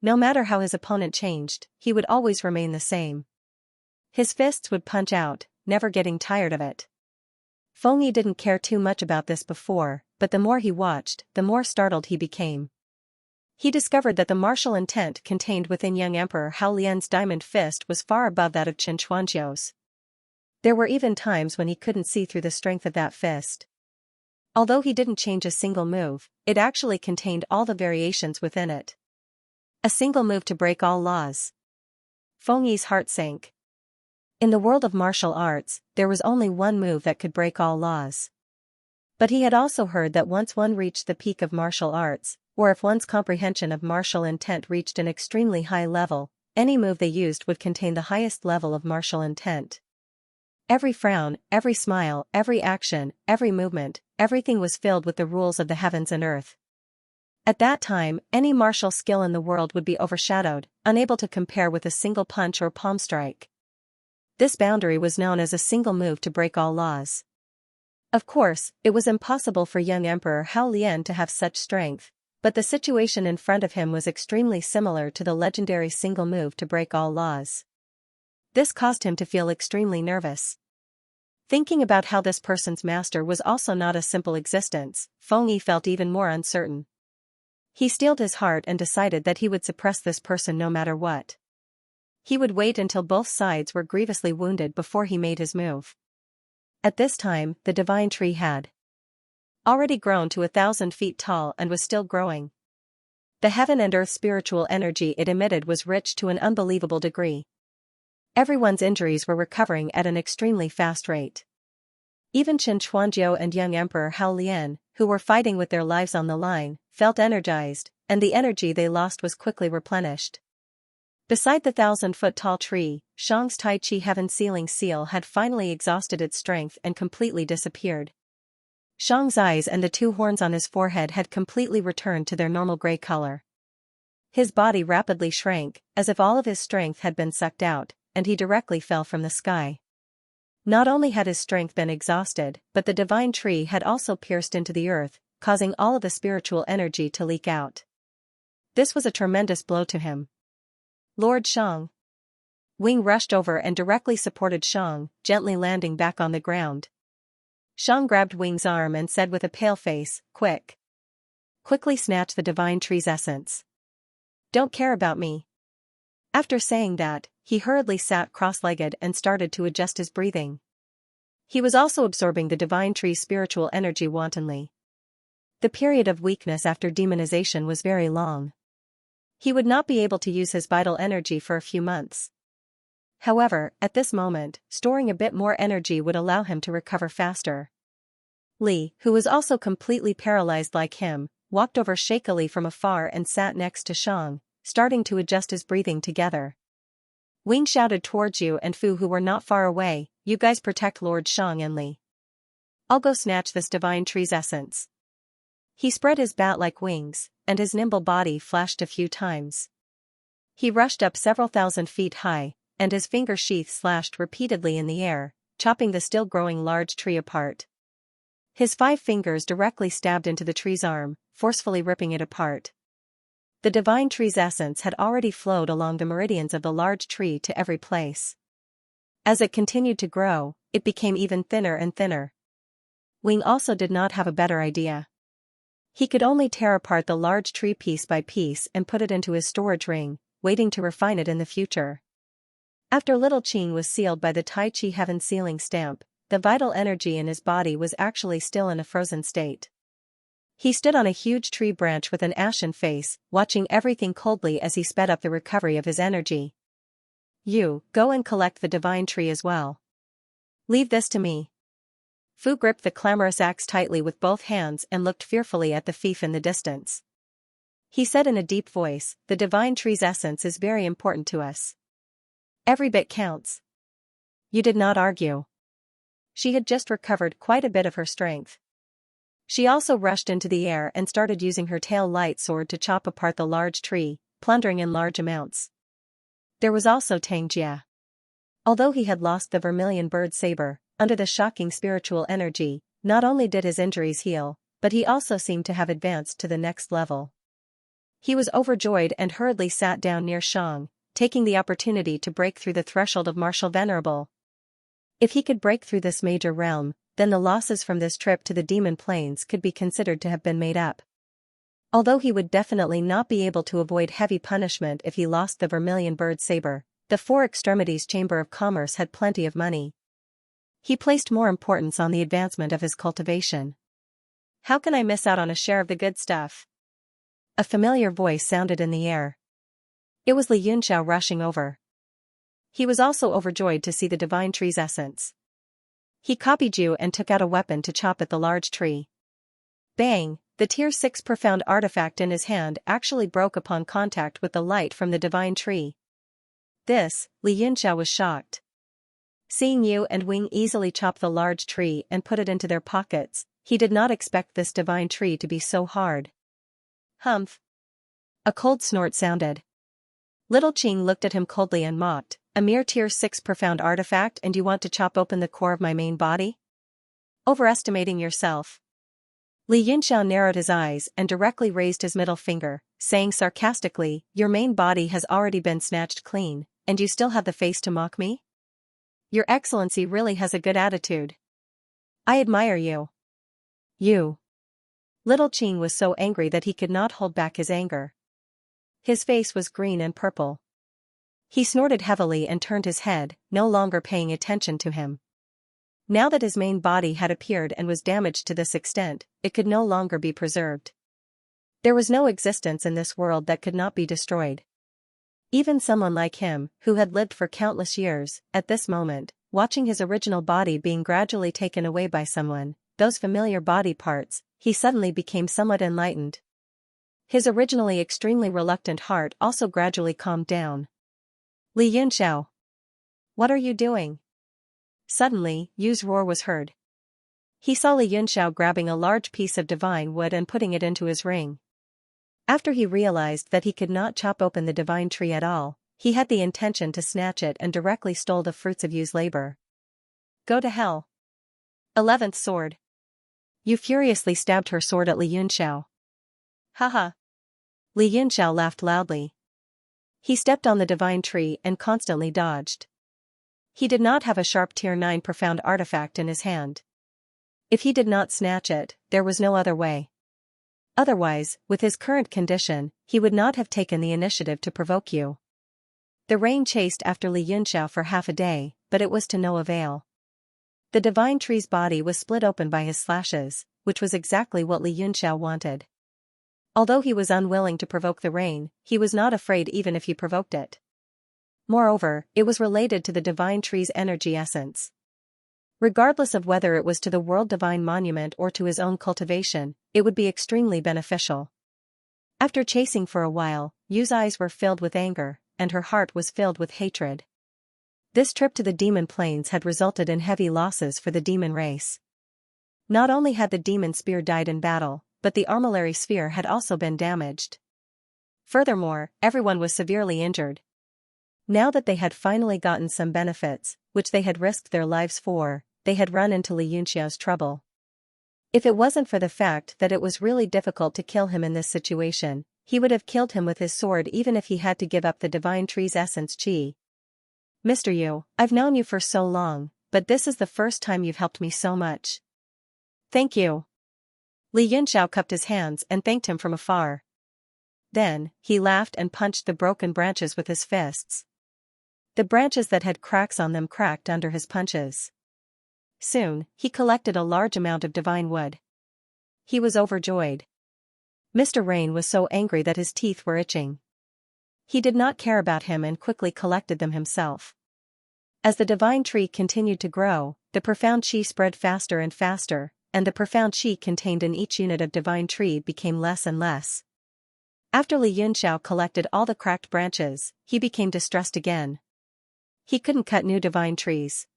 No matter how his opponent changed, he would always remain the same. His fists would punch out, never getting tired of it. Feng Yi didn't care too much about this before, but the more he watched, the more startled he became. He discovered that the martial intent contained within young Emperor Hao Lian's diamond fist was far above that of Chen Chuanjiu's. There were even times when he couldn't see through the strength of that fist. Although he didn't change a single move, it actually contained all the variations within it. A single move to break all laws. Feng Yi's heart sank. In the world of martial arts, there was only one move that could break all laws. But he had also heard that once one reached the peak of martial arts, or if one's comprehension of martial intent reached an extremely high level, any move they used would contain the highest level of martial intent. Every frown, every smile, every action, every movement, everything was filled with the rules of the heavens and earth. At that time, any martial skill in the world would be overshadowed, unable to compare with a single punch or palm strike. This boundary was known as a single move to break all laws. Of course, it was impossible for young Emperor Hao Lian to have such strength, but the situation in front of him was extremely similar to the legendary single move to break all laws. This caused him to feel extremely nervous. Thinking about how this person's master was also not a simple existence, Feng Yi felt even more uncertain. He steeled his heart and decided that he would suppress this person no matter what. He would wait until both sides were grievously wounded before he made his move. At this time, the divine tree had already grown to 1,000 feet tall and was still growing. The heaven and earth spiritual energy it emitted was rich to an unbelievable degree. Everyone's injuries were recovering at an extremely fast rate. Even Qin Chuanjiu and young Emperor Hao Lian, who were fighting with their lives on the line, felt energized, and the energy they lost was quickly replenished. Beside the 1,000-foot-tall tree, Shang's Tai Chi heaven-sealing seal had finally exhausted its strength and completely disappeared. Shang's eyes and the two horns on his forehead had completely returned to their normal gray color. His body rapidly shrank, as if all of his strength had been sucked out, and he directly fell from the sky. Not only had his strength been exhausted, but the divine tree had also pierced into the earth, causing all of the spiritual energy to leak out. This was a tremendous blow to him. Lord Shang. Wing rushed over and directly supported Shang, gently landing back on the ground. Shang grabbed Wing's arm and said with a pale face, "Quick. Quickly snatch the divine tree's essence. Don't care about me." After saying that, he hurriedly sat cross-legged and started to adjust his breathing. He was also absorbing the divine tree's spiritual energy wantonly. The period of weakness after demonization was very long. He would not be able to use his vital energy for a few months. However, at this moment, storing a bit more energy would allow him to recover faster. Li, who was also completely paralyzed like him, walked over shakily from afar and sat next to Shang, starting to adjust his breathing together. Wing shouted towards Yu and Fu, who were not far away, "You guys protect Lord Shang and Li. I'll go snatch this divine tree's essence." He spread his bat-like wings, and his nimble body flashed a few times. He rushed up several thousand feet high, and his finger sheath slashed repeatedly in the air, chopping the still-growing large tree apart. His 5 fingers directly stabbed into the tree's arm, forcefully ripping it apart. The divine tree's essence had already flowed along the meridians of the large tree to every place. As it continued to grow, it became even thinner and thinner. Wing also did not have a better idea. He could only tear apart the large tree piece by piece and put it into his storage ring, waiting to refine it in the future. After little Qing was sealed by the Tai Chi heaven sealing stamp, the vital energy in his body was actually still in a frozen state. He stood on a huge tree branch with an ashen face, watching everything coldly as he sped up the recovery of his energy. "You, go and collect the divine tree as well. Leave this to me." Fu gripped the clamorous axe tightly with both hands and looked fearfully at the thief in the distance. He said in a deep voice, "The divine tree's essence is very important to us. Every bit counts." You did not argue. She had just recovered quite a bit of her strength. She also rushed into the air and started using her tail light sword to chop apart the large tree, plundering in large amounts. There was also Tang Jia. Although he had lost the vermilion bird saber, under the shocking spiritual energy, not only did his injuries heal, but he also seemed to have advanced to the next level. He was overjoyed and hurriedly sat down near Shang, taking the opportunity to break through the threshold of Martial Venerable. If he could break through this major realm, then the losses from this trip to the demon plains could be considered to have been made up. Although he would definitely not be able to avoid heavy punishment if he lost the vermilion bird saber, the Four Extremities Chamber of Commerce had plenty of money. He placed more importance on the advancement of his cultivation. "How can I miss out on a share of the good stuff?" A familiar voice sounded in the air. It was Li Yunxiao rushing over. He was also overjoyed to see the divine tree's essence. He copied you and took out a weapon to chop at the large tree. Bang! The Tier 6 profound artifact in his hand actually broke upon contact with the light from the divine tree. This, Li Yunxiao was shocked. Seeing Yu and Wing easily chop the large tree and put it into their pockets, he did not expect this divine tree to be so hard. Humph! A cold snort sounded. Little Qing looked at him coldly and mocked, "A mere Tier 6 profound artifact and you want to chop open the core of my main body? Overestimating yourself." Li Yunxiao narrowed his eyes and directly raised his middle finger, saying sarcastically, "Your main body has already been snatched clean, and you still have the face to mock me? Your Excellency really has a good attitude. I admire you." "You." Little Qing was so angry that he could not hold back his anger. His face was green and purple. He snorted heavily and turned his head, no longer paying attention to him. Now that his main body had appeared and was damaged to this extent, it could no longer be preserved. There was no existence in this world that could not be destroyed. Even someone like him, who had lived for countless years, at this moment, watching his original body being gradually taken away by someone, those familiar body parts, he suddenly became somewhat enlightened. His originally extremely reluctant heart also gradually calmed down. Li Yunxiao. What are you doing? Suddenly, Yu's roar was heard. He saw Li Yunxiao grabbing a large piece of divine wood and putting it into his ring. After he realized that he could not chop open the divine tree at all, he had the intention to snatch it and directly stole the fruits of Yu's labor. Go to hell. 11th sword. Yu furiously stabbed her sword at Li Yunxiao. Haha. Li Yunxiao laughed loudly. He stepped on the divine tree and constantly dodged. He did not have a sharp tier 9 profound artifact in his hand. If he did not snatch it, there was no other way. Otherwise, with his current condition, he would not have taken the initiative to provoke you. The rain chased after Li Yunxiao for half a day, but it was to no avail. The divine tree's body was split open by his slashes, which was exactly what Li Yunxiao wanted. Although he was unwilling to provoke the rain, he was not afraid even if he provoked it. Moreover, it was related to the divine tree's energy essence. Regardless of whether it was to the world divine monument or to his own cultivation, it would be extremely beneficial. After chasing for a while, Yu's eyes were filled with anger, and her heart was filled with hatred. This trip to the demon plains had resulted in heavy losses for the demon race. Not only had the demon spear died in battle, but the armillary sphere had also been damaged. Furthermore, everyone was severely injured. Now that they had finally gotten some benefits, which they had risked their lives for, they had run into Li Yunxiao's trouble. If it wasn't for the fact that it was really difficult to kill him in this situation, he would have killed him with his sword even if he had to give up the divine tree's essence chi. Mr. Yu, I've known you for so long, but this is the first time you've helped me so much. Thank you. Li Yunxiao cupped his hands and thanked him from afar. Then, he laughed and punched the broken branches with his fists. The branches that had cracks on them cracked under his punches. Soon, he collected a large amount of divine wood. He was overjoyed. Mr. Rain was so angry that his teeth were itching. He did not care about him and quickly collected them himself. As the divine tree continued to grow, the profound chi spread faster and faster, and the profound chi contained in each unit of divine tree became less and less. After Li Yunxiao collected all the cracked branches, he became distressed again. He couldn't cut new divine trees.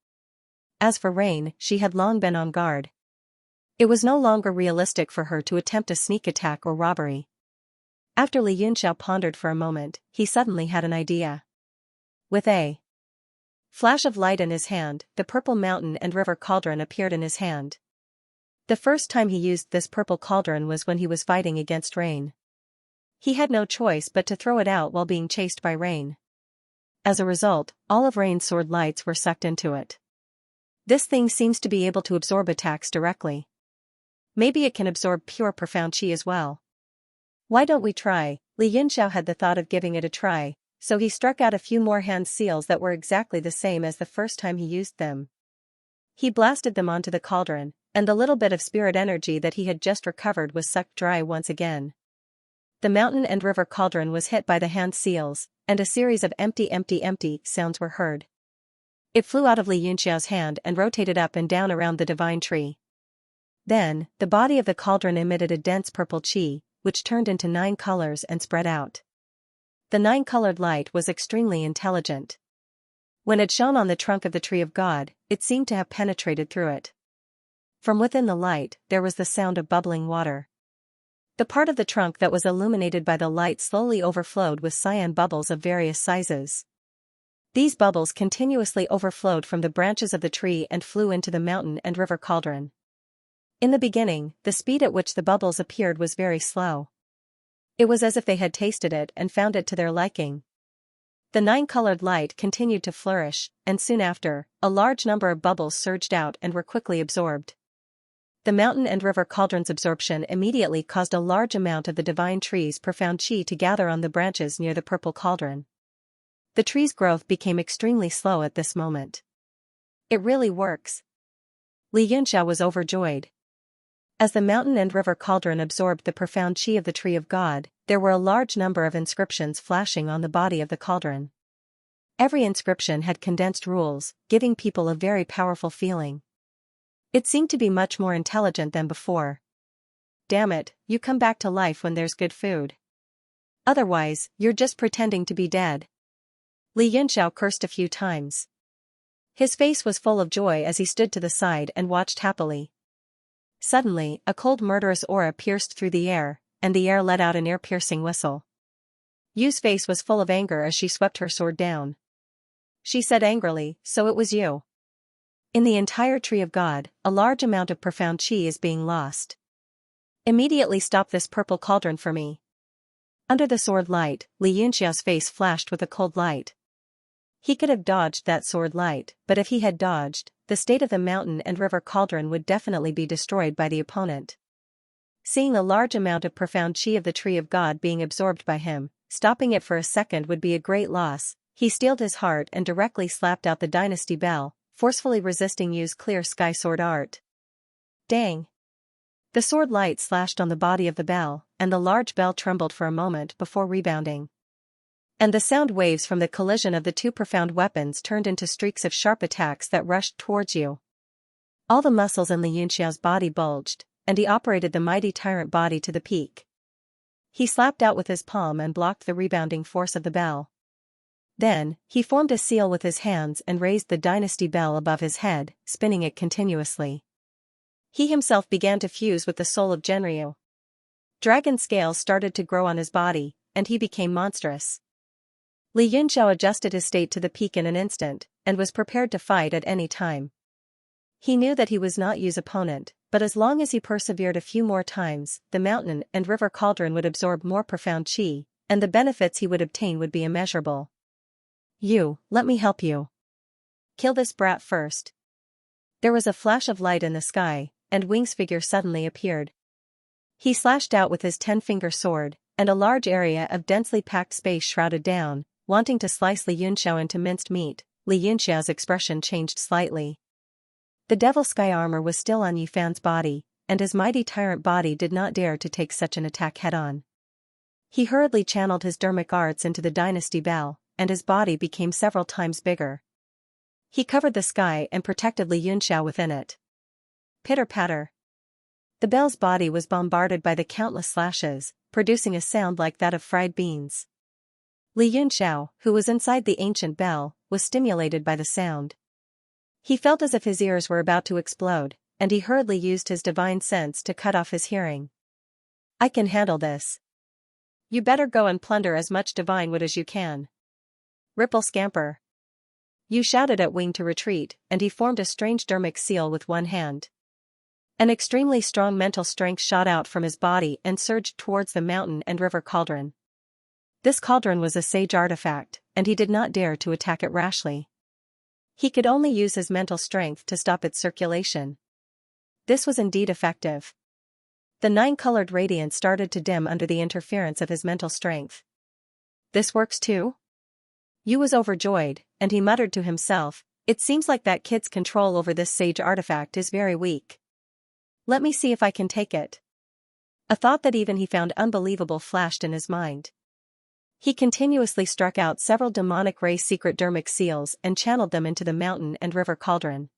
As for Rain, she had long been on guard. It was no longer realistic for her to attempt a sneak attack or robbery. After Li Yunxiao pondered for a moment, he suddenly had an idea. With a flash of light in his hand, the purple mountain and river cauldron appeared in his hand. The first time he used this purple cauldron was when he was fighting against Rain. He had no choice but to throw it out while being chased by Rain. As a result, all of Rain's sword lights were sucked into it. This thing seems to be able to absorb attacks directly. Maybe it can absorb pure profound chi as well. Why don't we try? Li Yunxiao had the thought of giving it a try, so he struck out a few more hand seals that were exactly the same as the first time he used them. He blasted them onto the cauldron, and the little bit of spirit energy that he had just recovered was sucked dry once again. The mountain and river cauldron was hit by the hand seals, and a series of empty sounds were heard. It flew out of Li Yunxiao's hand and rotated up and down around the divine tree. Then, the body of the cauldron emitted a dense purple chi, which turned into 9 colors and spread out. The 9-colored light was extremely intelligent. When it shone on the trunk of the tree of God, it seemed to have penetrated through it. From within the light, there was the sound of bubbling water. The part of the trunk that was illuminated by the light slowly overflowed with cyan bubbles of various sizes. These bubbles continuously overflowed from the branches of the tree and flew into the mountain and river cauldron. In the beginning, the speed at which the bubbles appeared was very slow. It was as if they had tasted it and found it to their liking. The 9-colored light continued to flourish, and soon after, a large number of bubbles surged out and were quickly absorbed. The mountain and river cauldron's absorption immediately caused a large amount of the divine tree's profound chi to gather on the branches near the purple cauldron. The tree's growth became extremely slow at this moment. It really works. Li Yunxiao was overjoyed. As the mountain and river cauldron absorbed the profound chi of the tree of God, there were a large number of inscriptions flashing on the body of the cauldron. Every inscription had condensed rules, giving people a very powerful feeling. It seemed to be much more intelligent than before. Damn it, you come back to life when there's good food. Otherwise, you're just pretending to be dead. Li Yunxiao cursed a few times. His face was full of joy as he stood to the side and watched happily. Suddenly, a cold murderous aura pierced through the air, and the air let out an ear-piercing whistle. Yu's face was full of anger as she swept her sword down. She said angrily, "So it was you. In the entire Tree of God, a large amount of profound qi is being lost. Immediately stop this purple cauldron for me." Under the sword light, Li Yunxiao's face flashed with a cold light. He could have dodged that sword light, but if he had dodged, the state of the mountain and river cauldron would definitely be destroyed by the opponent. Seeing a large amount of profound qi of the Tree of God being absorbed by him, stopping it for a second would be a great loss. He steeled his heart and directly slapped out the dynasty bell, forcefully resisting Yu's clear sky sword art. Dang! The sword light slashed on the body of the bell, and the large bell trembled for a moment before rebounding. And the sound waves from the collision of the two profound weapons turned into streaks of sharp attacks that rushed towards Yu. All the muscles in Li Yunxiao's body bulged, and he operated the mighty tyrant body to the peak. He slapped out with his palm and blocked the rebounding force of the bell. Then, he formed a seal with his hands and raised the dynasty bell above his head, spinning it continuously. He himself began to fuse with the soul of Genryu. Dragon scales started to grow on his body, and he became monstrous. Li Yunxiao adjusted his state to the peak in an instant, and was prepared to fight at any time. He knew that he was not Yu's opponent, but as long as he persevered a few more times, the mountain and river cauldron would absorb more profound qi, and the benefits he would obtain would be immeasurable. "Yu, let me help you. Kill this brat first." There was a flash of light in the sky, and Wing's figure suddenly appeared. He slashed out with his 10-finger sword, and a large area of densely packed space shrouded down, wanting to slice Li Yunxiao into minced meat. Li Yunxiao's expression changed slightly. The devil sky armor was still on Yufan's body, and his mighty tyrant body did not dare to take such an attack head-on. He hurriedly channeled his dermic arts into the dynasty bell, and his body became several times bigger. He covered the sky and protected Li Yunxiao within it. Pitter-patter. The bell's body was bombarded by the countless slashes, producing a sound like that of fried beans. Li Yunxiao, who was inside the ancient bell, was stimulated by the sound. He felt as if his ears were about to explode, and he hurriedly used his divine sense to cut off his hearing. "I can handle this. You better go and plunder as much divine wood as you can. Ripple scamper." Yu shouted at Wing to retreat, and he formed a strange dermic seal with one hand. An extremely strong mental strength shot out from his body and surged towards the mountain and river cauldron. This cauldron was a sage artifact, and he did not dare to attack it rashly. He could only use his mental strength to stop its circulation. This was indeed effective. The 9-colored radiance started to dim under the interference of his mental strength. "This works too?" Yu was overjoyed, and he muttered to himself, "It seems like that kid's control over this sage artifact is very weak. Let me see if I can take it." A thought that even he found unbelievable flashed in his mind. He continuously struck out several demonic ray secret dermic seals and channeled them into the mountain and river cauldron.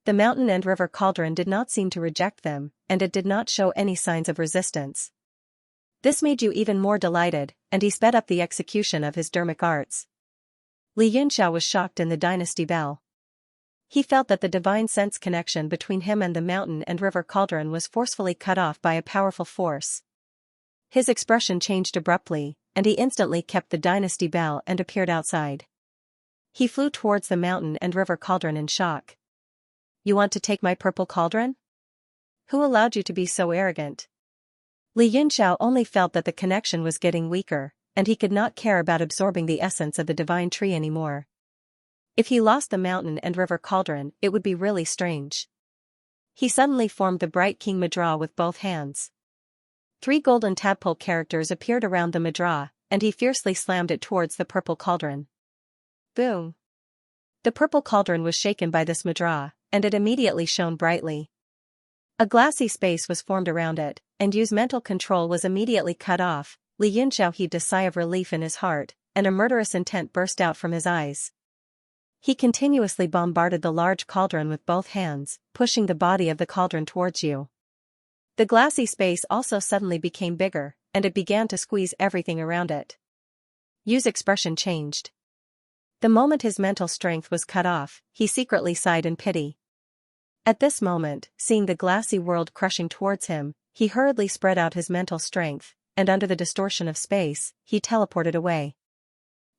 The mountain and river cauldron did not seem to reject them, and it did not show any signs of resistance. This made Yu even more delighted, and he sped up the execution of his dermic arts. Li Yunxiao was shocked in the dynasty bell. He felt that the divine sense connection between him and the mountain and river cauldron was forcefully cut off by a powerful force. His expression changed abruptly, and he instantly kept the dynasty bell and appeared outside. He flew towards the mountain and river cauldron in shock. "You want to take my purple cauldron? Who allowed you to be so arrogant?" Li Yunxiao only felt that the connection was getting weaker, and he could not care about absorbing the essence of the divine tree anymore. If he lost the mountain and river cauldron, it would be really strange. He suddenly formed the bright king mudra with both hands. 3 golden tadpole characters appeared around the mudra, and he fiercely slammed it towards the purple cauldron. Boom! The purple cauldron was shaken by this mudra, and it immediately shone brightly. A glassy space was formed around it, and Yu's mental control was immediately cut off, Li Yunxiao heaved a sigh of relief in his heart, and a murderous intent burst out from his eyes. He continuously bombarded the large cauldron with both hands, pushing the body of the cauldron towards you. The glassy space also suddenly became bigger, and it began to squeeze everything around it. Yu's expression changed. The moment his mental strength was cut off, he secretly sighed in pity. At this moment, seeing the glassy world crushing towards him, he hurriedly spread out his mental strength, and under the distortion of space, he teleported away.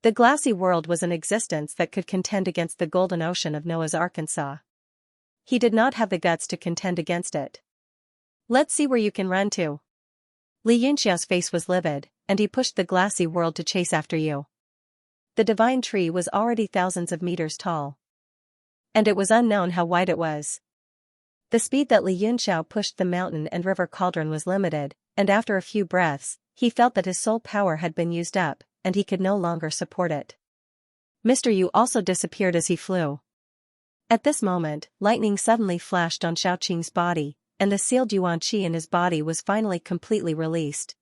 The glassy world was an existence that could contend against the golden ocean of Noah's Arkansas. He did not have the guts to contend against it. Let's see where you can run to. Li Yunxiao's face was livid, and he pushed the glassy world to chase after you. The divine tree was already thousands of meters tall. And it was unknown how wide it was. The speed that Li Yunxiao pushed the mountain and river cauldron was limited, and after a few breaths, he felt that his soul power had been used up, and he could no longer support it. Mr. Yu also disappeared as he flew. At this moment, lightning suddenly flashed on Xiaoqing's body, and the sealed yuan qi in his body was finally completely released.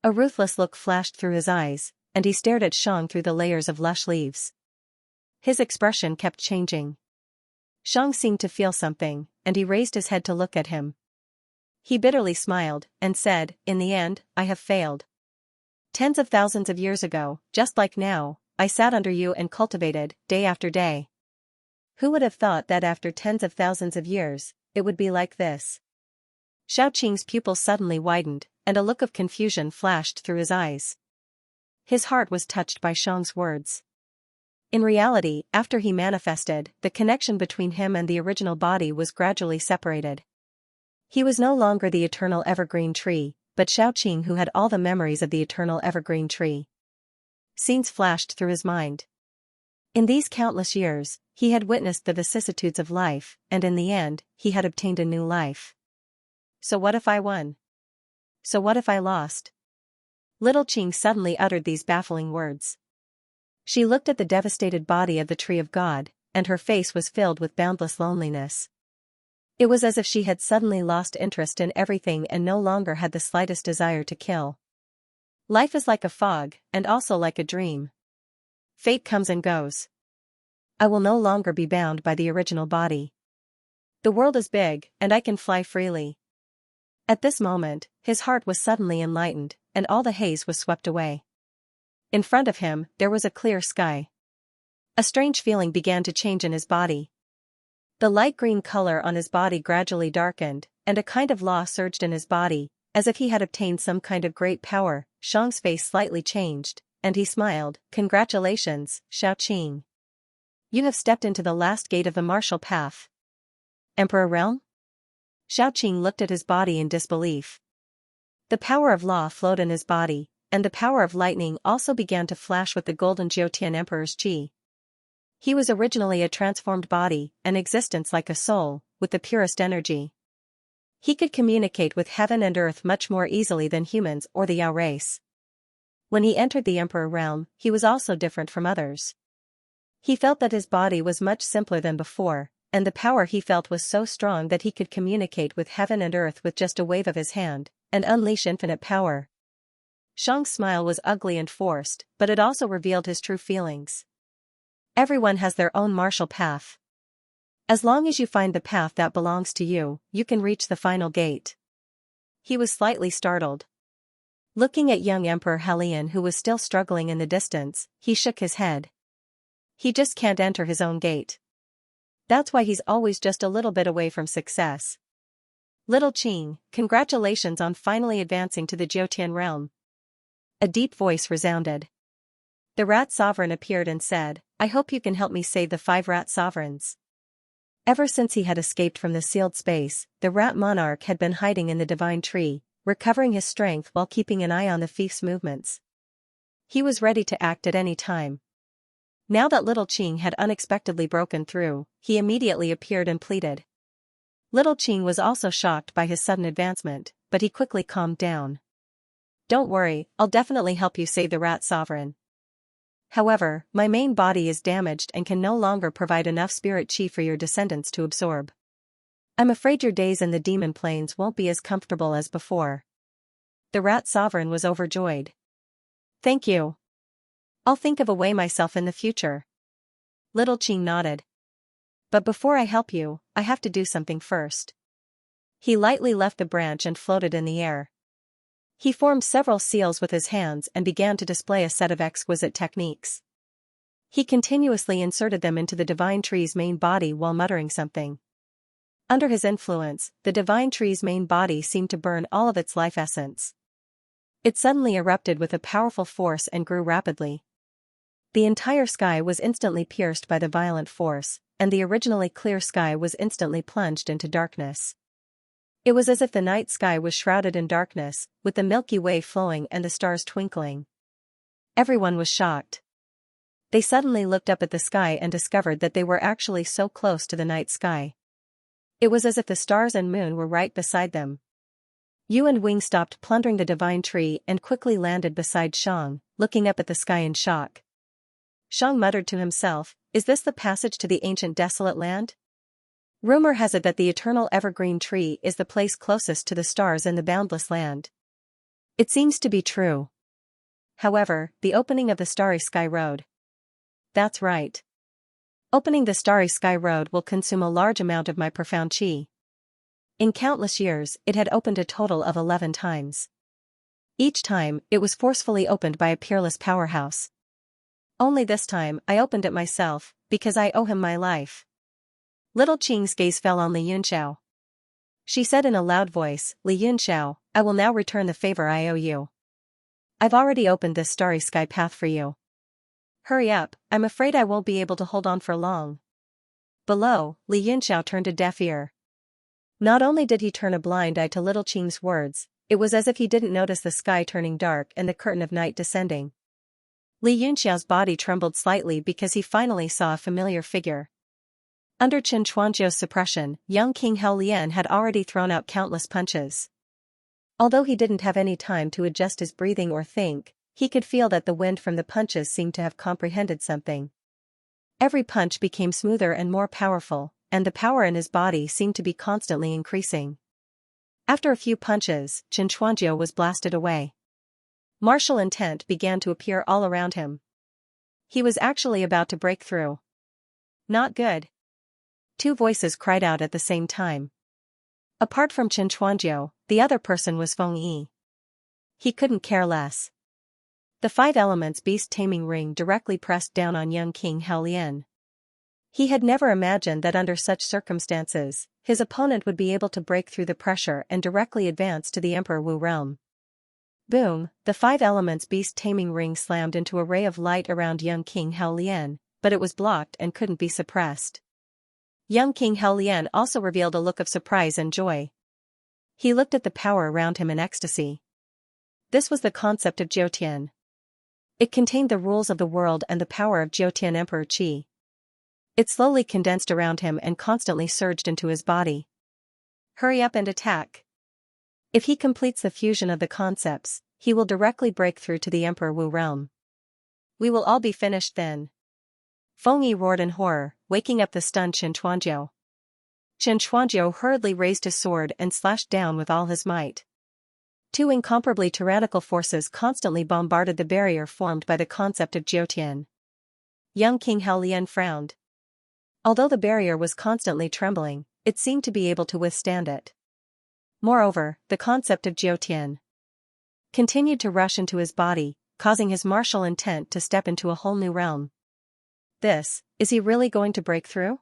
A ruthless look flashed through his eyes, and he stared at Shang through the layers of lush leaves. His expression kept changing. Shang seemed to feel something, and he raised his head to look at him. He bitterly smiled, and said, "In the end, I have failed. Tens of thousands of years ago, just like now, I sat under you and cultivated, day after day. Who would have thought that after tens of thousands of years, it would be like this?" Xiaoqing's pupils suddenly widened, and a look of confusion flashed through his eyes. His heart was touched by Shang's words. In reality, after he manifested, the connection between him and the original body was gradually separated. He was no longer the eternal evergreen tree, but Xiaoqing who had all the memories of the eternal evergreen tree. Scenes flashed through his mind. In these countless years, he had witnessed the vicissitudes of life, and in the end, he had obtained a new life. So what if I won? So what if I lost? Little Qing suddenly uttered these baffling words. She looked at the devastated body of the tree of God, and her face was filled with boundless loneliness. It was as if she had suddenly lost interest in everything and no longer had the slightest desire to kill. Life is like a fog, and also like a dream. Fate comes and goes. I will no longer be bound by the original body. The world is big, and I can fly freely. At this moment, his heart was suddenly enlightened, and all the haze was swept away. In front of him, there was a clear sky. A strange feeling began to change in his body. The light green color on his body gradually darkened, and a kind of law surged in his body, as if he had obtained some kind of great power. Shang's face slightly changed, and he smiled. "Congratulations, Xiaoqing. You have stepped into the last gate of the martial path." Emperor Realm? Xiaoqing looked at his body in disbelief. The power of law flowed in his body, and the power of lightning also began to flash with the golden Jiutian Emperor's qi. He was originally a transformed body, an existence like a soul, with the purest energy. He could communicate with heaven and earth much more easily than humans or the Yao race. When he entered the Emperor realm, he was also different from others. He felt that his body was much simpler than before, and the power he felt was so strong that he could communicate with heaven and earth with just a wave of his hand, and unleash infinite power. Shang's smile was ugly and forced, but it also revealed his true feelings. Everyone has their own martial path. As long as you find the path that belongs to you, you can reach the final gate. He was slightly startled. Looking at young Emperor Halian who was still struggling in the distance, he shook his head. He just can't enter his own gate. That's why he's always just a little bit away from success. Little Qing, congratulations on finally advancing to the Jiutian realm. A deep voice resounded. The rat sovereign appeared and said, "I hope you can help me save the 5 rat sovereigns." Ever since he had escaped from the sealed space, the rat monarch had been hiding in the divine tree, recovering his strength while keeping an eye on the thief's movements. He was ready to act at any time. Now that little Qing had unexpectedly broken through, he immediately appeared and pleaded. Little Qing was also shocked by his sudden advancement, but he quickly calmed down. "Don't worry, I'll definitely help you save the rat sovereign. However, my main body is damaged and can no longer provide enough spirit chi for your descendants to absorb. I'm afraid your days in the demon plains won't be as comfortable as before." The rat sovereign was overjoyed. Thank you. I'll think of a way myself in the future. Little Qing nodded. But before I help you, I have to do something first. He lightly left the branch and floated in the air. He formed several seals with his hands and began to display a set of exquisite techniques. He continuously inserted them into the divine tree's main body while muttering something. Under his influence, the divine tree's main body seemed to burn all of its life essence. It suddenly erupted with a powerful force and grew rapidly. The entire sky was instantly pierced by the violent force, and the originally clear sky was instantly plunged into darkness. It was as if the night sky was shrouded in darkness, with the Milky Way flowing and the stars twinkling. Everyone was shocked. They suddenly looked up at the sky and discovered that they were actually so close to the night sky. It was as if the stars and moon were right beside them. Yu and Wing stopped plundering the divine tree and quickly landed beside Shang, looking up at the sky in shock. Shang muttered to himself, "Is this the passage to the ancient desolate land? Rumor has it that the eternal evergreen tree is the place closest to the stars in the boundless land." It seems to be true. However, the opening of the Starry Sky Road. That's right. Opening the Starry Sky Road will consume a large amount of my profound qi. In countless years, it had opened a total of 11 times. Each time, it was forcefully opened by a peerless powerhouse. Only this time, I opened it myself, because I owe him my life. Little Qing's gaze fell on Li Yunxiao. She said in a loud voice, "Li Yunxiao, I will now return the favor I owe you. I've already opened this starry sky path for you. Hurry up, I'm afraid I won't be able to hold on for long." Below, Li Yunxiao turned a deaf ear. Not only did he turn a blind eye to Little Qing's words, it was as if he didn't notice the sky turning dark and the curtain of night descending. Li Yunxiao's body trembled slightly because he finally saw a familiar figure. Under Chen Chuanjiu's suppression, young King Hao Lian had already thrown out countless punches. Although he didn't have any time to adjust his breathing or think, he could feel that the wind from the punches seemed to have comprehended something. Every punch became smoother and more powerful, and the power in his body seemed to be constantly increasing. After a few punches, Chen Chuanjiu was blasted away. Martial intent began to appear all around him. He was actually about to break through. Not good. Two voices cried out at the same time. Apart from Chen Chuanjiu, the other person was Feng Yi. He couldn't care less. The 5 elements beast taming ring directly pressed down on young King Hao Lian. He had never imagined that under such circumstances, his opponent would be able to break through the pressure and directly advance to the Emperor Wu realm. Boom, the 5 elements beast taming ring slammed into a ray of light around young King Hao Lian, but it was blocked and couldn't be suppressed. Young King Hao Lian also revealed a look of surprise and joy. He looked at the power around him in ecstasy. This was the concept of Jiutian. It contained the rules of the world and the power of Jiutian Emperor Qi. It slowly condensed around him and constantly surged into his body. Hurry up and attack. If he completes the fusion of the concepts, he will directly break through to the Emperor Wu realm. We will all be finished then. Feng Yi roared in horror, waking up the stunned Chen Chuanjiu. Chen Chuanjiu hurriedly raised his sword and slashed down with all his might. 2 incomparably tyrannical forces constantly bombarded the barrier formed by the concept of Jiutian. Young King Hao Lian frowned. Although the barrier was constantly trembling, it seemed to be able to withstand it. Moreover, the concept of Jiutian continued to rush into his body, causing his martial intent to step into a whole new realm. Is he really going to break through?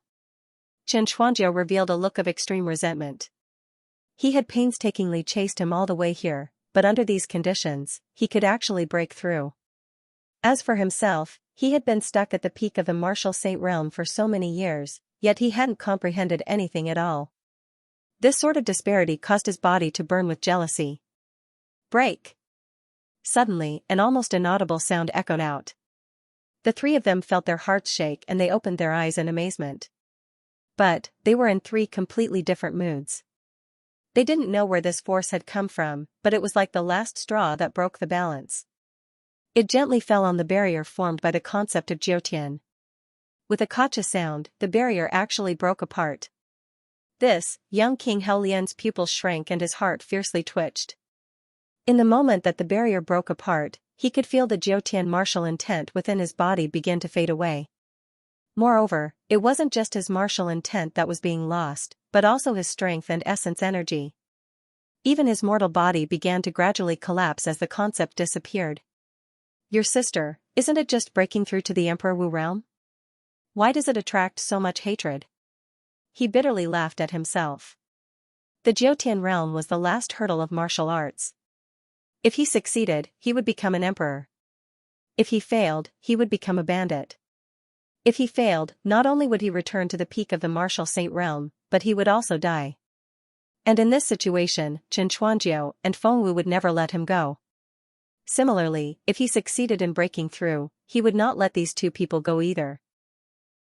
Chen Chuanjiu revealed a look of extreme resentment. He had painstakingly chased him all the way here, but under these conditions, he could actually break through. As for himself, he had been stuck at the peak of the martial saint realm for so many years, yet he hadn't comprehended anything at all. This sort of disparity caused his body to burn with jealousy. Break! Suddenly, an almost inaudible sound echoed out. The 3 of them felt their hearts shake and they opened their eyes in amazement. But, they were in 3 completely different moods. They didn't know where this force had come from, but it was like the last straw that broke the balance. It gently fell on the barrier formed by the concept of Jiutian. With a gotcha sound, the barrier actually broke apart. Young King Hao Lian's pupils shrank and his heart fiercely twitched. In the moment that the barrier broke apart, he could feel the Jiutian martial intent within his body begin to fade away. Moreover, it wasn't just his martial intent that was being lost, but also his strength and essence energy. Even his mortal body began to gradually collapse as the concept disappeared. Your sister, isn't it just breaking through to the Emperor Wu realm? Why does it attract so much hatred? He bitterly laughed at himself. The Jiutian realm was the last hurdle of martial arts. If he succeeded, he would become an emperor. If he failed, he would become a bandit. If he failed, not only would he return to the peak of the martial saint realm, but he would also die. And in this situation, Xianxia and Fengwu would never let him go. Similarly, if he succeeded in breaking through, he would not let these two people go either.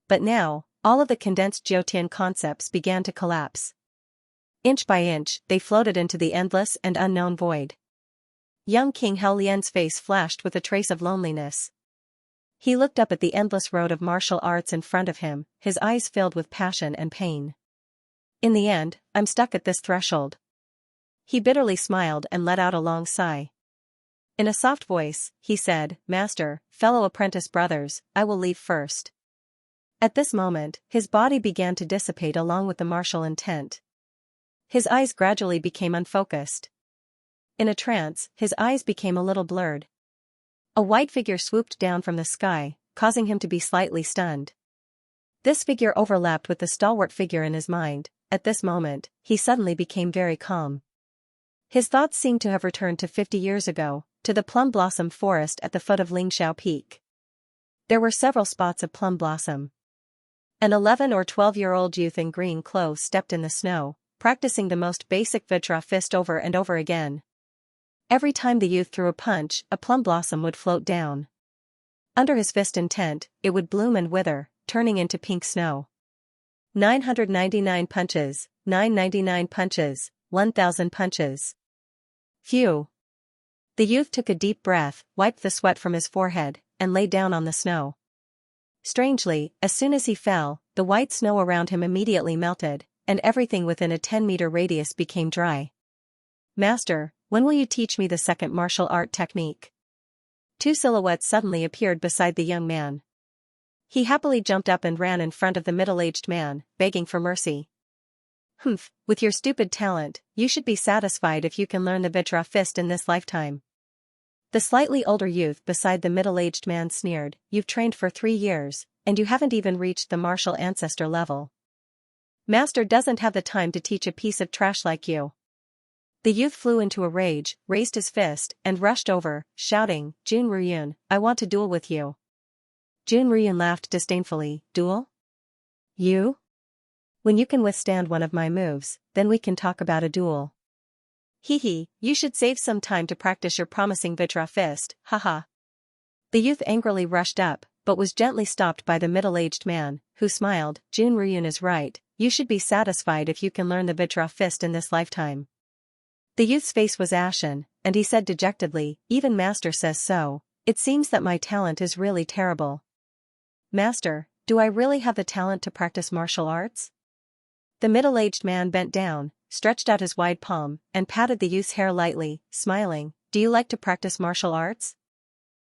But now, all of the condensed Jiutian concepts began to collapse. Inch by inch, they floated into the endless and unknown void. Young King Helian's face flashed with a trace of loneliness. He looked up at the endless road of martial arts in front of him, his eyes filled with passion and pain. In the end, I'm stuck at this threshold. He bitterly smiled and let out a long sigh. In a soft voice, he said, Master, fellow apprentice brothers, I will leave first. At this moment, his body began to dissipate along with the martial intent. His eyes gradually became unfocused. In a trance, his eyes became a little blurred. A white figure swooped down from the sky, causing him to be slightly stunned. This figure overlapped with the stalwart figure in his mind. At this moment, he suddenly became very calm. His thoughts seemed to have returned to 50 years ago, to the plum blossom forest at the foot of Lingxiao Peak. There were several spots of plum blossom. An 11 or 12-year-old youth in green clothes stepped in the snow, practicing the most basic Vajra fist over and over again. Every time the youth threw a punch, a plum blossom would float down. Under his fist intent, it would bloom and wither, turning into pink snow. 999 punches, 999 punches, 1,000 punches. Phew. The youth took a deep breath, wiped the sweat from his forehead, and lay down on the snow. Strangely, as soon as he fell, the white snow around him immediately melted, and everything within a 10-meter radius became dry. Master, when will you teach me the second martial art technique? Two silhouettes suddenly appeared beside the young man. He happily jumped up and ran in front of the middle-aged man, begging for mercy. Humph, with your stupid talent, you should be satisfied if you can learn the Vajra fist in this lifetime. The slightly older youth beside the middle-aged man sneered, You've trained for 3 years, and you haven't even reached the martial ancestor level. Master doesn't have the time to teach a piece of trash like you. The youth flew into a rage, raised his fist, and rushed over, shouting, Jun Ruyun, I want to duel with you. Jun Ruyun laughed disdainfully, Duel? You? When you can withstand one of my moves, then we can talk about a duel. Hee, you should save some time to practice your promising Vajra fist, haha. The youth angrily rushed up, but was gently stopped by the middle-aged man, who smiled, Jun Ruyun is right, you should be satisfied if you can learn the Vajra fist in this lifetime. The youth's face was ashen, and he said dejectedly, Even Master says so, it seems that my talent is really terrible. Master, do I really have the talent to practice martial arts? The middle-aged man bent down, stretched out his wide palm, and patted the youth's hair lightly, smiling, Do you like to practice martial arts?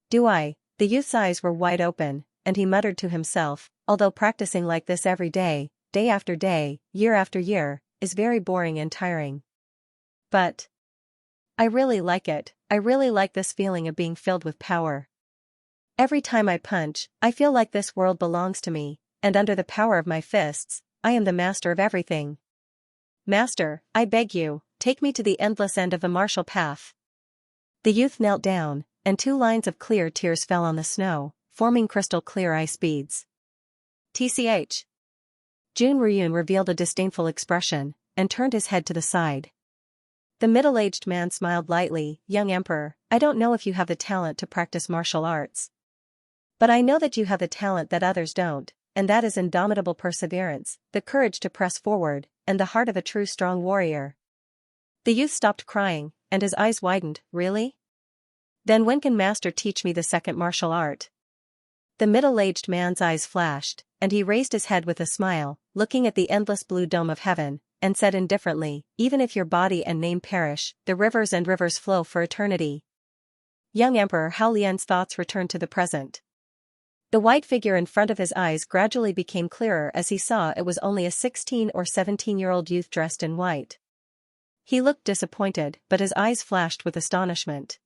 Do I? The youth's eyes were wide open, and he muttered to himself, although practicing like this every day, day after day, year after year, is very boring and tiring. But I really like it, I really like this feeling of being filled with power. Every time I punch, I feel like this world belongs to me, and under the power of my fists, I am the master of everything. Master, I beg you, take me to the endless end of the martial path. The youth knelt down, and 2 lines of clear tears fell on the snow, forming crystal clear ice beads. TCH. Jun Ruyun revealed a disdainful expression, and turned his head to the side. The middle-aged man smiled lightly, Young Emperor, I don't know if you have the talent to practice martial arts. But I know that you have the talent that others don't, and that is indomitable perseverance, the courage to press forward, and the heart of a true strong warrior. The youth stopped crying, and his eyes widened, Really? Then when can Master teach me the second martial art? The middle-aged man's eyes flashed, and he raised his head with a smile, looking at the endless blue dome of heaven, and said indifferently, "Even if your body and name perish, the rivers and rivers flow for eternity." Young Emperor Hao Lian's thoughts returned to the present. The white figure in front of his eyes gradually became clearer as he saw it was only a 16 or 17-year-old youth dressed in white. He looked disappointed, but his eyes flashed with astonishment.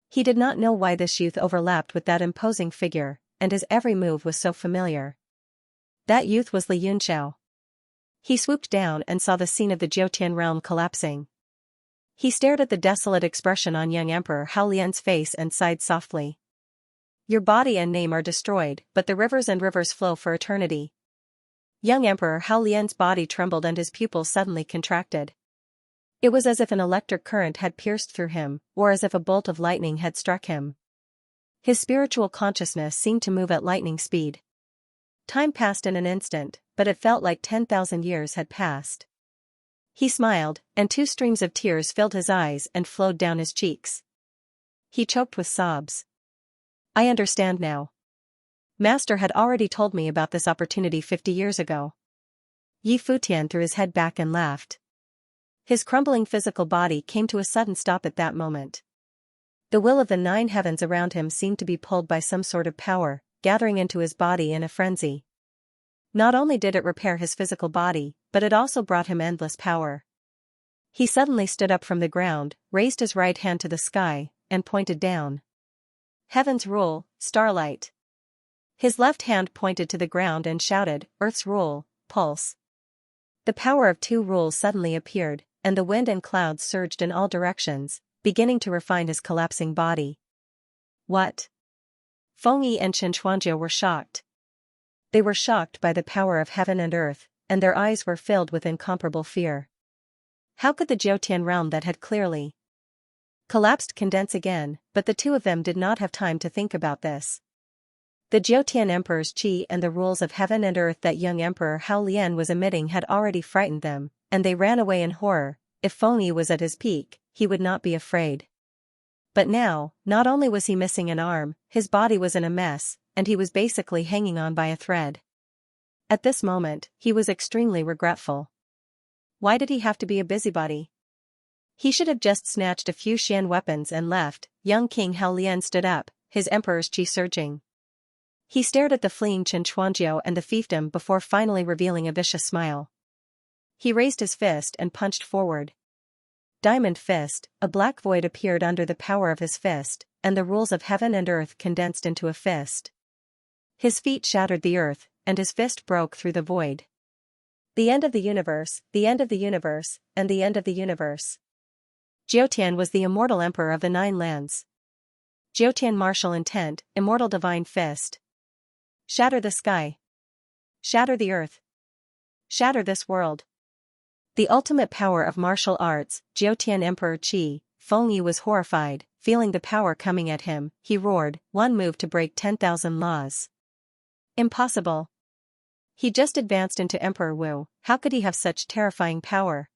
He did not know why this youth overlapped with that imposing figure, and his every move was so familiar. That youth was Li Yunxiao. He swooped down and saw the scene of the Jiutian realm collapsing. He stared at the desolate expression on young Emperor Hao Lian's face and sighed softly. "Your body and name are destroyed, but the rivers and rivers flow for eternity." Young Emperor Hao Lian's body trembled and his pupils suddenly contracted. It was as if an electric current had pierced through him, or as if a bolt of lightning had struck him. His spiritual consciousness seemed to move at lightning speed. Time passed in an instant, but it felt like 10,000 years had passed. He smiled, and 2 streams of tears filled his eyes and flowed down his cheeks. He choked with sobs. "I understand now. Master had already told me about this opportunity 50 years ago." Yi Futian threw his head back and laughed. His crumbling physical body came to a sudden stop at that moment. The will of the 9 heavens around him seemed to be pulled by some sort of power, gathering into his body in a frenzy. Not only did it repair his physical body, but it also brought him endless power. He suddenly stood up from the ground, raised his right hand to the sky, and pointed down. "Heaven's rule, starlight." His left hand pointed to the ground and shouted, "Earth's rule, pulse." The power of 2 rules suddenly appeared, and the wind and clouds surged in all directions, beginning to refine his collapsing body. "What?" Fengyi and Xianxia were shocked. They were shocked by the power of heaven and earth, and their eyes were filled with incomparable fear. How could the Jiutian realm that had clearly collapsed condense again? But the 2 of them did not have time to think about this. The Jiutian Emperor's qi and the rules of heaven and earth that young Emperor Hao Lian was emitting had already frightened them, and they ran away in horror. If Fengyi was at his peak, he would not be afraid. But now, not only was he missing an arm, his body was in a mess, and he was basically hanging on by a thread. At this moment, he was extremely regretful. Why did he have to be a busybody? He should have just snatched a few Xian weapons and left. Young King Hao Lian stood up, his emperor's qi surging. He stared at the fleeing Chen Chuanjiu and the fiefdom before finally revealing a vicious smile. He raised his fist and punched forward. Diamond fist, a black void appeared under the power of his fist, and the rules of heaven and earth condensed into a fist. His feet shattered the earth, and his fist broke through the void. The end of the universe, the end of the universe, and the end of the universe. Jiutian was the immortal emperor of the 9 lands. Jiutian martial intent, immortal divine fist. Shatter the sky. Shatter the earth. Shatter this world. The ultimate power of martial arts, Jiutian Emperor Qi. Fengyi was horrified, feeling the power coming at him. He roared, "One move to break 10,000 laws. Impossible." He just advanced into Emperor Wu. How could he have such terrifying power?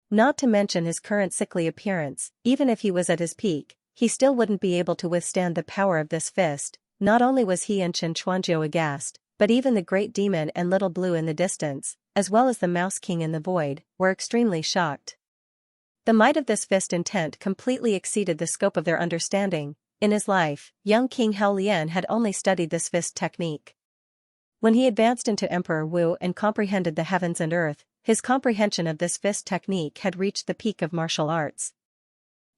Not to mention his current sickly appearance, even if he was at his peak, he still wouldn't be able to withstand the power of this fist. Not only was he and Chen Chuanjiu aghast, but even the Great Demon and Little Blue in the distance, as well as the Mouse King in the void, were extremely shocked. The might of this fist intent completely exceeded the scope of their understanding. In his life, young King Hao Lian had only studied this fist technique. When he advanced into Emperor Wu and comprehended the heavens and earth, his comprehension of this fist technique had reached the peak of martial arts.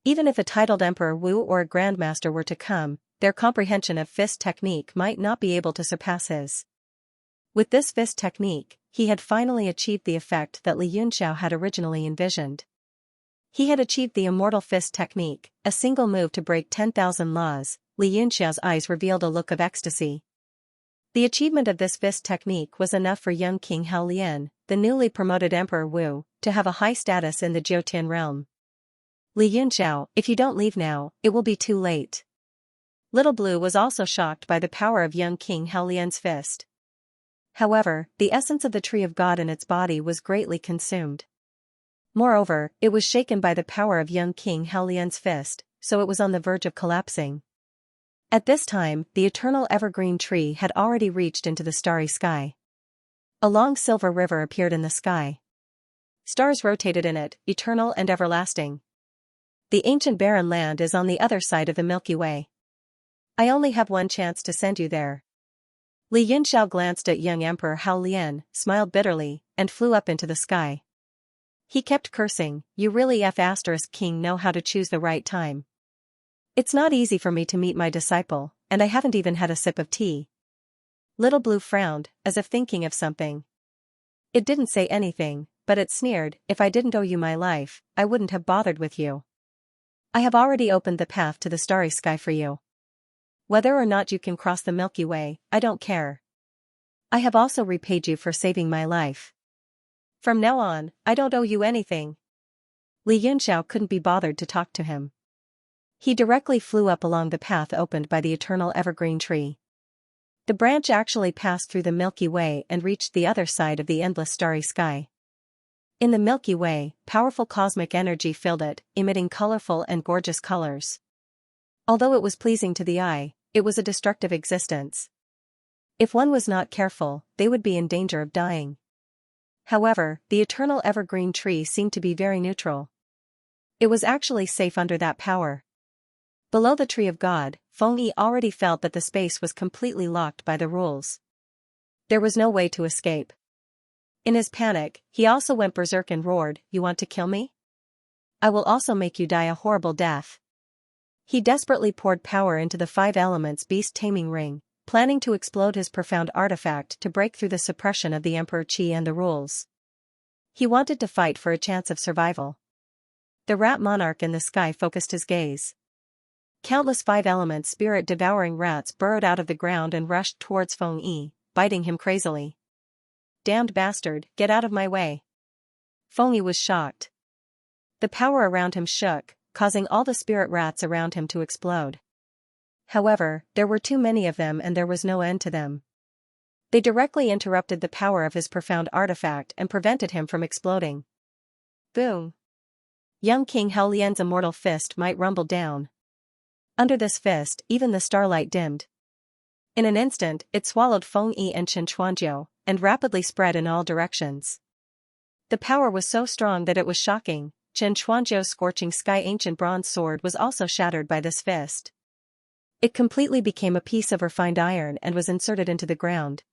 Even if a titled Emperor Wu or a Grandmaster were to come, their comprehension of fist technique might not be able to surpass his. With this fist technique, he had finally achieved the effect that Li Yunxiao had originally envisioned. He had achieved the immortal fist technique, a single move to break 10,000 laws. Li Yunxiao's eyes revealed a look of ecstasy. The achievement of this fist technique was enough for young King Hao Lian, the newly promoted Emperor Wu, to have a high status in the Jiutian realm. "Li Yunxiao, if you don't leave now, it will be too late." Little Blue was also shocked by the power of young King Hao Lian's fist. However, the essence of the tree of God in its body was greatly consumed. Moreover, it was shaken by the power of young King Hao Lian's fist, so it was on the verge of collapsing. At this time, the eternal evergreen tree had already reached into the starry sky. A long silver river appeared in the sky. Stars rotated in it, eternal and everlasting. The ancient barren land is on the other side of the Milky Way. I only have one chance to send you there. Li Yunxiao glanced at young Emperor Hao Lian, smiled bitterly, and flew up into the sky. He kept cursing, "You really **king know how to choose the right time. It's not easy for me to meet my disciple, and I haven't even had a sip of tea." Little Blue frowned, as if thinking of something. It didn't say anything, but it sneered, "If I didn't owe you my life, I wouldn't have bothered with you. I have already opened the path to the starry sky for you. Whether or not you can cross the Milky Way, I don't care. I have also repaid you for saving my life. From now on, I don't owe you anything." Li Yunxiao couldn't be bothered to talk to him. He directly flew up along the path opened by the eternal evergreen tree. The branch actually passed through the Milky Way and reached the other side of the endless starry sky. In the Milky Way, powerful cosmic energy filled it, emitting colorful and gorgeous colors. Although it was pleasing to the eye, it was a destructive existence. If one was not careful, they would be in danger of dying. However, the eternal evergreen tree seemed to be very neutral. It was actually safe under that power. Below the tree of God, Feng Yi already felt that the space was completely locked by the rules. There was no way to escape. In his panic, he also went berserk and roared, "You want to kill me? I will also make you die a horrible death." He desperately poured power into the 5 elements beast taming ring, planning to explode his profound artifact to break through the suppression of the Emperor Qi and the rules. He wanted to fight for a chance of survival. The rat monarch in the sky focused his gaze. Countless 5-element spirit-devouring rats burrowed out of the ground and rushed towards Feng Yi, biting him crazily. "Damned bastard, get out of my way." Feng Yi was shocked. The power around him shook, causing all the spirit rats around him to explode. However, there were too many of them and there was no end to them. They directly interrupted the power of his profound artifact and prevented him from exploding. Boom! Young King Hao Lian's immortal fist might rumble down. Under this fist, even the starlight dimmed. In an instant, it swallowed Feng Yi and Xianxia, and rapidly spread in all directions. The power was so strong that it was shocking. Xianxia's scorching sky ancient bronze sword was also shattered by this fist. It completely became a piece of refined iron and was inserted into the ground.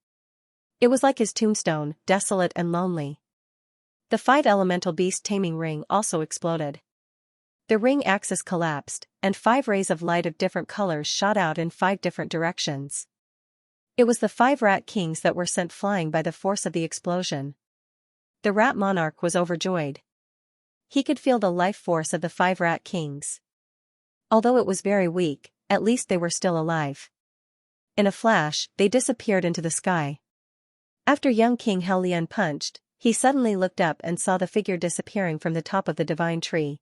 It was like his tombstone, desolate and lonely. The 5-elemental beast taming ring also exploded. The ring axis collapsed, and 5 rays of light of different colors shot out in 5 different directions. It was the 5 rat kings that were sent flying by the force of the explosion. The rat monarch was overjoyed. He could feel the life force of the 5 rat kings. Although it was very weak, at least they were still alive. In a flash, they disappeared into the sky. After young King Hao Lian punched, he suddenly looked up and saw the figure disappearing from the top of the divine tree.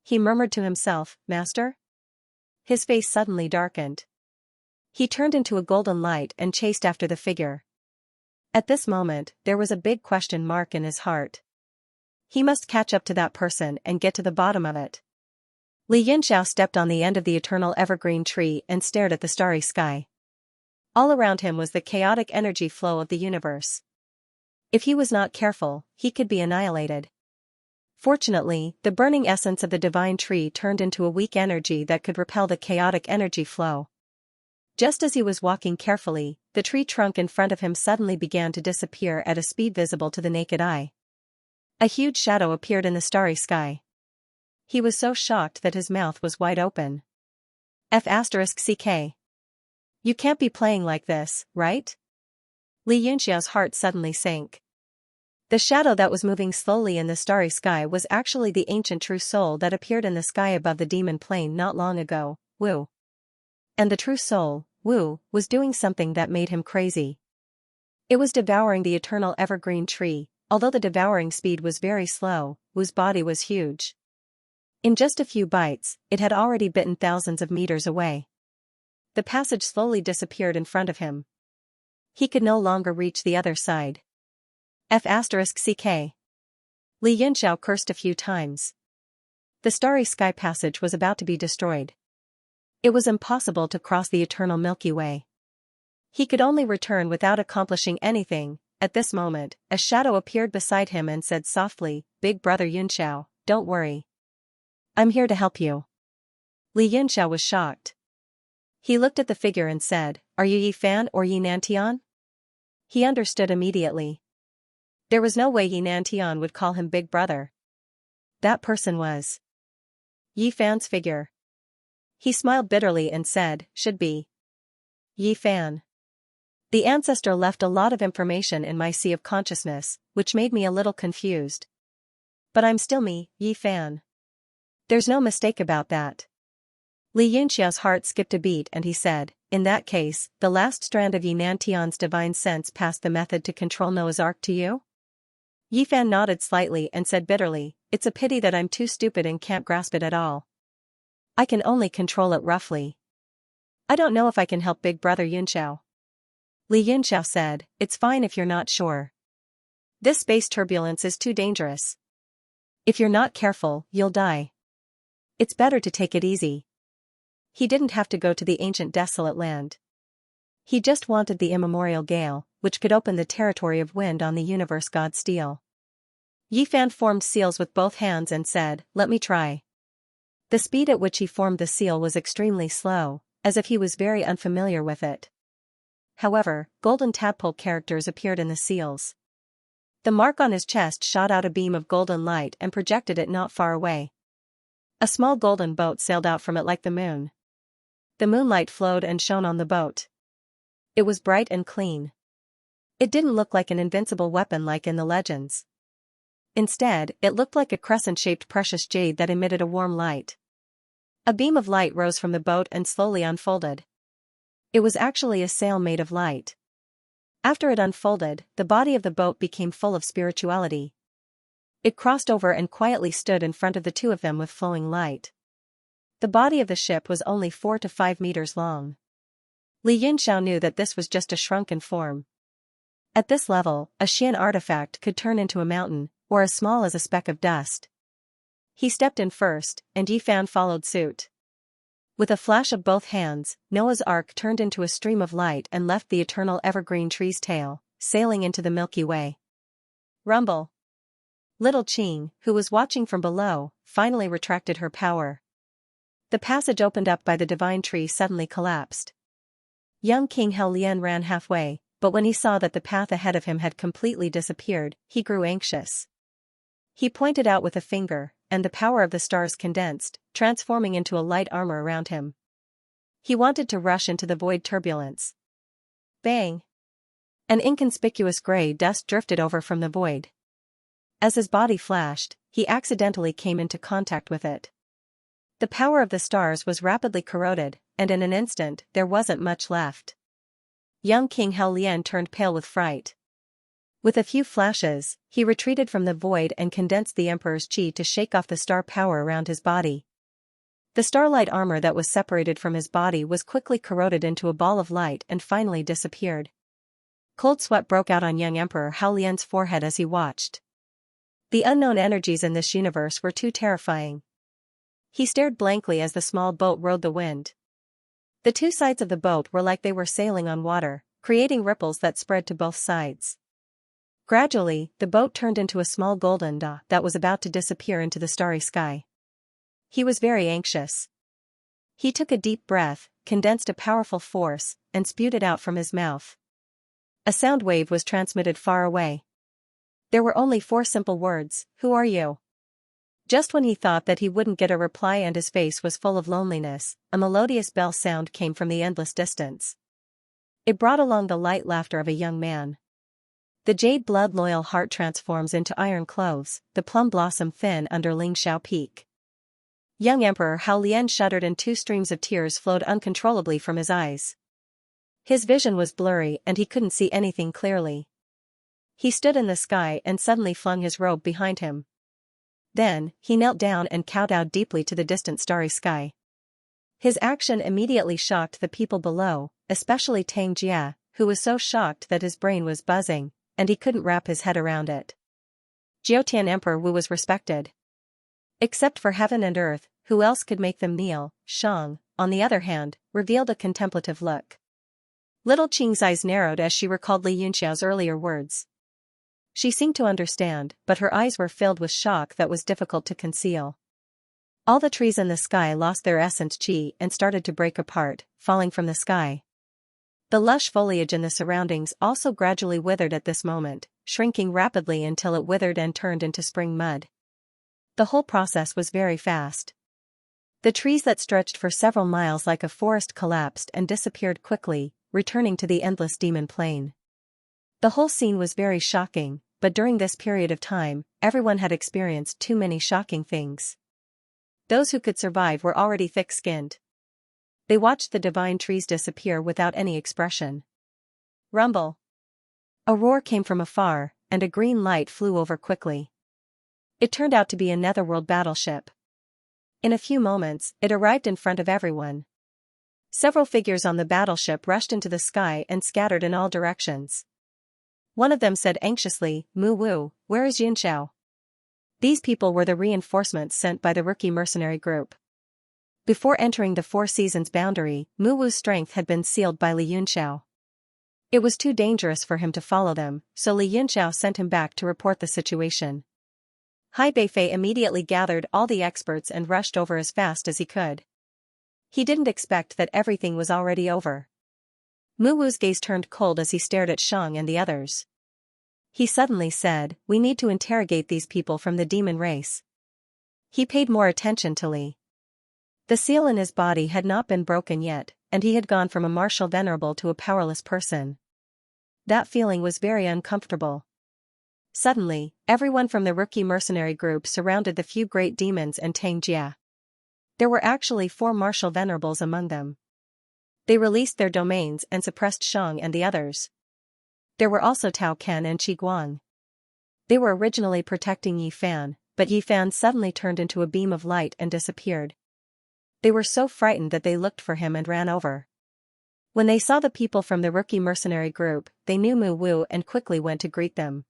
He murmured to himself, "Master?" His face suddenly darkened. He turned into a golden light and chased after the figure. At this moment, there was a big question mark in his heart. He must catch up to that person and get to the bottom of it. Li Yunxiao stepped on the end of the eternal evergreen tree and stared at the starry sky. All around him was the chaotic energy flow of the universe. If he was not careful, he could be annihilated. Fortunately, the burning essence of the divine tree turned into a weak energy that could repel the chaotic energy flow. Just as he was walking carefully, the tree trunk in front of him suddenly began to disappear at a speed visible to the naked eye. A huge shadow appeared in the starry sky. He was so shocked that his mouth was wide open. F***ck. You can't be playing like this, right? Li Yunxiao's heart suddenly sank. The shadow that was moving slowly in the starry sky was actually the ancient true soul that appeared in the sky above the demon plane not long ago, Wu. And the true soul, Wu, was doing something that made him crazy. It was devouring the eternal evergreen tree. Although the devouring speed was very slow, Wu's body was huge. In just a few bites, it had already bitten thousands of meters away. The passage slowly disappeared in front of him. He could no longer reach the other side. F***ck. Li Yunxiao cursed a few times. The starry sky passage was about to be destroyed. It was impossible to cross the eternal Milky Way. He could only return without accomplishing anything, At this moment, a shadow appeared beside him and said softly, "Big brother Yunxiao, don't worry. I'm here to help you." Li Yunxiao was shocked. He looked at the figure and said, "Are you Yi Fan or Yi Nantian?" He understood immediately. There was no way Yi Nantian would call him big brother. That person was Yi Fan's figure. He smiled bitterly and said, "Should be Yi Fan." The ancestor left a lot of information in my sea of consciousness, which made me a little confused. But I'm still me, Yi Fan. There's no mistake about that. Li Yunxiao's heart skipped a beat and he said, "In that case, the last strand of Yi Nantian's divine sense passed the method to control Noah's Ark to you?" Yi Fan nodded slightly and said bitterly, "It's a pity that I'm too stupid and can't grasp it at all. I can only control it roughly. I don't know if I can help big brother Yunxiao." Li Yunxiao said, "It's fine if you're not sure. This space turbulence is too dangerous. If you're not careful, you'll die. It's better to take it easy." He didn't have to go to the ancient desolate land. He just wanted the immemorial gale, which could open the territory of wind on the universe god steel. Yi Fan formed seals with both hands and said, "Let me try." The speed at which he formed the seal was extremely slow, as if he was very unfamiliar with it. However, golden tadpole characters appeared in the seals. The mark on his chest shot out a beam of golden light and projected it not far away. A small golden boat sailed out from it like the moon. The moonlight flowed and shone on the boat. It was bright and clean. It didn't look like an invincible weapon like in the legends. Instead, it looked like a crescent-shaped precious jade that emitted a warm light. A beam of light rose from the boat and slowly unfolded. It was actually a sail made of light. After it unfolded, the body of the boat became full of spirituality. It crossed over and quietly stood in front of the two of them with flowing light. The body of the ship was only 4 to 5 meters long. Li Yunxiao knew that this was just a shrunken form. At this level, a Xian artifact could turn into a mountain, or as small as a speck of dust. He stepped in first, and Yi Fan followed suit. With a flash of both hands, Noah's Ark turned into a stream of light and left the eternal evergreen tree's tail, sailing into the Milky Way. Rumble. Little Qing, who was watching from below, finally retracted her power. The passage opened up by the divine tree suddenly collapsed. Young King Hao Lian ran halfway, but when he saw that the path ahead of him had completely disappeared, he grew anxious. He pointed out with a finger, and the power of the stars condensed, transforming into a light armor around him. He wanted to rush into the void turbulence. Bang! An inconspicuous gray dust drifted over from the void. As his body flashed, he accidentally came into contact with it. The power of the stars was rapidly corroded, and in an instant there wasn't much left. Young King Hao Lian turned pale with fright. With a few flashes, he retreated from the void and condensed the Emperor's chi to shake off the star power around his body. The starlight armor that was separated from his body was quickly corroded into a ball of light and finally disappeared. Cold sweat broke out on young Emperor Hao Lian's forehead as he watched. The unknown energies in this universe were too terrifying. He stared blankly as the small boat rode the wind. The two sides of the boat were like they were sailing on water, creating ripples that spread to both sides. Gradually, the boat turned into a small golden dot that was about to disappear into the starry sky. He was very anxious. He took a deep breath, condensed a powerful force, and spewed it out from his mouth. A sound wave was transmitted far away. There were only 4 simple words, "Who are you?" Just when he thought that he wouldn't get a reply and his face was full of loneliness, a melodious bell sound came from the endless distance. It brought along the light laughter of a young man. The jade blood loyal heart transforms into iron cloves, the plum blossom thin under Ling Xiao Peak. Young Emperor Hao Lian shuddered and 2 streams of tears flowed uncontrollably from his eyes. His vision was blurry and he couldn't see anything clearly. He stood in the sky and suddenly flung his robe behind him. Then, he knelt down and kowtowed deeply to the distant starry sky. His action immediately shocked the people below, especially Tang Jia, who was so shocked that his brain was buzzing, and he couldn't wrap his head around it. Jiutian Emperor Wu was respected. Except for heaven and earth, who else could make them kneel? Shang, on the other hand, revealed a contemplative look. Little Qing's eyes narrowed as she recalled Li Yunxiao's earlier words. She seemed to understand, but her eyes were filled with shock that was difficult to conceal. All the trees in the sky lost their essence chi and started to break apart, falling from the sky. The lush foliage in the surroundings also gradually withered at this moment, shrinking rapidly until it withered and turned into spring mud. The whole process was very fast. The trees that stretched for several miles like a forest collapsed and disappeared quickly, returning to the endless demon plain. The whole scene was very shocking, but during this period of time, everyone had experienced too many shocking things. Those who could survive were already thick-skinned. They watched the divine trees disappear without any expression. Rumble. A roar came from afar, and a green light flew over quickly. It turned out to be a netherworld battleship. In a few moments, it arrived in front of everyone. Several figures on the battleship rushed into the sky and scattered in all directions. One of them said anxiously, "Mu Wu, where is Xianxia?" These people were the reinforcements sent by the rookie mercenary group. Before entering the Four Seasons boundary, Mu Wu's strength had been sealed by Li Yunxiao. It was too dangerous for him to follow them, so Li Yunxiao sent him back to report the situation. Hai Beifei immediately gathered all the experts and rushed over as fast as he could. He didn't expect that everything was already over. Mu Wu's gaze turned cold as he stared at Shang and the others. He suddenly said, "We need to interrogate these people from the demon race." He paid more attention to Li. The seal in his body had not been broken yet, and he had gone from a martial venerable to a powerless person. That feeling was very uncomfortable. Suddenly, everyone from the rookie mercenary group surrounded the few great demons and Tang Jia. There were actually 4 martial venerables among them. They released their domains and suppressed Shang and the others. There were also Tao Ken and Qi Guang. They were originally protecting Yi Fan, but Yi Fan suddenly turned into a beam of light and disappeared. They were so frightened that they looked for him and ran over. When they saw the people from the rookie mercenary group, they knew Mu Wu and quickly went to greet them.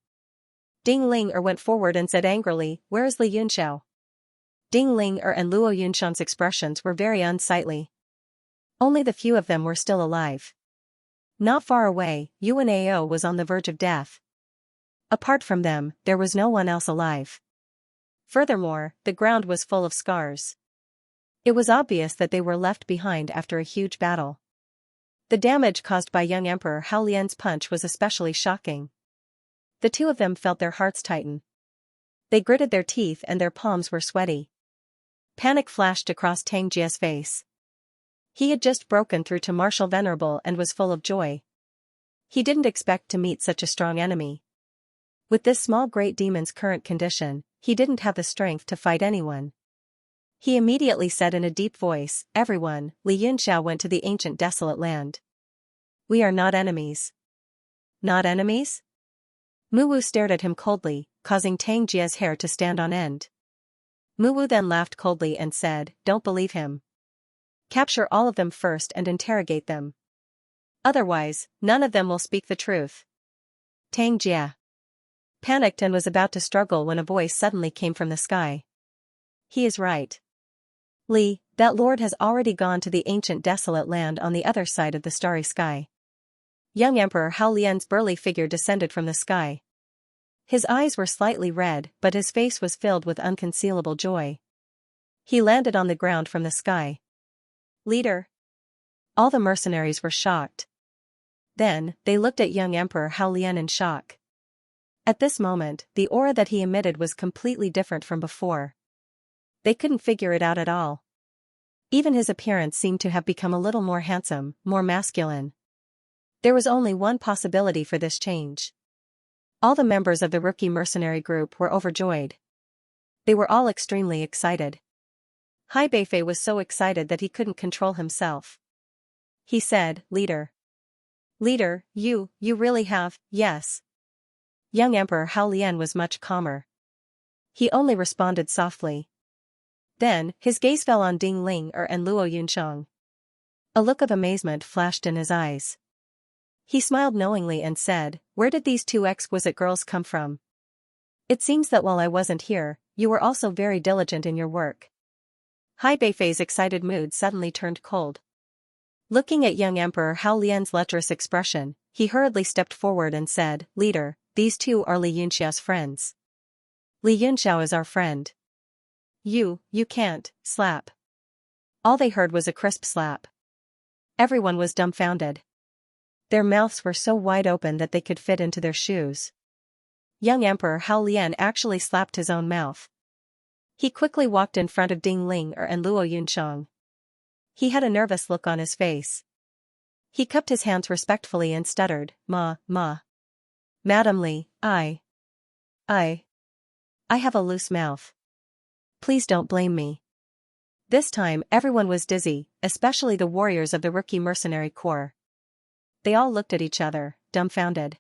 Ding Ling went forward and said angrily, "Where is Li Yunxiao?" Ding Ling and Luo Yunshan's expressions were very unsightly. Only the few of them were still alive. Not far away, Yuan Ao was on the verge of death. Apart from them, there was no one else alive. Furthermore, the ground was full of scars. It was obvious that they were left behind after a huge battle. The damage caused by young Emperor Hao Lian's punch was especially shocking. The two of them felt their hearts tighten. They gritted their teeth and their palms were sweaty. Panic flashed across Tang Jia's face. He had just broken through to Martial Venerable and was full of joy. He didn't expect to meet such a strong enemy. With this small great demon's current condition, he didn't have the strength to fight anyone. He immediately said in a deep voice, "Everyone, Li Yunxiao went to the ancient desolate land. We are not enemies." Not enemies? Mu Wu stared at him coldly, causing Tang Jia's hair to stand on end. Mu Wu then laughed coldly and said, "Don't believe him. Capture all of them first and interrogate them. Otherwise, none of them will speak the truth." Tang Jia panicked and was about to struggle when a voice suddenly came from the sky. "He is right. Li, that lord has already gone to the ancient desolate land on the other side of the starry sky." Young Emperor Hao Lian's burly figure descended from the sky. His eyes were slightly red, but his face was filled with unconcealable joy. He landed on the ground from the sky. "Leader." All the mercenaries were shocked. Then, they looked at young Emperor Hao Lian in shock. At this moment, the aura that he emitted was completely different from before. They couldn't figure it out at all. Even his appearance seemed to have become a little more handsome, more masculine. There was only one possibility for this change. All the members of the rookie mercenary group were overjoyed. They were all extremely excited. Hai Beifei was so excited that he couldn't control himself. He said, "Leader. Leader, you really have, yes." Young Emperor Hao Lian was much calmer. He only responded softly. Then, his gaze fell on Ding Ling and Luo Yunshang. A look of amazement flashed in his eyes. He smiled knowingly and said, "Where did these 2 exquisite girls come from? It seems that while I wasn't here, you were also very diligent in your work." Hai Beifei's excited mood suddenly turned cold. Looking at young Emperor Hao Lian's lecherous expression, he hurriedly stepped forward and said, "Leader, these two are Li Yunxiao's friends. Li Yunxiao is our friend. You can't, slap. All they heard was a crisp slap. Everyone was dumbfounded. Their mouths were so wide open that they could fit into their shoes. Young Emperor Hao Lian actually slapped his own mouth. He quickly walked in front of Ding Ling and Luo Yunsheng. He had a nervous look on his face. He cupped his hands respectfully and stuttered, Ma. Madam Li, I have a loose mouth. Please don't blame me. This time everyone was dizzy, especially the warriors of the Rookie Mercenary Corps. They all looked at each other, dumbfounded.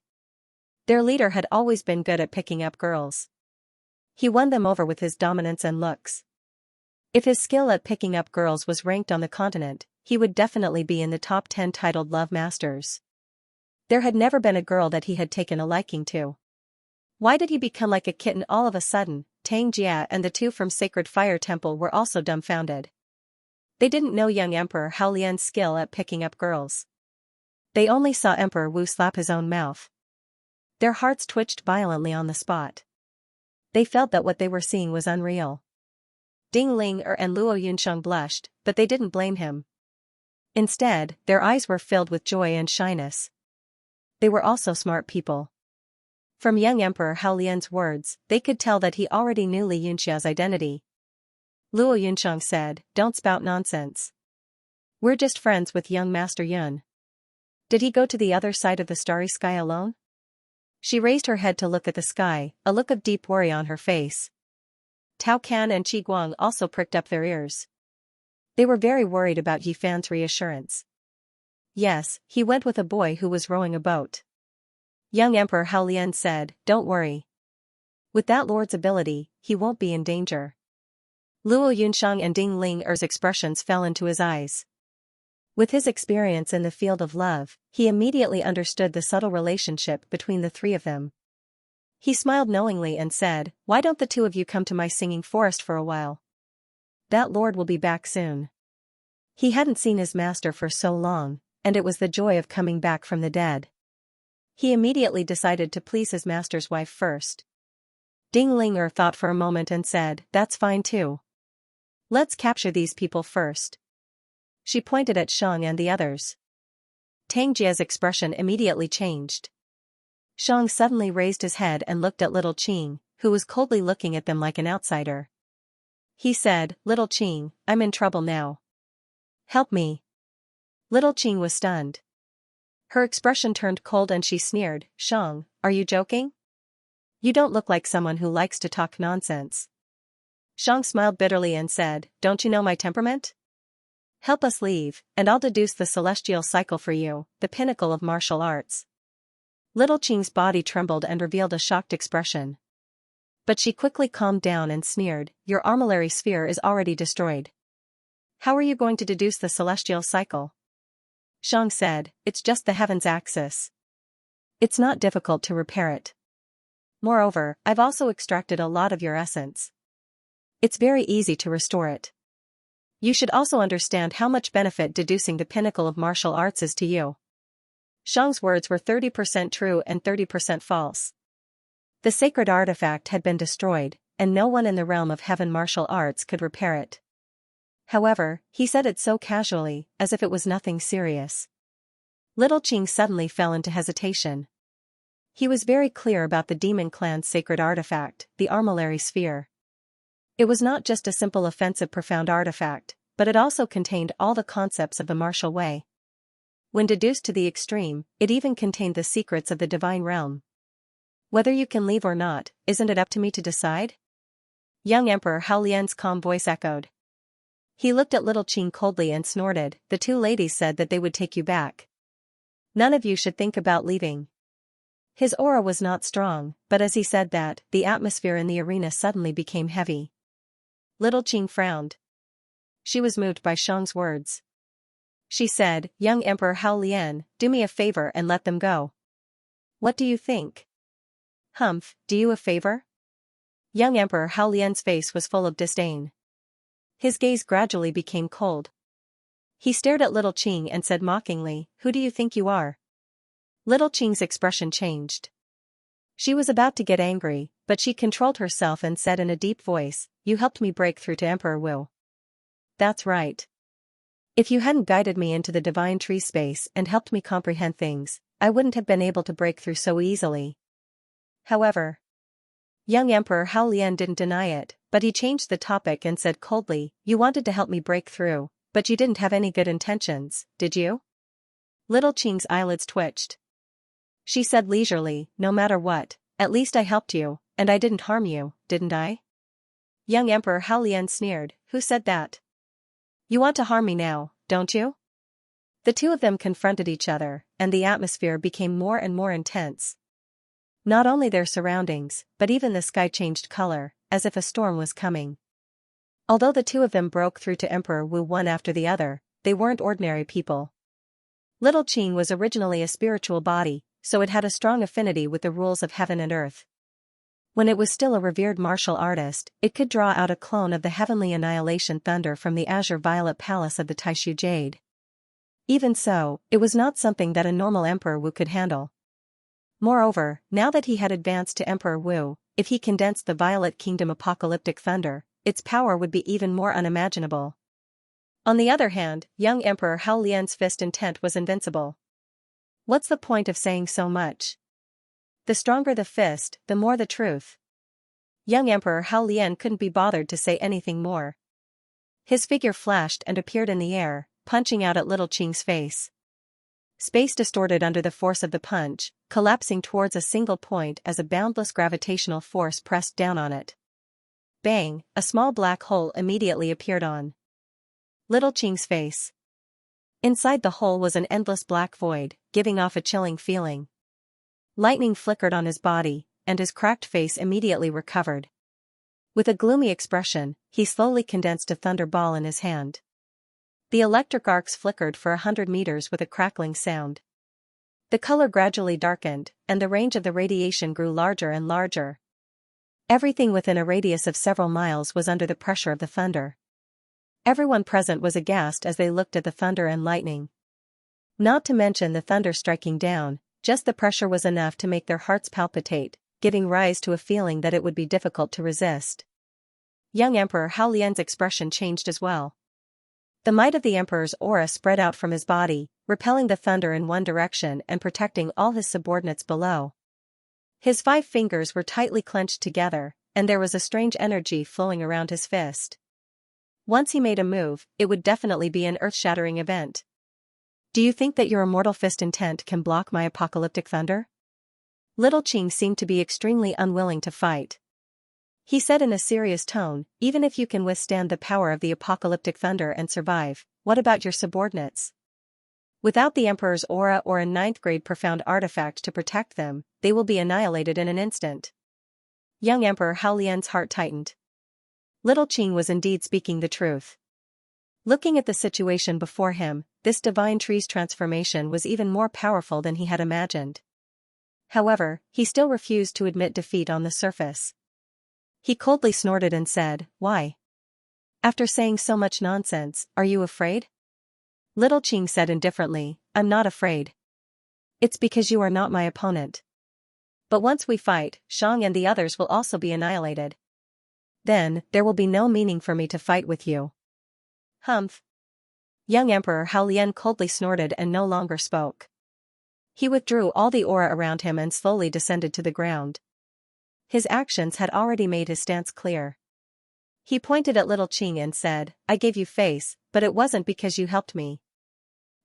Their leader had always been good at picking up girls. He won them over with his dominance and looks. If his skill at picking up girls was ranked on the continent, he would definitely be in the top 10 titled love masters. There had never been a girl that he had taken a liking to. Why did he become like a kitten all of a sudden? Tang Jia and the two from Sacred Fire Temple were also dumbfounded. They didn't know young Emperor Hao Lian's skill at picking up girls. They only saw Emperor Wu slap his own mouth. Their hearts twitched violently on the spot. They felt that what they were seeing was unreal. Ding Ling and Luo Yunsheng blushed, but they didn't blame him. Instead, their eyes were filled with joy and shyness. They were also smart people. From young Emperor Hao Lian's words, they could tell that he already knew Li Yunxiao's identity. Luo Yunsheng said, "Don't spout nonsense. We're just friends with young Master Yun. Did he go to the other side of the starry sky alone?" She raised her head to look at the sky, a look of deep worry on her face. Tao Can and Qi Guang also pricked up their ears. They were very worried about Yi Fan's reassurance. Yes, he went with a boy who was rowing a boat. Young Emperor Hao Lian said, "Don't worry. With that lord's ability, he won't be in danger." Luo Yunsheng and Ding Ling's expressions fell into his eyes. With his experience in the field of love, he immediately understood the subtle relationship between the three of them. He smiled knowingly and said, "Why don't the two of you come to my singing forest for a while? That lord will be back soon." He hadn't seen his master for so long, and it was the joy of coming back from the dead. He immediately decided to please his master's wife first. Ding Ling thought for a moment and said, "That's fine too. Let's capture these people first." She pointed at Shang and the others. Tang Jia's expression immediately changed. Shang suddenly raised his head and looked at little Qing, who was coldly looking at them like an outsider. He said, "Little Qing, I'm in trouble now. Help me." Little Qing was stunned. Her expression turned cold and she sneered, "Shang, are you joking? You don't look like someone who likes to talk nonsense." Shang smiled bitterly and said, "Don't you know my temperament? Help us leave, and I'll deduce the celestial cycle for you, the pinnacle of martial arts." Little Qing's body trembled and revealed a shocked expression. But she quickly calmed down and sneered, "Your armillary sphere is already destroyed. How are you going to deduce the celestial cycle?" Shang said, "It's just the heaven's axis. It's not difficult to repair it. Moreover, I've also extracted a lot of your essence. It's very easy to restore it. You should also understand how much benefit deducing the pinnacle of martial arts is to you." Shang's words were 30% true and 30% false. The sacred artifact had been destroyed, and no one in the realm of heaven martial arts could repair it. However, he said it so casually, as if it was nothing serious. Little Qing suddenly fell into hesitation. He was very clear about the demon clan's sacred artifact, the armillary sphere. It was not just a simple offensive profound artifact, but it also contained all the concepts of the martial way. When deduced to the extreme, it even contained the secrets of the divine realm. Whether you can leave or not, isn't it up to me to decide? Young Emperor Hao Lian's calm voice echoed. He looked at little Qing coldly and snorted, "The two ladies said that they would take you back. None of you should think about leaving." His aura was not strong, but as he said that, the atmosphere in the arena suddenly became heavy. Little Qing frowned. She was moved by Shang's words. She said, "Young Emperor Hao Lian, do me a favor and let them go." "What do you think?" "Humph, do you a favor?" Young Emperor Hao Lian's face was full of disdain. His gaze gradually became cold. He stared at little Qing and said mockingly, "Who do you think you are?" Little Qing's expression changed. She was about to get angry, but she controlled herself and said in a deep voice, "You helped me break through to Emperor Wu." "That's right. If you hadn't guided me into the divine tree space and helped me comprehend things, I wouldn't have been able to break through so easily." However, young Emperor Hao Lian didn't deny it, but he changed the topic and said coldly, "You wanted to help me break through, but you didn't have any good intentions, did you?" Little Qing's eyelids twitched. She said leisurely, "No matter what, at least I helped you, and I didn't harm you, didn't I?" Young Emperor Hao Lian sneered, "Who said that? You want to harm me now, don't you?" The two of them confronted each other, and the atmosphere became more and more intense. Not only their surroundings, but even the sky changed color, as if a storm was coming. Although the two of them broke through to Emperor Wu one after the other, they weren't ordinary people. Little Qing was originally a spiritual body, so it had a strong affinity with the rules of heaven and earth. When it was still a revered martial artist, it could draw out a clone of the heavenly annihilation thunder from the azure violet palace of the Taishu Jade. Even so, it was not something that a normal Emperor Wu could handle. Moreover, now that he had advanced to Emperor Wu, if he condensed the Violet Kingdom apocalyptic thunder, its power would be even more unimaginable. On the other hand, young Emperor Hao Lian's fist intent was invincible. What's the point of saying so much? The stronger the fist, the more the truth. Young Emperor Hao Lian couldn't be bothered to say anything more. His figure flashed and appeared in the air, punching out at Little Qing's face. Space distorted under the force of the punch, collapsing towards a single point as a boundless gravitational force pressed down on it. Bang, a small black hole immediately appeared on Little Qing's face. Inside the hole was an endless black void, giving off a chilling feeling. Lightning flickered on his body, and his cracked face immediately recovered. With a gloomy expression, he slowly condensed a thunder ball in his hand. The electric arcs flickered for 100 meters with a crackling sound. The color gradually darkened, and the range of the radiation grew larger and larger. Everything within a radius of several miles was under the pressure of the thunder. Everyone present was aghast as they looked at the thunder and lightning. Not to mention the thunder striking down, just the pressure was enough to make their hearts palpitate, giving rise to a feeling that it would be difficult to resist. Young Emperor Hao Lian's expression changed as well. The might of the Emperor's aura spread out from his body, repelling the thunder in one direction and protecting all his subordinates below. His 5 fingers were tightly clenched together, and there was a strange energy flowing around his fist. Once he made a move, it would definitely be an earth-shattering event. "Do you think that your immortal fist intent can block my apocalyptic thunder?" Little Qing seemed to be extremely unwilling to fight. He said in a serious tone, "Even if you can withstand the power of the apocalyptic thunder and survive, what about your subordinates? Without the Emperor's aura or a 9th grade profound artifact to protect them, they will be annihilated in an instant." Young Emperor Hao Lian's heart tightened. Little Qing was indeed speaking the truth. Looking at the situation before him, this divine tree's transformation was even more powerful than he had imagined. However, he still refused to admit defeat on the surface. He coldly snorted and said, "Why? After saying so much nonsense, are you afraid?" Little Qing said indifferently, "I'm not afraid. It's because you are not my opponent. But once we fight, Shang and the others will also be annihilated. Then, there will be no meaning for me to fight with you." Humph. Young Emperor Hao Lian coldly snorted and no longer spoke. He withdrew all the aura around him and slowly descended to the ground. His actions had already made his stance clear. He pointed at Little Qing and said, "I gave you face, but it wasn't because you helped me.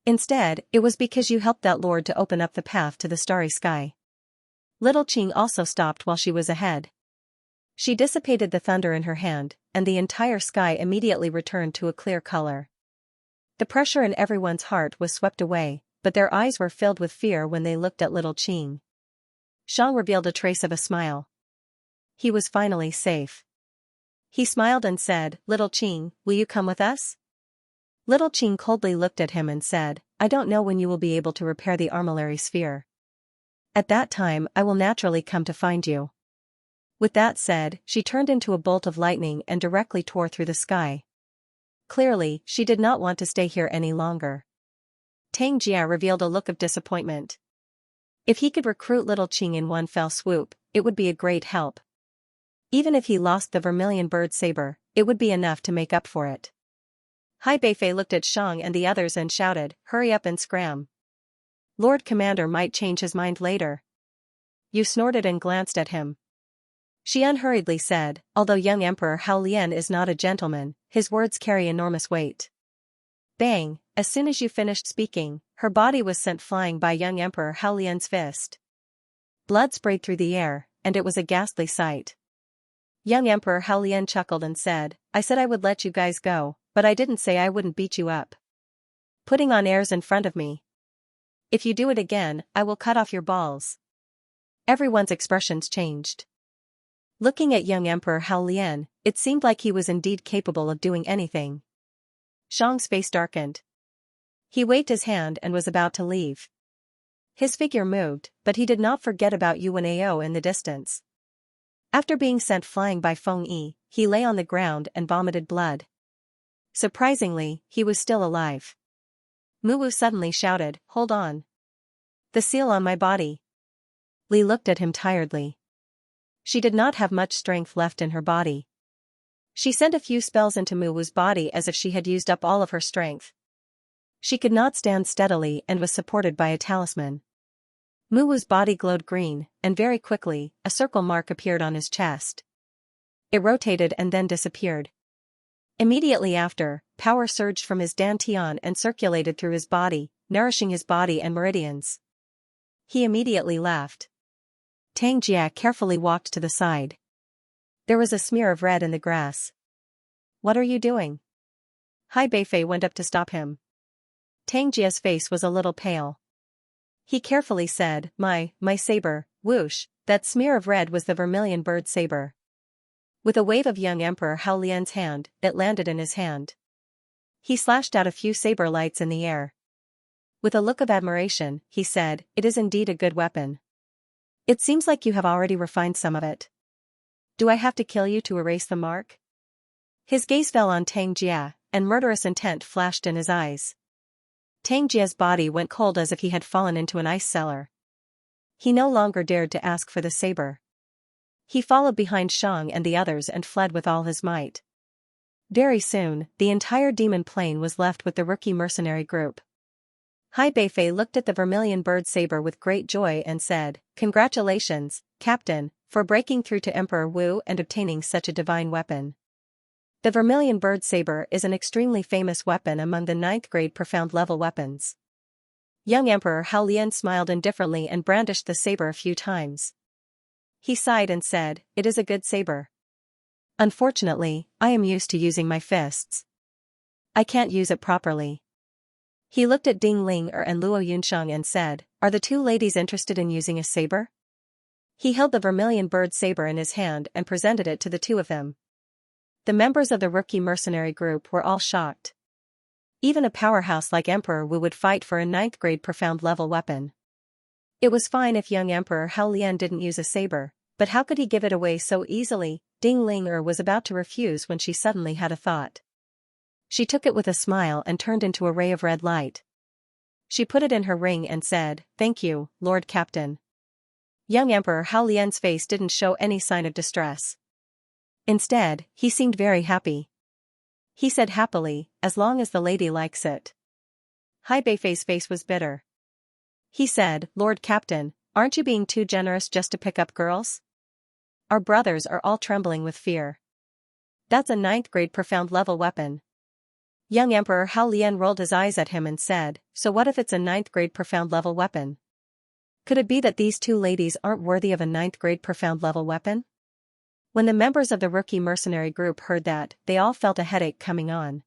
Instead, it was because you helped that lord to open up the path to the starry sky." Little Qing also stopped while she was ahead. She dissipated the thunder in her hand, and the entire sky immediately returned to a clear color. The pressure in everyone's heart was swept away, but their eyes were filled with fear when they looked at Little Qing. Shang revealed a trace of a smile. He was finally safe. He smiled and said, "Little Qing, will you come with us?" Little Qing coldly looked at him and said, "I don't know when you will be able to repair the armillary sphere. At that time I will naturally come to find you." With that said, she turned into a bolt of lightning and directly tore through the sky. Clearly, she did not want to stay here any longer. Tang Jia revealed a look of disappointment. If he could recruit Little Qing in one fell swoop, it would be a great help. Even if he lost the vermilion bird saber, it would be enough to make up for it. Hai Beifei looked at Shang and the others and shouted, "Hurry up and scram. Lord Commander might change his mind later." Yu snorted and glanced at him. Xian hurriedly said, "Although young Emperor Hao Lian is not a gentleman, his words carry enormous weight." Bang! As soon as Yu finished speaking, her body was sent flying by young Emperor Hao Lian's fist. Blood sprayed through the air, and it was a ghastly sight. Young Emperor Hao Lian chuckled and said, "I said I would let you guys go, but I didn't say I wouldn't beat you up. Putting on airs in front of me. If you do it again, I will cut off your balls." Everyone's expressions changed. Looking at young Emperor Hao Lian, it seemed like he was indeed capable of doing anything. Shang's face darkened. He waved his hand and was about to leave. His figure moved, but he did not forget about Yuan Ao in the distance. After being sent flying by Feng Yi, he lay on the ground and vomited blood. Surprisingly, he was still alive. Muwu suddenly shouted, "Hold on. The seal on my body." Li looked at him tiredly. She did not have much strength left in her body. She sent a few spells into Muwu's body as if she had used up all of her strength. She could not stand steadily and was supported by a talisman. Muwu's body glowed green, and very quickly, a circle mark appeared on his chest. It rotated and then disappeared. Immediately after, power surged from his dantian and circulated through his body, nourishing his body and meridians. He immediately left. Tang Jia carefully walked to the side. There was a smear of red in the grass. "What are you doing?" Hai Beifei went up to stop him. Tang Jia's face was a little pale. He carefully said, My saber, whoosh." That smear of red was the vermilion bird saber. With a wave of young Emperor Hao Lian's hand, it landed in his hand. He slashed out a few saber lights in the air. With a look of admiration, he said, "It is indeed a good weapon. It seems like you have already refined some of it. Do I have to kill you to erase the mark?" His gaze fell on Tang Jia, and murderous intent flashed in his eyes. Tang Jia's body went cold as if he had fallen into an ice cellar. He no longer dared to ask for the saber. He followed behind Shang and the others and fled with all his might. Very soon, the entire demon plane was left with the rookie mercenary group. Hai Beifei looked at the vermilion bird saber with great joy and said, "Congratulations, Captain, for breaking through to Emperor Wu and obtaining such a divine weapon." The vermilion bird saber is an extremely famous weapon among the 9th grade profound level weapons. Young Emperor Hao Lian smiled indifferently and brandished the saber a few times. He sighed and said, "It is a good saber. Unfortunately, I am used to using my fists. I can't use it properly." He looked at Ding Ling and Luo Yunsheng and said, "Are the two ladies interested in using a saber?" He held the vermilion bird saber in his hand and presented it to the two of them. The members of the rookie mercenary group were all shocked. Even a powerhouse like Emperor Wu would fight for a 9th grade profound level weapon. It was fine if young Emperor Hao Lian didn't use a saber, but how could he give it away so easily? Ding Ling was about to refuse when she suddenly had a thought. She took it with a smile and turned into a ray of red light. She put it in her ring and said, "Thank you, Lord Captain." Young Emperor Hao Lian's face didn't show any sign of distress. Instead, he seemed very happy. He said happily, "As long as the lady likes it." Hai Beifei's face was bitter. He said, "Lord Captain, aren't you being too generous just to pick up girls? Our brothers are all trembling with fear. That's a 9th grade profound level weapon." Young Emperor Hao Lian rolled his eyes at him and said, "So what if it's a 9th grade profound level weapon? Could it be that these two ladies aren't worthy of a 9th grade profound level weapon?" When the members of the rookie mercenary group heard that, they all felt a headache coming on.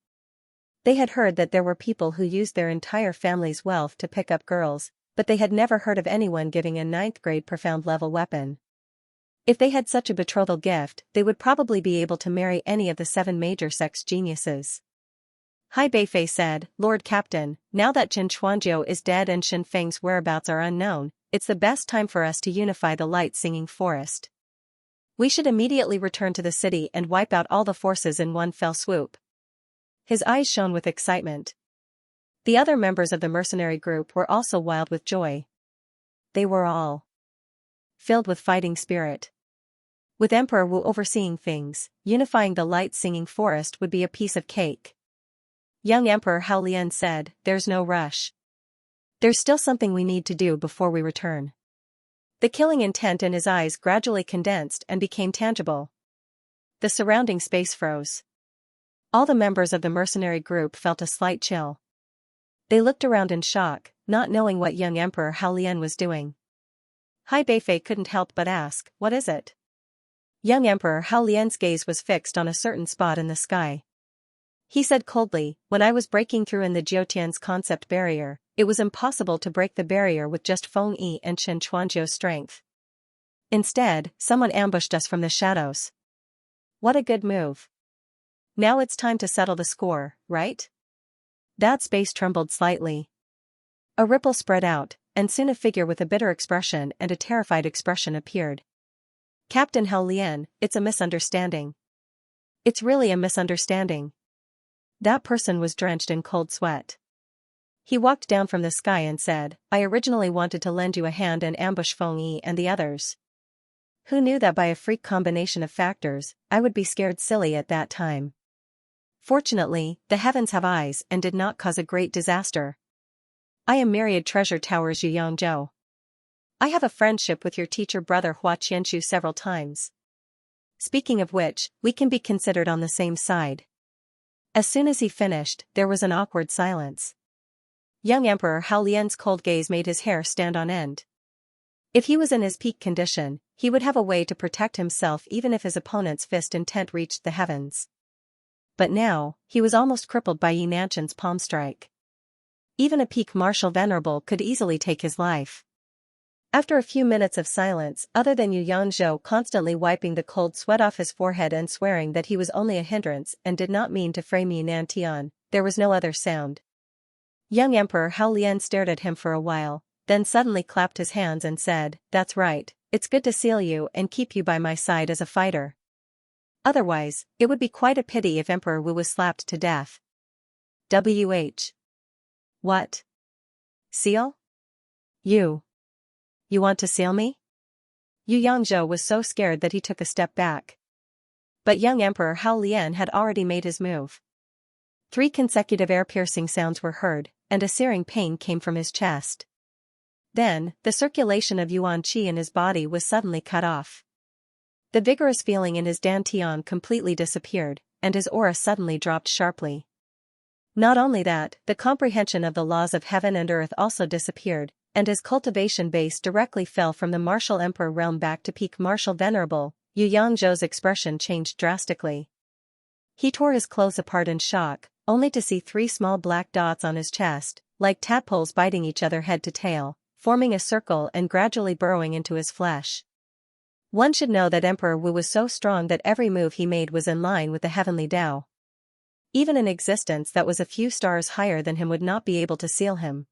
They had heard that there were people who used their entire family's wealth to pick up girls, but they had never heard of anyone giving a 9th grade profound level weapon. If they had such a betrothal gift, they would probably be able to marry any of the 7 major sex geniuses. Hai Beifei said, "Lord Captain, now that Jin Chuanjiu is dead and Shin Feng's whereabouts are unknown, it's the best time for us to unify the Light Singing Forest. We should immediately return to the city and wipe out all the forces in one fell swoop." His eyes shone with excitement. The other members of the mercenary group were also wild with joy. they were all filled with fighting spirit. With Emperor Wu overseeing things, unifying the light-singing forest would be a piece of cake. Young Emperor Hao Lian said, "There's no rush. There's still something we need to do before we return." The killing intent in his eyes gradually condensed and became tangible. The surrounding space froze. All the members of the mercenary group felt a slight chill. They looked around in shock, not knowing what young Emperor Hao Lian was doing. Hai Beifei couldn't help but ask, "What is it?" Young Emperor Hao Lian's gaze was fixed on a certain spot in the sky. He said coldly, "When I was breaking through in the Jiutian's concept barrier, it was impossible to break the barrier with just Feng Yi and Chen Chuanjiu's strength. Instead, someone ambushed us from the shadows. What a good move. Now it's time to settle the score, right?" That space trembled slightly. A ripple spread out, and soon a figure with a bitter expression and a terrified expression appeared. "Captain Hao Lian, it's a misunderstanding. It's really a misunderstanding." That person was drenched in cold sweat. He walked down from the sky and said, "I originally wanted to lend you a hand and ambush Feng Yi and the others. Who knew that by a freak combination of factors, I would be scared silly at that time. Fortunately, the heavens have eyes and did not cause a great disaster. I am Myriad Treasure Towers Yu Yangzhou. I have a friendship with your teacher brother Hua Qianshu several times. Speaking of which, we can be considered on the same side." As soon as he finished, there was an awkward silence. Young Emperor Hao Lian's cold gaze made his hair stand on end. If he was in his peak condition, he would have a way to protect himself even if his opponent's fist intent reached the heavens. But now, he was almost crippled by Yi Nanchen's palm strike. Even a peak martial venerable could easily take his life. After a few minutes of silence, other than Yu Yangzhou constantly wiping the cold sweat off his forehead and swearing that he was only a hindrance and did not mean to frame Yi Nantian, there was no other sound. Young Emperor Hao Lian stared at him for a while, then suddenly clapped his hands and said, "That's right, it's good to seal you and keep you by my side as a fighter. Otherwise, it would be quite a pity if Emperor Wu was slapped to death." WH. What? Seal? You want to seal me? Yu Yangzhou was so scared that he took a step back. But young Emperor Hao Lian had already made his move. 3 consecutive air-piercing sounds were heard, and a searing pain came from his chest. Then, the circulation of Yuan Qi in his body was suddenly cut off. The vigorous feeling in his dantian completely disappeared, and his aura suddenly dropped sharply. Not only that, the comprehension of the laws of heaven and earth also disappeared, and his cultivation base directly fell from the martial emperor realm back to peak martial venerable. Yu Yangzhou's expression changed drastically. He tore his clothes apart in shock, only to see 3 small black dots on his chest, like tadpoles biting each other head to tail, forming a circle and gradually burrowing into his flesh. One should know that Emperor Wu was so strong that every move he made was in line with the heavenly Tao. Even an existence that was a few stars higher than him would not be able to seal him.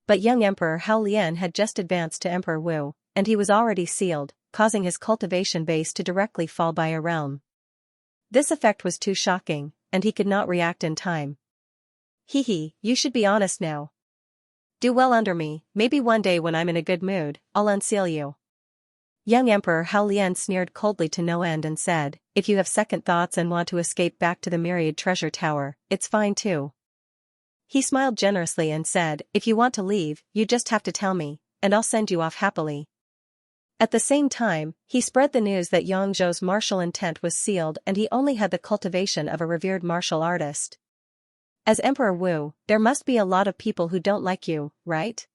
But young Emperor Hao Lian had just advanced to Emperor Wu, and he was already sealed, causing his cultivation base to directly fall by a realm. This effect was too shocking, and he could not react in time. "Hee, you should be honest now. Do well under me, maybe one day when I'm in a good mood, I'll unseal you." Young Emperor Hao Lian sneered coldly to no end and said, "If you have second thoughts and want to escape back to the Myriad Treasure Tower, it's fine too." He smiled generously and said, "If you want to leave, you just have to tell me, and I'll send you off happily." At the same time, he spread the news that Yangzhou's martial intent was sealed and he only had the cultivation of a revered martial artist. "As Emperor Wu, there must be a lot of people who don't like you, right?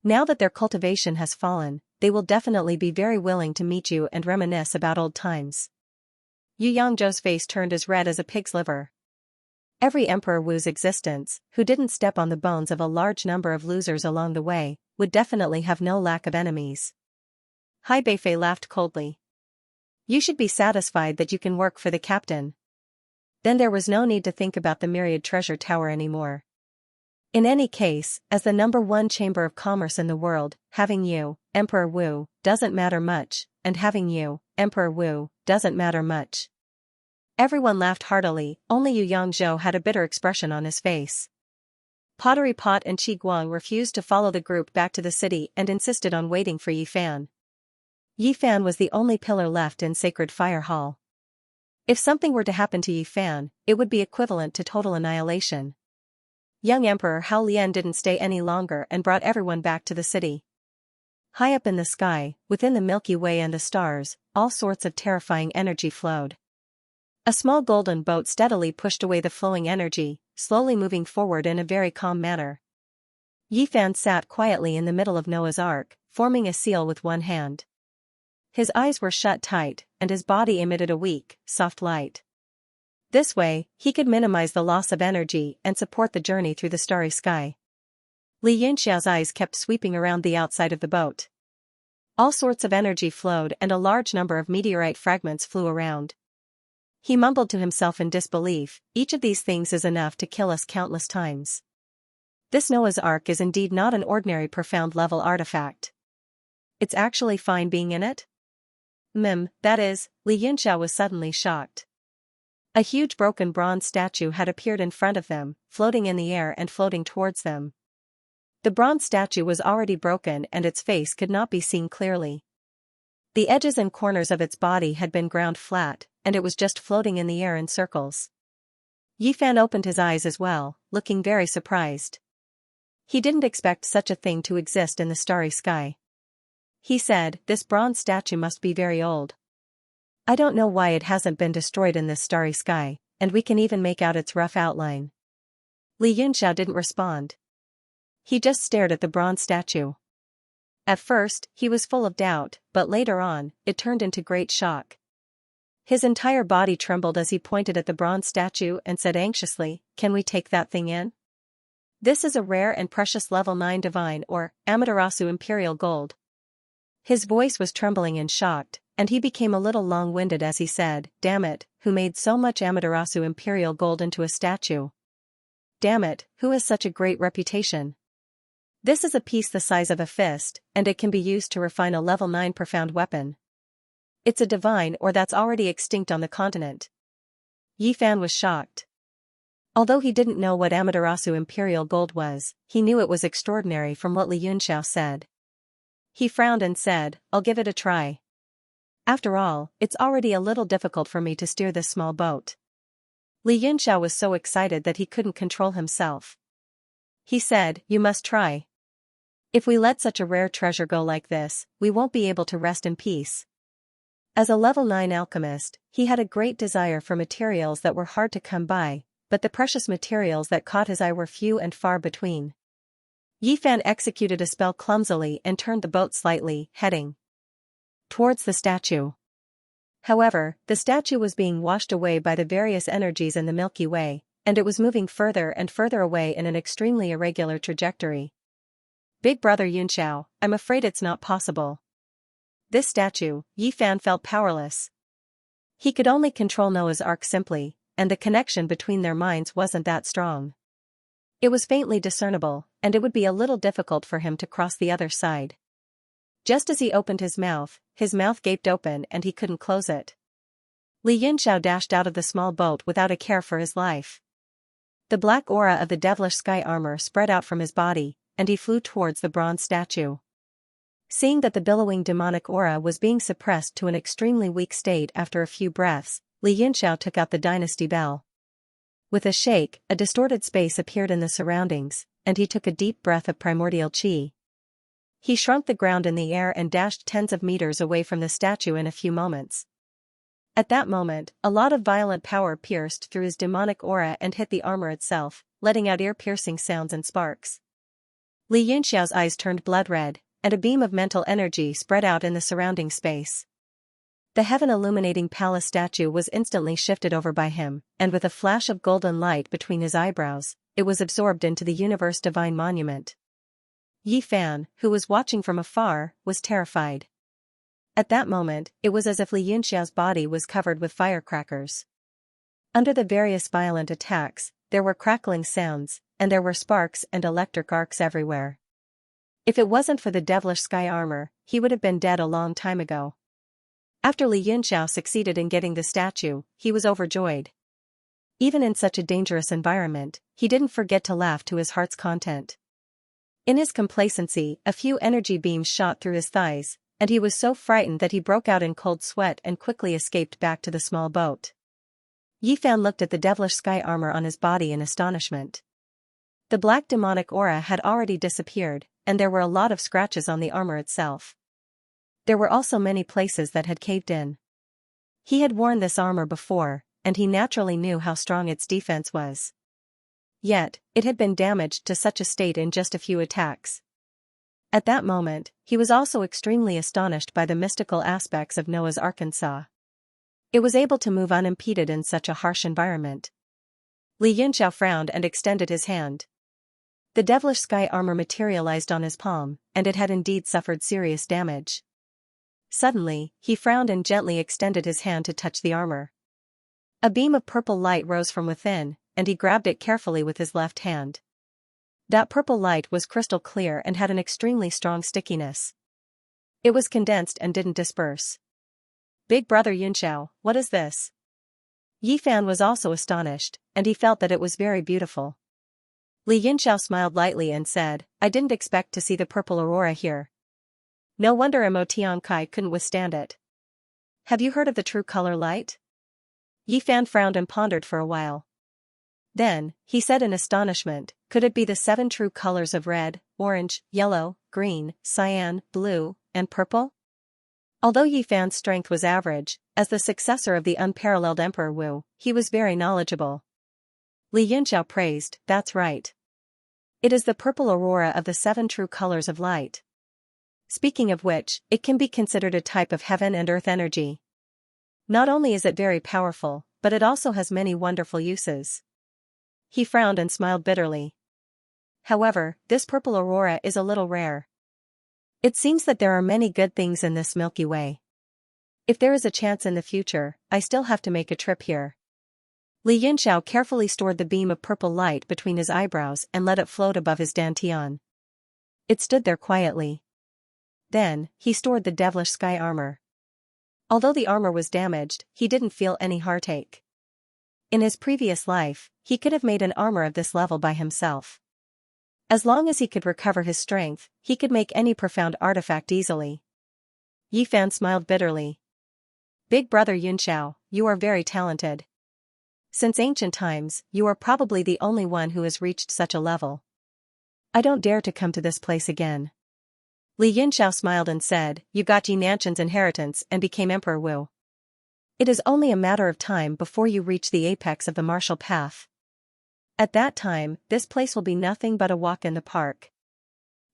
Now that their cultivation has fallen, they will definitely be very willing to meet you and reminisce about old times." Yu Yangzhou's face turned as red as a pig's liver. Every Emperor Wu's existence, who didn't step on the bones of a large number of losers along the way, would definitely have no lack of enemies. Hai Beifei laughed coldly. "You should be satisfied that you can work for the captain. Then there was no need to think about the Myriad Treasure Tower anymore. In any case, as the #1 chamber of commerce in the world, having you, Emperor Wu, doesn't matter much, and having you, Emperor Wu, doesn't matter much." Everyone laughed heartily, only Yu Yangzhou had a bitter expression on his face. Pottery Pot and Qi Guang refused to follow the group back to the city and insisted on waiting for Yi Fan. Yi Fan was the only pillar left in Sacred Fire Hall. If something were to happen to Yi Fan, it would be equivalent to total annihilation. Young Emperor Hao Lian didn't stay any longer and brought everyone back to the city. High up in the sky, within the Milky Way and the stars, all sorts of terrifying energy flowed. A small golden boat steadily pushed away the flowing energy, slowly moving forward in a very calm manner. Yi Fan sat quietly in the middle of Noah's Ark, forming a seal with one hand. His eyes were shut tight, and his body emitted a weak, soft light. This way, he could minimize the loss of energy and support the journey through the starry sky. Li Yunxiao's eyes kept sweeping around the outside of the boat. All sorts of energy flowed and a large number of meteorite fragments flew around. He mumbled to himself in disbelief, each of these things is enough to kill us countless times. This Noah's Ark is indeed not an ordinary profound-level artifact. It's actually fine being in it? That is, Li Yunxiao was suddenly shocked. A huge broken bronze statue had appeared in front of them, floating in the air and floating towards them. The bronze statue was already broken and its face could not be seen clearly. The edges and corners of its body had been ground flat, and it was just floating in the air in circles. Yi Fan opened his eyes as well, looking very surprised. He didn't expect such a thing to exist in the starry sky. He said, "This bronze statue must be very old. I don't know why it hasn't been destroyed in this starry sky, and we can even make out its rough outline." Li Yunxiao didn't respond. He just stared at the bronze statue. At first, he was full of doubt, but later on, it turned into great shock. His entire body trembled as he pointed at the bronze statue and said anxiously, "Can we take that thing in? This is a rare and precious level 9 divine or Amaterasu Imperial Gold." His voice was trembling and shocked, and he became a little long-winded as he said, "Damn it, who made so much Amaterasu Imperial Gold into a statue? Damn it, who has such a great reputation? This is a piece the size of a fist, and it can be used to refine a level 9 profound weapon. It's a divine or that's already extinct on the continent." Yi Fan was shocked. Although he didn't know what Amaterasu Imperial Gold was, he knew it was extraordinary from what Li Yunxiao said. He frowned and said, "I'll give it a try. After all, it's already a little difficult for me to steer this small boat." Li Yunxiao was so excited that he couldn't control himself. He said, "You must try. If we let such a rare treasure go like this, we won't be able to rest in peace." As a level 9 alchemist, he had a great desire for materials that were hard to come by, but the precious materials that caught his eye were few and far between. Yi Fan executed a spell clumsily and turned the boat slightly, heading towards the statue. However, the statue was being washed away by the various energies in the Milky Way, and it was moving further and further away in an extremely irregular trajectory. "Big brother Yunxiao, I'm afraid it's not possible." This statue, Yi Fan felt powerless. He could only control Noah's Ark simply, and the connection between their minds wasn't that strong. It was faintly discernible, and it would be a little difficult for him to cross the other side. Just as he opened his mouth gaped open and he couldn't close it. Li Yunxiao dashed out of the small boat without a care for his life. The black aura of the devilish sky armor spread out from his body, and he flew towards the bronze statue. Seeing that the billowing demonic aura was being suppressed to an extremely weak state after a few breaths, Li Yunxiao took out the dynasty bell. With a shake, a distorted space appeared in the surroundings, and he took a deep breath of primordial qi. He shrunk the ground in the air and dashed tens of meters away from the statue in a few moments. At that moment, a lot of violent power pierced through his demonic aura and hit the armor itself, letting out ear-piercing sounds and sparks. Li Yunxiao's eyes turned blood-red, and a beam of mental energy spread out in the surrounding space. The heaven-illuminating palace statue was instantly shifted over by him, and with a flash of golden light between his eyebrows, it was absorbed into the universe divine monument. Yi Fan, who was watching from afar, was terrified. At that moment, it was as if Li Yunxiao's body was covered with firecrackers. Under the various violent attacks, there were crackling sounds, and there were sparks and electric arcs everywhere. If it wasn't for the devilish sky armor, he would have been dead a long time ago. After Li Yunxiao succeeded in getting the statue, he was overjoyed. Even in such a dangerous environment, he didn't forget to laugh to his heart's content. In his complacency, a few energy beams shot through his thighs, and he was so frightened that he broke out in cold sweat and quickly escaped back to the small boat. Yifan looked at the devilish sky armor on his body in astonishment. The black demonic aura had already disappeared, and there were a lot of scratches on the armor itself. There were also many places that had caved in. He had worn this armor before, and he naturally knew how strong its defense was. Yet, it had been damaged to such a state in just a few attacks. At that moment, he was also extremely astonished by the mystical aspects of Noah's Arkansas. It was able to move unimpeded in such a harsh environment. Li Yunxiao frowned and extended his hand. The devilish sky armor materialized on his palm, and it had indeed suffered serious damage. Suddenly, he frowned and gently extended his hand to touch the armor. A beam of purple light rose from within, and he grabbed it carefully with his left hand. That purple light was crystal clear and had an extremely strong stickiness. It was condensed and didn't disperse. Big brother Yunxiao, what is this? Yifan was also astonished, and he felt that it was very beautiful. Li Yunxiao smiled lightly and said, I didn't expect to see the purple aurora here. No wonder Mo Tiankai couldn't withstand it. Have you heard of the true color light? Yifan frowned and pondered for a while. Then, he said in astonishment, could it be the 7 true colors of red, orange, yellow, green, cyan, blue, and purple? Although Yifan's strength was average, as the successor of the unparalleled Emperor Wu, he was very knowledgeable. Li Yunxiao praised, that's right. It is the purple aurora of the 7 true colors of light. Speaking of which, it can be considered a type of heaven and earth energy. Not only is it very powerful, but it also has many wonderful uses. He frowned and smiled bitterly. However, this purple aurora is a little rare. It seems that there are many good things in this Milky Way. If there is a chance in the future, I still have to make a trip here. Li Yunxiao carefully stored the beam of purple light between his eyebrows and let it float above his dantian. It stood there quietly. Then, he stored the devilish sky armor. Although the armor was damaged, he didn't feel any heartache. In his previous life, he could have made an armor of this level by himself. As long as he could recover his strength, he could make any profound artifact easily. Yifan smiled bitterly. Big brother Yunxiao, you are very talented. Since ancient times, you are probably the only one who has reached such a level. I don't dare to come to this place again. Li Yunxiao smiled and said, you got Yi Nanshan's inheritance and became Emperor Wu. It is only a matter of time before you reach the apex of the martial path. At that time, this place will be nothing but a walk in the park.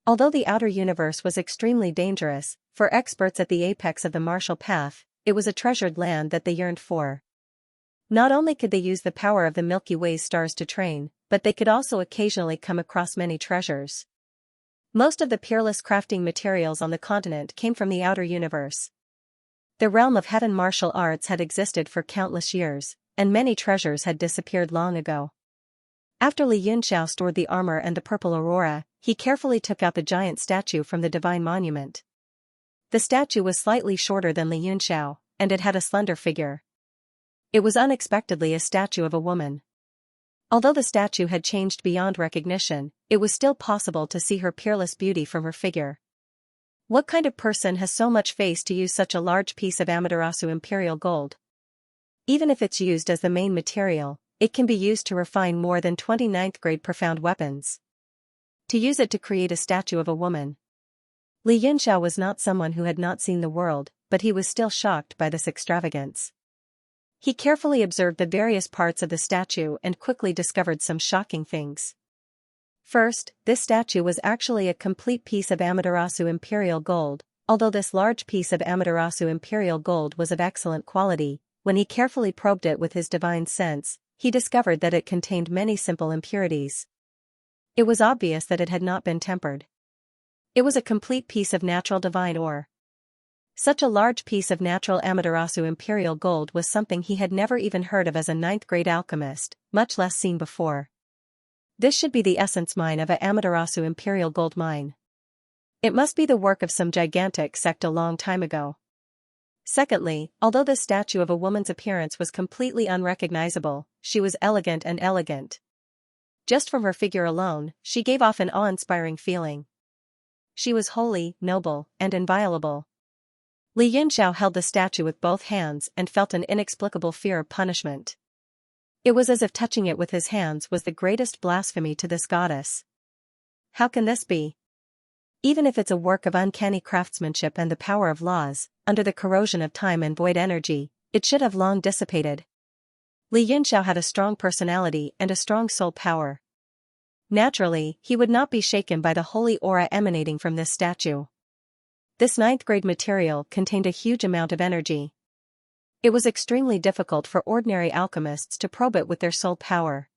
Although the outer universe was extremely dangerous, for experts at the apex of the martial path, it was a treasured land that they yearned for. Not only could they use the power of the Milky Way's stars to train, but they could also occasionally come across many treasures. Most of the peerless crafting materials on the continent came from the outer universe. The realm of heaven martial arts had existed for countless years, and many treasures had disappeared long ago. After Li Yunxiao stored the armor and the purple aurora, he carefully took out the giant statue from the divine monument. The statue was slightly shorter than Li Yunxiao, and it had a slender figure. It was unexpectedly a statue of a woman. Although the statue had changed beyond recognition, it was still possible to see her peerless beauty from her figure. What kind of person has so much face to use such a large piece of Amaterasu imperial gold? Even if it's used as the main material, it can be used to refine more than 29th grade profound weapons. To use it to create a statue of a woman. Li Yunxiao was not someone who had not seen the world, but he was still shocked by this extravagance. He carefully observed the various parts of the statue and quickly discovered some shocking things. First, this statue was actually a complete piece of Amaterasu imperial gold. Although this large piece of Amaterasu imperial gold was of excellent quality, when he carefully probed it with his divine sense, he discovered that it contained many simple impurities. It was obvious that it had not been tempered. It was a complete piece of natural divine ore. Such a large piece of natural Amaterasu imperial gold was something he had never even heard of as a 9th grade alchemist, much less seen before. This should be the essence mine of a Amaterasu imperial gold mine. It must be the work of some gigantic sect a long time ago. Secondly, although the statue of a woman's appearance was completely unrecognizable, she was elegant. Just from her figure alone, she gave off an awe-inspiring feeling. She was holy, noble, and inviolable. Li Yunxiao held the statue with both hands and felt an inexplicable fear of punishment. It was as if touching it with his hands was the greatest blasphemy to this goddess. How can this be? Even if it's a work of uncanny craftsmanship and the power of laws, under the corrosion of time and void energy, it should have long dissipated. Li Yunxiao had a strong personality and a strong soul power. Naturally, he would not be shaken by the holy aura emanating from this statue. This ninth-grade material contained a huge amount of energy. It was extremely difficult for ordinary alchemists to probe it with their soul power.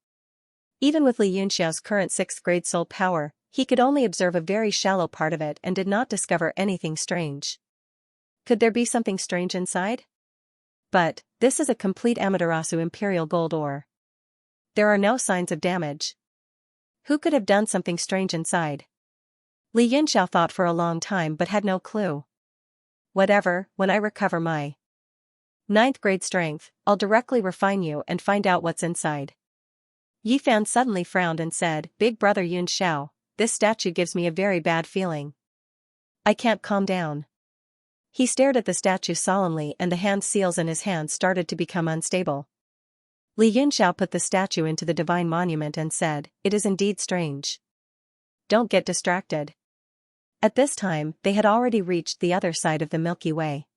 Even with Li Yunxiao's current 6th-grade soul power, he could only observe a very shallow part of it and did not discover anything strange. Could there be something strange inside? But, this is a complete Amaterasu imperial gold ore. There are no signs of damage. Who could have done something strange inside? Li Yunxiao thought for a long time but had no clue. Whatever, when I recover my 9th-grade strength, I'll directly refine you and find out what's inside. Yi Fan suddenly frowned and said, Big brother Yunxiao, this statue gives me a very bad feeling. I can't calm down. He stared at the statue solemnly and the hand seals in his hands started to become unstable. Li Yunxiao put the statue into the divine monument and said, It is indeed strange. Don't get distracted. At this time, they had already reached the other side of the Milky Way.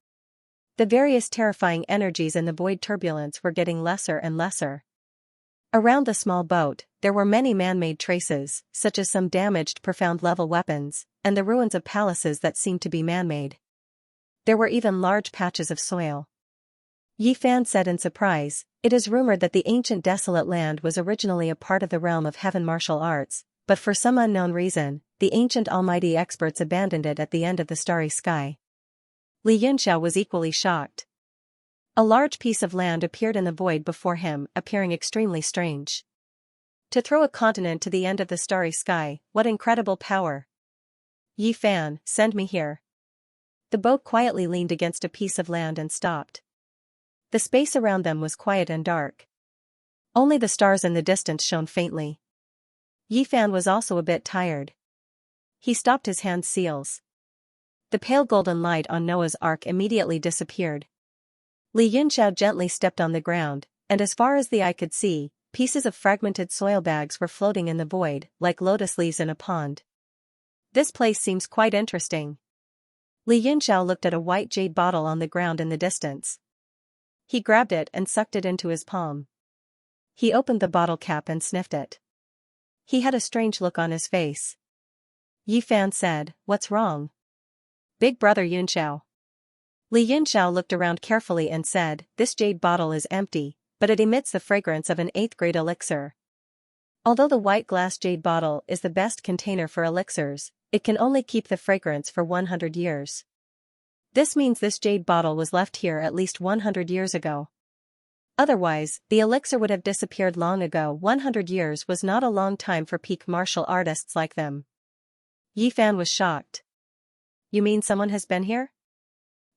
The various terrifying energies in the void turbulence were getting lesser and lesser. Around the small boat, there were many man-made traces, such as some damaged profound-level weapons, and the ruins of palaces that seemed to be man-made. There were even large patches of soil. Yi Fan said in surprise, It is rumored that the ancient desolate land was originally a part of the realm of heaven martial arts, but for some unknown reason, the ancient almighty experts abandoned it at the end of the starry sky. Li Yunxiao was equally shocked. A large piece of land appeared in the void before him, appearing extremely strange. To throw a continent to the end of the starry sky, what incredible power! Yi Fan, send me here. The boat quietly leaned against a piece of land and stopped. The space around them was quiet and dark. Only the stars in the distance shone faintly. Yi Fan was also a bit tired. He stopped his hand seals. The pale golden light on Noah's Ark immediately disappeared. Li Yunxiao gently stepped on the ground, and as far as the eye could see, pieces of fragmented soil bags were floating in the void, like lotus leaves in a pond. This place seems quite interesting. Li Yunxiao looked at a white jade bottle on the ground in the distance. He grabbed it and sucked it into his palm. He opened the bottle cap and sniffed it. He had a strange look on his face. Yi Fan said, What's wrong? Big brother Yunxiao. Li Yunxiao looked around carefully and said, This jade bottle is empty, but it emits the fragrance of an 8th-grade elixir. Although the white glass jade bottle is the best container for elixirs, it can only keep the fragrance for 100 years. This means this jade bottle was left here at least 100 years ago. Otherwise, the elixir would have disappeared long ago. 100 years was not a long time for peak martial artists like them. Yi Fan was shocked. You mean someone has been here?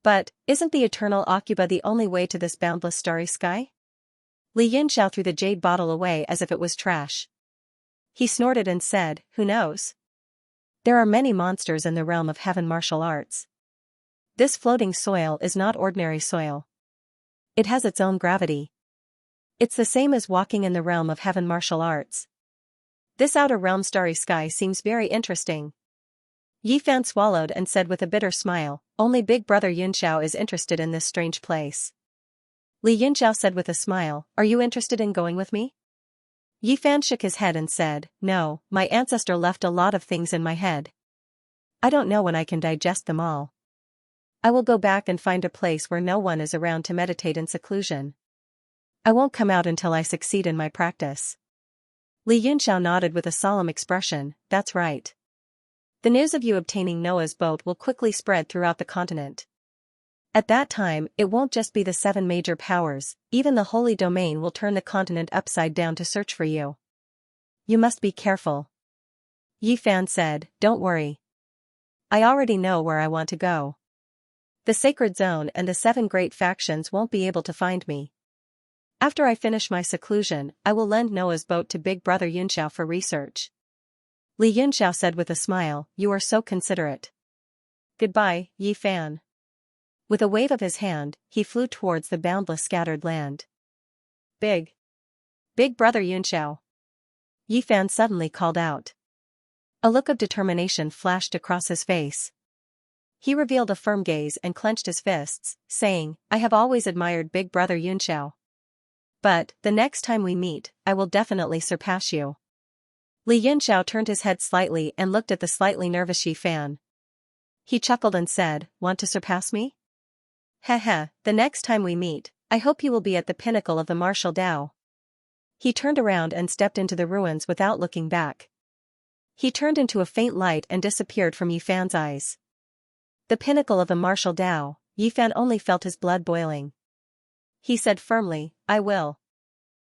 But, isn't the eternal Akuba the only way to this boundless starry sky? Li Yunxiao threw the jade bottle away as if it was trash. He snorted and said, Who knows? There are many monsters in the realm of heaven martial arts. This floating soil is not ordinary soil. It has its own gravity. It's the same as walking in the realm of heaven martial arts. This outer realm starry sky seems very interesting. Yi Fan swallowed and said with a bitter smile, Only big brother Yunxiao is interested in this strange place. Li Yunxiao said with a smile, Are you interested in going with me? Yi Fan shook his head and said, No, my ancestor left a lot of things in my head. I don't know when I can digest them all. I will go back and find a place where no one is around to meditate in seclusion. I won't come out until I succeed in my practice. Li Yunxiao nodded with a solemn expression, That's right. The news of you obtaining Noah's boat will quickly spread throughout the continent. At that time, it won't just be the 7 major powers, even the Holy Domain will turn the continent upside down to search for you. You must be careful. Yi Fan said, Don't worry. I already know where I want to go. The sacred zone and the 7 great factions won't be able to find me. After I finish my seclusion, I will lend Noah's boat to Big Brother Xianxia for research. Li Yunxiao said with a smile, "You are so considerate. Goodbye, Yi Fan." With a wave of his hand, he flew towards the boundless scattered land. Big Brother Yunxiao. Yi Fan suddenly called out. A look of determination flashed across his face. He revealed a firm gaze and clenched his fists, saying, "I have always admired Big Brother Yunxiao. But, the next time we meet, I will definitely surpass you." Li Yunxiao turned his head slightly and looked at the slightly nervous Yi Fan. He chuckled and said, "Want to surpass me? Heh, the next time we meet, I hope you will be at the pinnacle of the martial Tao." He turned around and stepped into the ruins without looking back. He turned into a faint light and disappeared from Yi Fan's eyes. The pinnacle of the martial Tao, Yi Fan only felt his blood boiling. He said firmly, "I will."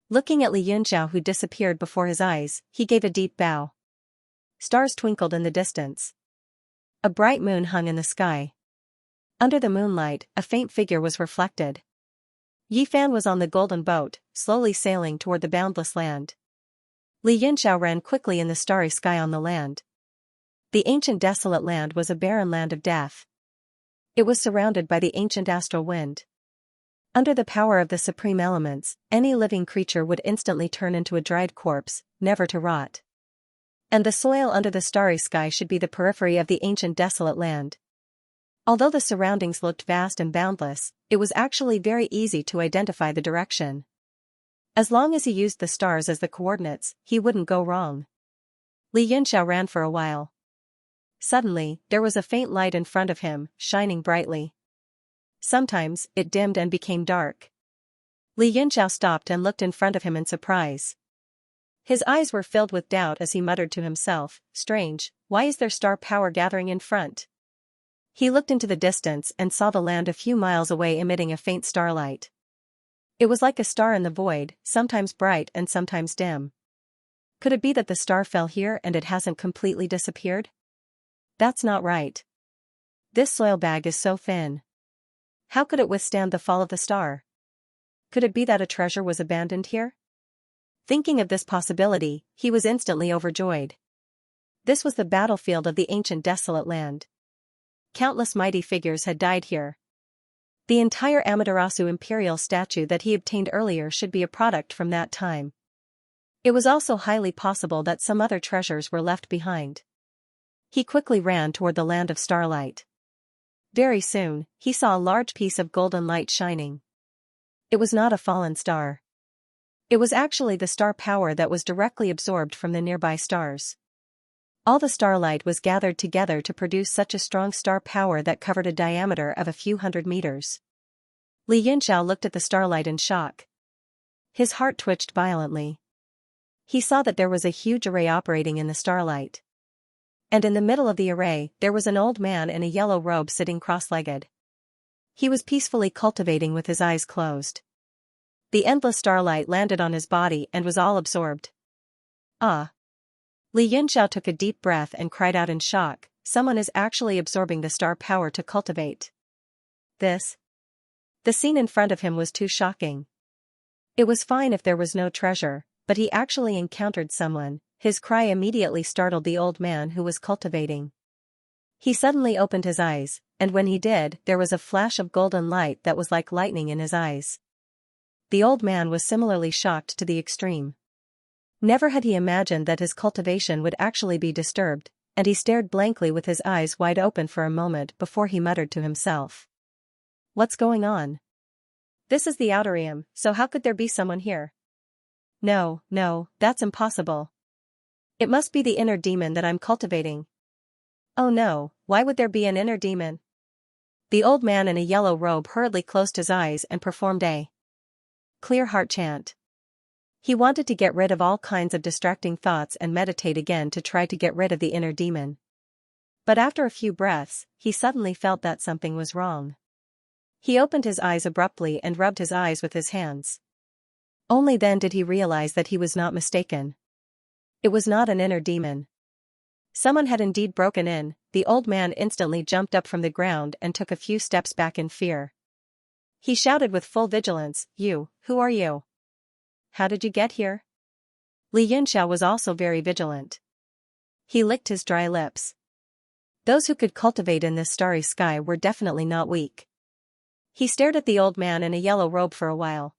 Looking at Li Yunxiao who disappeared before his eyes, he gave a deep bow. Stars twinkled in the distance. A bright moon hung in the sky. Under the moonlight, a faint figure was reflected. Yi Fan was on the golden boat, slowly sailing toward the boundless land. Li Yunxiao ran quickly in the starry sky on the land. The ancient desolate land was a barren land of death. It was surrounded by the ancient astral wind. Under the power of the supreme elements, any living creature would instantly turn into a dried corpse, never to rot. And the soil under the starry sky should be the periphery of the ancient desolate land. Although the surroundings looked vast and boundless, it was actually very easy to identify the direction. As long as he used the stars as the coordinates, he wouldn't go wrong. Li Yunxiao ran for a while. Suddenly, there was a faint light in front of him, shining brightly. Sometimes, it dimmed and became dark. Li Yunxiao stopped and looked in front of him in surprise. His eyes were filled with doubt as he muttered to himself, "Strange, why is there star power gathering in front?" He looked into the distance and saw the land a few miles away emitting a faint starlight. It was like a star in the void, sometimes bright and sometimes dim. Could it be that the star fell here and it hasn't completely disappeared? That's not right. This soil bag is so thin. How could it withstand the fall of the star? Could it be that a treasure was abandoned here? Thinking of this possibility, he was instantly overjoyed. This was the battlefield of the ancient desolate land. Countless mighty figures had died here. The entire Amaterasu imperial statue that he obtained earlier should be a product from that time. It was also highly possible that some other treasures were left behind. He quickly ran toward the land of starlight. Very soon, he saw a large piece of golden light shining. It was not a fallen star. It was actually the star power that was directly absorbed from the nearby stars. All the starlight was gathered together to produce such a strong star power that covered a diameter of a few hundred meters. Li Yunxiao looked at the starlight in shock. His heart twitched violently. He saw that there was a huge array operating in the starlight. And in the middle of the array, there was an old man in a yellow robe sitting cross-legged. He was peacefully cultivating with his eyes closed. The endless starlight landed on his body and was all absorbed. Ah! Li Yunxiao took a deep breath and cried out in shock, "Someone is actually absorbing the star power to cultivate." The scene in front of him was too shocking. It was fine if there was no treasure, but he actually encountered someone. His cry immediately startled the old man who was cultivating. He suddenly opened his eyes, and when he did, there was a flash of golden light that was like lightning in his eyes. The old man was similarly shocked to the extreme. Never had he imagined that his cultivation would actually be disturbed, and he stared blankly with his eyes wide open for a moment before he muttered to himself. "What's going on? This is the outerium, so how could there be someone here? No, that's impossible. It must be the inner demon that I'm cultivating. Oh no, why would there be an inner demon?" The old man in a yellow robe hurriedly closed his eyes and performed a clear heart chant. He wanted to get rid of all kinds of distracting thoughts and meditate again to try to get rid of the inner demon. But after a few breaths, he suddenly felt that something was wrong. He opened his eyes abruptly and rubbed his eyes with his hands. Only then did he realize that he was not mistaken. It was not an inner demon. Someone had indeed broken in, the old man instantly jumped up from the ground and took a few steps back in fear. He shouted with full vigilance, who are you? How did you get here? Li Yunxiao was also very vigilant. He licked his dry lips. Those who could cultivate in this starry sky were definitely not weak. He stared at the old man in a yellow robe for a while.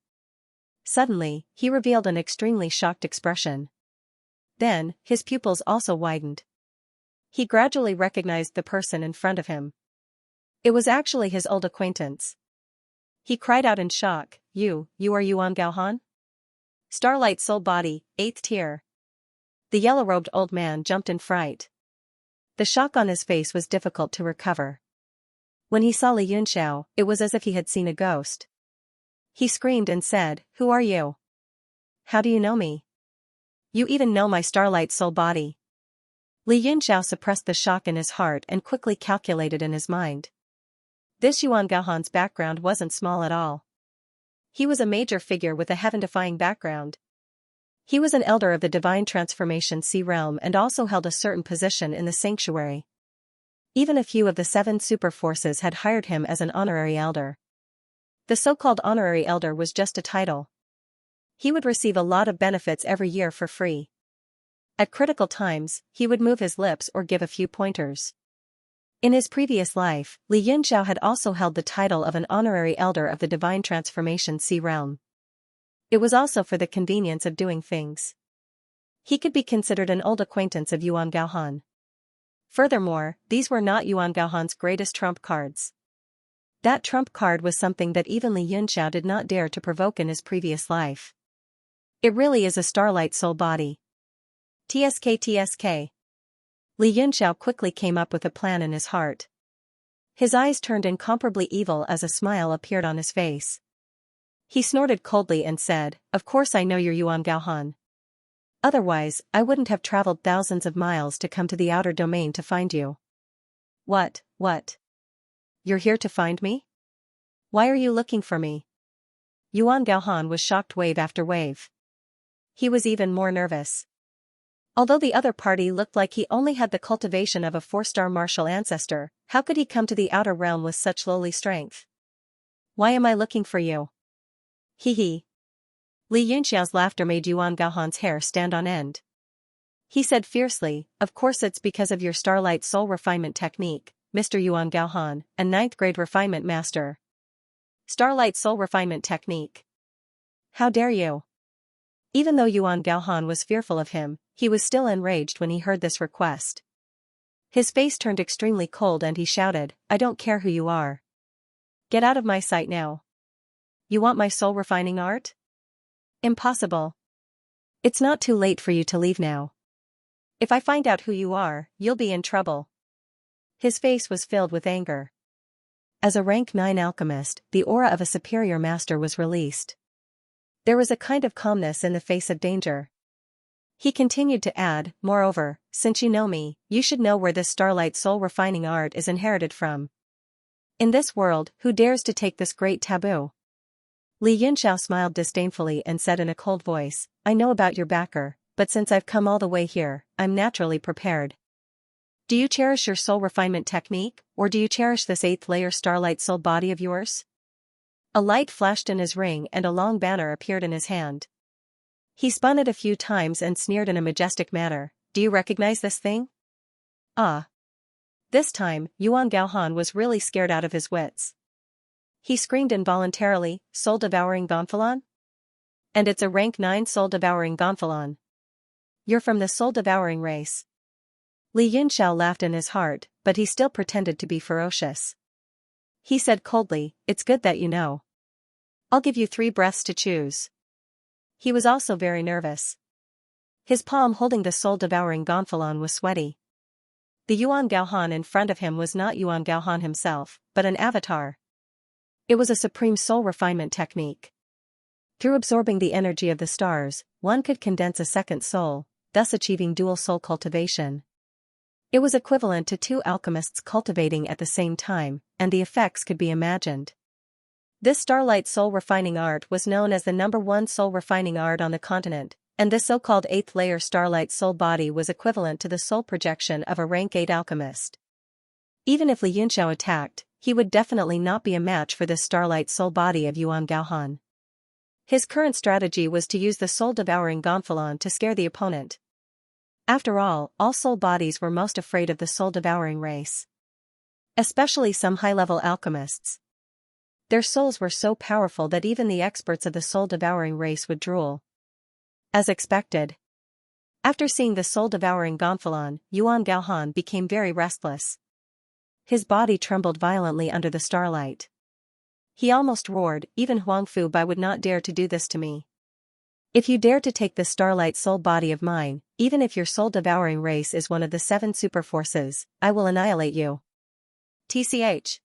Suddenly, he revealed an extremely shocked expression. Then, his pupils also widened. He gradually recognized the person in front of him. It was actually his old acquaintance. He cried out in shock, You are Yuan Gaohan? Starlight Soul Body, 8th tier. The yellow-robed old man jumped in fright. The shock on his face was difficult to recover. When he saw Li Yunxiao, it was as if he had seen a ghost. He screamed and said, Who are you? How do you know me? You even know my Starlight Soul Body. Li Yunxiao suppressed the shock in his heart and quickly calculated in his mind. This Yuan Gaohan's background wasn't small at all. He was a major figure with a heaven-defying background. He was an elder of the Divine Transformation Sea Realm and also held a certain position in the sanctuary. Even a few of the 7 super forces had hired him as an honorary elder. The so-called honorary elder was just a title. He would receive a lot of benefits every year for free. At critical times, he would move his lips or give a few pointers. In his previous life, Li Yunxiao had also held the title of an honorary elder of the Divine Transformation Sea Realm. It was also for the convenience of doing things. He could be considered an old acquaintance of Yuan Gaohan. Furthermore, these were not Yuan Gaohan's greatest trump cards. That trump card was something that even Li Yunxiao did not dare to provoke in his previous life. It really is a Starlight Soul Body. TSK. Li Yunxiao quickly came up with a plan in his heart. His eyes turned incomparably evil as a smile appeared on his face. He snorted coldly and said, Of course I know you're Yuan Gaohan. Otherwise, I wouldn't have traveled thousands of miles to come to the outer domain to find you. What? You're here to find me? Why are you looking for me? Yuan Gaohan was shocked wave after wave. He was even more nervous. Although the other party looked like he only had the cultivation of a 4-star martial ancestor, how could he come to the outer realm with such lowly strength? Why am I looking for you? Hee. Li Yunxiao's laughter made Yuan Gaohan's hair stand on end. He said fiercely, Of course it's because of your Starlight Soul Refinement Technique, Mr. Yuan Gaohan, a 9th grade refinement master. Starlight Soul Refinement Technique. How dare you? Even though Yuan Gaohan was fearful of him, he was still enraged when he heard this request. His face turned extremely cold and he shouted, I don't care who you are. Get out of my sight now. You want my soul refining art? Impossible. It's not too late for you to leave now. If I find out who you are, you'll be in trouble. His face was filled with anger. As a rank 9 alchemist, the aura of a superior master was released. There was a kind of calmness in the face of danger. He continued to add, Moreover, since you know me, you should know where this Starlight Soul Refining art is inherited from. In this world, who dares to take this great taboo? Li Yunxiao smiled disdainfully and said in a cold voice, I know about your backer, but since I've come all the way here, I'm naturally prepared. Do you cherish your soul refinement technique, or do you cherish this 8th layer Starlight Soul Body of yours? A light flashed in his ring and a long banner appeared in his hand. He spun it a few times and sneered in a majestic manner, Do you recognize this thing? Ah. This time, Yuan Gaohan was really scared out of his wits. He screamed involuntarily, Soul-devouring Gonfalon? And it's a rank 9 soul-devouring Gonfalon. You're from the soul-devouring race. Li Yunxiao laughed in his heart, but he still pretended to be ferocious. He said coldly, It's good that you know. I'll give you 3 breaths to choose. He was also very nervous. His palm holding the soul-devouring Gonfalon was sweaty. The Yuan Gaohan in front of him was not Yuan Gaohan himself, but an avatar. It was a supreme soul refinement technique. Through absorbing the energy of the stars, one could condense a second soul, thus achieving dual soul cultivation. It was equivalent to 2 alchemists cultivating at the same time, and the effects could be imagined. This Starlight Soul Refining art was known as the #1 soul refining art on the continent, and this so-called 8th layer Starlight Soul Body was equivalent to the soul projection of a rank 8 alchemist. Even if Li Yunxiao attacked, he would definitely not be a match for this starlight soul body of Yuan Gaohan. His current strategy was to use the soul-devouring Gonfalon to scare the opponent. After all soul bodies were most afraid of the soul-devouring race. Especially some high-level alchemists. Their souls were so powerful that even the experts of the soul-devouring race would drool. As expected. After seeing the soul-devouring Gonfalon, Yuan Gaohan became very restless. His body trembled violently under the starlight. He almost roared, "Even Huangfu Bai would not dare to do this to me. If you dare to take this starlight soul body of mine, even if your soul-devouring race is one of the 7 super forces, I will annihilate you." TCH.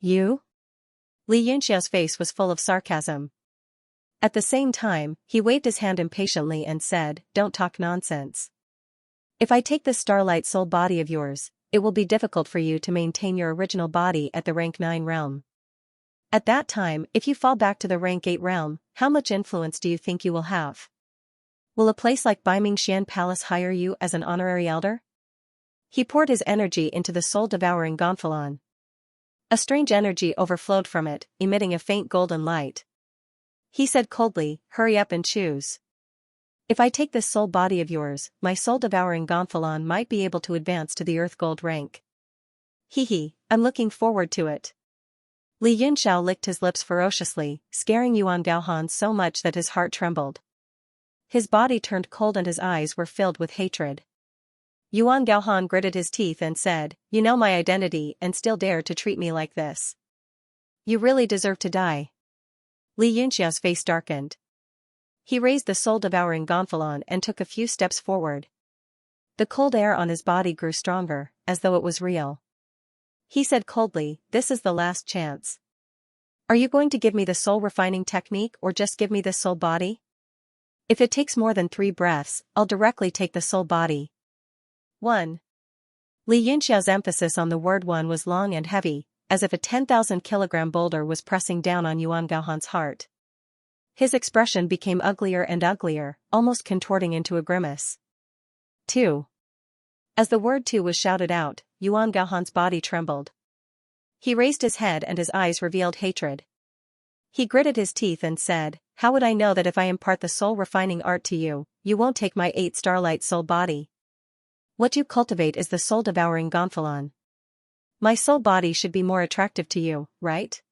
You? Li Yunxiao's face was full of sarcasm. At the same time, he waved his hand impatiently and said, "Don't talk nonsense. If I take this starlight soul body of yours, it will be difficult for you to maintain your original body at the rank 9 realm. At that time, if you fall back to the rank 8 realm, how much influence do you think you will have? Will a place like Baiming Xian Palace hire you as an honorary elder?" He poured his energy into the soul-devouring Gonfalon. A strange energy overflowed from it, emitting a faint golden light. He said coldly, "Hurry up and choose. If I take this soul body of yours, my soul-devouring Gonfalon might be able to advance to the Earth Gold rank. Hee, I'm looking forward to it." Li Yunxiao licked his lips ferociously, scaring Yuan Gaohan so much that his heart trembled. His body turned cold and his eyes were filled with hatred. Yuan Gaohan gritted his teeth and said, "You know my identity and still dare to treat me like this. You really deserve to die." Li Yunxiao's face darkened. He raised the soul-devouring Gonfalon and took a few steps forward. The cold air on his body grew stronger, as though it was real. He said coldly, "This is the last chance. Are you going to give me the soul-refining technique or just give me this soul body? If it takes more than 3 breaths, I'll directly take the soul body." 1. Li Yunxiao's emphasis on the word 1 was long and heavy, as if a 10,000-kilogram boulder was pressing down on Yuan Gaohan's heart. His expression became uglier and uglier, almost contorting into a grimace. 2. As the word 2 was shouted out, Yuan Gaohan's body trembled. He raised his head and his eyes revealed hatred. He gritted his teeth and said, "How would I know that if I impart the soul-refining art to you, you won't take my 8 starlight soul body? What you cultivate is the soul-devouring Gonfalon. My soul body should be more attractive to you, right?"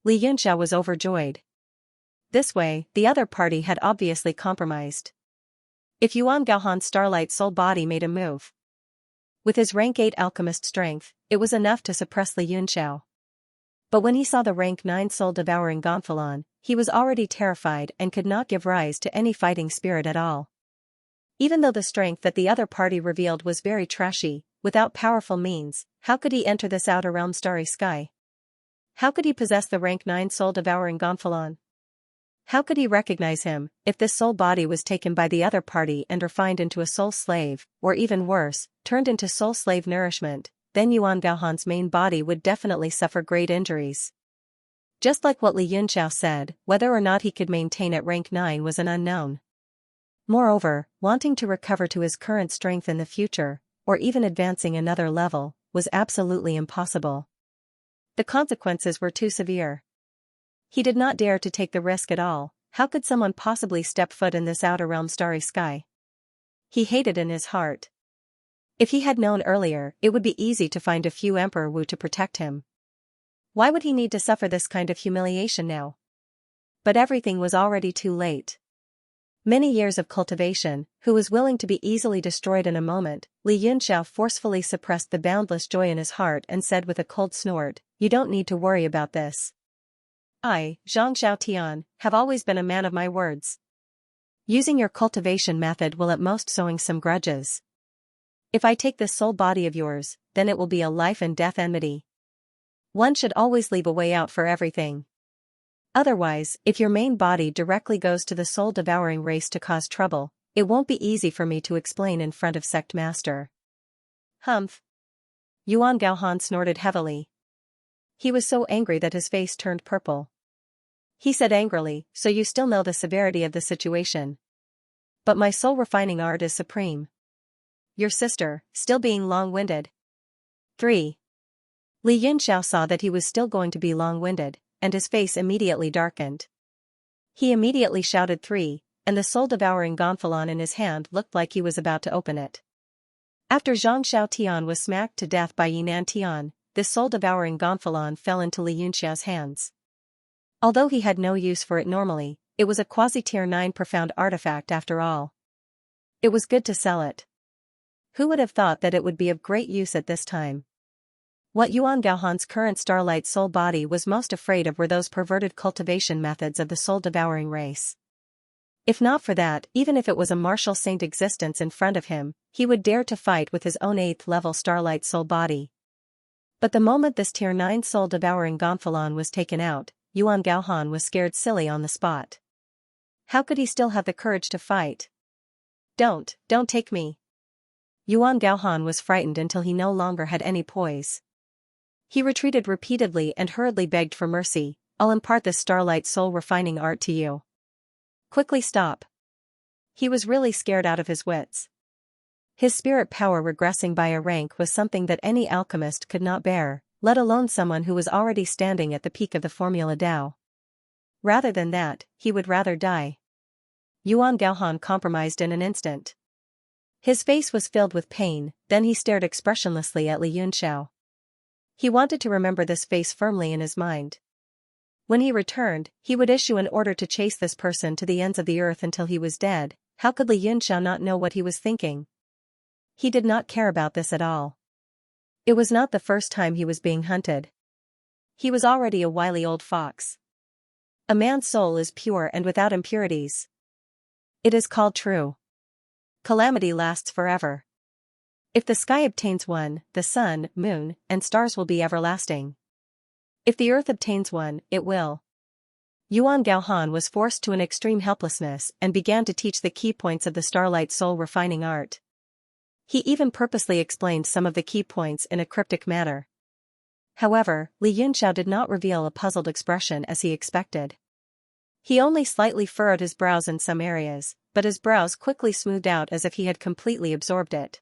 Li Yunxiao was overjoyed. This way, the other party had obviously compromised. If Yuan Gaohan's starlight soul body made a move with his rank 8 alchemist strength, it was enough to suppress Li Yunxiao. But when he saw the rank 9 soul-devouring Gonfalon, he was already terrified and could not give rise to any fighting spirit at all. Even though the strength that the other party revealed was very trashy, without powerful means, how could he enter this outer realm starry sky? How could he possess the rank 9 soul-devouring Gonfalon? How could he recognize him, if this soul body was taken by the other party and refined into a soul slave, or even worse, turned into soul slave nourishment? Then Yuan Gaohan's main body would definitely suffer great injuries. Just like what Li Yunxiao said, whether or not he could maintain at rank 9 was an unknown. Moreover, wanting to recover to his current strength in the future, or even advancing another level, was absolutely impossible. The consequences were too severe. He did not dare to take the risk at all. How could someone possibly step foot in this outer realm starry sky? He hated in his heart. If he had known earlier, it would be easy to find a few Emperor Wu to protect him. Why would he need to suffer this kind of humiliation now? But everything was already too late. Many years of cultivation, who was willing to be easily destroyed in a moment, Li Yunxiao forcefully suppressed the boundless joy in his heart and said with a cold snort, "You don't need to worry about this. I, Xianxia Tian, have always been a man of my words. Using your cultivation method will at most sowing some grudges. If I take this soul body of yours, then it will be a life and death enmity. One should always leave a way out for everything. Otherwise, if your main body directly goes to the soul-devouring race to cause trouble, it won't be easy for me to explain in front of sect master." Humph. Yuan Gaohan snorted heavily. He was so angry that his face turned purple. He said angrily, "So you still know the severity of the situation. But my soul-refining art is supreme. Your sister, still being long-winded. 3. Li Yunxiao saw that he was still going to be long-winded, and his face immediately darkened. He immediately shouted 3, and the soul-devouring gonfalon in his hand looked like he was about to open it. After Xianxia Tian was smacked to death by Yinan Tian, this soul-devouring gonfalon fell into Li Yunxiao's hands. Although he had no use for it normally, it was a quasi-tier 9 profound artifact after all. It was good to sell it. Who would have thought that it would be of great use at this time? What Yuan Gaohan's current starlight soul body was most afraid of were those perverted cultivation methods of the soul-devouring race. If not for that, even if it was a martial saint existence in front of him, he would dare to fight with his own 8th level starlight soul body. But the moment this tier 9 soul-devouring gonfalon was taken out, Yuan Gaohan was scared silly on the spot. How could he still have the courage to fight? Don't take me. Yuan Gaohan was frightened until he no longer had any poise. He retreated repeatedly and hurriedly begged for mercy. I'll impart this starlight soul refining art to you. Quickly stop. He was really scared out of his wits. His spirit power regressing by a rank was something that any alchemist could not bear, let alone someone who was already standing at the peak of the Formula Dao. Rather than that, he would rather die. Yuan Gaohan compromised in an instant. His face was filled with pain, then he stared expressionlessly at Li Yunxiao. He wanted to remember this face firmly in his mind. When he returned, he would issue an order to chase this person to the ends of the earth until he was dead. How could Li Yunxiao not know what he was thinking? He did not care about this at all. It was not the first time he was being hunted. He was already a wily old fox. A man's soul is pure and without impurities. It is called true. Calamity lasts forever. If the sky obtains one, the sun, moon, and stars will be everlasting. If the earth obtains one, it will. Yuan Gaohan was forced to an extreme helplessness and began to teach the key points of the starlight soul refining art. He even purposely explained some of the key points in a cryptic manner. However, Li Yunxiao did not reveal a puzzled expression as he expected. He only slightly furrowed his brows in some areas, but his brows quickly smoothed out as if he had completely absorbed it.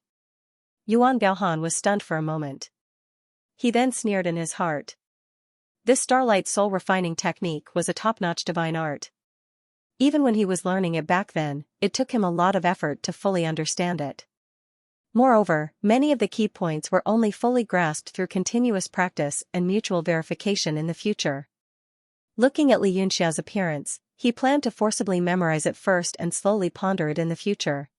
Yuan Gaohan was stunned for a moment. He then sneered in his heart. This starlight soul refining technique was a top-notch divine art. Even when he was learning it back then, it took him a lot of effort to fully understand it. Moreover, many of the key points were only fully grasped through continuous practice and mutual verification in the future. Looking at Li Yunxiao's appearance, he planned to forcibly memorize it first and slowly ponder it in the future.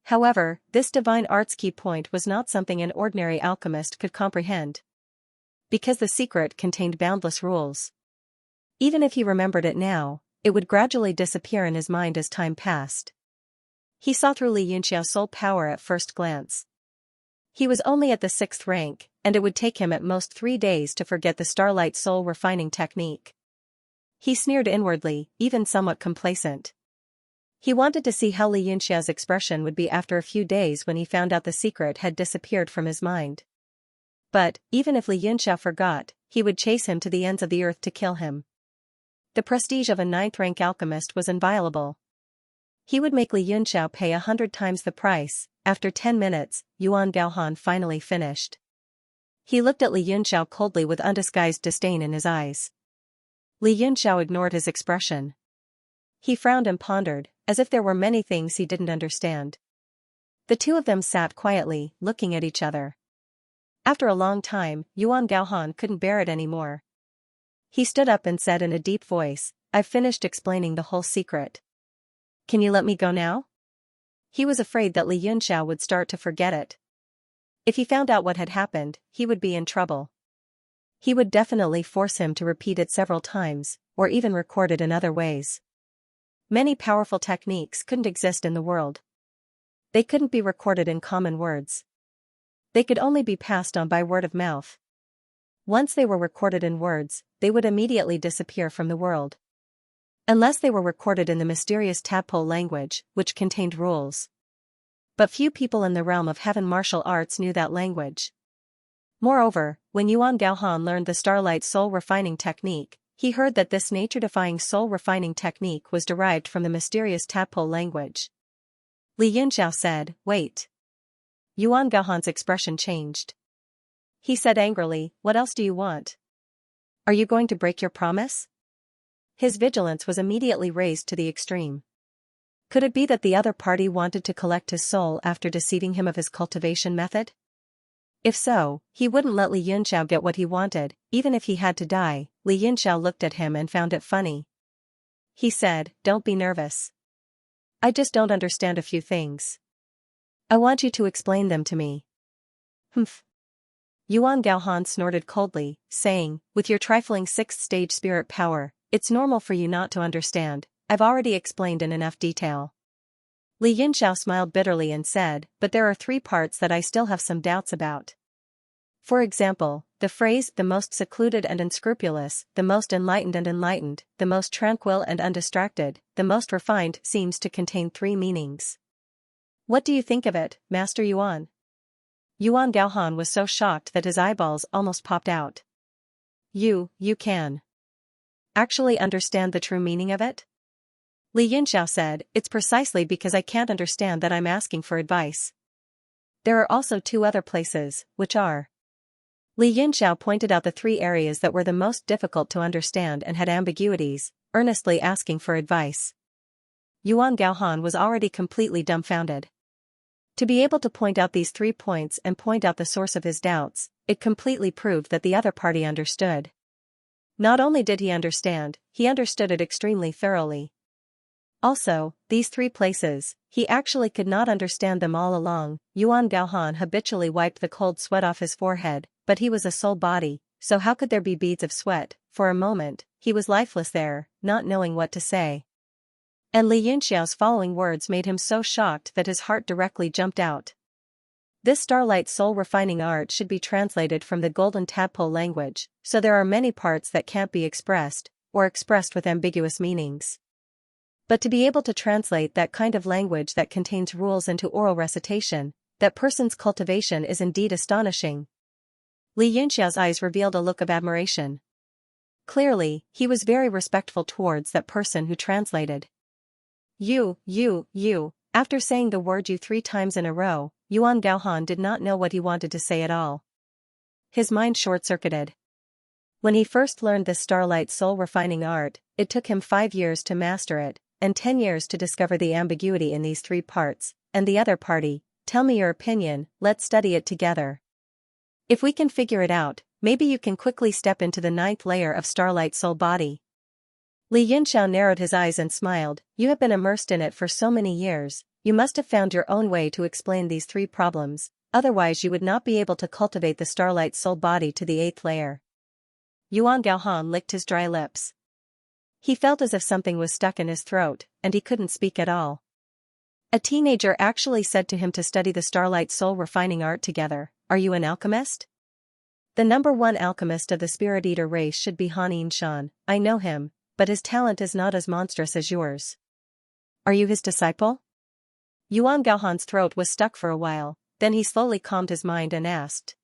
However, this divine art's key point was not something an ordinary alchemist could comprehend. Because the secret contained boundless rules. Even if he remembered it now, it would gradually disappear in his mind as time passed. He saw through Li Yunxiao's soul power at first glance. He was only at the 6th rank, and it would take him at most 3 days to forget the starlight soul refining technique. He sneered inwardly, even somewhat complacent. He wanted to see how Li Yunxiao's expression would be after a few days when he found out the secret had disappeared from his mind. But, even if Li Yunxiao forgot, he would chase him to the ends of the earth to kill him. The prestige of a 9th rank alchemist was inviolable. He would make Li Yunxiao pay 100 times the price. After 10 minutes, Yuan Gaohan finally finished. He looked at Li Yunxiao coldly with undisguised disdain in his eyes. Li Yunxiao ignored his expression. He frowned and pondered, as if there were many things he didn't understand. The two of them sat quietly, looking at each other. After a long time, Yuan Gaohan couldn't bear it anymore. He stood up and said in a deep voice, "I've finished explaining the whole secret. Can you let me go now?" He was afraid that Li Yunxiao would start to forget it. If he found out what had happened, he would be in trouble. He would definitely force him to repeat it several times, or even record it in other ways. Many powerful techniques couldn't exist in the world. They couldn't be recorded in common words. They could only be passed on by word of mouth. Once they were recorded in words, they would immediately disappear from the world. Unless they were recorded in the mysterious tadpole language, which contained rules. But few people in the realm of heaven martial arts knew that language. Moreover, when Yuan Gaohan learned the starlight soul refining technique, he heard that this nature-defying soul refining technique was derived from the mysterious tadpole language. Li Yunxiao said, "Wait." Yuan Gaohan's expression changed. He said angrily, what else do you want? Are you going to break your promise? His vigilance was immediately raised to the extreme. Could it be that the other party wanted to collect his soul after deceiving him of his cultivation method? If so, he wouldn't let Li Yunxiao get what he wanted, even if he had to die. Li Yunxiao looked at him and found it funny. He said, don't be nervous. I just don't understand a few things. I want you to explain them to me. Humph. Yuan Gaohan snorted coldly, saying, with your trifling sixth-stage spirit power, it's normal for you not to understand. I've already explained in enough detail. Li Yunxiao smiled bitterly and said, but there are 3 parts that I still have some doubts about. For example, the phrase, the most secluded and unscrupulous, the most enlightened and enlightened, the most tranquil and undistracted, the most refined seems to contain 3 meanings. What do you think of it, Master Yuan? Yuan Gaohan was so shocked that his eyeballs almost popped out. You can actually understand the true meaning of it? Li Yunxiao said, it's precisely because I can't understand that I'm asking for advice. There are also 2 other places, which are. Li Yunxiao pointed out the 3 areas that were the most difficult to understand and had ambiguities, earnestly asking for advice. Yuan Gaohan was already completely dumbfounded. To be able to point out these 3 points and point out the source of his doubts, it completely proved that the other party understood. Not only did he understand, he understood it extremely thoroughly. Also, these 3 places, he actually could not understand them all along. Yuan Gaohan habitually wiped the cold sweat off his forehead, but he was a soul body, so how could there be beads of sweat? For a moment, he was lifeless there, not knowing what to say. And Li Yunxiao's following words made him so shocked that his heart directly jumped out. This starlight soul refining art should be translated from the golden tadpole language, so there are many parts that can't be expressed, or expressed with ambiguous meanings. But to be able to translate that kind of language that contains rules into oral recitation, that person's cultivation is indeed astonishing. Li Yunxiao's eyes revealed a look of admiration. Clearly, he was very respectful towards that person who translated. You. After saying the word you 3 times in a row, Yuan Gaohan did not know what he wanted to say at all. His mind short-circuited. When he first learned this starlight soul refining art, it took him 5 years to master it, and 10 years to discover the ambiguity in these 3 parts, and the other party, tell me your opinion, let's study it together. If we can figure it out, maybe you can quickly step into the 9th layer of starlight soul body. Li Yunxiao narrowed his eyes and smiled, you have been immersed in it for so many years, you must have found your own way to explain these 3 problems, otherwise you would not be able to cultivate the starlight soul body to the 8th layer. Yuan Gaohan licked his dry lips. He felt as if something was stuck in his throat, and he couldn't speak at all. A teenager actually said to him to study the starlight soul refining art together. Are you an alchemist? The number 1 alchemist of the spirit eater race should be Xianxia. I know him, but his talent is not as monstrous as yours. Are you his disciple? Yuan Gaohan's throat was stuck for a while, then he slowly calmed his mind and asked.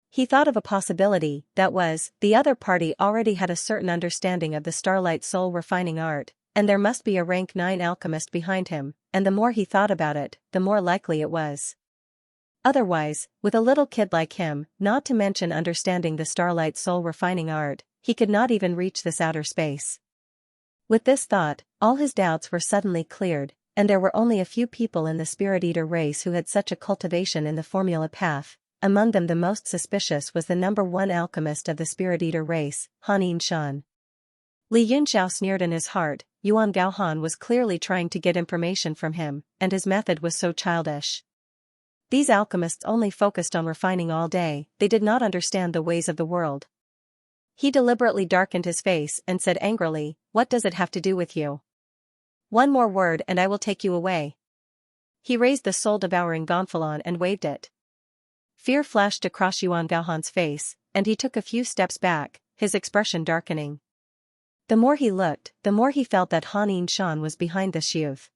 He thought of a possibility, that was, the other party already had a certain understanding of the starlight soul refining art, and there must be a rank 9 alchemist behind him, and the more he thought about it, the more likely it was. Otherwise, with a little kid like him, not to mention understanding the starlight soul refining art, he could not even reach this outer space. With this thought, all his doubts were suddenly cleared, and there were only a few people in the spirit eater race who had such a cultivation in the formula path. Among them the most suspicious was the number 1 alchemist of the spirit eater race, Xianxia. Li Yunxiao sneered in his heart. Yuan Gaohan was clearly trying to get information from him, and his method was so childish. These alchemists only focused on refining all day, they did not understand the ways of the world. He deliberately darkened his face and said angrily, what does it have to do with you? 1 more word and I will take you away. He raised the soul-devouring gonfalon and waved it. Fear flashed across Yuan Gaohan's face, and he took a few steps back, his expression darkening. The more he looked, the more he felt that Xianxia was behind this youth.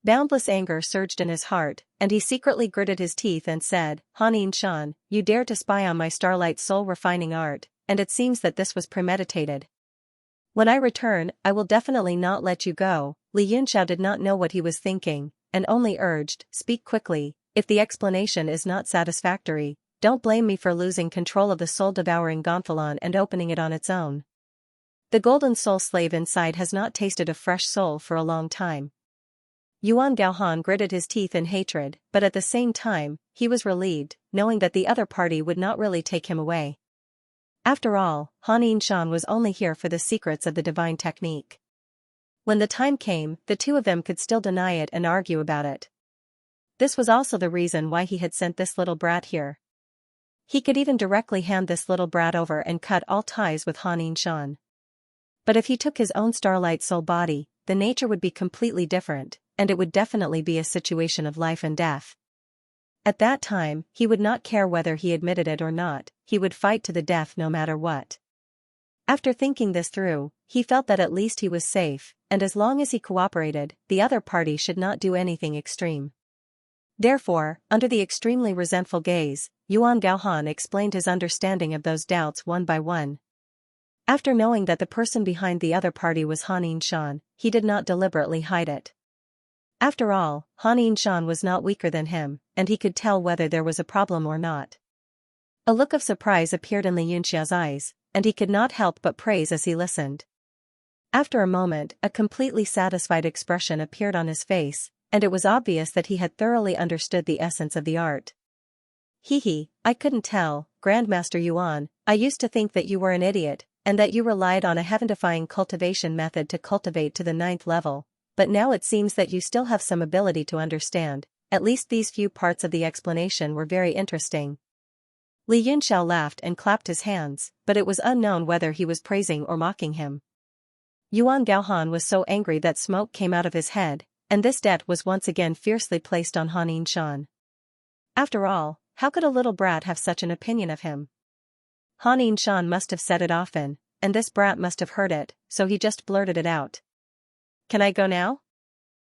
Boundless anger surged in his heart, and he secretly gritted his teeth and said, Xianxia, you dare to spy on my starlight soul refining art, and it seems that this was premeditated. When I return, I will definitely not let you go. Li Yunxiao did not know what he was thinking, and only urged, speak quickly, if the explanation is not satisfactory, don't blame me for losing control of the soul-devouring gonfalon and opening it on its own. The golden soul slave inside has not tasted a fresh soul for a long time. Yuan Gaohan gritted his teeth in hatred, but at the same time, he was relieved, knowing that the other party would not really take him away. After all, Han Yinshan was only here for the secrets of the divine technique. When the time came, the two of them could still deny it and argue about it. This was also the reason why he had sent this little brat here. He could even directly hand this little brat over and cut all ties with Han Yinshan. But if he took his own starlight soul body, the nature would be completely different, and it would definitely be a situation of life and death. At that time, he would not care whether he admitted it or not, he would fight to the death no matter what. After thinking this through, he felt that at least he was safe, and as long as he cooperated, the other party should not do anything extreme. Therefore, under the extremely resentful gaze, Yuan Gaohan explained his understanding of those doubts one by one. After knowing that the person behind the other party was Han Yinshan, he did not deliberately hide it. After all, Han Yinshan was not weaker than him, and he could tell whether there was a problem or not. A look of surprise appeared in Li Yunxia's eyes, and he could not help but praise as he listened. After a moment, a completely satisfied expression appeared on his face, and it was obvious that he had thoroughly understood the essence of the art. He, I couldn't tell, Grandmaster Yuan, I used to think that you were an idiot, and that you relied on a heaven-defying cultivation method to cultivate to the 9th level, but now it seems that you still have some ability to understand, at least these few parts of the explanation were very interesting. Li Yunxiao laughed and clapped his hands, but it was unknown whether he was praising or mocking him. Yuan Gaohan was so angry that smoke came out of his head, and this debt was once again fiercely placed on Han Yinshan. After all, how could a little brat have such an opinion of him? Han Yinshan must have said it often, and this brat must have heard it, so he just blurted it out. Can I go now?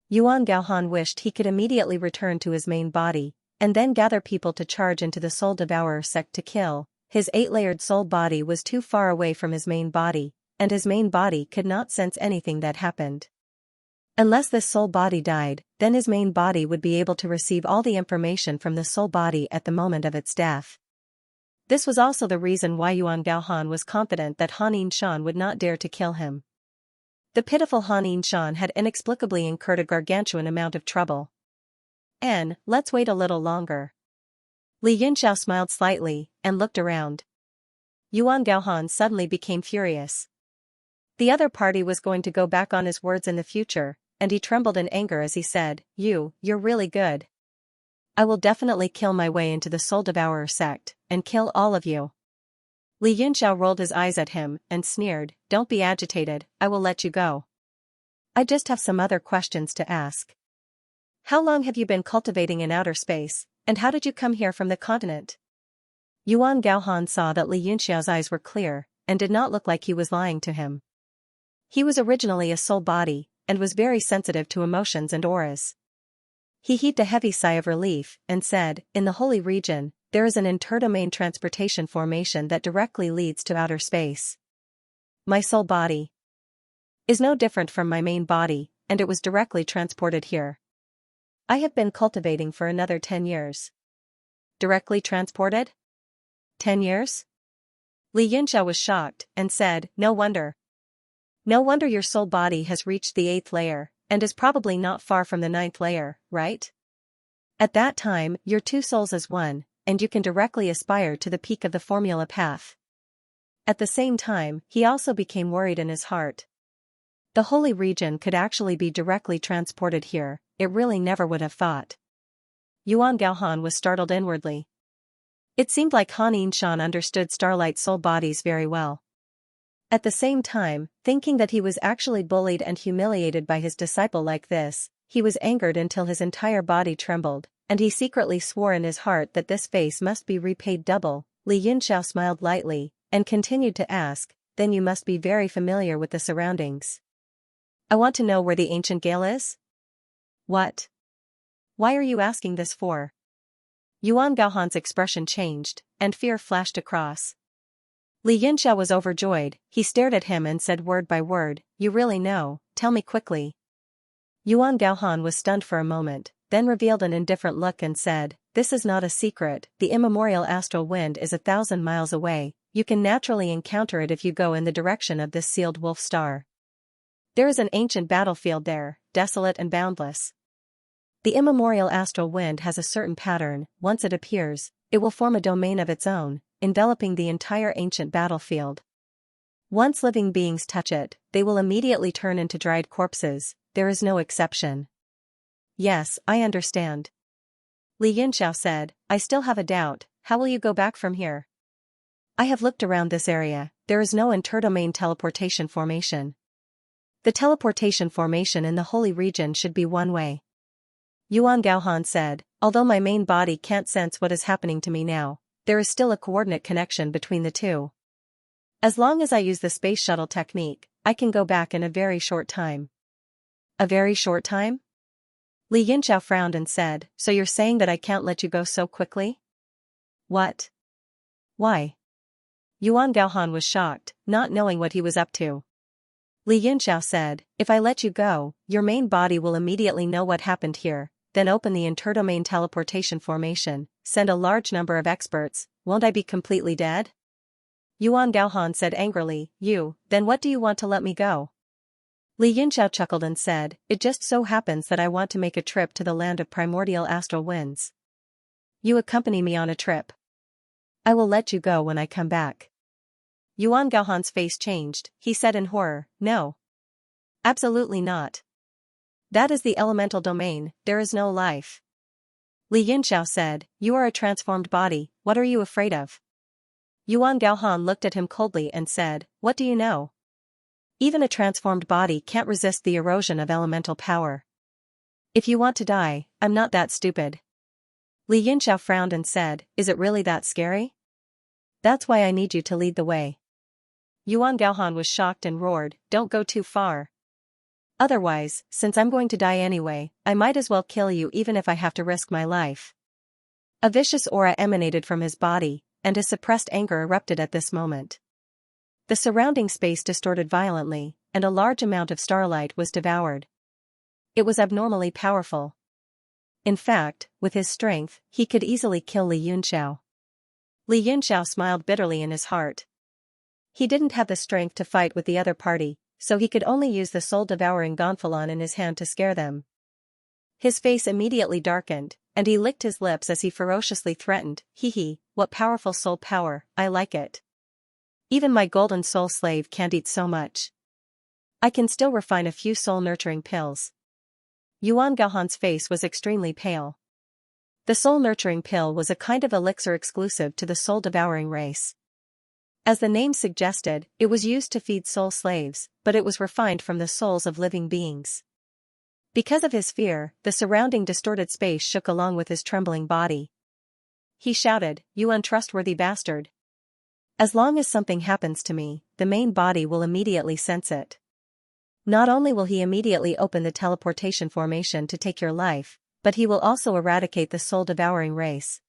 Yuan Gaohan wished he could immediately return to his main body, and then gather people to charge into the Soul Devourer sect to kill. His 8-layered soul body was too far away from his main body, and his main body could not sense anything that happened. Unless this soul body died, then his main body would be able to receive all the information from the soul body at the moment of its death. This was also the reason why Yuan Gaohan was confident that Han Yinshan would not dare to kill him. The pitiful Han Yinshan had inexplicably incurred a gargantuan amount of trouble. Let's wait a little longer. Li Yunxiao smiled slightly, and looked around. Yuan Gaohan suddenly became furious. The other party was going to go back on his words in the future, and he trembled in anger as he said, You're really good. I will definitely kill my way into the Soul Devourer sect, and kill all of you. Li Yunxiao rolled his eyes at him, and sneered, Don't be agitated, I will let you go. I just have some other questions to ask. How long have you been cultivating in outer space, and how did you come here from the continent? Yuan Gaohan saw that Li Yunxiao's eyes were clear, and did not look like he was lying to him. He was originally a soul body, and was very sensitive to emotions and auras. He heaved a heavy sigh of relief, and said, In the Holy Region, there is an interdomain transportation formation that directly leads to outer space. My soul body is no different from my main body, and it was directly transported here. I have been cultivating for another 10 years. Directly transported? 10 years? Li Yunxiao was shocked, and said, No wonder. No wonder your soul body has reached the 8th layer, and is probably not far from the 9th layer, right? At that time, you're 2 souls as one, and you can directly aspire to the peak of the formula path. At the same time, he also became worried in his heart. The Holy Region could actually be directly transported here, it really never would have thought. Yuan Gaohan was startled inwardly. It seemed like Han Yinshan understood starlight soul bodies very well. At the same time, thinking that he was actually bullied and humiliated by his disciple like this, he was angered until his entire body trembled, and he secretly swore in his heart that this face must be repaid double. Li Yunxiao smiled lightly, and continued to ask, Then you must be very familiar with the surroundings. I want to know where the ancient gale is? What? Why are you asking this for? Yuan Gaohan's expression changed, and fear flashed across. Li Yunxiao was overjoyed, he stared at him and said word by word, You really know, tell me quickly. Yuan Gaohan was stunned for a moment, then revealed an indifferent look and said, this is not a secret, the immemorial astral wind is 1,000 miles away, you can naturally encounter it if you go in the direction of this sealed wolf star. There is an ancient battlefield there, desolate and boundless. The immemorial astral wind has a certain pattern. Once it appears, it will form a domain of its own, enveloping the entire ancient battlefield. Once living beings touch it, they will immediately turn into dried corpses. There is no exception. Yes, I understand. Li Yunxiao said, I still have a doubt, how will you go back from here? I have looked around this area, there is no interdomain teleportation formation. The teleportation formation in the holy region should be one way. Yuan Gaohan said, although my main body can't sense what is happening to me now, there is still a coordinate connection between the two. As long as I use the space shuttle technique, I can go back in a very short time. A very short time? Li Yunxiao frowned and said, so you're saying that I can't let you go so quickly? What? Why? Yuan Gaohan was shocked, not knowing what he was up to. Li Yunxiao said, if I let you go, your main body will immediately know what happened here, then open the interdomain teleportation formation, send a large number of experts, won't I be completely dead? Yuan Gaohan said angrily, then what do you want to let me go? Li Yunxiao chuckled and said, it just so happens that I want to make a trip to the land of primordial astral winds. You accompany me on a trip. I will let you go when I come back. Yuan Gaohan's face changed, he said in horror, no. Absolutely not. That is the elemental domain, there is no life. Li Yunxiao said, you are a transformed body, what are you afraid of? Yuan Gaohan looked at him coldly and said, what do you know? Even a transformed body can't resist the erosion of elemental power. If you want to die, I'm not that stupid. Li Yunxiao frowned and said, is it really that scary? That's why I need you to lead the way. Yuan Gaohan was shocked and roared, don't go too far. Otherwise, since I'm going to die anyway, I might as well kill you even if I have to risk my life. A vicious aura emanated from his body, and his suppressed anger erupted at this moment. The surrounding space distorted violently, and a large amount of starlight was devoured. It was abnormally powerful. In fact, with his strength, he could easily kill Li Yunxiao. Li Yunxiao smiled bitterly in his heart. He didn't have the strength to fight with the other party, so he could only use the soul-devouring gonfalon in his hand to scare them. His face immediately darkened, and he licked his lips as he ferociously threatened, hee, what powerful soul power, I like it. Even my golden soul slave can't eat so much. I can still refine a few soul-nurturing pills. Yuan Gaohan's face was extremely pale. The soul-nurturing pill was a kind of elixir exclusive to the soul-devouring race. As the name suggested, it was used to feed soul slaves, but it was refined from the souls of living beings. Because of his fear, the surrounding distorted space shook along with his trembling body. He shouted, you untrustworthy bastard. As long as something happens to me, the main body will immediately sense it. Not only will he immediately open the teleportation formation to take your life, but he will also eradicate the soul-devouring race.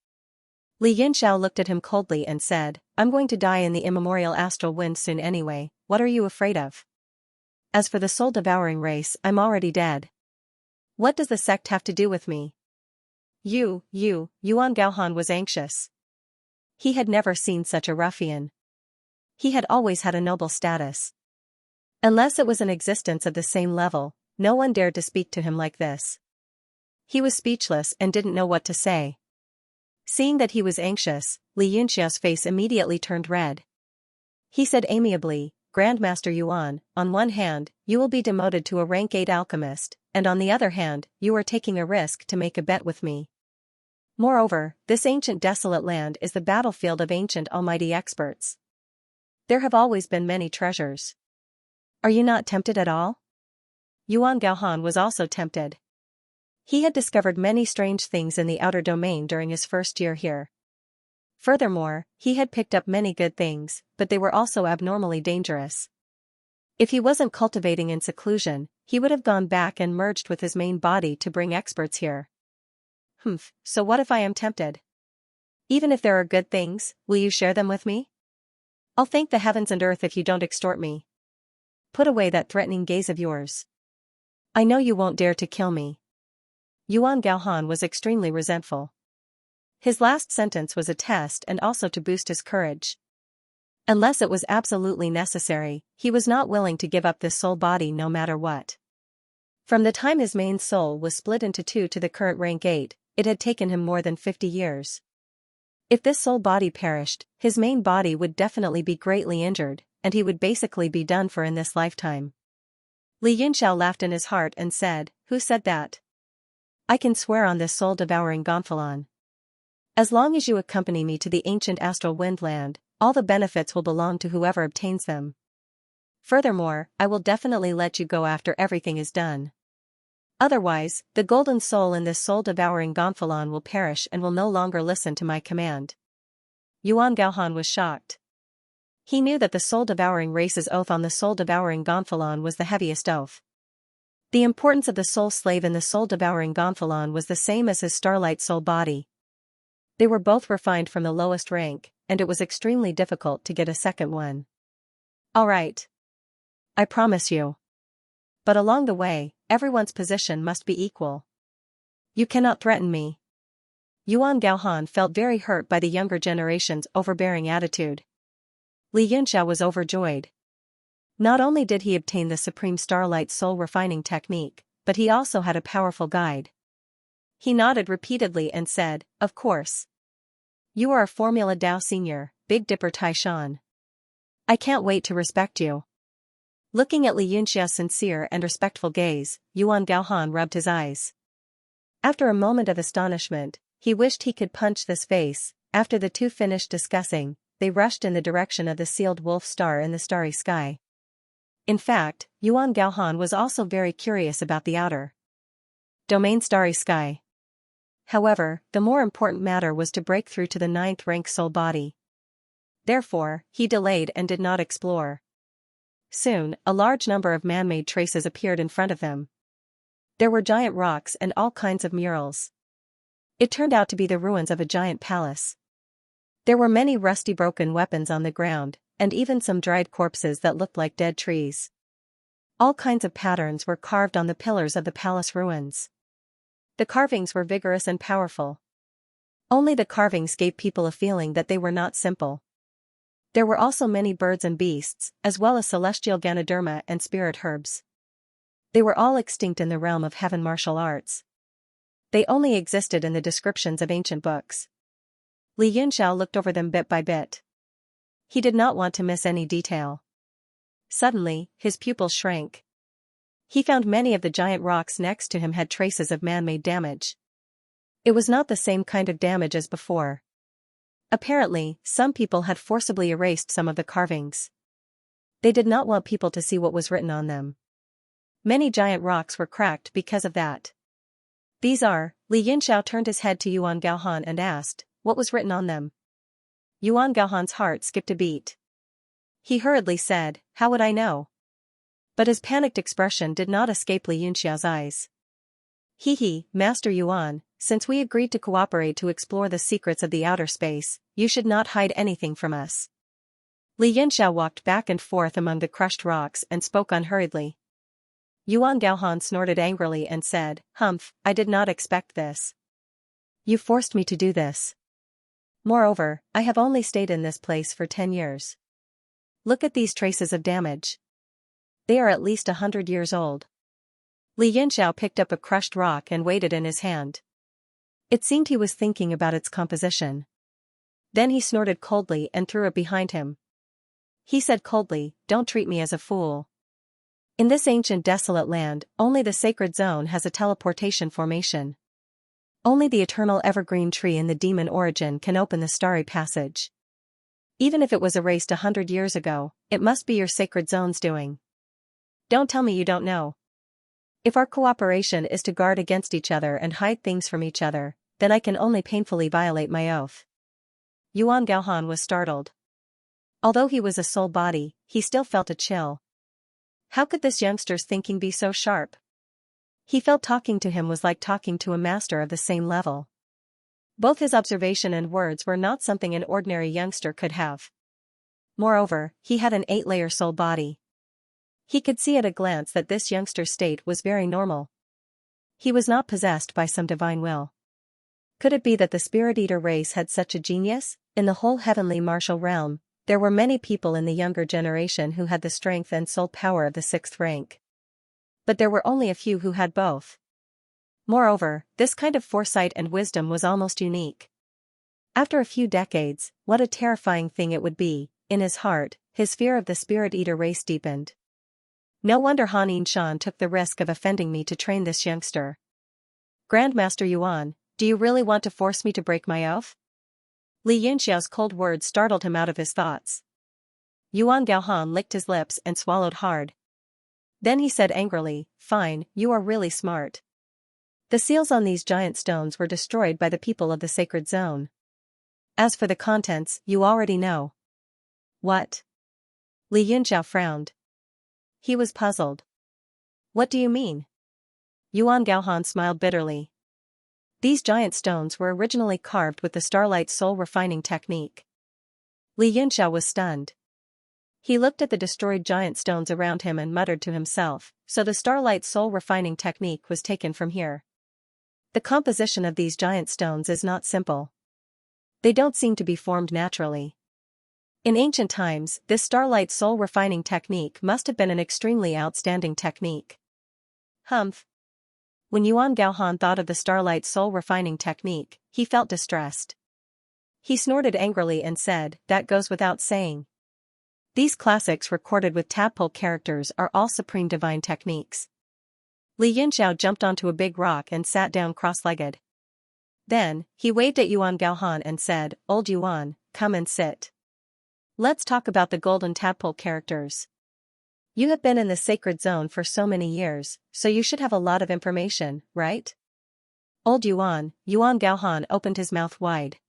Li Yunxiao looked at him coldly and said, I'm going to die in the immemorial astral wind soon anyway, what are you afraid of? As for the soul-devouring race, I'm already dead. What does the sect have to do with me? Yuan Gaohan was anxious. He had never seen such a ruffian. He had always had a noble status. Unless it was an existence of the same level, no one dared to speak to him like this. He was speechless and didn't know what to say. Seeing that he was anxious, Li Yunxiao's face immediately turned red. He said amiably, Grandmaster Yuan, on one hand, you will be demoted to a rank 8 alchemist, and on the other hand, you are taking a risk to make a bet with me. Moreover, this ancient desolate land is the battlefield of ancient almighty experts. There have always been many treasures. Are you not tempted at all? Yuan Gaohan was also tempted. He had discovered many strange things in the outer domain during his first year here. Furthermore, he had picked up many good things, but they were also abnormally dangerous. If he wasn't cultivating in seclusion, he would have gone back and merged with his main body to bring experts here. So what if I am tempted? Even if there are good things, will you share them with me? I'll thank the heavens and earth if you don't extort me. Put away that threatening gaze of yours. I know you won't dare to kill me. Yuan Gaohan was extremely resentful. His last sentence was a test and also to boost his courage. Unless it was absolutely necessary, he was not willing to give up this soul body no matter what. From the time his main soul was split into two to the current rank 8, it had taken him more than 50 years. If this soul body perished, his main body would definitely be greatly injured, and he would basically be done for in this lifetime. Li Yunxiao laughed in his heart and said, "Who said that? I can swear on this soul-devouring gonfalon. As long as you accompany me to the ancient astral windland, all the benefits will belong to whoever obtains them. Furthermore, I will definitely let you go after everything is done. Otherwise, the golden soul in this soul-devouring gonfalon will perish and will no longer listen to my command." Yuan Gaohan was shocked. He knew that the soul-devouring race's oath on the soul-devouring gonfalon was the heaviest oath. The importance of the soul slave in the soul-devouring gonfalon was the same as his starlight soul body. They were both refined from the lowest rank, and it was extremely difficult to get a second one. "All right. I promise you. But along the way, everyone's position must be equal. You cannot threaten me." Yuan Gaohan felt very hurt by the younger generation's overbearing attitude. Li Yunxiao was overjoyed. Not only did he obtain the supreme starlight soul refining technique, but he also had a powerful guide. He nodded repeatedly and said, "Of course. You are a Formula Dao Senior, Big Dipper Taishan. I can't wait to respect you." Looking at Li Yunxiao's sincere and respectful gaze, Yuan Gaohan rubbed his eyes. After a moment of astonishment, he wished he could punch this face. After the two finished discussing, they rushed in the direction of the sealed wolf star in the starry sky. In fact, Yuan Gaohan was also very curious about the outer domain starry sky. However, the more important matter was to break through to the 9th rank soul body. Therefore, he delayed and did not explore. Soon, a large number of man-made traces appeared in front of them. There were giant rocks and all kinds of murals. It turned out to be the ruins of a giant palace. There were many rusty broken weapons on the ground, and even some dried corpses that looked like dead trees. All kinds of patterns were carved on the pillars of the palace ruins. The carvings were vigorous and powerful. Only the carvings gave people a feeling that they were not simple. There were also many birds and beasts, as well as celestial Ganoderma and spirit herbs. They were all extinct in the realm of heaven martial arts. They only existed in the descriptions of ancient books. Li Yunxiao looked over them bit by bit. He did not want to miss any detail. Suddenly, his pupils shrank. He found many of the giant rocks next to him had traces of man-made damage. It was not the same kind of damage as before. Apparently, some people had forcibly erased some of the carvings. They did not want people to see what was written on them. Many giant rocks were cracked because of that. "These are," Li Yunxiao turned his head to Yuan Gaohan and asked, "What was written on them?" Yuan Gaohan's heart skipped a beat. He hurriedly said, "How would I know?" But his panicked expression did not escape Li Yunxiao's eyes. "He, Master Yuan, since we agreed to cooperate to explore the secrets of the outer space, you should not hide anything from us." Li Yunxiao walked back and forth among the crushed rocks and spoke unhurriedly. Yuan Gaohan snorted angrily and said, "Humph, I did not expect this. You forced me to do this. Moreover, I have only stayed in this place for 10 years. Look at these traces of damage. They are at least 100 years old." Li Yunxiao picked up a crushed rock and weighed it in his hand. It seemed he was thinking about its composition. Then he snorted coldly and threw it behind him. He said coldly, "Don't treat me as a fool. In this ancient desolate land, only the sacred zone has a teleportation formation. Only the eternal evergreen tree in the demon origin can open the starry passage. Even if it was erased 100 years ago, it must be your sacred zone's doing. Don't tell me you don't know. If our cooperation is to guard against each other and hide things from each other, then I can only painfully violate my oath." Yuan Gaohan was startled. Although he was a soul body, he still felt a chill. How could this youngster's thinking be so sharp? He felt talking to him was like talking to a master of the same level. Both his observation and words were not something an ordinary youngster could have. Moreover, he had an 8-layer soul body. He could see at a glance that this youngster's state was very normal. He was not possessed by some divine will. Could it be that the Spirit Eater race had such a genius? In the whole heavenly martial realm, there were many people in the younger generation who had the strength and soul power of the 6th rank. But there were only a few who had both. Moreover, this kind of foresight and wisdom was almost unique. After a few decades, what a terrifying thing it would be. In his heart, his fear of the Spirit Eater race deepened. No wonder Han Yinshan took the risk of offending me to train this youngster. Grandmaster Yuan, do you really want to force me to break my oath? Li Yunxiao's cold words startled him out of his thoughts. Yuan Gaohan licked his lips and swallowed hard. Then he said angrily, "Fine, you are really smart. The seals on these giant stones were destroyed by the people of the sacred zone. As for the contents, you already know." What? Li Yunxiao frowned. He was puzzled. What do you mean? Yuan Gaohan smiled bitterly. These giant stones were originally carved with the Starlight Soul Refining Technique. Li Yunxiao was stunned. He looked at the destroyed giant stones around him and muttered to himself, so the Starlight Soul Refining Technique was taken from here. The composition of these giant stones is not simple. They don't seem to be formed naturally. In ancient times, this Starlight Soul Refining Technique must have been an extremely outstanding technique. Humph. When Yuan Gaohan thought of the Starlight Soul Refining Technique, he felt distressed. He snorted angrily and said, "That goes without saying. These classics recorded with tadpole characters are all supreme divine techniques." Li Yunxiao jumped onto a big rock and sat down cross-legged. Then, he waved at Yuan Gaohan and said, "Old Yuan, come and sit. Let's talk about the golden tadpole characters. You have been in the sacred zone for so many years, so you should have a lot of information, right?" Old Yuan Gaohan opened his mouth wide.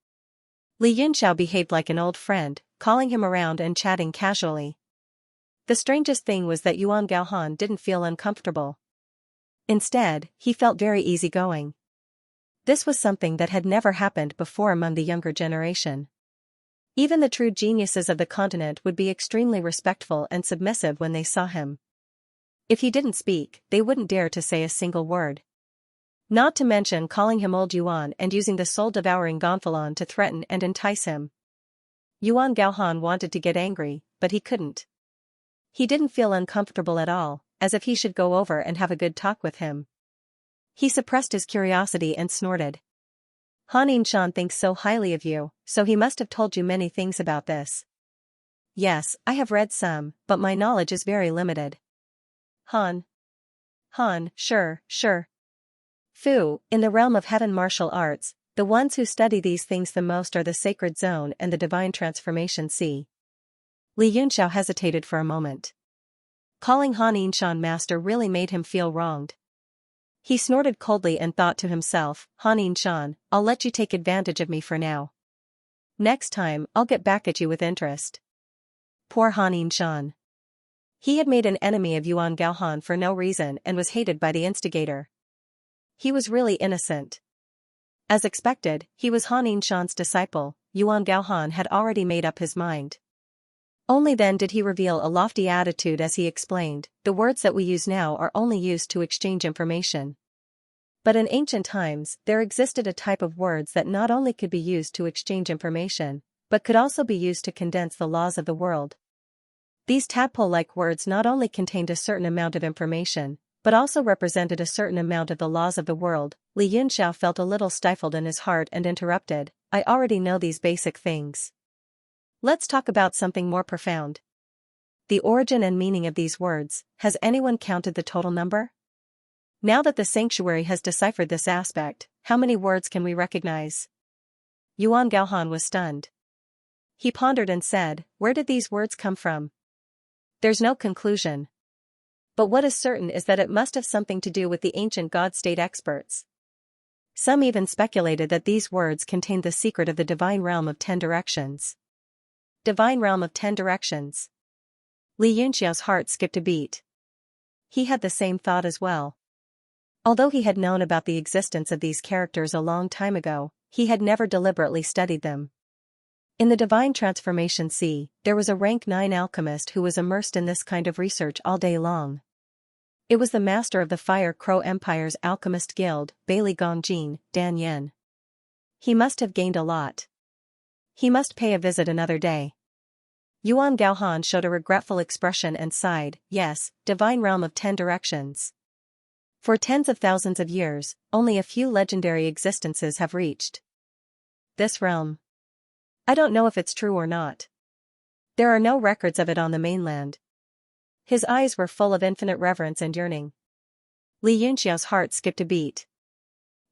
Li Yunxiao behaved like an old friend, calling him around and chatting casually. The strangest thing was that Yuan Gaohan didn't feel uncomfortable. Instead, he felt very easygoing. This was something that had never happened before among the younger generation. Even the true geniuses of the continent would be extremely respectful and submissive when they saw him. If he didn't speak, they wouldn't dare to say a single word. Not to mention calling him Old Yuan and using the soul-devouring gonfalon to threaten and entice him. Yuan Gaohan wanted to get angry, but he couldn't. He didn't feel uncomfortable at all, as if he should go over and have a good talk with him. He suppressed his curiosity and snorted. "Han Yinshan thinks so highly of you, so he must have told you many things about this." "Yes, I have read some, but my knowledge is very limited." Han, sure. Fu, in the realm of heaven martial arts, the ones who study these things the most are the Sacred Zone and the Divine Transformation Sea. Li Yunxiao hesitated for a moment. Calling Han Yinshan master really made him feel wronged. He snorted coldly and thought to himself, "Han Yinshan, I'll let you take advantage of me for now. Next time, I'll get back at you with interest." Poor Han Yinshan. He had made an enemy of Yuan Gaohan for no reason and was hated by the instigator. He was really innocent. As expected, he was Han Yinshan's disciple. Yuan Gaohan had already made up his mind. Only then did he reveal a lofty attitude as he explained, "The words that we use now are only used to exchange information. But in ancient times, there existed a type of words that not only could be used to exchange information, but could also be used to condense the laws of the world. These tadpole-like words not only contained a certain amount of information, but also represented a certain amount of the laws of the world." Li Yunxiao felt a little stifled in his heart and interrupted, "I already know these basic things. Let's talk about something more profound. The origin and meaning of these words. Has anyone counted the total number? Now that the sanctuary has deciphered this aspect, how many words can we recognize?" Yuan Gaohan was stunned. He pondered and said, "Where did these words come from? There's no conclusion. But what is certain is that it must have something to do with the ancient God-state experts. Some even speculated that these words contained the secret of the divine realm of 10 directions." Divine realm of 10 directions. Li Yunxiao's heart skipped a beat. He had the same thought as well. Although he had known about the existence of these characters a long time ago, he had never deliberately studied them. In the Divine Transformation Sea, there was a rank 9 alchemist who was immersed in this kind of research all day long. It was the master of the Fire Crow Empire's Alchemist Guild, Bailey Gongjin, Dan Yen. He must have gained a lot. He must pay a visit another day. Yuan Gaohan showed a regretful expression and sighed, yes, divine realm of 10 directions. For tens of thousands of years, only a few legendary existences have reached this realm. I don't know if it's true or not. There are no records of it on the mainland. His eyes were full of infinite reverence and yearning. Li Yunxiao's heart skipped a beat.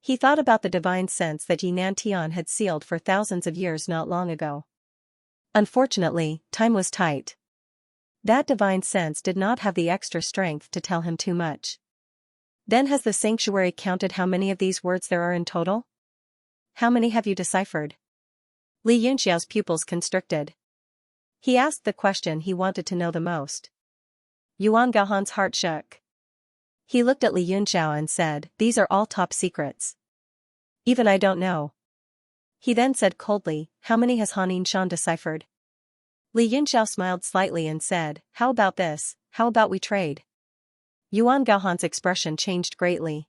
He thought about the divine sense that Yinan Tian had sealed for thousands of years not long ago. Unfortunately, time was tight. That divine sense did not have the extra strength to tell him too much. Then has the sanctuary counted how many of these words there are in total? How many have you deciphered? Li Yunxiao's pupils constricted. He asked the question he wanted to know the most. Yuan Gaohan's heart shook. He looked at Li Yunxiao and said, these are all top secrets. Even I don't know. He then said coldly, how many has Han Shan deciphered? Li Yunxiao smiled slightly and said, how about this, how about we trade? Yuan Gaohan's expression changed greatly.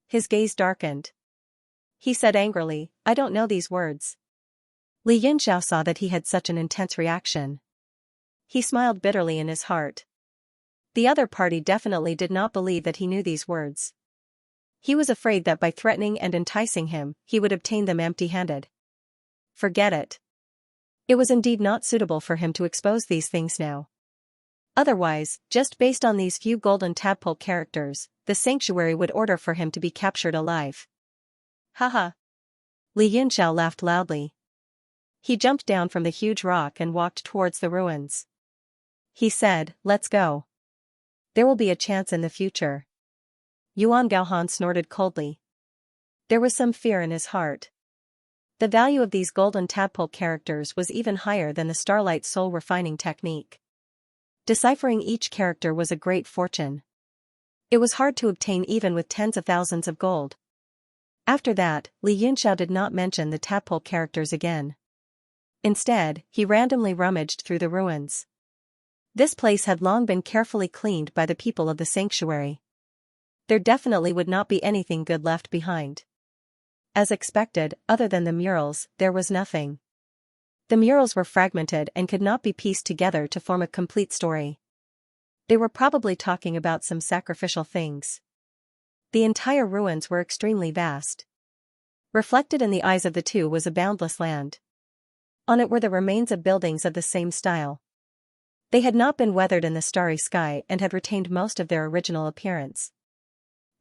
His gaze darkened. He said angrily, I don't know these words. Li Yunxiao saw that he had such an intense reaction. He smiled bitterly in his heart. The other party definitely did not believe that he knew these words. He was afraid that by threatening and enticing him, he would obtain them empty-handed. Forget it. It was indeed not suitable for him to expose these things now. Otherwise, just based on these few golden tadpole characters, the sanctuary would order for him to be captured alive. Haha. Li Yunxiao laughed loudly. He jumped down from the huge rock and walked towards the ruins. He said, let's go. There will be a chance in the future. Yuan Gaohan snorted coldly. There was some fear in his heart. The value of these golden tadpole characters was even higher than the Starlight soul refining technique. Deciphering each character was a great fortune. It was hard to obtain even with tens of thousands of gold. After that, Li Yunxiao did not mention the tadpole characters again. Instead, he randomly rummaged through the ruins. This place had long been carefully cleaned by the people of the sanctuary. There definitely would not be anything good left behind. As expected, other than the murals, there was nothing. The murals were fragmented and could not be pieced together to form a complete story. They were probably talking about some sacrificial things. The entire ruins were extremely vast. Reflected in the eyes of the two was a boundless land. On it were the remains of buildings of the same style. They had not been weathered in the starry sky and had retained most of their original appearance.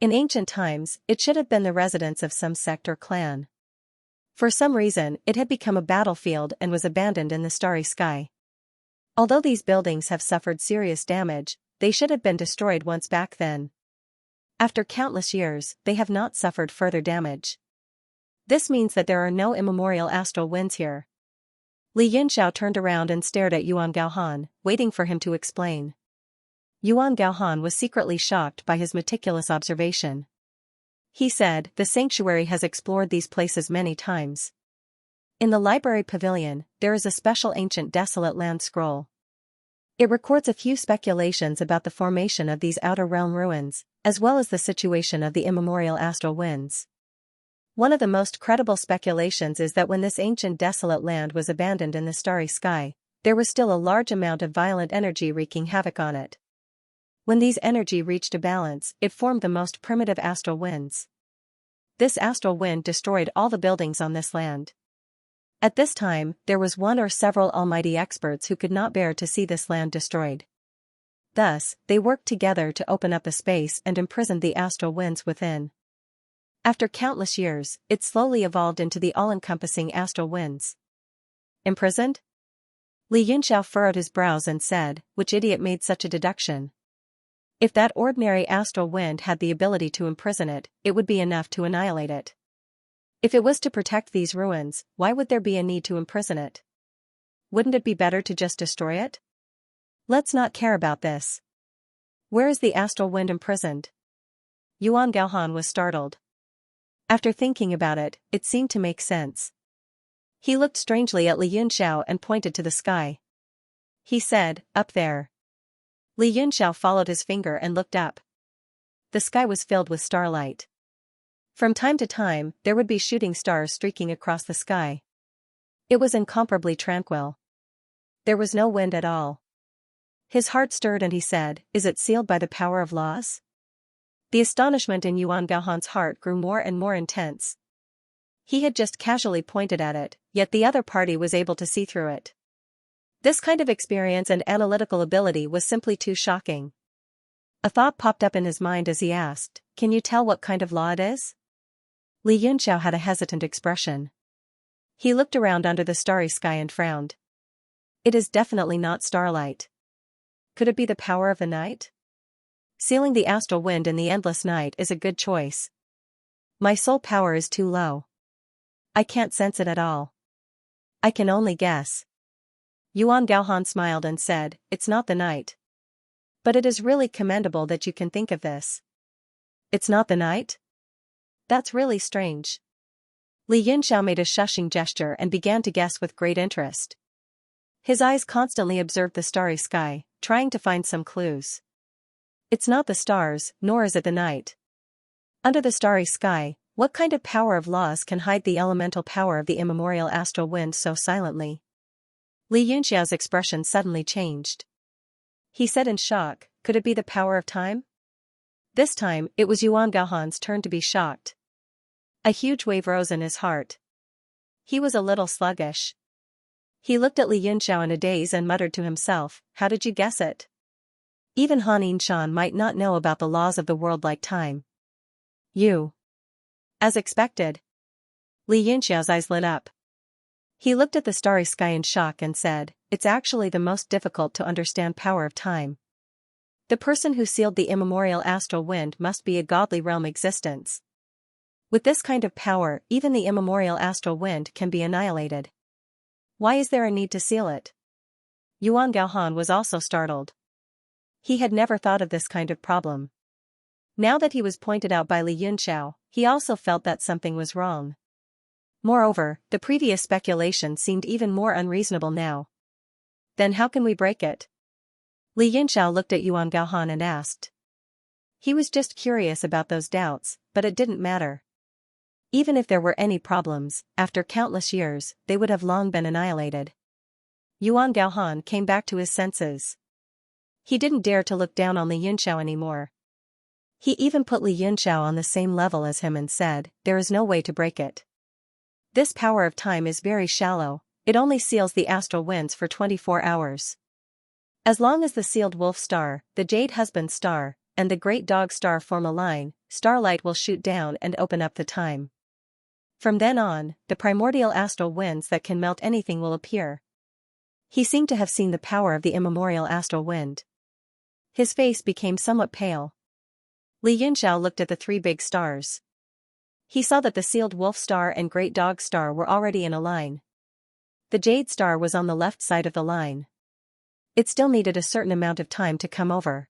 In ancient times, it should have been the residence of some sect or clan. For some reason, it had become a battlefield and was abandoned in the starry sky. Although these buildings have suffered serious damage, they should have been destroyed once back then. After countless years, they have not suffered further damage. This means that there are no immemorial astral winds here. Li Yunxiao turned around and stared at Yuan Gaohan, waiting for him to explain. Yuan Gaohan was secretly shocked by his meticulous observation. He said, the sanctuary has explored these places many times. In the library pavilion, there is a special ancient desolate land scroll. It records a few speculations about the formation of these outer realm ruins, as well as the situation of the immemorial astral winds. One of the most credible speculations is that when this ancient desolate land was abandoned in the starry sky, there was still a large amount of violent energy wreaking havoc on it. When these energy reached a balance, it formed the most primitive astral winds. This astral wind destroyed all the buildings on this land. At this time, there was one or several almighty experts who could not bear to see this land destroyed. Thus, they worked together to open up a space and imprisoned the astral winds within. After countless years, it slowly evolved into the all-encompassing astral winds. Imprisoned? Li Yunxiao furrowed his brows and said, which idiot made such a deduction? If that ordinary astral wind had the ability to imprison it, it would be enough to annihilate it. If it was to protect these ruins, why would there be a need to imprison it? Wouldn't it be better to just destroy it? Let's not care about this. Where is the astral wind imprisoned? Yuan Gaohan was startled. After thinking about it, it seemed to make sense. He looked strangely at Li Yunxiao and pointed to the sky. He said, up there. Li Yunxiao followed his finger and looked up. The sky was filled with starlight. From time to time, there would be shooting stars streaking across the sky. It was incomparably tranquil. There was no wind at all. His heart stirred and he said, "Is it sealed by the power of laws?" The astonishment in Yuan Gaohan's heart grew more and more intense. He had just casually pointed at it, yet the other party was able to see through it. This kind of experience and analytical ability was simply too shocking. A thought popped up in his mind as he asked, "Can you tell what kind of law it is?" Li Yunxiao had a hesitant expression. He looked around under the starry sky and frowned. It is definitely not starlight. Could it be the power of the night? Sealing the astral wind in the endless night is a good choice. My soul power is too low. I can't sense it at all. I can only guess. Yuan Gaohan smiled and said, "It's not the night. But it is really commendable that you can think of this." "It's not the night?" "That's really strange." Li Yunxiao made a shushing gesture and began to guess with great interest. His eyes constantly observed the starry sky, trying to find some clues. It's not the stars, nor is it the night. Under the starry sky, what kind of power of laws can hide the elemental power of the immemorial astral wind so silently? Li Yunxiao's expression suddenly changed. He said in shock, "Could it be the power of time?" This time, it was Yuan Gaohan's turn to be shocked. A huge wave rose in his heart. He was a little sluggish. He looked at Li Yunxiao in a daze and muttered to himself, "How did you guess it? Even Han Yinshan might not know about the laws of the world like time." "You." As expected. Li Yunxiao's eyes lit up. He looked at the starry sky in shock and said, "It's actually the most difficult to understand power of time. The person who sealed the immemorial astral wind must be a godly realm existence. With this kind of power, even the immemorial astral wind can be annihilated. Why is there a need to seal it?" Yuan Gaohan was also startled. He had never thought of this kind of problem. Now that he was pointed out by Li Yunxiao, he also felt that something was wrong. Moreover, the previous speculation seemed even more unreasonable now. "Then how can we break it?" Li Yunxiao looked at Yuan Gaohan and asked. He was just curious about those doubts, but it didn't matter. Even if there were any problems, after countless years, they would have long been annihilated. Yuan Gaohan came back to his senses. He didn't dare to look down on Li Yunxiao anymore. He even put Li Yunxiao on the same level as him and said, "There is no way to break it. This power of time is very shallow, it only seals the astral winds for 24 hours. As long as the sealed wolf star, the jade husband star, and the great dog star form a line, starlight will shoot down and open up the time. From then on, the primordial astral winds that can melt anything will appear." He seemed to have seen the power of the immemorial astral wind. His face became somewhat pale. Li Yunxiao looked at the three big stars. He saw that the sealed wolf star and great dog star were already in a line. The jade star was on the left side of the line. It still needed a certain amount of time to come over.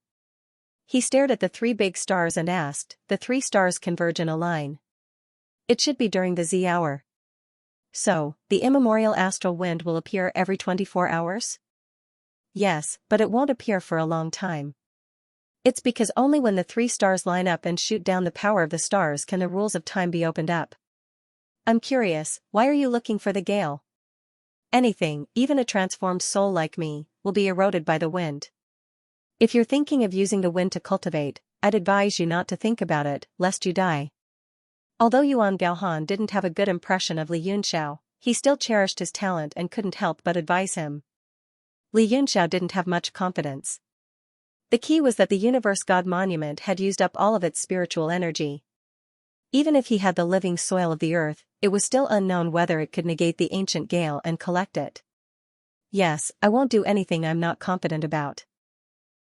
He stared at the three big stars and asked, "The three stars converge in a line. It should be during the Z hour. So, the immemorial astral wind will appear every 24 hours? Yes, but it won't appear for a long time. It's because only when the three stars line up and shoot down the power of the stars can the rules of time be opened up. I'm curious, why are you looking for the gale? Anything, even a transformed soul like me, will be eroded by the wind. If you're thinking of using the wind to cultivate, I'd advise you not to think about it, lest you die." Although Yuan Gaohan didn't have a good impression of Li Yunxiao, he still cherished his talent and couldn't help but advise him. Li Yunxiao didn't have much confidence. The key was that the Universe God Monument had used up all of its spiritual energy. Even if he had the living soil of the earth, it was still unknown whether it could negate the ancient gale and collect it. "Yes, I won't do anything I'm not confident about.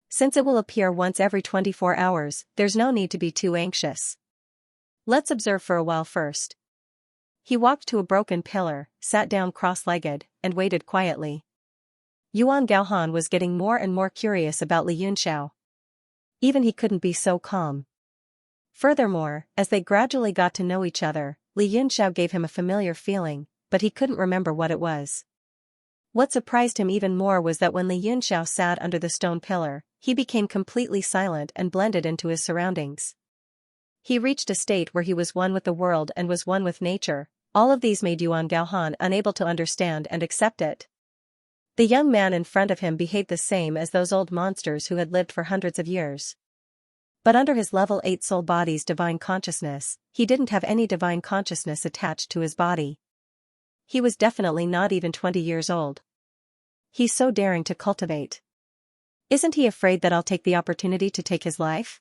Since it will appear once every 24 hours, there's no need to be too anxious. Let's observe for a while first." He walked to a broken pillar, sat down cross-legged, and waited quietly. Yuan Gaohan was getting more and more curious about Li Yunxiao. Even he couldn't be so calm. Furthermore, as they gradually got to know each other, Li Yunxiao gave him a familiar feeling, but he couldn't remember what it was. What surprised him even more was that when Li Yunxiao sat under the stone pillar, he became completely silent and blended into his surroundings. He reached a state where he was one with the world and was one with nature. All of these made Yuan Gaohan unable to understand and accept it. The young man in front of him behaved the same as those old monsters who had lived for hundreds of years. But under his level 8 soul body's divine consciousness, he didn't have any divine consciousness attached to his body. He was definitely not even 20 years old. He's so daring to cultivate. Isn't he afraid that I'll take the opportunity to take his life?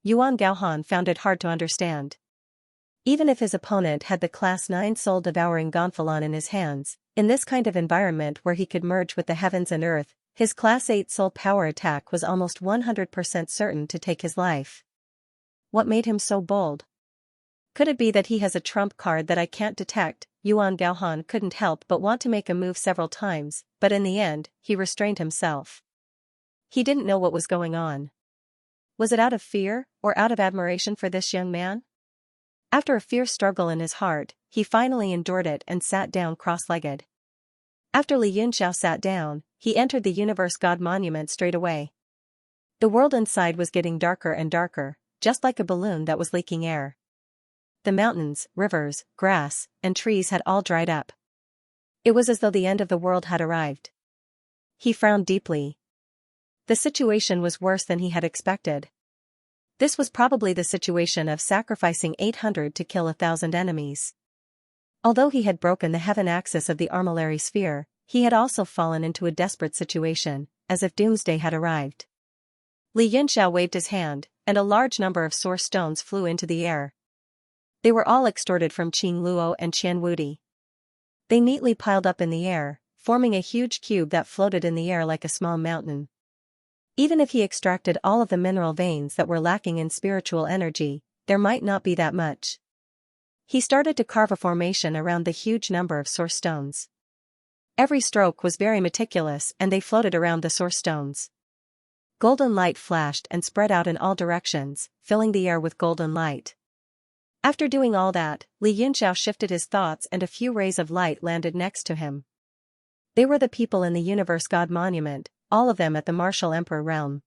Yuan Gaohan found it hard to understand. Even if his opponent had the Class 9 soul-devouring Gonfalon in his hands, in this kind of environment where he could merge with the heavens and earth, his Class 8 soul power attack was almost 100% certain to take his life. What made him so bold? Could it be that he has a trump card that I can't detect? Yuan Gaohan couldn't help but want to make a move several times, but in the end, he restrained himself. He didn't know what was going on. Was it out of fear, or out of admiration for this young man? After a fierce struggle in his heart, he finally endured it and sat down cross-legged. After Li Yunxiao sat down, he entered the Universe God Monument straight away. The world inside was getting darker and darker, just like a balloon that was leaking air. The mountains, rivers, grass, and trees had all dried up. It was as though the end of the world had arrived. He frowned deeply. The situation was worse than he had expected. This was probably the situation of sacrificing 800 to kill 1,000 enemies. Although he had broken the heaven axis of the armillary sphere, he had also fallen into a desperate situation, as if doomsday had arrived. Li Yunxiao waved his hand, and a large number of source stones flew into the air. They were all extorted from Qing Luo and Qian Wudi. They neatly piled up in the air, forming a huge cube that floated in the air like a small mountain. Even if he extracted all of the mineral veins that were lacking in spiritual energy, there might not be that much. He started to carve a formation around the huge number of source stones. Every stroke was very meticulous and they floated around the source stones. Golden light flashed and spread out in all directions, filling the air with golden light. After doing all that, Li Yunxiao shifted his thoughts and a few rays of light landed next to him. They were the people in the Universe God Monument, all of them at the Martial Emperor realm.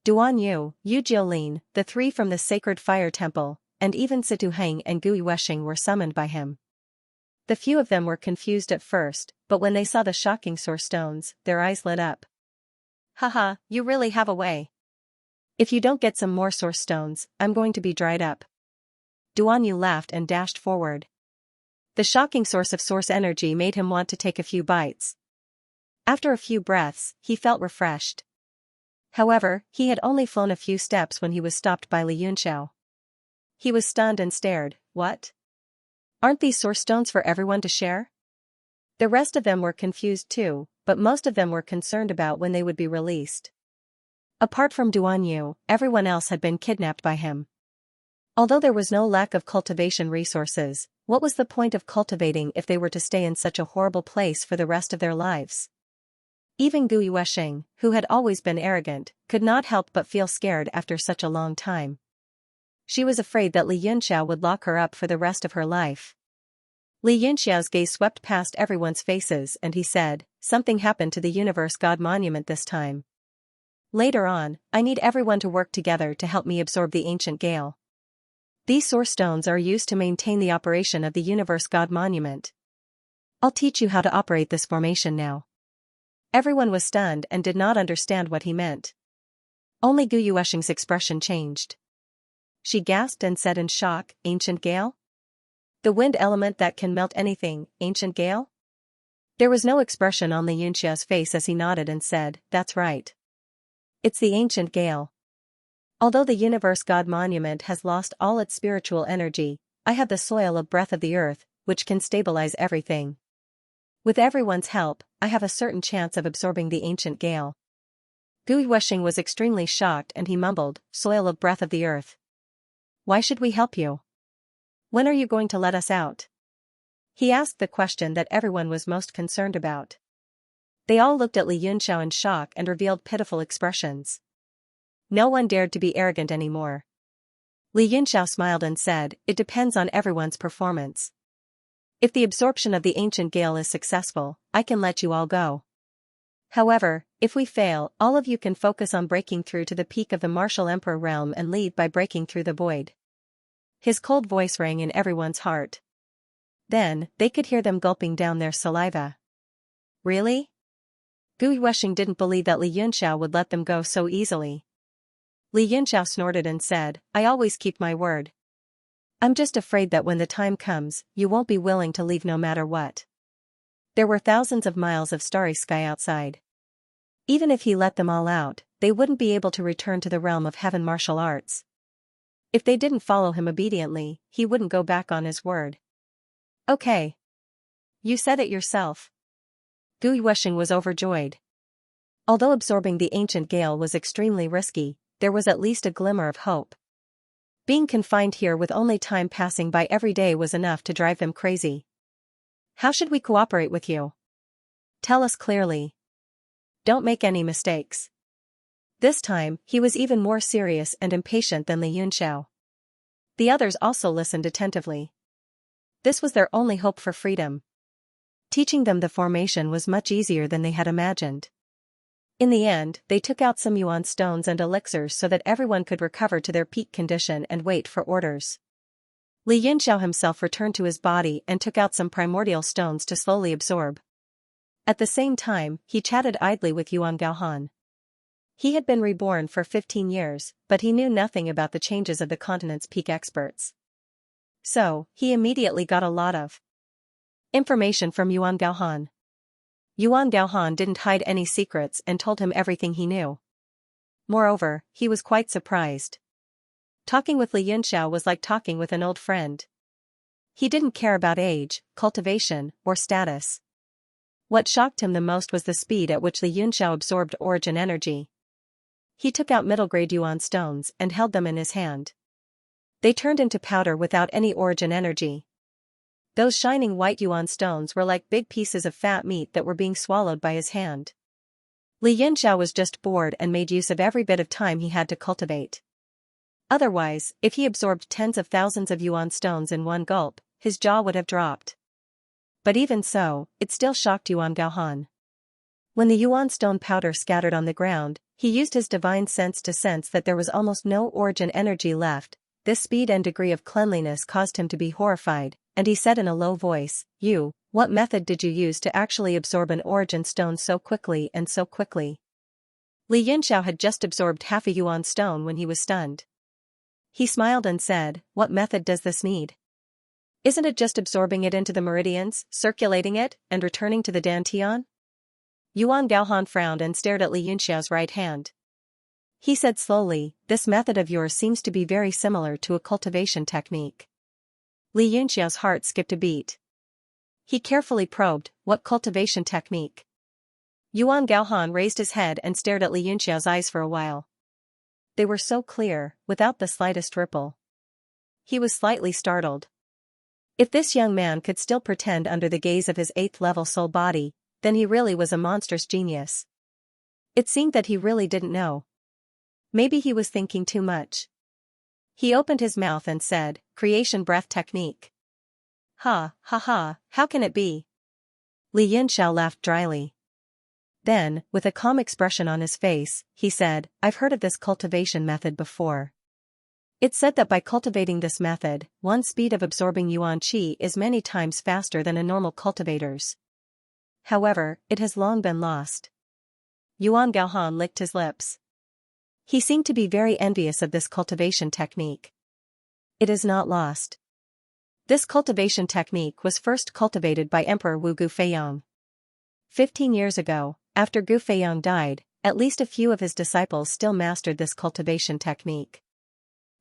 Duan Yu, Yu Jiolin, the three from the Sacred Fire Temple, and even Situ Heng and Gui Weshing were summoned by him. The few of them were confused at first, but when they saw the shocking source stones, their eyes lit up. Haha, you really have a way. If you don't get some more source stones, I'm going to be dried up. Duan Yu laughed and dashed forward. The shocking source of source energy made him want to take a few bites. After a few breaths, he felt refreshed. However, he had only flown a few steps when he was stopped by Li Yunxiao. He was stunned and stared. What? Aren't these source stones for everyone to share? The rest of them were confused too, but most of them were concerned about when they would be released. Apart from Duan Yu, everyone else had been kidnapped by him. Although there was no lack of cultivation resources, what was the point of cultivating if they were to stay in such a horrible place for the rest of their lives? Even Gui Weshing, who had always been arrogant, could not help but feel scared after such a long time. She was afraid that Li Yunxiao would lock her up for the rest of her life. Li Yunxiao's gaze swept past everyone's faces and he said, "Something happened to the Universe God Monument this time. Later on, I need everyone to work together to help me absorb the ancient gale. These source stones are used to maintain the operation of the Universe God Monument. I'll teach you how to operate this formation now." Everyone was stunned and did not understand what he meant. Only Gu Yueshing's expression changed. She gasped and said in shock, "Ancient gale? The wind element that can melt anything, ancient gale?" There was no expression on Li Yunxiao's face as he nodded and said, "That's right. It's the ancient gale. Although the Universe God Monument has lost all its spiritual energy, I have the soil of breath of the earth, which can stabilize everything. With everyone's help, I have a certain chance of absorbing the ancient gale." Gui Weshing was extremely shocked and he mumbled, "Soil of breath of the earth. Why should we help you? When are you going to let us out?" He asked the question that everyone was most concerned about. They all looked at Li Yunxiao in shock and revealed pitiful expressions. No one dared to be arrogant anymore. Li Yunxiao smiled and said, "It depends on everyone's performance. If the absorption of the ancient gale is successful, I can let you all go." However, if we fail, all of you can focus on breaking through to the peak of the martial emperor realm and lead by breaking through the void. His cold voice rang in everyone's heart. Then, they could hear them gulping down their saliva. Really? Gu Yuesheng didn't believe that Li Yunxiao would let them go so easily. Li Yunxiao snorted and said, I always keep my word. I'm just afraid that when the time comes, you won't be willing to leave no matter what. There were thousands of miles of starry sky outside. Even if he let them all out, they wouldn't be able to return to the realm of heaven martial arts. If they didn't follow him obediently, he wouldn't go back on his word. Okay. You said it yourself. Gu Yuesheng was overjoyed. Although absorbing the ancient gale was extremely risky, there was at least a glimmer of hope. Being confined here with only time passing by every day was enough to drive them crazy. How should we cooperate with you? Tell us clearly. Don't make any mistakes. This time, he was even more serious and impatient than Li Yunxiao. The others also listened attentively. This was their only hope for freedom. Teaching them the formation was much easier than they had imagined. In the end, they took out some yuan stones and elixirs so that everyone could recover to their peak condition and wait for orders. Li Yunxiao himself returned to his body and took out some primordial stones to slowly absorb. At the same time, he chatted idly with Yuan Gaohan. He had been reborn for 15 years, but he knew nothing about the changes of the continent's peak experts. So, he immediately got a lot of information from Yuan Gaohan. Yuan Gaohan didn't hide any secrets and told him everything he knew. Moreover, he was quite surprised. Talking with Li Yunxiao was like talking with an old friend. He didn't care about age, cultivation, or status. What shocked him the most was the speed at which Li Yunxiao absorbed origin energy. He took out middle-grade yuan stones and held them in his hand. They turned into powder without any origin energy. Those shining white yuan stones were like big pieces of fat meat that were being swallowed by his hand. Li Yunxiao was just bored and made use of every bit of time he had to cultivate. Otherwise, if he absorbed tens of thousands of yuan stones in one gulp, his jaw would have dropped. But even so, it still shocked Yuan Gaohan. When the yuan stone powder scattered on the ground, he used his divine sense to sense that there was almost no origin energy left. This speed and degree of cleanliness caused him to be horrified, and he said in a low voice, what method did you use to actually absorb an origin stone so quickly and so quickly? Li Yunxiao had just absorbed half a yuan stone when he was stunned. He smiled and said, what method does this need? Isn't it just absorbing it into the meridians, circulating it, and returning to the dantian? Yuan Gaohan frowned and stared at Li Yunxiao's right hand. He said slowly, this method of yours seems to be very similar to a cultivation technique. Li Yunxiao's heart skipped a beat. He carefully probed, what cultivation technique? Yuan Gaohan raised his head and stared at Li Yunxiao's eyes for a while. They were so clear, without the slightest ripple. He was slightly startled. If this young man could still pretend under the gaze of his 8th-level soul body, then he really was a monstrous genius. It seemed that he really didn't know. Maybe he was thinking too much. He opened his mouth and said, creation breath technique. Ha, how can it be? Li Yunxiao laughed dryly. Then, with a calm expression on his face, he said, I've heard of this cultivation method before. It's said that by cultivating this method, one's speed of absorbing yuan qi is many times faster than a normal cultivator's. However, it has long been lost. Yuan Gaohan licked his lips. He seemed to be very envious of this cultivation technique. It is not lost. This cultivation technique was first cultivated by Emperor Wu Gufeiyang. 15 years ago, after Gufeiyang died, at least a few of his disciples still mastered this cultivation technique.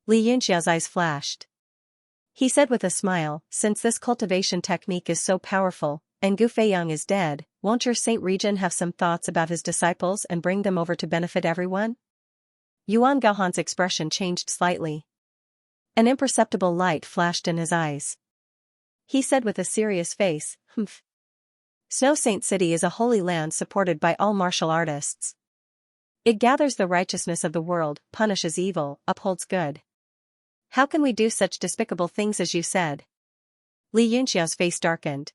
Li Yunxiao's eyes flashed. He said with a smile, since this cultivation technique is so powerful, and Gufeiyang is dead, won't your Saint Regent have some thoughts about his disciples and bring them over to benefit everyone? Yuan Gaohan's expression changed slightly. An imperceptible light flashed in his eyes. He said with a serious face, Snow Saint City is a holy land supported by all martial artists. It gathers the righteousness of the world, punishes evil, upholds good. How can we do such despicable things as you said? Li Yunxiao's face darkened.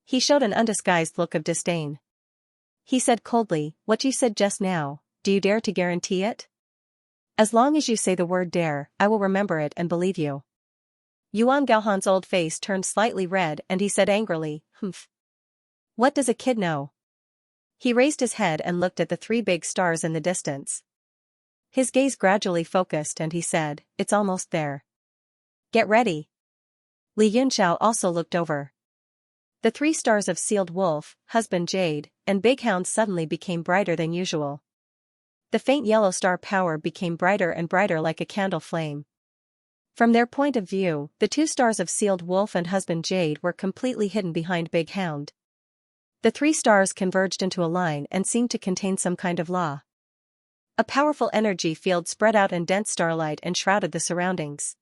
He showed an undisguised look of disdain. He said coldly, "What you said just now, do you dare to guarantee it?" "As long as you say the word dare, I will remember it and believe you." Yuan Gaohan's old face turned slightly red and he said angrily, "Humph. What does a kid know?" He raised his head and looked at the three big stars in the distance. His gaze gradually focused and he said, "It's almost there. Get ready." Li Yunxiao also looked over. The three stars of Sealed Wolf, Husband Jade, and Big Hound suddenly became brighter than usual. The faint yellow star power became brighter and brighter like a candle flame. From their point of view, the two stars of Sealed Wolf and Husband Jade were completely hidden behind Big Hound. The three stars converged into a line and seemed to contain some kind of law. A powerful energy field spread out in dense starlight and shrouded the surroundings.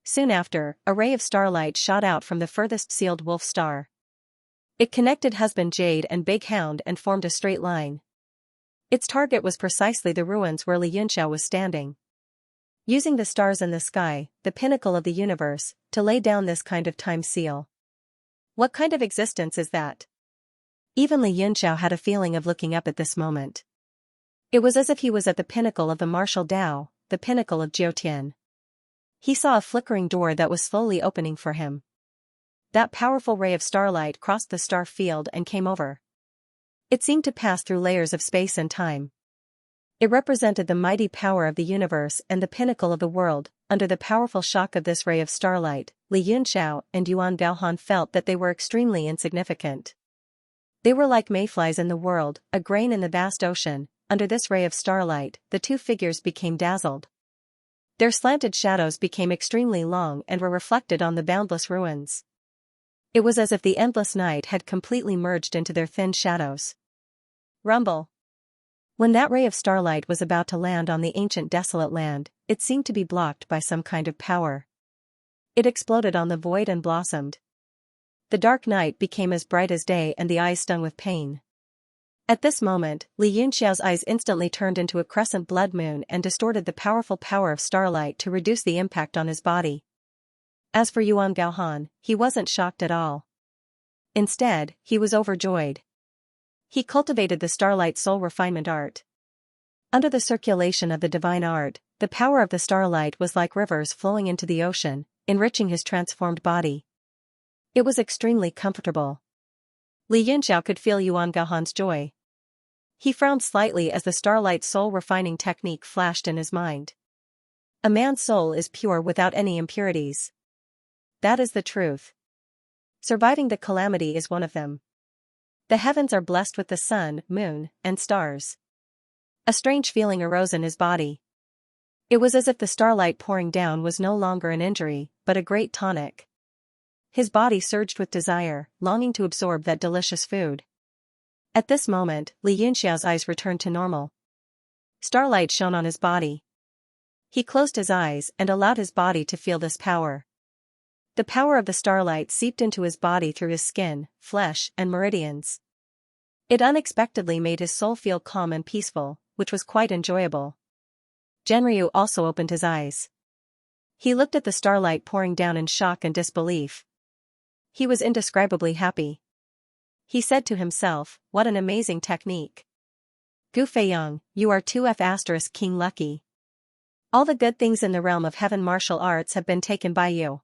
Soon after, a ray of starlight shot out from the furthest Sealed Wolf star. It connected Husband Jade and Big Hound and formed a straight line. Its target was precisely the ruins where Li Yunxiao was standing. Using the stars in the sky, the pinnacle of the universe, to lay down this kind of time seal. What kind of existence is that? Even Li Yunxiao had a feeling of looking up at this moment. It was as if he was at the pinnacle of the martial Tao, the pinnacle of Jiutian. He saw a flickering door that was slowly opening for him. That powerful ray of starlight crossed the star field and came over. It seemed to pass through layers of space and time. It represented the mighty power of the universe and the pinnacle of the world. Under the powerful shock of this ray of starlight, Li Yunxiao and Yuan Gaohan felt that they were extremely insignificant. They were like mayflies in the world, a grain in the vast ocean. Under this ray of starlight, the two figures became dazzled. Their slanted shadows became extremely long and were reflected on the boundless ruins. It was as if the endless night had completely merged into their thin shadows. Rumble. When that ray of starlight was about to land on the ancient desolate land, it seemed to be blocked by some kind of power. It exploded on the void and blossomed. The dark night became as bright as day and the eyes stung with pain. At this moment, Li Yunxiao's eyes instantly turned into a crescent blood moon and distorted the powerful power of starlight to reduce the impact on his body. As for Yuan Gaohan, he wasn't shocked at all. Instead, he was overjoyed. He cultivated the starlight soul refinement art. Under the circulation of the divine art, the power of the starlight was like rivers flowing into the ocean, enriching his transformed body. It was extremely comfortable. Li Yunxiao could feel Yuan Gaohan's joy. He frowned slightly as the starlight soul refining technique flashed in his mind. A man's soul is pure without any impurities. That is the truth. Surviving the calamity is one of them. The heavens are blessed with the sun, moon, and stars. A strange feeling arose in his body. It was as if the starlight pouring down was no longer an injury, but a great tonic. His body surged with desire, longing to absorb that delicious food. At this moment, Li Yunxiao's eyes returned to normal. Starlight shone on his body. He closed his eyes and allowed his body to feel this power. The power of the starlight seeped into his body through his skin, flesh, and meridians. It unexpectedly made his soul feel calm and peaceful, which was quite enjoyable. Genryu also opened his eyes. He looked at the starlight pouring down in shock and disbelief. He was indescribably happy. He said to himself, "What an amazing technique. Gu Feiyang, you are 2F** King Lucky. All the good things in the realm of heaven martial arts have been taken by you.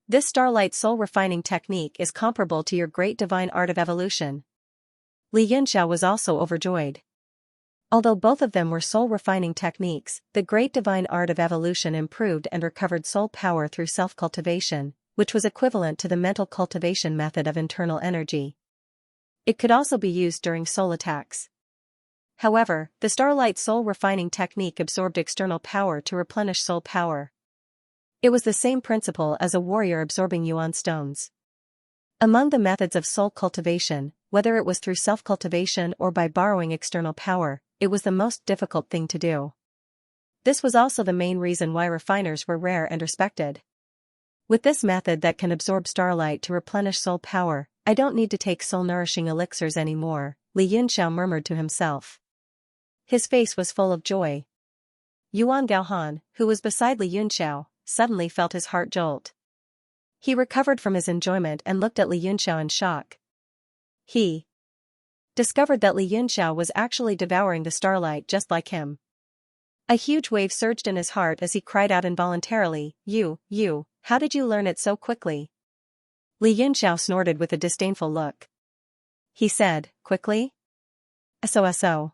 This starlight soul refining technique is comparable to your great divine art of evolution." Li Yunxiao was also overjoyed. Although both of them were soul refining techniques, the great divine art of evolution improved and recovered soul power through self-cultivation, which was equivalent to the mental cultivation method of internal energy. It could also be used during soul attacks. However, the starlight soul refining technique absorbed external power to replenish soul power. It was the same principle as a warrior absorbing yuan stones. Among the methods of soul cultivation, whether it was through self-cultivation or by borrowing external power, it was the most difficult thing to do. This was also the main reason why refiners were rare and respected. With this method that can absorb starlight to replenish soul power, I don't need to take soul-nourishing elixirs anymore, Li Yunxiao murmured to himself. His face was full of joy. Yuan Gaohan, who was beside Li Yunxiao, suddenly felt his heart jolt. He recovered from his enjoyment and looked at Li Yunxiao in shock. discovered that Li Yunxiao was actually devouring the starlight just like him. A huge wave surged in his heart as he cried out involuntarily, You, how did you learn it so quickly? Li Yunxiao snorted with a disdainful look. He said, quickly? SOSO.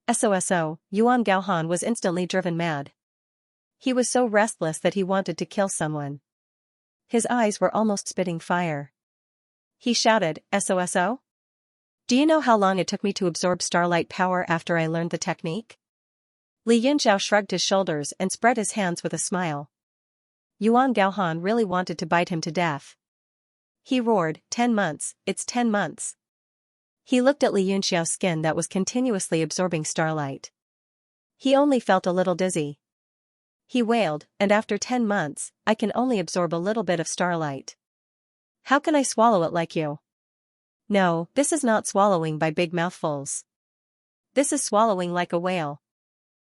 SOSO, Yuan Gaohan was instantly driven mad. He was so restless that he wanted to kill someone. His eyes were almost spitting fire. He shouted, SOSO? Do you know how long it took me to absorb starlight power after I learned the technique? Li Yunxiao shrugged his shoulders and spread his hands with a smile. Yuan Gaohan really wanted to bite him to death. He roared, 10 months, it's 10 months. He looked at Li Yunxiao's skin that was continuously absorbing starlight. He only felt a little dizzy. He wailed, and after 10 months, I can only absorb a little bit of starlight. How can I swallow it like you? No, this is not swallowing by big mouthfuls. This is swallowing like a whale.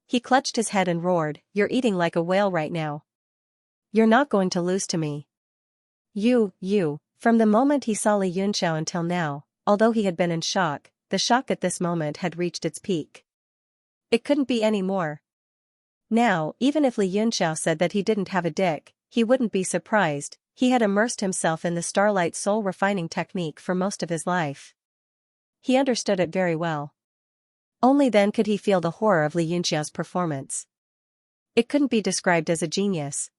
He clutched his head and roared, You're eating like a whale right now. You're not going to lose to me. You. From the moment he saw Li Yunxiao until now, although he had been in shock, the shock at this moment had reached its peak. It couldn't be any more. Now, even if Li Yunxiao said that he didn't have a dick, he wouldn't be surprised. He had immersed himself in the starlight soul refining technique for most of his life. He understood it very well. Only then could he feel the horror of Li Yunxiao's performance. It couldn't be described as a genius.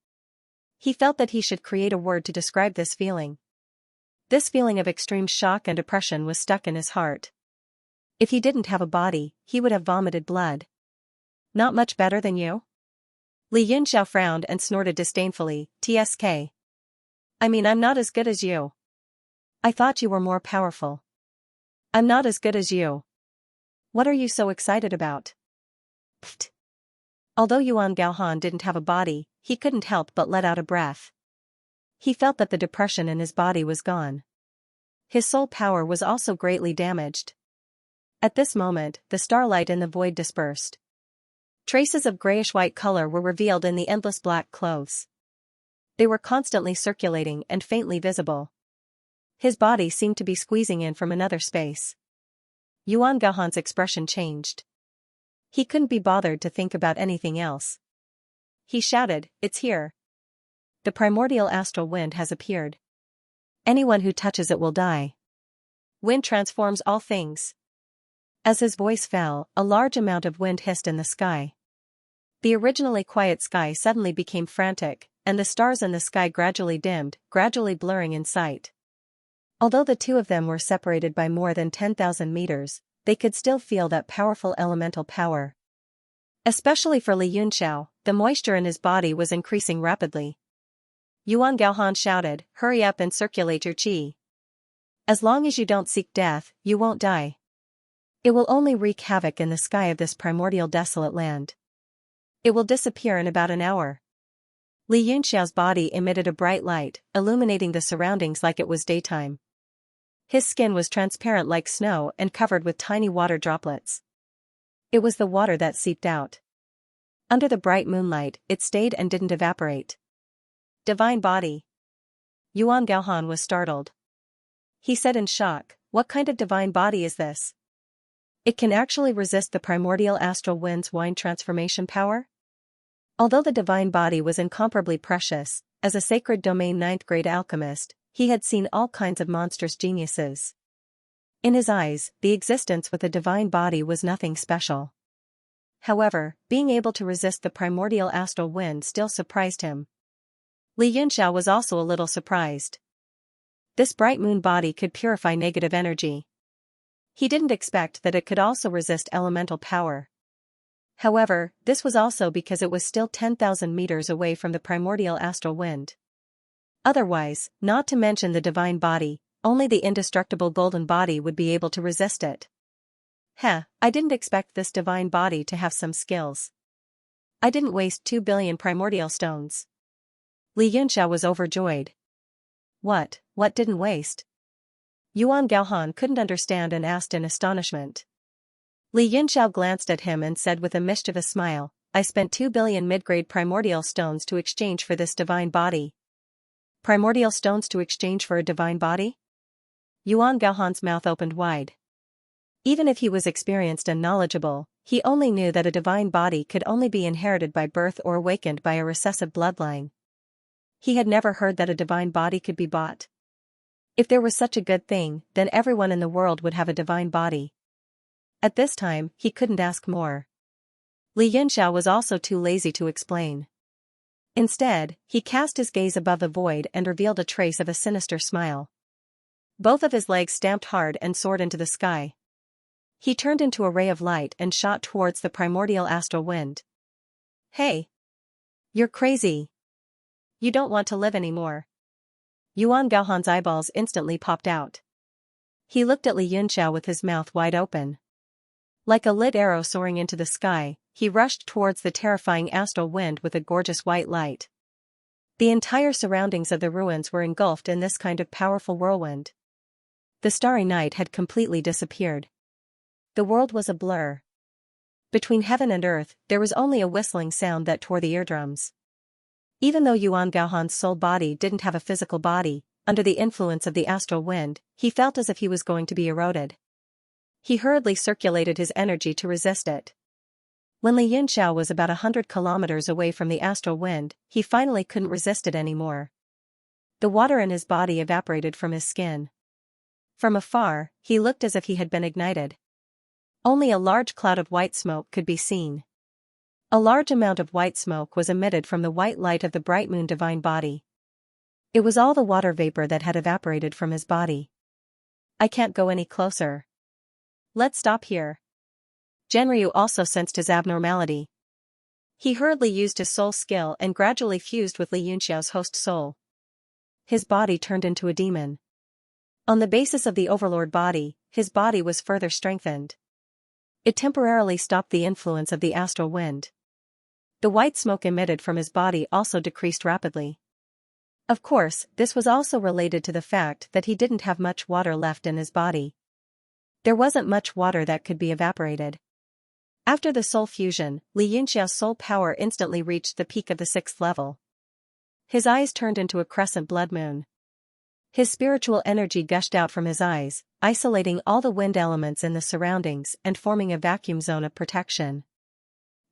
He felt that he should create a word to describe this feeling. This feeling of extreme shock and oppression was stuck in his heart. If he didn't have a body, he would have vomited blood. Not much better than you? Li Yunxiao frowned and snorted disdainfully, TSK. I mean, I'm not as good as you. I thought you were more powerful. I'm not as good as you. What are you so excited about? Pfft. Although Yuan Gaohan didn't have a body, he couldn't help but let out a breath. He felt that the depression in his body was gone. His soul power was also greatly damaged. At this moment, the starlight in the void dispersed. Traces of grayish-white color were revealed in the endless black clothes. They were constantly circulating and faintly visible. His body seemed to be squeezing in from another space. Yuan Gaohan's expression changed. He couldn't be bothered to think about anything else. He shouted, It's here. The primordial astral wind has appeared. Anyone who touches it will die. Wind transforms all things. As his voice fell, a large amount of wind hissed in the sky. The originally quiet sky suddenly became frantic, and the stars in the sky gradually dimmed, gradually blurring in sight. Although the two of them were separated by more than 10,000 meters, they could still feel that powerful elemental power. Especially for Li Yunxiao, the moisture in his body was increasing rapidly. Yuan Gaohan shouted, Hurry up and circulate your qi. As long as you don't seek death, you won't die. It will only wreak havoc in the sky of this primordial desolate land. It will disappear in about an hour. Li Yunxiao's body emitted a bright light, illuminating the surroundings like it was daytime. His skin was transparent like snow and covered with tiny water droplets. It was the water that seeped out. Under the bright moonlight, it stayed and didn't evaporate. Divine body. Yuan Gaohan was startled. He said in shock, What kind of divine body is this? It can actually resist the primordial astral wind's wine transformation power? Although the divine body was incomparably precious, as a sacred domain 9th grade alchemist, he had seen all kinds of monstrous geniuses. In his eyes, the existence with a divine body was nothing special. However, being able to resist the primordial astral wind still surprised him. Li Yunxiao was also a little surprised. This bright moon body could purify negative energy. He didn't expect that it could also resist elemental power. However, this was also because it was still 10,000 meters away from the primordial astral wind. Otherwise, not to mention the divine body, only the indestructible golden body would be able to resist it. I didn't expect this divine body to have some skills. I didn't waste 2 billion primordial stones. Li Yunxiao was overjoyed. What didn't waste? Yuan Gaohan couldn't understand and asked in astonishment. Li Yunxiao glanced at him and said with a mischievous smile, I spent 2 billion mid-grade primordial stones to exchange for this divine body. Primordial stones to exchange for a divine body? Yuan Gaohan's mouth opened wide. Even if he was experienced and knowledgeable, he only knew that a divine body could only be inherited by birth or awakened by a recessive bloodline. He had never heard that a divine body could be bought. If there was such a good thing, then everyone in the world would have a divine body. At this time, he couldn't ask more. Xianxia was also too lazy to explain. Instead, he cast his gaze above the void and revealed a trace of a sinister smile. Both of his legs stamped hard and soared into the sky. He turned into a ray of light and shot towards the primordial astral wind. Hey! You're crazy! You don't want to live anymore. Yuan Gaohan's eyeballs instantly popped out. He looked at Xianxia with his mouth wide open. Like a lit arrow soaring into the sky, he rushed towards the terrifying astral wind with a gorgeous white light. The entire surroundings of the ruins were engulfed in this kind of powerful whirlwind. The starry night had completely disappeared. The world was a blur. Between heaven and earth, there was only a whistling sound that tore the eardrums. Even though Yuan Gaohan's soul body didn't have a physical body, under the influence of the astral wind, he felt as if he was going to be eroded. He hurriedly circulated his energy to resist it. When Xianxia was about 100 kilometers away from the astral wind, he finally couldn't resist it anymore. The water in his body evaporated from his skin. From afar, he looked as if he had been ignited. Only a large cloud of white smoke could be seen. A large amount of white smoke was emitted from the white light of the bright moon divine body. It was all the water vapor that had evaporated from his body. I can't go any closer. Let's stop here. Genryu also sensed his abnormality. He hurriedly used his soul skill and gradually fused with Xianxia's host soul. His body turned into a demon. On the basis of the overlord body, his body was further strengthened. It temporarily stopped the influence of the astral wind. The white smoke emitted from his body also decreased rapidly. Of course, this was also related to the fact that he didn't have much water left in his body. There wasn't much water that could be evaporated. After the soul fusion, Xianxia's soul power instantly reached the peak of the 6th level. His eyes turned into a crescent blood moon. His spiritual energy gushed out from his eyes, isolating all the wind elements in the surroundings and forming a vacuum zone of protection.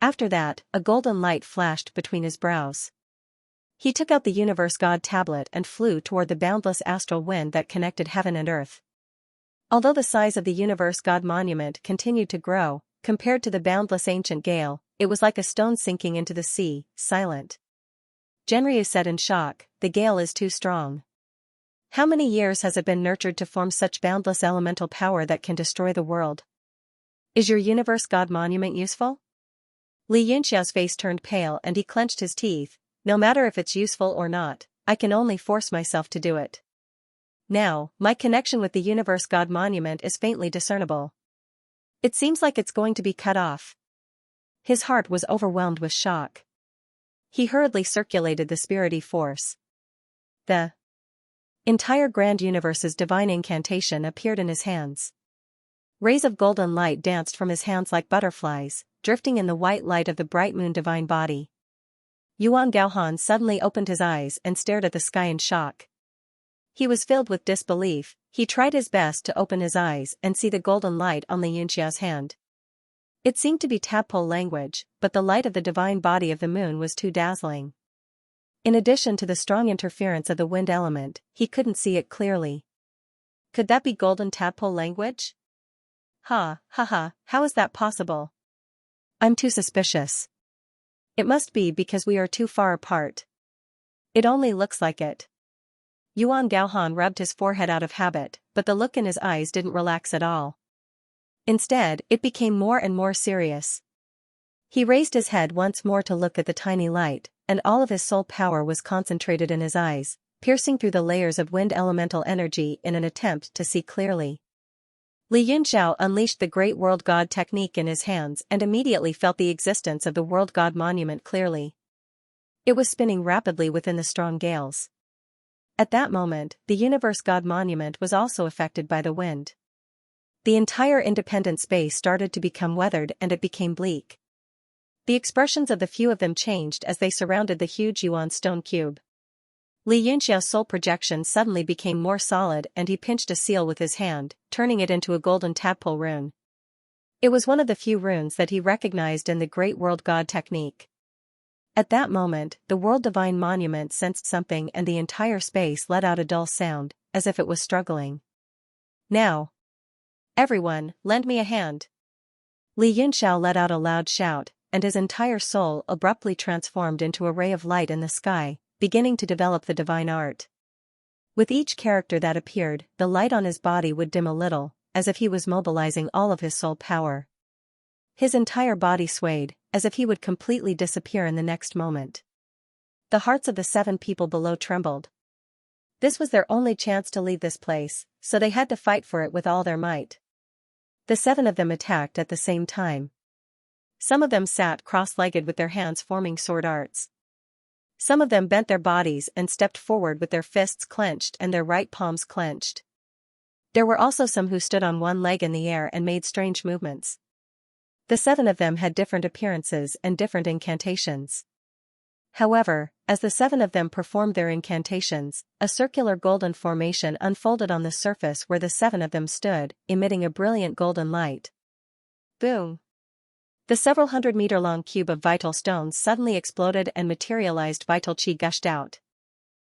After that, a golden light flashed between his brows. He took out the Universe God tablet and flew toward the boundless astral wind that connected heaven and earth. Although the size of the Universe God monument continued to grow, compared to the boundless ancient gale, it was like a stone sinking into the sea, silent. Genryu said in shock, "The gale is too strong. How many years has it been nurtured to form such boundless elemental power that can destroy the world? Is your Universe God monument useful?" Xianxia's face turned pale and he clenched his teeth. "No matter if it's useful or not, I can only force myself to do it. Now, my connection with the Universe God monument is faintly discernible. It seems like it's going to be cut off." His heart was overwhelmed with shock. He hurriedly circulated the spirity force. The entire grand universe's divine incantation appeared in his hands. Rays of golden light danced from his hands like butterflies, drifting in the white light of the bright moon divine body. Yuan Gaohan suddenly opened his eyes and stared at the sky in shock. He was filled with disbelief. He tried his best to open his eyes and see the golden light on Xianxia's hand. It seemed to be tadpole language, but the light of the divine body of the moon was too dazzling. In addition to the strong interference of the wind element, he couldn't see it clearly. Could that be golden tadpole language? Ha, how is that possible? I'm too suspicious. It must be because we are too far apart. It only looks like it. Yuan Gaohan rubbed his forehead out of habit, but the look in his eyes didn't relax at all. Instead, it became more and more serious. He raised his head once more to look at the tiny light, and all of his soul power was concentrated in his eyes, piercing through the layers of wind elemental energy in an attempt to see clearly. Xianxia unleashed the Great World God technique in his hands and immediately felt the existence of the World God monument clearly. It was spinning rapidly within the strong gales. At that moment, the Universe God monument was also affected by the wind. The entire independent space started to become weathered and it became bleak. The expressions of the few of them changed as they surrounded the huge Yuan stone cube. Xianxia's soul projection suddenly became more solid and he pinched a seal with his hand, turning it into a golden tadpole rune. It was one of the few runes that he recognized in the Great World God technique. At that moment, the World Divine Monument sensed something and the entire space let out a dull sound, as if it was struggling. Now! Everyone, lend me a hand! Li Yunxiao let out a loud shout, and his entire soul abruptly transformed into a ray of light in the sky, beginning to develop the divine art. With each character that appeared, the light on his body would dim a little, as if he was mobilizing all of his soul power. His entire body swayed, as if he would completely disappear in the next moment. The hearts of the 7 people below trembled. This was their only chance to leave this place, so they had to fight for it with all their might. The 7 of them attacked at the same time. Some of them sat cross-legged with their hands forming sword arts. Some of them bent their bodies and stepped forward with their fists clenched and their right palms clenched. There were also some who stood on one leg in the air and made strange movements. The 7 of them had different appearances and different incantations. However, as the 7 of them performed their incantations, a circular golden formation unfolded on the surface where the 7 of them stood, emitting a brilliant golden light. Boom! The several 100-meter-long cube of vital stones suddenly exploded and materialized vital chi gushed out.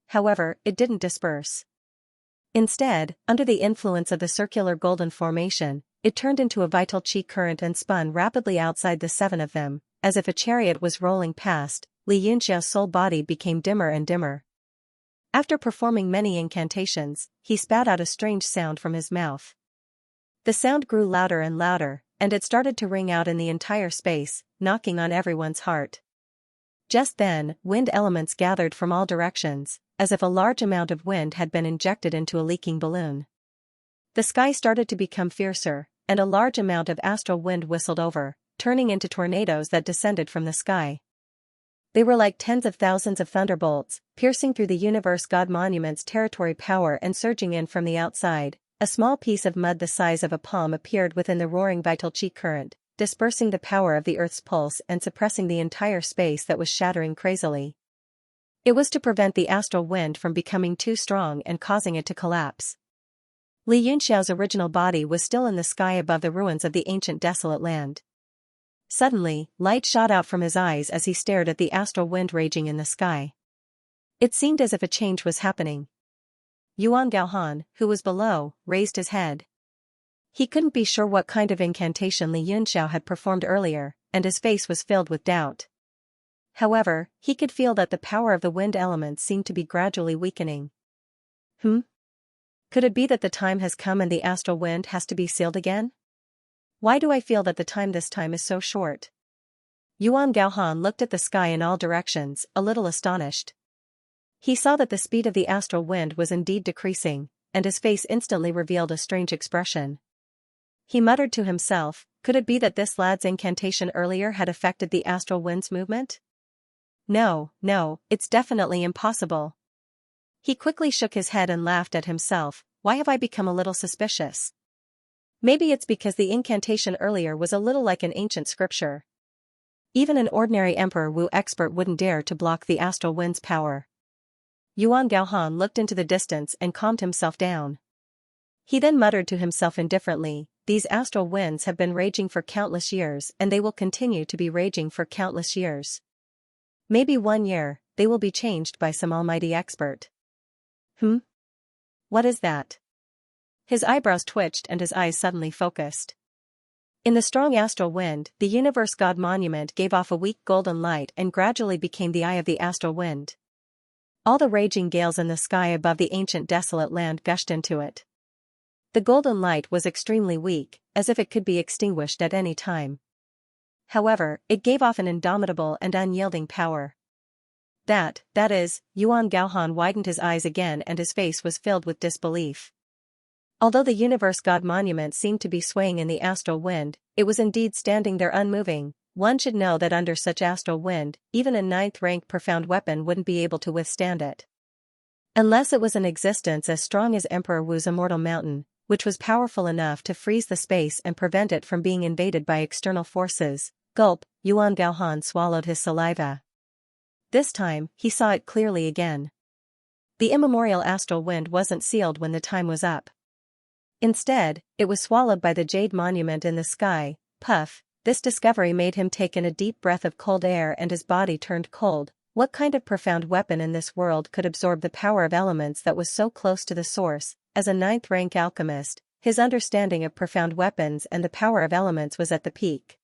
However, it didn't disperse. Instead, under the influence of the circular golden formation, it turned into a vital chi current and spun rapidly outside the 7 of them, as if a chariot was rolling past. Li Yunxiao's soul body became dimmer and dimmer. After performing many incantations, he spat out a strange sound from his mouth. The sound grew louder and louder, and it started to ring out in the entire space, knocking on everyone's heart. Just then, wind elements gathered from all directions, as if a large amount of wind had been injected into a leaking balloon. The sky started to become fiercer, and a large amount of astral wind whistled over, turning into tornadoes that descended from the sky. They were like tens of thousands of thunderbolts, piercing through the universe God Monument's territory power and surging in from the outside. A small piece of mud the size of a palm appeared within the roaring vital chi current, dispersing the power of the Earth's pulse and suppressing the entire space that was shattering crazily. It was to prevent the astral wind from becoming too strong and causing it to collapse. Li Yunxiao's original body was still in the sky above the ruins of the ancient desolate land. Suddenly, light shot out from his eyes as he stared at the astral wind raging in the sky. It seemed as if a change was happening. Yuan Gaohan, who was below, raised his head. He couldn't be sure what kind of incantation Li Yunxiao had performed earlier, and his face was filled with doubt. However, he could feel that the power of the wind elements seemed to be gradually weakening. Could it be that the time has come and the astral wind has to be sealed again? Why do I feel that the time this time is so short? Yuan Gaohan looked at the sky in all directions, a little astonished. He saw that the speed of the astral wind was indeed decreasing, and his face instantly revealed a strange expression. He muttered to himself, could it be that this lad's incantation earlier had affected the astral wind's movement? No, it's definitely impossible. He quickly shook his head and laughed at himself. Why have I become a little suspicious? Maybe it's because the incantation earlier was a little like an ancient scripture. Even an ordinary Emperor Wu expert wouldn't dare to block the astral wind's power. Yuan Gaohan looked into the distance and calmed himself down. He then muttered to himself indifferently, these astral winds have been raging for countless years and they will continue to be raging for countless years. Maybe one year, they will be changed by some almighty expert. What is that? His eyebrows twitched and his eyes suddenly focused. In the strong astral wind, the universe God Monument gave off a weak golden light and gradually became the eye of the astral wind. All the raging gales in the sky above the ancient desolate land gushed into it. The golden light was extremely weak, as if it could be extinguished at any time. However, it gave off an indomitable and unyielding power. That is, Yuan Gaohan widened his eyes again and his face was filled with disbelief. Although the universe God Monument seemed to be swaying in the astral wind, it was indeed standing there unmoving. One should know that under such astral wind, even a 9th-rank profound weapon wouldn't be able to withstand it. Unless it was an existence as strong as Emperor Wu's immortal mountain, which was powerful enough to freeze the space and prevent it from being invaded by external forces. Gulp, Yuan Gaohan swallowed his saliva. This time, he saw it clearly again. The immemorial astral wind wasn't sealed when the time was up. Instead, it was swallowed by the jade monument in the sky, Puff, this discovery made him take in a deep breath of cold air and his body turned cold. What kind of profound weapon in this world could absorb the power of elements that was so close to the source? As a ninth-rank alchemist, his understanding of profound weapons and the power of elements was at the peak.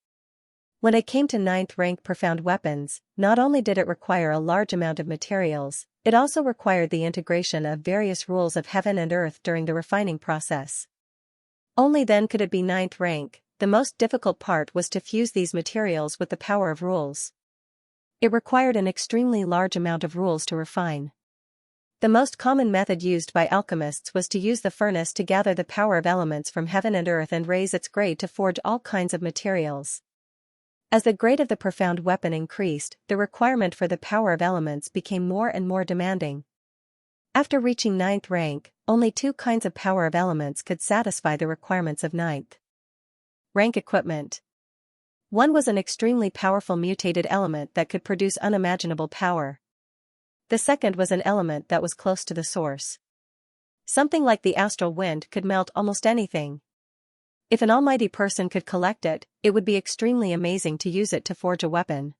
When it came to ninth-rank profound weapons, not only did it require a large amount of materials, it also required the integration of various rules of heaven and earth during the refining process. Only then could it be ninth rank. The most difficult part was to fuse these materials with the power of rules. It required an extremely large amount of rules to refine. The most common method used by alchemists was to use the furnace to gather the power of elements from heaven and earth and raise its grade to forge all kinds of materials. As the grade of the profound weapon increased, the requirement for the power of elements became more and more demanding. After reaching ninth rank, only two kinds of power of elements could satisfy the requirements of ninth rank equipment. One was an extremely powerful mutated element that could produce unimaginable power. The second was an element that was close to the source. Something like the astral wind could melt almost anything. If an almighty person could collect it, it would be extremely amazing to use it to forge a weapon.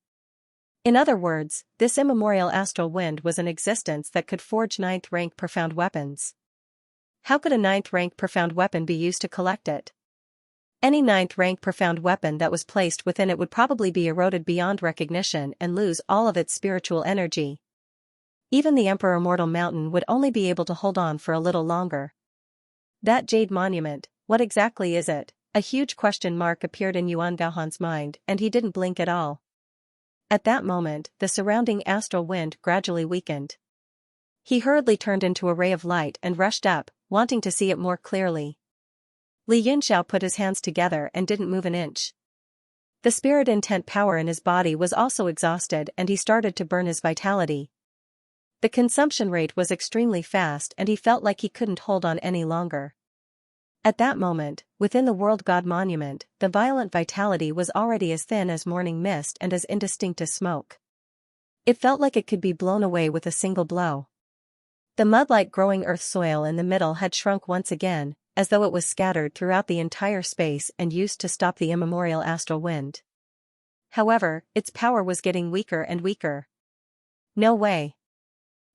In other words, this immemorial astral wind was an existence that could forge ninth-rank profound weapons. How could a ninth-rank profound weapon be used to collect it? Any ninth-rank profound weapon that was placed within it would probably be eroded beyond recognition and lose all of its spiritual energy. Even the Emperor Mortal Mountain would only be able to hold on for a little longer. That jade monument, what exactly is it? A huge question mark appeared in Yuan Gaohan's mind, and he didn't blink at all. At that moment, the surrounding astral wind gradually weakened. He hurriedly turned into a ray of light and rushed up, wanting to see it more clearly. Li Yunxiao put his hands together and didn't move an inch. The spirit intent power in his body was also exhausted and he started to burn his vitality. The consumption rate was extremely fast and he felt like he couldn't hold on any longer. At that moment, within the World God Monument, the violent vitality was already as thin as morning mist and as indistinct as smoke. It felt like it could be blown away with a single blow. The mud-like growing earth soil in the middle had shrunk once again, as though it was scattered throughout the entire space and used to stop the immemorial astral wind. However, its power was getting weaker and weaker. No way.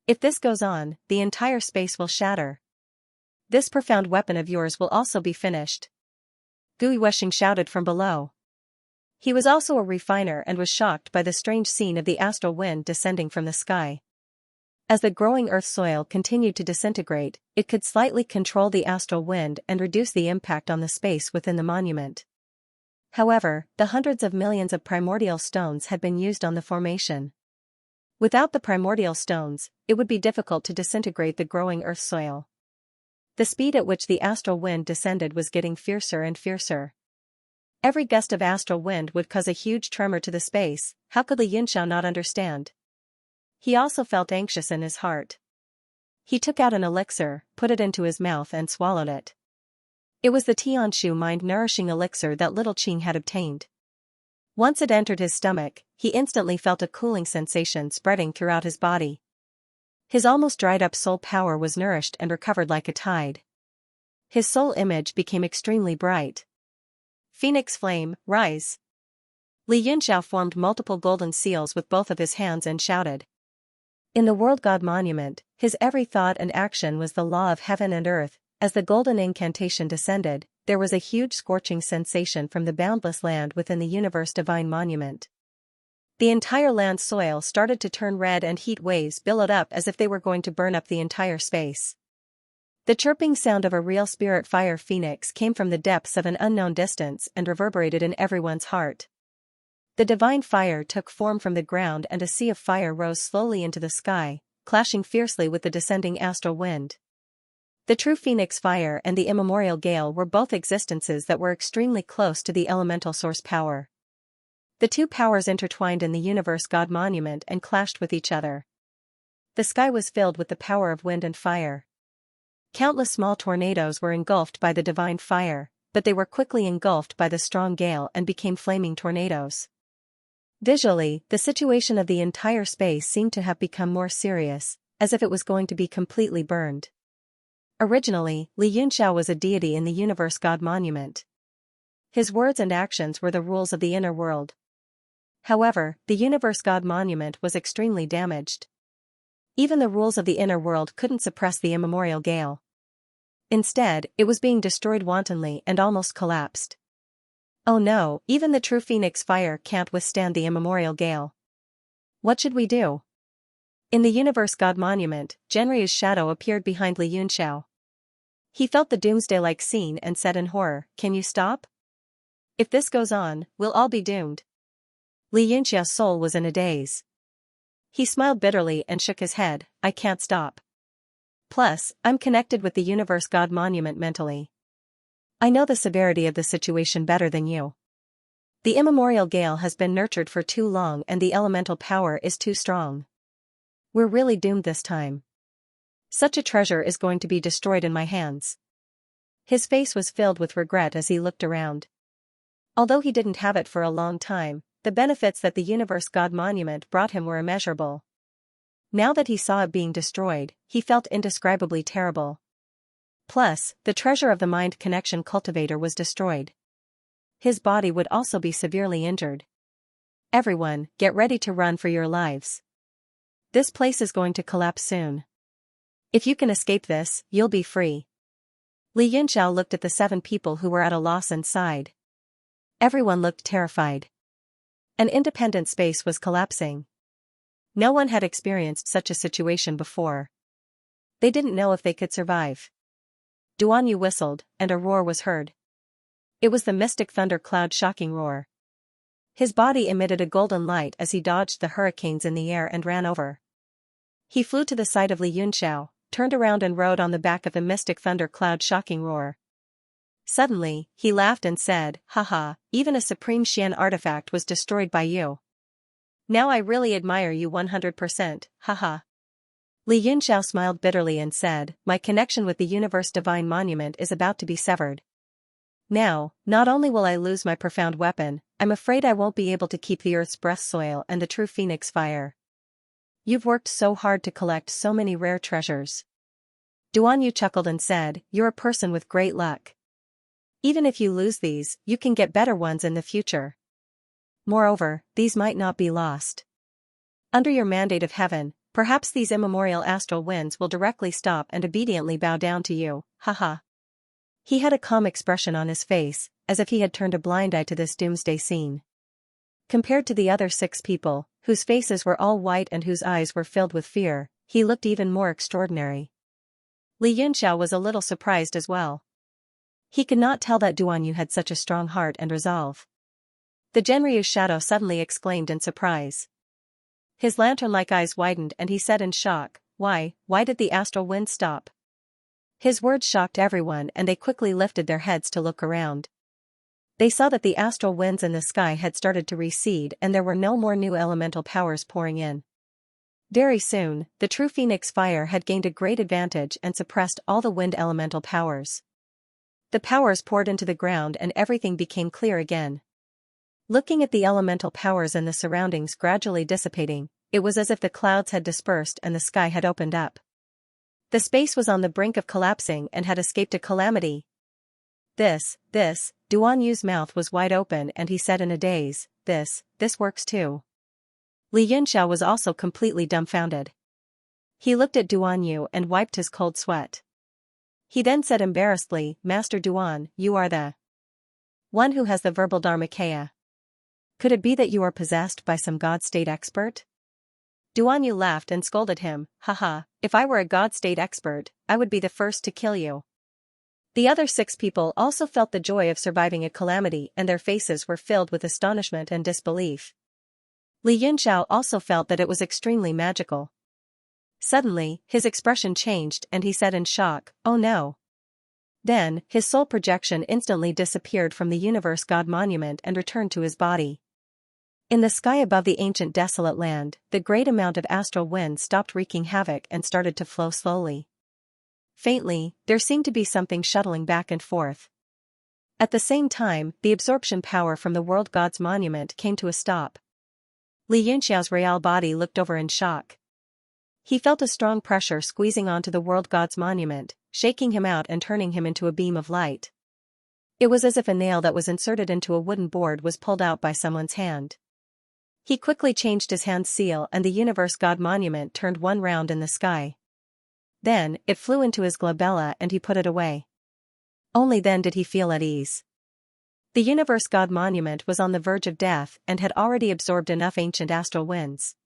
If this goes on, the entire space will shatter. This profound weapon of yours will also be finished. Gui Wuxing shouted from below. He was also a refiner and was shocked by the strange scene of the astral wind descending from the sky. As the growing earth soil continued to disintegrate, it could slightly control the astral wind and reduce the impact on the space within the monument. However, the hundreds of millions of primordial stones had been used on the formation. Without the primordial stones, it would be difficult to disintegrate the growing earth soil. The speed at which the astral wind descended was getting fiercer and fiercer. Every gust of astral wind would cause a huge tremor to the space. How could Li Yunxiao not understand? He also felt anxious in his heart. He took out an elixir, put it into his mouth and swallowed it. It was the Tianshu mind-nourishing elixir that little Qing had obtained. Once it entered his stomach, he instantly felt a cooling sensation spreading throughout his body. His almost dried-up soul power was nourished and recovered like a tide. His soul image became extremely bright. Phoenix flame, rise! Li Yunxiao formed multiple golden seals with both of his hands and shouted. In the World God Monument, his every thought and action was the law of heaven and earth. As the golden incantation descended, there was a huge scorching sensation from the boundless land within the universe divine monument. The entire land soil started to turn red and heat waves billowed up as if they were going to burn up the entire space. The chirping sound of a real spirit fire phoenix came from the depths of an unknown distance and reverberated in everyone's heart. The divine fire took form from the ground and a sea of fire rose slowly into the sky, clashing fiercely with the descending astral wind. The true phoenix fire and the immemorial gale were both existences that were extremely close to the elemental source power. The two powers intertwined in the universe God monument and clashed with each other. The sky was filled with the power of wind and fire. Countless small tornadoes were engulfed by the divine fire, but they were quickly engulfed by the strong gale and became flaming tornadoes. Visually, the situation of the entire space seemed to have become more serious, as if it was going to be completely burned. Originally, Li Yunxiao was a deity in the universe God monument. His words and actions were the rules of the inner world. However, the Universe God Monument was extremely damaged. Even the rules of the inner world couldn't suppress the immemorial gale. Instead, it was being destroyed wantonly and almost collapsed. Oh no, even the true Phoenix fire can't withstand the immemorial gale. What should we do? In the Universe God Monument, Genryu's shadow appeared behind Li Yunxiao. He felt the doomsday-like scene and said in horror, "Can you stop? If this goes on, we'll all be doomed." Li Yunxiao's soul was in a daze. He smiled bitterly and shook his head, "I can't stop. Plus, I'm connected with the Universe God Monument mentally. I know the severity of the situation better than you. The immemorial gale has been nurtured for too long and the elemental power is too strong. We're really doomed this time. Such a treasure is going to be destroyed in my hands." His face was filled with regret as he looked around. Although he didn't have it for a long time, the benefits that the Universe God Monument brought him were immeasurable. Now that he saw it being destroyed, he felt indescribably terrible. Plus, the treasure of the mind connection cultivator was destroyed. His body would also be severely injured. Everyone, get ready to run for your lives. This place is going to collapse soon. If you can escape this, you'll be free. Li Yunxiao looked at the 7 people who were at a loss and sighed. Everyone looked terrified. An independent space was collapsing. No one had experienced such a situation before. They didn't know if they could survive. Duanyu whistled, and a roar was heard. It was the mystic thunder cloud shocking roar. His body emitted a golden light as he dodged the hurricanes in the air and ran over. He flew to the side of Li Yunxiao, turned around and rode on the back of the mystic thunder cloud shocking roar. Suddenly, he laughed and said, "Haha, even a supreme Xian artifact was destroyed by you. Now I really admire you 100%, haha." Li Yunxiao smiled bitterly and said, "My connection with the Universe Divine Monument is about to be severed. Now, not only will I lose my profound weapon, I'm afraid I won't be able to keep the Earth's breath soil and the true Phoenix fire. You've worked so hard to collect so many rare treasures." Duanyu chuckled and said, "You're a person with great luck. Even if you lose these, you can get better ones in the future. Moreover, these might not be lost. Under your mandate of heaven, perhaps these immemorial astral winds will directly stop and obediently bow down to you, haha." He had a calm expression on his face, as if he had turned a blind eye to this doomsday scene. Compared to the other 6 people, whose faces were all white and whose eyes were filled with fear, he looked even more extraordinary. Li Yunxiao was a little surprised as well. He could not tell that Duanyu had such a strong heart and resolve. The Genryu shadow suddenly exclaimed in surprise. His lantern-like eyes widened and he said in shock, why did the astral wind stop?" His words shocked everyone and they quickly lifted their heads to look around. They saw that the astral winds in the sky had started to recede and there were no more new elemental powers pouring in. Very soon, the true Phoenix fire had gained a great advantage and suppressed all the wind elemental powers. The powers poured into the ground and everything became clear again. Looking at the elemental powers in the surroundings gradually dissipating, it was as if the clouds had dispersed and the sky had opened up. The space was on the brink of collapsing and had escaped a calamity. This, Duanyu's mouth was wide open and he said in a daze, this works too. Li Yunxiao was also completely dumbfounded. He looked at Duanyu and wiped his cold sweat. He then said embarrassedly, "Master Duan, you are the one who has the verbal Dharmakaya. Could it be that you are possessed by some God-state expert?" Duanyu laughed and scolded him, "Haha, if I were a God-state expert, I would be the first to kill you." The other 6 people also felt the joy of surviving a calamity and their faces were filled with astonishment and disbelief. Li Yunxiao also felt that it was extremely magical. Suddenly, his expression changed and he said in shock, "Oh no." Then, his soul projection instantly disappeared from the Universe God Monument and returned to his body. In the sky above the ancient desolate land, the great amount of astral wind stopped wreaking havoc and started to flow slowly. Faintly, there seemed to be something shuttling back and forth. At the same time, the absorption power from the World God's Monument came to a stop. Li Yunxiao's real body looked over in shock. He felt a strong pressure squeezing onto the World God's Monument, shaking him out and turning him into a beam of light. It was as if a nail that was inserted into a wooden board was pulled out by someone's hand. He quickly changed his hand's seal and the universe god monument turned one round in the sky. Then, it flew into his glabella and he put it away. Only then did he feel at ease. The universe god monument was on the verge of death and had already absorbed enough ancient astral winds.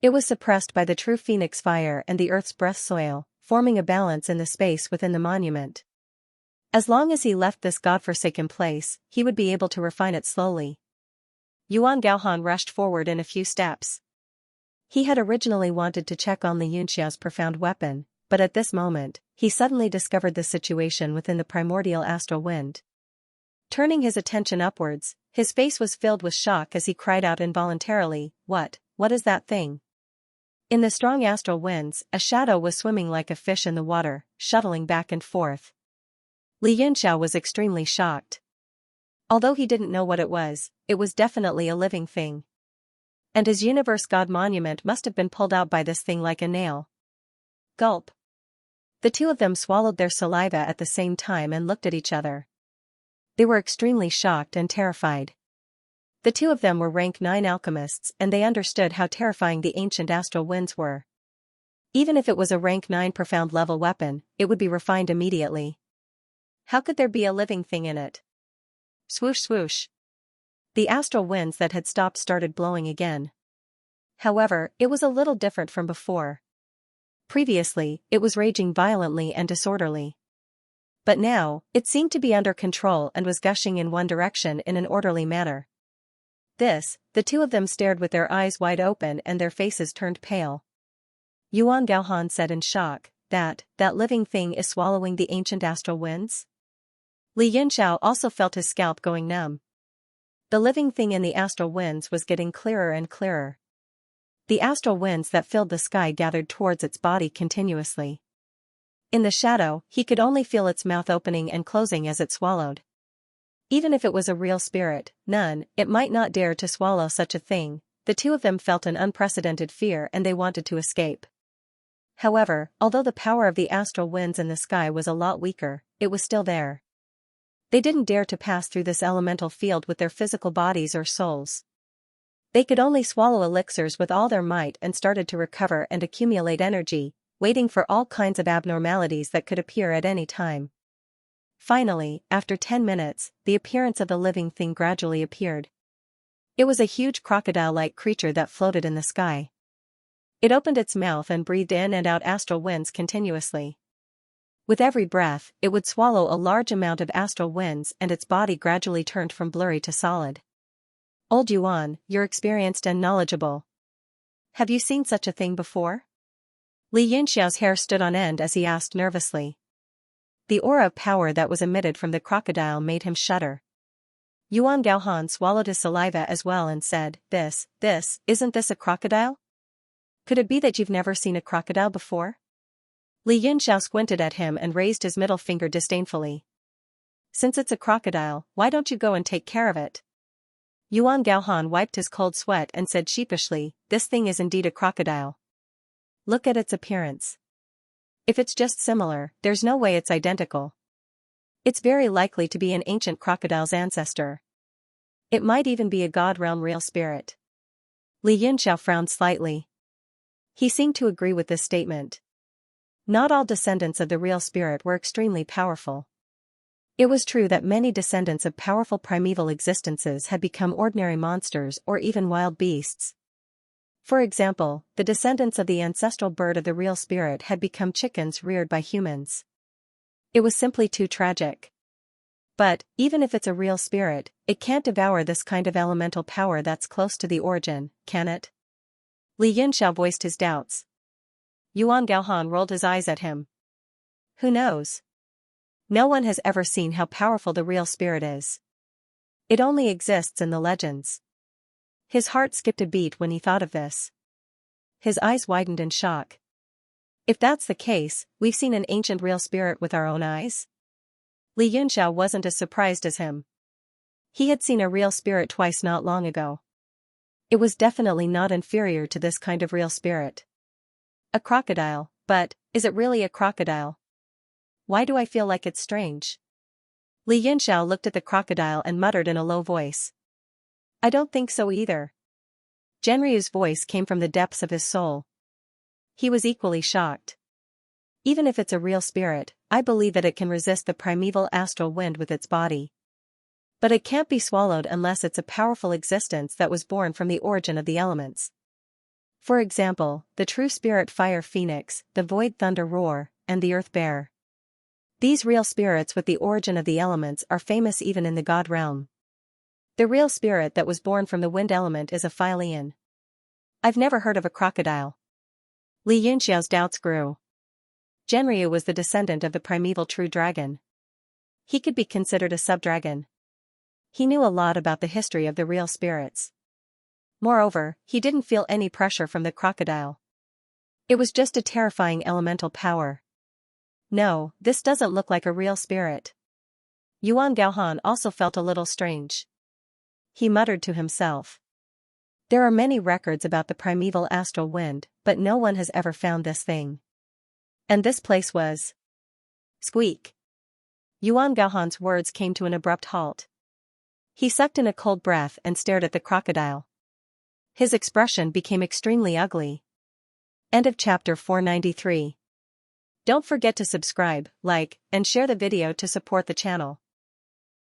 It was suppressed by the true phoenix fire and the earth's breath soil, forming a balance in the space within the monument. As long as he left this godforsaken place, he would be able to refine it slowly. Yuan Gaohan rushed forward in a few steps. He had originally wanted to check on Xianxia's profound weapon, but at this moment, he suddenly discovered the situation within the primordial astral wind. Turning his attention upwards, his face was filled with shock as he cried out involuntarily, What is that thing?" In the strong astral winds, a shadow was swimming like a fish in the water, shuttling back and forth. Xianxia was extremely shocked. Although he didn't know what it was definitely a living thing. And his universe god monument must have been pulled out by this thing like a nail. Gulp. The two of them swallowed their saliva at the same time and looked at each other. They were extremely shocked and terrified. The two of them were rank 9 alchemists and they understood how terrifying the ancient astral winds were. Even if it was a rank 9 profound level weapon, it would be refined immediately. How could there be a living thing in it? Swoosh swoosh. The astral winds that had stopped started blowing again. However, it was a little different from before. Previously, it was raging violently and disorderly. But now, it seemed to be under control and was gushing in one direction in an orderly manner. The two of them stared with their eyes wide open and their faces turned pale. Yuan Gaohan said in shock, that living thing is swallowing the ancient astral winds? Xianxia also felt his scalp going numb. The living thing in the astral winds was getting clearer and clearer. The astral winds that filled the sky gathered towards its body continuously. In the shadow, he could only feel its mouth opening and closing as it swallowed. Even if it was a real spirit, it might not dare to swallow such a thing. The two of them felt an unprecedented fear and they wanted to escape. However, although the power of the astral winds in the sky was a lot weaker, it was still there. They didn't dare to pass through this elemental field with their physical bodies or souls. They could only swallow elixirs with all their might and started to recover and accumulate energy, waiting for all kinds of abnormalities that could appear at any time. Finally, after 10 minutes, the appearance of the living thing gradually appeared. It was a huge crocodile-like creature that floated in the sky. It opened its mouth and breathed in and out astral winds continuously. With every breath, it would swallow a large amount of astral winds and its body gradually turned from blurry to solid. Old Yuan, you're experienced and knowledgeable. Have you seen such a thing before? Xianxia's hair stood on end as he asked nervously. The aura of power that was emitted from the crocodile made him shudder. Yuan Gaohan swallowed his saliva as well and said, Isn't this a crocodile? Could it be that you've never seen a crocodile before? Xianxia squinted at him and raised his middle finger disdainfully. Since it's a crocodile, why don't you go and take care of it? Yuan Gaohan wiped his cold sweat and said sheepishly, This thing is indeed a crocodile. Look at its appearance. If it's just similar, there's no way it's identical. It's very likely to be an ancient crocodile's ancestor. It might even be a god realm real spirit. Xianxia frowned slightly. He seemed to agree with this statement. Not all descendants of the real spirit were extremely powerful. It was true that many descendants of powerful primeval existences had become ordinary monsters or even wild beasts. For example, the descendants of the ancestral bird of the real spirit had become chickens reared by humans. It was simply too tragic. But, even if it's a real spirit, it can't devour this kind of elemental power that's close to the origin, can it? Xianxia voiced his doubts. Yuan Gaohan rolled his eyes at him. Who knows? No one has ever seen how powerful the real spirit is. It only exists in the legends. His heart skipped a beat when he thought of this. His eyes widened in shock. If that's the case, we've seen an ancient real spirit with our own eyes? Xianxia wasn't as surprised as him. He had seen a real spirit twice not long ago. It was definitely not inferior to this kind of real spirit. A crocodile, but, is it really a crocodile? Why do I feel like it's strange? Li Yunxiao looked at the crocodile and muttered in a low voice. I don't think so either. Genryu's voice came from the depths of his soul. He was equally shocked. Even if it's a real spirit, I believe that it can resist the primeval astral wind with its body. But it can't be swallowed unless it's a powerful existence that was born from the origin of the elements. For example, the true spirit fire phoenix, the void thunder roar, and the earth bear. These real spirits with the origin of the elements are famous even in the god realm. The real spirit that was born from the wind element is a Philian. I've never heard of a crocodile. Li Yunxiao's doubts grew. Genryu was the descendant of the primeval true dragon. He could be considered a subdragon. He knew a lot about the history of the real spirits. Moreover, he didn't feel any pressure from the crocodile. It was just a terrifying elemental power. No, this doesn't look like a real spirit. Yuan Gaohan also felt a little strange. He muttered to himself. There are many records about the primeval astral wind, but no one has ever found this thing. And this place was... Squeak. Yuan Gaohan's words came to an abrupt halt. He sucked in a cold breath and stared at the crocodile. His expression became extremely ugly. End of chapter 493. Don't forget to subscribe, like, and share the video to support the channel.